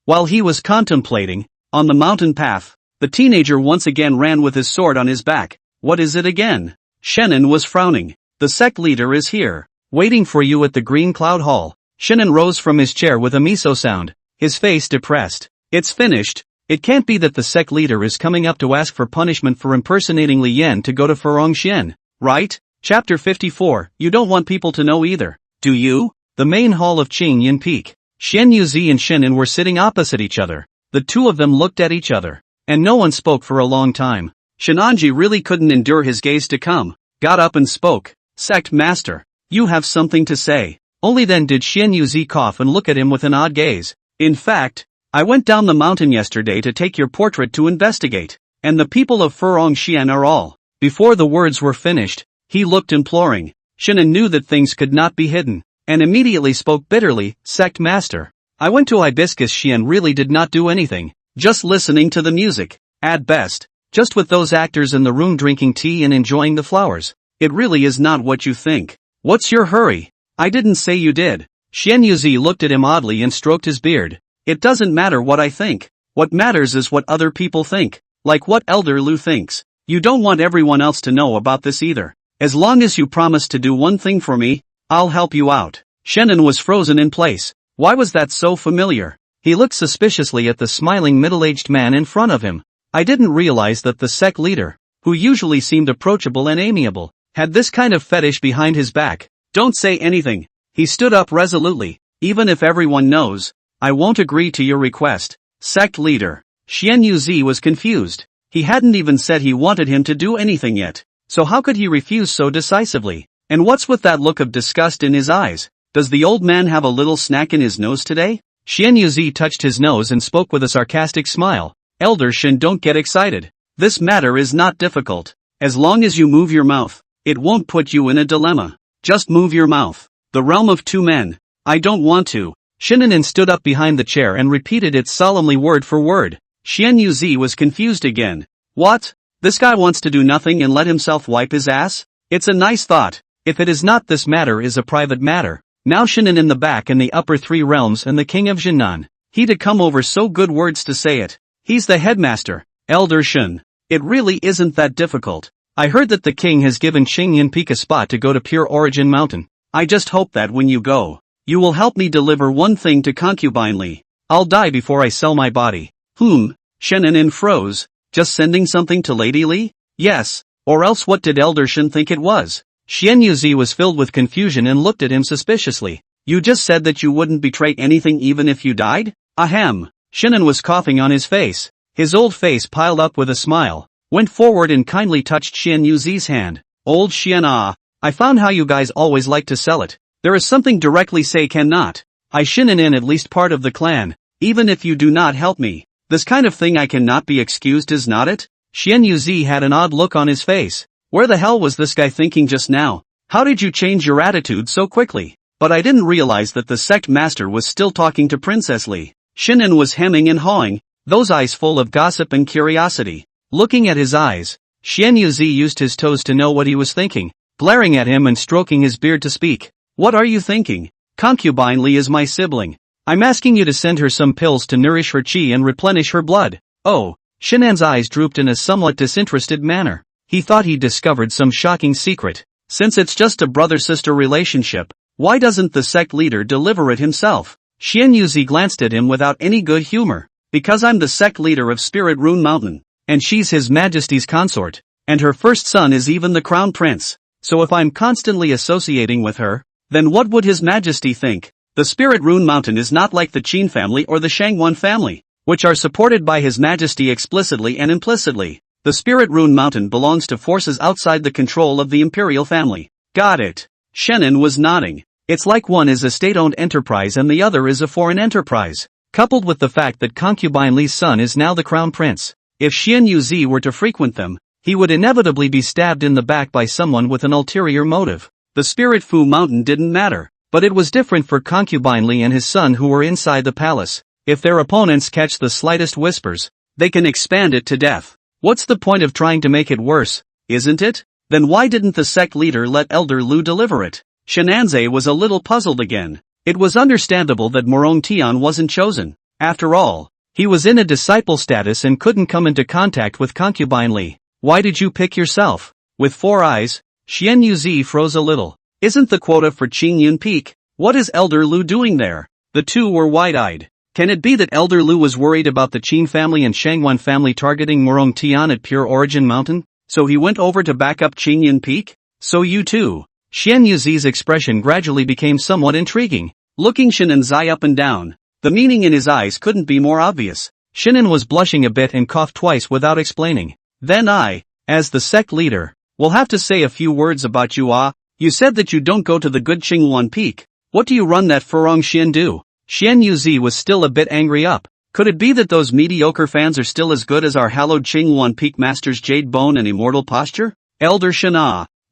While he was contemplating, on the mountain path, the teenager once again ran with his sword on his back. What is it again? Shinan was frowning. The sect leader is here, waiting for you at the Green Cloud Hall. Shinan rose from his chair with a miso sound, his face depressed. It's finished. It can't be that the sect leader is coming up to ask for punishment for impersonating Li Yan to go to Furong Xian, right? Chapter 54, you don't want people to know either, do you? The main hall of Qing Yin Peak. Xian Yuzi and Shinan were sitting opposite each other. The two of them looked at each other, and no one spoke for a long time. Shenanji really couldn't endure his gaze to come, got up and spoke. Sect Master, you have something to say. Only then did Xian Yuzi cough and look at him with an odd gaze. In fact, I went down the mountain yesterday to take your portrait to investigate, and the people of Furong Xian are all. Before the words were finished, he looked imploring. Shinan knew that things could not be hidden, and immediately spoke bitterly. Sect Master, I went to Hibiscus Xian really did not do anything, just listening to the music, at best, just with those actors in the room drinking tea and enjoying the flowers. It really is not what you think. What's your hurry? I didn't say you did. Xian Yuzi looked at him oddly and stroked his beard. It doesn't matter what I think. What matters is what other people think, like what Elder Lu thinks. You don't want everyone else to know about this either. As long as you promise to do one thing for me, I'll help you out. Shinan was frozen in place. Why was that so familiar? He looked suspiciously at the smiling middle-aged man in front of him. I didn't realize that the sect leader, who usually seemed approachable and amiable, had this kind of fetish behind his back. Don't say anything. He stood up resolutely. Even if everyone knows, I won't agree to your request. Sect leader. Xian Yuzi was confused. He hadn't even said he wanted him to do anything yet. So how could he refuse so decisively? And what's with that look of disgust in his eyes? Does the old man have a little snack in his nose today? Xian Yuzi touched his nose and spoke with a sarcastic smile. Elder Shin, don't get excited. This matter is not difficult. As long as you move your mouth, it won't put you in a dilemma. Just move your mouth. The realm of two men. I don't want to. Shinanen stood up behind the chair and repeated it solemnly word for word. Xian Yuzi was confused again. What? This guy wants to do nothing and let himself wipe his ass? It's a nice thought. If it is not, this matter is a private matter. Now Shinanen in the back and the upper three realms and the king of Jinnan. He'd come over so good words to say it. He's the headmaster, Elder Shin. It really isn't that difficult. I heard that the king has given Qingyan Peak a spot to go to Pure Origin Mountain. I just hope that when you go, you will help me deliver one thing to concubine Li. I'll die before I sell my body. Shinanen froze. Just sending something to Lady Li? Yes, or else what did Elder Shin think it was? Xian Yuzi was filled with confusion and looked at him suspiciously. You just said that you wouldn't betray anything even if you died? Ahem. Shinanen was coughing on his face. His old face piled up with a smile, went forward and kindly touched Xian Yuzi's hand. Old Xian, I found how you guys always like to sell it. There is something directly say cannot. I Shinanen at least part of the clan, even if you do not help me. This kind of thing I cannot be excused, is not it? Xian Yuzi had an odd look on his face. Where the hell was this guy thinking just now? How did you change your attitude so quickly? But I didn't realize that the sect master was still talking to Princess Li. Shinanen was hemming and hawing, those eyes full of gossip and curiosity. Looking at his eyes, Xian Yuzi used his toes to know what he was thinking, glaring at him and stroking his beard to speak. What are you thinking? Concubine Li is my sibling. I'm asking you to send her some pills to nourish her chi and replenish her blood. Oh, Shinan's eyes drooped in a somewhat disinterested manner. He thought he'd discovered some shocking secret. Since it's just a brother-sister relationship, why doesn't the sect leader deliver it himself? Xian Yuzi glanced at him without any good humor. Because I'm the sect leader of Spirit Rune Mountain, and she's His Majesty's consort, and her first son is even the crown prince. So if I'm constantly associating with her, then what would His Majesty think? The Spirit Rune Mountain is not like the Qin family or the Shangwan family, which are supported by His Majesty explicitly and implicitly. The Spirit Rune Mountain belongs to forces outside the control of the imperial family. Got it. Shinanen was nodding. It's like one is a state-owned enterprise and the other is a foreign enterprise, coupled with the fact that concubine Li's son is now the crown prince. If Xian Yuzi were to frequent them, he would inevitably be stabbed in the back by someone with an ulterior motive. The Spirit Fu Mountain didn't matter, but it was different for concubine Li and his son who were inside the palace. If their opponents catch the slightest whispers, they can expand it to death. What's the point of trying to make it worse, isn't it? Then why didn't the sect leader let Elder Lu deliver it? Shinanze was a little puzzled again. It was understandable that Morong Tian wasn't chosen. After all, he was in a disciple status and couldn't come into contact with concubine Li. Why did you pick yourself? With 4 eyes, Xian Yuzi froze a little. Isn't the quota for Qingyun Peak? What is Elder Lu doing there? The two were wide-eyed. Can it be that Elder Lu was worried about the Qin family and Shangwan family targeting Morong Tian at Pure Origin Mountain? So he went over to back up Qingyun Peak? So you too. Xian Yuzi's expression gradually became somewhat intriguing, looking Shinan Zai up and down. The meaning in his eyes couldn't be more obvious. Shinan was blushing a bit and coughed twice without explaining. Then I, as the sect leader, will have to say a few words about you. You said that you don't go to the good Qingwan Peak. What do you run that Furong Xian do? Xian Yuzi was still a bit angry up. Could it be that those mediocre fans are still as good as our hallowed Qingwan Peak masters Jade Bone and Immortal Posture? Elder Shin,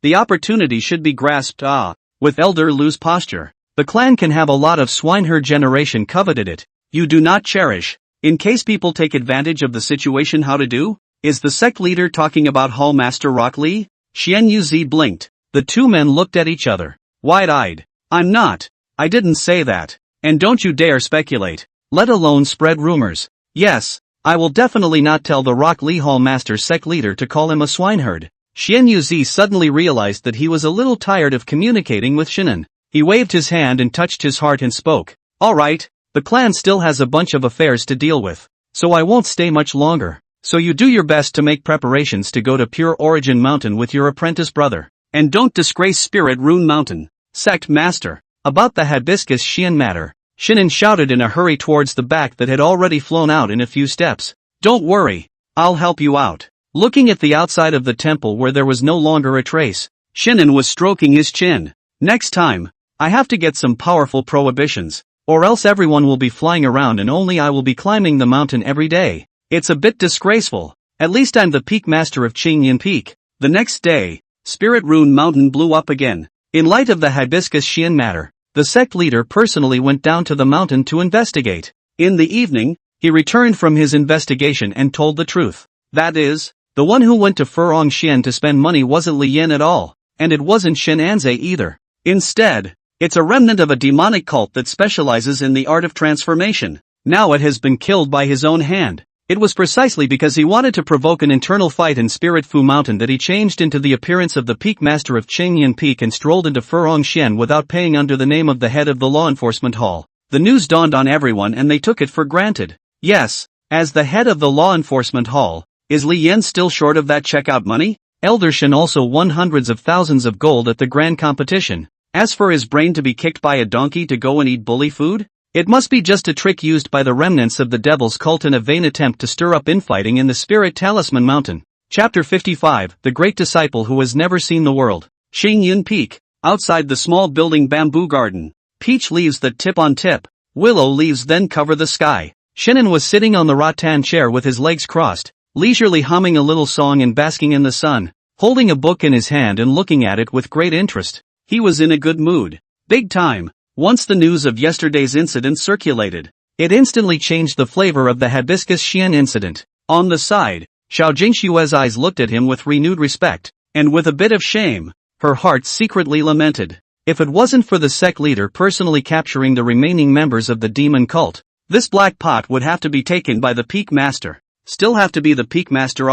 the opportunity should be grasped. With Elder Lu's posture, the clan can have a lot of swineherd generation coveted it. You do not cherish. In case people take advantage of the situation, how to do? Is the sect leader talking about Hall Master Rock Lee? Xian Yuzi blinked. The two men looked at each other, wide-eyed. I'm not. I didn't say that. And don't you dare speculate, let alone spread rumors. Yes, I will definitely not tell the Rock Lee Hall Master sect leader to call him a swineherd. Xian Yuzi suddenly realized that he was a little tired of communicating with Shinan. He waved his hand and touched his heart and spoke. Alright, the clan still has a bunch of affairs to deal with, so I won't stay much longer. So you do your best to make preparations to go to Pure Origin Mountain with your apprentice brother. And don't disgrace Spirit Rune Mountain. Sect Master. About the Hibiscus Xian matter, Shinan shouted in a hurry towards the back that had already flown out in a few steps. Don't worry, I'll help you out. Looking at the outside of the temple where there was no longer a trace, Shinan was stroking his chin. Next time, I have to get some powerful prohibitions, or else everyone will be flying around and only I will be climbing the mountain every day. It's a bit disgraceful. At least I'm the peak master of Qingyan Peak. The next day, Spirit Rune Mountain blew up again. In light of the hibiscus Xian matter, the sect leader personally went down to the mountain to investigate. In the evening, he returned from his investigation and told the truth. That is, the one who went to Furong Xian to spend money wasn't Li Yin at all, and it wasn't Shen Anze either. Instead, it's a remnant of a demonic cult that specializes in the art of transformation. Now it has been killed by his own hand. It was precisely because he wanted to provoke an internal fight in Spirit Fu Mountain that he changed into the appearance of the peak master of Qingyan Peak and strolled into Furong Xian without paying under the name of the head of the law enforcement hall. The news dawned on everyone and they took it for granted. Yes, as the head of the law enforcement hall, is Li Yin still short of that checkout money? Elder Shen also won hundreds of thousands of gold at the grand competition. As for his brain to be kicked by a donkey to go and eat bully food? It must be just a trick used by the remnants of the devil's cult in a vain attempt to stir up infighting in the Spirit Talisman Mountain. Chapter 55, The Great Disciple Who Has Never Seen the World. Qingyan Peak. Outside the small building bamboo garden. Peach leaves that tip on tip. Willow leaves then cover the sky. Shannon was sitting on the rattan chair with his legs crossed, leisurely humming a little song and basking in the sun, holding a book in his hand and looking at it with great interest. He was in a good mood. Big time. Once the news of yesterday's incident circulated, it instantly changed the flavor of the hibiscus Xian incident. On the side, Xiao Jingshue's eyes looked at him with renewed respect, and with a bit of shame, her heart secretly lamented. If it wasn't for the sect leader personally capturing the remaining members of the demon cult, this black pot would have to be taken by the peak master. Still have to be the peak master.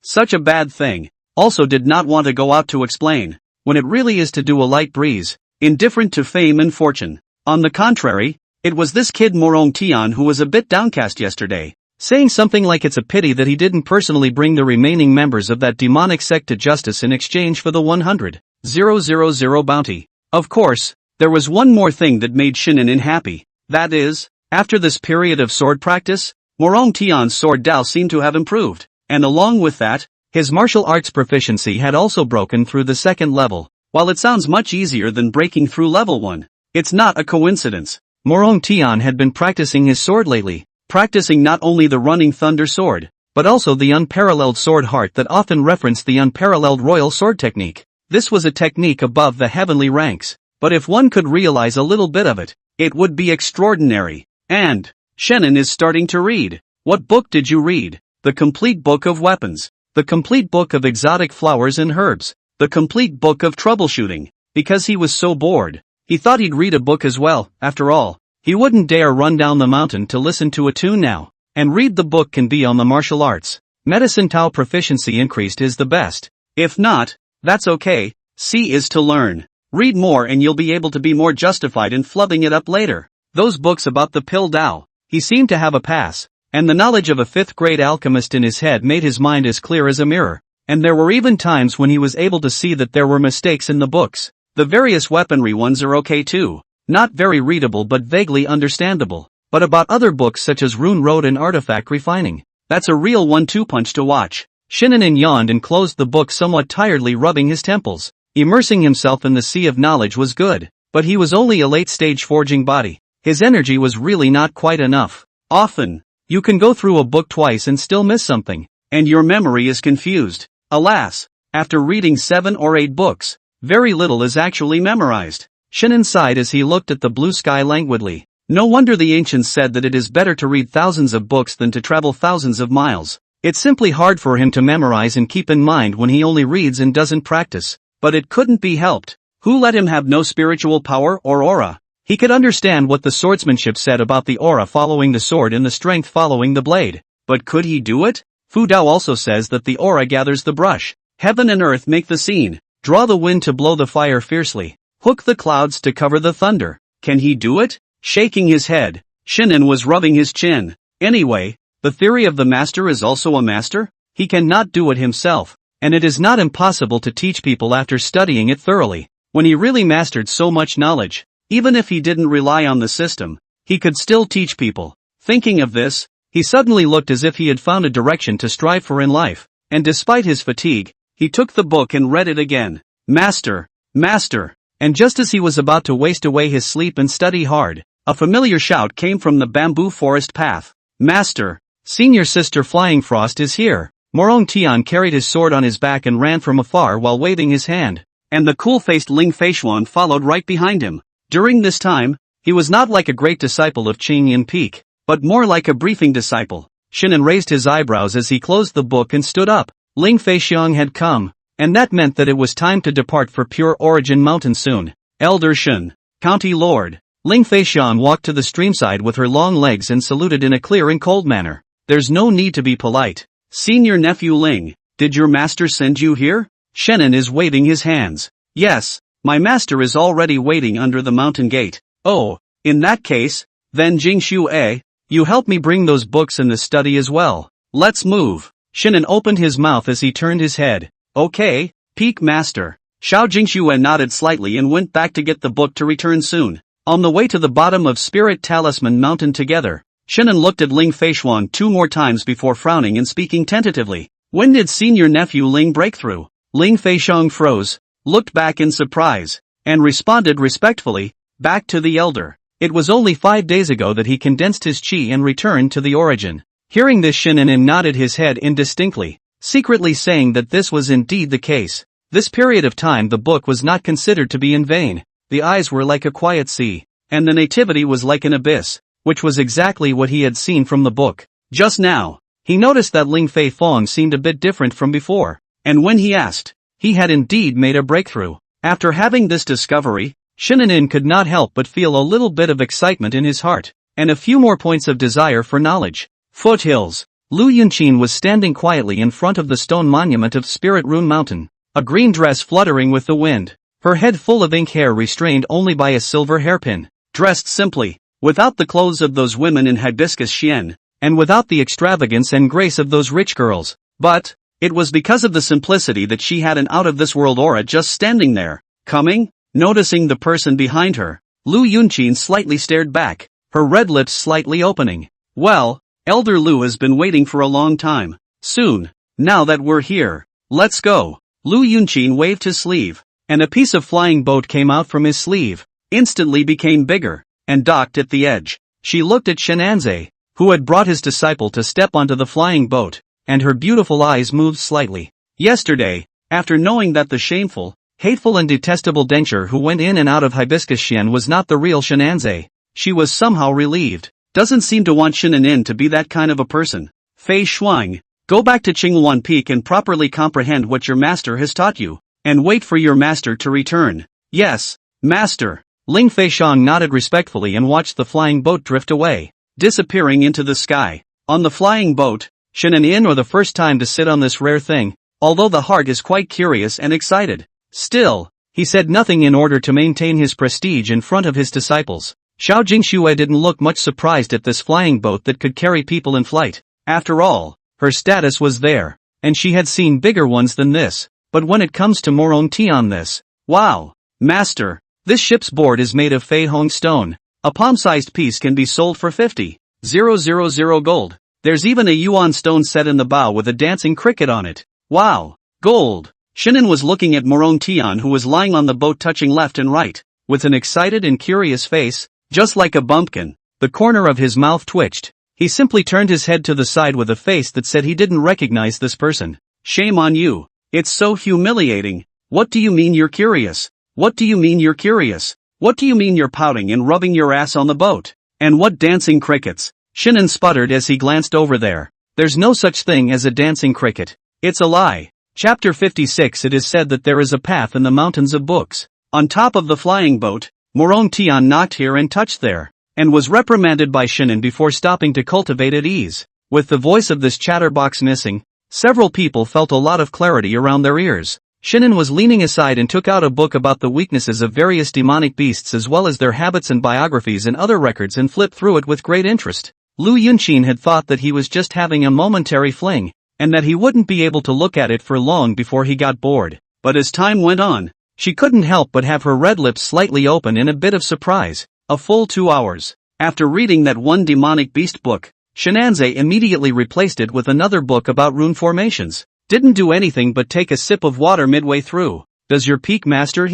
Such a bad thing. Also did not want to go out to explain, when it really is to do a light breeze. Indifferent to fame and fortune. On the contrary, it was this kid Morong Tian who was a bit downcast yesterday, saying something like it's a pity that he didn't personally bring the remaining members of that demonic sect to justice in exchange for the 100,000 bounty. Of course, there was one more thing that made Shinan unhappy. That is, after this period of sword practice, Morong Tian's sword Dao seemed to have improved, and along with that, his martial arts proficiency had also broken through the second level. While it sounds much easier than breaking through level 1, it's not a coincidence. Morong Tian had been practicing his sword lately, practicing not only the running thunder sword, but also the unparalleled sword heart that often referenced the unparalleled royal sword technique. This was a technique above the heavenly ranks, but if one could realize a little bit of it, it would be extraordinary. And, Shannon is starting to read. What book did you read? The Complete Book of Weapons. The Complete Book of Exotic Flowers and Herbs. The Complete Book of Troubleshooting. Because he was so bored, he thought he'd read a book as well. After all, he wouldn't dare run down the mountain to listen to a tune now. And read the book can be on the martial arts. Medicine Tao proficiency increased is the best. If not, that's okay. C is to learn. Read more and you'll be able to be more justified in flubbing it up later. Those books about the pill Tao. He seemed to have a pass, and the knowledge of a 5th grade alchemist in his head made his mind as clear as a mirror. And there were even times when he was able to see that there were mistakes in the books. The various weaponry ones are okay too. Not very readable but vaguely understandable. But about other books such as Rune Road and Artifact Refining, that's a real 1-2 punch to watch. Shinnin yawned and closed the book somewhat tiredly, rubbing his temples. Immersing himself in the sea of knowledge was good, but he was only a late-stage forging body. His energy was really not quite enough. Often, you can go through a book twice and still miss something, and your memory is confused. Alas, after reading 7 or 8 books, very little is actually memorized. Shinnin sighed as he looked at the blue sky languidly. No wonder the ancients said that it is better to read thousands of books than to travel thousands of miles. It's simply hard for him to memorize and keep in mind when he only reads and doesn't practice. But it couldn't be helped. Who let him have no spiritual power or aura? He could understand what the swordsmanship said about the aura following the sword and the strength following the blade. But could he do it? Fu Dao also says that the aura gathers the brush. Heaven and earth make the scene. Draw the wind to blow the fire fiercely. Hook the clouds to cover the thunder. Can he do it? Shaking his head, Shinnin was rubbing his chin. Anyway, the theory of the master is also a master? He cannot do it himself, and it is not impossible to teach people after studying it thoroughly. When he really mastered so much knowledge, even if he didn't rely on the system, he could still teach people. Thinking of this, he suddenly looked as if he had found a direction to strive for in life, and despite his fatigue, he took the book and read it again. Master, master, and just as he was about to waste away his sleep and study hard, a familiar shout came from the bamboo forest path. Master, Senior Sister Flying Frost is here. Morong Tian carried his sword on his back and ran from afar while waving his hand. And the cool-faced Ling Feishuan followed right behind him. During this time, he was not like a great disciple of Qing Yin Peak, but more like a briefing disciple. Shinan raised his eyebrows as he closed the book and stood up. Ling Feixiang had come, and that meant that it was time to depart for Pure Origin Mountain soon. Elder Shen, County Lord. Ling Feixiang walked to the streamside with her long legs and saluted in a clear and cold manner. There's no need to be polite. Senior nephew Ling, did your master send you here? Shenan is waving his hands. Yes, my master is already waiting under the mountain gate. Oh, in that case, then Jingshu, you help me bring those books in the study as well. Let's move. Shinan opened his mouth as he turned his head. Okay, Peak Master. Xiao Jingshu nodded slightly and went back to get the book to return soon. On the way to the bottom of Spirit Talisman Mountain together, Shinan looked at Ling Feishuan 2 more times before frowning and speaking tentatively. When did senior nephew Ling break through? Ling Feishuan froze, looked back in surprise, and responded respectfully, back to the elder. It was only 5 days ago that he condensed his chi and returned to the origin. Hearing this, Shinan nodded his head indistinctly, secretly saying that this was indeed the case. This period of time the book was not considered to be in vain. The eyes were like a quiet sea, and the nativity was like an abyss, which was exactly what he had seen from the book. Just now, he noticed that Ling Fei Fong seemed a bit different from before, and when he asked, he had indeed made a breakthrough. After having this discovery, Shinan could not help but feel a little bit of excitement in his heart, and a few more points of desire for knowledge. Foothills. Lu Yunqin was standing quietly in front of the stone monument of Spirit Rune Mountain, a green dress fluttering with the wind, her head full of ink hair restrained only by a silver hairpin, dressed simply, without the clothes of those women in hibiscus xian, and without the extravagance and grace of those rich girls. But it was because of the simplicity that she had an out-of-this-world aura just standing there. Coming? Noticing the person behind her, Lu Yunqin slightly stared back, her red lips slightly opening. Well, Elder Lu has been waiting for a long time. Soon, now that we're here, let's go. Lu Yunqin waved his sleeve, and a piece of flying boat came out from his sleeve, instantly became bigger, and docked at the edge. She looked at Shenanze, who had brought his disciple to step onto the flying boat, and her beautiful eyes moved slightly. Yesterday, after knowing that the shameful, hateful and detestable Densher who went in and out of Hibiscus Xian was not the real Shenanze, she was somehow relieved. Doesn't seem to want Shinan to be that kind of a person. Fei Shuang, go back to Qinghuan Peak and properly comprehend what your master has taught you, and wait for your master to return. Yes, master. Ling Feishuang nodded respectfully and watched the flying boat drift away, disappearing into the sky. On the flying boat, Shinan or the first time to sit on this rare thing, although the heart is quite curious and excited. Still, he said nothing in order to maintain his prestige in front of his disciples. Xiao Jingxue didn't look much surprised at this flying boat that could carry people in flight. After all, her status was there, and she had seen bigger ones than this. But when it comes to Morong Tian, this, wow, master, this ship's board is made of Fei Hong stone. A palm-sized piece can be sold for 50,000 gold. There's even a yuan stone set in the bow with a dancing cricket on it. Wow, gold. Shinan was looking at Morong Tian, who was lying on the boat touching left and right, with an excited and curious face, just like a bumpkin. The corner of his mouth twitched. He simply turned his head to the side with a face that said he didn't recognize this person. Shame on you. It's so humiliating. What do you mean you're curious? What do you mean you're curious? What do you mean you're pouting and rubbing your ass on the boat? And what dancing crickets? Shinan sputtered as he glanced over there. There's no such thing as a dancing cricket. It's a lie. Chapter 56. It is said that there is a path in the mountains of books. On top of the flying boat, Morong Tian knocked here and touched there, and was reprimanded by Shinan before stopping to cultivate at ease. With the voice of this chatterbox missing, several people felt a lot of clarity around their ears. Shinan was leaning aside and took out a book about the weaknesses of various demonic beasts as well as their habits and biographies and other records and flipped through it with great interest. Lu Yunqin had thought that he was just having a momentary fling, and that he wouldn't be able to look at it for long before he got bored. But as time went on, she couldn't help but have her red lips slightly open in a bit of surprise. A full 2 hours. After reading that one demonic beast book, Shenanze immediately replaced it with another book about rune formations. Didn't do anything but take a sip of water midway through. Does your peak master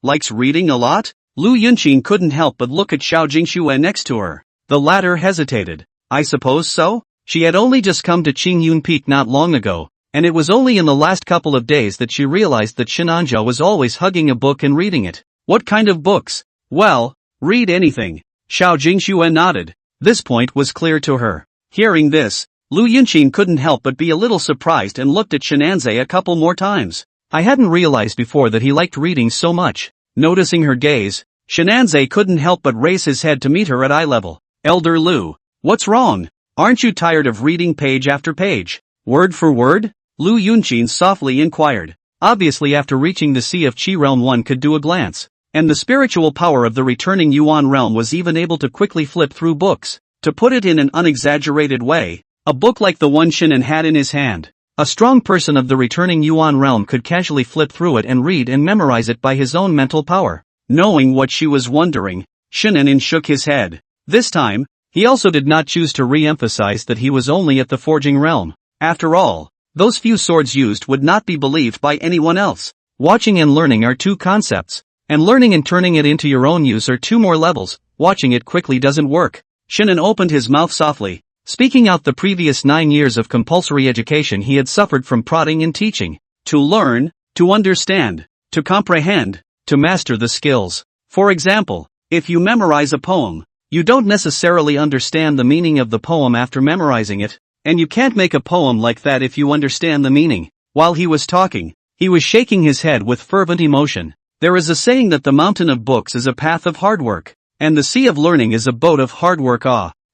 likes reading a lot? Lu Yunqin couldn't help but look at Xiao Jingxue next to her. The latter hesitated. I suppose so? She had only just come to Qingyun Peak not long ago, and it was only in the last couple of days that she realized that Shinanja was always hugging a book and reading it. What kind of books? Well, read anything. Xiao Jingxue nodded. This point was clear to her. Hearing this, Lu Yunqin couldn't help but be a little surprised and looked at Shinanze a couple more times. I hadn't realized before that he liked reading so much. Noticing her gaze, Shinanze couldn't help but raise his head to meet her at eye level. Elder Lu, what's wrong? Aren't you tired of reading page after page, word for word? Lu Yunqin softly inquired. Obviously after reaching the Sea of Qi realm one could do a glance, and the spiritual power of the returning Yuan realm was even able to quickly flip through books. To put it in an unexaggerated way, a book like the one Shinan had in his hand, a strong person of the returning Yuan realm could casually flip through it and read and memorize it by his own mental power. Knowing what she was wondering, Shinan shook his head. This time, he also did not choose to re-emphasize that he was only at the forging realm. After all, those few swords used would not be believed by anyone else. Watching and learning are two concepts, and learning and turning it into your own use are two more levels. Watching it quickly doesn't work. Shinan opened his mouth softly, speaking out the previous 9 years of compulsory education he had suffered from prodding and teaching. To learn, to understand, to comprehend, to master the skills. For example, if you memorize a poem, you don't necessarily understand the meaning of the poem after memorizing it, and you can't make a poem like that if you understand the meaning. While he was talking, he was shaking his head with fervent emotion. There is a saying that the mountain of books is a path of hard work, and the sea of learning is a boat of hard work.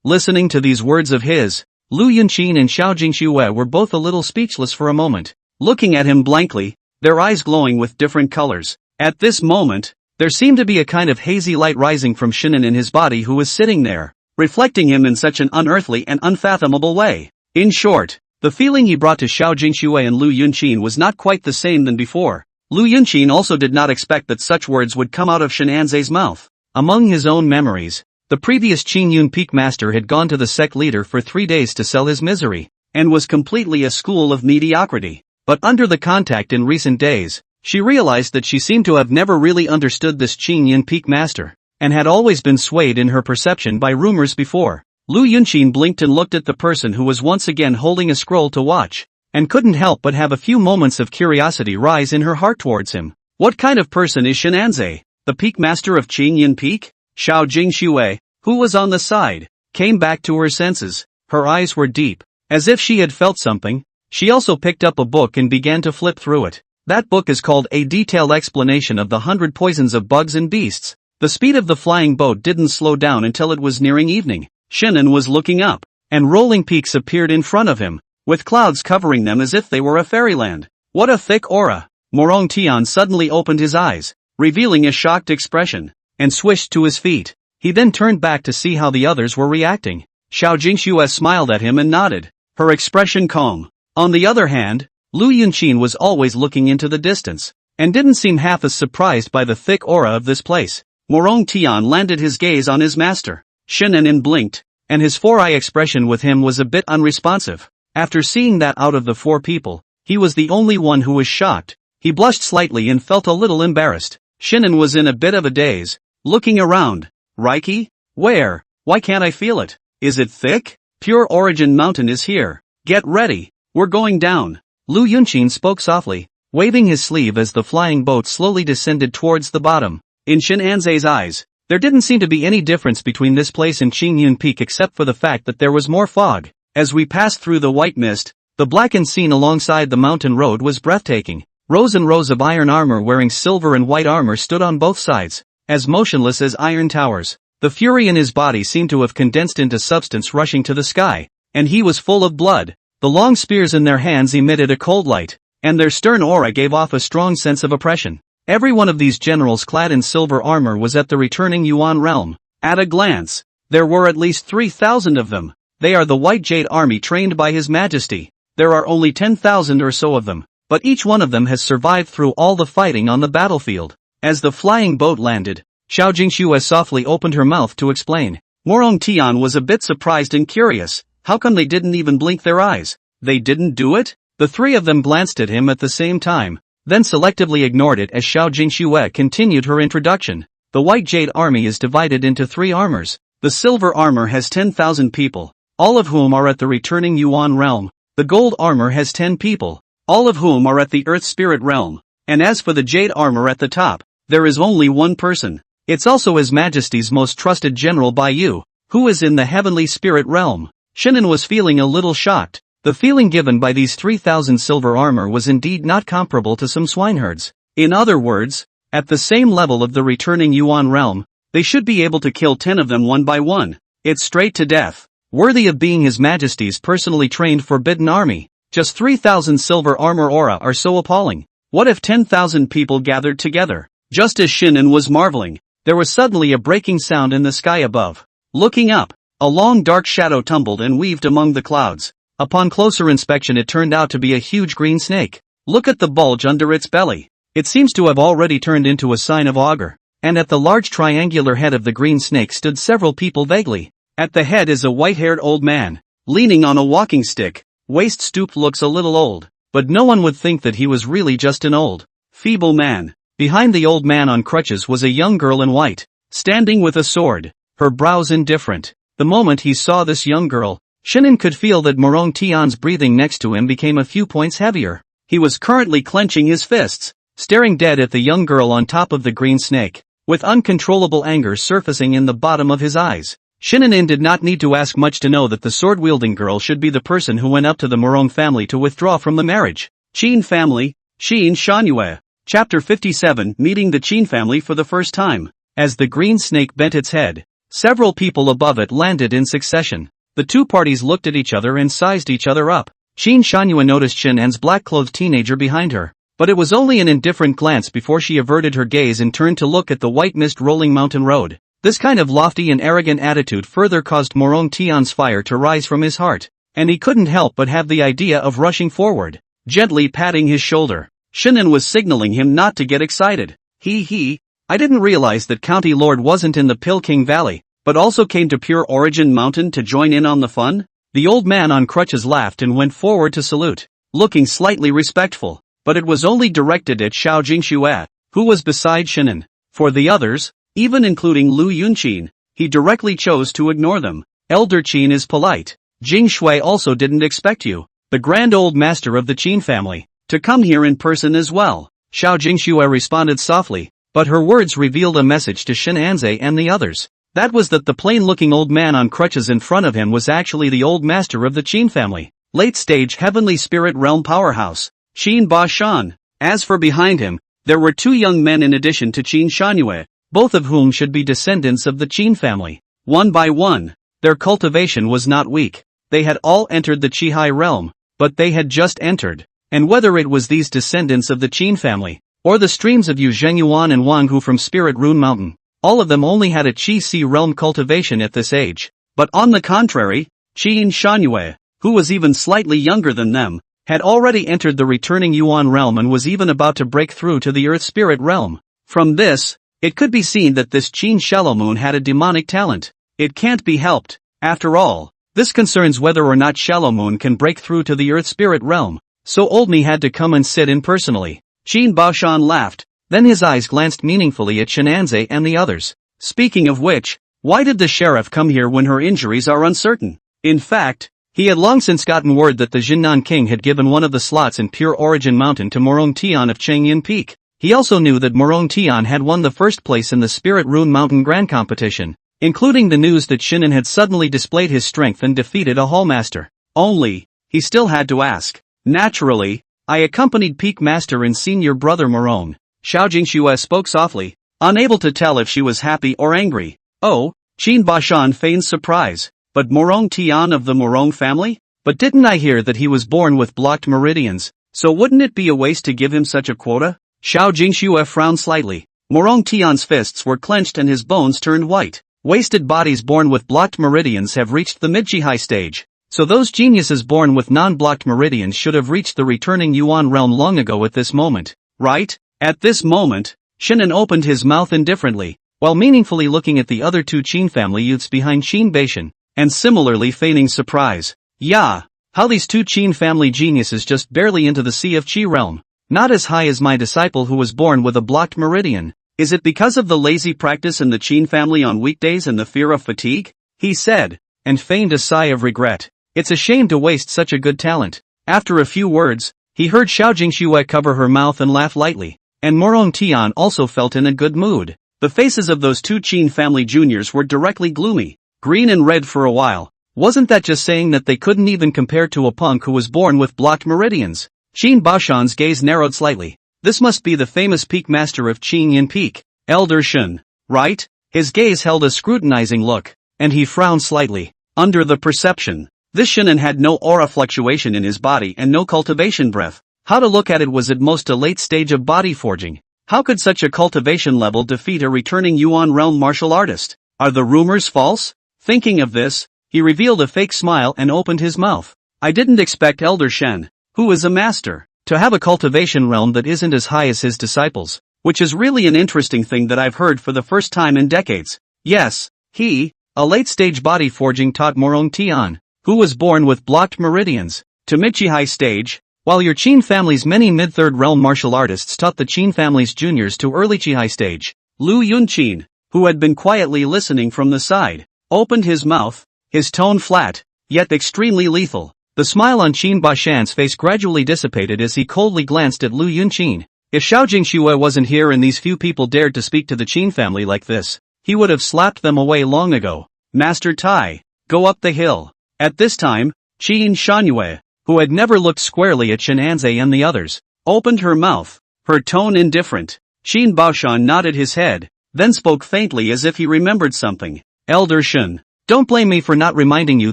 Listening to these words of his, Lu Yunqin and Xiao Jingxue were both a little speechless for a moment, looking at him blankly, their eyes glowing with different colors. At this moment, there seemed to be a kind of hazy light rising from Shinan in his body who was sitting there, reflecting him in such an unearthly and unfathomable way. In short, the feeling he brought to Xiao Jingxue and Lu Yunqin was not quite the same than before. Lu Yunqin also did not expect that such words would come out of Shinanze's mouth. Among his own memories, the previous Qingyun Peak Master had gone to the sect leader for 3 days to sell his misery, and was completely a school of mediocrity. But under the contact in recent days, she realized that she seemed to have never really understood this Qingyun Peak Master, and had always been swayed in her perception by rumors before. Lu Yunqin blinked and looked at the person who was once again holding a scroll to watch, and couldn't help but have a few moments of curiosity rise in her heart towards him. What kind of person is Shinanze, the Peak Master of Qingyun Peak? Xiao Jingxue, who was on the side, came back to her senses. Her eyes were deep, as if she had felt something. She also picked up a book and began to flip through it. That book is called A Detailed Explanation of the 100 Poisons of Bugs and Beasts. The speed of the flying boat didn't slow down until it was nearing evening. Shinan was looking up, and rolling peaks appeared in front of him, with clouds covering them as if they were a fairyland. What a thick aura! Morong Tian suddenly opened his eyes, revealing a shocked expression, and swished to his feet. He then turned back to see how the others were reacting. Xiao Jingxue smiled at him and nodded, her expression calm. On the other hand, Lu Yunqin was always looking into the distance, and didn't seem half as surprised by the thick aura of this place. Morong Tian landed his gaze on his master. Shinan blinked, and his 4-eye expression with him was a bit unresponsive. After seeing that out of the 4 people, he was the only one who was shocked. He blushed slightly and felt a little embarrassed. Shinan was in a bit of a daze, looking around. Reiki? Where? Why can't I feel it? Is it thick? Pure Origin Mountain is here. Get ready. We're going down. Lu Yunqin spoke softly, waving his sleeve as the flying boat slowly descended towards the bottom. In Shinanze's eyes, there didn't seem to be any difference between this place and Qingyun Peak except for the fact that there was more fog. As we passed through the white mist, the blackened scene alongside the mountain road was breathtaking. Rows and rows of iron armor wearing silver and white armor stood on both sides, as motionless as iron towers. The fury in his body seemed to have condensed into substance rushing to the sky, and he was full of blood. The long spears in their hands emitted a cold light, and their stern aura gave off a strong sense of oppression. Every one of these generals clad in silver armor was at the returning Yuan realm. At a glance, there were at least 3,000 of them. They are the White Jade Army trained by His Majesty. There are only 10,000 or so of them, but each one of them has survived through all the fighting on the battlefield. As the flying boat landed, Xiao Jingxue softly opened her mouth to explain. Morong Tian was a bit surprised and curious. How come they didn't even blink their eyes? They didn't do it? The 3 of them glanced at him at the same time, then selectively ignored it as Xiao Jingxue continued her introduction. The White Jade Army is divided into 3 armors. The silver armor has 10,000 people, all of whom are at the returning Yuan realm. The gold armor has 10 people, all of whom are at the Earth Spirit realm. And as for the jade armor at the top, there is only one person. It's also His Majesty's most trusted general Bai Yu, who is in the heavenly spirit realm. Shinan was feeling a little shocked. The feeling given by these 3,000 silver armor was indeed not comparable to some swineherds. In other words, at the same level of the returning Yuan realm, they should be able to kill 10 of them one by one. It's straight to death. Worthy of being His Majesty's personally trained forbidden army. Just 3,000 silver armor aura are so appalling. What if 10,000 people gathered together? Just as Shinan was marveling, there was suddenly a breaking sound in the sky above. Looking up, a long dark shadow tumbled and weaved among the clouds. Upon closer inspection it turned out to be a huge green snake. Look at the bulge under its belly. It seems to have already turned into a sign of augur. And at the large triangular head of the green snake stood several people vaguely. At the head is a white-haired old man, leaning on a walking stick. Waist stoop looks a little old, but no one would think that he was really just an old, feeble man. Behind the old man on crutches was a young girl in white, standing with a sword, her brows indifferent. The moment he saw this young girl, Shinan could feel that Morong Tian's breathing next to him became a few points heavier. He was currently clenching his fists, staring dead at the young girl on top of the green snake, with uncontrollable anger surfacing in the bottom of his eyes. Shinan did not need to ask much to know that the sword-wielding girl should be the person who went up to the Morong family to withdraw from the marriage. Qin family, Qin Shanyue. Chapter 57, Meeting the Qin family for the first time. As the green snake bent its head, several people above it landed in succession. The two parties looked at each other and sized each other up. Qin Shanyue noticed Shinan's black-clothed teenager behind her, but it was only an indifferent glance before she averted her gaze and turned to look at the white mist rolling mountain road. This kind of lofty and arrogant attitude further caused Morong Tian's fire to rise from his heart, and he couldn't help but have the idea of rushing forward, gently patting his shoulder. Shinan was signaling him not to get excited. I didn't realize that County Lord wasn't in the Pilking Valley, but also came to Pure Origin Mountain to join in on the fun? The old man on crutches laughed and went forward to salute, looking slightly respectful, but it was only directed at Xiao Jingxue, who was beside Shinan. For the others, even including Lu Yunqin, he directly chose to ignore them. Elder Qin is polite. Jing Shui also didn't expect you, the grand old master of the Qin family, to come here in person as well. Xiao Jingxue responded softly, but her words revealed a message to Shinanze and the others. That was that the plain-looking old man on crutches in front of him was actually the old master of the Qin family, late-stage heavenly spirit realm powerhouse, Qin Ba Shan. As for behind him, there were two young men in addition to Qin Shanyue, both of whom should be descendants of the Qin family. One by one, their cultivation was not weak. They had all entered the Qihai realm, but they had just entered, and whether it was these descendants of the Qin family, or the streams of Yu Zhengyuan and Wang Hu from Spirit Rune Mountain, all of them only had a Qi-Si realm cultivation at this age. But on the contrary, Qin Shanyue, who was even slightly younger than them, had already entered the returning Yuan realm and was even about to break through to the Earth Spirit realm. From this, it could be seen that this Qin Shallowmoon had a demonic talent. It can't be helped. After all, this concerns whether or not Shallowmoon can break through to the Earth Spirit realm, so Old Me had to come and sit in personally. Qin Baoshan laughed, then his eyes glanced meaningfully at Shinanze and the others. Speaking of which, why did the sheriff come here when her injuries are uncertain? In fact, he had long since gotten word that the Jinnan King had given one of the slots in Pure Origin Mountain to Morong Tian of Chengyin Peak. He also knew that Morong Tian had won the first place in the Spirit Rune Mountain Grand Competition, including the news that Shinan had suddenly displayed his strength and defeated a Hallmaster. Only, he still had to ask. Naturally, I accompanied Peak Master and Senior Brother Morong. Xiao Jingxue spoke softly, unable to tell if she was happy or angry. Oh, Qin Bashan feigned surprise. But Morong Tian of the Morong family? But didn't I hear that he was born with blocked meridians, so wouldn't it be a waste to give him such a quota? Xiao Jingxue frowned slightly. Morong Tian's fists were clenched and his bones turned white. Wasted bodies born with blocked meridians have reached the mid-Qihai stage, so those geniuses born with non-blocked meridians should have reached the returning Yuan realm long ago at this moment, right? At this moment, Shinan opened his mouth indifferently, while meaningfully looking at the other two Qin family youths behind Qin Beishan, and similarly feigning surprise. Yeah, how these two Qin family geniuses just barely into the Sea of Qi realm, not as high as my disciple who was born with a blocked meridian. Is it because of the lazy practice in the Qin family on weekdays and the fear of fatigue? He said, and feigned a sigh of regret. It's a shame to waste such a good talent. After a few words, He heard Xiao Jingxue cover her mouth and laugh lightly, and Morong Tian also felt in a good mood. The faces of those two Qin family juniors were directly gloomy, green and red for a while. Wasn't that just saying that they couldn't even compare to a punk who was born with blocked meridians? Qin Baoshan's gaze narrowed slightly. This must be the famous peak master of Qin Yin Peak, Elder Shen, right? His gaze held a scrutinizing look, and he frowned slightly. Under the perception, this Shenin had no aura fluctuation in his body and no cultivation breath. How to look at it was at most a late stage of body forging. How could such a cultivation level defeat a returning Yuan realm martial artist? Are the rumors false? Thinking of this, he revealed a fake smile and opened his mouth. I didn't expect Elder Shen, who is a master, to have a cultivation realm that isn't as high as his disciples, which is really an interesting thing that I've heard for the first time in decades. Yes, he, a late-stage body forging taught Morong Tian, who was born with blocked meridians, to mid-Qi stage, while your Qin family's many mid-third realm martial artists taught the Qin family's juniors to early Qi stage. Lu Yunqin, who had been quietly listening from the side, opened his mouth, his tone flat, yet extremely lethal. The smile on Qin Baoshan's face gradually dissipated as he coldly glanced at Lu Yunqin. If Xiao Jingxue wasn't here and these few people dared to speak to the Qin family like this, he would have slapped them away long ago. Master Tai, go up the hill. At this time, Qin Shanyue, who had never looked squarely at Shenanze and the others, opened her mouth, her tone indifferent. Qin Baoshan nodded his head, then spoke faintly as if he remembered something. Elder Shen, don't blame me for not reminding you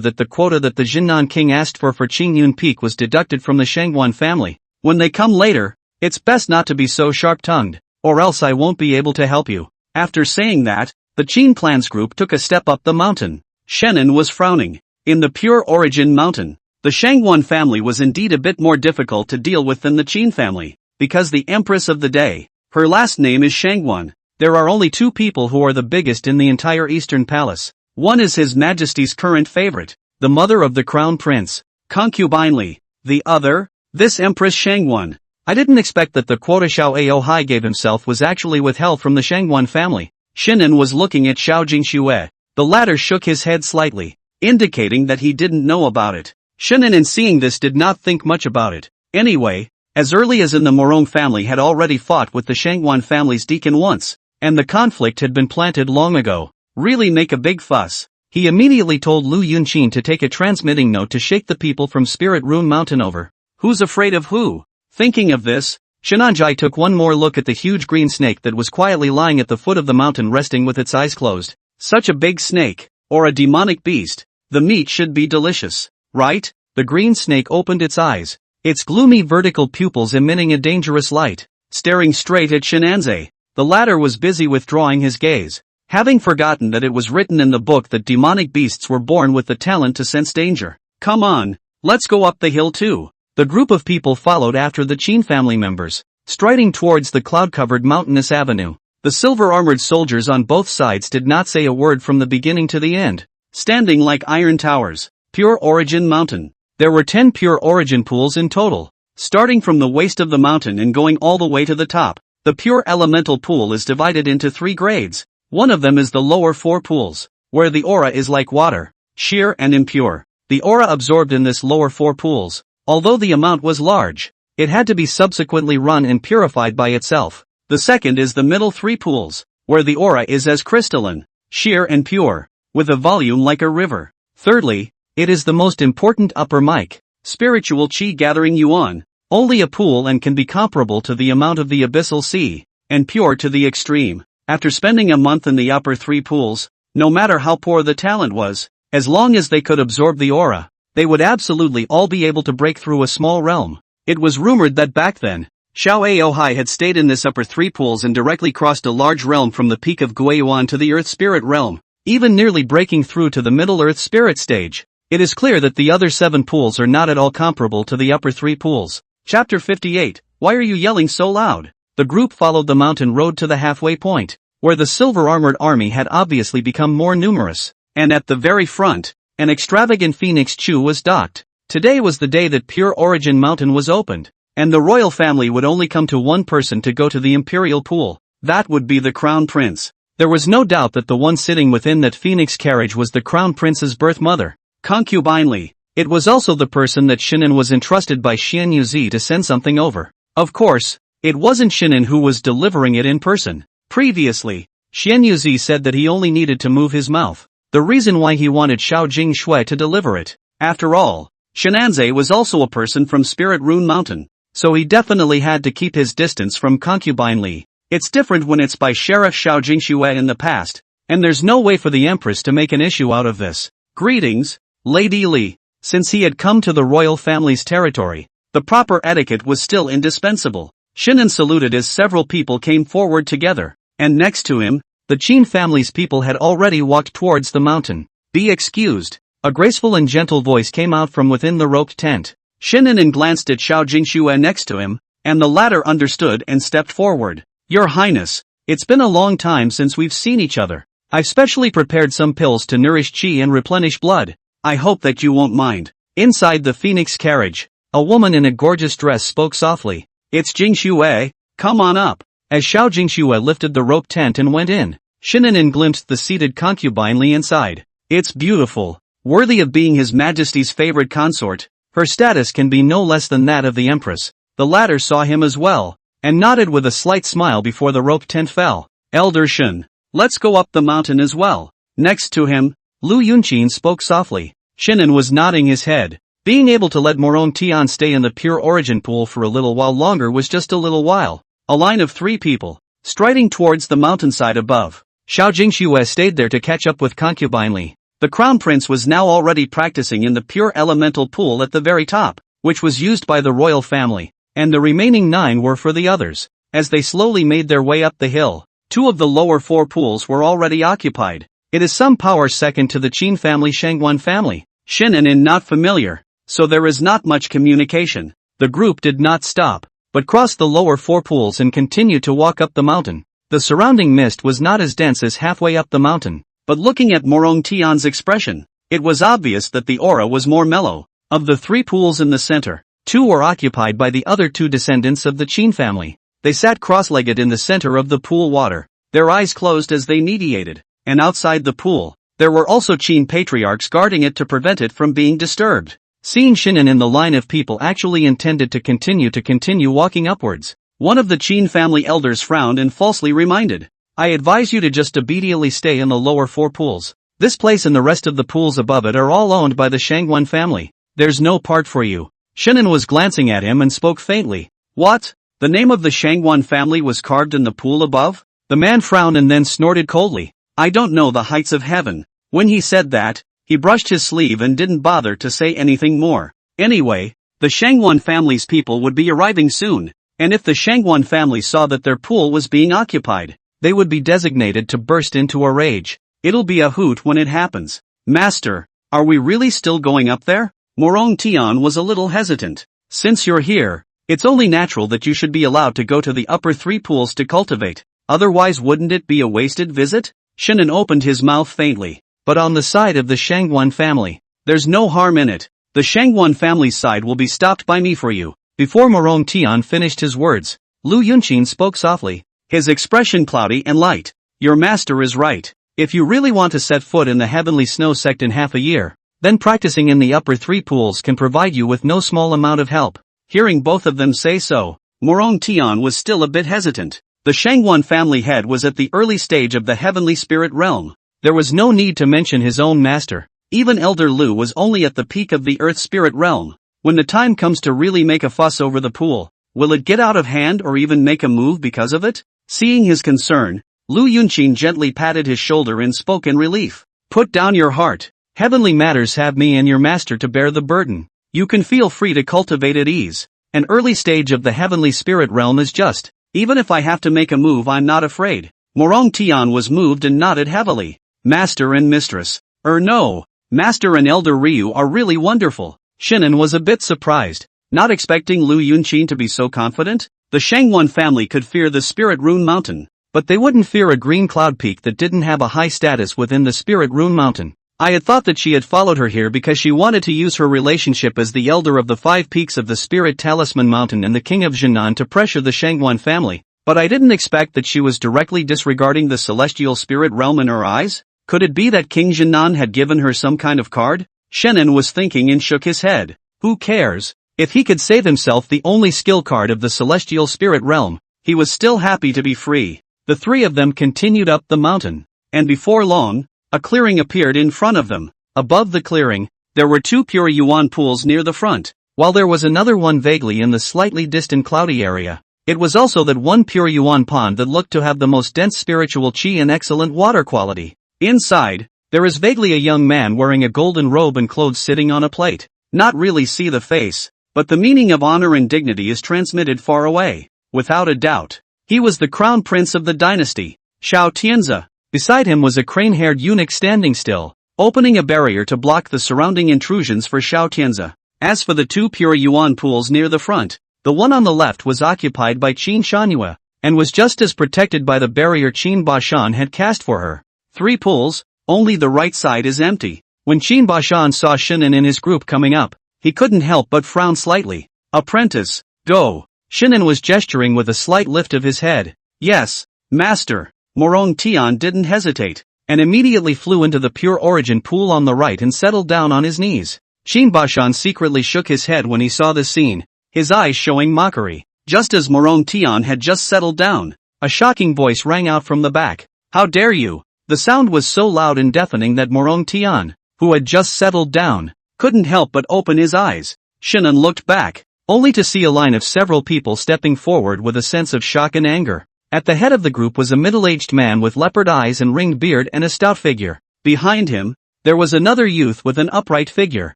that the quota that the Jinnan king asked for Qingyun Peak was deducted from the Shangguan family. When they come later, it's best not to be so sharp-tongued, or else I won't be able to help you. After saying that, the Qin clans group took a step up the mountain. Shenin was frowning. In the pure origin mountain, the Shangguan family was indeed a bit more difficult to deal with than the Qin family, because the empress of the day, her last name is Shangguan. There are only two people who are the biggest in the entire Eastern Palace. One is His Majesty's current favorite, the mother of the Crown Prince, concubine Li. The other, this Empress Shangguan. I didn't expect that the quota Xiao Aohai gave himself was actually withheld from the Shangguan family. Shenin was looking at Xiao Jingxue. The latter shook his head slightly, indicating that he didn't know about it. Shenin, in seeing this, did not think much about it. Anyway, as early as in the Morong family had already fought with the Shangguan family's deacon once, and the conflict had been planted long ago. Really make a big fuss. He immediately told Lu Yunqin to take a transmitting note to shake the people from Spirit Rune Mountain over. Who's afraid of who? Thinking of this, Shenanjai took one more look at the huge green snake that was quietly lying at the foot of the mountain resting with its eyes closed. Such a big snake, or a demonic beast. The meat should be delicious, right? The green snake opened its eyes, its gloomy vertical pupils emitting a dangerous light, staring straight at Shenanze. The latter was busy withdrawing his gaze, having forgotten that it was written in the book that demonic beasts were born with the talent to sense danger. Come on, let's go up the hill too. The group of people followed after the Qin family members, striding towards the cloud-covered mountainous avenue. The silver-armored soldiers on both sides did not say a word from the beginning to the end, standing like iron towers. Pure Origin Mountain. There were 10 pure origin pools in total, starting from the waist of the mountain and going all the way to the top. The pure elemental pool is divided into 3 grades. One of them is the lower 4 pools, where the aura is like water, sheer and impure. The aura absorbed in this lower 4 pools, although the amount was large, it had to be subsequently run and purified by itself. The second is the middle 3 pools, where the aura is as crystalline, sheer and pure, with a volume like a river. Thirdly, it is the most important upper mic, spiritual qi gathering yuan, only a pool and can be comparable to the amount of the abyssal sea, and pure to the extreme. After spending a month in the upper 3 pools, no matter how poor the talent was, as long as they could absorb the aura, they would absolutely all be able to break through a small realm. It was rumored that back then, Xiao Aohai had stayed in this upper 3 pools and directly crossed a large realm from the peak of Guiyuan to the Earth Spirit realm, even nearly breaking through to the Middle Earth Spirit stage. It is clear that the other 7 pools are not at all comparable to the upper 3 pools. Chapter 58. Why are you yelling so loud? The group followed the mountain road to the halfway point, where the silver-armored army had obviously become more numerous, and at the very front, an extravagant Phoenix Chu was docked. Today was the day that Pure Origin Mountain was opened, and the royal family would only come to one person to go to the imperial pool. That would be the Crown Prince. There was no doubt that the one sitting within that Phoenix carriage was the Crown Prince's birth mother, concubine Li. It was also the person that Shinin was entrusted by Xian Yuzi to send something over. Of course, it wasn't Shinin who was delivering it in person. Previously, Xian Yuzi said that he only needed to move his mouth. The reason why he wanted Xiao Jingshui to deliver it. After all, Shinanze was also a person from Spirit Rune Mountain, so he definitely had to keep his distance from concubine Li. It's different when it's by Sheriff Xiao Jingshui in the past, and there's no way for the Empress to make an issue out of this. Greetings, Lady Li. Since he had come to the royal family's territory, the proper etiquette was still indispensable. Shinin saluted as several people came forward together, and next to him, the Qin family's people had already walked towards the mountain. Be excused. A graceful and gentle voice came out from within the roped tent. Shinin glanced at Xiao Jingshui next to him, and the latter understood and stepped forward. Your Highness, it's been a long time since we've seen each other. I've specially prepared some pills to nourish qi and replenish blood. I hope that you won't mind. Inside the phoenix carriage, a woman in a gorgeous dress spoke softly. It's Jingshui, come on up. As Xiao Jingshui lifted the rope tent and went in, Shinin glimpsed the seated concubine Li inside. It's beautiful, worthy of being His Majesty's favorite consort. Her status can be no less than that of the Empress. The latter saw him as well, and nodded with a slight smile before the rope tent fell. Elder Shin, let's go up the mountain as well. Next to him, Lu Yunqin spoke softly. Shinin was nodding his head. Being able to let Morong Tian stay in the pure origin pool for a little while longer was just a little while. A line of 3 people, striding towards the mountainside above. Xiao Jingshui stayed there to catch up with concubine Li. The crown prince was now already practicing in the pure elemental pool at the very top, which was used by the royal family, and the remaining 9 were for the others. As they slowly made their way up the hill, 2 of the lower 4 pools were already occupied. It is some power second to the Qin family Shangguan family. Shinin not familiar, so there is not much communication. The group did not stop, but crossed the lower 4 pools and continued to walk up the mountain. The surrounding mist was not as dense as halfway up the mountain, but looking at Morong Tian's expression, it was obvious that the aura was more mellow. Of the 3 pools in the center, 2 were occupied by the other 2 descendants of the Qin family. They sat cross-legged in the center of the pool water, their eyes closed as they mediated. And outside the pool, there were also Qin patriarchs guarding it to prevent it from being disturbed. Seeing Shinin in the line of people actually intended to continue walking upwards, one of the Qin family elders frowned and falsely reminded, I advise you to just obediently stay in the lower 4 pools. This place and the rest of the pools above it are all owned by the Shangguan family. There's no part for you. Shinin was glancing at him and spoke faintly. What? The name of the Shangguan family was carved in the pool above? The man frowned and then snorted coldly. I don't know the heights of heaven. When he said that, he brushed his sleeve and didn't bother to say anything more. Anyway, the Shangguan family's people would be arriving soon, and if the Shangguan family saw that their pool was being occupied, they would be designated to burst into a rage. It'll be a hoot when it happens. Master, are we really still going up there? Morong Tian was a little hesitant. Since you're here, it's only natural that you should be allowed to go to the upper 3 pools to cultivate, otherwise wouldn't it be a wasted visit? Shinin opened his mouth faintly. But on the side of the Shangguan family, there's no harm in it. The Shangguan family's side will be stopped by me for you. Before Morong Tian finished his words, Lu Yunqin spoke softly, his expression cloudy and light. Your master is right. If you really want to set foot in the heavenly snow sect in half a year, then practicing in the upper 3 pools can provide you with no small amount of help. Hearing both of them say so, Morong Tian was still a bit hesitant. The Shangguan family head was at the early stage of the heavenly spirit realm. There was no need to mention his own master. Even Elder Lu was only at the peak of the earth spirit realm. When the time comes to really make a fuss over the pool, will it get out of hand or even make a move because of it? Seeing his concern, Lu Yunqin gently patted his shoulder and spoke in relief. Put down your heart. Heavenly matters have me and your master to bear the burden. You can feel free to cultivate at ease. An early stage of the heavenly spirit realm is just. Even if I have to make a move, I'm not afraid. Morong Tian was moved and nodded heavily. Master and mistress. No. Master and Elder Ryu are really wonderful. Shinin was a bit surprised, not expecting Lu Yunqin to be so confident. The Shangguan family could fear the Spirit Rune Mountain, but they wouldn't fear a green cloud peak that didn't have a high status within the Spirit Rune Mountain. I had thought that she had followed her here because she wanted to use her relationship as the elder of the 5 peaks of the Spirit Talisman Mountain and the King of Jinan to pressure the Shangguan family, but I didn't expect that she was directly disregarding the celestial spirit realm in her eyes. Could it be that King Jinan had given her some kind of card? Shannon was thinking and shook his head. Who cares? If he could save himself the only skill card of the celestial spirit realm, he was still happy to be free. The three of them continued up the mountain, and before long, a clearing appeared in front of them. Above the clearing, there were two pure yuan pools near the front, while there was another one vaguely in the slightly distant cloudy area. It was also that one pure yuan pond that looked to have the most dense spiritual chi and excellent water quality. Inside, there is vaguely a young man wearing a golden robe and clothes sitting on a plate. Not really see the face, but the meaning of honor and dignity is transmitted far away. Without a doubt, he was the crown prince of the dynasty, Xiao Tianzi. Beside him was a crane-haired eunuch standing still, opening a barrier to block the surrounding intrusions for Xiao Tianzi. As for the two pure yuan pools near the front, the one on the left was occupied by Qin Shanhua, and was just as protected by the barrier Qin Bashan had cast for her. 3 pools, only the right side is empty. When Qin Bashan saw Shinan and his group coming up, he couldn't help but frown slightly. Apprentice, go. Shinan was gesturing with a slight lift of his head. Yes, master. Morong Tian didn't hesitate, and immediately flew into the pure origin pool on the right and settled down on his knees. Qin Bashan secretly shook his head when he saw this scene, his eyes showing mockery. Just as Morong Tian had just settled down, a shocking voice rang out from the back. How dare you? The sound was so loud and deafening that Morong Tian, who had just settled down, couldn't help but open his eyes. Shinan looked back, only to see a line of several people stepping forward with a sense of shock and anger. At the head of the group was a middle-aged man with leopard eyes and ringed beard and a stout figure. Behind him, there was another youth with an upright figure.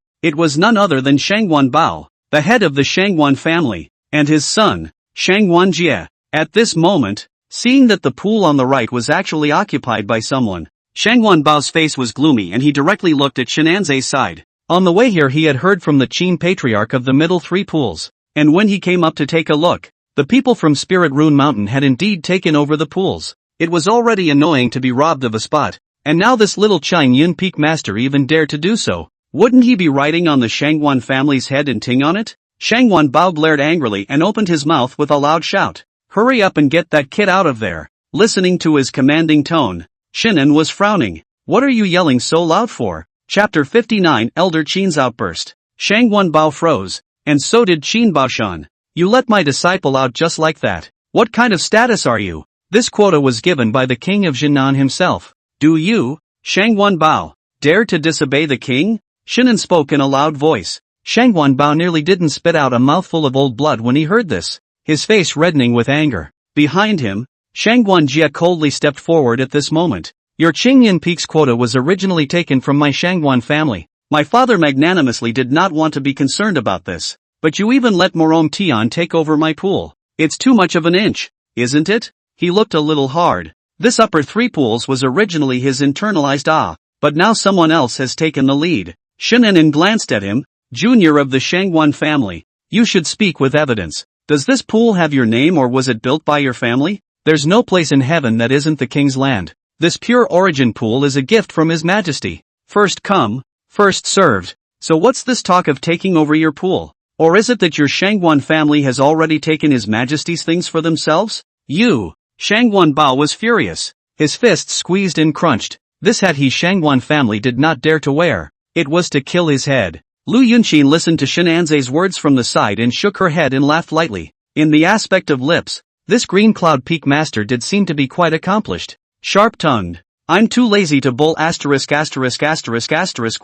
It was none other than Shangguan Bao, the head of the Shangguan family, and his son, Shangguan Jie. At this moment, seeing that the pool on the right was actually occupied by someone, Shangguan Bao's face was gloomy and he directly looked at Shenanzei's side. On the way here he had heard from the Qin patriarch of the middle 3 pools, and when he came up to take a look, the people from Spirit Rune Mountain had indeed taken over the pools. It was already annoying to be robbed of a spot, and now this little Chine Yun Peak master even dared to do so. Wouldn't he be riding on the Shangguan family's head and ting on it? Shangguan Bao glared angrily and opened his mouth with a loud shout. Hurry up and get that kid out of there. Listening to his commanding tone, Shinan was frowning. What are you yelling so loud for? Chapter 59 Elder Qin's outburst. Shangguan Bao froze, and so did Qin Baoshan. You let my disciple out just like that. What kind of status are you? This quota was given by the king of Jinan himself. Do you, Shangguan Bao, dare to disobey the king? Shinan spoke in a loud voice. Shangguan Bao nearly didn't spit out a mouthful of old blood when he heard this, his face reddening with anger. Behind him, Shangguan Jie coldly stepped forward at this moment. Your Qingyan Peak's quota was originally taken from my Shangguan family. My father magnanimously did not want to be concerned about this, but you even let Morong Tian take over my pool. It's too much of an inch, isn't it? He looked a little hard. This upper 3 pools was originally his internalized but now someone else has taken the lead. Shinan glanced at him. Junior of the Shangguan family, you should speak with evidence. Does this pool have your name or was it built by your family? There's no place in heaven that isn't the king's land. This pure origin pool is a gift from his majesty. First come, first served. So what's this talk of taking over your pool? Or is it that your Shangguan family has already taken his majesty's things for themselves? You! Shangguan Bao was furious. His fists squeezed and crunched. This hat he Shangguan family did not dare to wear. It was to kill his head. Lu Yunqin listened to Shenanzei's words from the side and shook her head and laughed lightly. In the aspect of lips, this Green Cloud Peak master did seem to be quite accomplished. Sharp-tongued. I'm too lazy to bull *****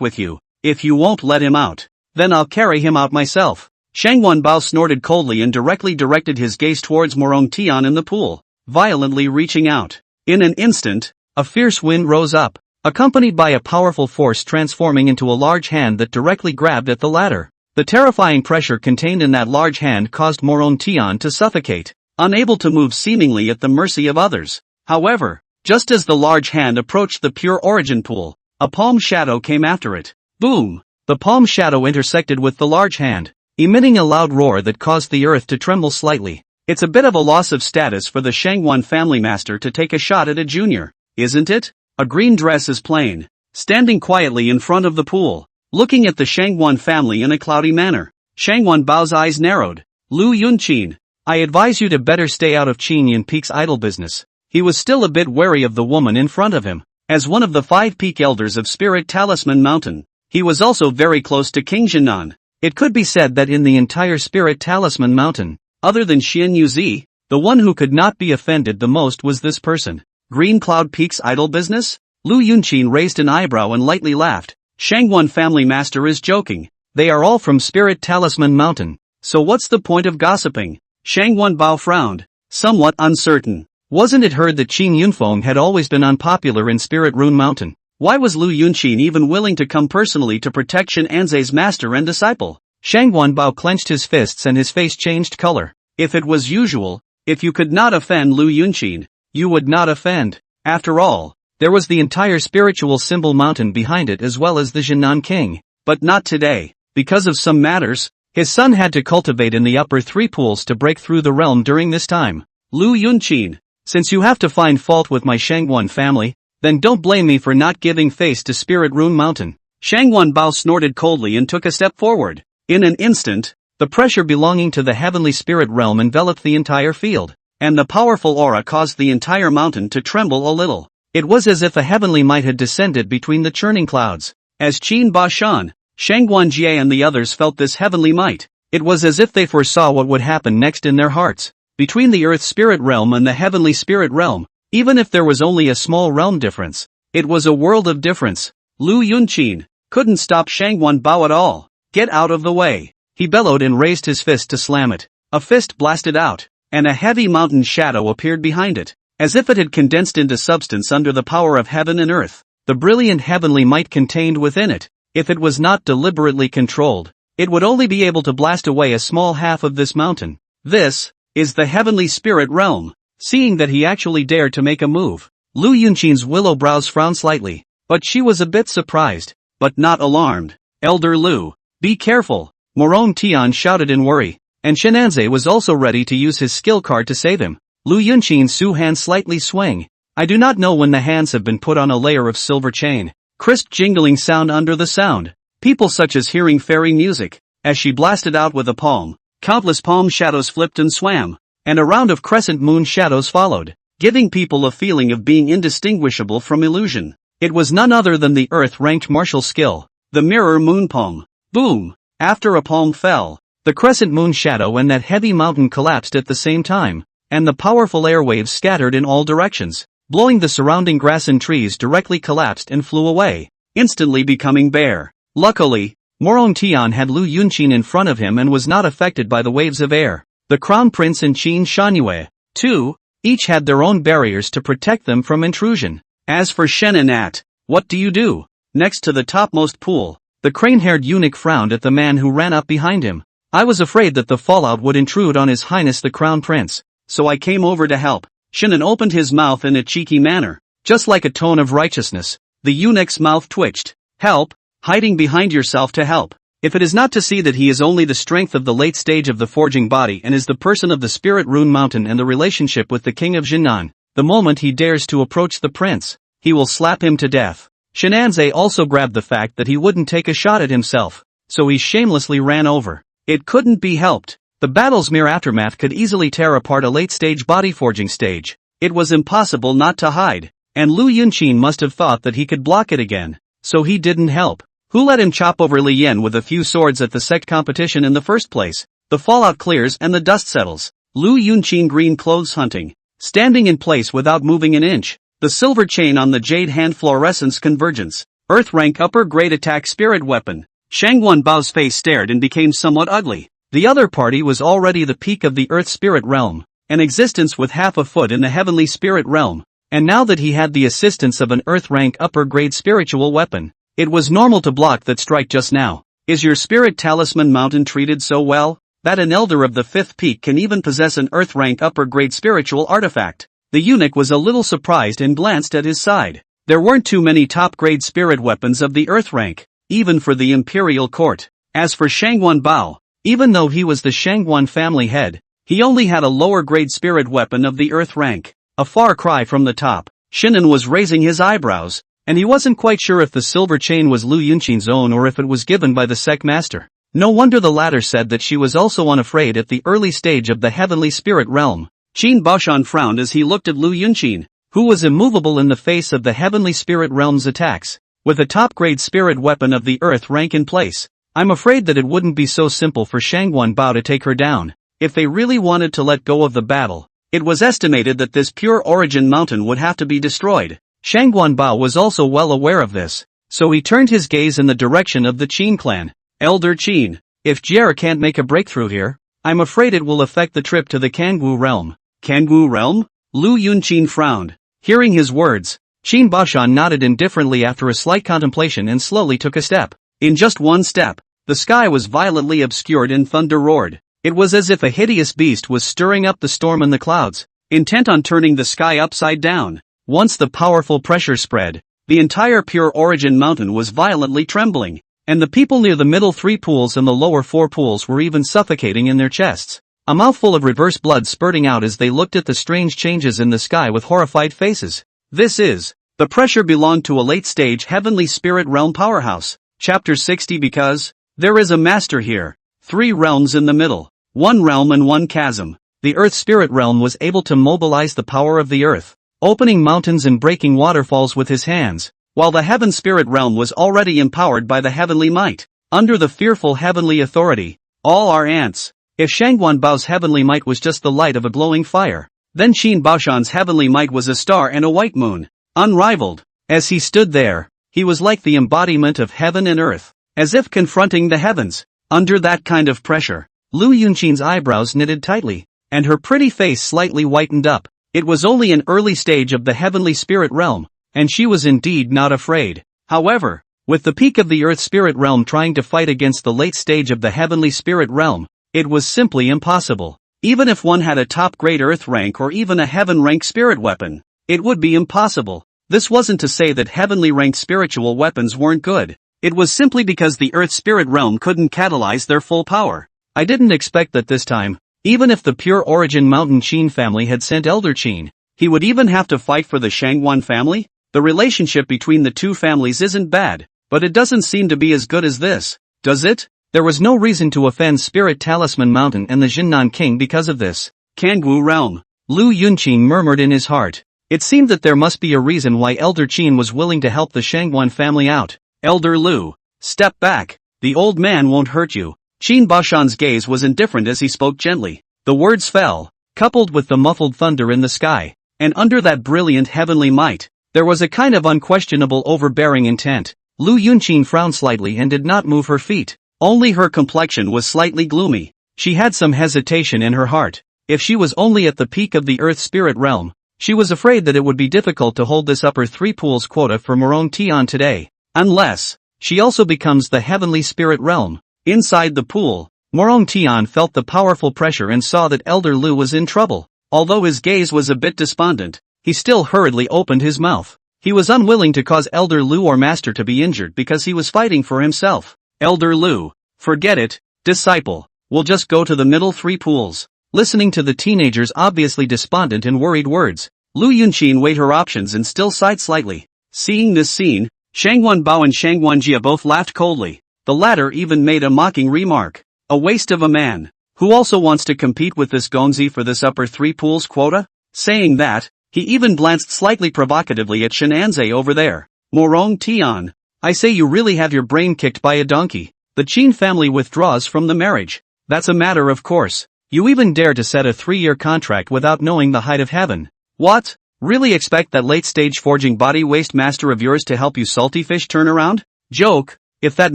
with you. If you won't let him out, then I'll carry him out myself. Shangguan Bao snorted coldly and directly directed his gaze towards Morong Tian in the pool, violently reaching out. In an instant, a fierce wind rose up, accompanied by a powerful force transforming into a large hand that directly grabbed at the ladder. The terrifying pressure contained in that large hand caused Morong Tian to suffocate, unable to move seemingly at the mercy of others. However, just as the large hand approached the pure origin pool, a palm shadow came after it. Boom! The palm shadow intersected with the large hand, emitting a loud roar that caused the earth to tremble slightly. It's a bit of a loss of status for the Shangguan family master to take a shot at a junior, isn't it? A green dress is plain, standing quietly in front of the pool, looking at the Shangguan family in a cloudy manner. Shangguan Bao's eyes narrowed. Lu Yunqin, I advise you to better stay out of Qingyan Peak's idle business. He was still a bit wary of the woman in front of him. As one of the 5 peak elders of Spirit Talisman Mountain, He was also very close to King Jinan. It could be said that in the entire Spirit Talisman Mountain, other than Xian Yuzi, the one who could not be offended the most was this person. Green Cloud Peak's idol business? Lu Yunqin raised an eyebrow and lightly laughed. Shangguan family master is joking. They are all from Spirit Talisman Mountain. So what's the point of gossiping? Shangguan Bao frowned, somewhat uncertain. Wasn't it heard that Qin Yunfeng had always been unpopular in Spirit Rune Mountain? Why was Lu Yunqin even willing to come personally to protect Shen Anzai's master and disciple? Shangguan Bao clenched his fists and his face changed color. If it was usual, if you could not offend Lu Yunqin, you would not offend. After all, there was the entire spiritual symbol mountain behind it as well as the Jinan king. But not today. Because of some matters, his son had to cultivate in the upper three pools to break through the realm during this time. Lu Yunqin, since you have to find fault with my Shangguan family, then don't blame me for not giving face to Spirit Rune Mountain. Shangguan Bao snorted coldly and took a step forward. In an instant, the pressure belonging to the heavenly spirit realm enveloped the entire field, and the powerful aura caused the entire mountain to tremble a little. It was as if a heavenly might had descended between the churning clouds. As Qin Bashan, Shangguan Jie and the others felt this heavenly might, it was as if they foresaw what would happen next in their hearts. Between the earth spirit realm and the heavenly spirit realm, even if there was only a small realm difference, it was a world of difference. Lu Yunqin couldn't stop Shangguan Bao at all. Get out of the way. He bellowed and raised his fist to slam it. A fist blasted out, and a heavy mountain shadow appeared behind it, as if it had condensed into substance under the power of heaven and earth. The brilliant heavenly might contained within it, if it was not deliberately controlled, it would only be able to blast away a small half of this mountain. This is the heavenly spirit realm. Seeing that he actually dared to make a move, Lu Yunqin's willow brows frowned slightly, but she was a bit surprised, but not alarmed. Elder Lu, be careful, Morong Tian shouted in worry, and Shen Anzai was also ready to use his skill card to save him. Lu Yunqin's Su hands slightly swing. I do not know when the hands have been put on a layer of silver chain. Crisp jingling sound under the sound. People such as hearing fairy music. As she blasted out with a palm, countless palm shadows flipped and swam, and a round of crescent moon shadows followed, giving people a feeling of being indistinguishable from illusion. It was none other than the earth-ranked martial skill, the mirror moon palm. Boom! After a palm fell, the crescent moon shadow and that heavy mountain collapsed at the same time, and the powerful airwaves scattered in all directions, blowing the surrounding grass and trees directly collapsed and flew away, instantly becoming bare. Luckily, Morong Tian had Lu Yunqin in front of him and was not affected by the waves of air. The Crown Prince and Qin Shanyue, too, each had their own barriers to protect them from intrusion. As for Shen and At, what do you do? Next to the topmost pool, the crane-haired eunuch frowned at the man who ran up behind him. I was afraid that the fallout would intrude on His Highness the Crown Prince, so I came over to help. Shannon opened his mouth in a cheeky manner, just like a tone of righteousness. The eunuch's mouth twitched. Help? Hiding behind yourself to help. If it is not to see that he is only the strength of the late stage of the forging body and is the person of the Spirit Rune Mountain and the relationship with the King of Jinan, the moment he dares to approach the prince, he will slap him to death. Shen Anzai also grabbed the fact that he wouldn't take a shot at himself, so he shamelessly ran over. It couldn't be helped. The battle's mere aftermath could easily tear apart a late-stage body forging stage. It was impossible not to hide, and Lu Yunqin must have thought that he could block it again, so he didn't help. Who let him chop over Li Yen with a few swords at the sect competition in the first place? The fallout clears and the dust settles. Lu Yunqin green clothes hunting, standing in place without moving an inch. The silver chain on the jade hand fluorescence convergence. Earth rank upper grade attack spirit weapon. Shangguan Bao's face stared and became somewhat ugly. The other party was already the peak of the earth spirit realm, an existence with half a foot in the heavenly spirit realm, and now that he had the assistance of an earth rank upper grade spiritual weapon, it was normal to block that strike just now. Is your spirit talisman mountain treated so well, that an elder of the fifth peak can even possess an earth rank upper grade spiritual artifact? The eunuch was a little surprised and glanced at his side. There weren't too many top grade spirit weapons of the earth rank, even for the imperial court. As for Shangguan Bao, even though he was the Shangguan family head, he only had a lower grade spirit weapon of the earth rank, a far cry from the top. Shinan was raising his eyebrows, and he wasn't quite sure if the silver chain was Lu Yunqin's own or if it was given by the sect master. No wonder the latter said that she was also unafraid at the early stage of the heavenly spirit realm. Qin Baoshan frowned as he looked at Lu Yunqin, who was immovable in the face of the heavenly spirit realm's attacks. with a top-grade spirit weapon of the earth rank in place. I'm afraid that it wouldn't be so simple for Shangguan Bao to take her down. If they really wanted to let go of the battle, it was estimated that this pure origin mountain would have to be destroyed. Shangguan Bao was also well aware of this, so he turned his gaze in the direction of the Qin clan. Elder Qin, if Jia can't make a breakthrough here, I'm afraid it will affect the trip to the Kangwu realm. Kangwu realm? Lu Yunqin frowned. Hearing his words, Qin Bashan nodded indifferently after a slight contemplation and slowly took a step. In just one step, the sky was violently obscured and thunder roared. It was as if a hideous beast was stirring up the storm in the clouds, intent on turning the sky upside down. Once the powerful pressure spread, the entire Pure Origin mountain was violently trembling, and the people near the middle 3 pools and the lower 4 pools were even suffocating in their chests. A mouthful of reverse blood spurting out as they looked at the strange changes in the sky with horrified faces. The pressure belonged to a late-stage heavenly spirit realm powerhouse. Chapter 60. Because there is a master here. 3 realms in the middle. 1 realm and 1 chasm. The earth spirit realm was able to mobilize the power of the earth, opening mountains and breaking waterfalls with his hands, while the heaven spirit realm was already empowered by the heavenly might. Under the fearful heavenly authority, all are ants. If Shangguan Bao's heavenly might was just the light of a glowing fire, then Qin Baoshan's heavenly might was a star and a white moon. Unrivaled. As he stood there, he was like the embodiment of heaven and earth, as if confronting the heavens. Under that kind of pressure, Lu Yunqin's eyebrows knitted tightly, and her pretty face slightly whitened up. It was only an early stage of the heavenly spirit realm, and she was indeed not afraid. However, with the peak of the earth spirit realm trying to fight against the late stage of the heavenly spirit realm, it was simply impossible. Even if one had a top-grade earth rank or even a heaven-rank spirit weapon, it would be impossible. This wasn't to say that heavenly-ranked spiritual weapons weren't good. It was simply because the earth spirit realm couldn't catalyze their full power. I didn't expect that this time, even if the Pure Origin Mountain Qin family had sent Elder Qin, he would even have to fight for the Shangguan family. The relationship between the 2 families isn't bad, but it doesn't seem to be as good as this, does it? There was no reason to offend Spirit Talisman Mountain and the Jinnan King because of this. Kangwu realm. Lu Yunqin murmured in his heart. It seemed that there must be a reason why Elder Qin was willing to help the Shangguan family out. Elder Lu, step back. The old man won't hurt you. Qin Bashan's gaze was indifferent as he spoke gently. The words fell, coupled with the muffled thunder in the sky, and under that brilliant heavenly might, there was a kind of unquestionable overbearing intent. Lu Yunqin frowned slightly and did not move her feet. Only her complexion was slightly gloomy. She had some hesitation in her heart. If she was only at the peak of the earth spirit realm, she was afraid that it would be difficult to hold this upper 3 pools quota for Morong Tian today. Unless she also becomes the heavenly spirit realm. Inside the pool, Morong Tian felt the powerful pressure and saw that Elder Lu was in trouble. Although his gaze was a bit despondent, he still hurriedly opened his mouth. He was unwilling to cause Elder Lu or Master to be injured because he was fighting for himself. Elder Lu, forget it, disciple. We'll just go to the middle 3 pools. Listening to the teenager's obviously despondent and worried words, Lu Yunqin weighed her options and still sighed slightly. Seeing this scene, Shangguan Bao and Shangguan Jia both laughed coldly. The latter even made a mocking remark. A waste of a man. Who also wants to compete with this Gonzi for this upper 3 pools quota? Saying that, he even glanced slightly provocatively at Shenanze over there. Morong Tian, I say you really have your brain kicked by a donkey. The Qin family withdraws from the marriage. That's a matter of course. You even dare to set a 3-year contract without knowing the height of heaven. What? Really expect that late-stage forging body waste master of yours to help you salty fish turn around? Joke. If that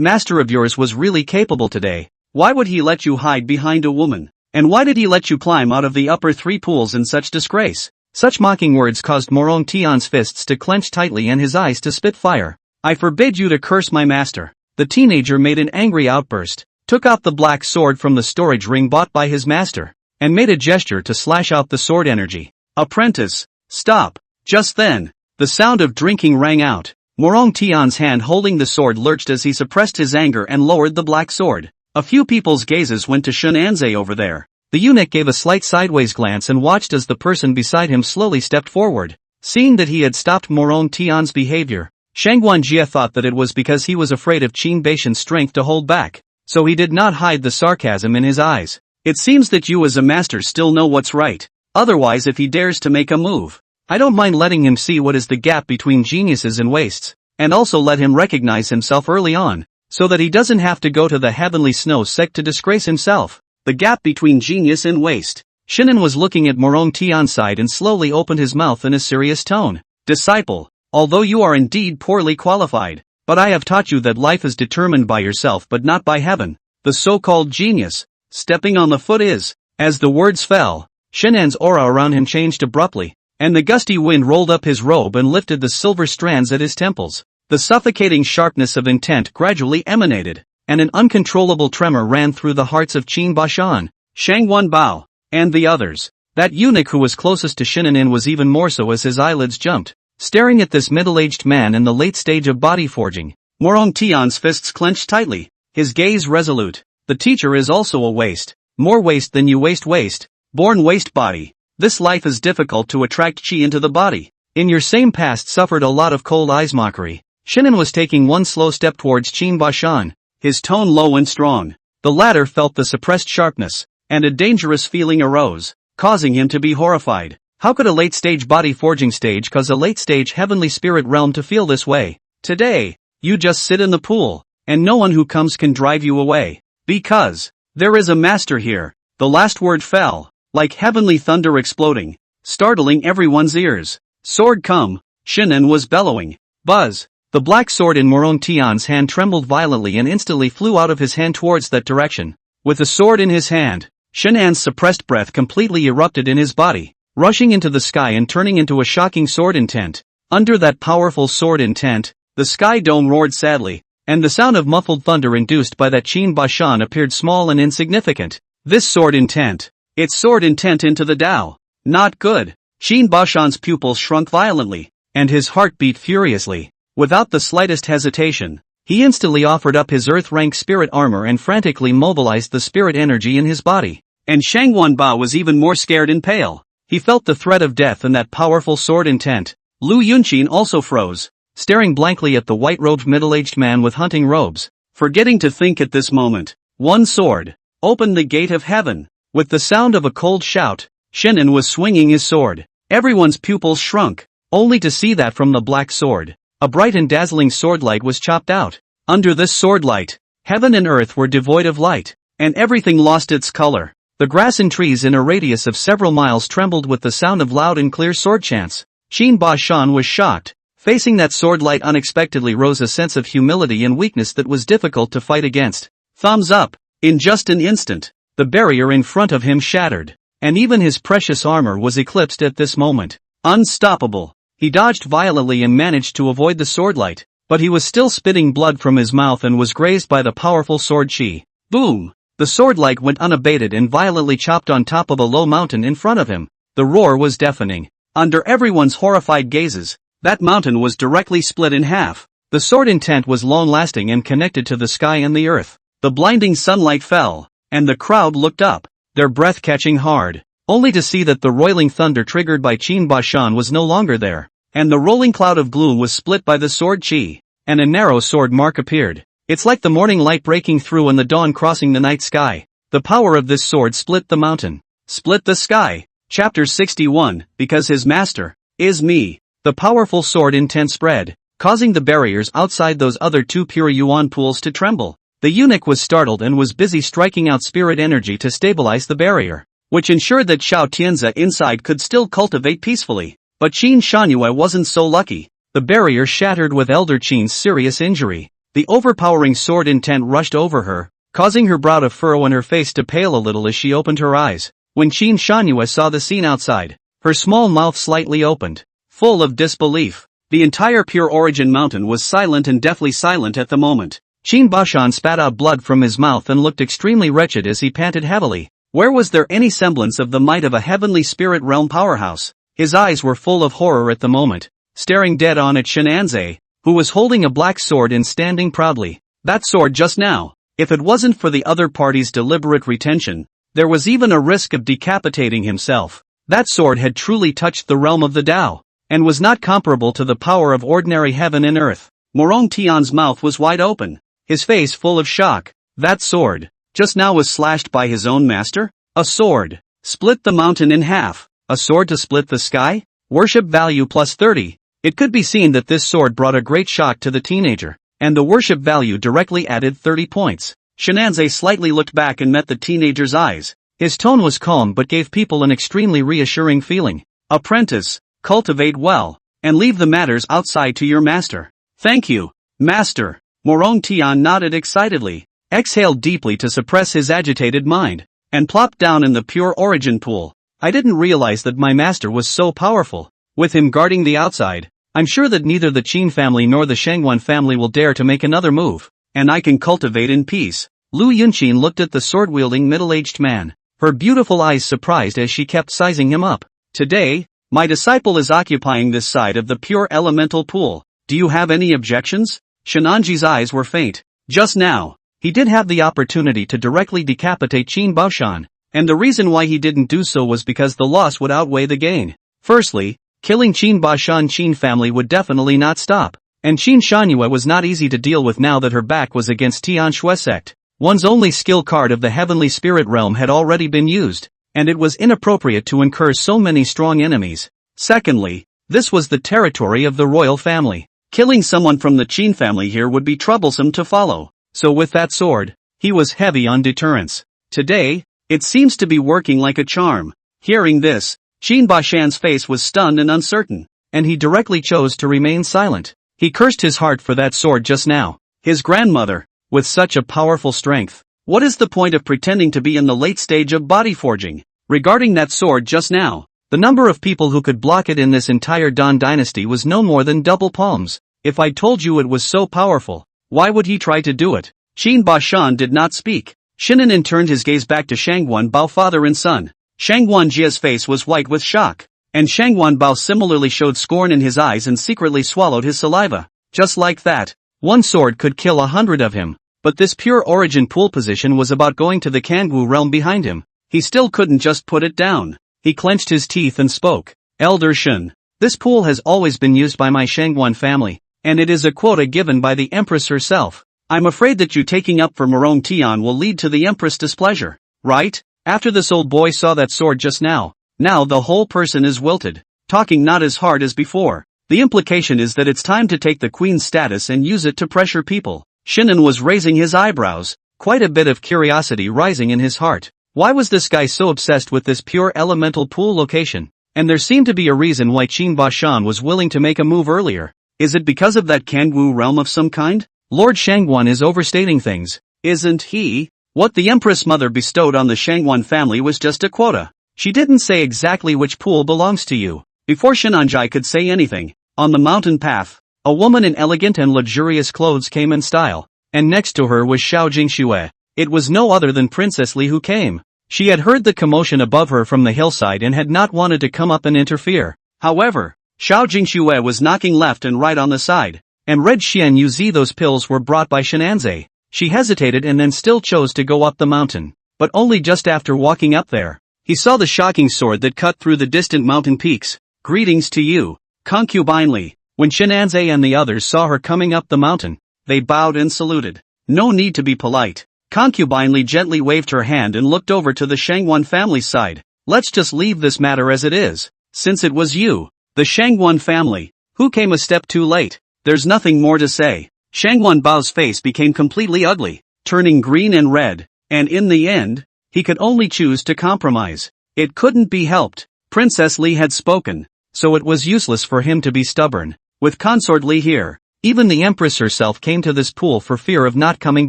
master of yours was really capable today, why would he let you hide behind a woman? And why did he let you climb out of the upper 3 pools in such disgrace? Such mocking words caused Morong Tian's fists to clench tightly and his eyes to spit fire. I forbid you to curse my master. The teenager made an angry outburst, took out the black sword from the storage ring bought by his master, and made a gesture to slash out the sword energy. Apprentice, stop. Just then, the sound of drinking rang out. Morong Tian's hand holding the sword lurched as he suppressed his anger and lowered the black sword. A few people's gazes went to Shenanze over there. The eunuch gave a slight sideways glance and watched as the person beside him slowly stepped forward. Seeing that he had stopped Morong Tian's behavior, Shangguan Jia thought that it was because he was afraid of Qin Baishan's strength to hold back, so he did not hide the sarcasm in his eyes. It seems that you as a master still know what's right. Otherwise, if he dares to make a move, I don't mind letting him see what is the gap between geniuses and wastes. and also let him recognize himself early on, so that he doesn't have to go to the heavenly snow sect to disgrace himself. The gap between genius and waste. Shinnen was looking at Morong Tian's side and slowly opened his mouth in a serious tone. Disciple, although you are indeed poorly qualified, but I have taught you that life is determined by yourself but not by heaven. The so-called genius, stepping on the foot is. As the words fell, Shinnen's aura around him changed abruptly, and the gusty wind rolled up his robe and lifted the silver strands at his temples. The suffocating sharpness of intent gradually emanated, and an uncontrollable tremor ran through the hearts of Qin Bashan, Shang Wanbao, and the others. That eunuch who was closest to Shinnen was even more so as his eyelids jumped, staring at this middle-aged man in the late stage of body forging. Morong Tian's fists clenched tightly, his gaze resolute. The teacher is also a waste. More waste than you waste. Born waste body. This life is difficult to attract chi into the body. In your same past suffered a lot of cold eyes mockery. Shinnen was taking one slow step towards Qin Bashan, his tone low and strong. The latter felt the suppressed sharpness, and a dangerous feeling arose, causing him to be horrified. How could a late-stage body forging stage cause a late-stage heavenly spirit realm to feel this way? Today, you just sit in the pool, and no one who comes can drive you away. Because there is a master here. The last word fell, like heavenly thunder exploding, startling everyone's ears. Sword come, Shinnen was bellowing. Buzz! The black sword in Morong Tian's hand trembled violently and instantly flew out of his hand towards that direction. With the sword in his hand, Shinnen's suppressed breath completely erupted in his body, rushing into the sky and turning into a shocking sword intent. Under that powerful sword intent, the sky dome roared sadly, and the sound of muffled thunder induced by that Qin Bashan appeared small and insignificant. This sword intent. Its sword intent into the Tao. Not good. Qin Bashan's pupils shrunk violently, and his heart beat furiously. Without the slightest hesitation, he instantly offered up his earth-rank spirit armor and frantically mobilized the spirit energy in his body. And Shang Wanbao was even more scared and pale. He felt the threat of death in that powerful sword intent. Lu Yunqin also froze, staring blankly at the white-robed middle-aged man with hunting robes, forgetting to think at this moment. One sword opened the gate of heaven. With the sound of a cold shout, Shinnen was swinging his sword. Everyone's pupils shrunk, only to see that from the black sword, a bright and dazzling swordlight was chopped out. Under this swordlight, heaven and earth were devoid of light, and everything lost its color. The grass and trees in a radius of several miles trembled with the sound of loud and clear sword chants. Qin Bashan was shocked. Facing that swordlight unexpectedly rose a sense of humility and weakness that was difficult to fight against. Thumbs up! In just an instant, the barrier in front of him shattered, and even his precious armor was eclipsed at this moment. Unstoppable! He dodged violently and managed to avoid the swordlight, but he was still spitting blood from his mouth and was grazed by the powerful sword chi. Boom! The swordlight went unabated and violently chopped on top of a low mountain in front of him. The roar was deafening. Under everyone's horrified gazes, that mountain was directly split in half. The sword intent was long-lasting and connected to the sky and the earth. The blinding sunlight fell, and the crowd looked up, their breath catching hard, only to see that the roiling thunder triggered by Qin Bashan was no longer there, and the rolling cloud of gloom was split by the sword chi, and a narrow sword mark appeared. It's like the morning light breaking through and the dawn crossing the night sky. The power of this sword split the mountain, split the sky. Chapter 61, because his master is me. The powerful sword intent spread, causing the barriers outside those other two pure yuan pools to tremble. The eunuch was startled and was busy striking out spirit energy to stabilize the barrier, which ensured that Xiao Tianzi inside could still cultivate peacefully. But Qin Shanyue wasn't so lucky. The barrier shattered with Elder Qin's serious injury. The overpowering sword intent rushed over her, causing her brow to furrow and her face to pale a little as she opened her eyes. When Qin Shanyue saw the scene outside, her small mouth slightly opened, full of disbelief. The entire Pure Origin Mountain was silent and deathly silent at the moment. Qin Bashan spat out blood from his mouth and looked extremely wretched as he panted heavily. Where was there any semblance of the might of a heavenly spirit realm powerhouse? His eyes were full of horror at the moment, staring dead on at Shinanze, who was holding a black sword and standing proudly. That sword just now, if it wasn't for the other party's deliberate retention, there was even a risk of decapitating himself. That sword had truly touched the realm of the Tao, and was not comparable to the power of ordinary heaven and earth. Morong Tian's mouth was wide open, his face full of shock. That sword, just now was slashed by his own master? A sword, split the mountain in half. A sword to split the sky? Worship value plus 30. It could be seen that this sword brought a great shock to the teenager, and the worship value directly added 30 points. Shinanze slightly looked back and met the teenager's eyes. His tone was calm but gave people an extremely reassuring feeling. Apprentice, cultivate well, and leave the matters outside to your master. Thank you, master. Morong Tian nodded excitedly, exhaled deeply to suppress his agitated mind, and plopped down in the pure origin pool. I didn't realize that my master was so powerful. With him guarding the outside, I'm sure that neither the Qin family nor the Shangwan family will dare to make another move, and I can cultivate in peace. Lu Yunqin looked at the sword-wielding middle-aged man, her beautiful eyes surprised as she kept sizing him up. Today, my disciple is occupying this side of the pure elemental pool. Do you have any objections? Shenanji's eyes were faint. Just now, he did have the opportunity to directly decapitate Qin Baoshan, and the reason why he didn't do so was because the loss would outweigh the gain. Firstly, killing Qin Baoshan Qin family would definitely not stop, and Qin Shanyue was not easy to deal with now that her back was against Tian Shui sect. One's only skill card of the heavenly spirit realm had already been used, and it was inappropriate to incur so many strong enemies. Secondly, this was the territory of the royal family. Killing someone from the Qin family here would be troublesome to follow, so with that sword, he was heavy on deterrence. Today, it seems to be working like a charm. Hearing this, Qin Baoshan's face was stunned and uncertain, and he directly chose to remain silent. He cursed his heart for that sword just now. His grandmother, with such a powerful strength. What is the point of pretending to be in the late stage of body forging? Regarding that sword just now, the number of people who could block it in this entire Dan dynasty was no more than double palms. If I told you it was so powerful, why would he try to do it? Qin Baoshan did not speak. Shinanan turned his gaze back to Shangwan Bao father and son. Shangwan Jia's face was white with shock, and Shangwan Bao similarly showed scorn in his eyes and secretly swallowed his saliva. Just like that, one sword could kill 100 of him, but this pure origin pool position was about going to the Kangwu realm behind him. He still couldn't just put it down. He clenched his teeth and spoke. Elder Shun, this pool has always been used by my Shangwan family, and it is a quota given by the Empress herself. I'm afraid that you taking up for Morong Tian will lead to the Empress' displeasure, right? After this old boy saw that sword just now the whole person is wilted, talking not as hard as before. The implication is that it's time to take the queen's status and use it to pressure people. Shinan was raising his eyebrows, quite a bit of curiosity rising in his heart. Why was this guy so obsessed with this pure elemental pool location? And there seemed to be a reason why Qin Baoshan was willing to make a move earlier. Is it because of that Kangwu realm of some kind? Lord Shangwan is overstating things, isn't he? What the Empress Mother bestowed on the Shangwan family was just a quota. She didn't say exactly which pool belongs to you. Before Shinanjai could say anything, on the mountain path, a woman in elegant and luxurious clothes came in style, and next to her was Xiao Jingxue. It was no other than Princess Li who came. She had heard the commotion above her from the hillside and had not wanted to come up and interfere. However, Xiao Jingxue was knocking left and right on the side, and Red Xian Yuzi those pills were brought by Shenanze. She hesitated and then still chose to go up the mountain, but only just after walking up there, he saw the shocking sword that cut through the distant mountain peaks. Greetings to you, Concubine Li. When Shenanze and the others saw her coming up the mountain, they bowed and saluted. No need to be polite. Concubine Li gently waved her hand and looked over to the Shangwan family's side. Let's just leave this matter as it is. Since it was you, the Shangwan family, who came a step too late, there's nothing more to say. Shangwan Bao's face became completely ugly, turning green and red, and in the end, he could only choose to compromise. It couldn't be helped. Princess Li had spoken, so it was useless for him to be stubborn. With Consort Li here, even the Empress herself came to this pool for fear of not coming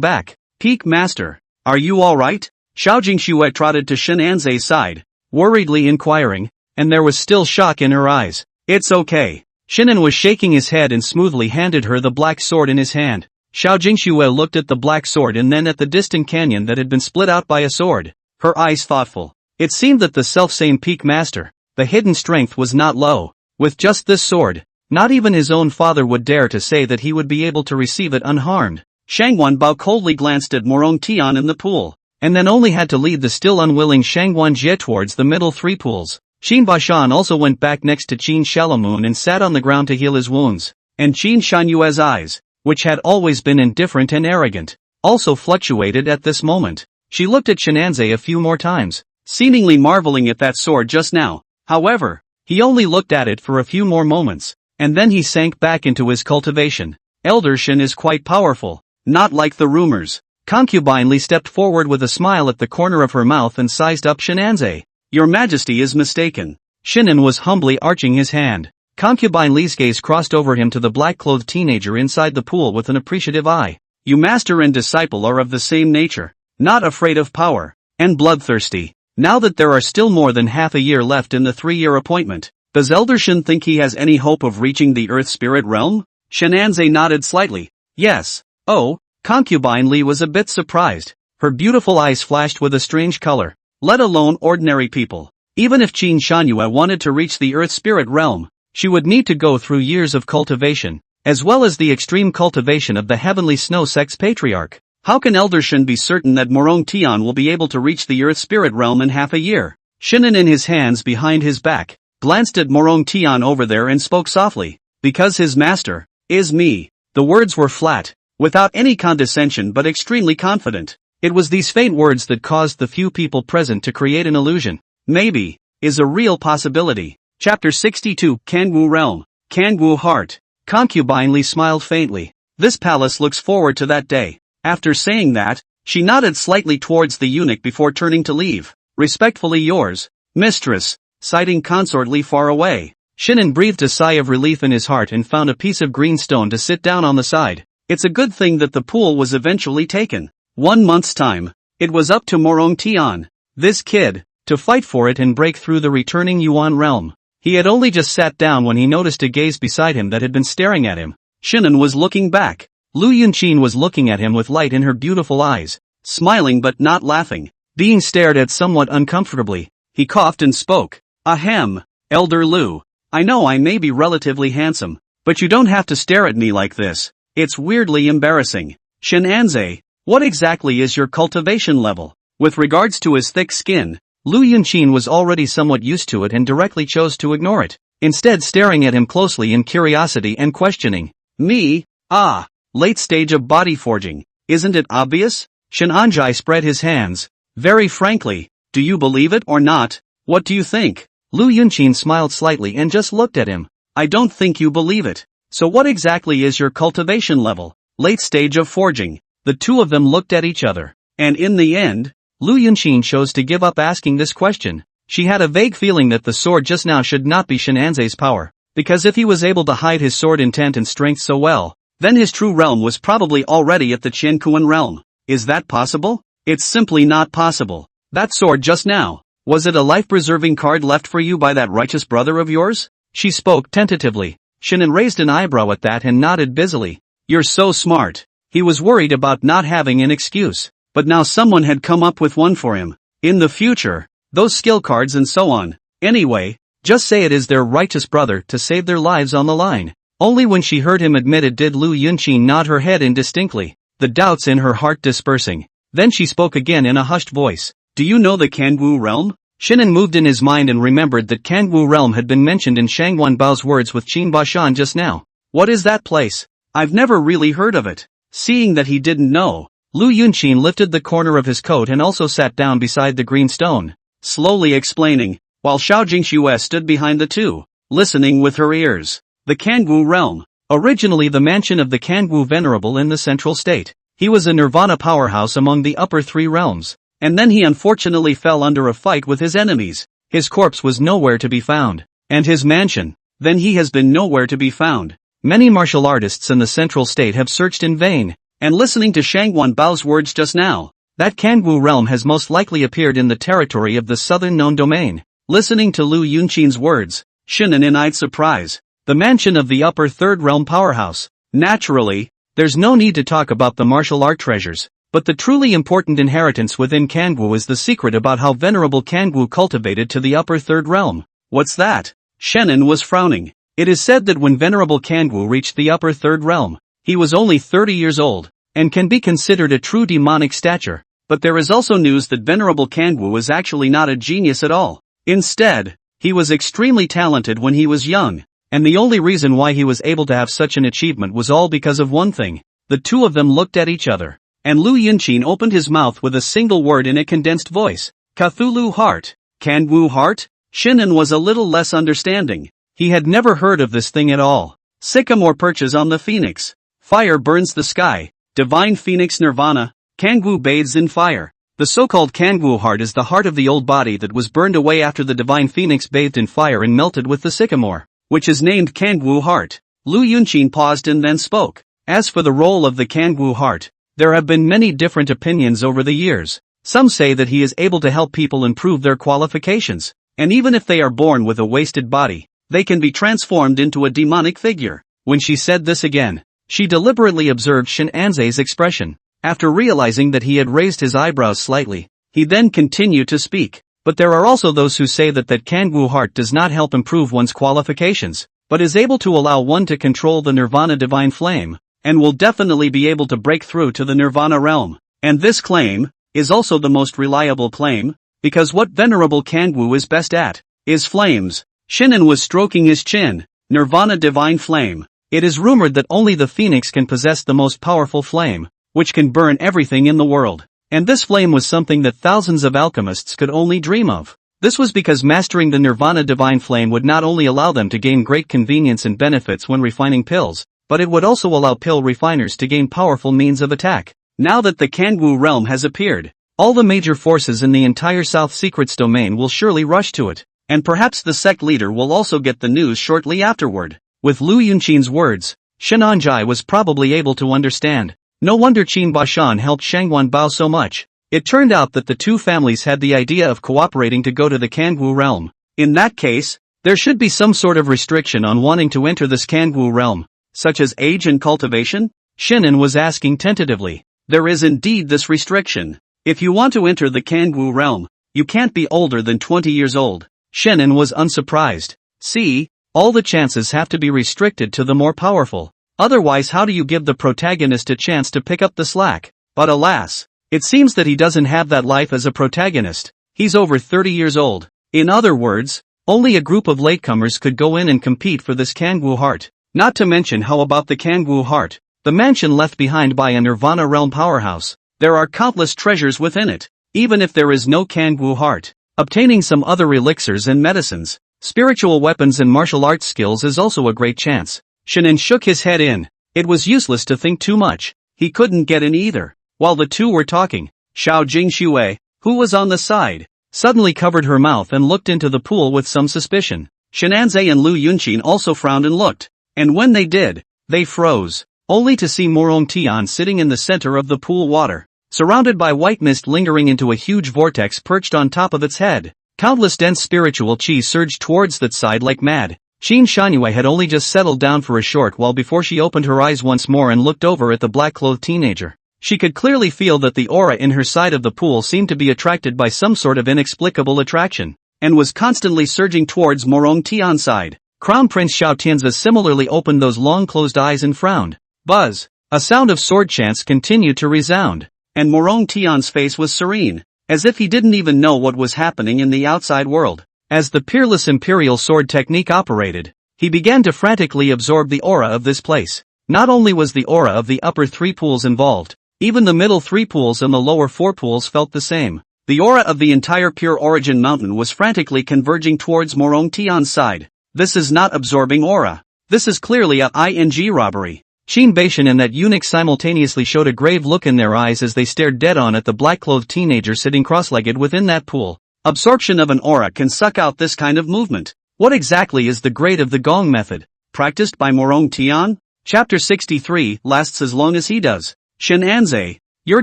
back. Peak Master, are you alright? Xiao Jingxue trotted to Shenanze's side, worriedly inquiring, and there was still shock in her eyes. It's okay. Shinan was shaking his head and smoothly handed her the black sword in his hand. Xiao Jingxue looked at the black sword and then at the distant canyon that had been split out by a sword, her eyes thoughtful. It seemed that the selfsame Peak Master, the hidden strength was not low. With just this sword, not even his own father would dare to say that he would be able to receive it unharmed. Shangwan Bao coldly glanced at Morong Tian in the pool, and then only had to lead the still unwilling Shangwan Jie towards the middle three pools. Qin Baoshan also went back next to Qin Shalamoon and sat on the ground to heal his wounds, and Qin Shanyue's eyes, which had always been indifferent and arrogant, also fluctuated at this moment. She looked at Shenanze a few more times, seemingly marveling at that sword just now. However, he only looked at it for a few more moments, and then he sank back into his cultivation. Elder Shin is quite powerful, not like the rumors. Concubine Li stepped forward with a smile at the corner of her mouth and sized up Shinanze. Your Majesty is mistaken. Shinin was humbly arching his hand. Concubine Li's gaze crossed over him to the black-clothed teenager inside the pool with an appreciative eye. You master and disciple are of the same nature, not afraid of power, and bloodthirsty. Now that there are still more than half a year left in the 3-year appointment, does Elder Shin think he has any hope of reaching the Earth Spirit Realm? Shinanze nodded slightly. Yes. Oh, Concubine Li was a bit surprised. Her beautiful eyes flashed with a strange color. Let alone ordinary people. Even if Qin Shanyue wanted to reach the Earth Spirit Realm, she would need to go through years of cultivation, as well as the extreme cultivation of the Heavenly Snow Sect's Patriarch. How can Elder Shin be certain that Morong Tian will be able to reach the Earth Spirit Realm in half a year? Shinin, in his hands behind his back, glanced at Morong Tian over there and spoke softly. Because his master is me. The words were flat, without any condescension but extremely confident. It was these faint words that caused the few people present to create an illusion. Maybe is a real possibility. Chapter 62, Kangwu Realm. Kangwu Heart. Concubine Li smiled faintly. This palace looks forward to that day. After saying that, she nodded slightly towards the eunuch before turning to leave. Respectfully yours, mistress, citing consort Li far away. Shinin breathed a sigh of relief in his heart and found a piece of green stone to sit down on the side. It's a good thing that the pool was eventually taken. 1 month's time. It was up to Morong Tian, this kid, to fight for it and break through the returning Yuan realm. He had only just sat down when he noticed a gaze beside him that had been staring at him. Shinin was looking back. Lu Yunqin was looking at him with light in her beautiful eyes, smiling but not laughing. Being stared at somewhat uncomfortably, he coughed and spoke. Ahem, Elder Lu. I know I may be relatively handsome, but you don't have to stare at me like this. It's weirdly embarrassing. Shinanze, what exactly is your cultivation level? With regards to his thick skin, Lu Yunqin was already somewhat used to it and directly chose to ignore it, instead staring at him closely in curiosity and questioning. Me? Ah, late stage of body forging. Isn't it obvious? Shinanjai spread his hands. Very frankly, do you believe it or not? What do you think? Lu Yunqin smiled slightly and just looked at him. I don't think you believe it. So what exactly is your cultivation level? Late stage of forging. The two of them looked at each other. And in the end, Lu Yunqin chose to give up asking this question. She had a vague feeling that the sword just now should not be Shinanze's power, because if he was able to hide his sword intent and strength so well, then his true realm was probably already at the Qiankuan realm. Is that possible? It's simply not possible. That sword just now, was it a life-preserving card left for you by that righteous brother of yours? She spoke tentatively. Shinin raised an eyebrow at that and nodded busily. You're so smart. He was worried about not having an excuse, but now someone had come up with one for him. In the future, those skill cards and so on. Anyway, just say it is their righteous brother to save their lives on the line. Only when she heard him admit it did Lu Yunqin nod her head indistinctly, the doubts in her heart dispersing. Then she spoke again in a hushed voice. Do you know the Kangwu realm? Shinin moved in his mind and remembered that Kangwu realm had been mentioned in Shangwan Bao's words with Qin Bashan just now. What is that place? I've never really heard of it. Seeing that he didn't know, Lu Yunqin lifted the corner of his coat and also sat down beside the green stone, slowly explaining, while Xiao Jingxue stood behind the two, listening with her ears. The Kangwu realm. Originally the mansion of the Kangwu Venerable in the central state. He was a nirvana powerhouse among the upper 3 realms, and then he unfortunately fell under a fight with his enemies. His corpse was nowhere to be found. And his mansion, then he has been nowhere to be found. Many martial artists in the central state have searched in vain, and listening to Shangwan Bao's words just now, that Kangwu realm has most likely appeared in the territory of the southern known domain. Listening to Lu Yunqin's words, Shinin eyed surprise. The mansion of the upper 3rd realm powerhouse. Naturally, there's no need to talk about the martial art treasures, but the truly important inheritance within Kangwu is the secret about how Venerable Kangwu cultivated to the upper 3rd realm. What's that? Shinin was frowning. It is said that when Venerable Kangwu reached the upper 3rd realm, he was only 30 years old, and can be considered a true demonic stature. But there is also news that Venerable Kangwu was actually not a genius at all. Instead, he was extremely talented when he was young. And the only reason why he was able to have such an achievement was all because of one thing. The two of them looked at each other, and Lu Yunqin opened his mouth with a single word in a condensed voice. Cthulhu Heart. Kangwu Heart? Shinin was a little less understanding. He had never heard of this thing at all. Sycamore perches on the phoenix. Fire burns the sky. Divine Phoenix Nirvana. Kangwoo bathes in fire. The so-called Kangwoo heart is the heart of the old body that was burned away after the Divine Phoenix bathed in fire and melted with the sycamore, which is named Kangwoo heart. Lu Yunchin paused and then spoke. As for the role of the Kangwoo heart, there have been many different opinions over the years. Some say that he is able to help people improve their qualifications, and even if they are born with a wasted body, they can be transformed into a demonic figure. When she said this again, she deliberately observed Shin Anzei's expression. After realizing that he had raised his eyebrows slightly, he then continued to speak. But there are also those who say that Kangwoo heart does not help improve one's qualifications, but is able to allow one to control the Nirvana divine flame, and will definitely be able to break through to the Nirvana realm. And this claim is also the most reliable claim, because what Venerable Kangwoo is best at is flames. Shinin was stroking his chin. Nirvana divine flame. It is rumored that only the phoenix can possess the most powerful flame, which can burn everything in the world. And this flame was something that thousands of alchemists could only dream of. This was because mastering the Nirvana divine flame would not only allow them to gain great convenience and benefits when refining pills, but it would also allow pill refiners to gain powerful means of attack. Now that the Kangwoo realm has appeared, all the major forces in the entire South Secrets domain will surely rush to it, and perhaps the sect leader will also get the news shortly afterward. With Lu Yunchin's words, Shin Anzei was probably able to understand. No wonder Qin Bashan helped Shangwan Bao so much. It turned out that the two families had the idea of cooperating to go to the Kangwoo realm. In that case, there should be some sort of restriction on wanting to enter this Kangwoo realm, such as age and cultivation? Shinin was asking tentatively. There is indeed this restriction. If you want to enter the Kangwoo realm, you can't be older than 20 years old. Shinin was unsurprised. See, all the chances have to be restricted to the more powerful. Otherwise, how do you give the protagonist a chance to pick up the slack? But alas, it seems that he doesn't have that life as a protagonist. He's over 30 years old. In other words, only a group of latecomers could go in and compete for this Kangwoo heart. Not to mention, how about the Kangwoo heart? The mansion left behind by a Nirvana realm powerhouse. There are countless treasures within it. Even if there is no Kangwoo heart, obtaining some other elixirs and medicines, spiritual weapons and martial arts skills is also a great chance. Shinin shook his head in. It was useless to think too much. He couldn't get in either. While the two were talking, Xiao Jingxue, who was on the side, suddenly covered her mouth and looked into the pool with some suspicion. Shin Anzei and Lu Yunchin also frowned and looked. And when they did, they froze, only to see Morong Tian sitting in the center of the pool water, surrounded by white mist lingering into a huge vortex perched on top of its head. Countless dense spiritual chi surged towards that side like mad. Qin Shanyue had only just settled down for a short while before she opened her eyes once more and looked over at the black-clothed teenager. She could clearly feel that the aura in her side of the pool seemed to be attracted by some sort of inexplicable attraction, and was constantly surging towards Morong Tian's side. Crown Prince Xiao Tianzi similarly opened those long-closed eyes and frowned. Buzz! A sound of sword chants continued to resound, and Morong Tian's face was serene, as if he didn't even know what was happening in the outside world. As the peerless imperial sword technique operated, he began to frantically absorb the aura of this place. Not only was the aura of the upper three pools involved, even the middle three pools and the lower four pools felt the same. The aura of the entire Pure Origin Mountain was frantically converging towards Morong Tian's side. This is not absorbing aura. This is clearly a ING robbery. Qin Baishan and that eunuch simultaneously showed a grave look in their eyes as they stared dead-on at the black-clothed teenager sitting cross-legged within that pool. Absorption of an aura can suck out this kind of movement. What exactly is the grade of the Gong method, practiced by Morong Tian? Chapter 63 lasts as long as he does. Shin Anzei, your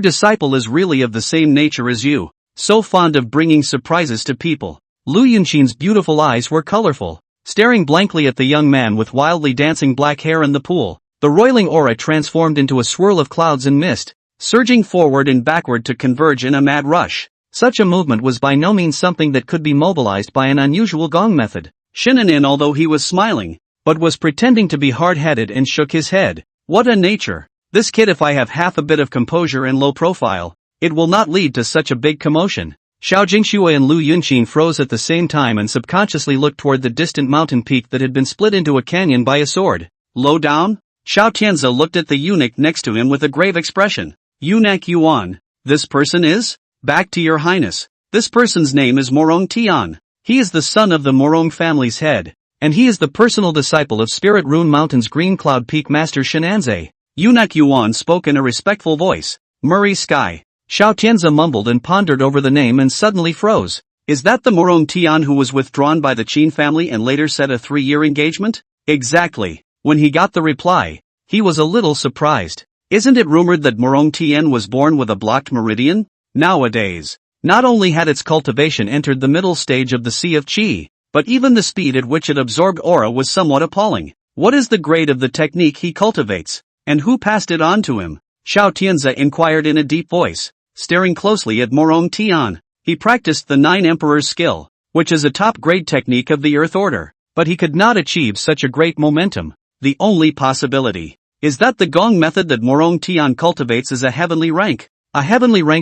disciple is really of the same nature as you, so fond of bringing surprises to people. Lu Yunchin's beautiful eyes were colorful, staring blankly at the young man with wildly dancing black hair in the pool. The roiling aura transformed into a swirl of clouds and mist, surging forward and backward to converge in a mad rush. Such a movement was by no means something that could be mobilized by an unusual Gong method. Shinanin, although he was smiling, but was pretending to be hard-headed and shook his head. What a nature! This kid, if I have half a bit of composure and low profile, it will not lead to such a big commotion. Xiao Jingxue and Lu Yunchin froze at the same time and subconsciously looked toward the distant mountain peak that had been split into a canyon by a sword. Low down? Xiao Tianzi looked at the eunuch next to him with a grave expression. Eunuch Yuan, this person is? Back to your highness. This person's name is Morong Tian. He is the son of the Morong family's head. and he is the personal disciple of Spirit Rune Mountain's Green Cloud Peak Master Shinanze. Yunak Yuan spoke in a respectful voice. Murray Sky. Xiao Tianze mumbled and pondered over the name and suddenly froze. Is that the Morong Tian who was withdrawn by the Qin family and later set a 3-year engagement? Exactly. When he got the reply, he was a little surprised. Isn't it rumored that Morong Tian was born with a blocked meridian? Nowadays, not only had its cultivation entered the middle stage of the Sea of Qi, but even the speed at which it absorbed aura was somewhat appalling. What is the grade of the technique he cultivates? And who passed it on to him? Xiao Tianze inquired in a deep voice, staring closely at Morong Tian. He practiced the 9 Emperors skill, which is a top-grade technique of the Earth Order, but he could not achieve such a great momentum. The only possibility is that the Gong method that Morong Tian cultivates is a heavenly rank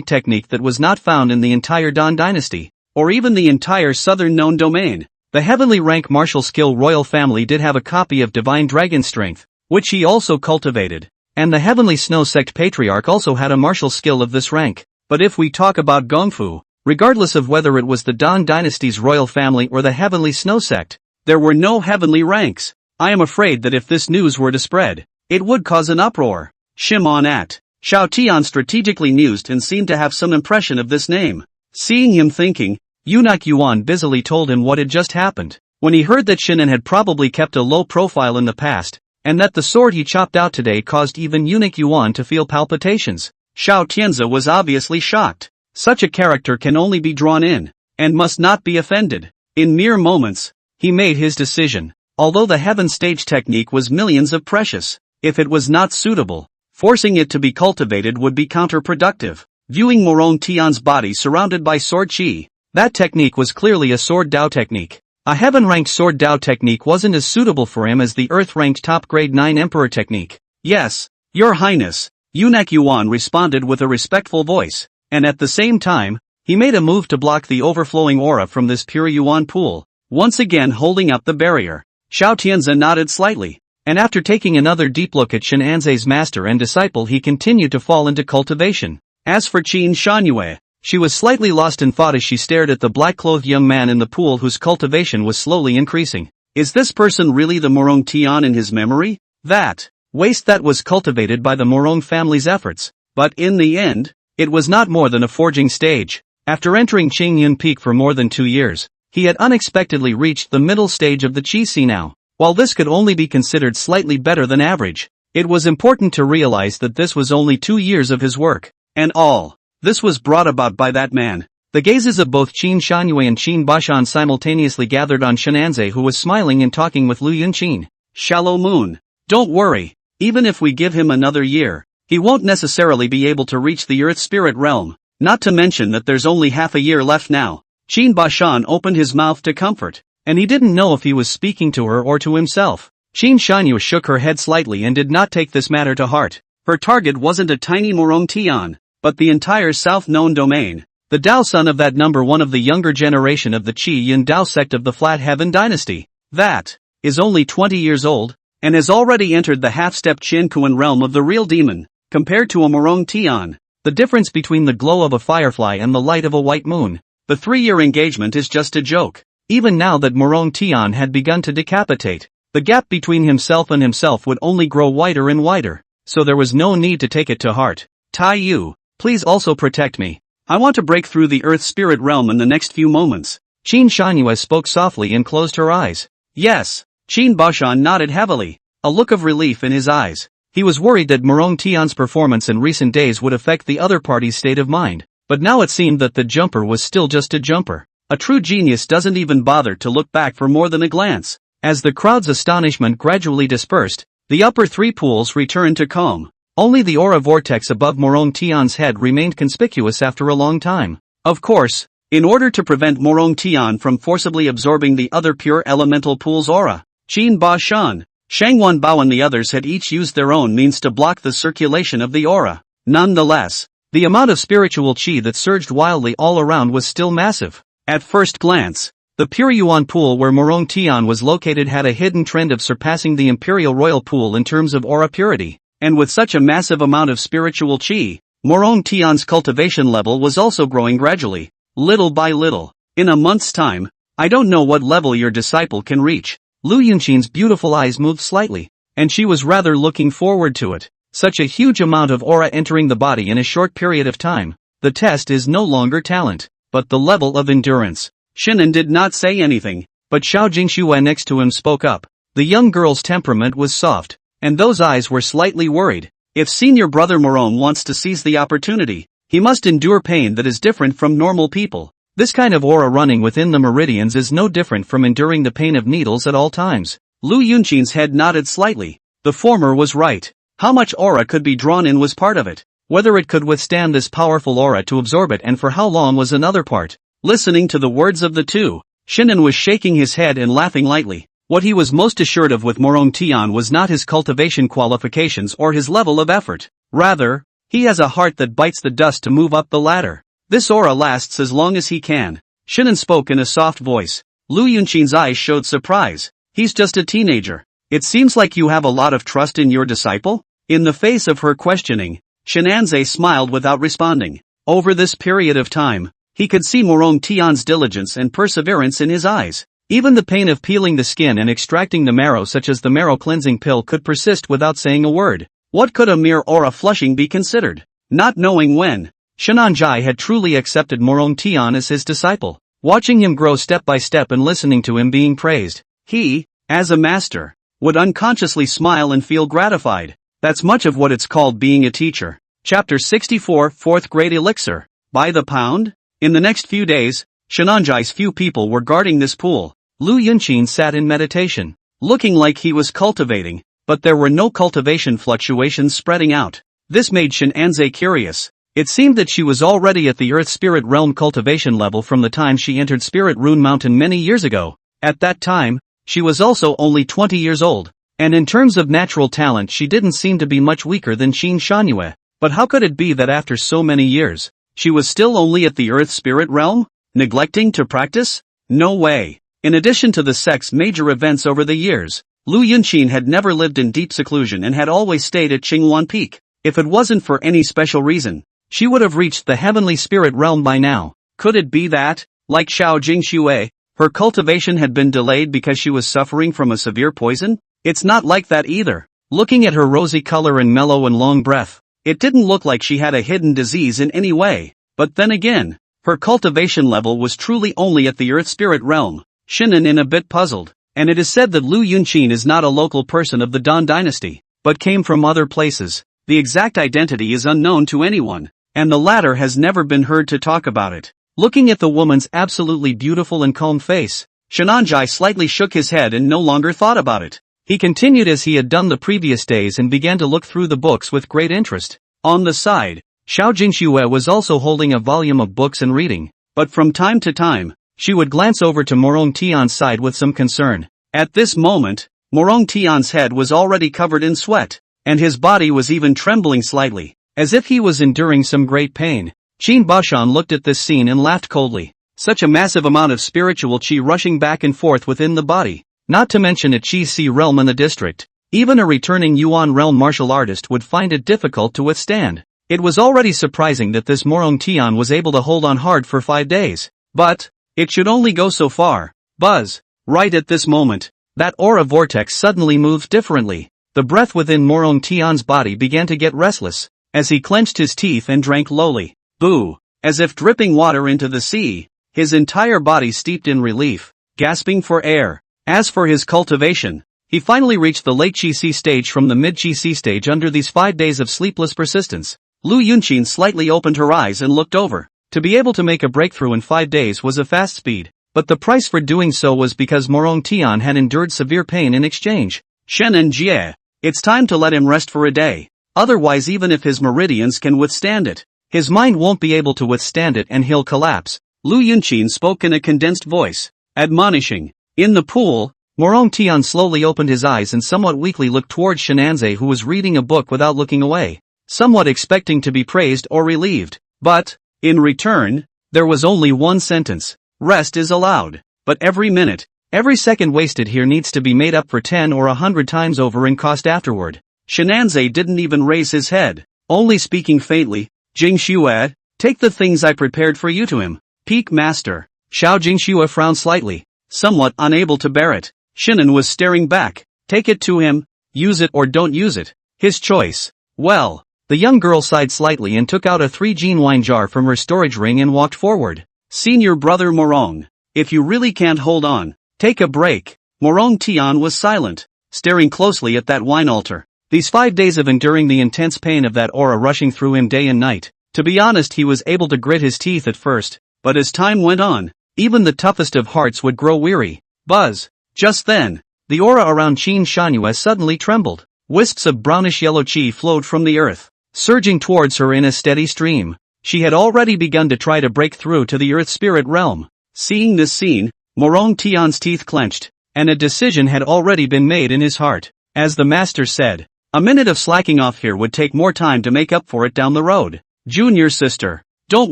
technique that was not found in the entire Dan dynasty, or even the entire southern known domain. The heavenly rank martial skill royal family did have a copy of divine dragon strength, which he also cultivated, and the heavenly snow sect patriarch also had a martial skill of this rank. But if we talk about Gongfu, regardless of whether it was the Dan dynasty's royal family or the heavenly snow sect, there were no heavenly ranks. I am afraid that if this news were to spread, it would cause an uproar. Shimon at. Xiao Tian strategically mused and seemed to have some impression of this name. Seeing him thinking, Yunak Yuan busily told him what had just happened. When he heard that Shinan had probably kept a low profile in the past, and that the sword he chopped out today caused even Yunak Yuan to feel palpitations, Xiao Tianze was obviously shocked. Such a character can only be drawn in, and must not be offended. In mere moments, he made his decision. Although the heaven stage technique was millions of precious, if it was not suitable, forcing it to be cultivated would be counterproductive. Viewing Morong Tian's body surrounded by sword chi, that technique was clearly a sword Dao technique. A heaven-ranked sword Dao technique wasn't as suitable for him as the earth-ranked top-grade 9 Emperor technique. Yes, Your Highness, Yunak Yuan responded with a respectful voice, and at the same time, he made a move to block the overflowing aura from this pure Yuan pool, once again holding up the barrier. Xiao Tianze nodded slightly, and after taking another deep look at Shinanze's master and disciple he continued to fall into cultivation. As for Qin Shanyue, she was slightly lost in thought as she stared at the black-clothed young man in the pool whose cultivation was slowly increasing. Is this person really the Morong Tian in his memory? That waste that was cultivated by the Morong family's efforts. But in the end, it was not more than a forging stage. After entering Qingyun Peak for more than 2 years, he had unexpectedly reached the middle stage of the Qi Sea now. While this could only be considered slightly better than average, it was important to realize that this was only 2 years of his work. And all this was brought about by that man. The gazes of both Qin Shanyue and Qin Bashan simultaneously gathered on Shinanze, who was smiling and talking with Lu Yunqin. Shallow Moon. Don't worry, even if we give him another year, he won't necessarily be able to reach the Earth Spirit realm, not to mention that there's only half a year left now. Qin Bashan opened his mouth to comfort, and he didn't know if he was speaking to her or to himself. Qin Shanyue shook her head slightly and did not take this matter to heart. Her target wasn't a tiny Morong Tian, but the entire south-known domain. The Dao son of that number one of the younger generation of the Qi Yin Dao sect of the Flat Heaven dynasty. That is only 20 years old, and has already entered the half-step Qin Kuan realm of the real demon. Compared to a Morong Tian, the difference between the glow of a firefly and the light of a white moon, the 3-year engagement is just a joke. Even now that Morong Tian had begun to decapitate, the gap between himself and himself would only grow wider and wider, so there was no need to take it to heart. Tai Yu, please also protect me. I want to break through the Earth Spirit realm in the next few moments. Qin Shanyue spoke softly and closed her eyes. Yes. Qin Bashan nodded heavily, a look of relief in his eyes. He was worried that Morong Tian's performance in recent days would affect the other party's state of mind, but now it seemed that the jumper was still just a jumper. A true genius doesn't even bother to look back for more than a glance. As the crowd's astonishment gradually dispersed, the upper 3 pools returned to calm. Only the aura vortex above Morong Tian's head remained conspicuous after a long time. Of course, in order to prevent Morong Tian from forcibly absorbing the other pure elemental pool's aura, Qin Bashan, Shangwan Bao and the others had each used their own means to block the circulation of the aura. Nonetheless, the amount of spiritual qi that surged wildly all around was still massive. At first glance, the pure Yuan pool where Morong Tian was located had a hidden trend of surpassing the Imperial Royal Pool in terms of aura purity. And with such a massive amount of spiritual qi, Morong Tian's cultivation level was also growing gradually, little by little. In a month's time, I don't know what level your disciple can reach. Lu Yunqin's beautiful eyes moved slightly, and she was rather looking forward to it. Such a huge amount of aura entering the body in a short period of time. The test is no longer talent, but the level of endurance. Shinan did not say anything, but Xiao Jingxue next to him spoke up. The young girl's temperament was soft, and those eyes were slightly worried. If senior brother Morone wants to seize the opportunity, he must endure pain that is different from normal people. This kind of aura running within the meridians is no different from enduring the pain of needles at all times. Lu Yunqin's head nodded slightly. The former was right. How much aura could be drawn in was part of it. Whether it could withstand this powerful aura to absorb it and for how long was another part. Listening to the words of the two, Shinan was shaking his head and laughing lightly. What he was most assured of with Morong Tian was not his cultivation qualifications or his level of effort. Rather, he has a heart that bites the dust to move up the ladder. This aura lasts as long as he can. Shinan spoke in a soft voice. Lu Yunqin's eyes showed surprise. He's just a teenager. It seems like you have a lot of trust in your disciple? In the face of her questioning, Shenanze smiled without responding. Over this period of time, he could see Morong Tian's diligence and perseverance in his eyes. Even the pain of peeling the skin and extracting the marrow such as the marrow cleansing pill could persist without saying a word. What could a mere aura flushing be considered? Not knowing when, Shenanjai had truly accepted Morong Tian as his disciple. Watching him grow step by step and listening to him being praised, he, as a master, would unconsciously smile and feel gratified. That's much of what it's called being a teacher. Chapter 64 4th Grade Elixir. By the pound? In the next few days, Shenanjai's few people were guarding this pool. Lu Yunqin sat in meditation, looking like he was cultivating, but there were no cultivation fluctuations spreading out. This made Shenanze curious. It seemed that she was already at the Earth Spirit Realm cultivation level from the time she entered Spirit Rune Mountain many years ago. At that time, she was also only 20 years old, and in terms of natural talent she didn't seem to be much weaker than Xin Shanyue. But how could it be that after so many years, she was still only at the Earth Spirit Realm? Neglecting to practice? No way. In addition to the sect's major events over the years, Lu Yunqin had never lived in deep seclusion and had always stayed at Qinghuan Peak. If it wasn't for any special reason, she would have reached the heavenly spirit realm by now. Could it be that, like Xiao Jingxue, her cultivation had been delayed because she was suffering from a severe poison? It's not like that either. Looking at her rosy color and mellow and long breath, it didn't look like she had a hidden disease in any way. But then again, her cultivation level was truly only at the Earth Spirit Realm. Shinan in a bit puzzled, and it is said that Lu Yunqin is not a local person of the Dan dynasty, but came from other places. The exact identity is unknown to anyone, and the latter has never been heard to talk about it. Looking at the woman's absolutely beautiful and calm face, Shenanjai slightly shook his head and no longer thought about it. He continued as he had done the previous days and began to look through the books with great interest. On the side, Xiao Jingxue was also holding a volume of books and reading, but from time to time, she would glance over to Morong Tian's side with some concern. At this moment, Morong Tian's head was already covered in sweat, and his body was even trembling slightly, as if he was enduring some great pain. Qin Bashan looked at this scene and laughed coldly. Such a massive amount of spiritual qi rushing back and forth within the body, not to mention a Qi Si realm in the district. Even a returning Yuan realm martial artist would find it difficult to withstand. It was already surprising that this Morong Tian was able to hold on hard for 5 days. But it should only go so far. Buzz. Right at this moment, that aura vortex suddenly moved differently. The breath within Morong Tian's body began to get restless, as he clenched his teeth and drank lowly. Boo! As if dripping water into the sea, his entire body steeped in relief, gasping for air. As for his cultivation, he finally reached the late Qi Si stage from the mid Qi Si stage under these 5 days of sleepless persistence. Lu Yunqin slightly opened her eyes and looked over. To be able to make a breakthrough in 5 days was a fast speed, but the price for doing so was because Morong Tian had endured severe pain in exchange. Shen and Jie, it's time to let him rest for a day. Otherwise, even if his meridians can withstand it, his mind won't be able to withstand it and he'll collapse. Lu Yunqin spoke in a condensed voice, admonishing. In the pool, Morong Tian slowly opened his eyes and somewhat weakly looked towards Shenanze, who was reading a book without looking away, somewhat expecting to be praised or relieved. But, in return, there was only one sentence. Rest is allowed. But every minute, every second wasted here needs to be made up for 10 or 100 times over in cost afterward. Shenanze didn't even raise his head, only speaking faintly. Jingxue, take the things I prepared for you to him. Peak Master. Xiao Jingxue frowned slightly, somewhat unable to bear it. Shinan was staring back. Take it to him, use it or don't use it. His choice. Well. The young girl sighed slightly and took out a 3-gene wine jar from her storage ring and walked forward. Senior brother Morong. If you really can't hold on, take a break. Morong Tian was silent, staring closely at that wine altar. These 5 days of enduring the intense pain of that aura rushing through him day and night. To be honest, he was able to grit his teeth at first, but as time went on, even the toughest of hearts would grow weary. Buzz. Just then, the aura around Qin Shanhua suddenly trembled. Wisps of brownish-yellow qi flowed from the earth, surging towards her in a steady stream. She had already begun to try to break through to the earth spirit realm. Seeing this scene, Morong Tian's teeth clenched, and a decision had already been made in his heart. As the master said, a minute of slacking off here would take more time to make up for it down the road. Junior sister, don't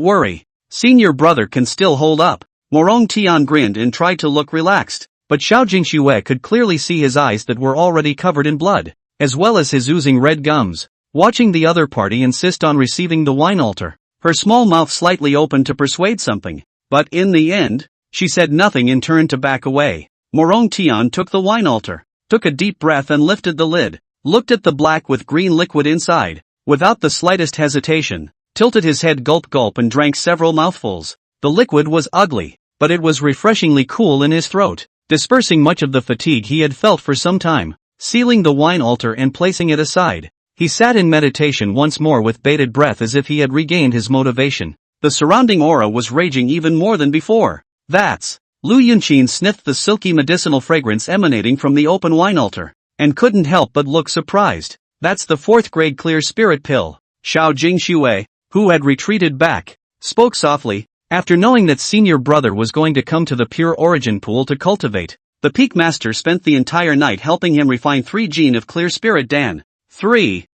worry. Senior brother can still hold up. Morong Tian grinned and tried to look relaxed, but Xiao Jingxue could clearly see his eyes that were already covered in blood, as well as his oozing red gums. Watching the other party insist on receiving the wine altar, her small mouth slightly opened to persuade something, but in the end, she said nothing and turned to back away. Morong Tian took the wine altar, took a deep breath and lifted the lid, looked at the black with green liquid inside, without the slightest hesitation, tilted his head gulp and drank several mouthfuls. The liquid was ugly, but it was refreshingly cool in his throat, dispersing much of the fatigue he had felt for some time. Sealing the wine altar and placing it aside, he sat in meditation once more with bated breath as if he had regained his motivation. The surrounding aura was raging even more than before. That's. Lu Yunqin sniffed the silky medicinal fragrance emanating from the open wine altar, and couldn't help but look surprised. That's the 4th grade clear spirit pill. Xiao Jingxue, who had retreated back, spoke softly, after knowing that senior brother was going to come to the pure origin pool to cultivate. The peak master spent the entire night helping him refine 3 gene of clear spirit Dan. 3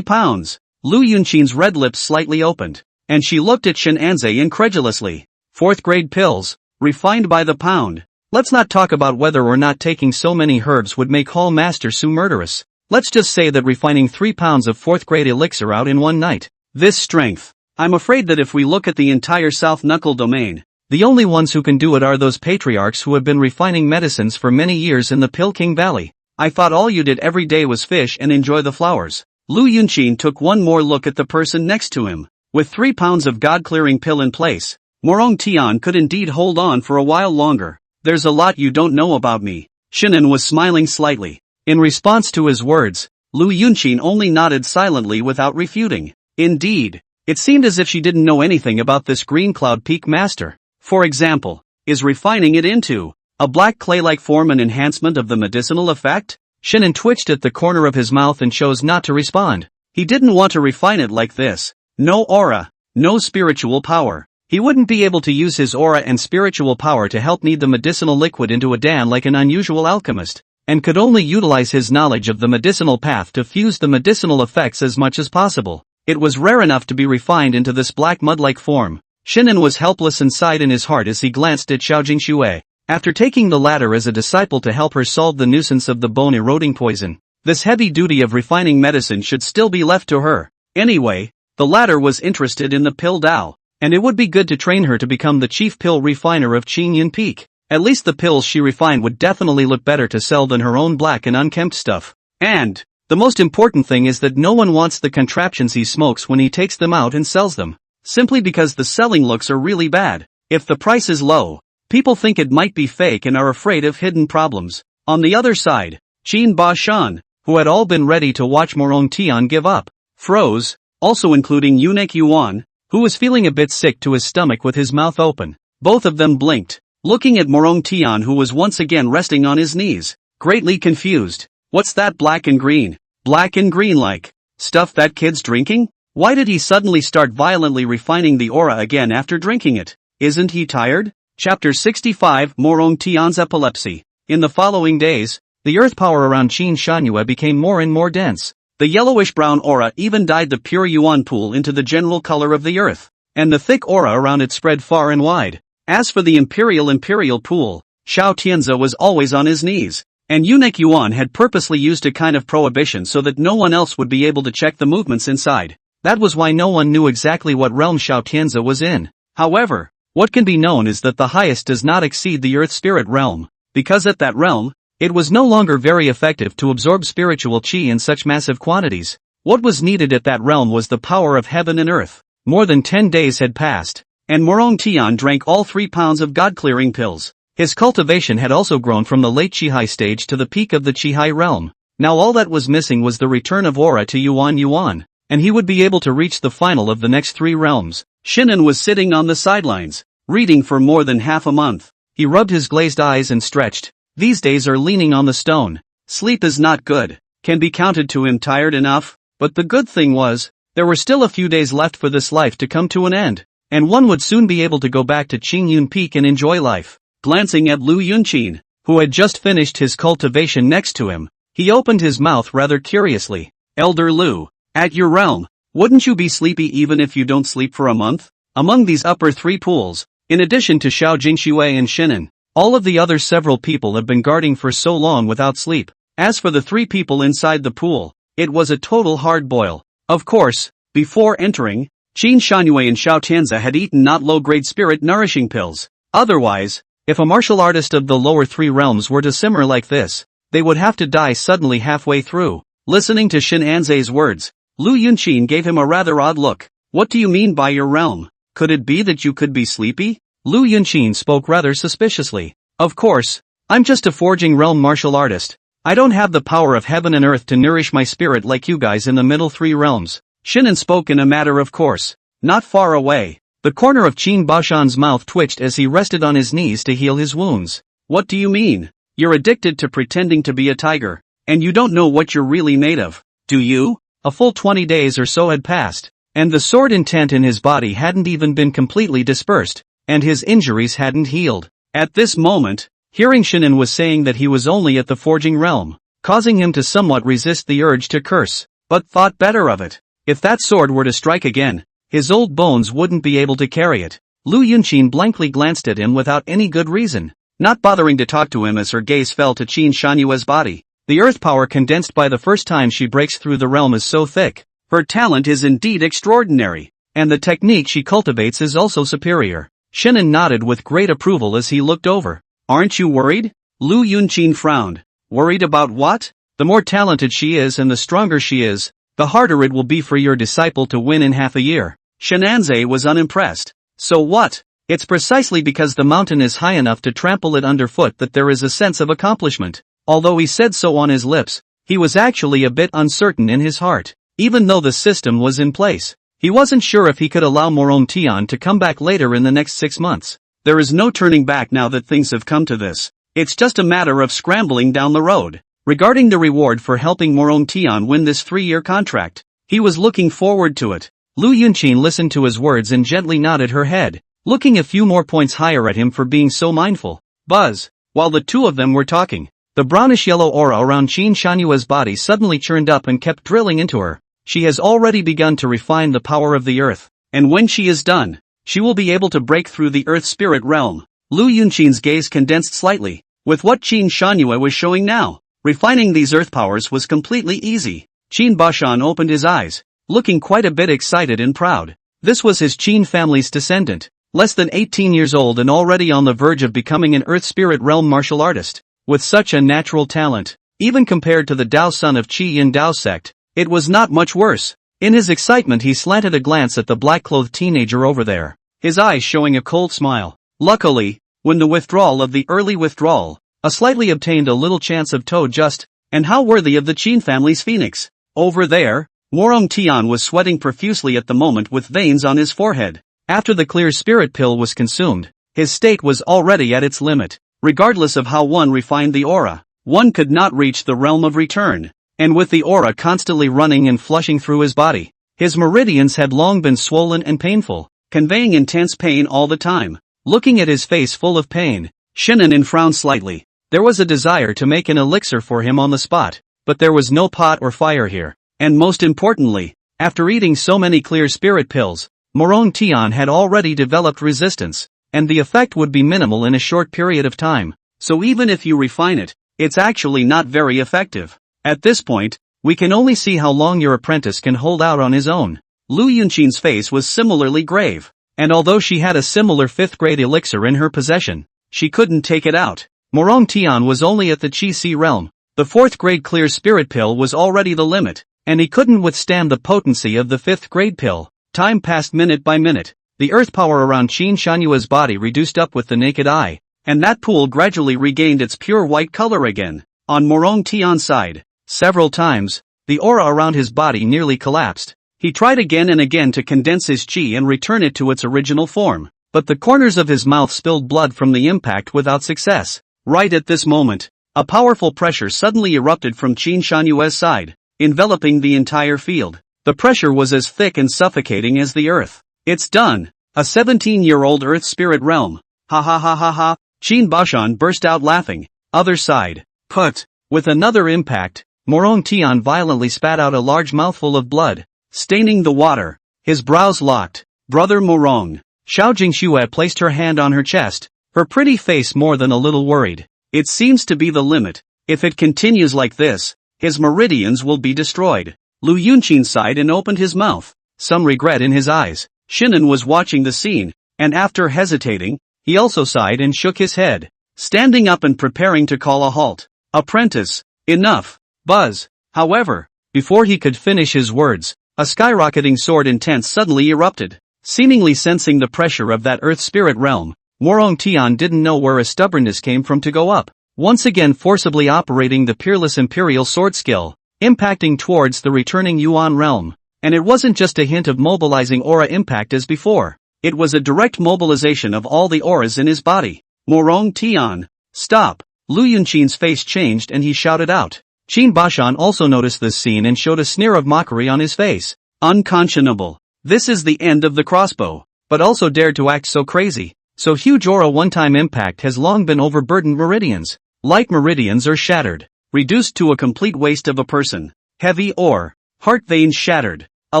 pounds. Lu Yunqin's red lips slightly opened, and she looked at Shen Anze incredulously. 4th grade pills, refined by the pound. Let's not talk about whether or not taking so many herbs would make Hall Master Su murderous. Let's just say that refining 3 pounds of 4th grade elixir out in one night. This strength. I'm afraid that if we look at the entire South Knuckle domain, the only ones who can do it are those patriarchs who have been refining medicines for many years in the Pill King Valley. I thought all you did every day was fish and enjoy the flowers. Lu Yunqin took one more look at the person next to him. With 3 pounds of God-clearing pill in place, Morong Tian could indeed hold on for a while longer. There's a lot you don't know about me. Shinan was smiling slightly. In response to his words, Lu Yunqin only nodded silently without refuting. Indeed, it seemed as if she didn't know anything about this Green Cloud Peak Master. For example, is refining it into a black clay-like form an enhancement of the medicinal effect? Shinan twitched at the corner of his mouth and chose not to respond. He didn't want to refine it like this. No aura, no spiritual power. He wouldn't be able to use his aura and spiritual power to help knead the medicinal liquid into a Dan like an unusual alchemist, and could only utilize his knowledge of the medicinal path to fuse the medicinal effects as much as possible. It was rare enough to be refined into this black mud-like form. Shinan was helpless and sighed in his heart as he glanced at Xiao Jingxue. After taking the latter as a disciple to help her solve the nuisance of the bone-eroding poison, this heavy duty of refining medicine should still be left to her. Anyway, the latter was interested in the pill Dao, and it would be good to train her to become the chief pill refiner of Qingyan Peak. At least the pills she refined would definitely look better to sell than her own black and unkempt stuff. And the most important thing is that no one wants the contraptions he smokes when he takes them out and sells them, simply because the selling looks are really bad. If the price is low, people think it might be fake and are afraid of hidden problems. On the other side, Qin Ba Shan, who had all been ready to watch Morong Tian give up, froze, also including Eunuch Yuan, who was feeling a bit sick to his stomach with his mouth open. Both of them blinked, looking at Morong Tian, who was once again resting on his knees, greatly confused. What's that black and green? Black and green like stuff that kid's drinking? Why did he suddenly start violently refining the aura again after drinking it? Isn't he tired? Chapter 65 Morong Tian's Epilepsy. In the following days, the earth power around Qin Shanhua became more and more dense. The yellowish-brown aura even dyed the pure yuan pool into the general color of the earth, and the thick aura around it spread far and wide. As for the imperial pool, Xiao Tianze was always on his knees, and Eunuch Yuan had purposely used a kind of prohibition so that no one else would be able to check the movements inside. That was why no one knew exactly what realm Xiao Tianze was in. However, what can be known is that the highest does not exceed the earth spirit realm, because at that realm, It was no longer very effective to absorb spiritual chi in such massive quantities. What was needed at that realm was the power of heaven and earth. More than 10 days had passed, and Morong Tian drank all 3 pounds of God-clearing pills. His cultivation had also grown from the late Qihai stage to the peak of the Qihai realm. Now all that was missing was the return of aura to Yuan Yuan, and he would be able to reach the final of the next 3 realms. Shinan was sitting on the sidelines, reading for more than half a month. He rubbed his glazed eyes and stretched. These days are leaning on the stone. Sleep is not good. Can be counted to him tired enough, but the good thing was, there were still a few days left for this life to come to an end, and one would soon be able to go back to Qingyun Peak and enjoy life. Glancing at Lu Yunqin, who had just finished his cultivation next to him, he opened his mouth rather curiously. Elder Lu, at your realm, wouldn't you be sleepy even if you don't sleep for a month? Among these upper 3 pools, in addition to Xiao Jingshui and Shinan, all of the other several people have been guarding for so long without sleep. As for the 3 people inside the pool, it was a total hard boil. Of course, before entering, Qin Shangyue and Xiao Tianzi had eaten not low-grade spirit nourishing pills. Otherwise, if a martial artist of the lower 3 realms were to simmer like this, they would have to die suddenly halfway through. Listening to Shin Anzei's words, Lu Yunqin gave him a rather odd look. What do you mean by your realm? Could it be that you could be sleepy? Lu Yunqin spoke rather suspiciously. Of course, I'm just a forging realm martial artist. I don't have the power of heaven and earth to nourish my spirit like you guys in the middle 3 realms. Shinan spoke in a matter of course. Not far away, the corner of Qin Bashan's mouth twitched as he rested on his knees to heal his wounds. What do you mean? You're addicted to pretending to be a tiger, and you don't know what you're really made of, do you? A full 20 days or so had passed, and the sword intent in his body hadn't even been completely dispersed, and his injuries hadn't healed. At this moment, hearing Shinan was saying that he was only at the forging realm, causing him to somewhat resist the urge to curse, but thought better of it. If that sword were to strike again, his old bones wouldn't be able to carry it. Lu Yunqin blankly glanced at him without any good reason, not bothering to talk to him as her gaze fell to Qin Shanyue's body. The earth power condensed by the first time she breaks through the realm is so thick. Her talent is indeed extraordinary, and the technique she cultivates is also superior. Shinan nodded with great approval as he looked over. Aren't you worried? Lu Yunqin frowned. Worried about what? The more talented she is and the stronger she is, the harder it will be for your disciple to win in half a year. Shenanze was unimpressed. So what? It's precisely because the mountain is high enough to trample it underfoot that there is a sense of accomplishment. Although he said so on his lips, he was actually a bit uncertain in his heart. Even though the system was in place, he wasn't sure if he could allow Morong Tian to come back later in the next 6 months. There is no turning back now that things have come to this. It's just a matter of scrambling down the road. Regarding the reward for helping Morong Tian win this 3-year contract, he was looking forward to it. Lu Yunqin listened to his words and gently nodded her head, looking a few more points higher at him for being so mindful. Buzz. While the two of them were talking, the brownish-yellow aura around Qin Shanyue's body suddenly churned up and kept drilling into her. She has already begun to refine the power of the earth, and when she is done, she will be able to break through the earth spirit realm. Lu Yunqin's gaze condensed slightly. With what Qin Shanyue was showing now, refining these earth powers was completely easy. Qin Bashan opened his eyes, looking quite a bit excited and proud. This was his Qin family's descendant, less than 18 years old and already on the verge of becoming an earth spirit realm martial artist. With such a natural talent, even compared to the Dao son of Qi Yin Dao sect, it was not much worse. In his excitement he slanted a glance at the black-clothed teenager over there, his eyes showing a cold smile. Luckily, when the withdrawal of the early withdrawal, a slightly obtained a little chance of toe just, and how worthy of the Qin family's phoenix. Over there, Morong Tian was sweating profusely at the moment with veins on his forehead. After the clear spirit pill was consumed, his state was already at its limit. Regardless of how one refined the aura, one could not reach the realm of return, and with the aura constantly running and flushing through his body, his meridians had long been swollen and painful, conveying intense pain all the time. Looking at his face full of pain, Shinan frowned slightly. There was a desire to make an elixir for him on the spot, but there was no pot or fire here, and most importantly, after eating so many clear spirit pills, Morong Tian had already developed resistance, and the effect would be minimal in a short period of time, so even if you refine it, it's actually not very effective. At this point, we can only see how long your apprentice can hold out on his own. Lu Yunqin's face was similarly grave, and although she had a similar 5th grade elixir in her possession, she couldn't take it out. Morong Tian was only at the Chi Si realm. The 4th grade clear spirit pill was already the limit, and he couldn't withstand the potency of the 5th grade pill. Time passed minute by minute. The earth power around Qin Shanhua's body reduced up with the naked eye, and that pool gradually regained its pure white color again. On Morong Tian's side, several times, the aura around his body nearly collapsed. He tried again and again to condense his qi and return it to its original form, but the corners of his mouth spilled blood from the impact without success. Right at this moment, a powerful pressure suddenly erupted from Qin Shanhua's side, enveloping the entire field. The pressure was as thick and suffocating as the earth. It's done! A 17-year-old earth spirit realm. Ha ha ha ha ha! Qin Bashan burst out laughing. Other side. Put! With another impact, Morong Tian violently spat out a large mouthful of blood, staining the water. His brows locked. Brother Morong. Xiao Jingxue placed her hand on her chest, her pretty face more than a little worried. It seems to be the limit. If it continues like this, his meridians will be destroyed. Lu Yunqin sighed and opened his mouth, some regret in his eyes. Shinan was watching the scene, and after hesitating, he also sighed and shook his head, standing up and preparing to call a halt. Apprentice, enough. Buzz. However, before he could finish his words, a skyrocketing sword intent suddenly erupted. Seemingly sensing the pressure of that earth spirit realm, Morong Tian didn't know where his stubbornness came from to go up, once again forcibly operating the peerless imperial sword skill, impacting towards the returning Yuan realm. And it wasn't just a hint of mobilizing aura impact as before, it was a direct mobilization of all the auras in his body. Morong Tian, stop! Lu Yunqin's face changed and he shouted out. Qin Bashan also noticed this scene and showed a sneer of mockery on his face. Unconscionable. This is the end of the crossbow, but also dared to act so crazy. So huge aura one-time impact has long been overburdened meridians. Light meridians are shattered, reduced to a complete waste of a person. Heavy ore, heart veins shattered. A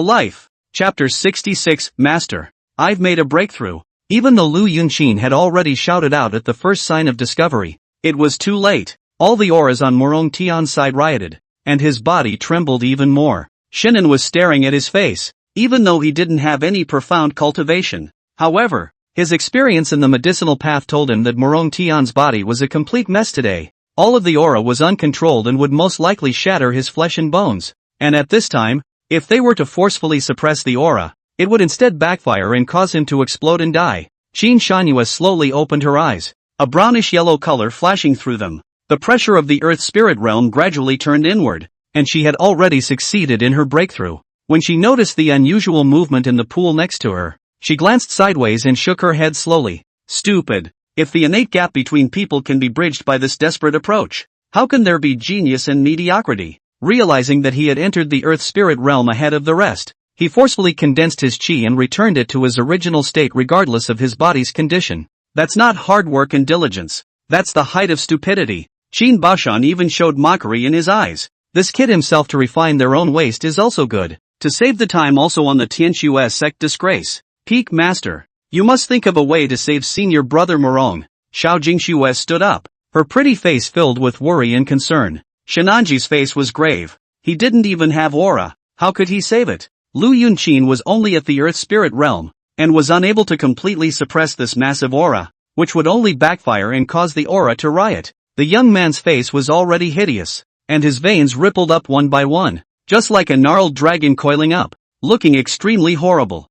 life. Chapter 66, Master. I've made a breakthrough. Even though Lu Yunqin had already shouted out at the first sign of discovery, it was too late. All the auras on Morong Tian's side rioted, and his body trembled even more. Shinan was staring at his face, even though he didn't have any profound cultivation. However, his experience in the medicinal path told him that Morong Tian's body was a complete mess today. All of the aura was uncontrolled and would most likely shatter his flesh and bones. And at this time, if they were to forcefully suppress the aura, it would instead backfire and cause him to explode and die. Qin Shanhua slowly opened her eyes, a brownish-yellow color flashing through them. The pressure of the earth spirit realm gradually turned inward, and she had already succeeded in her breakthrough. When she noticed the unusual movement in the pool next to her, she glanced sideways and shook her head slowly. Stupid. If the innate gap between people can be bridged by this desperate approach, how can there be genius and mediocrity? Realizing that he had entered the earth spirit realm ahead of the rest, he forcefully condensed his qi and returned it to his original state regardless of his body's condition. That's not hard work and diligence. That's the height of stupidity. Qin Bashan even showed mockery in his eyes. This kid himself to refine their own waste is also good. To save the time also on the Tianxue sect disgrace. Peak Master. You must think of a way to save senior brother Morong. Xiao Jingxue stood up, her pretty face filled with worry and concern. Shinanji's face was grave. He didn't even have aura. How could he save it? Lu Yunqin was only at the earth spirit realm, and was unable to completely suppress this massive aura, which would only backfire and cause the aura to riot. The young man's face was already hideous, and his veins rippled up one by one, just like a gnarled dragon coiling up, looking extremely horrible.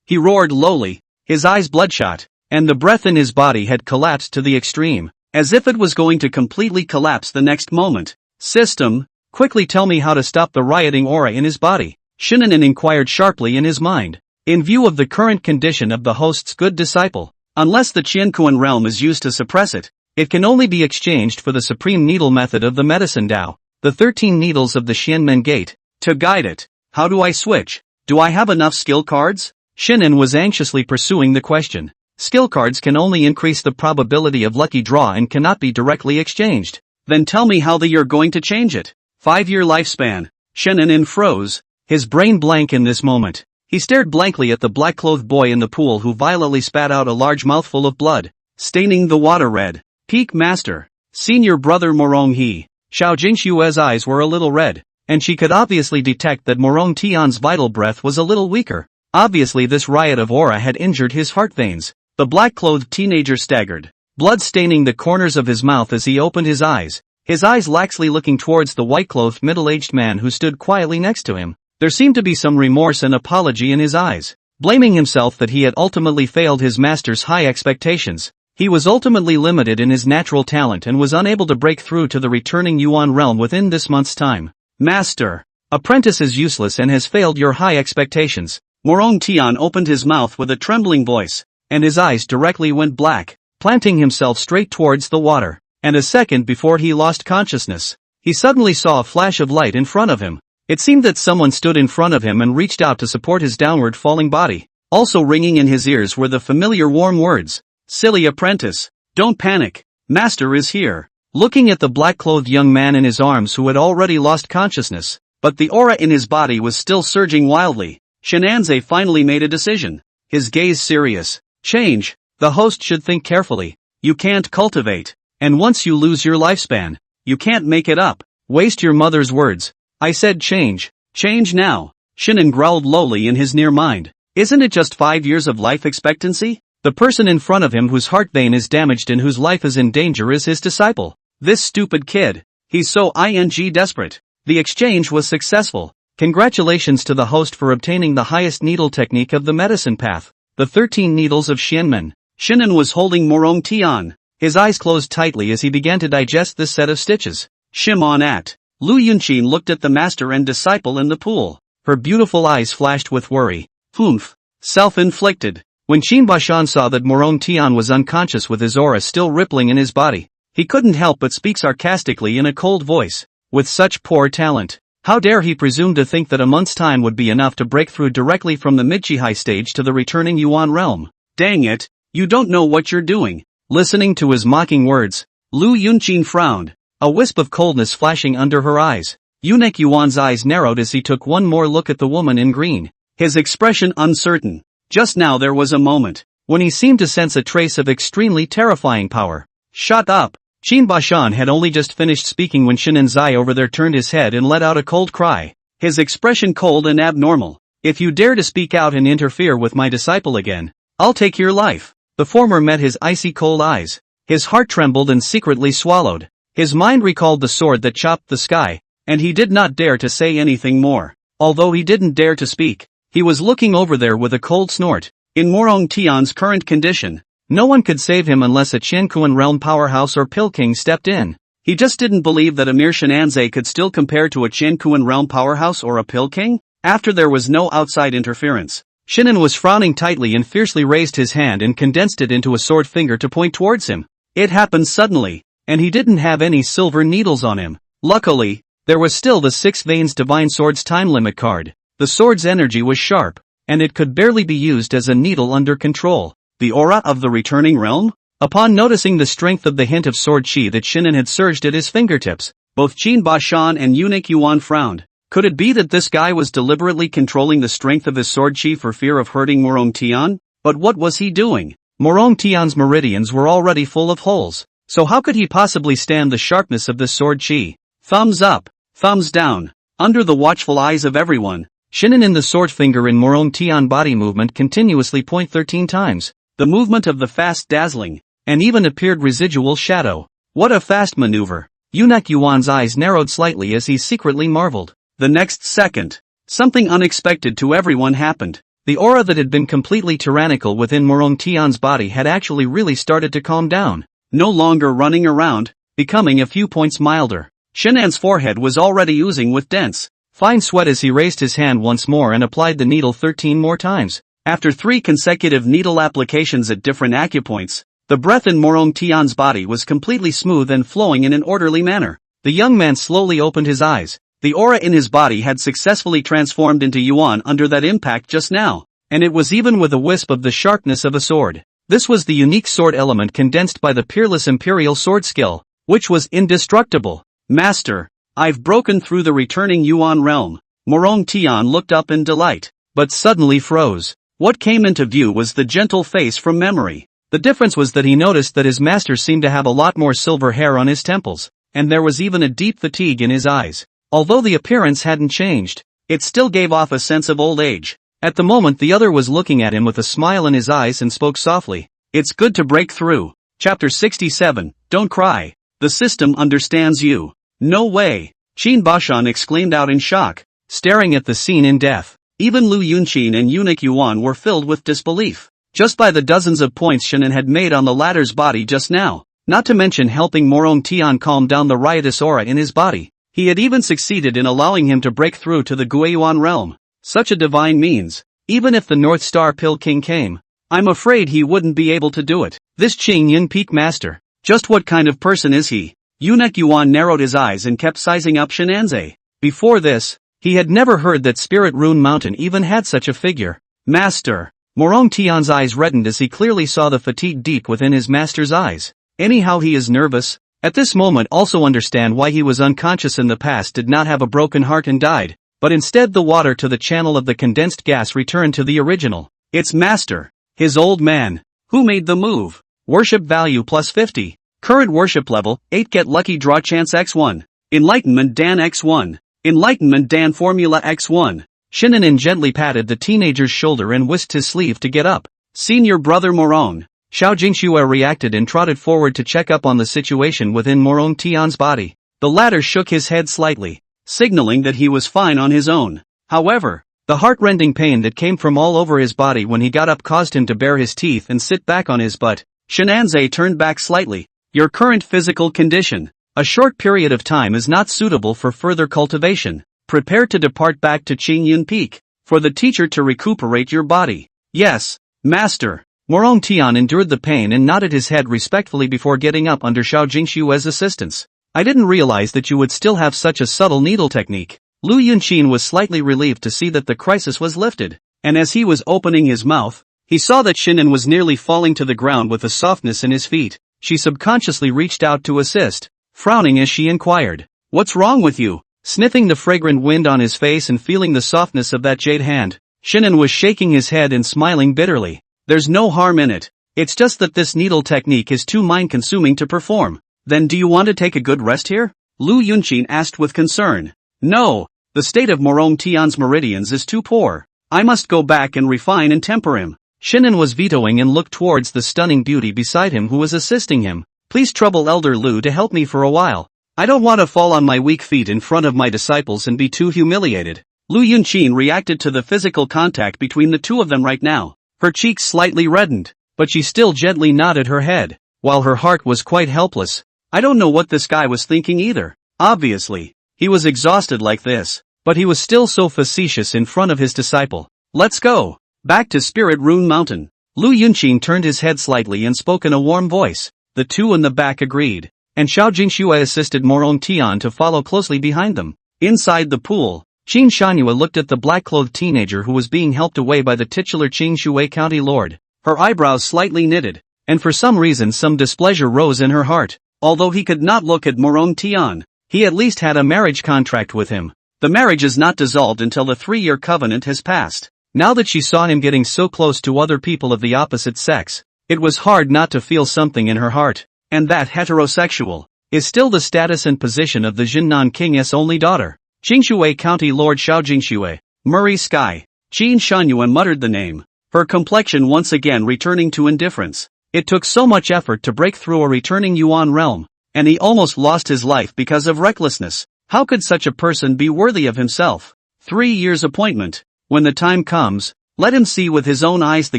He roared lowly, his eyes bloodshot, and the breath in his body had collapsed to the extreme, as if it was going to completely collapse the next moment. System, quickly tell me how to stop the rioting aura in his body, Shinanan inquired sharply in his mind. In view of the current condition of the host's good disciple, unless the Qiankuan realm is used to suppress it, it can only be exchanged for the supreme needle method of the medicine Tao, the 13 needles of the Xianmen gate, to guide it. How do I switch? Do I have enough skill cards? Shinan was anxiously pursuing the question. Skill cards can only increase the probability of lucky draw and cannot be directly exchanged. Then tell me how you're going to change it. 5-year lifespan. Shinan froze, his brain blank in this moment. He stared blankly at the black-clothed boy in the pool who violently spat out a large mouthful of blood, staining the water red. Peak Master. Senior brother Morong He. Xiao Jingshue's eyes were a little red, and she could obviously detect that Morong Tian's vital breath was a little weaker. Obviously this riot of aura had injured his heart veins. The black-clothed teenager staggered, blood staining the corners of his mouth as he opened his eyes laxly looking towards the white-clothed middle-aged man who stood quietly next to him. There seemed to be some remorse and apology in his eyes. Blaming himself that he had ultimately failed his master's high expectations. He was ultimately limited in his natural talent and was unable to break through to the returning Yuan realm within this month's time. Master, apprentice is useless and has failed your high expectations. Morong Tian opened his mouth with a trembling voice, and his eyes directly went black, planting himself straight towards the water. And a second before he lost consciousness, he suddenly saw a flash of light in front of him. It seemed that someone stood in front of him and reached out to support his downward falling body. Also ringing in his ears were the familiar warm words, "Silly apprentice, don't panic, master is here." Looking at the black-clothed young man in his arms who had already lost consciousness, but the aura in his body was still surging wildly, Shenanze finally made a decision. His gaze serious. Change, the host should think carefully. You can't cultivate, and once you lose your lifespan, you can't make it up. Waste your mother's words. I said change. Change now. Shinan growled lowly in his near mind. Isn't it just 5 years of life expectancy? The person in front of him whose heart vein is damaged and whose life is in danger is his disciple. This stupid kid. He's so desperate. The exchange was successful. Congratulations to the host for obtaining the highest needle technique of the medicine path. The 13 needles of Xianmen. Shinan was holding Morong Tian. His eyes closed tightly as he began to digest this set of stitches. Shimon at. Lu Yunqin looked at the master and disciple in the pool. Her beautiful eyes flashed with worry. Humph. Self-inflicted. When Qin Bashan saw that Morong Tian was unconscious with his aura still rippling in his body, he couldn't help but speak sarcastically in a cold voice. With such poor talent, how dare he presume to think that a month's time would be enough to break through directly from the Midchihai stage to the returning Yuan realm? Dang it, you don't know what you're doing. Listening to his mocking words, Lu Yunqin frowned, a wisp of coldness flashing under her eyes. Eunuch Yuan's eyes narrowed as he took one more look at the woman in green, his expression uncertain. Just now there was a moment when he seemed to sense a trace of extremely terrifying power. Shut up! Qin Bashan had only just finished speaking when Shinan Zai over there turned his head and let out a cold cry, his expression cold and abnormal. If you dare to speak out and interfere with my disciple again, I'll take your life. The former met his icy cold eyes. His heart trembled and secretly swallowed. His mind recalled the sword that chopped the sky, and he did not dare to say anything more. Although he didn't dare to speak, he was looking over there with a cold snort. In Morong Tian's current condition, no one could save him unless a Qiankuan realm powerhouse or Pill King stepped in. He just didn't believe that a mere Shenanze could still compare to a Qiankuan realm powerhouse or a Pill King, after there was no outside interference. Shinan was frowning tightly and fiercely raised his hand and condensed it into a sword finger to point towards him. It happened suddenly, and he didn't have any silver needles on him. Luckily, there was still the 6 Veins Divine Sword's time limit card. The sword's energy was sharp, and it could barely be used as a needle under control. The aura of the returning realm? Upon noticing the strength of the hint of sword chi that Shinan had surged at his fingertips, both Qin Bashan and Eunuch Yuan frowned. Could it be that this guy was deliberately controlling the strength of his sword chi for fear of hurting Morong Tian? But what was he doing? Morong Tian's meridians were already full of holes, so how could he possibly stand the sharpness of this sword chi? Thumbs up, thumbs down. Under the watchful eyes of everyone, Shinan in the sword finger in Morong Tian body movement continuously point 13 times. The movement of the fast dazzling, and even appeared residual shadow. What a fast maneuver. Eunuch Yuan's eyes narrowed slightly as he secretly marveled. The next second, something unexpected to everyone happened. The aura that had been completely tyrannical within Morong Tian's body had actually really started to calm down, no longer running around, becoming a few points milder. Shenan's forehead was already oozing with dense, fine sweat as he raised his hand once more and applied the needle 13 more times. After 3 consecutive needle applications at different acupoints, the breath in Morong Tian's body was completely smooth and flowing in an orderly manner. The young man slowly opened his eyes. The aura in his body had successfully transformed into Yuan under that impact just now, and it was even with a wisp of the sharpness of a sword. This was the unique sword element condensed by the peerless imperial sword skill, which was indestructible. Master, I've broken through the returning Yuan realm. Morong Tian looked up in delight, but suddenly froze. What came into view was the gentle face from memory. The difference was that he noticed that his master seemed to have a lot more silver hair on his temples, and there was even a deep fatigue in his eyes. Although the appearance hadn't changed, it still gave off a sense of old age. At the moment the other was looking at him with a smile in his eyes and spoke softly. It's good to break through. Chapter 67, Don't Cry. The system understands you. No way. Qin Bashan exclaimed out in shock, staring at the scene in death. Even Lu Yunqin and eunuch Yuan were filled with disbelief. Just by the dozens of points Shannon had made on the latter's body just now, not to mention helping Morong Tian calm down the riotous aura in his body, he had even succeeded in allowing him to break through to the Guiyuan realm. Such a divine means. Even if the North Star Pill King came, I'm afraid he wouldn't be able to do it. This Qing Yin Peak Master, just what kind of person is he? Eunuch Yuan narrowed his eyes and kept sizing up Shenanze. Before this, he had never heard that Spirit Rune Mountain even had such a figure. Master. Morong Tian's eyes reddened as he clearly saw the fatigue deep within his master's eyes. Anyhow, he is nervous. At this moment also understand why he was unconscious in the past, did not have a broken heart and died, but instead the water to the channel of the condensed gas returned to the original. It's Master. His old man. Who made the move? Worship value plus 50. Current worship level, 8. Get lucky draw chance x1. Enlightenment Dan x1. Enlightenment Dan formula x1. Shinanan gently patted the teenager's shoulder and whisked his sleeve to get up. Senior brother Morong. Xiao Jingxue reacted and trotted forward to check up on the situation within Morong Tian's body. The latter shook his head slightly, signaling that he was fine on his own. However, the heart-rending pain that came from all over his body when he got up caused him to bare his teeth and sit back on his butt. Shenanze turned back slightly. Your current physical condition. A short period of time is not suitable for further cultivation. Prepare to depart back to Qingyun Peak, for the teacher to recuperate your body. Yes, Master. Morong Tian endured the pain and nodded his head respectfully before getting up under Xiao Jingshue's assistance. I didn't realize that you would still have such a subtle needle technique. Lu Yunqin was slightly relieved to see that the crisis was lifted, and as he was opening his mouth, he saw that Shinan was nearly falling to the ground with a softness in his feet. She subconsciously reached out to assist, frowning as she inquired, "What's wrong with you?" Sniffing the fragrant wind on his face and feeling the softness of that jade hand, Shinan was shaking his head and smiling bitterly. There's no harm in it. It's just that this needle technique is too mind-consuming to perform. Then do you want to take a good rest here? Lu Yunqin asked with concern. No, the state of Morong Tian's meridians is too poor. I must go back and refine and temper him. Shinan was vetoing and looked towards the stunning beauty beside him who was assisting him. Please trouble Elder Lu to help me for a while. I don't want to fall on my weak feet in front of my disciples and be too humiliated. Lu Yunqin reacted to the physical contact between the two of them right now. Her cheeks slightly reddened, but she still gently nodded her head, while her heart was quite helpless. I don't know what this guy was thinking either. Obviously, he was exhausted like this, but he was still so facetious in front of his disciple. Let's go. Back to Spirit Rune Mountain. Lu Yunqin turned his head slightly and spoke in a warm voice. The two in the back agreed, and Xiao Jingxue assisted Morong Tian to follow closely behind them. Inside the pool, Qin Shanhua looked at the black-clothed teenager who was being helped away by the titular Qingshui County Lord. Her eyebrows slightly knitted, and for some reason some displeasure rose in her heart. Although he could not look at Morong Tian, he at least had a marriage contract with him. The marriage is not dissolved until the 3-year covenant has passed. Now that she saw him getting so close to other people of the opposite sex, it was hard not to feel something in her heart. And that heterosexual is still the status and position of the Jinnan King's only daughter. Qingshui County Lord Xiao Jingxue, Murray Sky. Qin Shanhua muttered the name, her complexion once again returning to indifference. It took so much effort to break through a returning Yuan realm, and he almost lost his life because of recklessness. How could such a person be worthy of himself? 3 years appointment. When the time comes, let him see with his own eyes the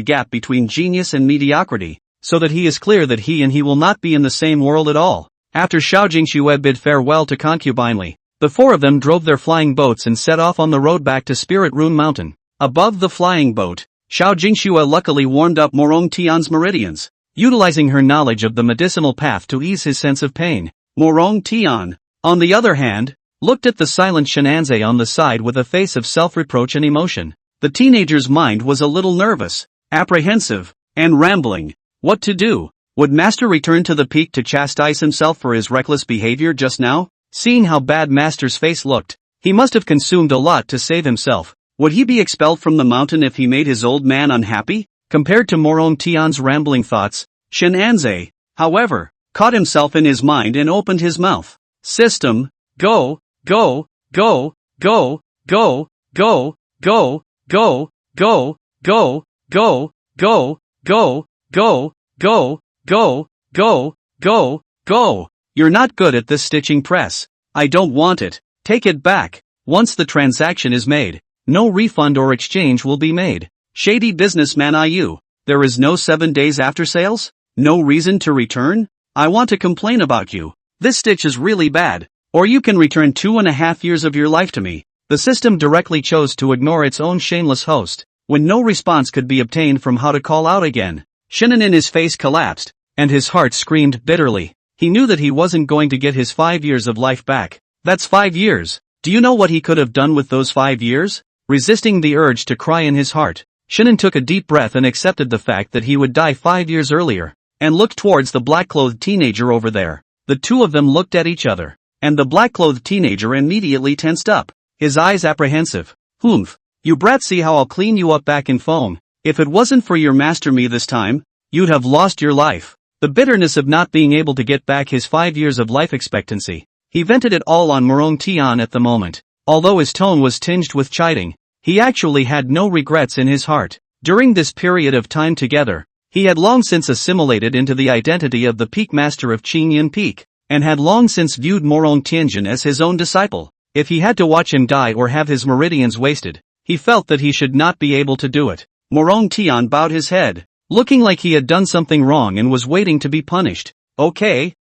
gap between genius and mediocrity, so that he is clear that he will not be in the same world at all. After Xiao Jingxue bid farewell to concubinely, the four of them drove their flying boats and set off on the road back to Spirit Rune Mountain. Above the flying boat, Xiao Jingxue luckily warmed up Morong Tian's meridians, utilizing her knowledge of the medicinal path to ease his sense of pain. Morong Tian, on the other hand, looked at the silent Shenanze on the side with a face of self-reproach and emotion. The teenager's mind was a little nervous, apprehensive, and rambling. What to do? Would Master return to the peak to chastise himself for his reckless behavior just now? Seeing how bad Master's face looked, he must have consumed a lot to save himself. Would he be expelled from the mountain if he made his old man unhappy? Compared to Morong Tian's rambling thoughts, Shenanze, however, caught himself in his mind and opened his mouth. System, go, go, go, go, go, go, go, go, go, go, go, go, go, go, go, go, Go, go, go. You're not good at this stitching press. I don't want it. Take it back. Once the transaction is made, no refund or exchange will be made. Shady businessman are you? There is no 7 days after sales? No reason to return? I want to complain about you. This stitch is really bad. Or you can return 2.5 years of your life to me. The system directly chose to ignore its own shameless host, when no response could be obtained from how to call out again. Shinanin's face collapsed, and his heart screamed bitterly. He knew that he wasn't going to get his 5 years of life back. That's 5 years. Do you know what he could have done with those 5 years? Resisting the urge to cry in his heart, Shinin took a deep breath and accepted the fact that he would die 5 years earlier, and looked towards the black-clothed teenager over there. The two of them looked at each other, and the black-clothed teenager immediately tensed up, his eyes apprehensive. Humph, you brat, see how I'll clean you up back in foam. If it wasn't for your master me this time, you'd have lost your life. The bitterness of not being able to get back his 5 years of life expectancy. He vented it all on Morong Tian at the moment. Although his tone was tinged with chiding, he actually had no regrets in his heart. During this period of time together, he had long since assimilated into the identity of the Peak Master of Qingyan Peak, and had long since viewed Morong Tianjin as his own disciple. If he had to watch him die or have his meridians wasted, he felt that he should not be able to do it. Morong Tian bowed his head, looking like he had done something wrong and was waiting to be punished. Okay,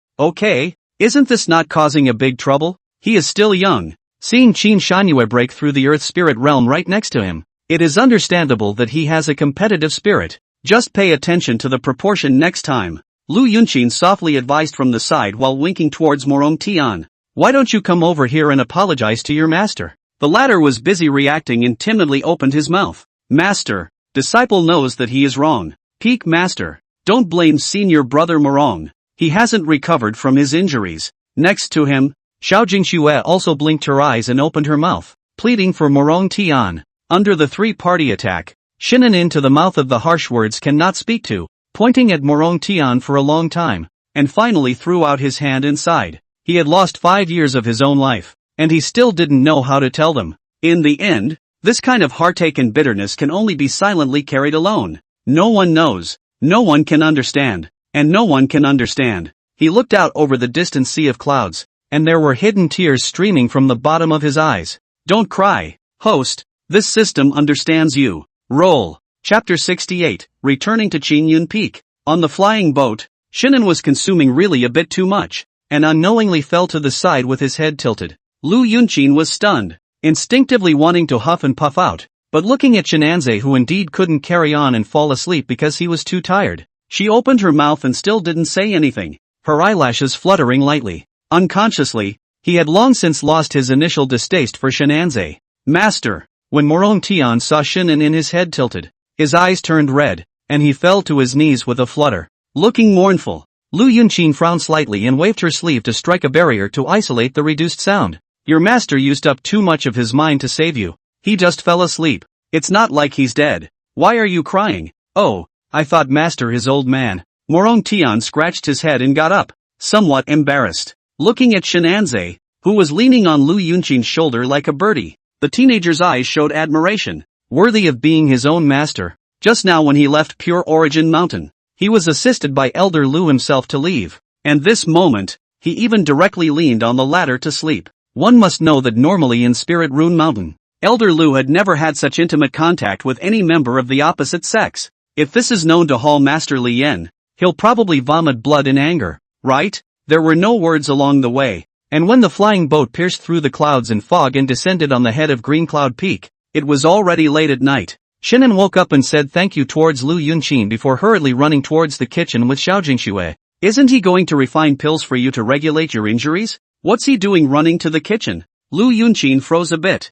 isn't this not causing a big trouble? He is still young. Seeing Qin Shanue break through the Earth Spirit realm right next to him, it is understandable that he has a competitive spirit. Just pay attention to the proportion next time. Lu Yunqin softly advised from the side while winking towards Morong Tian. Why don't you come over here and apologize to your master? The latter was busy reacting and timidly opened his mouth. Master, disciple knows that he is wrong. Peak Master, don't blame senior brother Morong. He hasn't recovered from his injuries. Next to him, Xiao Jingxue also blinked her eyes and opened her mouth, pleading for Morong Tian. Under the three-party attack, Shinin into the mouth of the harsh words cannot speak to, pointing at Morong Tian for a long time, and finally threw out his hand inside. He had lost 5 years of his own life, and he still didn't know how to tell them. In the end, this kind of heartache and bitterness can only be silently carried alone. No one knows, no one can understand, and no one can understand. He looked out over the distant sea of clouds, and there were hidden tears streaming from the bottom of his eyes. Don't cry, host, this system understands you. Roll. Chapter 68, Returning to Qingyun Peak. On the flying boat, Shinin was consuming really a bit too much, and unknowingly fell to the side with his head tilted. Lu Yunqin was stunned, instinctively wanting to huff and puff out, but looking at Shinanze, who indeed couldn't carry on and fall asleep because he was too tired. She opened her mouth and still didn't say anything, her eyelashes fluttering lightly. Unconsciously, he had long since lost his initial distaste for Shinanze. Master, when Morong Tian saw Shinin in his head tilted, his eyes turned red, and he fell to his knees with a flutter. Looking mournful, Lu Yunqin frowned slightly and waved her sleeve to strike a barrier to isolate the reduced sound. Your master used up too much of his mind to save you. He just fell asleep. It's not like he's dead. Why are you crying? Oh, I thought master his old man. Morong Tian scratched his head and got up, somewhat embarrassed. Looking at Shinanze, who was leaning on Lu Yunqin's shoulder like a birdie, the teenager's eyes showed admiration, worthy of being his own master. Just now when he left Pure Origin Mountain, he was assisted by Elder Lu himself to leave, and this moment, he even directly leaned on the ladder to sleep. One must know that normally in Spirit Rune Mountain, Elder Lu had never had such intimate contact with any member of the opposite sex. If this is known to Hall Master Li Yen, he'll probably vomit blood in anger, right? There were no words along the way, and when the flying boat pierced through the clouds and fog and descended on the head of Green Cloud Peak, it was already late at night. Shinin woke up and said thank you towards Lu Yunqin before hurriedly running towards the kitchen with Xiao Jingxue. Isn't he going to refine pills for you to regulate your injuries? What's he doing running to the kitchen? Lu Yunqin froze a bit.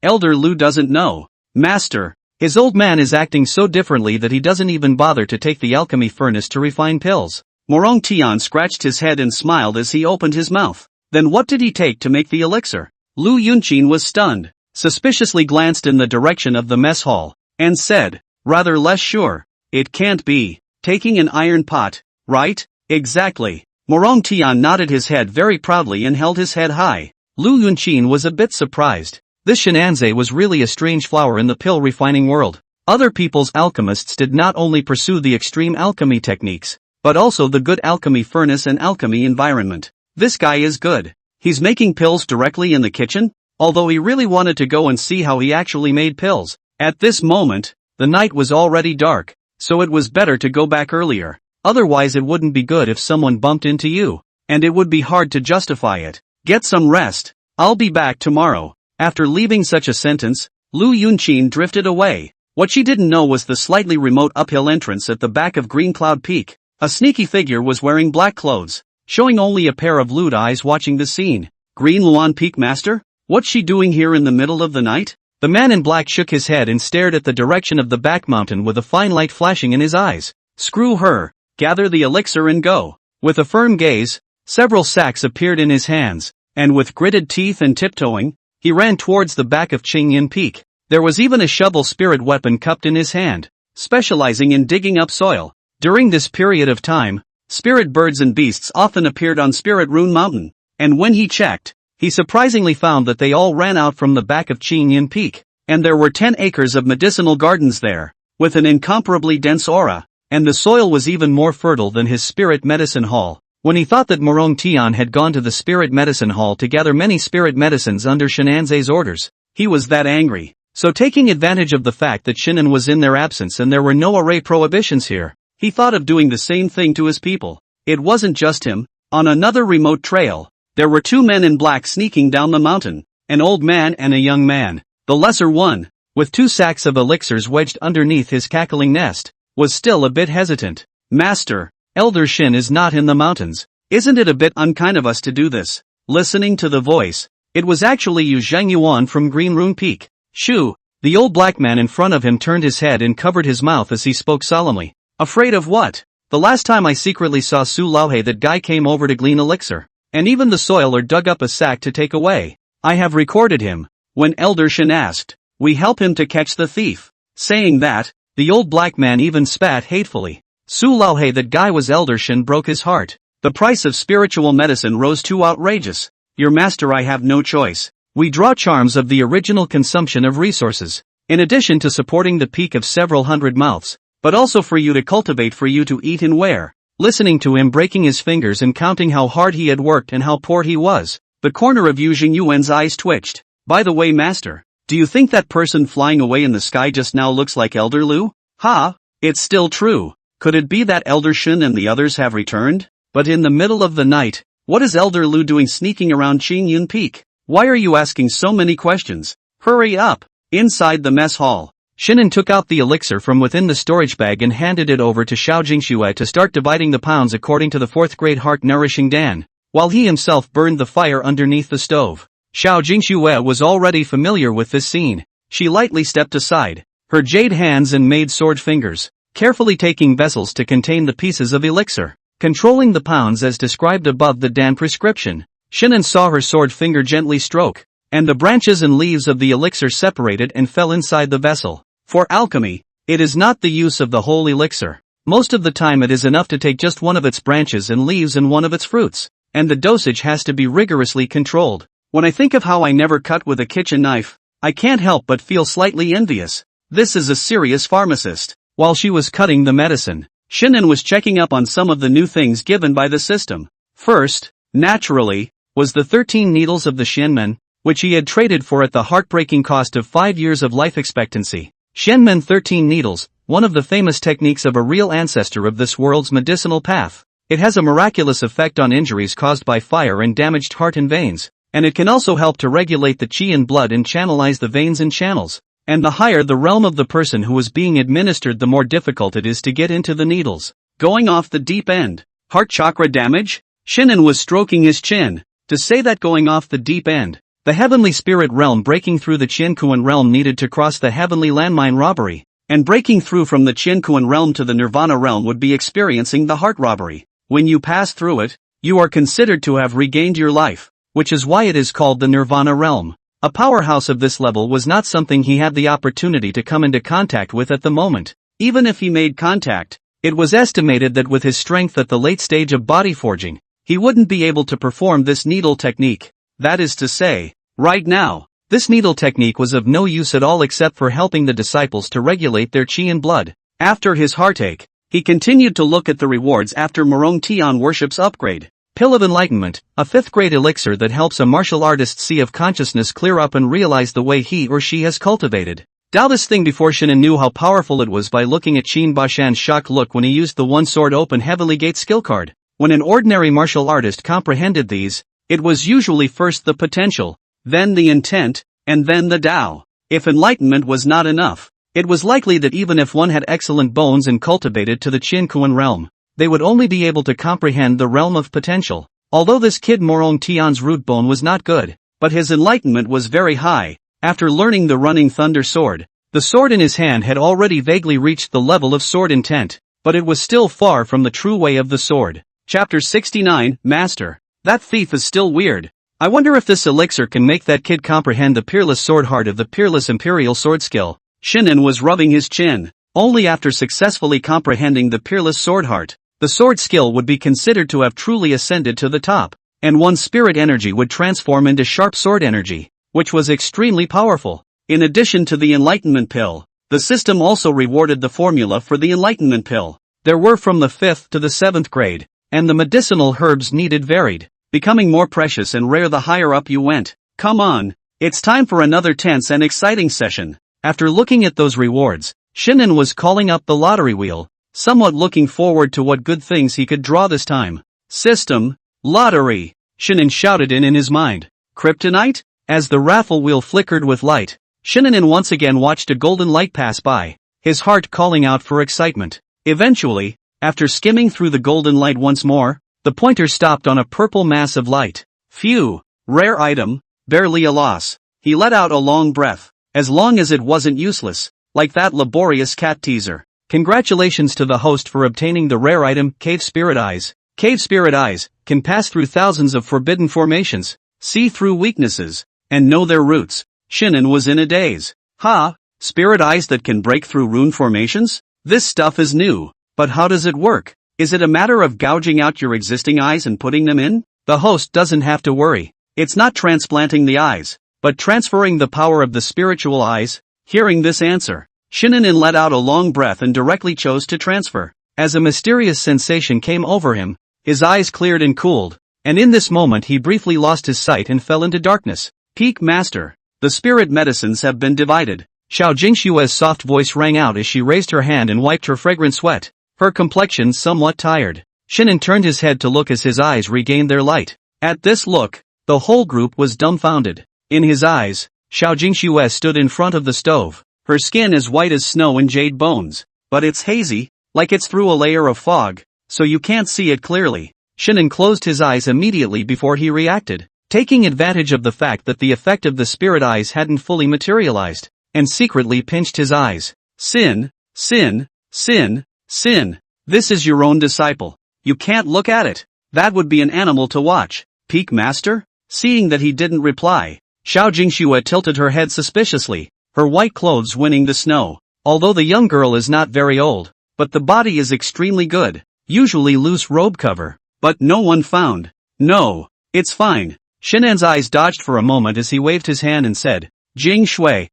Elder Lu doesn't know. Master, his old man is acting so differently that he doesn't even bother to take the alchemy furnace to refine pills. Morong Tian scratched his head and smiled as he opened his mouth. Then what did he take to make the elixir? Lu Yunqin was stunned, suspiciously glanced in the direction of the mess hall, and said, rather less sure, it can't be. Taking an iron pot, right? Exactly. Morong Tian nodded his head very proudly and held his head high. Lu Yunqin was a bit surprised. This Shinanze was really a strange flower in the pill-refining world. Other people's alchemists did not only pursue the extreme alchemy techniques, but also the good alchemy furnace and alchemy environment. This guy is good. He's making pills directly in the kitchen, although he really wanted to go and see how he actually made pills. At this moment, the night was already dark, so it was better to go back earlier. Otherwise it wouldn't be good if someone bumped into you, and it would be hard to justify it. Get some rest. I'll be back tomorrow. After leaving such a sentence, Lu Yunchin drifted away. What she didn't know was the slightly remote uphill entrance at the back of Green Cloud Peak. A sneaky figure was wearing black clothes, showing only a pair of lewd eyes watching the scene. Green Luan Peak Master? What's she doing here in the middle of the night? The man in black shook his head and stared at the direction of the back mountain with a fine light flashing in his eyes. Screw her. Gather the elixir and go. With a firm gaze, several sacks appeared in his hands, and with gritted teeth and tiptoeing, he ran towards the back of Qingyin Peak. There was even a shovel spirit weapon cupped in his hand, specializing in digging up soil. During this period of time, spirit birds and beasts often appeared on Spirit Rune Mountain, and when he checked, he surprisingly found that they all ran out from the back of Qingyin Peak, and there were 10 acres of medicinal gardens there, with an incomparably dense aura, and the soil was even more fertile than his spirit medicine hall. When he thought that Morong Tian had gone to the spirit medicine hall to gather many spirit medicines under Shenanzé's orders, he was that angry. So taking advantage of the fact that Shinan was in their absence and there were no array prohibitions here, he thought of doing the same thing to his people. It wasn't just him. On another remote trail, there were 2 men in black sneaking down the mountain, an old man and a young man. The lesser one, with 2 sacks of elixirs wedged underneath his cackling nest, was still a bit hesitant. Master, Elder Shin is not in the mountains. Isn't it a bit unkind of us to do this? Listening to the voice, it was actually Yu Zhangyuan from Green Rune Peak. Shoo! The old black man in front of him turned his head and covered his mouth as he spoke solemnly. Afraid of what? The last time I secretly saw Su Laohe, that guy came over to glean elixir, and even the soiler dug up a sack to take away. I have recorded him. When Elder Shin asked, we help him to catch the thief. Saying that, the old black man even spat hatefully. Su Laohe, that guy was Elder Shin, broke his heart. The price of spiritual medicine rose too outrageous. Your master, I have no choice. We draw charms of the original consumption of resources, in addition to supporting the peak of several hundred mouths, but also for you to cultivate, for you to eat and wear. Listening to him breaking his fingers and counting how hard he had worked and how poor he was, the corner of Yu Xingyuan's eyes twitched. By the way, master, do you think that person flying away in the sky just now looks like Elder Lu? Ha! It's still true. Could it be that Elder Shin and the others have returned? But in the middle of the night, what is Elder Lu doing sneaking around Qingyin Peak? Why are you asking so many questions? Hurry up! Inside the mess hall, Shinan took out the elixir from within the storage bag and handed it over to Xiao Jingxue to start dividing the pounds according to the 4th grade heart-nourishing Dan, while he himself burned the fire underneath the stove. Xiao Jingxue was already familiar with this scene. She lightly stepped aside, her jade hands and maid sword fingers, carefully taking vessels to contain the pieces of elixir, controlling the pounds as described above the Dan prescription. Shinan saw her sword finger gently stroke, and the branches and leaves of the elixir separated and fell inside the vessel. For alchemy, it is not the use of the whole elixir. Most of the time it is enough to take just one of its branches and leaves and one of its fruits, and the dosage has to be rigorously controlled. When I think of how I never cut with a kitchen knife, I can't help but feel slightly envious. This is a serious pharmacist. While she was cutting the medicine, Shinan was checking up on some of the new things given by the system. First, naturally, was the 13 needles of the Xianmen, which he had traded for at the heartbreaking cost of 5 years of life expectancy. Xianmen 13 needles, one of the famous techniques of a real ancestor of this world's medicinal path. It has a miraculous effect on injuries caused by fire and damaged heart and veins, and it can also help to regulate the qi in blood and channelize the veins and channels. And the higher the realm of the person who is being administered, the more difficult it is to get into the needles. Going off the deep end. Heart chakra damage? Shinan was stroking his chin. To say that going off the deep end, the heavenly spirit realm breaking through the Qiankuan realm needed to cross the heavenly landmine robbery, and breaking through from the Qiankuan realm to the nirvana realm would be experiencing the heart robbery. When you pass through it, you are considered to have regained your life, which is why it is called the nirvana realm. A powerhouse of this level was not something he had the opportunity to come into contact with at the moment. Even if he made contact, it was estimated that with his strength at the late stage of body forging, he wouldn't be able to perform this needle technique. That is to say, right now, this needle technique was of no use at all except for helping the disciples to regulate their qi and blood. After his heartache, He continued to look at the rewards after Morong Tian worship's upgrade. Pill of Enlightenment, a 5th grade elixir that helps a martial artist's sea of consciousness clear up and realize the way he or she has cultivated. Dao this thing before Shinan knew how powerful it was by looking at Qin Bashan's shocked look when he used the one sword open heavily gate skill card. When an ordinary martial artist comprehended these, it was usually first the potential, then the intent, and then the Dao. If enlightenment was not enough, it was likely that even if one had excellent bones and cultivated to the Qin Kuan realm, they would only be able to comprehend the realm of potential. Although this kid Morong Tian's root bone was not good, but his enlightenment was very high. After learning the running thunder sword, the sword in his hand had already vaguely reached the level of sword intent, but it was still far from the true way of the sword. Chapter 69, Master. That thief is still weird. I wonder if this elixir can make that kid comprehend the peerless sword heart of the peerless imperial sword skill. Shinan was rubbing his chin. Only after successfully comprehending the peerless sword heart, the sword skill would be considered to have truly ascended to the top, and one's spirit energy would transform into sharp sword energy, which was extremely powerful. In addition to the enlightenment pill, the system also rewarded the formula for the enlightenment pill. There were from the 5th to the 7th grade, and the medicinal herbs needed varied, becoming more precious and rare the higher up you went. Come on, it's time for another tense and exciting session. After looking at those rewards, Shinan was calling up the lottery wheel, somewhat looking forward to what good things he could draw this time. System, lottery, Shinan shouted in his mind. Kryptonite? As the raffle wheel flickered with light, Shinan once again watched a golden light pass by, his heart calling out for excitement. Eventually, after skimming through the golden light once more, the pointer stopped on a purple mass of light. Phew, rare item, barely a loss. He let out a long breath, as long as it wasn't useless, like that laborious cat teaser. Congratulations to the host for obtaining the rare item, Cave Spirit Eyes. Cave Spirit Eyes can pass through thousands of forbidden formations, see through weaknesses, and know their roots. Shinan was in a daze. Ha! Spirit eyes that can break through rune formations? This stuff is new, but how does it work? Is it a matter of gouging out your existing eyes and putting them in? The host doesn't have to worry. It's not transplanting the eyes, but transferring the power of the spiritual eyes. Hearing this answer, Shinan let out a long breath and directly chose to transfer. As a mysterious sensation came over him, his eyes cleared and cooled, and in this moment he briefly lost his sight and fell into darkness. Peak Master. The spirit medicines have been divided. Xiao Jingshua's soft voice rang out as she raised her hand and wiped her fragrant sweat, her complexion somewhat tired. Shinan turned his head to look as his eyes regained their light. At this look, the whole group was dumbfounded. In his eyes, Xiao Jingxue stood in front of the stove, her skin as white as snow and jade bones, but it's hazy, like it's through a layer of fog, so you can't see it clearly. Shinan closed his eyes immediately before he reacted, taking advantage of the fact that the effect of the spirit eyes hadn't fully materialized, and secretly pinched his eyes. Sin, sin, sin, sin. This is your own disciple. You can't look at it. That would be an animal to watch. Peak Master? Seeing that he didn't reply, Xiao Jingxue tilted her head suspiciously, her white clothes winning the snow. Although the young girl is not very old, but the body is extremely good, usually loose robe cover, but no one found. No, it's fine. Shinan's eyes dodged for a moment as he waved his hand and said, Jing Shui,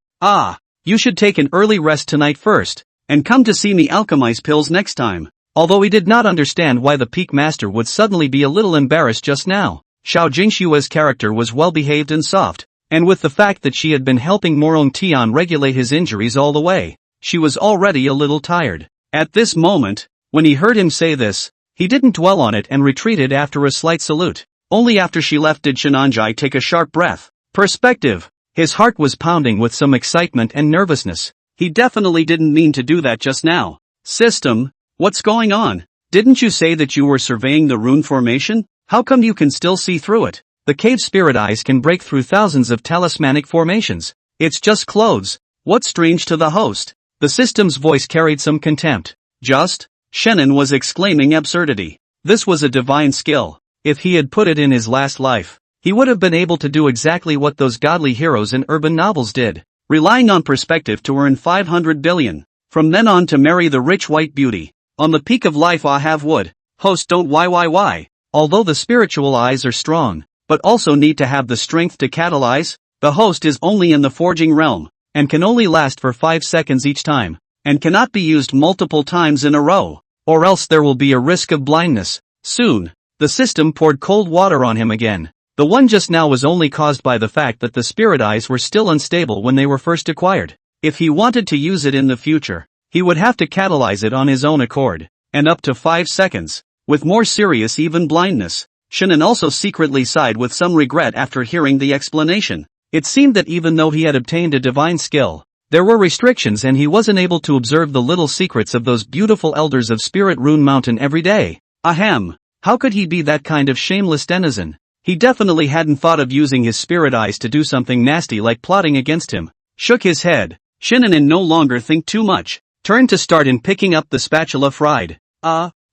you should take an early rest tonight first, and come to see me alchemize pills next time. Although he did not understand why the Peak Master would suddenly be a little embarrassed just now, Xiao Jingshua's character was well behaved and soft, and with the fact that she had been helping Morong Tian regulate his injuries all the way, she was already a little tired. At this moment, when he heard him say this, he didn't dwell on it and retreated after a slight salute. Only after she left did Shinanjai take a sharp breath. Perspective. His heart was pounding with some excitement and nervousness. He definitely didn't mean to do that just now. System, what's going on? Didn't you say that you were surveying the rune formation? How come you can still see through it? The cave spirit eyes can break through thousands of talismanic formations. It's just clothes. What's strange to the host? The system's voice carried some contempt. Just? Shannon was exclaiming absurdity. This was a divine skill. If he had put it in his last life, he would have been able to do exactly what those godly heroes in urban novels did, relying on perspective to earn 500 billion. From then on to marry the rich white beauty. On the peak of life I have wood. Host don't why. Although the spiritual eyes are strong, but also need to have the strength to catalyze, the host is only in the forging realm, and can only last for 5 seconds each time, and cannot be used multiple times in a row, or else there will be a risk of blindness. Soon, the system poured cold water on him again. The one just now was only caused by the fact that the spirit eyes were still unstable when they were first acquired. If he wanted to use it in the future, he would have to catalyze it on his own accord, and up to 5 seconds. With more serious even blindness. Shannon also secretly sighed with some regret after hearing the explanation. It seemed that even though he had obtained a divine skill, there were restrictions and he wasn't able to observe the little secrets of those beautiful elders of Spirit Rune Mountain every day. Ahem. How could he be that kind of shameless denizen? He definitely hadn't thought of using his spirit eyes to do something nasty like plotting against him. Shook his head. Shannon no longer think too much. Turned to start in picking up the spatula fried.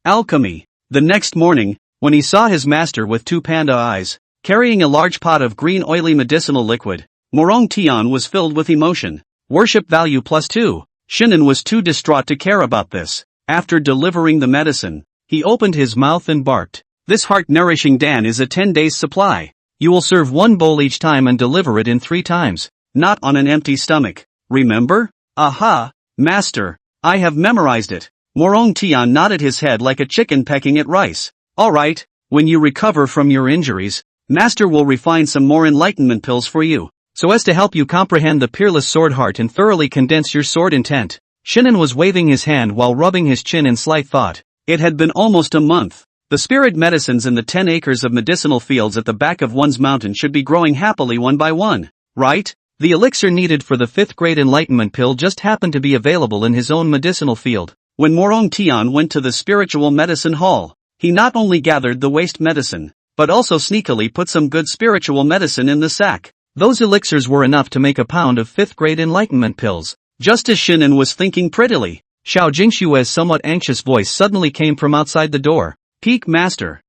Alchemy. The next morning, when he saw his master with 2 panda eyes, carrying a large pot of green oily medicinal liquid, Morong Tian was filled with emotion. Worship value +2. Shannon was too distraught to care about this. After delivering the medicine, he opened his mouth and barked. This heart-nourishing dan is a 10 days supply. You will serve 1 bowl each time and deliver it in 3 times. Not on an empty stomach. Remember? Aha, master. I have memorized it. Morong Tian nodded his head like a chicken pecking at rice. Alright, when you recover from your injuries, master will refine some more enlightenment pills for you, so as to help you comprehend the peerless sword heart and thoroughly condense your sword intent. Shannon was waving his hand while rubbing his chin in slight thought. It had been almost a month. The spirit medicines in the 10 acres of medicinal fields at the back of one's mountain should be growing happily one by one, right? The elixir needed for the 5th grade enlightenment pill just happened to be available in his own medicinal field. When Morong Tian went to the spiritual medicine hall, he not only gathered the waste medicine, but also sneakily put some good spiritual medicine in the sack. Those elixirs were enough to make a pound of 5th grade enlightenment pills. Just as Shannon was thinking prettily, Xiao Jingshue's somewhat anxious voice suddenly came from outside the door. Peak Master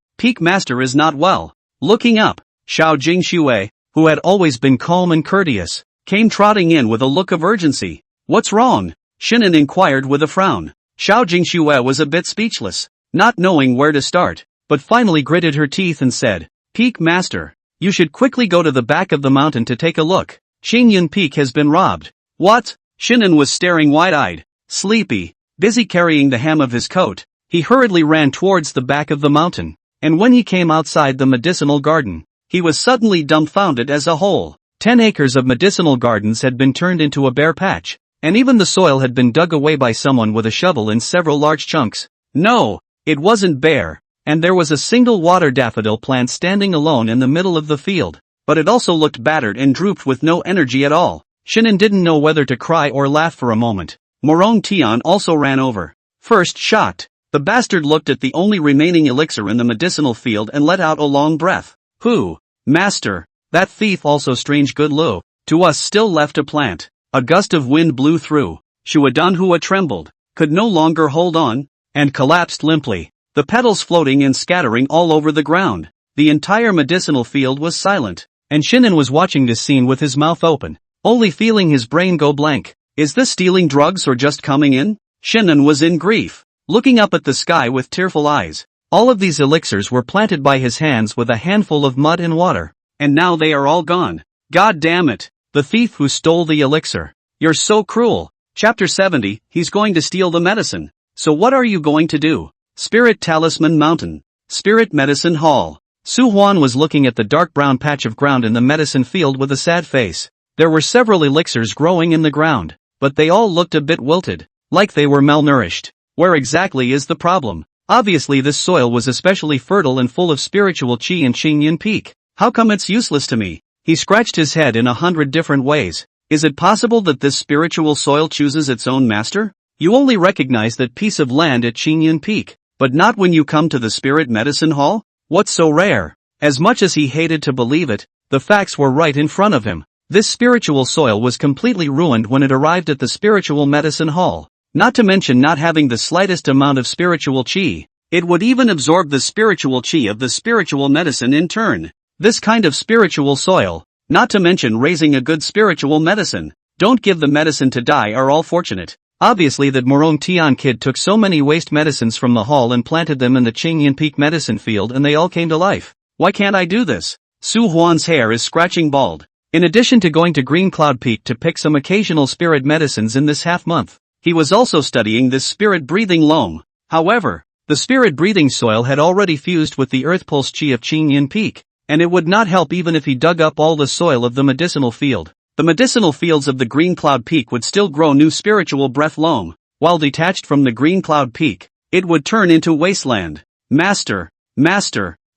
is not well. Looking up, Xiao Jingxue, who had always been calm and courteous, came trotting in with a look of urgency. What's wrong? Shannon inquired with a frown. Xiao Jingxue was a bit speechless, not knowing where to start, but finally gritted her teeth and said, Peak Master, you should quickly go to the back of the mountain to take a look. Qingyun Peak has been robbed. What? Shannon was staring wide-eyed, sleepy, busy carrying the hem of his coat. He hurriedly ran towards the back of the mountain, and when he came outside the medicinal garden, he was suddenly dumbfounded as a whole. 10 acres of medicinal gardens had been turned into a bare patch, and even the soil had been dug away by someone with a shovel in several large chunks. No, it wasn't bare, and there was a single water daffodil plant standing alone in the middle of the field, but it also looked battered and drooped with no energy at all. Shannon didn't know whether to cry or laugh for a moment. Morong Tian also ran over. First shocked, the bastard looked at the only remaining elixir in the medicinal field and let out a long breath. Who? Master, that thief also strange good Lu. To us still left a plant. A gust of wind blew through. Shuadanhua trembled, could no longer hold on, and collapsed limply, the petals floating and scattering all over the ground. The entire medicinal field was silent, and Shannon was watching this scene with his mouth open, only feeling his brain go blank. Is this stealing drugs or just coming in? Shannon was in grief, looking up at the sky with tearful eyes. All of these elixirs were planted by his hands with a handful of mud and water, and now they are all gone. God damn it, the thief who stole the elixir. You're so cruel. Chapter 70, he's going to steal the medicine. So what are you going to do? Spirit Talisman Mountain. Spirit Medicine Hall. Su Huan was looking at the dark brown patch of ground in the medicine field with a sad face. There were several elixirs growing in the ground, but they all looked a bit wilted, like they were malnourished. Where exactly is the problem? Obviously this soil was especially fertile and full of spiritual qi in Qingyun Peak. How come it's useless to me? He scratched his head in 100 different ways. Is it possible that this spiritual soil chooses its own master? You only recognize that piece of land at Qingyun Peak, but not when you come to the Spirit Medicine Hall? What's so rare? As much as he hated to believe it, the facts were right in front of him. This spiritual soil was completely ruined when it arrived at the Spiritual Medicine Hall. Not to mention not having the slightest amount of spiritual qi. It would even absorb the spiritual qi of the spiritual medicine in turn. This kind of spiritual soil, not to mention raising a good spiritual medicine, don't give the medicine to die are all fortunate. Obviously that Morong Tian kid took so many waste medicines from the hall and planted them in the Qingyun Peak medicine field and they all came to life. Why can't I do this? Su Huan's hair is scratching bald. In addition to going to Green Cloud Peak to pick some occasional spirit medicines in this half month, he was also studying this spirit breathing loam. However, The spirit-breathing soil had already fused with the earth pulse chi of Qingyan Peak, and it would not help even if he dug up all the soil of the medicinal field. The medicinal fields of the Green Cloud Peak would still grow new spiritual breath loam, while detached from the Green Cloud Peak, it would turn into wasteland. Master,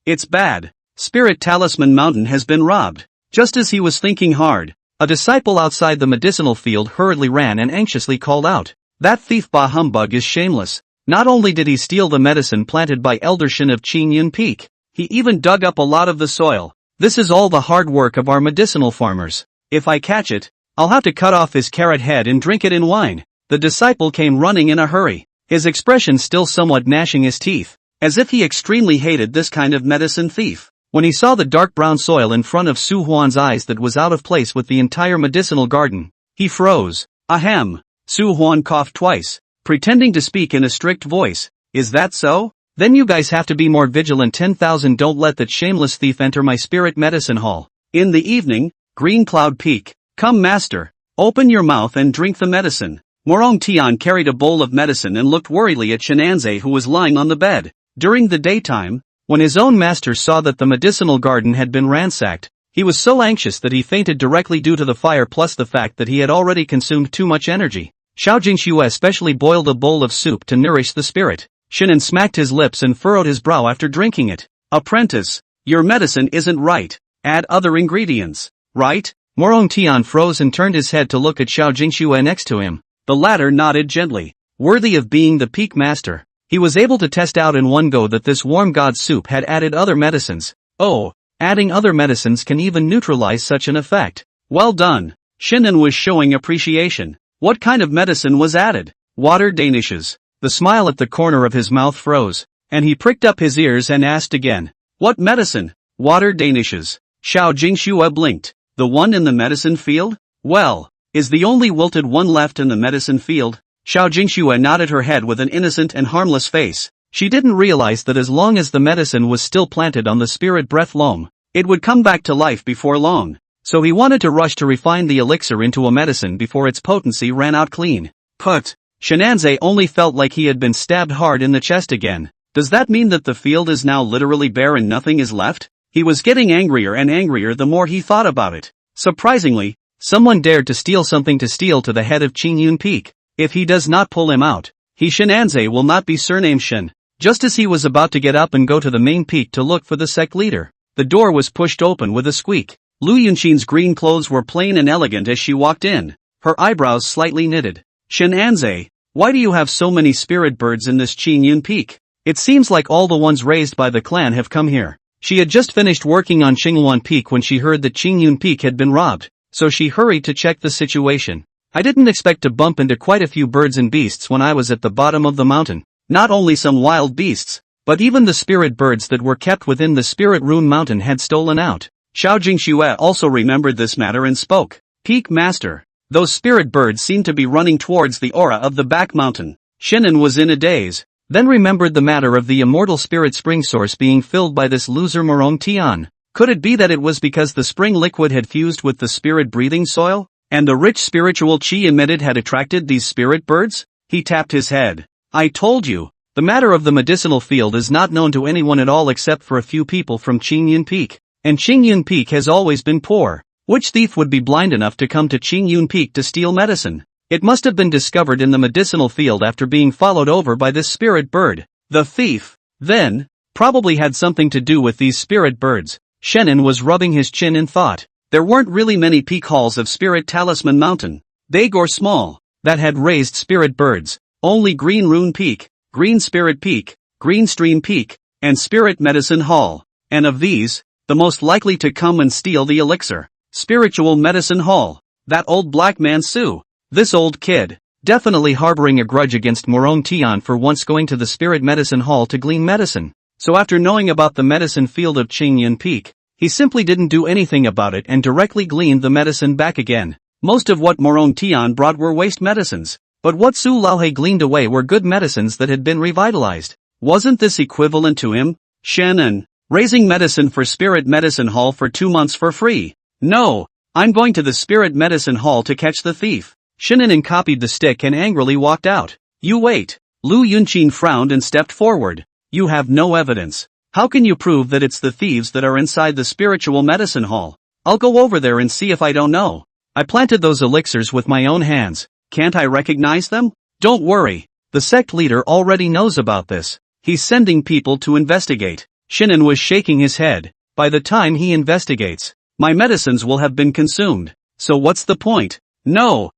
it's bad. Spirit Talisman Mountain has been robbed. Just as he was thinking hard, a disciple outside the medicinal field hurriedly ran and anxiously called out, "That thief Bah Humbug is shameless. Not only did he steal the medicine planted by Elder Shin of Qingyan Peak, he even dug up a lot of the soil. This is all the hard work of our medicinal farmers. If I catch it, I'll have to cut off his carrot head and drink it in wine." The disciple came running in a hurry, his expression still somewhat gnashing his teeth, as if he extremely hated this kind of medicine thief. When he saw the dark brown soil in front of Su Huan's eyes that was out of place with the entire medicinal garden, he froze. Ahem. Su Huan coughed twice, pretending to speak in a strict voice. "Is that so? Then you guys have to be more vigilant. 10,000 Don't let that shameless thief enter my spirit medicine hall." In the evening, Green Cloud Peak. "Come master, open your mouth and drink the medicine." Morong Tian carried a bowl of medicine and looked worriedly at Shenanze, who was lying on the bed. During the daytime, when his own master saw that the medicinal garden had been ransacked, he was so anxious that he fainted directly due to the fire plus the fact that he had already consumed too much energy. Xiao Jingxue especially boiled a bowl of soup to nourish the spirit. Shinan smacked his lips and furrowed his brow after drinking it. "Apprentice, your medicine isn't right. Add other ingredients." "Right?" Morong Tian froze and turned his head to look at Xiao Jingxue next to him. The latter nodded gently. Worthy of being the peak master, he was able to test out in one go that this warm god soup had added other medicines. Oh, adding other medicines can even neutralize such an effect. Well done. Shinan was showing appreciation. What kind of medicine was added? Water danishes. The smile at the corner of his mouth froze, and he pricked up his ears and asked again. What medicine? Water danishes. Xiao Jingxue blinked. The one in the medicine field? Well, is the only wilted one left in the medicine field? Xiao Jingxue nodded her head with an innocent and harmless face. She didn't realize that as long as the medicine was still planted on the spirit breath loam, it would come back to life before long. So he wanted to rush to refine the elixir into a medicine before its potency ran out clean. Put. Shenanze only felt like he had been stabbed hard in the chest again. Does that mean that the field is now literally bare and nothing is left? He was getting angrier and angrier the more he thought about it. Surprisingly, someone dared to steal something to steal to the head of Qingyun Peak. If he does not pull him out, Shenanze will not be surnamed Shen. Just as he was about to get up and go to the main peak to look for the sect leader, the door was pushed open with a squeak. Lu Yunqin's green clothes were plain and elegant as she walked in, her eyebrows slightly knitted. Shenanze, why do you have so many spirit birds in this Qingyun Peak? It seems like all the ones raised by the clan have come here. She had just finished working on Qinghuan Peak when she heard that Qingyun Peak had been robbed, so she hurried to check the situation. I didn't expect to bump into quite a few birds and beasts when I was at the bottom of the mountain. Not only some wild beasts, but even the spirit birds that were kept within the Spirit Rune Mountain had stolen out. Xiao Jingxue also remembered this matter and spoke. Peak Master, those spirit birds seem to be running towards the aura of the back mountain. Shinan was in a daze, then remembered the matter of the immortal spirit spring source being filled by this loser Morong Tian. Could it be that it was because the spring liquid had fused with the spirit breathing soil, and the rich spiritual chi emitted had attracted these spirit birds? He tapped his head. I told you, the matter of the medicinal field is not known to anyone at all except for a few people from Qingyun Peak. And Qingyun Peak has always been poor. Which thief would be blind enough to come to Qingyun Peak to steal medicine? It must have been discovered in the medicinal field after being followed over by this spirit bird. The thief, then, probably had something to do with these spirit birds. Shenan was rubbing his chin in thought. There weren't really many peak halls of Spirit Talisman Mountain, big or small, that had raised spirit birds. Only Green Rune Peak, Green Spirit Peak, Green Stream Peak, and Spirit Medicine Hall. And of these, the most likely to come and steal the elixir. Spiritual Medicine Hall. That old black man Su. This old kid, definitely harboring a grudge against Morong Tian for once going to the Spirit Medicine Hall to glean medicine. So after knowing about the medicine field of Qingyun Peak, he simply didn't do anything about it and directly gleaned the medicine back again. Most of what Morong Tian brought were waste medicines, but what Su Laohe gleaned away were good medicines that had been revitalized. Wasn't this equivalent to him, Shannon, raising medicine for Spirit Medicine Hall for 2 months for free? No, I'm going to the Spirit Medicine Hall to catch the thief. Shinnin copied the stick and angrily walked out. You wait. Lu Yunqin frowned and stepped forward. You have no evidence. How can you prove that it's the thieves that are inside the spiritual medicine hall? I'll go over there and see if I don't know. I planted those elixirs with my own hands. Can't I recognize them? Don't worry. The sect leader already knows about this. He's sending people to investigate. Shinan was shaking his head. By the time he investigates, my medicines will have been consumed. So what's the point? No.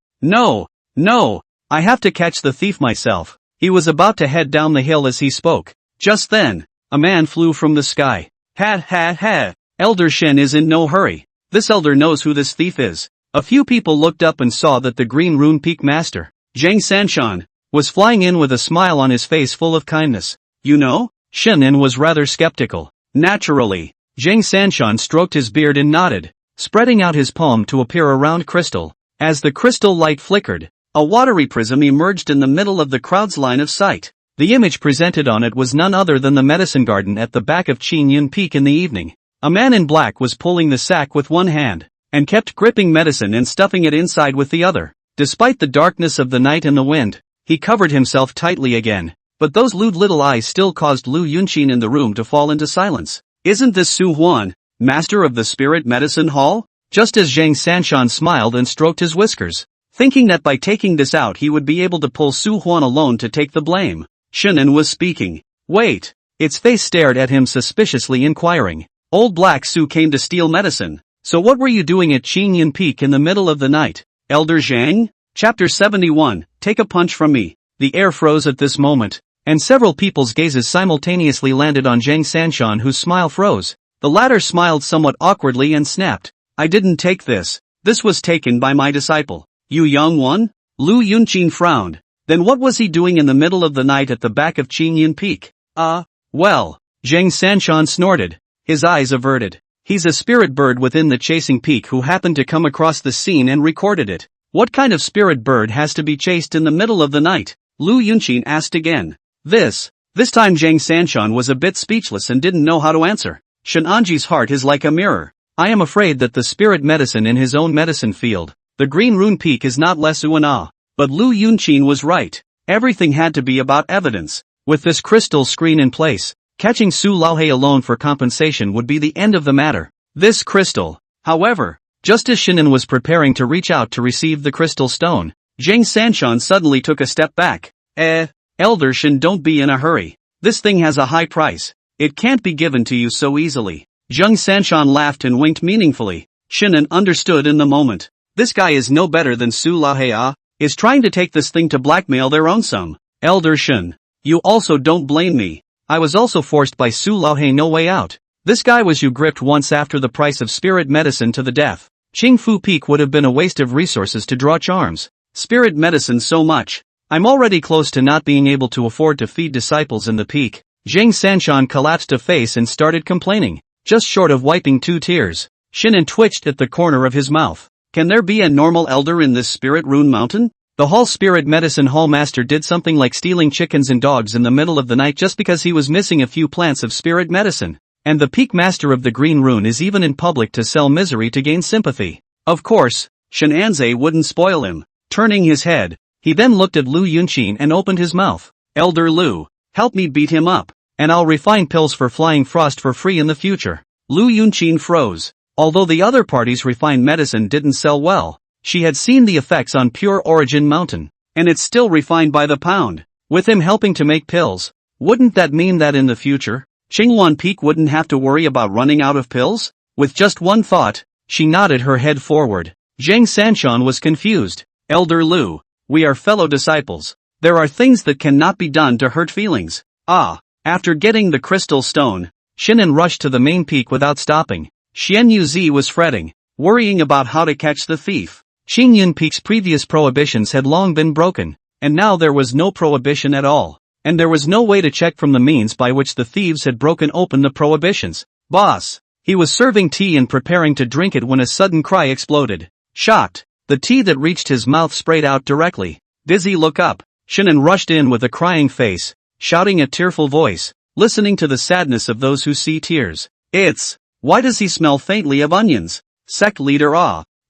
I have to catch the thief myself. He was about to head down the hill as he spoke. Just then, a man flew from the sky. Ha. Elder Shen is in no hurry. This elder knows who this thief is. A few people looked up and saw that the Green Rune Peak Master, Zhang Sanshan, was flying in with a smile on his face full of kindness. You know? Shinan was rather skeptical. Naturally. Zhang Sanshan stroked his beard and nodded, spreading out his palm to appear a round crystal. As the crystal light flickered, a watery prism emerged in the middle of the crowd's line of sight. The image presented on it was none other than the medicine garden at the back of Qingyun Peak in the evening. A man in black was pulling the sack with one hand, and kept gripping medicine and stuffing it inside with the other. Despite the darkness of the night and the wind, he covered himself tightly again, but those lewd little eyes still caused Lu Yunqin in the room to fall into silence. Isn't this Su Huan, master of the spirit medicine hall? Just as Zhang Sanshan smiled and stroked his whiskers, thinking that by taking this out he would be able to pull Su Huan alone to take the blame. Shinan was speaking. Wait. Its face stared at him suspiciously inquiring. Old Black Su came to steal medicine. So what were you doing at Qingyun Peak in the middle of the night, Elder Zhang? Chapter 71, Take a punch from me. The air froze at this moment, and several people's gazes simultaneously landed on Zhang Sanshan, whose smile froze. The latter smiled somewhat awkwardly and snapped. I didn't take this. This was taken by my disciple. You young one? Lu Yunqin frowned. Then what was he doing in the middle of the night at the back of Qingyun Peak? Well, Zhang Sanshan snorted, his eyes averted. He's a spirit bird within the chasing peak who happened to come across the scene and recorded it. What kind of spirit bird has to be chased in the middle of the night? Lu Yunqin asked again. This time Zhang Sanshan was a bit speechless and didn't know how to answer. Shenanji's heart is like a mirror. I am afraid that the spirit medicine in his own medicine field, the Green Rune Peak, is not less uana. But Lu Yunqin was right. Everything had to be about evidence. With this crystal screen in place, catching Su Laohei alone for compensation would be the end of the matter. This crystal, however, just as Shinan was preparing to reach out to receive the crystal stone, Zhang Sanshan suddenly took a step back. Elder Shin, don't be in a hurry. This thing has a high price. It can't be given to you so easily. Zhang Sanshan laughed and winked meaningfully. Shinan understood in the moment. This guy is no better than Su Laohei, is trying to take this thing to blackmail their own sum. Elder Shin, you also don't blame me. I was also forced by Su Laohei, no way out. This guy was you gripped once after the price of spirit medicine to the death. Qingfu Peak would have been a waste of resources to draw charms. Spirit medicine so much. I'm already close to not being able to afford to feed disciples in the peak. Zhang Sanshan collapsed a face and started complaining, just short of wiping 2 tears. Shinan twitched at the corner of his mouth. Can there be a normal elder in this spirit rune mountain? The Hall Spirit Medicine Hall Master did something like stealing chickens and dogs in the middle of the night just because he was missing a few plants of spirit medicine. And the Peak Master of the Green Rune is even in public to sell misery to gain sympathy. Of course, Shenanze wouldn't spoil him. Turning his head, he then looked at Lu Yunqin and opened his mouth. Elder Lu, help me beat him up, and I'll refine pills for Flying Frost for free in the future. Lu Yunqin froze. Although the other party's refined medicine didn't sell well, she had seen the effects on Pure Origin Mountain, and it's still refined by the pound. With him helping to make pills, wouldn't that mean that in the future, Qingwan Peak wouldn't have to worry about running out of pills? With just one thought, she nodded her head forward. Zhang Sanshan was confused. Elder Lu, we are fellow disciples. There are things that cannot be done to hurt feelings. After getting the crystal stone, Shinan rushed to the main peak without stopping. Xian Yuzi was fretting, worrying about how to catch the thief. Qingyun Peak's previous prohibitions had long been broken, and now there was no prohibition at all. And there was no way to check from the means by which the thieves had broken open the prohibitions. Boss! He was serving tea and preparing to drink it when a sudden cry exploded. Shocked, the tea that reached his mouth sprayed out directly. Dizzy, look up. Shinan rushed in with a crying face, shouting a tearful voice, listening to the sadness of those who see tears. Why does he smell faintly of onions? Sect leader,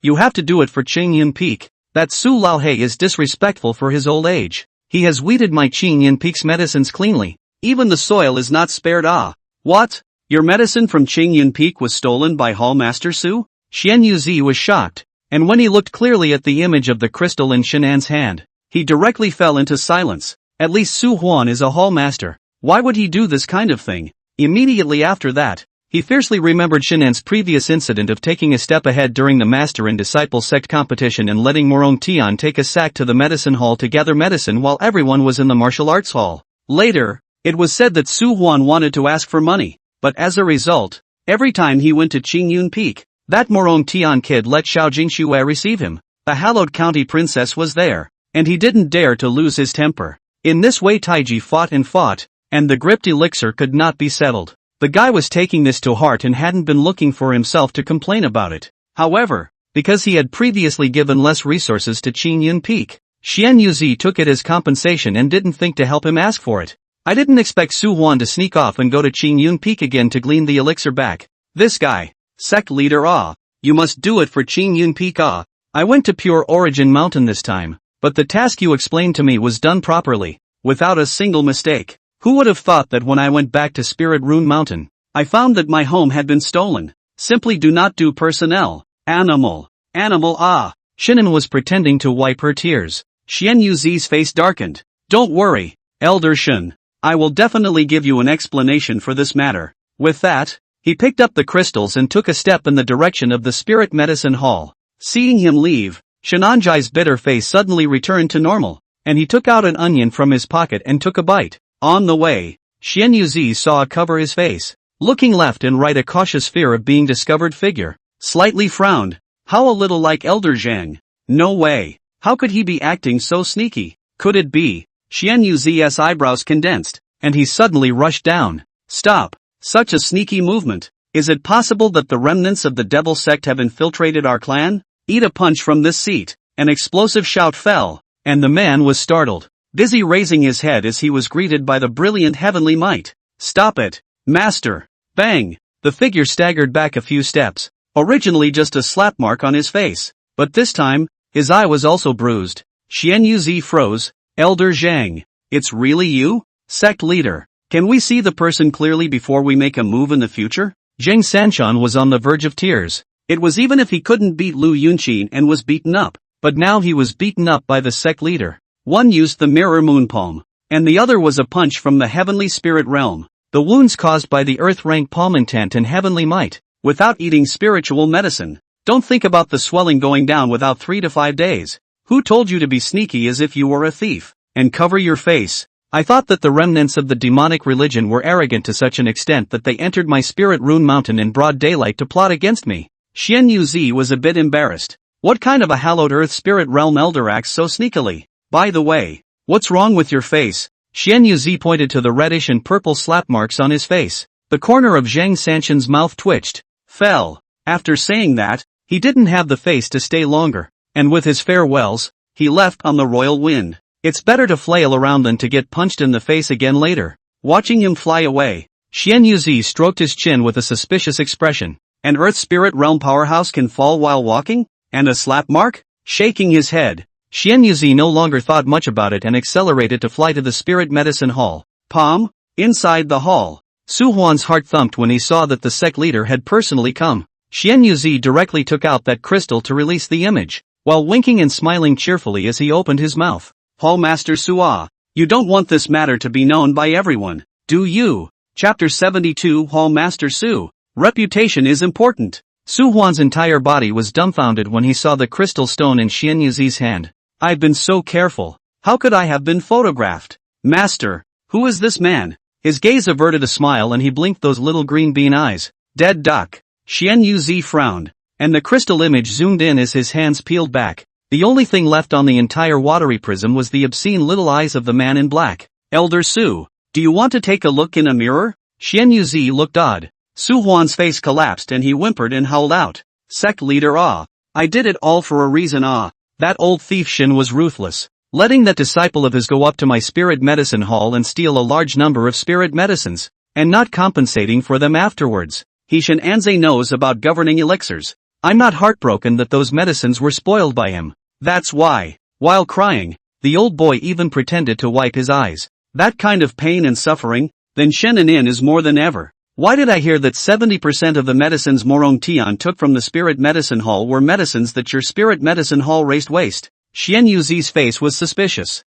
you have to do it for Qingyun Peak. That Su Laohei is disrespectful for his old age. He has weeded my Qing Yin Peak's medicines cleanly. Even the soil is not spared. Ah. What? Your medicine from Qing Yin Peak was stolen by Hall Master Su? Xian Yuzi was shocked, and when he looked clearly at the image of the crystal in Shenan's hand, he directly fell into silence. At least Su Huan is a Hall Master. Why would he do this kind of thing? Immediately after that, he fiercely remembered Shenan's previous incident of taking a step ahead during the Master and Disciple sect competition and letting Morong Tian take a sack to the medicine hall to gather medicine while everyone was in the martial arts hall. Later, it was said that Su Huan wanted to ask for money, but as a result, every time he went to Qing Yun Peak, that Morong Tian kid let Xiao Jingxue receive him. The hallowed county princess was there, and he didn't dare to lose his temper. In this way Taiji fought, and the gripped elixir could not be settled. The guy was taking this to heart and hadn't been looking for himself to complain about it. However, because he had previously given less resources to Qing Yun Peak, Xian Yuzi took it as compensation and didn't think to help him ask for it. I didn't expect Su Huan to sneak off and go to Qing Yun Peak again to glean the elixir back. This guy. Sect leader. Ah. You must do it for Qing Yun Peak. Ah. I went to Pure Origin Mountain this time, but the task you explained to me was done properly, without a single mistake. Who would have thought that when I went back to Spirit Rune Mountain, I found that my home had been stolen? Simply do not do personnel. Animal. Ah. Shinan was pretending to wipe her tears. Xian Yuzi's face darkened. Don't worry, Elder Shen. I will definitely give you an explanation for this matter. With that, he picked up the crystals and took a step in the direction of the Spirit Medicine Hall. Seeing him leave, Shenanjai's bitter face suddenly returned to normal, and he took out an onion from his pocket and took a bite. On the way, Xian Yuzi saw a cover his face, looking left and right, a cautious fear of being discovered figure. Slightly frowned. How a little like Elder Zhang. No way. How could he be acting so sneaky? Could it be? Xian Yuzi's eyebrows condensed, and he suddenly rushed down. Stop. Such a sneaky movement. Is it possible that the remnants of the devil sect have infiltrated our clan? Eat a punch from this seat. An explosive shout fell, and the man was startled, busy raising his head as he was greeted by the brilliant heavenly might. Stop it, Master! Bang! The figure staggered back a few steps, originally just a slap mark on his face, but this time, his eye was also bruised. Xian Yuzi froze. Elder Zhang, it's really you? Sect leader, can we see the person clearly before we make a move in the future? Zhang Sanshan was on the verge of tears. It was even if he couldn't beat Lu Yunqin and was beaten up, but now he was beaten up by the sect leader. One used the mirror moonpalm, and the other was a punch from the heavenly spirit realm. The wounds caused by the earth rank palm intent and heavenly might, without eating spiritual medicine. Don't think about the swelling going down without 3 to 5 days. Who told you to be sneaky as if you were a thief, and cover your face? I thought that the remnants of the demonic religion were arrogant to such an extent that they entered my Spirit Rune Mountain in broad daylight to plot against me. Xian Yuzi was a bit embarrassed. What kind of a hallowed earth spirit realm elder acts so sneakily? By the way, what's wrong with your face? Xian Yuzi pointed to the reddish and purple slap marks on his face. The corner of Zhang Sanshan's mouth twitched, fell. After saying that, he didn't have the face to stay longer, and with his farewells, he left on the royal wind. It's better to flail around than to get punched in the face again later. Watching him fly away, Xian Yuzi stroked his chin with a suspicious expression. An earth spirit realm powerhouse can fall while walking? And a slap mark? Shaking his head, Xian Yuzi no longer thought much about it and accelerated to fly to the Spirit Medicine Hall. Palm? Inside the hall, Su Huan's heart thumped when he saw that the sect leader had personally come. Xian Yuzi directly took out that crystal to release the image, while winking and smiling cheerfully as he opened his mouth. Hall Master Sua, you don't want this matter to be known by everyone, do you? Chapter 72 Hall Master Su, reputation is important. Su Huan's entire body was dumbfounded when he saw the crystal stone in Xian Yuzi's hand. I've been so careful. How could I have been photographed? Master, who is this man? His gaze averted a smile and he blinked those little green bean eyes. Dead duck. Xian Yuzi frowned, and the crystal image zoomed in as his hands peeled back. The only thing left on the entire watery prism was the obscene little eyes of the man in black. Elder Su, do you want to take a look in a mirror? Xian Yuzi looked odd. Su Huan's face collapsed and he whimpered and howled out. Sect leader ah. I did it all for a reason ah. That old thief Shin was ruthless, letting that disciple of his go up to my spirit medicine hall and steal a large number of spirit medicines, and not compensating for them afterwards. He Shin Anze knows about governing elixirs. I'm not heartbroken that those medicines were spoiled by him. That's why. While crying, The old boy even pretended to wipe his eyes. That kind of pain and suffering? Then Shannon in is more than ever. Why did I hear that 70% of the medicines Morong Tian took from the spirit medicine hall were medicines that your spirit medicine hall raised waste? Xian Yuzi's face was suspicious.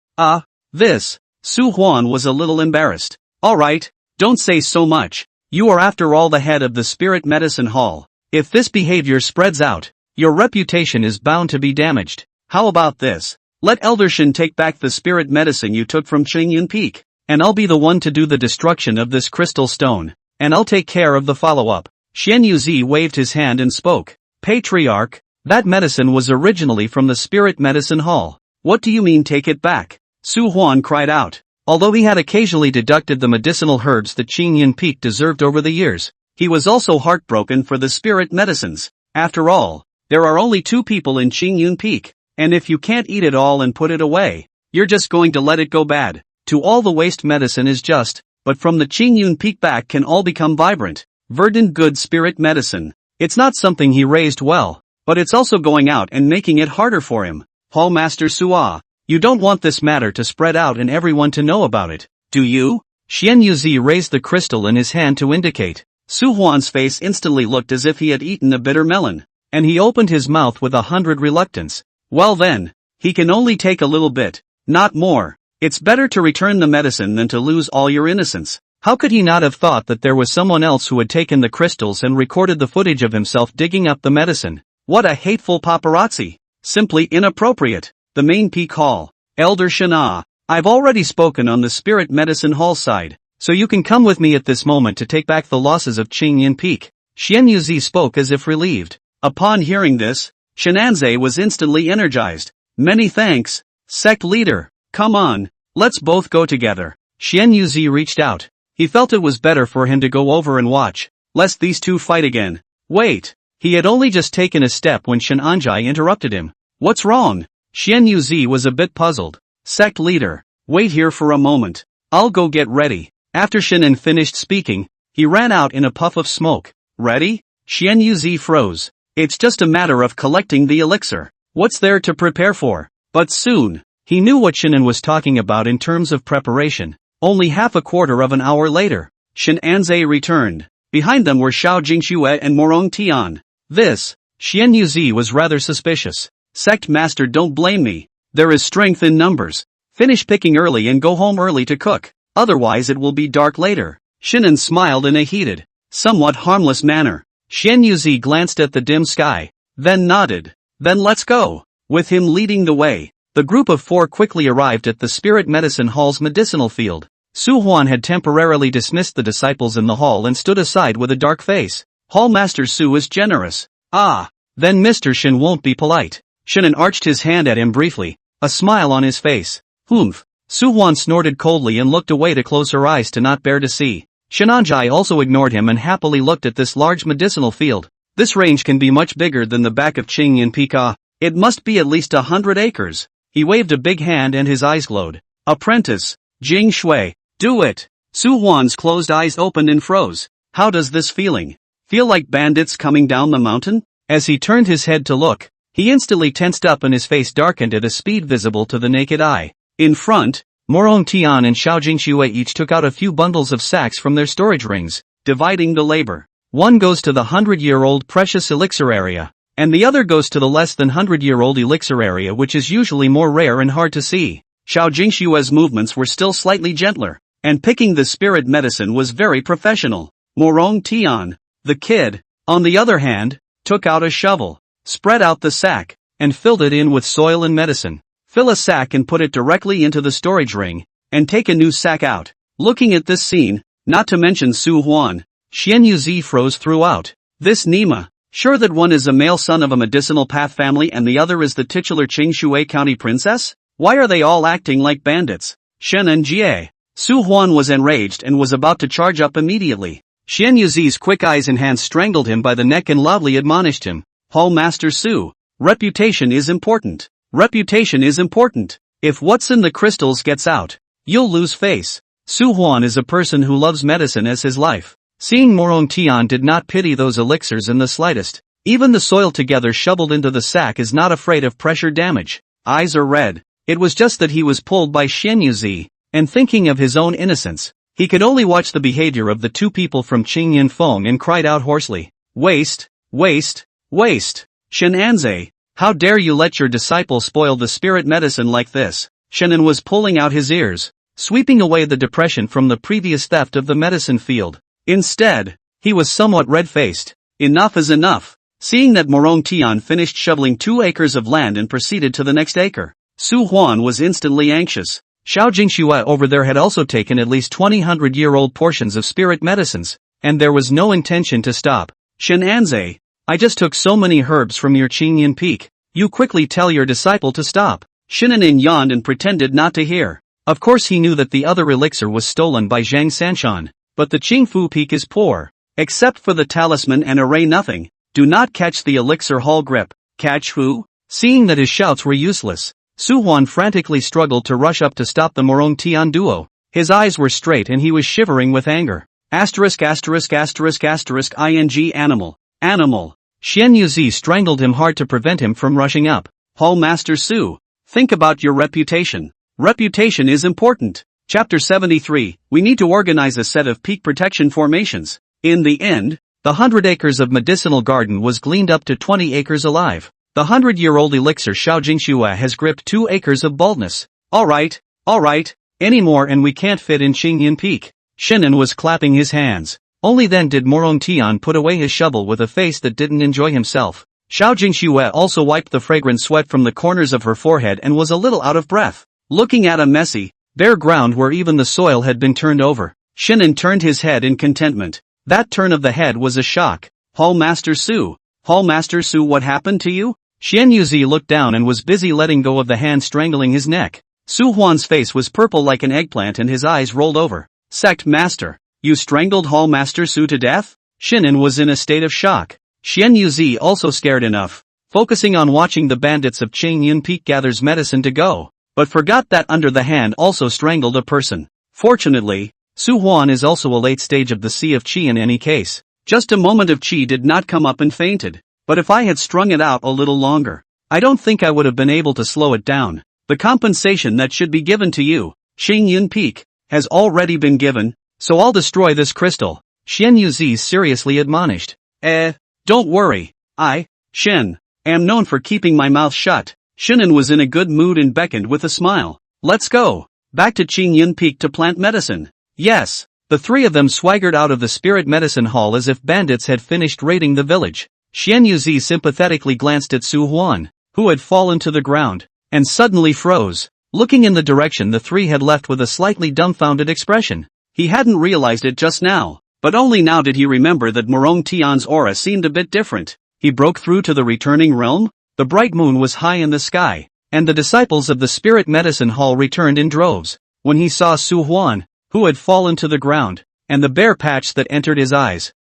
This. Su Huan was a little embarrassed. Alright, don't say so much. You are after all the head of the spirit medicine hall. If this behavior spreads out, your reputation is bound to be damaged. How about this? Let Elder Shin take back the spirit medicine you took from Qingyun Peak, and I'll be the one to do the destruction of this crystal stone, and I'll take care of the follow-up. Xian Yuzi waved his hand and spoke. Patriarch, that medicine was originally from the spirit medicine hall. What do you mean take it back? Su Huan cried out. Although he had occasionally deducted the medicinal herbs that Qingyun Peak deserved over the years, he was also heartbroken for the spirit medicines. After all, there are only 2 people in Qingyun Peak, and if you can't eat it all and put it away, you're just going to let it go bad. To all the waste medicine is just, but from the Qingyun Peak back can all become vibrant, verdant good spirit medicine. It's not something he raised well, but it's also going out and making it harder for him. Hall Master Sua, you don't want this matter to spread out and everyone to know about it, do you? Xian Yuzi raised the crystal in his hand to indicate. Su Huan's face instantly looked as if he had eaten a bitter melon, and he opened his mouth with 100 reluctance. Well then, he can only take a little bit, not more. It's better to return the medicine than to lose all your innocence. How could he not have thought that there was someone else who had taken the crystals and recorded the footage of himself digging up the medicine? What a hateful paparazzi. Simply inappropriate. The main peak hall. Elder Shana, I've already spoken on the spirit medicine hall side, so you can come with me at this moment to take back the losses of Qingyun Peak. Xian Yuzi spoke as if relieved. Upon hearing this, Shenanze was instantly energized. Many thanks, sect leader. Come on, let's both go together. Xian Yuzi reached out. He felt it was better for him to go over and watch, lest these two fight again. Wait, he had only just taken a step when Shen Anjai interrupted him. What's wrong? Xian Yuzi was a bit puzzled. Sect leader, wait here for a moment. I'll go get ready. After Shenan finished speaking, he ran out in a puff of smoke. Ready? Xian Yuzi froze. It's just a matter of collecting the elixir. What's there to prepare for? But soon, he knew what Shenan was talking about in terms of preparation. Only half a quarter of an hour later, Shen Anze returned. Behind them were Xiao Jingxue and Morong Tian. This, Xian Yuzi was rather suspicious. Sect master, don't blame me. There is strength in numbers. Finish picking early and go home early to cook. Otherwise it will be dark later. Shinan smiled in a heated, somewhat harmless manner. Xian Yuzi glanced at the dim sky, then nodded. Then let's go. With him leading the way, the group of 4 quickly arrived at the Spirit Medicine Hall's medicinal field. Su Huan had temporarily dismissed the disciples in the hall and stood aside with a dark face. Hall Master Su is generous. Then Mr. Shin won't be polite. Shinan arched his hand at him briefly, a smile on his face. Humph. Su Huan snorted coldly and looked away to close her eyes to not bear to see. Shenanjai also ignored him and happily looked at this large medicinal field. This range can be much bigger than the back of Qingyun Peak. It must be at least 100 acres. He waved a big hand and his eyes glowed. Apprentice, Jing Shui, do it. Su Huan's closed eyes opened and froze. How does this feeling? Feel like bandits coming down the mountain? As he turned his head to look, he instantly tensed up and his face darkened at a speed visible to the naked eye. In front, Morong Tian and Xiao Jingxue each took out a few bundles of sacks from their storage rings, dividing the labor. One goes to the 100-year-old precious elixir area, and the other goes to the less than 100-year-old elixir area, which is usually more rare and hard to see. Xiao Jingxue's movements were still slightly gentler, and picking the spirit medicine was very professional. Morong Tian, the kid, on the other hand, took out a shovel, spread out the sack, and filled it in with soil and medicine. Fill a sack and put it directly into the storage ring, and take a new sack out. Looking at this scene, not to mention Su Huan, Xian Yuzi froze throughout. This Nima, sure that one is a male son of a medicinal path family and the other is the titular Qingshui County princess? Why are they all acting like bandits? Shen and Jie. Su Huan was enraged and was about to charge up immediately. Xian Yuzi's quick eyes and hands strangled him by the neck and loudly admonished him. Hall Master Su, reputation is important. Reputation is important. If what's in the crystals gets out, you'll lose face. Su Huan is a person who loves medicine as his life. Seeing Morong Tian did not pity those elixirs in the slightest. Even the soil together shoveled into the sack is not afraid of pressure damage. Eyes are red. It was just that he was pulled by Xian Yuzi, and thinking of his own innocence, he could only watch the behavior of the two people from Qing Yinfeng and cried out hoarsely, "Waste, waste, waste! Shenanze, how dare you let your disciple spoil the spirit medicine like this?" Shenan was pulling out his ears, sweeping away the depression from the previous theft of the medicine field. Instead, he was somewhat red-faced. Enough is enough. Seeing that Morong Tian finished shoveling 2 acres of land and proceeded to the next acre, Su Huan was instantly anxious. Xiao Jingxue over there had also taken at least 200-year-old portions of spirit medicines, and there was no intention to stop. "Shenanze, I just took so many herbs from your Qingyan Peak. You quickly tell your disciple to stop." Shinanin yawned and pretended not to hear. Of course he knew that the other elixir was stolen by Zhang Sanshan, but the Qingfu Peak is poor. Except for the talisman and array nothing. Do not catch the elixir hall grip. Catch who? Seeing that his shouts were useless, Su Huan frantically struggled to rush up to stop the Morong Tian duo. His eyes were straight and he was shivering with anger. *******ing animal. Animal. Xian Yuzi strangled him hard to prevent him from rushing up. Hall Master Su, think about your reputation. Reputation is important. Chapter 73, we need to organize a set of peak protection formations. In the end, the 100 acres of medicinal garden was gleaned up to 20 acres alive. The 100-year-old elixir Xiao Jingxue has gripped 2 acres of baldness. Alright, any more and we can't fit in Qingyan Peak. Shinan was clapping his hands. Only then did Morong Tian put away his shovel with a face that didn't enjoy himself. Xiao Jingxue also wiped the fragrant sweat from the corners of her forehead and was a little out of breath. Looking at a messy, bare ground where even the soil had been turned over, Shinan turned his head in contentment. That turn of the head was a shock. Hall Master Su, what happened to you? Xian Yuzi looked down and was busy letting go of the hand strangling his neck. Su Huan's face was purple like an eggplant and his eyes rolled over. Sect Master, you strangled Hall Master Su to death? Shinan was in a state of shock. Xian Yuzi also scared enough, focusing on watching the bandits of Qingyan Peak gathers medicine to go, but forgot that under the hand also strangled a person. Fortunately, Su Huan is also a late stage of the Sea of Qi in any case. Just a moment of Qi did not come up and fainted. But if I had strung it out a little longer, I don't think I would have been able to slow it down. The compensation that should be given to you, Qingyan Peak, has already been given, so I'll destroy this crystal. Xian Yuzi seriously admonished. Don't worry. I, Shen, am known for keeping my mouth shut. Shinan was in a good mood and beckoned with a smile. Let's go. Back to Qingyan Peak to plant medicine. Yes. The 3 of them swaggered out of the spirit medicine hall as if bandits had finished raiding the village. Xian Yuzi sympathetically glanced at Su Huan, who had fallen to the ground, and suddenly froze, looking in the direction the 3 had left with a slightly dumbfounded expression. He hadn't realized it just now, but only now did he remember that Morong Tian's aura seemed a bit different. He broke through to the returning realm? The bright moon was high in the sky, and the disciples of the spirit medicine hall returned in droves. When he saw Su Huan, who had fallen to the ground, and the bare patch that entered his eyes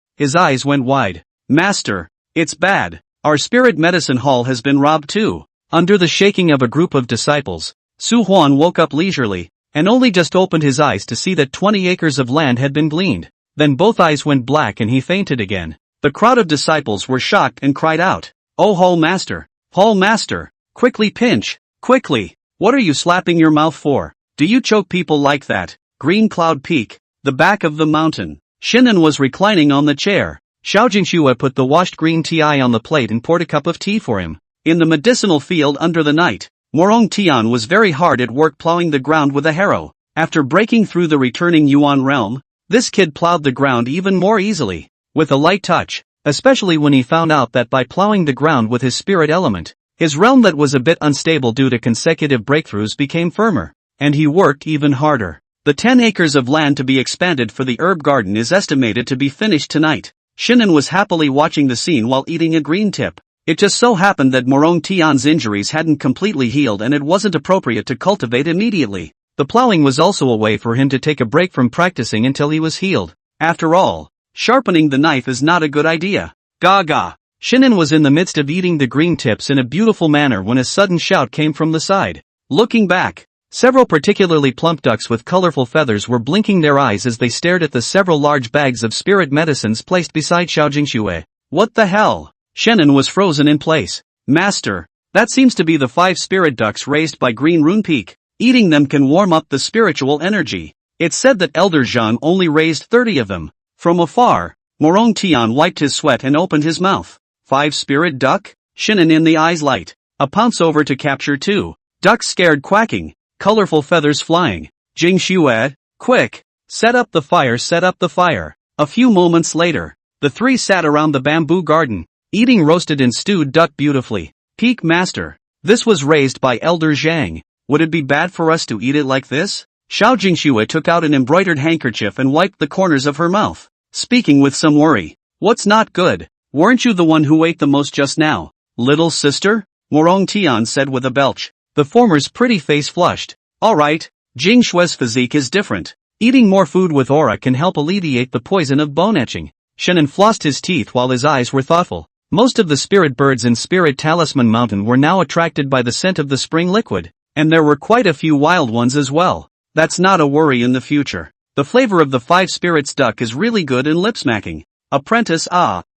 went wide. Master, it's bad. Our spirit medicine hall has been robbed too. Under the shaking of a group of disciples, Su Huan woke up leisurely, and only just opened his eyes to see that 20 acres of land had been gleaned. Then both eyes went black and he fainted again. The crowd of disciples were shocked and cried out, "Oh Hall Master! Hall Master! Quickly pinch! Quickly! What are you slapping your mouth for? Do you choke people like that?" Green Cloud Peak, the back of the mountain. Shinan was reclining on the chair. Xiao Jingxue put the washed green tea on the plate and poured a cup of tea for him. In the medicinal field under the night, Morong Tian was very hard at work plowing the ground with a harrow. After breaking through the returning Yuan realm, this kid plowed the ground even more easily, with a light touch, especially when he found out that by plowing the ground with his spirit element, his realm that was a bit unstable due to consecutive breakthroughs became firmer, and he worked even harder. The 10 acres of land to be expanded for the herb garden is estimated to be finished tonight. Shinan was happily watching the scene while eating a green tip. It just so happened that Morong Tian's injuries hadn't completely healed and it wasn't appropriate to cultivate immediately. The plowing was also a way for him to take a break from practicing until he was healed. After all, sharpening the knife is not a good idea. Gaga! Shinan was in the midst of eating the green tips in a beautiful manner when a sudden shout came from the side. Looking back, several particularly plump ducks with colorful feathers were blinking their eyes as they stared at the several large bags of spirit medicines placed beside Xiao Jingxue. What the hell? Shinan was frozen in place. Master, That seems to be the 5 spirit ducks raised by Green Rune Peak. Eating them can warm up the spiritual energy. It's said that Elder Zhang only raised 30 of them. From afar, Morong Tian wiped his sweat and opened his mouth. 5 spirit duck? Shinan in the eyes light. A pounce over to capture 2. Ducks scared quacking. Colorful feathers flying. Jing Xue, quick! Set up the fire, set up the fire. A few moments later, the 3 sat around the bamboo garden, eating roasted and stewed duck beautifully. Peak Master. This was raised by Elder Zhang. Would it be bad for us to eat it like this? Xiao Jingxue took out an embroidered handkerchief and wiped the corners of her mouth, speaking with some worry. What's not good? Weren't you the one who ate the most just now? Little sister? Morong Tian said with a belch. The former's pretty face flushed. Alright, Jing Shue's physique is different. Eating more food with aura can help alleviate the poison of bone etching. Shannon flossed his teeth while his eyes were thoughtful. Most of the spirit birds in Spirit Talisman Mountain were now attracted by the scent of the spring liquid, and there were quite a few wild ones as well. That's not a worry in the future. The flavor of the 5 spirits duck is really good in lip-smacking. Apprentice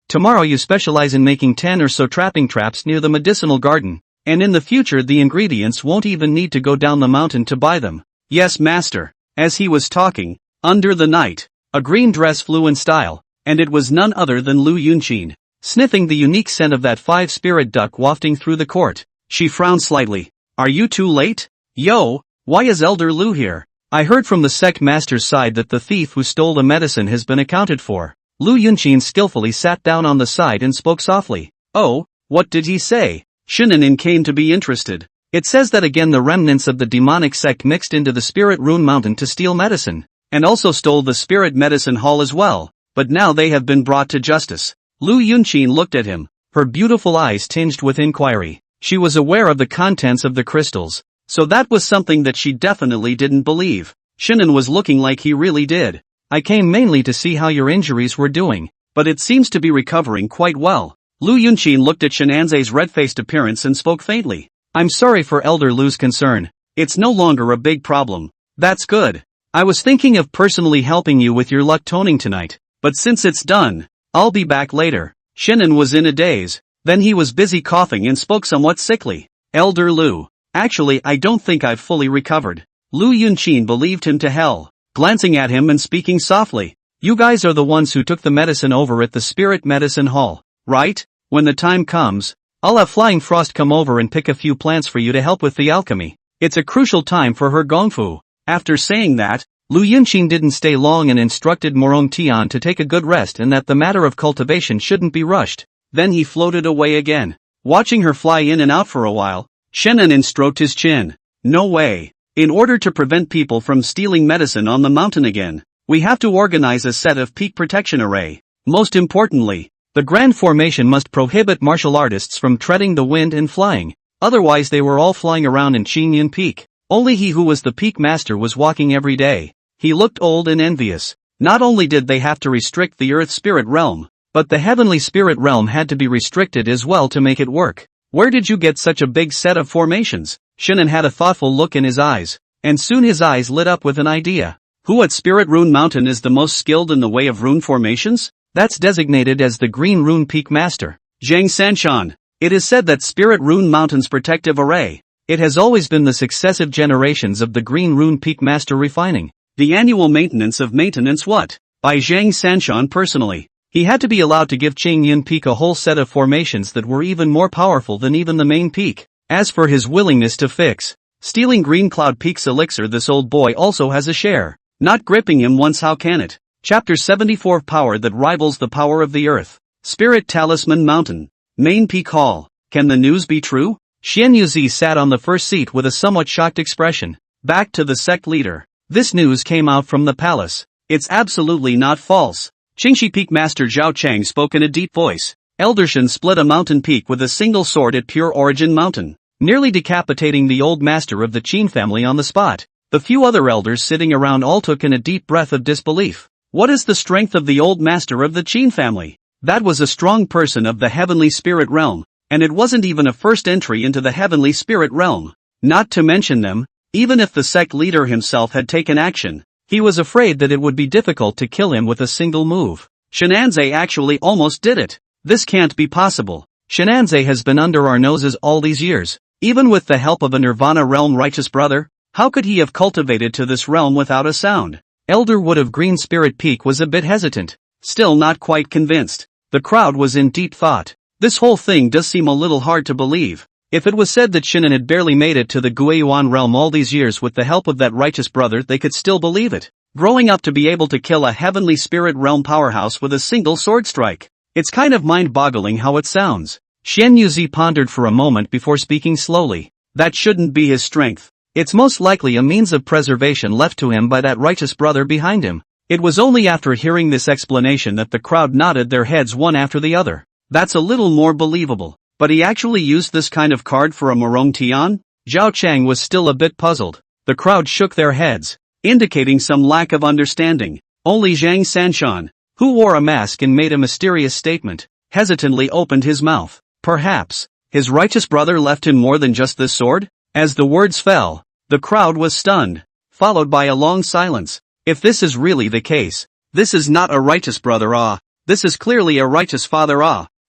tomorrow you specialize in making 10 or so trapping traps near the medicinal garden, and in the future the ingredients won't even need to go down the mountain to buy them. Yes, master. As he was talking, under the night, a green dress flew in style, and it was none other than Lu Yunqin. Sniffing the unique scent of that 5 spirit duck wafting through the court, she frowned slightly. Are you too late? Yo, why is Elder Lu here? I heard from the sect master's side that the thief who stole the medicine has been accounted for. Lu Yunqin skillfully sat down on the side and spoke softly. Oh, what did he say? Shinanin came to be interested. It says that again the remnants of the demonic sect mixed into the Spirit Rune Mountain to steal medicine, and also stole the Spirit Medicine Hall as well, but now they have been brought to justice. Lu Yunqin looked at him, her beautiful eyes tinged with inquiry. She was aware of the contents of the crystals, so that was something that she definitely didn't believe. Shinan was looking like he really did. I came mainly to see how your injuries were doing, but it seems to be recovering quite well. Lu Yunqin looked at Shinanze's red-faced appearance and spoke faintly. I'm sorry for Elder Lu's concern. It's no longer a big problem. That's good. I was thinking of personally helping you with your luck toning tonight, but since it's done, I'll be back later. Shinan was in a daze. Then he was busy coughing and spoke somewhat sickly. Elder Lu. Actually, I don't think I've fully recovered. Lu Yunqin believed him to hell, glancing at him and speaking softly. You guys are the ones who took the medicine over at the Spirit Medicine Hall, right? When the time comes, I'll have Flying Frost come over and pick a few plants for you to help with the alchemy. It's a crucial time for her gongfu. After saying that, Lu Yunqin didn't stay long and instructed Morong Tian to take a good rest and that the matter of cultivation shouldn't be rushed. Then he floated away again. Watching her fly in and out for a while, Shenanin stroked his chin. No way. In order to prevent people from stealing medicine on the mountain again, we have to organize a set of peak protection array. Most importantly, the Grand Formation must prohibit martial artists from treading the wind and flying. Otherwise they were all flying around in Qingyan Peak. Only he who was the peak master was walking every day. He looked old and envious. Not only did they have to restrict the Earth Spirit Realm, but the Heavenly Spirit Realm had to be restricted as well to make it work. Where did you get such a big set of formations? Shinan had a thoughtful look in his eyes, and soon his eyes lit up with an idea. Who at Spirit Rune Mountain is the most skilled in the way of rune formations? That's designated as the Green Rune Peak Master. Zhang Sanshan. It is said that Spirit Rune Mountain's protective array. It has always been the successive generations of the Green Rune Peak Master refining. The annual maintenance of maintenance what? By Zhang Sanshan personally. He had to be allowed to give Qingyan Peak a whole set of formations that were even more powerful than even the main peak. As for his willingness to fix stealing Green Cloud Peak's elixir, this old boy also has a share. Not gripping him once, how can it? Chapter 74. Power that rivals the power of the earth. Spirit Talisman Mountain. Main Peak Hall. Can the news be true? Xian Yuzi sat on the first seat with a somewhat shocked expression. Back to the sect leader. This news came out from the palace. It's absolutely not false. Qingxi Peak Master Zhao Chang spoke in a deep voice. Eldershan split a mountain peak with a single sword at Pure Origin Mountain, nearly decapitating the old master of the Qin family on the spot. The few other elders sitting around all took in a deep breath of disbelief. What is the strength of the old master of the Qin family? That was a strong person of the Heavenly Spirit Realm, and it wasn't even a first entry into the Heavenly Spirit Realm. Not to mention them, even if the sect leader himself had taken action, he was afraid that it would be difficult to kill him with a single move. Shinanze actually almost did it. This can't be possible. Shenanze has been under our noses all these years. Even with the help of a Nirvana realm righteous brother, how could he have cultivated to this realm without a sound? Elder Wood of Green Spirit Peak was a bit hesitant, still not quite convinced. The crowd was in deep thought. This whole thing does seem a little hard to believe. If it was said that Shinan had barely made it to the Guiyuan realm all these years with the help of that righteous brother, they could still believe it. Growing up to be able to kill a heavenly spirit realm powerhouse with a single sword strike. It's kind of mind-boggling how it sounds. Xian Yuzi pondered for a moment before speaking slowly. That shouldn't be his strength. It's most likely a means of preservation left to him by that righteous brother behind him. It was only after hearing this explanation that the crowd nodded their heads one after the other. That's a little more believable. But he actually used this kind of card for a Morong Tian? Zhao Chang was still a bit puzzled. The crowd shook their heads, indicating some lack of understanding. Only Zhang Sanshan, who wore a mask and made a mysterious statement, hesitantly opened his mouth. Perhaps his righteous brother left him more than just this sword? As the words fell, the crowd was stunned, followed by a long silence. If this is really the case, this is not a righteous brother this is clearly a righteous father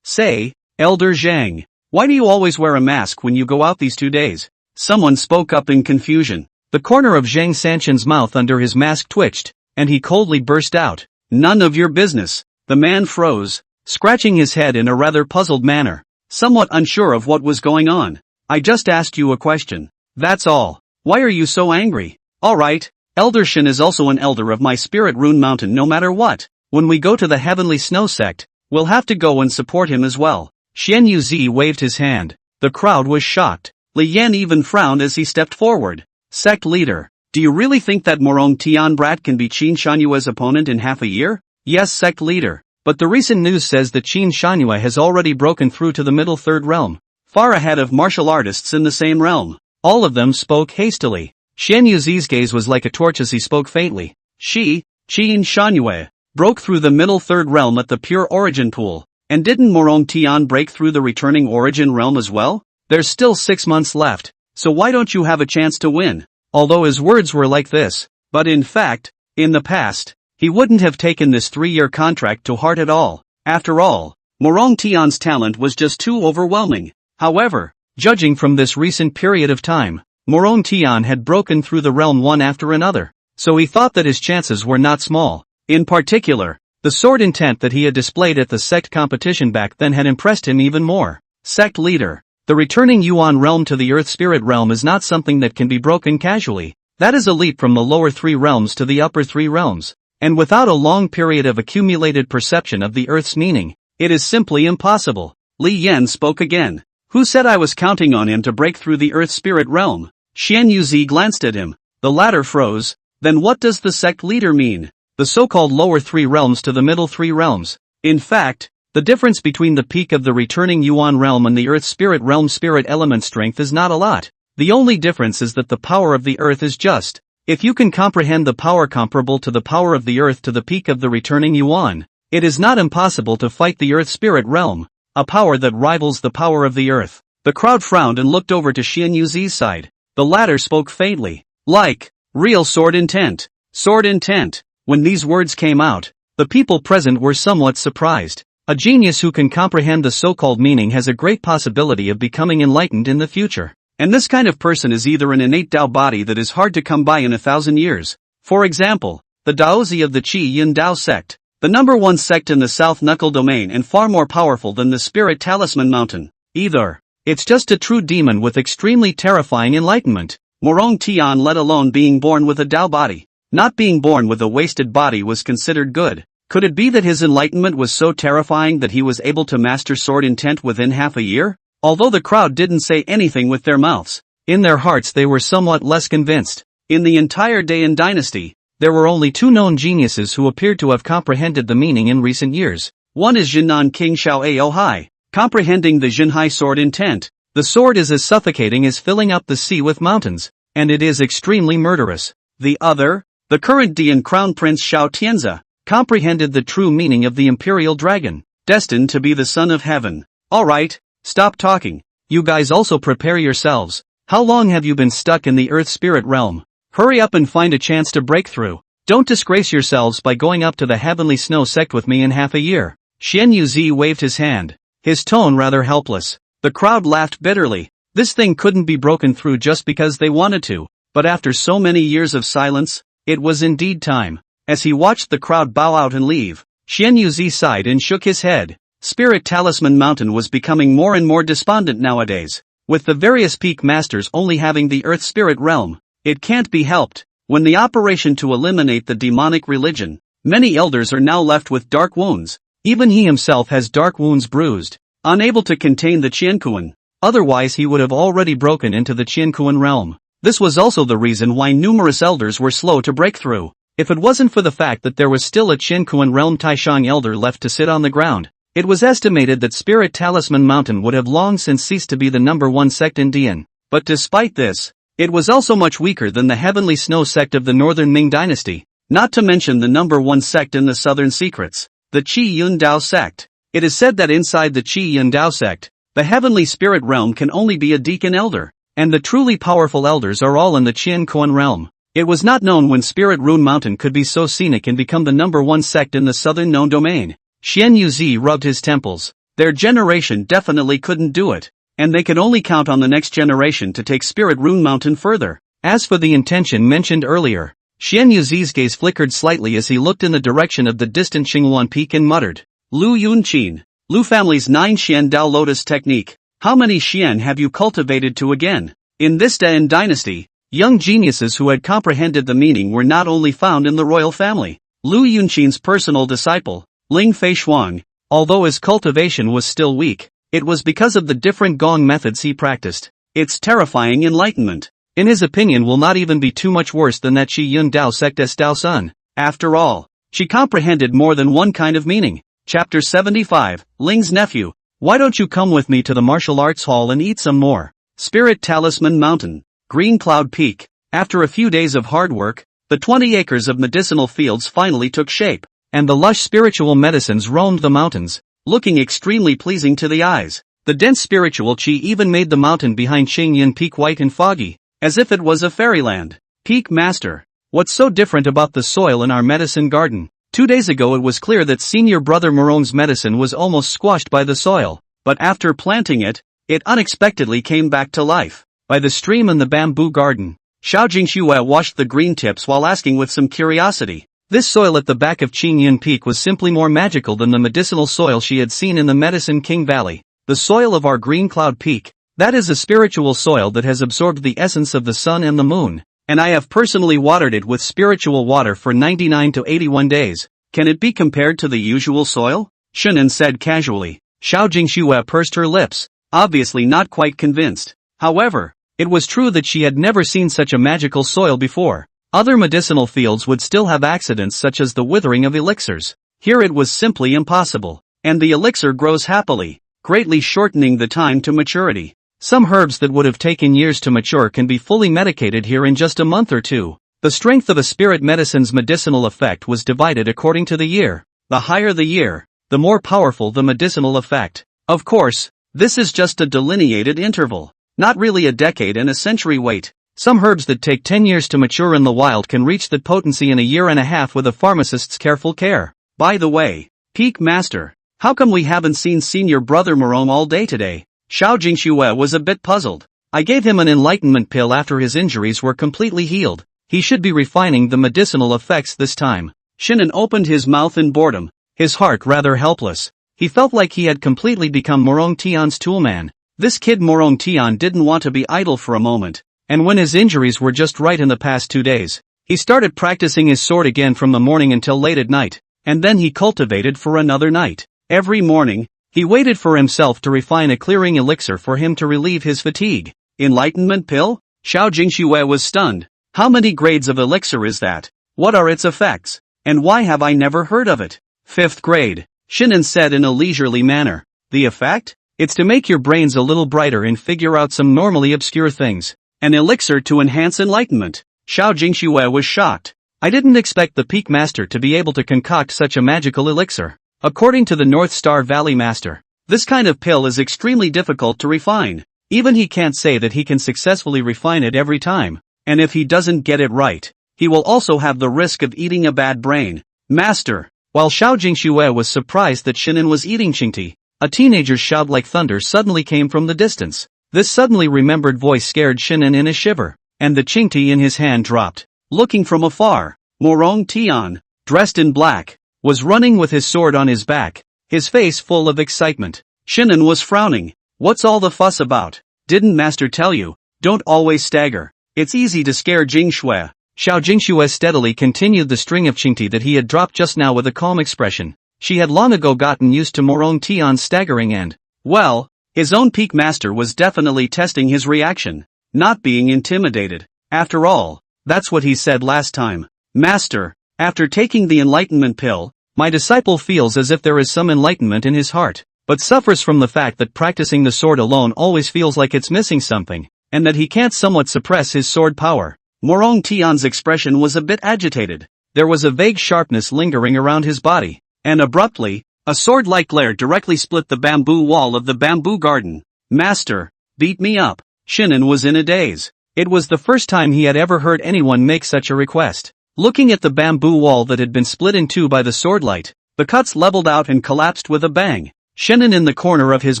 Say, Elder Zhang, why do you always wear a mask when you go out these 2 days? Someone spoke up in confusion. The corner of Zhang Sanshan's mouth under his mask twitched, and he coldly burst out. None of your business. The man froze, scratching his head in a rather puzzled manner, somewhat unsure of what was going on. I just asked you a question. That's all. Why are you so angry? Alright, Elder Shin is also an elder of my spirit rune mountain no matter what. When we go to the Heavenly Snow sect, we'll have to go and support him as well. Xian Yuzi waved his hand. The crowd was shocked. Li Yan even frowned as he stepped forward. Sect leader, do you really think that Morong Tian brat can be Qin Shanyue's opponent in half a year? Yes, sect leader. But the recent news says that Qin Shanyue has already broken through to the middle third realm, far ahead of martial artists in the same realm. All of them spoke hastily. Xian Yuzi's gaze was like a torch as he spoke faintly. Qin Shanyue broke through the middle third realm at the pure origin pool. And didn't Morong Tian break through the returning origin realm as well? There's still 6 months left, so why don't you have a chance to win? Although his words were like this, but in fact, in the past, he wouldn't have taken this 3-year contract to heart at all. After all, Morong Tian's talent was just too overwhelming. However, judging from this recent period of time, Morong Tian had broken through the realm one after another, so he thought that his chances were not small. In particular, the sword intent that he had displayed at the sect competition back then had impressed him even more. Sect leader, the returning Yuan realm to the Earth Spirit realm is not something that can be broken casually. That is a leap from the lower 3 realms to the upper 3 realms. And without a long period of accumulated perception of the Earth's meaning, it is simply impossible. Li Yan spoke again. Who said I was counting on him to break through the Earth Spirit realm? Xian Yuzi glanced at him. The latter froze. Then what does the sect leader mean? The so-called lower 3 realms to the middle 3 realms. In fact, the difference between the peak of the returning Yuan realm and the Earth Spirit realm spirit element strength is not a lot. The only difference is that the power of the Earth is just. If you can comprehend the power comparable to the power of the Earth to the peak of the returning Yuan, it is not impossible to fight the Earth Spirit realm, a power that rivals the power of the Earth. The crowd frowned and looked over to Xian Yuzi's side. The latter spoke faintly. Like, real sword intent. Sword intent. When these words came out, the people present were somewhat surprised. A genius who can comprehend the so-called meaning has a great possibility of becoming enlightened in the future. And this kind of person is either an innate Dao body that is hard to come by in 1,000 years. For example, the Daozi of the Qi Yin Dao sect, the number 1 sect in the South Knuckle domain and far more powerful than the Spirit Talisman Mountain. Either, it's just a true demon with extremely terrifying enlightenment. Morong Tian, let alone being born with a Dao body. Not being born with a wasted body was considered good. Could it be that his enlightenment was so terrifying that he was able to master sword intent within half a year? Although the crowd didn't say anything with their mouths, in their hearts they were somewhat less convinced. In the entire Dayan dynasty, there were only 2 known geniuses who appeared to have comprehended the meaning in recent years. One is Jinnan King Xiao Aohai, comprehending the Jinhai sword intent. The sword is as suffocating as filling up the sea with mountains, and it is extremely murderous. The other, the current Dian Crown Prince Xiao Tianzi, comprehended the true meaning of the Imperial Dragon, destined to be the Son of Heaven. Alright, stop talking. You guys also prepare yourselves. How long have you been stuck in the Earth Spirit realm? Hurry up and find a chance to break through. Don't disgrace yourselves by going up to the Heavenly Snow sect with me in half a year. Xian Yuzi waved his hand. his tone rather helpless. The crowd laughed bitterly. This thing couldn't be broken through just because they wanted to, but after so many years of silence, it was indeed time. As he watched the crowd bow out and leave, Xian Yuzi sighed and shook his head. Spirit Talisman Mountain was becoming more and more despondent nowadays, with the various peak masters only having the Earth Spirit realm. It can't be helped. When the operation to eliminate the demonic religion, many elders are now left with dark wounds. Even he himself has dark wounds bruised, unable to contain the Qiankuan. Otherwise he would have already broken into the Qiankuan realm. This was also the reason why numerous elders were slow to break through. If it wasn't for the fact that there was still a Qiankuan realm Taishang elder left to sit on the ground, it was estimated that Spirit Talisman Mountain would have long since ceased to be the #1 sect in Dian. But despite this, it was also much weaker than the Heavenly Snow sect of the Northern Ming dynasty, not to mention the #1 sect in the Southern Secrets, the Qi Yun Dao sect. It is said that inside the Qi Yun Dao sect, the Heavenly Spirit realm can only be a deacon elder, and the truly powerful elders are all in the Qiankuan realm. It was not known when Spirit Rune Mountain could be so scenic and become the #1 sect in the southern known domain. Xian Yuzi rubbed his temples. Their generation definitely couldn't do it, and they could only count on the next generation to take Spirit Rune Mountain further. As for the intention mentioned earlier, Xian Yuzi's gaze flickered slightly as he looked in the direction of the distant Xinghuan Peak and muttered, Lu Yunqin, Lu family's 9 Xian Dao Lotus technique. How many Xian have you cultivated to again? In this Dain dynasty, young geniuses who had comprehended the meaning were not only found in the royal family. Lu Yunqin's personal disciple, Ling Fei Shuang, although his cultivation was still weak, it was because of the different gong methods he practiced. Its terrifying enlightenment, in his opinion, will not even be too much worse than that Qi Yun Dao sect's Dao Sun. After all, she comprehended more than one kind of meaning. Chapter 75, Ling's nephew. Why don't you come with me to the martial arts hall and eat some more? Spirit Talisman Mountain, Green Cloud Peak. After a few days of hard work, the 20 acres of medicinal fields finally took shape, and the lush spiritual medicines roamed the mountains, looking extremely pleasing to the eyes. The dense spiritual qi even made the mountain behind Qingyan Peak white and foggy, as if it was a fairyland. Peak Master, what's so different about the soil in our medicine garden? 2 days ago it was clear that senior brother Morong's medicine was almost squashed by the soil, but after planting it, it unexpectedly came back to life. By the stream in the bamboo garden, Xiao Jingxue washed the green tips while asking with some curiosity. This soil at the back of Qingyan Peak was simply more magical than the medicinal soil she had seen in the Medicine King Valley. The soil of our Green Cloud Peak, that is a spiritual soil that has absorbed the essence of the sun and the moon, and I have personally watered it with spiritual water for 99 to 81 days. Can it be compared to the usual soil? Shunan said casually. Xiao Jingxue pursed her lips, obviously not quite convinced. However, it was true that she had never seen such a magical soil before. Other medicinal fields would still have accidents such as the withering of elixirs. Here it was simply impossible, and the elixir grows happily, greatly shortening the time to maturity. Some herbs that would have taken years to mature can be fully medicated here in just a month or two. The strength of a spirit medicine's medicinal effect was divided according to the year. The higher the year, the more powerful the medicinal effect. Of course, this is just a delineated interval, not really a decade and a century wait. Some herbs that take 10 years to mature in the wild can reach that potency in a year and a half with a pharmacist's careful care. By the way, Peak Master, how come we haven't seen senior brother Morong all day today? Xiao Jingxue was a bit puzzled. I gave him an enlightenment pill after his injuries were completely healed. He should be refining the medicinal effects this time. Shinan opened his mouth in boredom, his heart rather helpless. He felt like he had completely become Morong Tian's toolman. This kid Morong Tian didn't want to be idle for a moment. And when his injuries were just right in the past 2 days, he started practicing his sword again from the morning until late at night, and then he cultivated for another night. Every morning, he waited for himself to refine a clearing elixir for him to relieve his fatigue. Enlightenment pill? Xiao Jingxue was stunned. How many grades of elixir is that? What are its effects? And why have I never heard of it? 5th grade, Shinan said in a leisurely manner. The effect? It's to make your brains a little brighter and figure out some normally obscure things. An elixir to enhance enlightenment. Xiao Jingxue was shocked. I didn't expect the Peak Master to be able to concoct such a magical elixir. According to the North Star Valley Master, this kind of pill is extremely difficult to refine. Even he can't say that he can successfully refine it every time. And if he doesn't get it right, he will also have the risk of eating a bad brain. Master. While Xiao Jingxue was surprised that Shinan was eating Qingti, A teenager's shout like thunder suddenly came from the distance. This suddenly remembered voice scared Shinin in a shiver, and the chingti in his hand dropped. Looking from afar, Morong Tian, dressed in black, was running with his sword on his back, his face full of excitement. Shinin was frowning. What's all the fuss about? Didn't master tell you? Don't always stagger. It's easy to scare Jingshui. Xiao Jingshui steadily continued the string of chingti that he had dropped just now with a calm expression. She had long ago gotten used to Morong Tian's staggering and, well, his own peak master was definitely testing his reaction, not being intimidated. After all, that's what he said last time. Master, after taking the enlightenment pill, my disciple feels as if there is some enlightenment in his heart, but suffers from the fact that practicing the sword alone always feels like it's missing something, and that he can't somewhat suppress his sword power. Morong Tian's expression was a bit agitated. There was a vague sharpness lingering around his body, and abruptly, a sword-like glare directly split the bamboo wall of the bamboo garden. Master, beat me up. Shinin was in a daze. It was the first time he had ever heard anyone make such a request. Looking at the bamboo wall that had been split in two by the swordlight, the cuts leveled out and collapsed with a bang. Shinin in the corner of his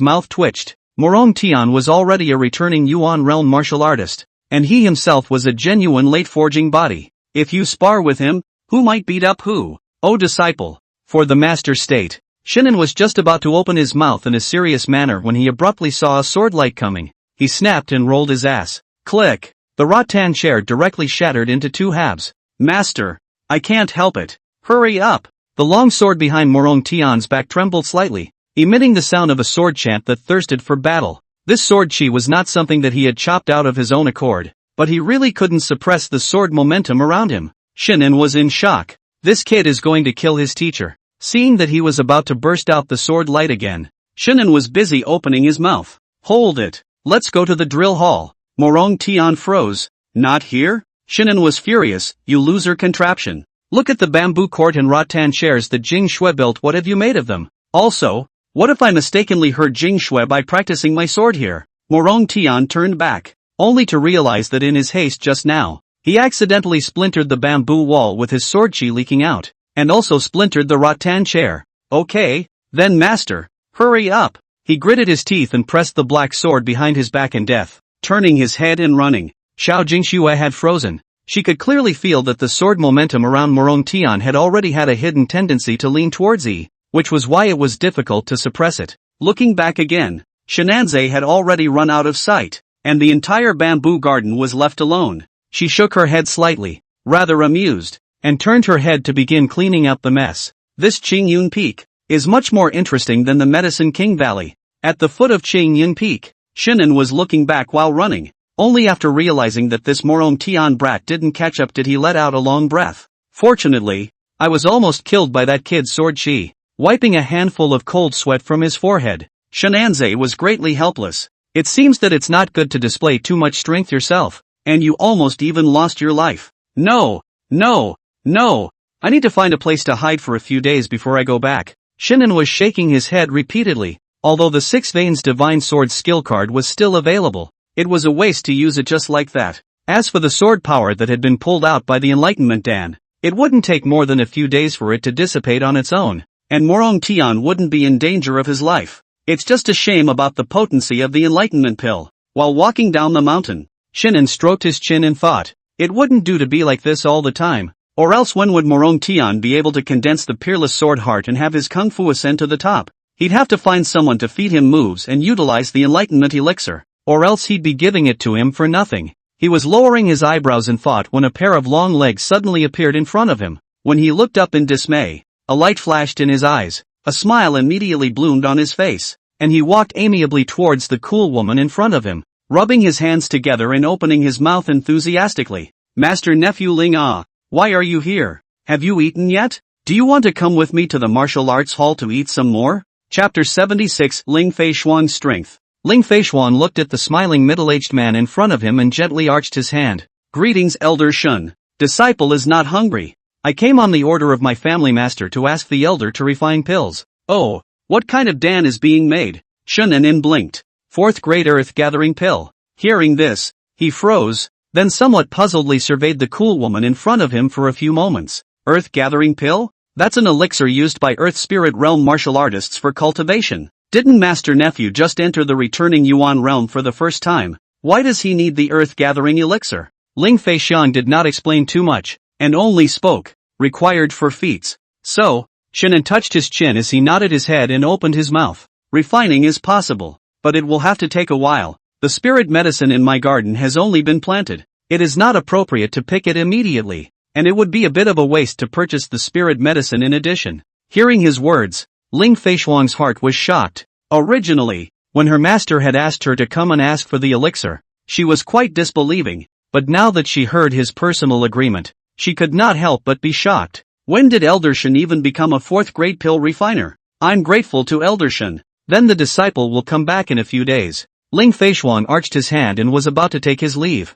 mouth twitched. Morong Tian was already a returning Yuan realm martial artist, and he himself was a genuine late forging body. If you spar with him, who might beat up who? O disciple, for the master state. Shinin was just about to open his mouth in a serious manner when he abruptly saw a swordlight coming. He snapped and rolled his ass. Click! The rattan chair directly shattered into two halves. Master, I can't help it. Hurry up! The long sword behind Morong Tian's back trembled slightly, emitting the sound of a sword chant that thirsted for battle. This sword chi was not something that he had chopped out of his own accord, but he really couldn't suppress the sword momentum around him. Shinin was in shock. This kid is going to kill his teacher. Seeing that he was about to burst out the sword light again, Shinin was busy opening his mouth. Hold it. Let's go to the drill hall. Morong Tian froze. Not here? Shinin was furious. You loser contraption. Look at the bamboo court and rattan chairs that Jing Shui built. What have you made of them? Also, what if I mistakenly hurt Jing Shui by practicing my sword here? Morong Tian turned back, only to realize that in his haste just now, he accidentally splintered the bamboo wall with his sword chi leaking out, and also splintered the rattan chair. Okay, then master, hurry up. He gritted his teeth and pressed the black sword behind his back in death, turning his head and running. Xiao Jingshui had frozen. She could clearly feel that the sword momentum around Morong Tian had already had a hidden tendency to lean towards E, which was why it was difficult to suppress it. Looking back again, Shinanze had already run out of sight, and the entire bamboo garden was left alone. She shook her head slightly, rather amused, and turned her head to begin cleaning up the mess. This Qingyun Peak is much more interesting than the Medicine King Valley. At the foot of Qingyun Peak, Shinin was looking back while running. Only after realizing that this Morong Tian brat didn't catch up did he let out a long breath. Fortunately, I was almost killed by that kid's sword chi. Wiping a handful of cold sweat from his forehead, Shinanze was greatly helpless. It seems that it's not good to display too much strength yourself, and you almost even lost your life. No, no, no. I need to find a place to hide for a few days before I go back. Shinin was shaking his head repeatedly. Although the Six Veins Divine Sword skill card was still available, it was a waste to use it just like that. As for the sword power that had been pulled out by the Enlightenment Dan, it wouldn't take more than a few days for it to dissipate on its own, and Morong Tian wouldn't be in danger of his life. It's just a shame about the potency of the Enlightenment pill. While walking down the mountain, Shinin stroked his chin and thought, it wouldn't do to be like this all the time, or else when would Morong Tian be able to condense the peerless sword heart and have his kung fu ascend to the top? He'd have to find someone to feed him moves and utilize the Enlightenment elixir, or else he'd be giving it to him for nothing. He was lowering his eyebrows in thought when a pair of long legs suddenly appeared in front of him. When he looked up in dismay, a light flashed in his eyes, a smile immediately bloomed on his face, and he walked amiably towards the cool woman in front of him, rubbing his hands together and opening his mouth enthusiastically. Master Nephew Ling Ah, why are you here? Have you eaten yet? Do you want to come with me to the martial arts hall to eat some more? Chapter 76 Ling Feishuan's Strength. Ling Feishuan looked at the smiling middle-aged man in front of him and gently arched his hand. Greetings Elder Shun. Disciple is not hungry. I came on the order of my family master to ask the elder to refine pills. Oh, what kind of dan is being made? Shunanin blinked. Fourth grade earth gathering pill. Hearing this, he froze, then somewhat puzzledly surveyed the cool woman in front of him for a few moments. Earth gathering pill? That's an elixir used by Earth Spirit Realm martial artists for cultivation. Didn't Master Nephew just enter the returning Yuan realm for the first time? Why does he need the earth-gathering elixir? Ling Feixiang did not explain too much, and only spoke, required for feats. So, Shinan touched his chin as he nodded his head and opened his mouth. Refining is possible, but it will have to take a while. The spirit medicine in my garden has only been planted. It is not appropriate to pick it immediately, and it would be a bit of a waste to purchase the spirit medicine in addition. Hearing his words, Ling Feixiang's heart was shocked. Originally, when her master had asked her to come and ask for the elixir, she was quite disbelieving, but now that she heard his personal agreement, she could not help but be shocked. When did Elder Shen even become a fourth-grade pill refiner? I'm grateful to Elder Shen. Then the disciple will come back in a few days. Ling Feixiang arched his hand and was about to take his leave.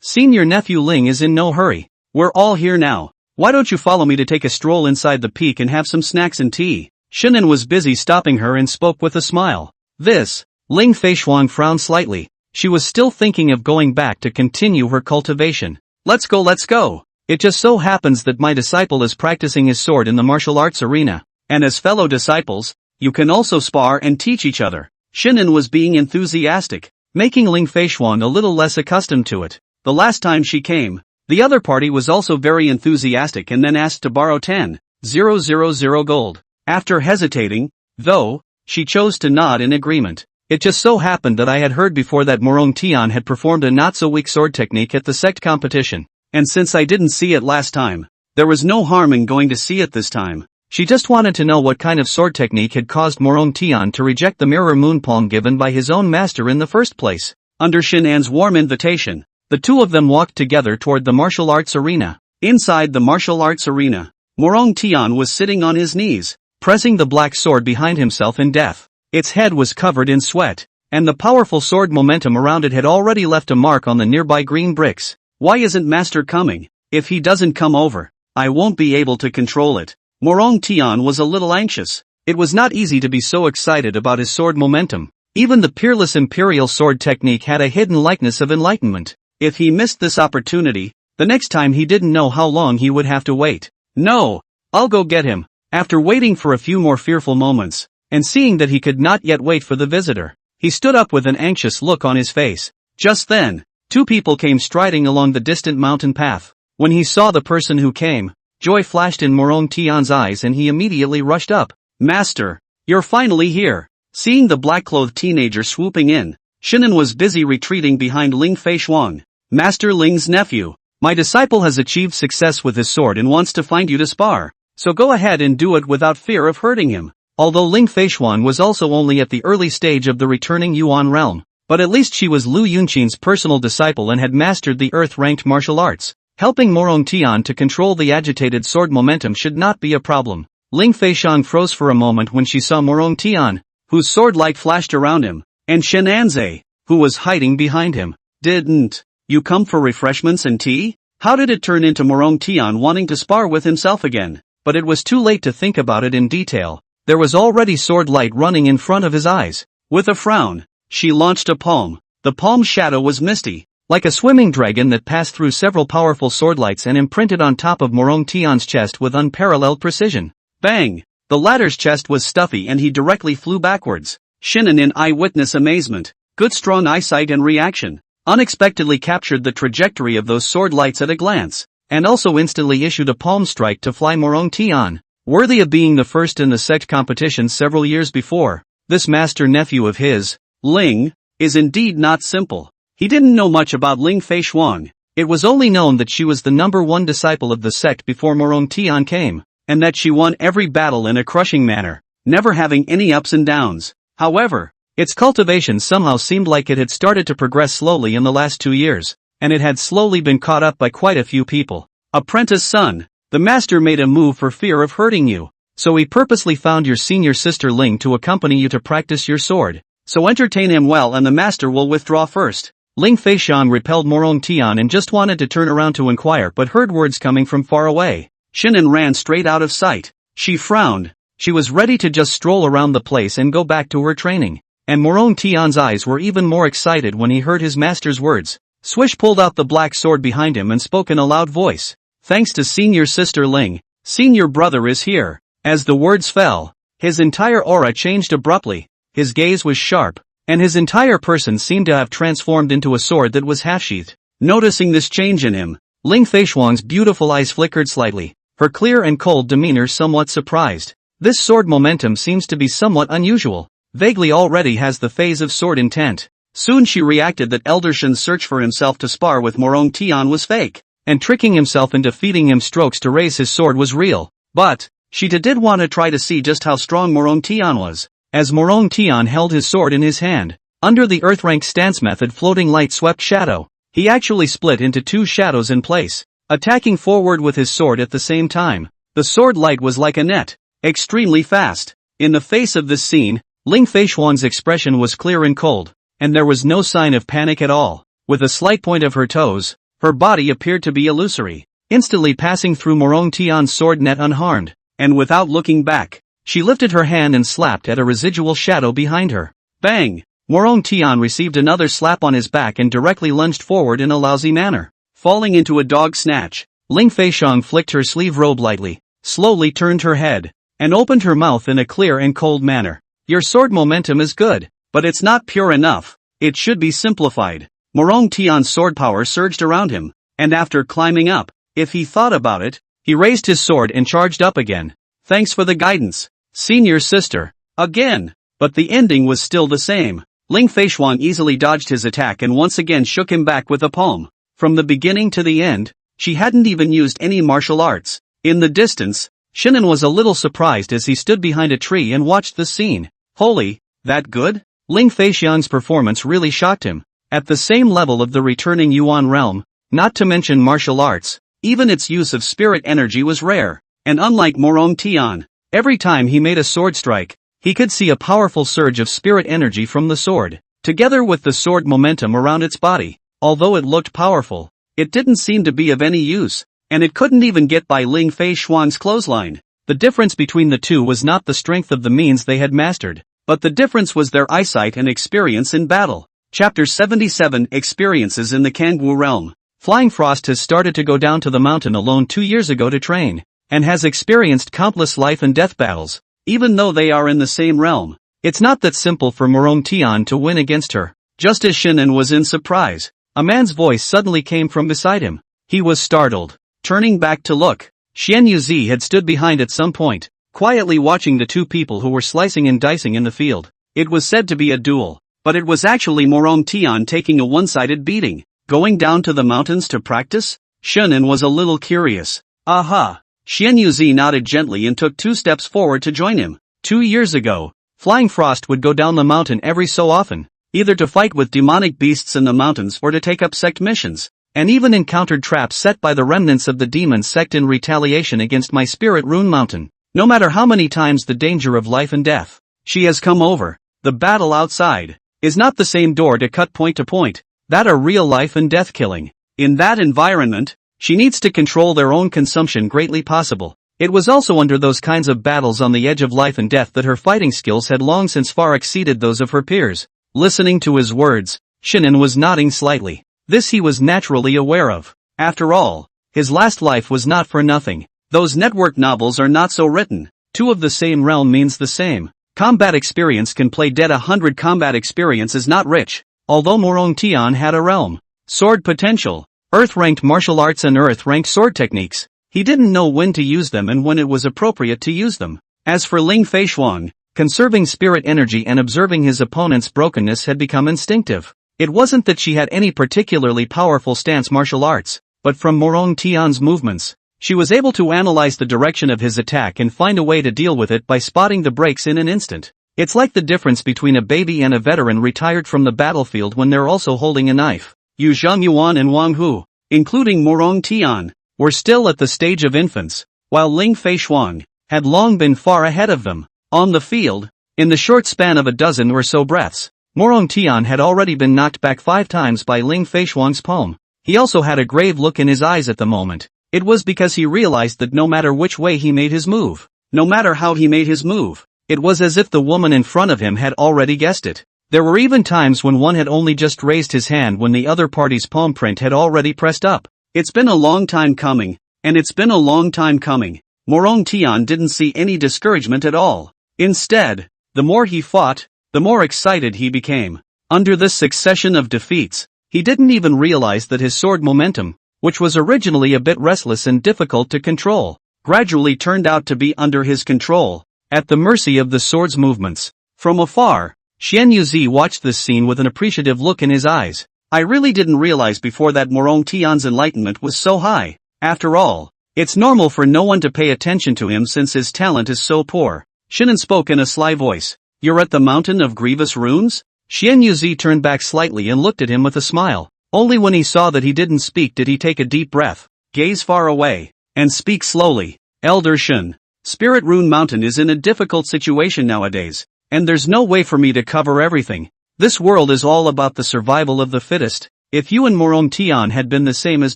Senior nephew Ling is in no hurry. We're all here now. Why don't you follow me to take a stroll inside the peak and have some snacks and tea? Shinan was busy stopping her and spoke with a smile. Ling Feixiang frowned slightly. She was still thinking of going back to continue her cultivation. Let's go. It just so happens that my disciple is practicing his sword in the martial arts arena. And as fellow disciples, you can also spar and teach each other. Shinan was being enthusiastic, making Ling Feixiang a little less accustomed to it. The last time she came, the other party was also very enthusiastic and then asked to borrow 10,000 gold. After hesitating, though, she chose to nod in agreement. It just so happened that I had heard before that Morong Tian had performed a not-so-weak sword technique at the sect competition, and since I didn't see it last time, there was no harm in going to see it this time. She just wanted to know what kind of sword technique had caused Morong Tian to reject the mirror moon palm given by his own master in the first place. Under Shinan's warm invitation, the two of them walked together toward the martial arts arena. Inside the martial arts arena, Morong Tian was sitting on his knees, pressing the black sword behind himself in death. Its head was covered in sweat, and the powerful sword momentum around it had already left a mark on the nearby green bricks. Why isn't Master coming? If he doesn't come over, I won't be able to control it. Morong Tian was a little anxious. It was not easy to be so excited about his sword momentum. Even the peerless imperial sword technique had a hidden likeness of enlightenment. If he missed this opportunity, the next time he didn't know how long he would have to wait. No, I'll go get him. After waiting for a few more fearful moments, and seeing that he could not yet wait for the visitor, he stood up with an anxious look on his face. Just then, two people came striding along the distant mountain path. When he saw the person who came, joy flashed in Morong Tian's eyes and he immediately rushed up. Master, you're finally here. Seeing the black-clothed teenager swooping in, Shinan was busy retreating behind Ling Feixiang. Master Ling's nephew, my disciple has achieved success with his sword and wants to find you to spar. So go ahead and do it without fear of hurting him. Although Ling Feixiang was also only at the early stage of the returning Yuan realm, but at least she was Lu Yunqin's personal disciple and had mastered the earth-ranked martial arts. Helping Morong Tian to control the agitated sword momentum should not be a problem. Ling Feixiang froze for a moment when she saw Morong Tian, whose sword light flashed around him, and Shen Anze, who was hiding behind him. Didn't you come for refreshments and tea? How did it turn into Morong Tian wanting to spar with himself again? But it was too late to think about it in detail. There was already sword light running in front of his eyes. With a frown, she launched a palm. The palm's shadow was misty, like a swimming dragon that passed through several powerful sword lights and imprinted on top of Morong Tian's chest with unparalleled precision. Bang! The latter's chest was stuffy and he directly flew backwards. Shinan in eyewitness amazement, good strong eyesight and reaction, unexpectedly captured the trajectory of those sword lights at a glance, and also instantly issued a palm strike to fly Morong Tian. Worthy of being the first in the sect competition several years before, this master nephew of his, Ling, is indeed not simple. He didn't know much about Ling Feixiang. It was only known that she was the #1 disciple of the sect before Morong Tian came, and that she won every battle in a crushing manner, never having any ups and downs. However, its cultivation somehow seemed like it had started to progress slowly in the last 2 years, and it had slowly been caught up by quite a few people. Apprentice son, the master made a move for fear of hurting you, so he purposely found your senior sister Ling to accompany you to practice your sword. So entertain him well and the master will withdraw first. Ling Feixiang repelled Morong Tian and just wanted to turn around to inquire but heard words coming from far away. Shinan ran straight out of sight. She frowned. She was ready to just stroll around the place and go back to her training. And Morong Tian's eyes were even more excited when he heard his master's words. Swish pulled out the black sword behind him and spoke in a loud voice. Thanks to senior sister Ling, senior brother is here. As the words fell, His entire aura changed abruptly, his gaze was sharp, and his entire person seemed to have transformed into a sword that was half-sheathed. Noticing this change in him, Ling Feishuang's beautiful eyes flickered slightly, her clear and cold demeanor somewhat surprised. This sword momentum seems to be somewhat unusual. Vaguely already has the phase of sword intent. Soon she reacted that Elder Shen's search for himself to spar with Morong Tian was fake, and tricking himself into feeding him strokes to raise his sword was real. But she did want to try to see just how strong Morong Tian was. As Morong Tian held his sword in his hand, under the earth-ranked stance method floating light swept shadow, he actually split into two shadows in place, attacking forward with his sword at the same time. The sword light was like a net, extremely fast. In the face of this scene, Ling Feishuang's expression was clear and cold, and there was no sign of panic at all. With a slight point of her toes, her body appeared to be illusory, instantly passing through Morong Tian's sword net unharmed, and without looking back, she lifted her hand and slapped at a residual shadow behind her. Bang! Morong Tian received another slap on his back and directly lunged forward in a lousy manner. Falling into a dog snatch, Ling Feishuang flicked her sleeve robe lightly, slowly turned her head, and opened her mouth in a clear and cold manner. Your sword momentum is good, but it's not pure enough. It should be simplified. Morong Tian's sword power surged around him, and after climbing up, if he thought about it, he raised his sword and charged up again. Thanks for the guidance, senior sister. Again. But the ending was still the same. Ling Feishuang easily dodged his attack and once again shook him back with a palm. From the beginning to the end, she hadn't even used any martial arts. In the distance, Shinan was a little surprised as he stood behind a tree and watched the scene. Holy, that good? Ling Feishuang's performance really shocked him. At the same level of the returning Yuan realm, not to mention martial arts, even its use of spirit energy was rare. And unlike Morong Tian, every time he made a sword strike, he could see a powerful surge of spirit energy from the sword, together with the sword momentum around its body. Although it looked powerful, it didn't seem to be of any use, and it couldn't even get by Ling Feishuang's clothesline. The difference between the two was not the strength of the means they had mastered, but the difference was their eyesight and experience in battle. Chapter 77 Experiences in the Kangwu Realm. Flying Frost has started to go down to the mountain alone 2 years ago to train, and has experienced countless life and death battles. Even though they are in the same realm, it's not that simple for Morong Tian to win against her. Just as Shinan was in surprise, a man's voice suddenly came from beside him. He was startled. Turning back to look, Xian Yuzi had stood behind at some point, quietly watching the two people who were slicing and dicing in the field. It was said to be a duel, but it was actually Morong Tian taking a one-sided beating. Going down to the mountains to practice? Shinan was a little curious. Aha! Xian Yuzi nodded gently and took 2 steps forward to join him. 2 years ago, Flying Frost would go down the mountain every so often, either to fight with demonic beasts in the mountains or to take up sect missions, and even encountered traps set by the remnants of the demon sect in retaliation against my spirit rune mountain. No matter how many times the danger of life and death she has come over, the battle outside is not the same door to cut point to point, that are real life and death killing. In that environment, she needs to control their own consumption greatly possible. It was also under those kinds of battles on the edge of life and death that her fighting skills had long since far exceeded those of her peers. Listening to his words, Shinan was nodding slightly. This he was naturally aware of. After all, his last life was not for nothing. Those network novels are not so written. 2 of the same realm means the same. Combat experience can play dead. 100 combat experience is not rich. Although Morong Tian had a realm sword potential, earth-ranked martial arts and earth-ranked sword techniques, he didn't know when to use them and when it was appropriate to use them. As for Ling Feishuang, conserving spirit energy and observing his opponent's brokenness had become instinctive. It wasn't that she had any particularly powerful stance martial arts, but from Morong Tian's movements, she was able to analyze the direction of his attack and find a way to deal with it by spotting the breaks in an instant. It's like the difference between a baby and a veteran retired from the battlefield when they're also holding a knife. Yu Zhangyuan and Wang Hu, including Morong Tian, were still at the stage of infants, while Ling Feishuang had long been far ahead of them. On the field, in the short span of a dozen or so breaths, Morong Tian had already been knocked back 5 times by Ling Feishuang's palm. He also had a grave look in his eyes at the moment. It was because he realized that no matter which way he made his move, no matter how he made his move, it was as if the woman in front of him had already guessed it. There were even times when one had only just raised his hand when the other party's palm print had already pressed up. It's been a long time coming, and it's been a long time coming. Morong Tian didn't see any discouragement at all. Instead, the more he fought, the more excited he became. Under this succession of defeats, he didn't even realize that his sword momentum, which was originally a bit restless and difficult to control, gradually turned out to be under his control, at the mercy of the sword's movements. From afar, Xian Yuzi watched this scene with an appreciative look in his eyes. I really didn't realize before that Morong Tian's enlightenment was so high. After all, it's normal for no one to pay attention to him since his talent is so poor. Shinan spoke in a sly voice. You're at the Mountain of Grievous Runes? Xian Yuzi turned back slightly and looked at him with a smile. Only when he saw that he didn't speak did he take a deep breath, gaze far away, and speak slowly. Elder Shun, Spirit Rune Mountain is in a difficult situation nowadays, and there's no way for me to cover everything. This world is all about the survival of the fittest. If you and Morong Tian had been the same as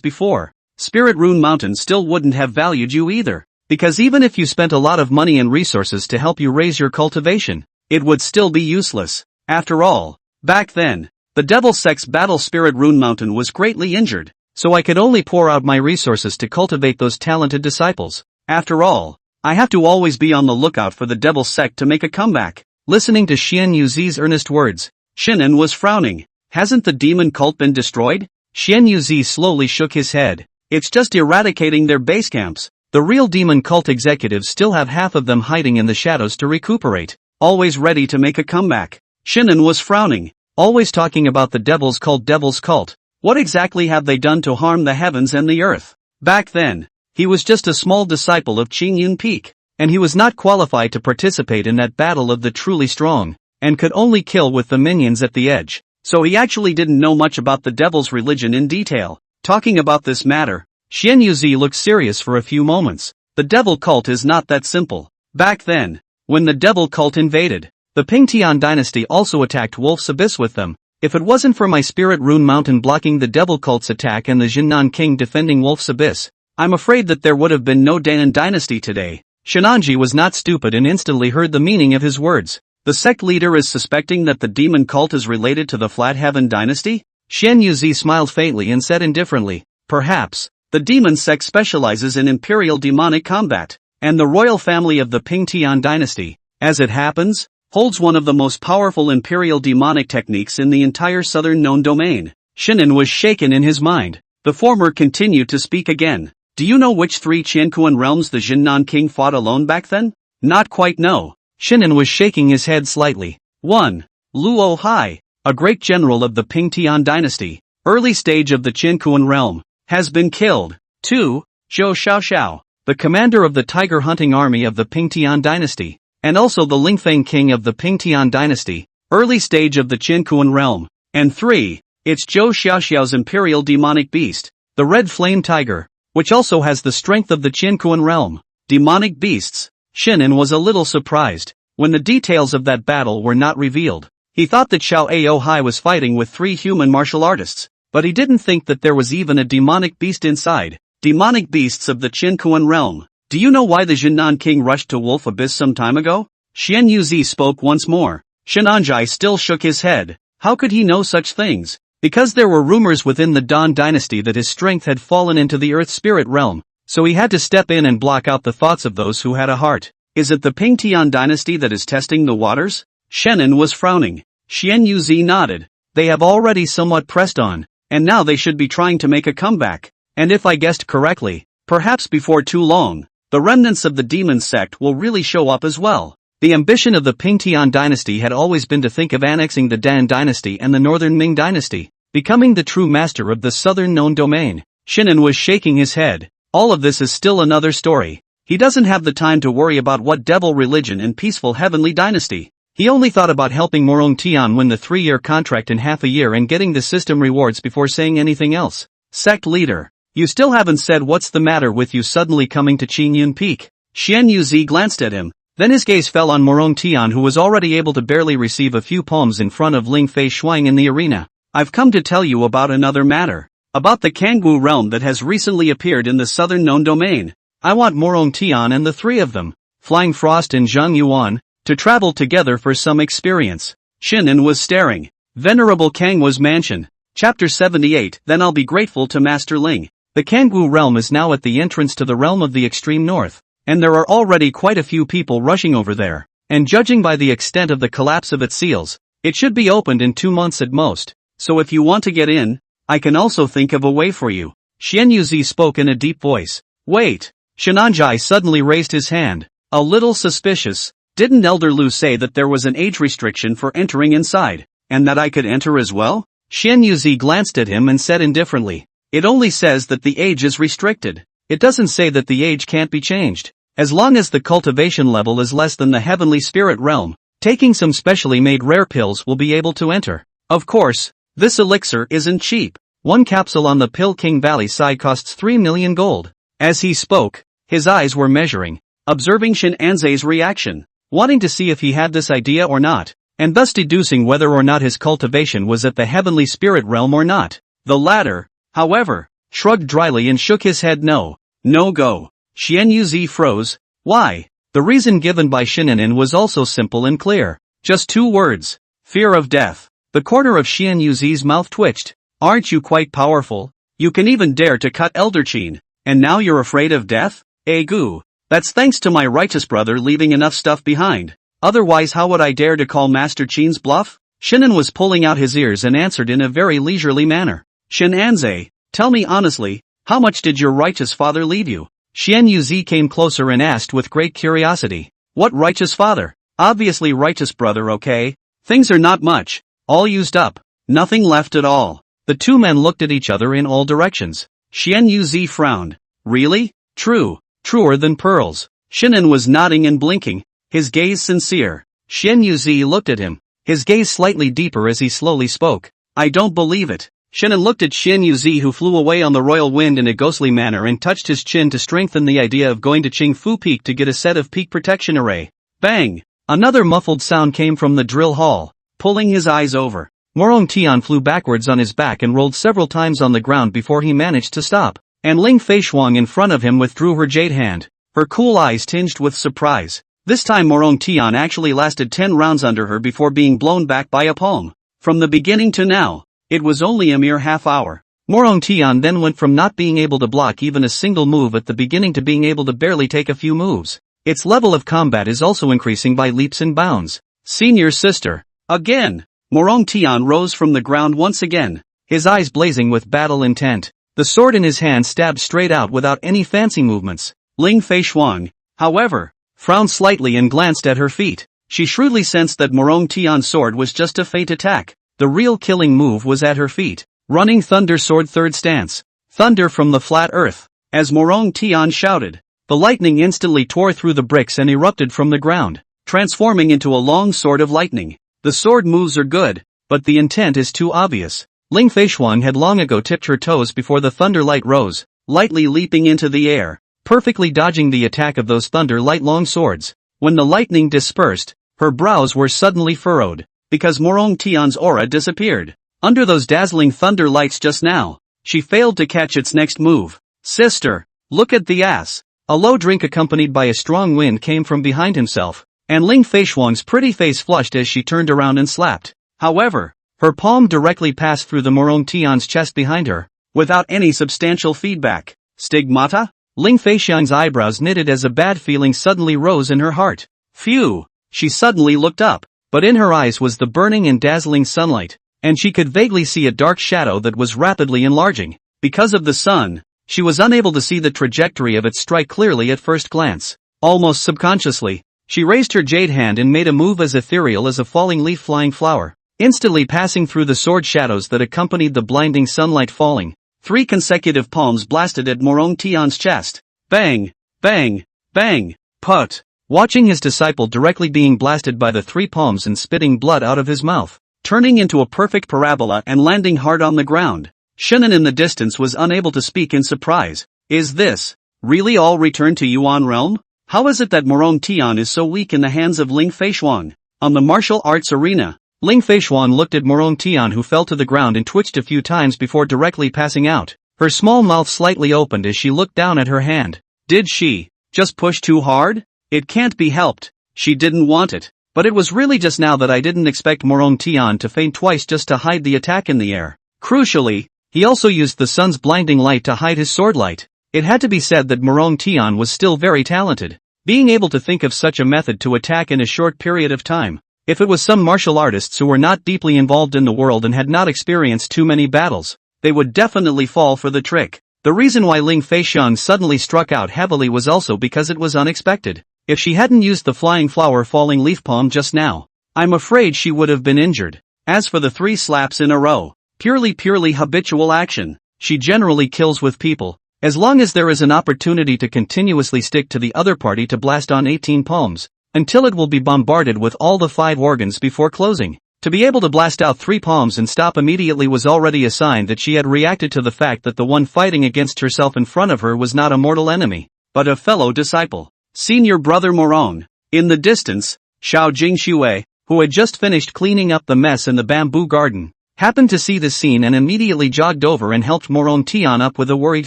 before, Spirit Rune Mountain still wouldn't have valued you either. Because even if you spent a lot of money and resources to help you raise your cultivation, it would still be useless. After all, back then, the Devil Sect's Battle Spirit Rune Mountain was greatly injured, so I could only pour out my resources to cultivate those talented disciples. After all, I have to always be on the lookout for the Devil Sect to make a comeback. Listening to Xian Yuzi's earnest words, Shinan was frowning. Hasn't the demon cult been destroyed? Xian Yuzi slowly shook his head. It's just eradicating their base camps. The real demon cult executives still have half of them hiding in the shadows to recuperate, always ready to make a comeback. Shinan was frowning, always talking about the Devil's Cult. What exactly have they done to harm the heavens and the earth? Back then, he was just a small disciple of Qingyun Peak, and he was not qualified to participate in that battle of the truly strong, and could only kill with the minions at the edge, so he actually didn't know much about the Devil's religion in detail. Talking about this matter, Xian Yuzi looked serious for a few moments. The Devil Cult is not that simple. Back then, when the Devil Cult invaded, the Pingtian dynasty also attacked Wolf's Abyss with them. If it wasn't for my Spirit Rune Mountain blocking the Devil Cult's attack and the Jinnan King defending Wolf's Abyss, I'm afraid that there would have been no Danan dynasty today. Shinanji was not stupid and instantly heard the meaning of his words. The sect leader is suspecting that the demon cult is related to the Flat Heaven dynasty? Xian Yuzi smiled faintly and said indifferently, perhaps. The demon sect specializes in imperial demonic combat, and the royal family of the Pingtian dynasty, as it happens, holds one of the most powerful imperial demonic techniques in the entire southern known domain. Shinan was shaken in his mind. The former continued to speak again. Do you know which 3 Qiankuan realms the Jinnan King fought alone back then? Not quite no. Shinan was shaking his head slightly. 1. Luo Hai, a great general of the Pingtian dynasty, early stage of the Qiankuan realm, has been killed. 2. Zhou Xiaoxiao, the commander of the tiger hunting army of the Pingtian dynasty, and also the Lingfeng king of the Pingtian dynasty, early stage of the Qiankuan realm. And 3. It's Zhou Xiaoxiao's imperial demonic beast, the red flame tiger, which also has the strength of the Qiankuan realm. Demonic beasts. Shinan was a little surprised when the details of that battle were not revealed. He thought that Xiao Ao Hai was fighting with 3 human martial artists, but he didn't think that there was even a demonic beast inside. Demonic beasts of the Qiankuan realm. Do you know why the Jinnan King rushed to Wolf Abyss some time ago? Xian Yuzi spoke once more. Shinanjai still shook his head. How could he know such things? Because there were rumors within the Dan dynasty that his strength had fallen into the earth spirit realm, so he had to step in and block out the thoughts of those who had a heart. Is it the Pingtian dynasty that is testing the waters? Shenan was frowning. Xian Yuzi nodded. They have already somewhat pressed on, and now they should be trying to make a comeback. And if I guessed correctly, perhaps before too long, the remnants of the demon sect will really show up as well. The ambition of the Pingtian dynasty had always been to think of annexing the Dan dynasty and the northern Ming dynasty, becoming the true master of the southern known domain. Shinan was shaking his head. All of this is still another story. He doesn't have the time to worry about what devil religion and peaceful heavenly dynasty. He only thought about helping Morong Tian win the 3-year contract in half a year and getting the system rewards before saying anything else. Sect leader, you still haven't said what's the matter with you suddenly coming to Qingyun Peak. Xian Yuzi glanced at him. Then his gaze fell on Morong Tian, who was already able to barely receive a few palms in front of Ling Fei Shuang in the arena. I've come to tell you about another matter. About the Kangwu realm that has recently appeared in the southern known domain. I want Morong Tian and the 3 of them, Flying Frost and Zhang Yuan, to travel together for some experience. Shinan was staring. Venerable Kangwa's mansion. Chapter 78. Then I'll be grateful to Master Ling. The Kangwu realm is now at the entrance to the realm of the extreme north, and there are already quite a few people rushing over there. and judging by the extent of the collapse of its seals, it should be opened in 2 months at most. So if you want to get in, I can also think of a way for you. Xian Yuzi spoke in a deep voice. Wait. Shenanjai suddenly raised his hand, a little suspicious. Didn't Elder Lu say that there was an age restriction for entering inside, and that I could enter as well? Xian Yuzi glanced at him and said indifferently. It only says that the age is restricted. It doesn't say that the age can't be changed. As long as the cultivation level is less than the heavenly spirit realm, taking some specially made rare pills will be able to enter. Of course, this elixir isn't cheap. 1 capsule on the Pill King Valley side costs 3 million gold. As he spoke, his eyes were measuring, observing Shin Anzei's reaction, wanting to see if he had this idea or not, and thus deducing whether or not his cultivation was at the heavenly spirit realm or not. The latter, however, shrugged dryly and shook his head no. No go. Xian Yuzi froze. Why? The reason given by Shinanin was also simple and clear. Just 2 words. Fear of death. The corner of Xian Yuzi's mouth twitched. Aren't you quite powerful? You can even dare to cut Elder Qin, and now you're afraid of death? Goo. That's thanks to my righteous brother leaving enough stuff behind. Otherwise how would I dare to call Master Qin's bluff? Shinan was pulling out his ears and answered in a very leisurely manner. Shin Anzei, tell me honestly, how much did your righteous father leave you? Xian Yuzi came closer and asked with great curiosity. What righteous father? Obviously righteous brother, okay? Things are not much. All used up. Nothing left at all. The 2 men looked at each other in all directions. Xian Yuzi frowned. Really? True. Truer than pearls. Shinan was nodding and blinking, his gaze sincere. Xian Yuzi looked at him, his gaze slightly deeper as he slowly spoke. I don't believe it. Shinan looked at Xian Yuzi, who flew away on the royal wind in a ghostly manner and touched his chin to strengthen the idea of going to Qingfu Peak to get a set of peak protection array. Bang! Another muffled sound came from the drill hall, pulling his eyes over. Morong Tian flew backwards on his back and rolled several times on the ground before he managed to stop, and Ling Feishuang in front of him withdrew her jade hand, her cool eyes tinged with surprise. This time Morong Tian actually lasted 10 rounds under her before being blown back by a palm. From the beginning to now, it was only a mere half hour. Morong Tian then went from not being able to block even a single move at the beginning to being able to barely take a few moves. Its level of combat is also increasing by leaps and bounds. Senior sister. Again! Morong Tian rose from the ground once again, his eyes blazing with battle intent. The sword in his hand stabbed straight out without any fancy movements. Ling Feishuang, however, frowned slightly and glanced at her feet. She shrewdly sensed that Morong Tian's sword was just a feint attack. The real killing move was at her feet. Running Thunder Sword 3rd stance. Thunder from the flat earth. As Morong Tian shouted, the lightning instantly tore through the bricks and erupted from the ground, transforming into a long sword of lightning. The sword moves are good, but the intent is too obvious. Ling Feishuang had long ago tipped her toes before the thunder light rose, lightly leaping into the air, perfectly dodging the attack of those thunder light long swords. When the lightning dispersed, her brows were suddenly furrowed, because Morong Tian's aura disappeared. Under those dazzling thunder lights just now, she failed to catch its next move. Sister, look at the ass. A low drink accompanied by a strong wind came from behind himself, and Ling Feishuang's pretty face flushed as she turned around and slapped. However, her palm directly passed through the Morong Tian's chest behind her, without any substantial feedback. Stigmata? Ling Feishuang's eyebrows knitted as a bad feeling suddenly rose in her heart. Phew! She suddenly looked up, but in her eyes was the burning and dazzling sunlight, and she could vaguely see a dark shadow that was rapidly enlarging. Because of the sun, she was unable to see the trajectory of its strike clearly at first glance. Almost subconsciously, she raised her jade hand and made a move as ethereal as a falling leaf flying flower, instantly passing through the sword shadows that accompanied the blinding sunlight falling. 3 consecutive palms blasted at Morong Tian's chest. Bang! Bang! Bang! Put! Watching his disciple directly being blasted by the 3 palms and spitting blood out of his mouth, turning into a perfect parabola and landing hard on the ground, Shinan in the distance was unable to speak in surprise. Is this really all returned to Yuan realm? How is it that Morong Tian is so weak in the hands of Ling Feishuang? On the martial arts arena, Ling Feishuang looked at Morong Tian, who fell to the ground and twitched a few times before directly passing out. Her small mouth slightly opened as she looked down at her hand. Did she just push too hard? It can't be helped. She didn't want it. But it was really just now that I didn't expect Morong Tian to feint twice just to hide the attack in the air. Crucially, he also used the sun's blinding light to hide his sword light. It had to be said that Morong Tian was still very talented. Being able to think of such a method to attack in a short period of time. If it was some martial artists who were not deeply involved in the world and had not experienced too many battles, they would definitely fall for the trick. The reason why Ling Feixiang suddenly struck out heavily was also because it was unexpected. If she hadn't used the flying flower falling leaf palm just now, I'm afraid she would have been injured. As for the 3 slaps in a row, purely habitual action. She generally kills with people. As long as there is an opportunity to continuously stick to the other party to blast on 18 palms, until it will be bombarded with all the 5 organs before closing. To be able to blast out 3 palms and stop immediately was already a sign that she had reacted to the fact that the one fighting against herself in front of her was not a mortal enemy, but a fellow disciple. Senior brother Morong. In the distance, Xiao Jingxue, who had just finished cleaning up the mess in the bamboo garden, happened to see the scene and immediately jogged over and helped Morong Tian up with a worried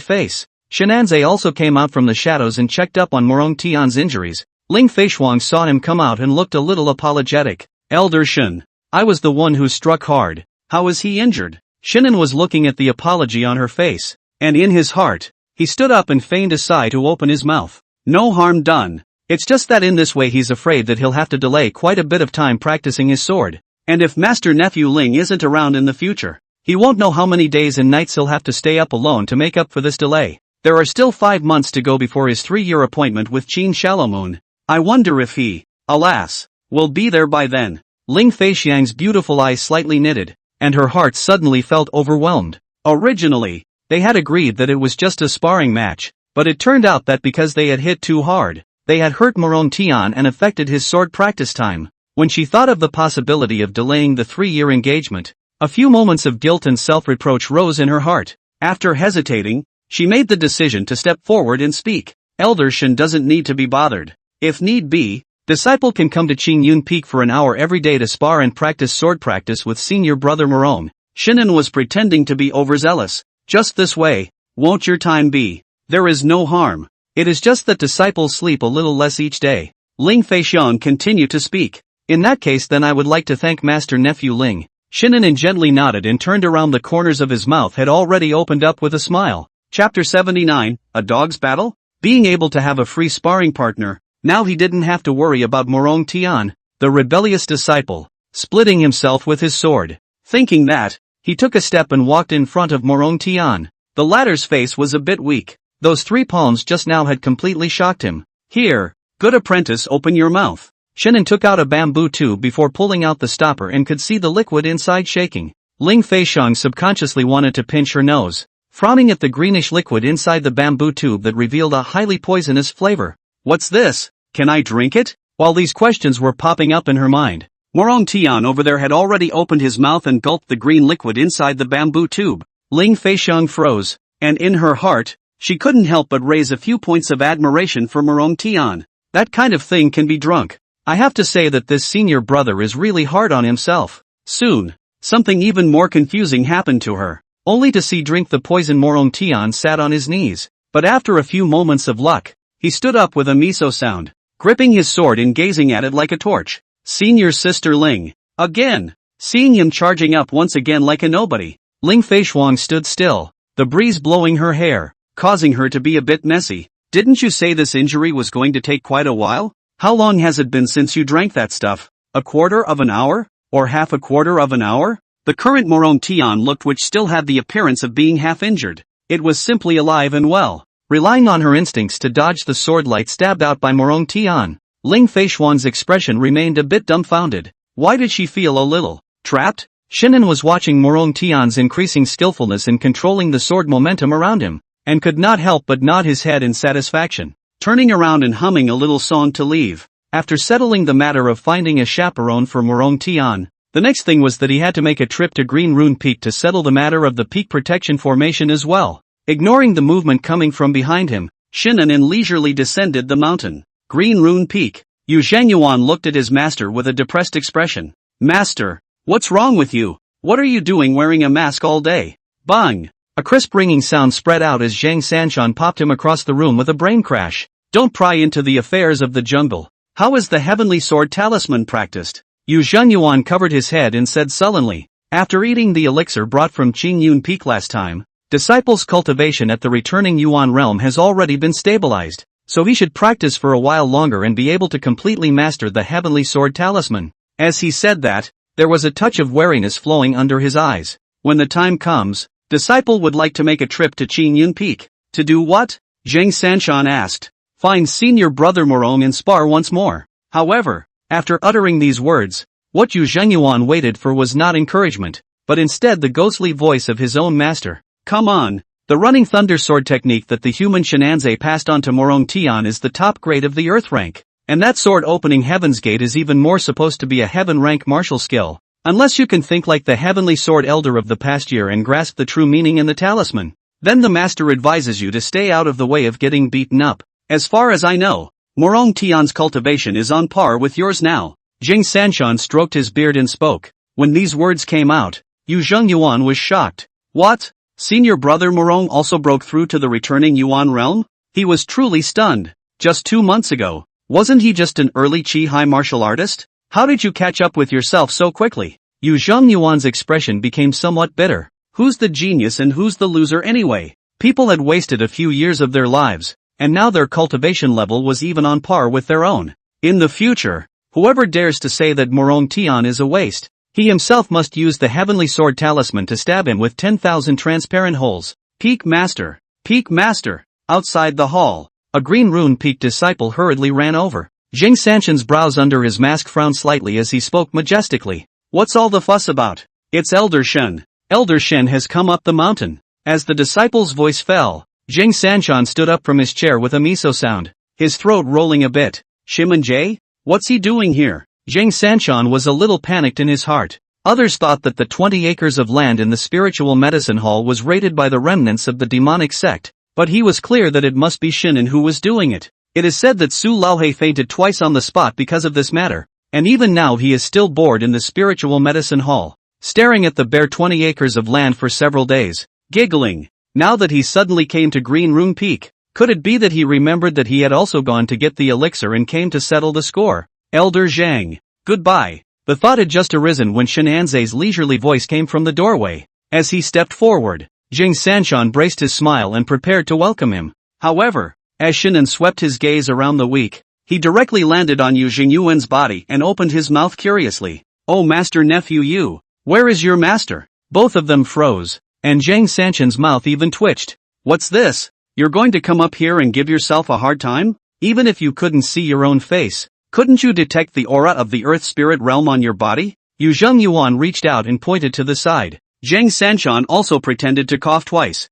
face. Shenanze also came out from the shadows and checked up on Morong Tian's injuries. Ling Feixiang saw him come out and looked a little apologetic. Elder Shen, I was the one who struck hard. How is he injured? Shinan was looking at the apology on her face, and in his heart, he stood up and feigned a sigh to open his mouth. No harm done. It's just that in this way he's afraid that he'll have to delay quite a bit of time practicing his sword. And if Master Nephew Ling isn't around in the future, he won't know how many days and nights he'll have to stay up alone to make up for this delay. There are still 5 months to go before his 3-year appointment with Qin Shallowmoon. I wonder if he, alas, will be there by then. Ling Feixiang's beautiful eyes slightly knitted, and her heart suddenly felt overwhelmed. Originally, they had agreed that it was just a sparring match, but it turned out that because they had hit too hard, they had hurt Morong Tian and affected his sword practice time. When she thought of the possibility of delaying the 3-year engagement, a few moments of guilt and self-reproach rose in her heart. After hesitating, she made the decision to step forward and speak. Elder Shen doesn't need to be bothered. If need be, disciple can come to Qingyun Peak for an hour every day to spar and practice sword practice with senior brother Morong. Shinan was pretending to be overzealous. Just this way, won't your time be? There is no harm. It is just that disciples sleep a little less each day. Ling Feixiang continued to speak. In that case then I would like to thank Master Nephew Ling. Shinan gently nodded and turned around. The corners of his mouth had already opened up with a smile. Chapter 79, A Dog's Battle? Being able to have a free sparring partner, now he didn't have to worry about Morong Tian, the rebellious disciple, splitting himself with his sword. Thinking that, he took a step and walked in front of Morong Tian. The latter's face was a bit weak. Those 3 palms just now had completely shocked him. Here, good apprentice, open your mouth. Shinan took out a bamboo tube before pulling out the stopper and could see the liquid inside shaking. Ling Feixiang subconsciously wanted to pinch her nose, frowning at the greenish liquid inside the bamboo tube that revealed a highly poisonous flavor. What's this? Can I drink it? While these questions were popping up in her mind, Morong Tian over there had already opened his mouth and gulped the green liquid inside the bamboo tube. Ling Feixiang froze, and in her heart, she couldn't help but raise a few points of admiration for Morong Tian. That kind of thing can be drunk. I have to say that this senior brother is really hard on himself. Soon, something even more confusing happened to her. Only to see drink the poison. Morong Tian sat on his knees, but after a few moments of luck, he stood up with a miso sound, gripping his sword and gazing at it like a torch. Senior sister Ling. Again. Seeing him charging up once again like a nobody, Ling Feixiang stood still, the breeze blowing her hair, causing her to be a bit messy. Didn't you say this injury was going to take quite a while? How long has it been since you drank that stuff? A quarter of an hour? Or half a quarter of an hour? The current Morong Tian looked, which still had the appearance of being half injured. It was simply alive and well. Relying on her instincts to dodge the sword light stabbed out by Morong Tian, Ling Feixiang's expression remained a bit dumbfounded. Why did she feel a little trapped? Shinan was watching Morong Tian's increasing skillfulness in controlling the sword momentum around him, and could not help but nod his head in satisfaction, turning around and humming a little song to leave. After settling the matter of finding a chaperone for Morong Tian, the next thing was that he had to make a trip to Green Rune Peak to settle the matter of the peak protection formation as well. Ignoring the movement coming from behind him, Shinan leisurely descended the mountain. Green Rune Peak. Yu Zhengyuan looked at his master with a depressed expression. Master, what's wrong with you? What are you doing wearing a mask all day? Bang! A crisp ringing sound spread out as Zhang Sanshan popped him across the room with a brain crash. Don't pry into the affairs of the jungle. How is the heavenly sword talisman practiced? Yu Zhengyuan covered his head and said sullenly. After eating the elixir brought from Qingyun Peak last time, disciples' cultivation at the returning Yuan realm has already been stabilized. so he should practice for a while longer and be able to completely master the heavenly sword talisman. As he said that, there was a touch of wariness flowing under his eyes. When the time comes, disciple would like to make a trip to Qingyun Peak. To do what? Zhang Sanshan asked. Find senior brother Morong and spar once more. However, after uttering these words, what Yu Zhengyuan waited for was not encouragement, but instead the ghostly voice of his own master. Come on! The running thunder sword technique that the human Shenanze passed on to Morong Tian is the top grade of the earth rank, and that sword opening Heaven's Gate is even more supposed to be a heaven rank martial skill, unless you can think like the heavenly sword elder of the past year and grasp the true meaning in the talisman. Then the master advises you to stay out of the way of getting beaten up. As far as I know, Morong Tian's cultivation is on par with yours now. Jing Sanshan stroked his beard and spoke. When these words came out, Yu Zhengyuan was shocked. What? Senior brother Morong also broke through to the returning Yuan realm? He was truly stunned. Just 2 months ago, wasn't he just an early Qi high martial artist? How did you catch up with yourself so quickly? Yu Zhengyuan's expression became somewhat bitter. Who's the genius and who's the loser anyway? People had wasted a few years of their lives, and now their cultivation level was even on par with their own. In the future, whoever dares to say that Morong Tian is a waste, he himself must use the heavenly sword talisman to stab him with 10,000 transparent holes. Peak Master! Peak Master! Outside the hall, a green rune peak disciple hurriedly ran over. Jing Sanshan's brows under his mask frowned slightly as he spoke majestically. What's all the fuss about? It's Elder Shen. Elder Shen has come up the mountain. As the disciple's voice fell, Jing Sanshan stood up from his chair with a miso sound, his throat rolling a bit. Shiman Jie? What's he doing here? Jing Sanshan was a little panicked in his heart. Others thought that the 20 acres of land in the spiritual medicine hall was raided by the remnants of the demonic sect, but he was clear that it must be Shinan who was doing it. It is said that Su Laohe fainted twice on the spot because of this matter, and even now he is still bored in the spiritual medicine hall, staring at the bare 20 acres of land for several days, giggling. Now that he suddenly came to Green Rune Peak, could it be that he remembered that he had also gone to get the elixir and came to settle the score? Elder Zhang, goodbye. The thought had just arisen when Shenanze's leisurely voice came from the doorway. As he stepped forward, Jing Sanshan braced his smile and prepared to welcome him. However, as Shinan swept his gaze around the week, he directly landed on Yu Jingyuan's body and opened his mouth curiously. Oh Master Nephew Yu, where is your master? Both of them froze, and Jing Sanshan's mouth even twitched. What's this? You're going to come up here and give yourself a hard time? Even if you couldn't see your own face, couldn't you detect the aura of the earth spirit realm on your body? Yu Zhengyuan reached out and pointed to the side. Zhang Sanshan also pretended to cough twice.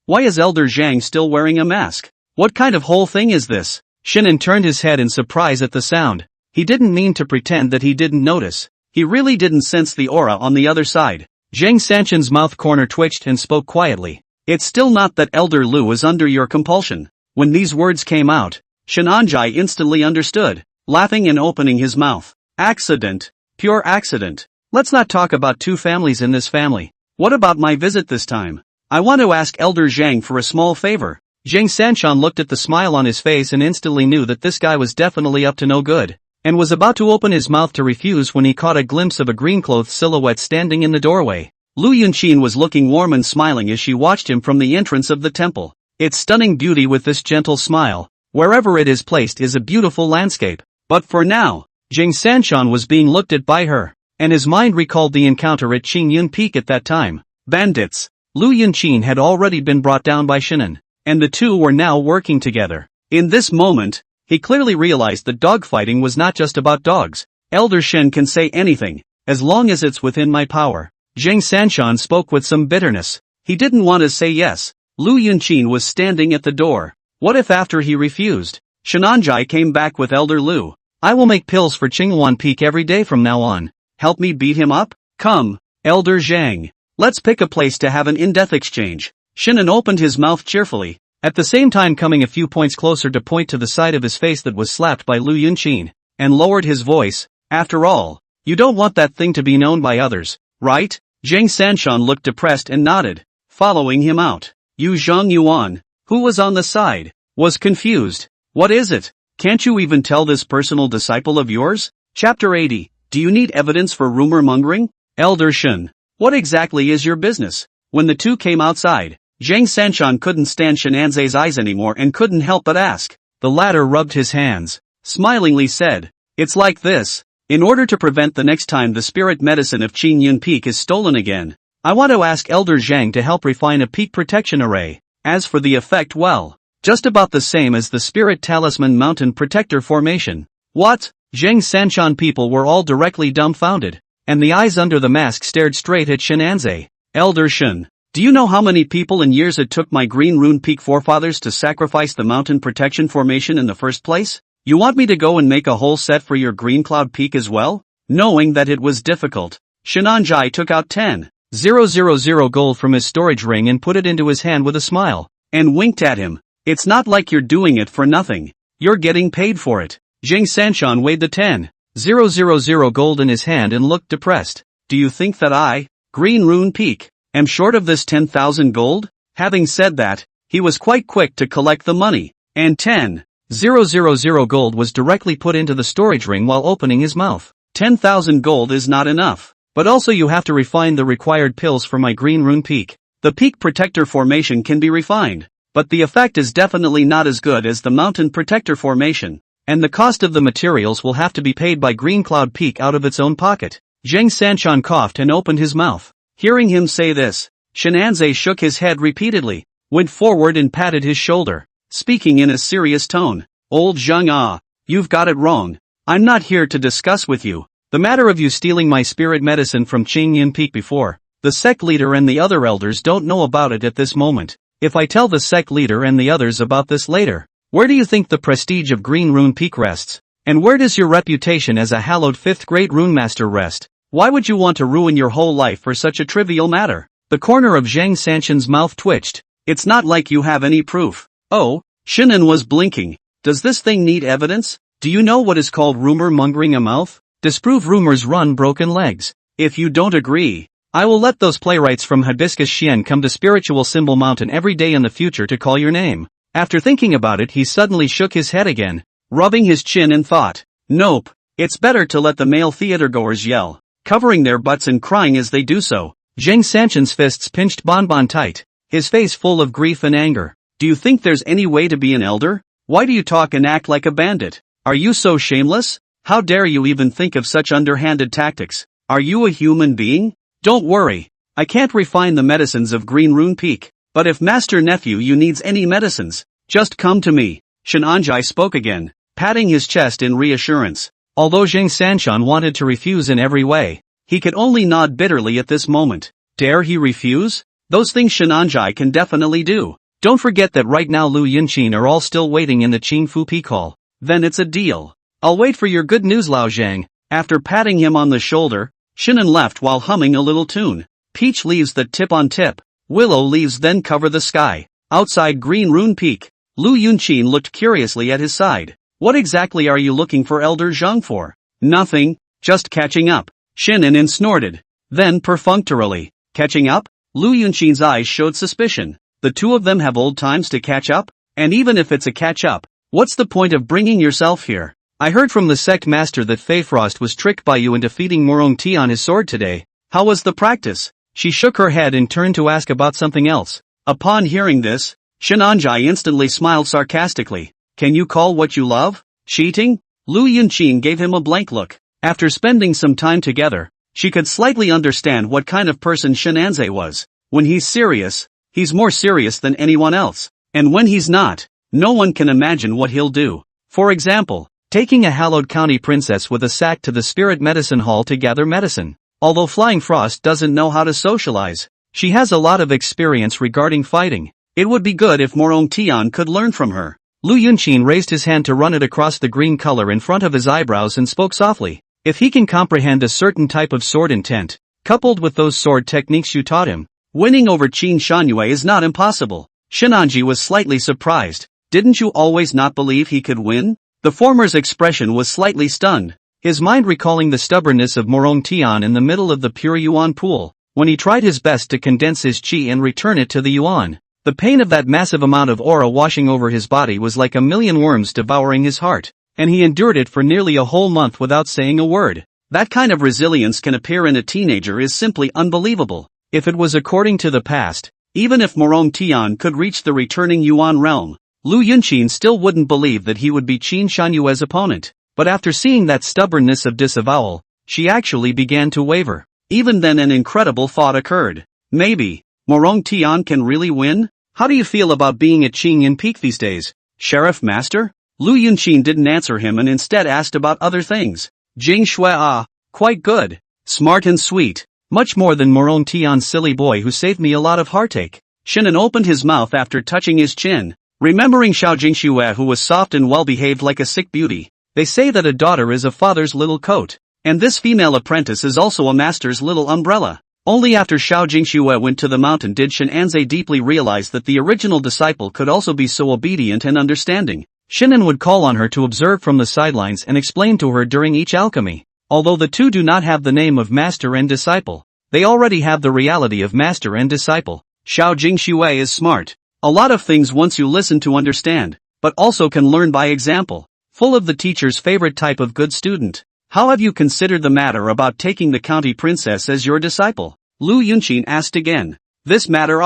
Why is Elder Zhang still wearing a mask? What kind of whole thing is this? Shinan turned his head in surprise at the sound. He didn't mean to pretend that he didn't notice. He really didn't sense the aura on the other side. Zhang Sanshan's mouth corner twitched and spoke quietly. It's still not that Elder Lu is under your compulsion. When these words came out, Shenanjai instantly understood, laughing and opening his mouth. Accident. Pure accident. Let's not talk about two families in this family. What about my visit this time? I want to ask Elder Zhang for a small favor. Jing Sanshan looked at the smile on his face and instantly knew that this guy was definitely up to no good, and was about to open his mouth to refuse when he caught a glimpse of a green-clothed silhouette standing in the doorway. Lu Yunqin was looking warm and smiling as she watched him from the entrance of the temple. Its stunning beauty with this gentle smile, wherever it is placed, is a beautiful landscape. But for now, Jing Sanshan was being looked at by her, and his mind recalled the encounter at Qingyun Peak at that time. Bandits. Lu Yunqin had already been brought down by Shinan, and the two were now working together. In this moment, he clearly realized that dogfighting was not just about dogs. Elder Shen can say anything, as long as it's within my power. Jing Sanshan spoke with some bitterness. He didn't want to say yes. Lu Yunqin was standing at the door. What if after he refused, Shenanjai came back with Elder Lu? I will make pills for Qinghuan Peak every day from now on. Help me beat him up? Come, Elder Zhang. Let's pick a place to have an in-depth exchange. Shinan opened his mouth cheerfully, at the same time coming a few points closer to point to the side of his face that was slapped by Lu Yunqin, and lowered his voice. After all, you don't want that thing to be known by others, right? Jing Sanshan looked depressed and nodded, following him out. Yu Zhengyuan, who was on the side, was confused. What is it? Can't you even tell this personal disciple of yours? Chapter 80. Do you need evidence for rumor mongering? Elder Shen, what exactly is your business? When the two came outside, Zhang Sanshan couldn't stand Shenanzei's eyes anymore and couldn't help but ask. The latter rubbed his hands, smilingly said, "It's like this. In order to prevent the next time the spirit medicine of Qin Yun Peak is stolen again, I want to ask Elder Zhang to help refine a peak protection array. As for the effect, well, just about the same as the Spirit Talisman Mountain Protector formation." What? Zhang Sanshan people were all directly dumbfounded, and the eyes under the mask stared straight at Shenanzei. Elder Shen, do you know how many people and years it took my Green Rune Peak forefathers to sacrifice the mountain protection formation in the first place? You want me to go and make a whole set for your Green Cloud Peak as well? Knowing that it was difficult, Shenanzai took out 10,000 gold from his storage ring and put it into his hand with a smile, and winked at him. It's not like you're doing it for nothing. You're getting paid for it. Zhang Sanshan weighed the 10,000 gold in his hand and looked depressed. Do you think that I, Green Rune Peak, am short of this 10,000 gold? Having said that, he was quite quick to collect the money, and 10,000 gold was directly put into the storage ring while opening his mouth. 10,000 gold is not enough, but also you have to refine the required pills for my Green Rune Peak. The Peak Protector formation can be refined, but the effect is definitely not as good as the Mountain Protector formation, and the cost of the materials will have to be paid by Green Cloud Peak out of its own pocket. Zhang Sanshan coughed and opened his mouth. Hearing him say this, Shenanzei shook his head repeatedly, went forward and patted his shoulder, speaking in a serious tone. Old Zhang, you've got it wrong. I'm not here to discuss with you the matter of you stealing my spirit medicine from Qin Yun Peak before. The sect leader and the other elders don't know about it at this moment. If I tell the sect leader and the others about this later, where do you think the prestige of Green Rune Peak rests? And where does your reputation as a hallowed 5th grade rune master rest? Why would you want to ruin your whole life for such a trivial matter? The corner of Zhang Sanshan's mouth twitched. It's not like you have any proof. Oh, Shinan was blinking. Does this thing need evidence? Do you know what is called rumor mongering a mouth? Disprove rumors run broken legs. If you don't agree, I will let those playwrights from Hibiscus Xian come to Spiritual Symbol Mountain every day in the future to call your name. After thinking about it, he suddenly shook his head again, rubbing his chin and thought, nope, it's better to let the male theatergoers yell, covering their butts and crying as they do so. Zhang Sanshan's fists pinched Bonbon tight, his face full of grief and anger. Do you think there's any way to be an elder? Why do you talk and act like a bandit? Are you so shameless? How dare you even think of such underhanded tactics? Are you a human being? Don't worry, I can't refine the medicines of Green Rune Peak, but if Master Nephew you needs any medicines, just come to me. Shenanzai spoke again, patting his chest in reassurance. Although Zhang Sanshan wanted to refuse in every way, he could only nod bitterly at this moment. Dare he refuse? Those things Shenanzai can definitely do. Don't forget that right now Lu Yunqin are all still waiting in the Qingfu Peak Hall. Then it's a deal. I'll wait for your good news, Lao Zhang. After patting him on the shoulder, Shinan left while humming a little tune. Peach leaves that tip on tip, willow leaves then cover the sky. Outside Green Rune Peak, Lu Yunqin looked curiously at his side. What exactly are you looking for Elder Zhang for? Nothing, just catching up. Shinan snorted. Then perfunctorily, catching up? Lu Yunqin's eyes showed suspicion. The two of them have old times to catch up? And even if it's a catch up, what's the point of bringing yourself here? I heard from the sect master that Fei Frost was tricked by you into defeating Morong Ti on his sword today. How was the practice? She shook her head and turned to ask about something else. Upon hearing this, Shenanzai instantly smiled sarcastically. Can you call what you love cheating? Lu Yunqin gave him a blank look. After spending some time together, she could slightly understand what kind of person Shenanzai was. When he's serious, he's more serious than anyone else. And when he's not, no one can imagine what he'll do. For example, taking a hallowed county princess with a sack to the spirit medicine hall to gather medicine. Although Flying Frost doesn't know how to socialize, she has a lot of experience regarding fighting. It would be good if Morong Tian could learn from her. Lu Yunqin raised his hand to run it across the green color in front of his eyebrows and spoke softly. If he can comprehend a certain type of sword intent, coupled with those sword techniques you taught him, winning over Qin Shangyue is not impossible. Shenanji was slightly surprised. Didn't you always not believe he could win? The former's expression was slightly stunned, his mind recalling the stubbornness of Morong Tian in the middle of the pure yuan pool, when he tried his best to condense his qi and return it to the yuan. The pain of that massive amount of aura washing over his body was like a million worms devouring his heart, and he endured it for nearly a whole month without saying a word. That kind of resilience can appear in a teenager is simply unbelievable. If it was according to the past, Even if Morong Tian could reach the returning Yuan realm, Lu Yunqin still wouldn't believe that he would be Qin Shanyue's opponent. But after seeing that stubbornness of disavowal, she actually began to waver. Even then an incredible thought occurred. Maybe, Morong Tian can really win? How do you feel about being at Qingyan Peak these days, Sheriff Master? Lu Yunqin didn't answer him and instead asked about other things. Jing Shui, quite good. Smart and sweet. Much more than Morong Tian's silly boy who saved me a lot of heartache. Shinan opened his mouth after touching his chin. Remembering Xiao Jingxue who was soft and well-behaved like a sick beauty. They say that a daughter is a father's little coat. And this female apprentice is also a master's little umbrella. Only after Xiao Jingxue went to the mountain did Shen Anze deeply realize that the original disciple could also be so obedient and understanding. Shinan would call on her to observe from the sidelines and explain to her during each alchemy. Although the two do not have the name of master and disciple, they already have the reality of master and disciple. Xiao Jingxue is smart. A lot of things once you listen to understand, but also can learn by example. Full of the teacher's favorite type of good student. How have you considered the matter about taking the county princess as your disciple? Lu Yunqin asked again. This matter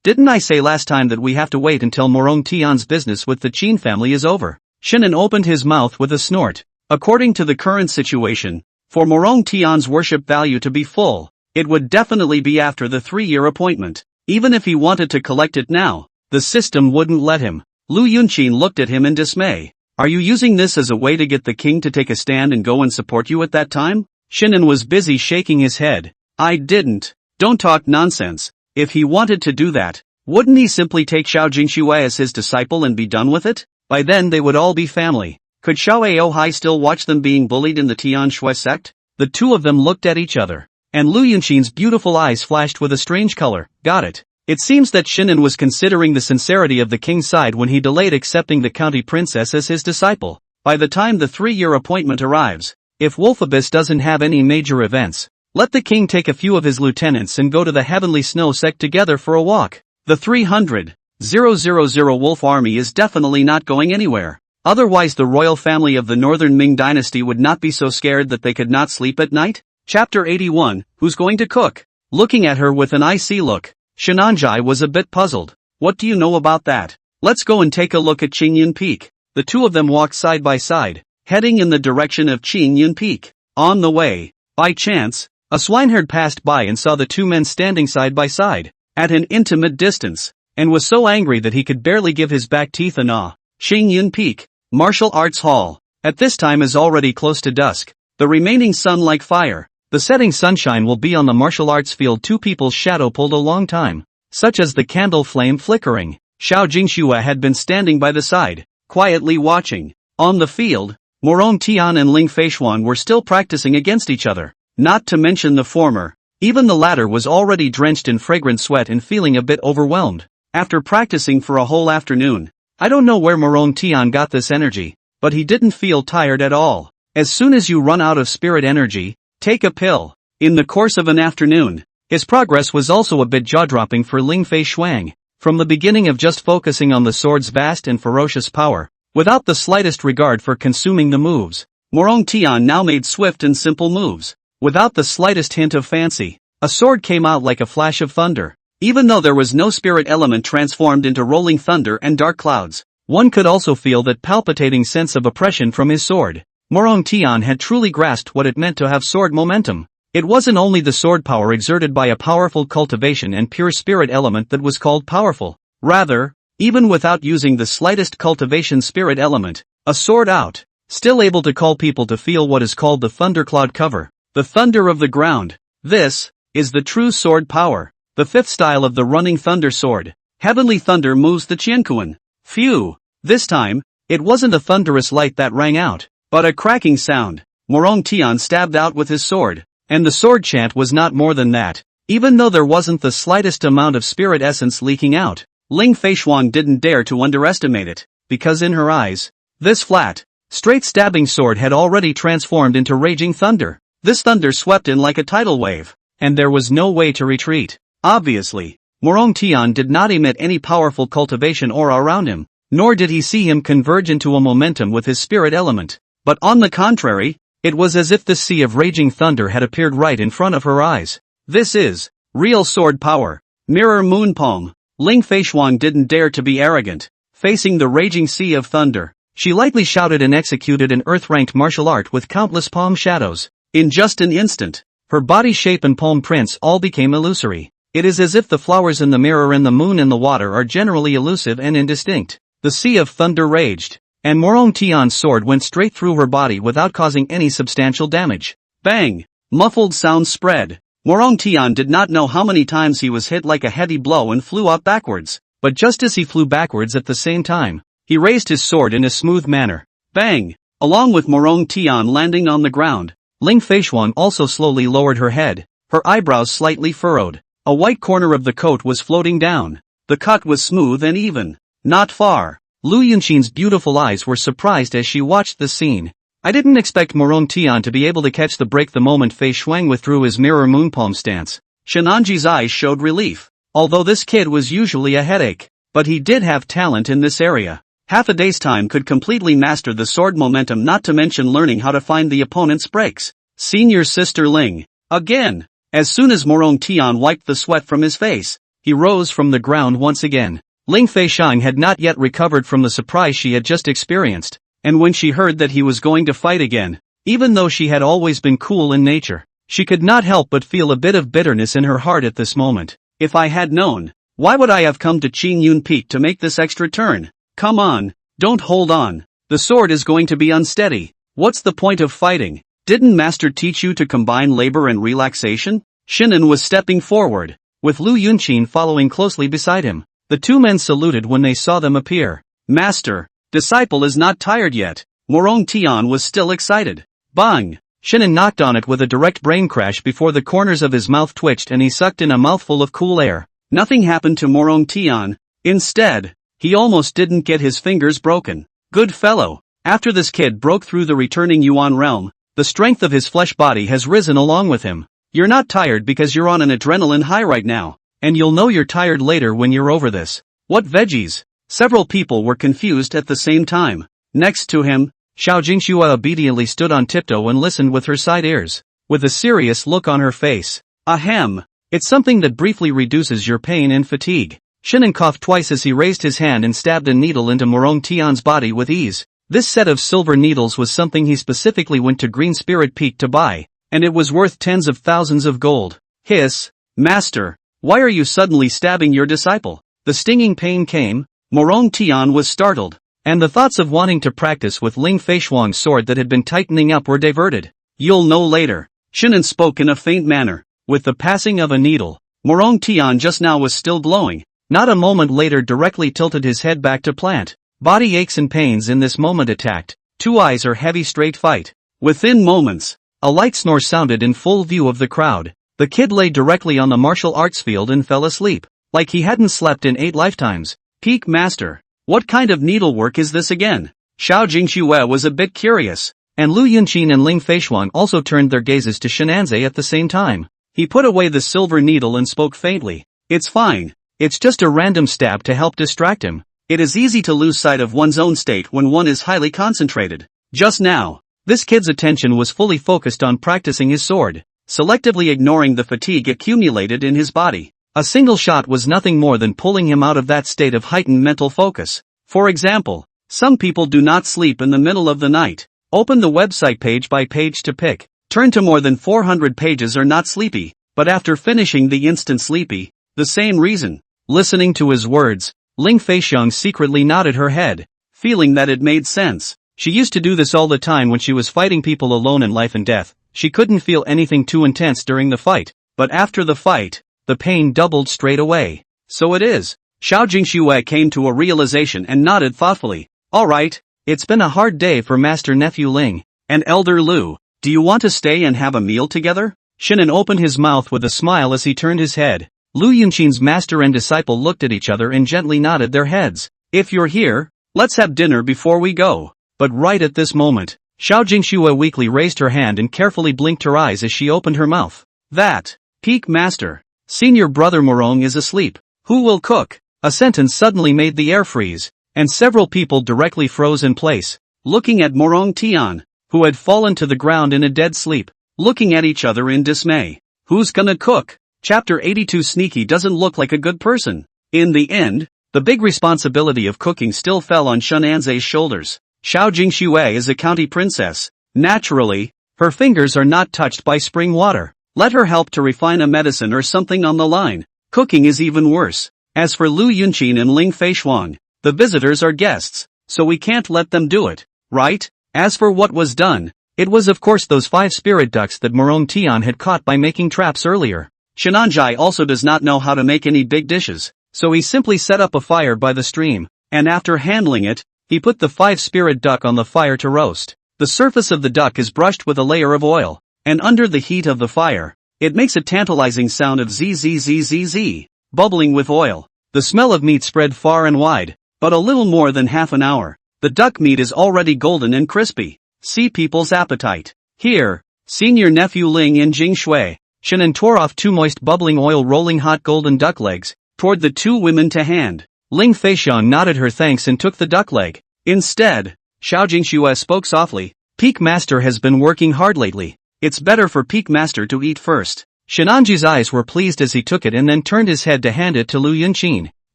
didn't I say last time that we have to wait until Morong Tian's business with the Qin family is over? Shinan opened his mouth with a snort. According to the current situation, for Morong Tian's worship value to be full, it would definitely be after the 3-year appointment. Even if he wanted to collect it now, the system wouldn't let him. Lu Yunqin looked at him in dismay. Are you using this as a way to get the king to take a stand and go and support you at that time? Shinan was busy shaking his head. I didn't. Don't talk nonsense. If he wanted to do that, wouldn't he simply take Xiao Jingxue as his disciple and be done with it? By then they would all be family. Could Xiao Aohai still watch them being bullied in the Tianshui sect? The two of them looked at each other. And Lu Yunqin's beautiful eyes flashed with a strange color. Got it. It seems that Shinan was considering the sincerity of the king's side when he delayed accepting the county princess as his disciple. By the time the 3-year appointment arrives, if Wolfibus doesn't have any major events, let the king take a few of his lieutenants and go to the Heavenly Snow sect together for a walk. The 300,000 Wolf army is definitely not going anywhere. Otherwise the royal family of the Northern Ming dynasty would not be so scared that they could not sleep at night. Chapter 81, Who's going to cook? Looking at her with an icy look, Shenanjai was a bit puzzled. What do you know about that? Let's go and take a look at Qingyan Peak. The two of them walked side by side, heading in the direction of Qingyan Peak. On the way, by chance, a swineherd passed by and saw the two men standing side by side, at an intimate distance, and was so angry that he could barely give his back teeth a gnaw. Qingyan Peak, Martial Arts Hall. At this time is already close to dusk, the remaining sun like fire. The setting sunshine will be on the martial arts field. Two people's shadow pulled a long time, such as the candle flame flickering. Xiao Jingxue had been standing by the side, quietly watching. On the field, Morong Tian and Ling Feishuan were still practicing against each other. Not to mention the former, even the latter was already drenched in fragrant sweat and feeling a bit overwhelmed. After practicing for a whole afternoon, I don't know where Morong Tian got this energy, but he didn't feel tired at all. As soon as you run out of spirit energy, take a pill. In the course of an afternoon, his progress was also a bit jaw-dropping for Ling Feishuang. From the beginning of just focusing on the sword's vast and ferocious power, without the slightest regard for consuming the moves, Morong Tian now made swift and simple moves. Without the slightest hint of fancy, a sword came out like a flash of thunder. Even though there was no spirit element transformed into rolling thunder and dark clouds, one could also feel that palpitating sense of oppression from his sword. Morong Tian had truly grasped what it meant to have sword momentum. It wasn't only the sword power exerted by a powerful cultivation and pure spirit element that was called powerful. Rather, even without using the slightest cultivation spirit element, a sword out, still able to call people to feel what is called the thundercloud cover, the thunder of the ground. This is the true sword power, the fifth style of the running thunder sword. Heavenly thunder moves the Qiankuan. Phew! This time, it wasn't a thunderous light that rang out, but a cracking sound. Morong Tian stabbed out with his sword, and the sword chant was not more than that, even though there wasn't the slightest amount of spirit essence leaking out. Ling Feishuan didn't dare to underestimate it, because in her eyes, this flat, straight stabbing sword had already transformed into raging thunder. This thunder swept in like a tidal wave, and there was no way to retreat. Obviously, Morong Tian did not emit any powerful cultivation aura around him, nor did he see him converge into a momentum with his spirit element. But on the contrary, it was as if the sea of raging thunder had appeared right in front of her eyes. This is real sword power. Mirror Moon Palm. Ling Feishuang didn't dare to be arrogant. Facing the raging sea of thunder, she lightly shouted and executed an earth-ranked martial art with countless palm shadows. In just an instant, her body shape and palm prints all became illusory. It is as if the flowers in the mirror and the moon in the water are generally elusive and indistinct. The sea of thunder raged, and Morong Tian's sword went straight through her body without causing any substantial damage. Bang! Muffled sounds spread. Morong Tian did not know how many times he was hit like a heavy blow and flew up backwards, but just as he flew backwards at the same time, he raised his sword in a smooth manner. Bang! Along with Morong Tian landing on the ground, Ling Feishuang also slowly lowered her head, her eyebrows slightly furrowed. A white corner of the coat was floating down. The cut was smooth and even. Not far. Lu Yunqin's beautiful eyes were surprised as she watched the scene. I didn't expect Morong Tian to be able to catch the break the moment Fei Shuang withdrew his mirror moonpalm stance. Shenanji's eyes showed relief. Although this kid was usually a headache, but he did have talent in this area. Half a day's time could completely master the sword momentum, not to mention learning how to find the opponent's breaks. Senior Sister Ling. Again. As soon as Morong Tian wiped the sweat from his face, he rose from the ground once again. Ling Feishang had not yet recovered from the surprise she had just experienced, and when she heard that he was going to fight again, even though she had always been cool in nature, she could not help but feel a bit of bitterness in her heart at this moment. If I had known, why would I have come to Qing Yun Peak to make this extra turn? Come on, don't hold on. The sword is going to be unsteady. What's the point of fighting? Didn't Master teach you to combine labor and relaxation? Shinan was stepping forward, with Lu Yunqin following closely beside him. The two men saluted when they saw them appear. Master, disciple is not tired yet. Morong Tian was still excited. Bang! Shinan knocked on it with a direct brain crash before the corners of his mouth twitched and he sucked in a mouthful of cool air. Nothing happened to Morong Tian. Instead, he almost didn't get his fingers broken. Good fellow. After this kid broke through the returning Yuan realm, the strength of his flesh body has risen along with him. You're not tired because you're on an adrenaline high right now, and you'll know you're tired later when you're over this. What veggies? Several people were confused at the same time. Next to him, Xiao Jingxua obediently stood on tiptoe and listened with her side ears, with a serious look on her face. Ahem. It's something that briefly reduces your pain and fatigue. Shinan coughed twice as he raised his hand and stabbed a needle into Morong Tian's body with ease. This set of silver needles was something he specifically went to Green Spirit Peak to buy, and it was worth tens of thousands of gold. Hiss. Master, why are you suddenly stabbing your disciple? The stinging pain came. Morong Tian was startled, and the thoughts of wanting to practice with Ling Feishuang's sword that had been tightening up were diverted. You'll know later. Shinan spoke in a faint manner. With the passing of a needle, Morong Tian just now was still glowing. Not a moment later directly tilted his head back to plant. Body aches and pains in this moment attacked. Two eyes are heavy straight fight. Within moments, a light snore sounded in full view of the crowd. The kid lay directly on the martial arts field and fell asleep, like he hadn't slept in 8 lifetimes. Peak Master, what kind of needlework is this again? Xiao Jingxue was a bit curious, and Lu Yunqin and Ling Feishuang also turned their gazes to Shenanze at the same time. He put away the silver needle and spoke faintly. It's fine. It's just a random stab to help distract him. It is easy to lose sight of one's own state when one is highly concentrated. Just now, this kid's attention was fully focused on practicing his sword, selectively ignoring the fatigue accumulated in his body. A single shot was nothing more than pulling him out of that state of heightened mental focus. For example, some people do not sleep in the middle of the night. Open the website page by page to pick. Turn to more than 400 pages are not sleepy, but after finishing the instant sleepy. The same reason. Listening to his words, Ling Feixiang secretly nodded her head, feeling that it made sense. She used to do this all the time when she was fighting people alone in life and death. She couldn't feel anything too intense during the fight, but after the fight, the pain doubled straight away. So it is. Xiao Jingxue came to a realization and nodded thoughtfully. Alright, it's been a hard day for Master Nephew Ling and Elder Lu. Do you want to stay and have a meal together? Shinan opened his mouth with a smile as he turned his head. Lu Yunqin's master and disciple looked at each other and gently nodded their heads. If you're here, let's have dinner before we go. But right at this moment, Xiao Jingxue weakly raised her hand and carefully blinked her eyes as she opened her mouth. That, Peak Master, Senior Brother Morong is asleep. Who will cook? A sentence suddenly made the air freeze, and several people directly froze in place, looking at Morong Tian, who had fallen to the ground in a dead sleep, looking at each other in dismay. Who's gonna cook? Chapter 82 Sneaky doesn't look like a good person. In the end, the big responsibility of cooking still fell on Shenanze's shoulders. Xiao Jingxue is a county princess. Naturally, her fingers are not touched by spring water. Let her help to refine a medicine or something on the line. Cooking is even worse. As for Lu Yunqin and Ling Feishuang, the visitors are guests, so we can't let them do it, right? As for what was done, it was of course those 5 spirit ducks that Morong Tian had caught by making traps earlier. Shenanjai also does not know how to make any big dishes, so he simply set up a fire by the stream, and after handling it, he put the 5 spirit duck on the fire to roast. The surface of the duck is brushed with a layer of oil, and under the heat of the fire, it makes a tantalizing sound of zzzzz, bubbling with oil. The smell of meat spread far and wide, but a little more than half an hour. The duck meat is already golden and crispy. See people's appetite. Here, senior nephew Ling and Jing Shui, Shannon tore off 2 moist bubbling oil rolling hot golden duck legs, toward the 2 women to hand. Ling Feixiang nodded her thanks and took the duck leg. Instead, Xiao Jingxue spoke softly. Peak Master has been working hard lately. It's better for Peak Master to eat first. Shenanji's eyes were pleased as he took it and then turned his head to hand it to Lu Yunqin.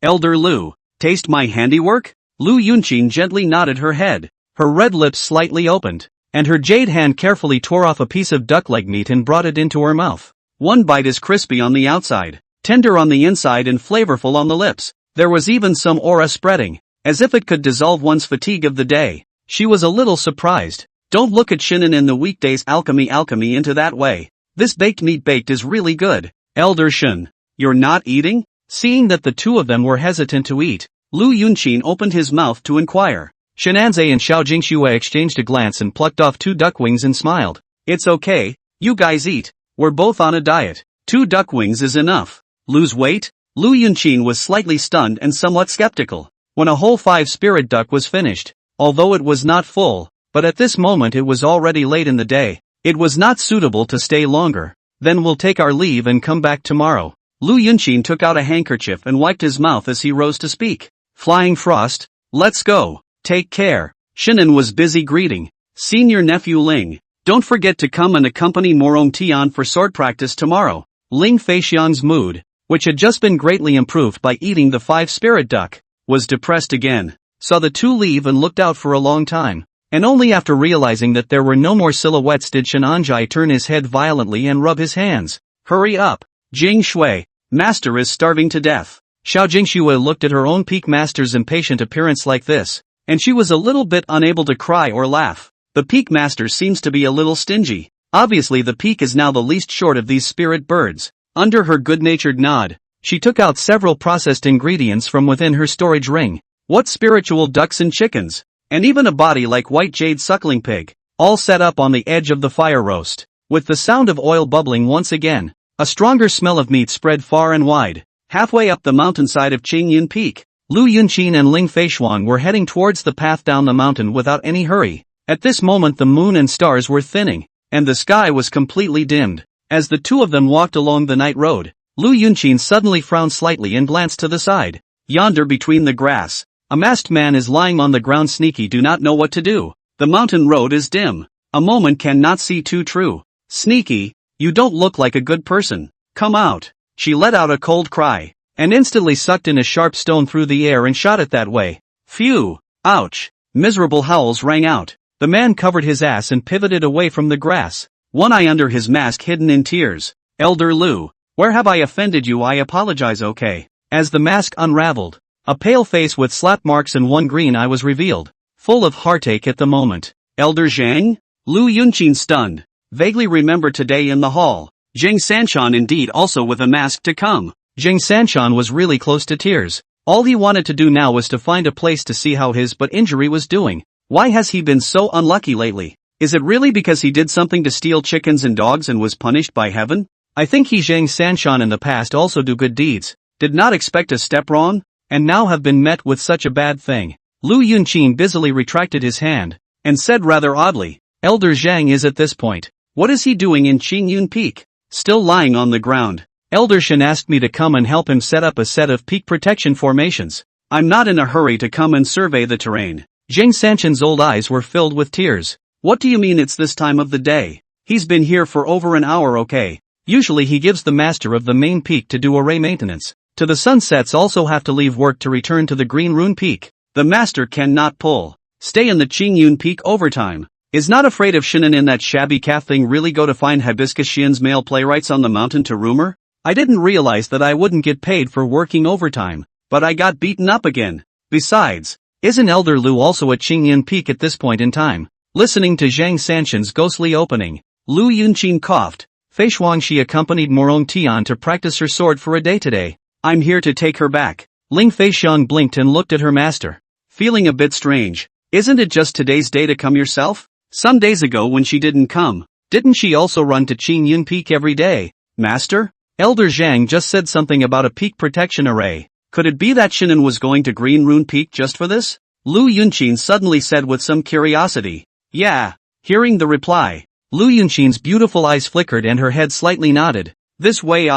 Elder Lu, taste my handiwork? Lu Yunqin gently nodded her head. Her red lips slightly opened, and her jade hand carefully tore off a piece of duck leg meat and brought it into her mouth. One bite is crispy on the outside, tender on the inside and flavorful on the lips. There was even some aura spreading, as if it could dissolve one's fatigue of the day. She was a little surprised. Don't look at Shinnen in the weekdays alchemy into that way. This baked meat is really good. Elder Shen, you're not eating? Seeing that the 2 of them were hesitant to eat, Lu Yunqin opened his mouth to inquire. Shenanze and Xiao Jingxue exchanged a glance and plucked off 2 duck wings and smiled. It's okay, you guys eat. We're both on a diet. 2 duck wings is enough. Lose weight? Lu Yunqin was slightly stunned and somewhat skeptical. When a whole 5 spirit duck was finished, although it was not full, but at this moment it was already late in the day, it was not suitable to stay longer. Then we'll take our leave and come back tomorrow. Lu Yunqin took out a handkerchief and wiped his mouth as he rose to speak. Flying Frost, let's go. Take care. Shinnen was busy greeting. Senior nephew Ling, don't forget to come and accompany Morong Tian for sword practice tomorrow. Ling Feixiang's mood, which had just been greatly improved by eating the 5 spirit duck, was depressed again. Saw the 2 leave and looked out for a long time. And only after realizing that there were no more silhouettes did Shenanjai turn his head violently and rub his hands. Hurry up. Jing Shui, Master is starving to death. Xiao Jingxue looked at her own Peak Master's impatient appearance like this, and she was a little bit unable to cry or laugh. The Peak Master seems to be a little stingy. Obviously the Peak is now the least short of these spirit birds. Under her good-natured nod, she took out several processed ingredients from within her storage ring. What spiritual ducks and chickens, and even a body like white jade suckling pig, all set up on the edge of the fire roast. With the sound of oil bubbling once again, a stronger smell of meat spread far and wide. Halfway up the mountainside of Qingyun Peak, Lu Yunqin and Ling Feishuang were heading towards the path down the mountain without any hurry. At this moment the moon and stars were thinning, and the sky was completely dimmed. As the 2 of them walked along the night road, Lu Yunqin suddenly frowned slightly and glanced to the side. Yonder between the grass, a masked man is lying on the ground. Sneaky do not know what to do. The mountain road is dim. A moment cannot see too true. Sneaky, you don't look like a good person. Come out. She let out a cold cry, and instantly sucked in a sharp stone through the air and shot it that way. Phew! Ouch! Miserable howls rang out. The man covered his ass and pivoted away from the grass, one eye under his mask hidden in tears. Elder Lu, where have I offended you? I apologize. Okay. As the mask unraveled, a pale face with slap marks and one green eye was revealed, full of heartache at the moment. Elder Zhang? Lu Yunqin stunned. Vaguely remember today in the hall. Zheng Sanshan indeed also with a mask to come. Zheng Sanshan was really close to tears. All he wanted to do now was to find a place to see how his but injury was doing. Why has he been so unlucky lately? Is it really because he did something to steal chickens and dogs and was punished by heaven? I think he Zheng Sanshan in the past also do good deeds, did not expect a step wrong, and now have been met with such a bad thing. Lu Yunqin busily retracted his hand, and said rather oddly, Elder Zhang is at this point. What is he doing in Qingyun Peak? Still lying on the ground. Elder Shen asked me to come and help him set up a set of peak protection formations. I'm not in a hurry to come and survey the terrain. Zheng Sanshan's old eyes were filled with tears. What do you mean it's this time of the day? He's been here for over an hour. Okay. Usually he gives the master of the main peak to do array maintenance. To the sunsets also have to leave work to return to the green rune peak. The master cannot pull. Stay in the Qingyun peak overtime. Is not afraid of Shinin in that shabby calf thing really go to find Hibiscus Xian's male playwrights on the mountain to rumor? I didn't realize that I wouldn't get paid for working overtime, but I got beaten up again. Besides, isn't Elder Lu also at Qingyun peak at this point in time? Listening to Zhang Sanshan's ghostly opening, Lu Yunqin coughed. Fei Shuangxi accompanied Morong Tian to practice her sword for a day today. I'm here to take her back. Ling Feixiang blinked and looked at her master. Feeling a bit strange. Isn't it just today's day to come yourself? Some days ago when she didn't come, didn't she also run to Qingyun Peak every day? Master? Elder Zhang just said something about a peak protection array. Could it be that Shinin was going to Green Rune Peak just for this? Lu Yunqin suddenly said with some curiosity. Yeah. Hearing the reply, Lu Yunqin's beautiful eyes flickered and her head slightly nodded. This way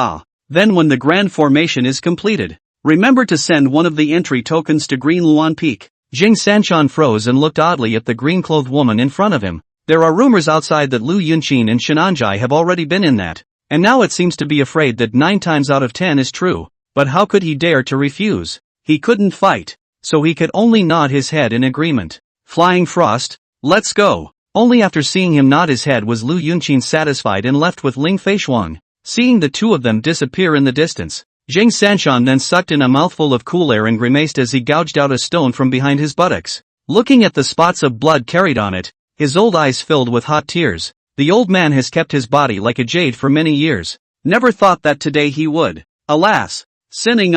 Then when the grand formation is completed, remember to send one of the entry tokens to Green Luan Peak. Jing Sanshan froze and looked oddly at the green-clothed woman in front of him. There are rumors outside that Lu Yunqin and Shenanjai have already been in that, and now it seems to be afraid that 9 times out of 10 is true. But how could he dare to refuse? He couldn't fight, so he could only nod his head in agreement. Flying Frost, let's go. Only after seeing him nod his head was Lu Yunqin satisfied and left with Ling Feishuang. Seeing the two of them disappear in the distance, Jing Sanshan then sucked in a mouthful of cool air and grimaced as he gouged out a stone from behind his buttocks. Looking at the spots of blood carried on it, his old eyes filled with hot tears. The old man has kept his body like a jade for many years. Never thought that today he would. Alas! Sinning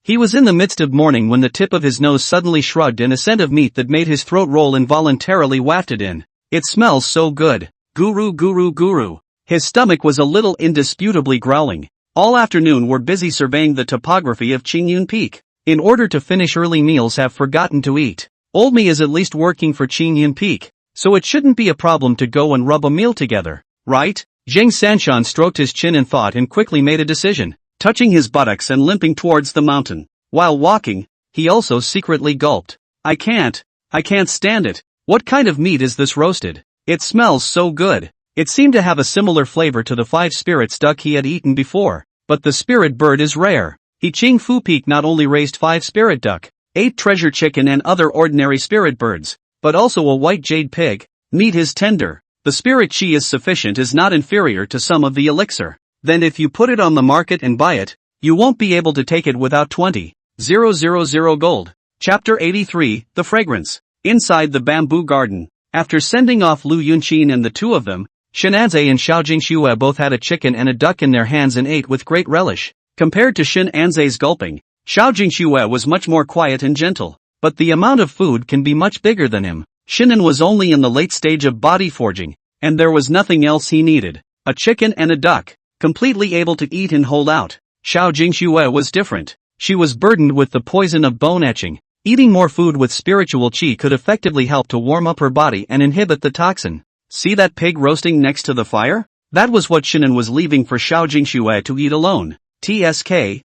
He was in the midst of mourning when the tip of his nose suddenly shrugged and a scent of meat that made his throat roll involuntarily wafted in. It smells so good. Guru guru guru. His stomach was a little indisputably growling. All afternoon we're busy surveying the topography of Qingyun Peak. In order to finish early meals have forgotten to eat. Old me is at least working for Qingyun Peak, so it shouldn't be a problem to go and rub a meal together, right? Jing Sanshan stroked his chin in thought and quickly made a decision, touching his buttocks and limping towards the mountain. While walking, he also secretly gulped. I can't stand it. What kind of meat is this roasted? It smells so good. It seemed to have a similar flavor to the 5 spirits duck he had eaten before, but the spirit bird is rare. Qing Fu Peak not only raised 5 spirit duck, 8 treasure chicken and other ordinary spirit birds, but also a white jade pig. Meat is tender. The spirit chi is sufficient is not inferior to some of the elixir. Then if you put it on the market and buy it, you won't be able to take it without 20,000 gold. Chapter 83, The Fragrance. Inside the bamboo garden, after sending off Lu Yunqin and the two of them, Shenanzai and Xiao Jingxue both had a chicken and a duck in their hands and ate with great relish. Compared to Shenanzai's gulping, Xiao Jingxue was much more quiet and gentle, but the amount of food can be much bigger than him. Shinin was only in the late stage of body forging, and there was nothing else he needed. A chicken and a duck, completely able to eat and hold out. Xiao Jingxue was different. She was burdened with the poison of bone etching. Eating more food with spiritual qi could effectively help to warm up her body and inhibit the toxin. See that pig roasting next to the fire? That was what Shinin was leaving for Xiao Jingxue to eat alone. TSK,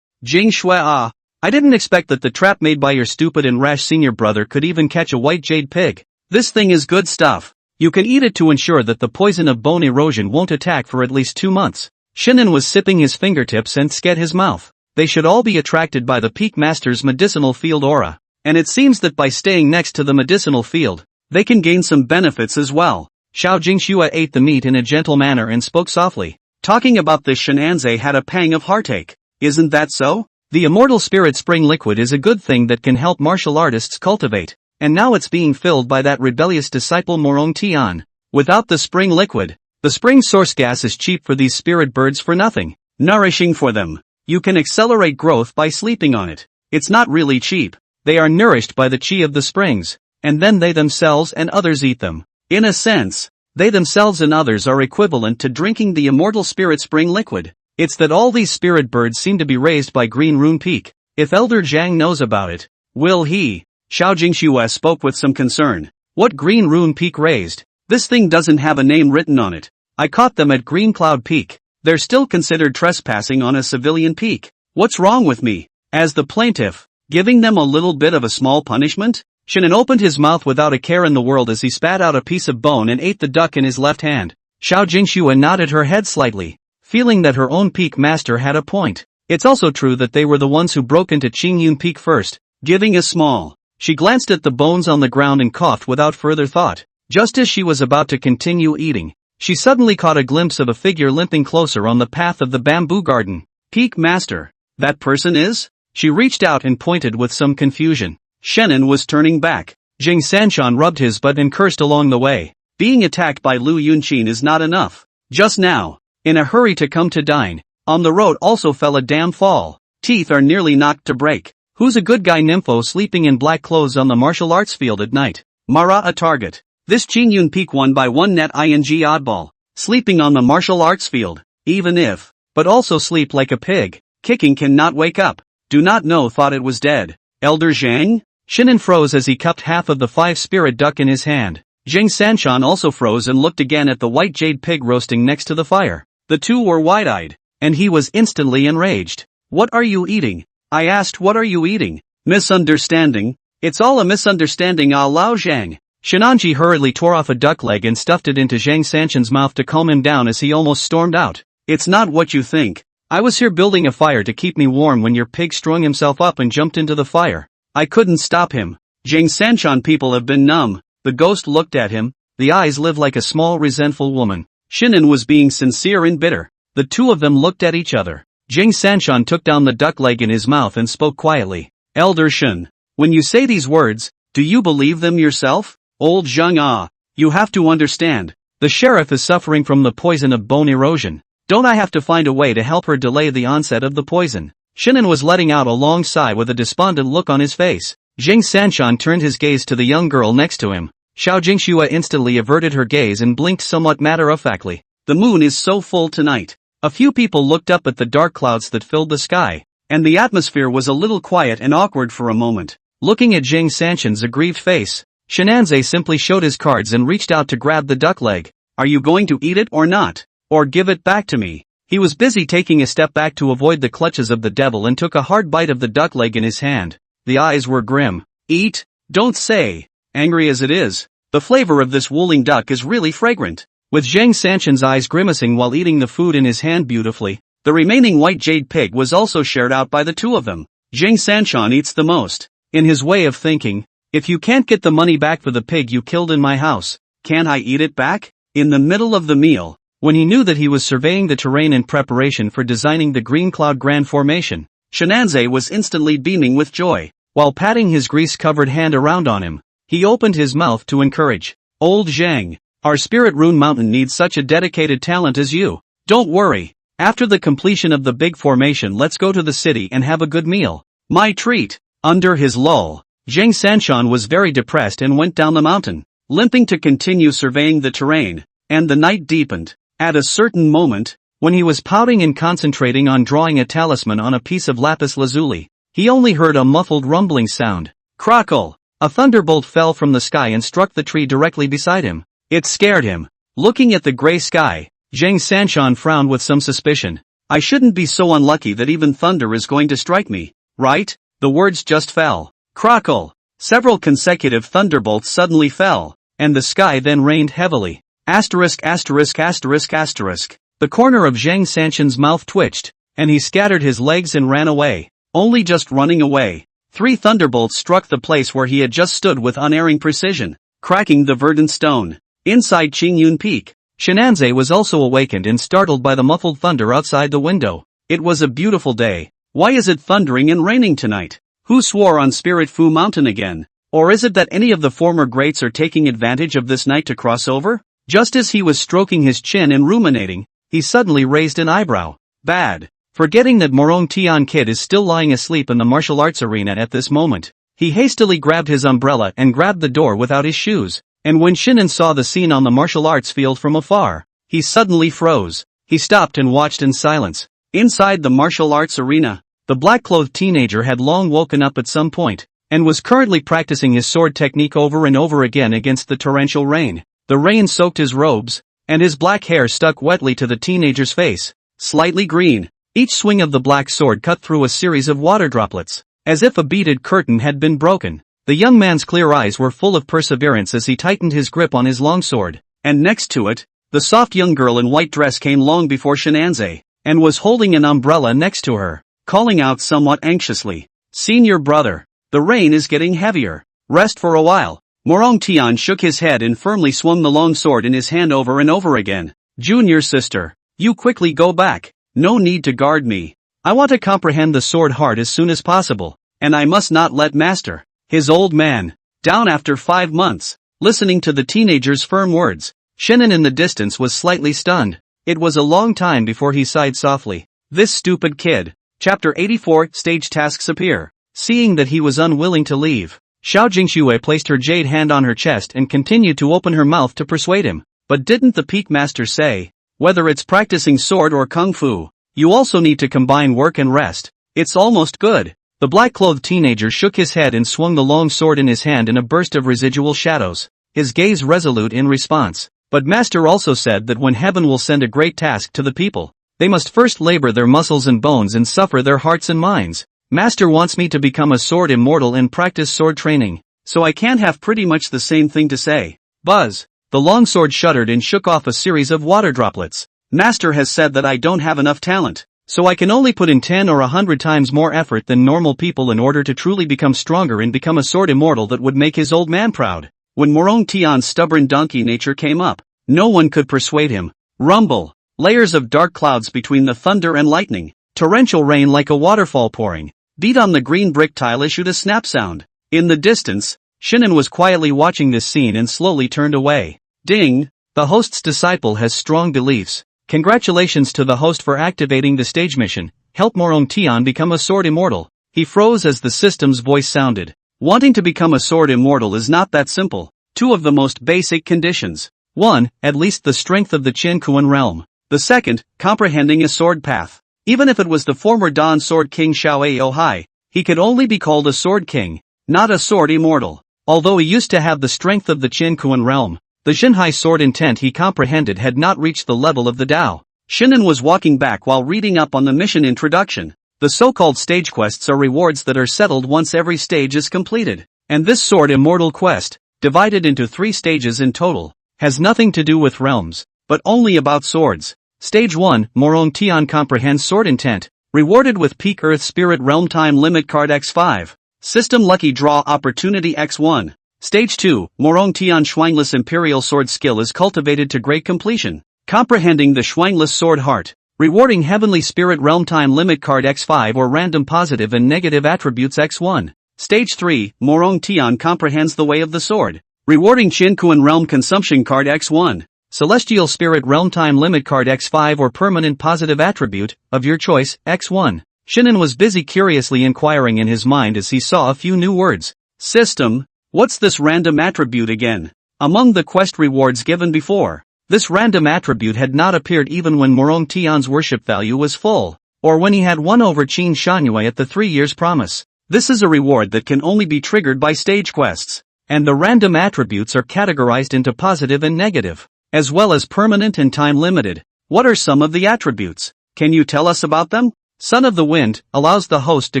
Jingxue I didn't expect that the trap made by your stupid and rash senior brother could even catch a white jade pig. This thing is good stuff. You can eat it to ensure that the poison of bone erosion won't attack for at least 2 months. Shinin was sipping his fingertips and scat his mouth. They should all be attracted by the Peak Master's medicinal field aura. And it seems that by staying next to the medicinal field, they can gain some benefits as well. Xiao Jingxue ate the meat in a gentle manner and spoke softly. Talking about this, Shenanzai had a pang of heartache. Isn't that so? The immortal spirit spring liquid is a good thing that can help martial artists cultivate, and now it's being filled by that rebellious disciple Morong Tian. Without the spring liquid, the spring source gas is cheap for these spirit birds for nothing. Nourishing for them. You can accelerate growth by sleeping on it. It's not really cheap. They are nourished by the chi of the springs, and then they themselves and others eat them. In a sense, they themselves and others are equivalent to drinking the immortal spirit spring liquid. It's that all these spirit birds seem to be raised by Green Rune Peak. If Elder Zhang knows about it, will he? Xiao Jingxue spoke with some concern. What Green Rune Peak raised? This thing doesn't have a name written on it. I caught them at Green Cloud Peak. They're still considered trespassing on a civilian peak. What's wrong with me? As the plaintiff, giving them a little bit of a small punishment? Shinin opened his mouth without a care in the world as he spat out a piece of bone and ate the duck in his left hand. Xiao Jingxue nodded her head slightly, feeling that her own peak master had a point. It's also true that they were the ones who broke into Qingyun Peak first, giving a small. She glanced at the bones on the ground and coughed without further thought. Just as she was about to continue eating, she suddenly caught a glimpse of a figure limping closer on the path of the bamboo garden. Peak master. That person is? She reached out and pointed with some confusion. Shannon was turning back. Jing Sanshan rubbed his butt and cursed along the way. Being attacked by Lu Yunqin is not enough. Just now, in a hurry to come to dine, on the road also fell a damn fall. Teeth are nearly knocked to break. Who's a good guy nympho sleeping in black clothes on the martial arts field at night? Mara a target. This Qingyun Peak won by one net ing oddball. Sleeping on the martial arts field, even if, but also sleep like a pig. Kicking cannot wake up. Do not know thought it was dead. Elder Zhang? Shinan froze as he cupped half of the 5-spirit duck in his hand. Jing Sanshan also froze and looked again at the white jade pig roasting next to the fire. The two were wide-eyed, and he was instantly enraged. What are you eating? I asked, what are you eating? Misunderstanding? It's all a misunderstanding, ah Lao Zhang. Shinanji hurriedly tore off a duck leg and stuffed it into Zhang Sanshan's mouth to calm him down as he almost stormed out. It's not what you think. I was here building a fire to keep me warm when your pig strung himself up and jumped into the fire. I couldn't stop him. Jing Sanshan people have been numb. The ghost looked at him, the eyes lived like a small resentful woman. Shinan was being sincere and bitter. The two of them looked at each other. Jing Sanshan took down the duck leg in his mouth and spoke quietly. Elder Shen, when you say these words, do you believe them yourself? Old Zhang you have to understand. The sheriff is suffering from the poison of bone erosion. Don't I have to find a way to help her delay the onset of the poison? Shinan was letting out a long sigh with a despondent look on his face. Jing Sanshan turned his gaze to the young girl next to him. Xiao Jingxue instantly averted her gaze and blinked somewhat matter-of-factly. The moon is so full tonight. A few people looked up at the dark clouds that filled the sky, and the atmosphere was a little quiet and awkward for a moment. Looking at Jing Sanshan's aggrieved face, Shinanze simply showed his cards and reached out to grab the duck leg. Are you going to eat it or not? Or give it back to me? He was busy taking a step back to avoid the clutches of the devil and took a hard bite of the duck leg in his hand. The eyes were grim. Eat? Don't say. Angry as it is, the flavor of this wooling duck is really fragrant. With Zhang Sanshan's eyes grimacing while eating the food in his hand beautifully, the remaining white jade pig was also shared out by the two of them. Zhang Sanshan eats the most. In his way of thinking, if you can't get the money back for the pig you killed in my house, can't I eat it back? In the middle of the meal, when he knew that he was surveying the terrain in preparation for designing the Green Cloud Grand Formation, Shinanze was instantly beaming with joy. While patting his grease-covered hand around on him, he opened his mouth to encourage. Old Zhang, our Spirit Rune Mountain needs such a dedicated talent as you. Don't worry. After the completion of the big formation, let's go to the city and have a good meal. My treat. Under his lull, Zhang Sanshan was very depressed and went down the mountain, limping to continue surveying the terrain, and the night deepened. At a certain moment, when he was pouting and concentrating on drawing a talisman on a piece of lapis lazuli, he only heard a muffled rumbling sound. Crackle! A thunderbolt fell from the sky and struck the tree directly beside him. It scared him. Looking at the gray sky, Zhang Sanshan frowned with some suspicion. I shouldn't be so unlucky that even thunder is going to strike me, right? The words just fell. Crackle! Several consecutive thunderbolts suddenly fell, and the sky then rained heavily. Asterisk asterisk asterisk asterisk. The corner of Zhang Sanshan's mouth twitched, and he scattered his legs and ran away. Only just running away. 3 thunderbolts struck the place where he had just stood with unerring precision, cracking the verdant stone. Inside Qingyun Peak, Shinanze was also awakened and startled by the muffled thunder outside the window. It was a beautiful day. Why is it thundering and raining tonight? Who swore on Spirit Fu Mountain again? Or is it that any of the former greats are taking advantage of this night to cross over? Just as he was stroking his chin and ruminating, he suddenly raised an eyebrow. Bad. Forgetting that Morong Tian Kid is still lying asleep in the martial arts arena at this moment, he hastily grabbed his umbrella and grabbed the door without his shoes. And when Shinan saw the scene on the martial arts field from afar, he suddenly froze. He stopped and watched in silence. Inside the martial arts arena, the black-clothed teenager had long woken up at some point, and was currently practicing his sword technique over and over again against the torrential rain. The rain soaked his robes, and his black hair stuck wetly to the teenager's face, slightly green. Each swing of the black sword cut through a series of water droplets, as if a beaded curtain had been broken. The young man's clear eyes were full of perseverance as he tightened his grip on his longsword, and next to it, The soft young girl in white dress came long before Shinanze, and was holding an umbrella next to her, calling out somewhat anxiously, "Senior brother, the rain is getting heavier. Rest for a while." Morong Tian shook his head and firmly swung the long sword in his hand over and over again. "Junior sister, you quickly go back. No need to guard me. I want to comprehend the sword heart as soon as possible, and I must not let master, his old man, down after 5 months." Listening to the teenager's firm words, Shinan in the distance was slightly stunned. It was a long time before he sighed softly. This stupid kid. Chapter 84 Stage Tasks Appear. Seeing that he was unwilling to leave, Xiao Jingxue placed her jade hand on her chest and continued to open her mouth to persuade him. "But didn't the peak master say, whether it's practicing sword or kung fu, you also need to combine work and rest? It's almost good." The black-clothed teenager shook his head and swung the long sword in his hand in a burst of residual shadows, his gaze resolute in response. "But master also said that when heaven will send a great task to the people, they must first labor their muscles and bones and suffer their hearts and minds. Master wants me to become a sword immortal and practice sword training, so I can't have pretty much the same thing to say." Buzz. The long sword shuddered and shook off a series of water droplets. "Master has said that I don't have enough talent, so I can only put in 10 or 100 times more effort than normal people in order to truly become stronger and become a sword immortal that would make his old man proud." When Morong Tian's stubborn donkey nature came up, no one could persuade him. Rumble. Layers of dark clouds between the thunder and lightning. Torrential rain like a waterfall pouring. Beat on the green brick tile issued a snap sound. In the distance, Shinan was quietly watching this scene and slowly turned away. Ding! The host's disciple has strong beliefs. Congratulations to the host for activating the stage mission. Help Morong Tian become a sword immortal. He froze as the system's voice sounded. Wanting to become a sword immortal is not that simple. 2 of the most basic conditions. 1. At least the strength of the Qinkuan realm. The second, comprehending a sword path. Even if it was the former Don Sword King Xiao Aohai, he could only be called a sword king, not a sword immortal. Although he used to have the strength of the Qinkuan realm, the Xinhai sword intent he comprehended had not reached the level of the Tao. Shinan was walking back while reading up on the mission introduction. The so-called stage quests are rewards that are settled once every stage is completed. And this sword immortal quest, divided into 3 stages in total, has nothing to do with realms, but only about swords. Stage 1, Morong Tian comprehends sword intent, rewarded with Peak Earth Spirit Realm Time Limit Card X5. System Lucky Draw Opportunity X1. Stage 2, Morong Tian Schwingless Imperial Sword Skill is cultivated to great completion, comprehending the Schwingless Sword Heart, rewarding Heavenly Spirit Realm Time Limit Card X5 or random positive and negative attributes X1. Stage 3, Morong Tian comprehends the Way of the Sword, rewarding Qinkuan Realm Consumption Card X1, Celestial Spirit Realm Time Limit Card X5 or permanent positive attribute, of your choice, X1. Shinan was busy curiously inquiring in his mind as he saw a few new words. System, what's this random attribute again? Among the quest rewards given before, this random attribute had not appeared even when Morong Tian's worship value was full, or when he had won over Qin Shanyue at the 3 years promise. This is a reward that can only be triggered by stage quests, and the random attributes are categorized into positive and negative, as well as permanent and time limited. What are some of the attributes? Can you tell us about them? Son of the Wind allows the host to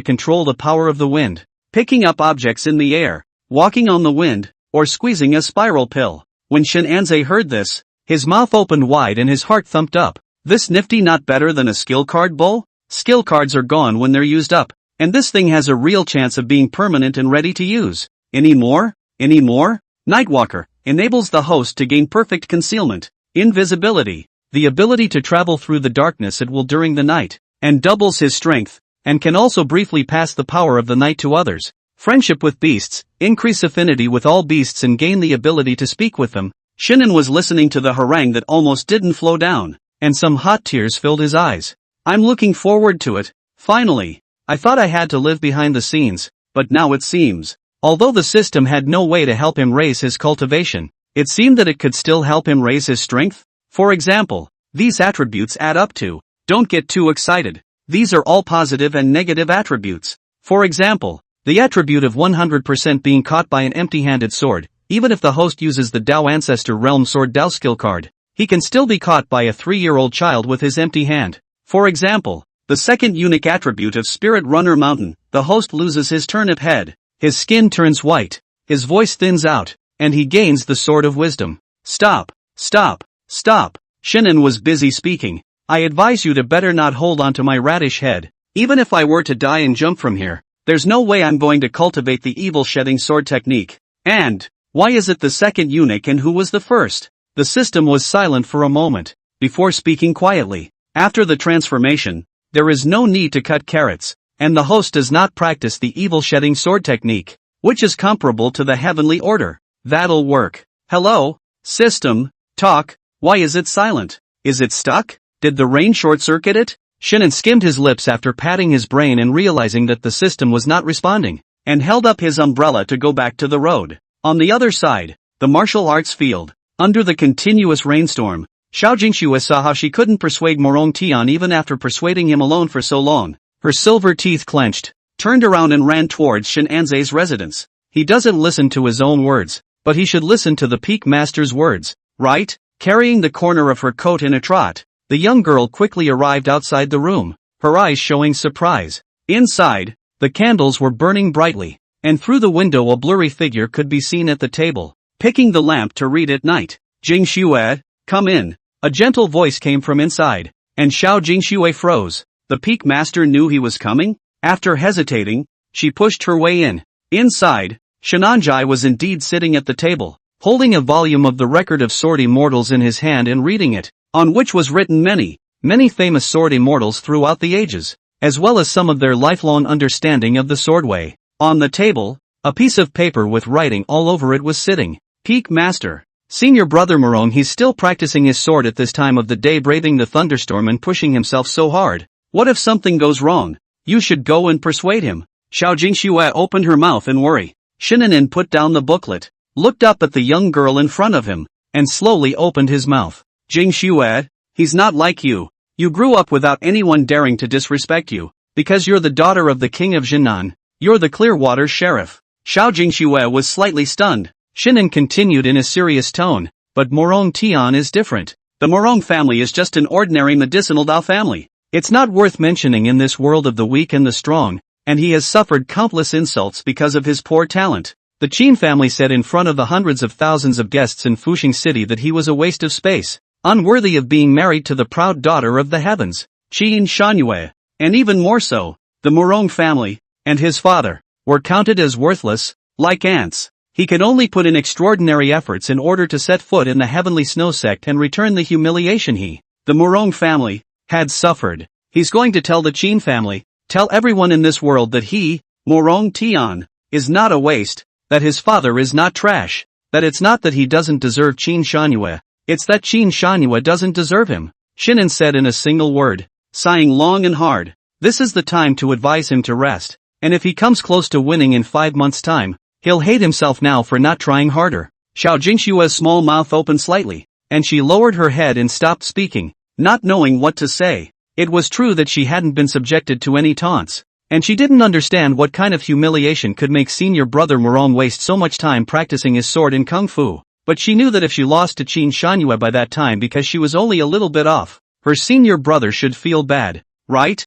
control the power of the wind, picking up objects in the air, walking on the wind, or squeezing a spiral pill. When Shinanze heard this, his mouth opened wide and his heart thumped up. This nifty not better than a skill card bull? Skill cards are gone when they're used up, and this thing has a real chance of being permanent and ready to use. Any more? Any more? Nightwalker enables the host to gain perfect concealment, invisibility, the ability to travel through the darkness at will during the night, and doubles his strength, and can also briefly pass the power of the night to others. Friendship with beasts, increase affinity with all beasts and gain the ability to speak with them. Shinan was listening to the harangue that almost didn't flow down, and some hot tears filled his eyes. I'm looking forward to it. Finally. I thought I had to live behind the scenes, but now it seems. Although the system had no way to help him raise his cultivation, it seemed that it could still help him raise his strength. For example, these attributes add up to. Don't get too excited. These are all positive and negative attributes. For example, the attribute of 100% being caught by an empty-handed sword. Even if the host uses the Dao Ancestor Realm Sword Dao skill card, he can still be caught by a 3-year-old child with his empty hand. For example, the second unique attribute of Spirit Runner Mountain, the host loses his turnip head, his skin turns white, his voice thins out, and he gains the Sword of Wisdom. Stop, stop, Stop. Shinan was busy speaking. I advise you to better not hold onto my radish head. Even if I were to die and jump from here, there's no way I'm going to cultivate the evil shedding sword technique. And, why is it the second eunuch and who was the first? The system was silent for a moment, before speaking quietly. After the transformation, there is no need to cut carrots, and the host does not practice the evil shedding sword technique, which is comparable to the heavenly order. That'll work. Hello? System? Talk? Why is it silent? Is it stuck? Did the rain short-circuit it? Shinan skimmed his lips after patting his brain and realizing that the system was not responding, and held up his umbrella to go back to the road. On the other side, the martial arts field. Under the continuous rainstorm, Xiao Jingxue saw how she couldn't persuade Morong Tian even after persuading him alone for so long. Her silver teeth clenched, turned around and ran towards Shin Anzei's residence. He doesn't listen to his own words, but he should listen to the peak master's words, right? Carrying the corner of her coat in a trot, the young girl quickly arrived outside the room, her eyes showing surprise. Inside, the candles were burning brightly, and through the window a blurry figure could be seen at the table, picking the lamp to read at night. Jingxue, come in. A gentle voice came from inside, and Xiao Jingxue froze. The peak master knew he was coming? After hesitating, she pushed her way in. Inside, Shenanjai was indeed sitting at the table, holding a volume of the Record of Sword Immortals in his hand and reading it, on which was written many famous sword immortals throughout the ages, as well as some of their lifelong understanding of the swordway. On the table, a piece of paper with writing all over it was sitting. Peak Master. Senior Brother Morong, he's still practicing his sword at this time of the day, braving the thunderstorm and pushing himself so hard. What if something goes wrong? You should go and persuade him. Xiao Jingxue opened her mouth in worry. Shinanin put down the booklet, looked up at the young girl in front of him, and slowly opened his mouth. Jingxue, he's not like you. You grew up without anyone daring to disrespect you, because you're the daughter of the king of Jinan. You're the Clearwater sheriff. Xiao Jingxue was slightly stunned. Shinan continued in a serious tone, but Morong Tian is different. The Morong family is just an ordinary medicinal Dao family. It's not worth mentioning in this world of the weak and the strong, and he has suffered countless insults because of his poor talent. The Qin family said in front of the hundreds of thousands of guests in Fuxing City that he was a waste of space, unworthy of being married to the proud daughter of the heavens, Qin Shanyue. And even more so, the Morong family, and his father, were counted as worthless, like ants. He could only put in extraordinary efforts in order to set foot in the heavenly snow sect and return the humiliation he, the Morong family, had suffered. He's going to tell the Qin family, tell everyone in this world that he, Morong Tian, is not a waste, that his father is not trash, that it's not that he doesn't deserve Qin Shanyue, it's that Qin Shanyue doesn't deserve him. Shinan said in a single word, sighing long and hard. This is the time to advise him to rest, and if he comes close to winning in 5 months' time, he'll hate himself now for not trying harder. Xiao Jingshue's small mouth opened slightly, and she lowered her head and stopped speaking, not knowing what to say. It was true that she hadn't been subjected to any taunts, and she didn't understand what kind of humiliation could make senior brother Morong waste so much time practicing his sword in kung fu. But she knew that if she lost to Qin Shanyue by that time because she was only a little bit off, her senior brother should feel bad, right?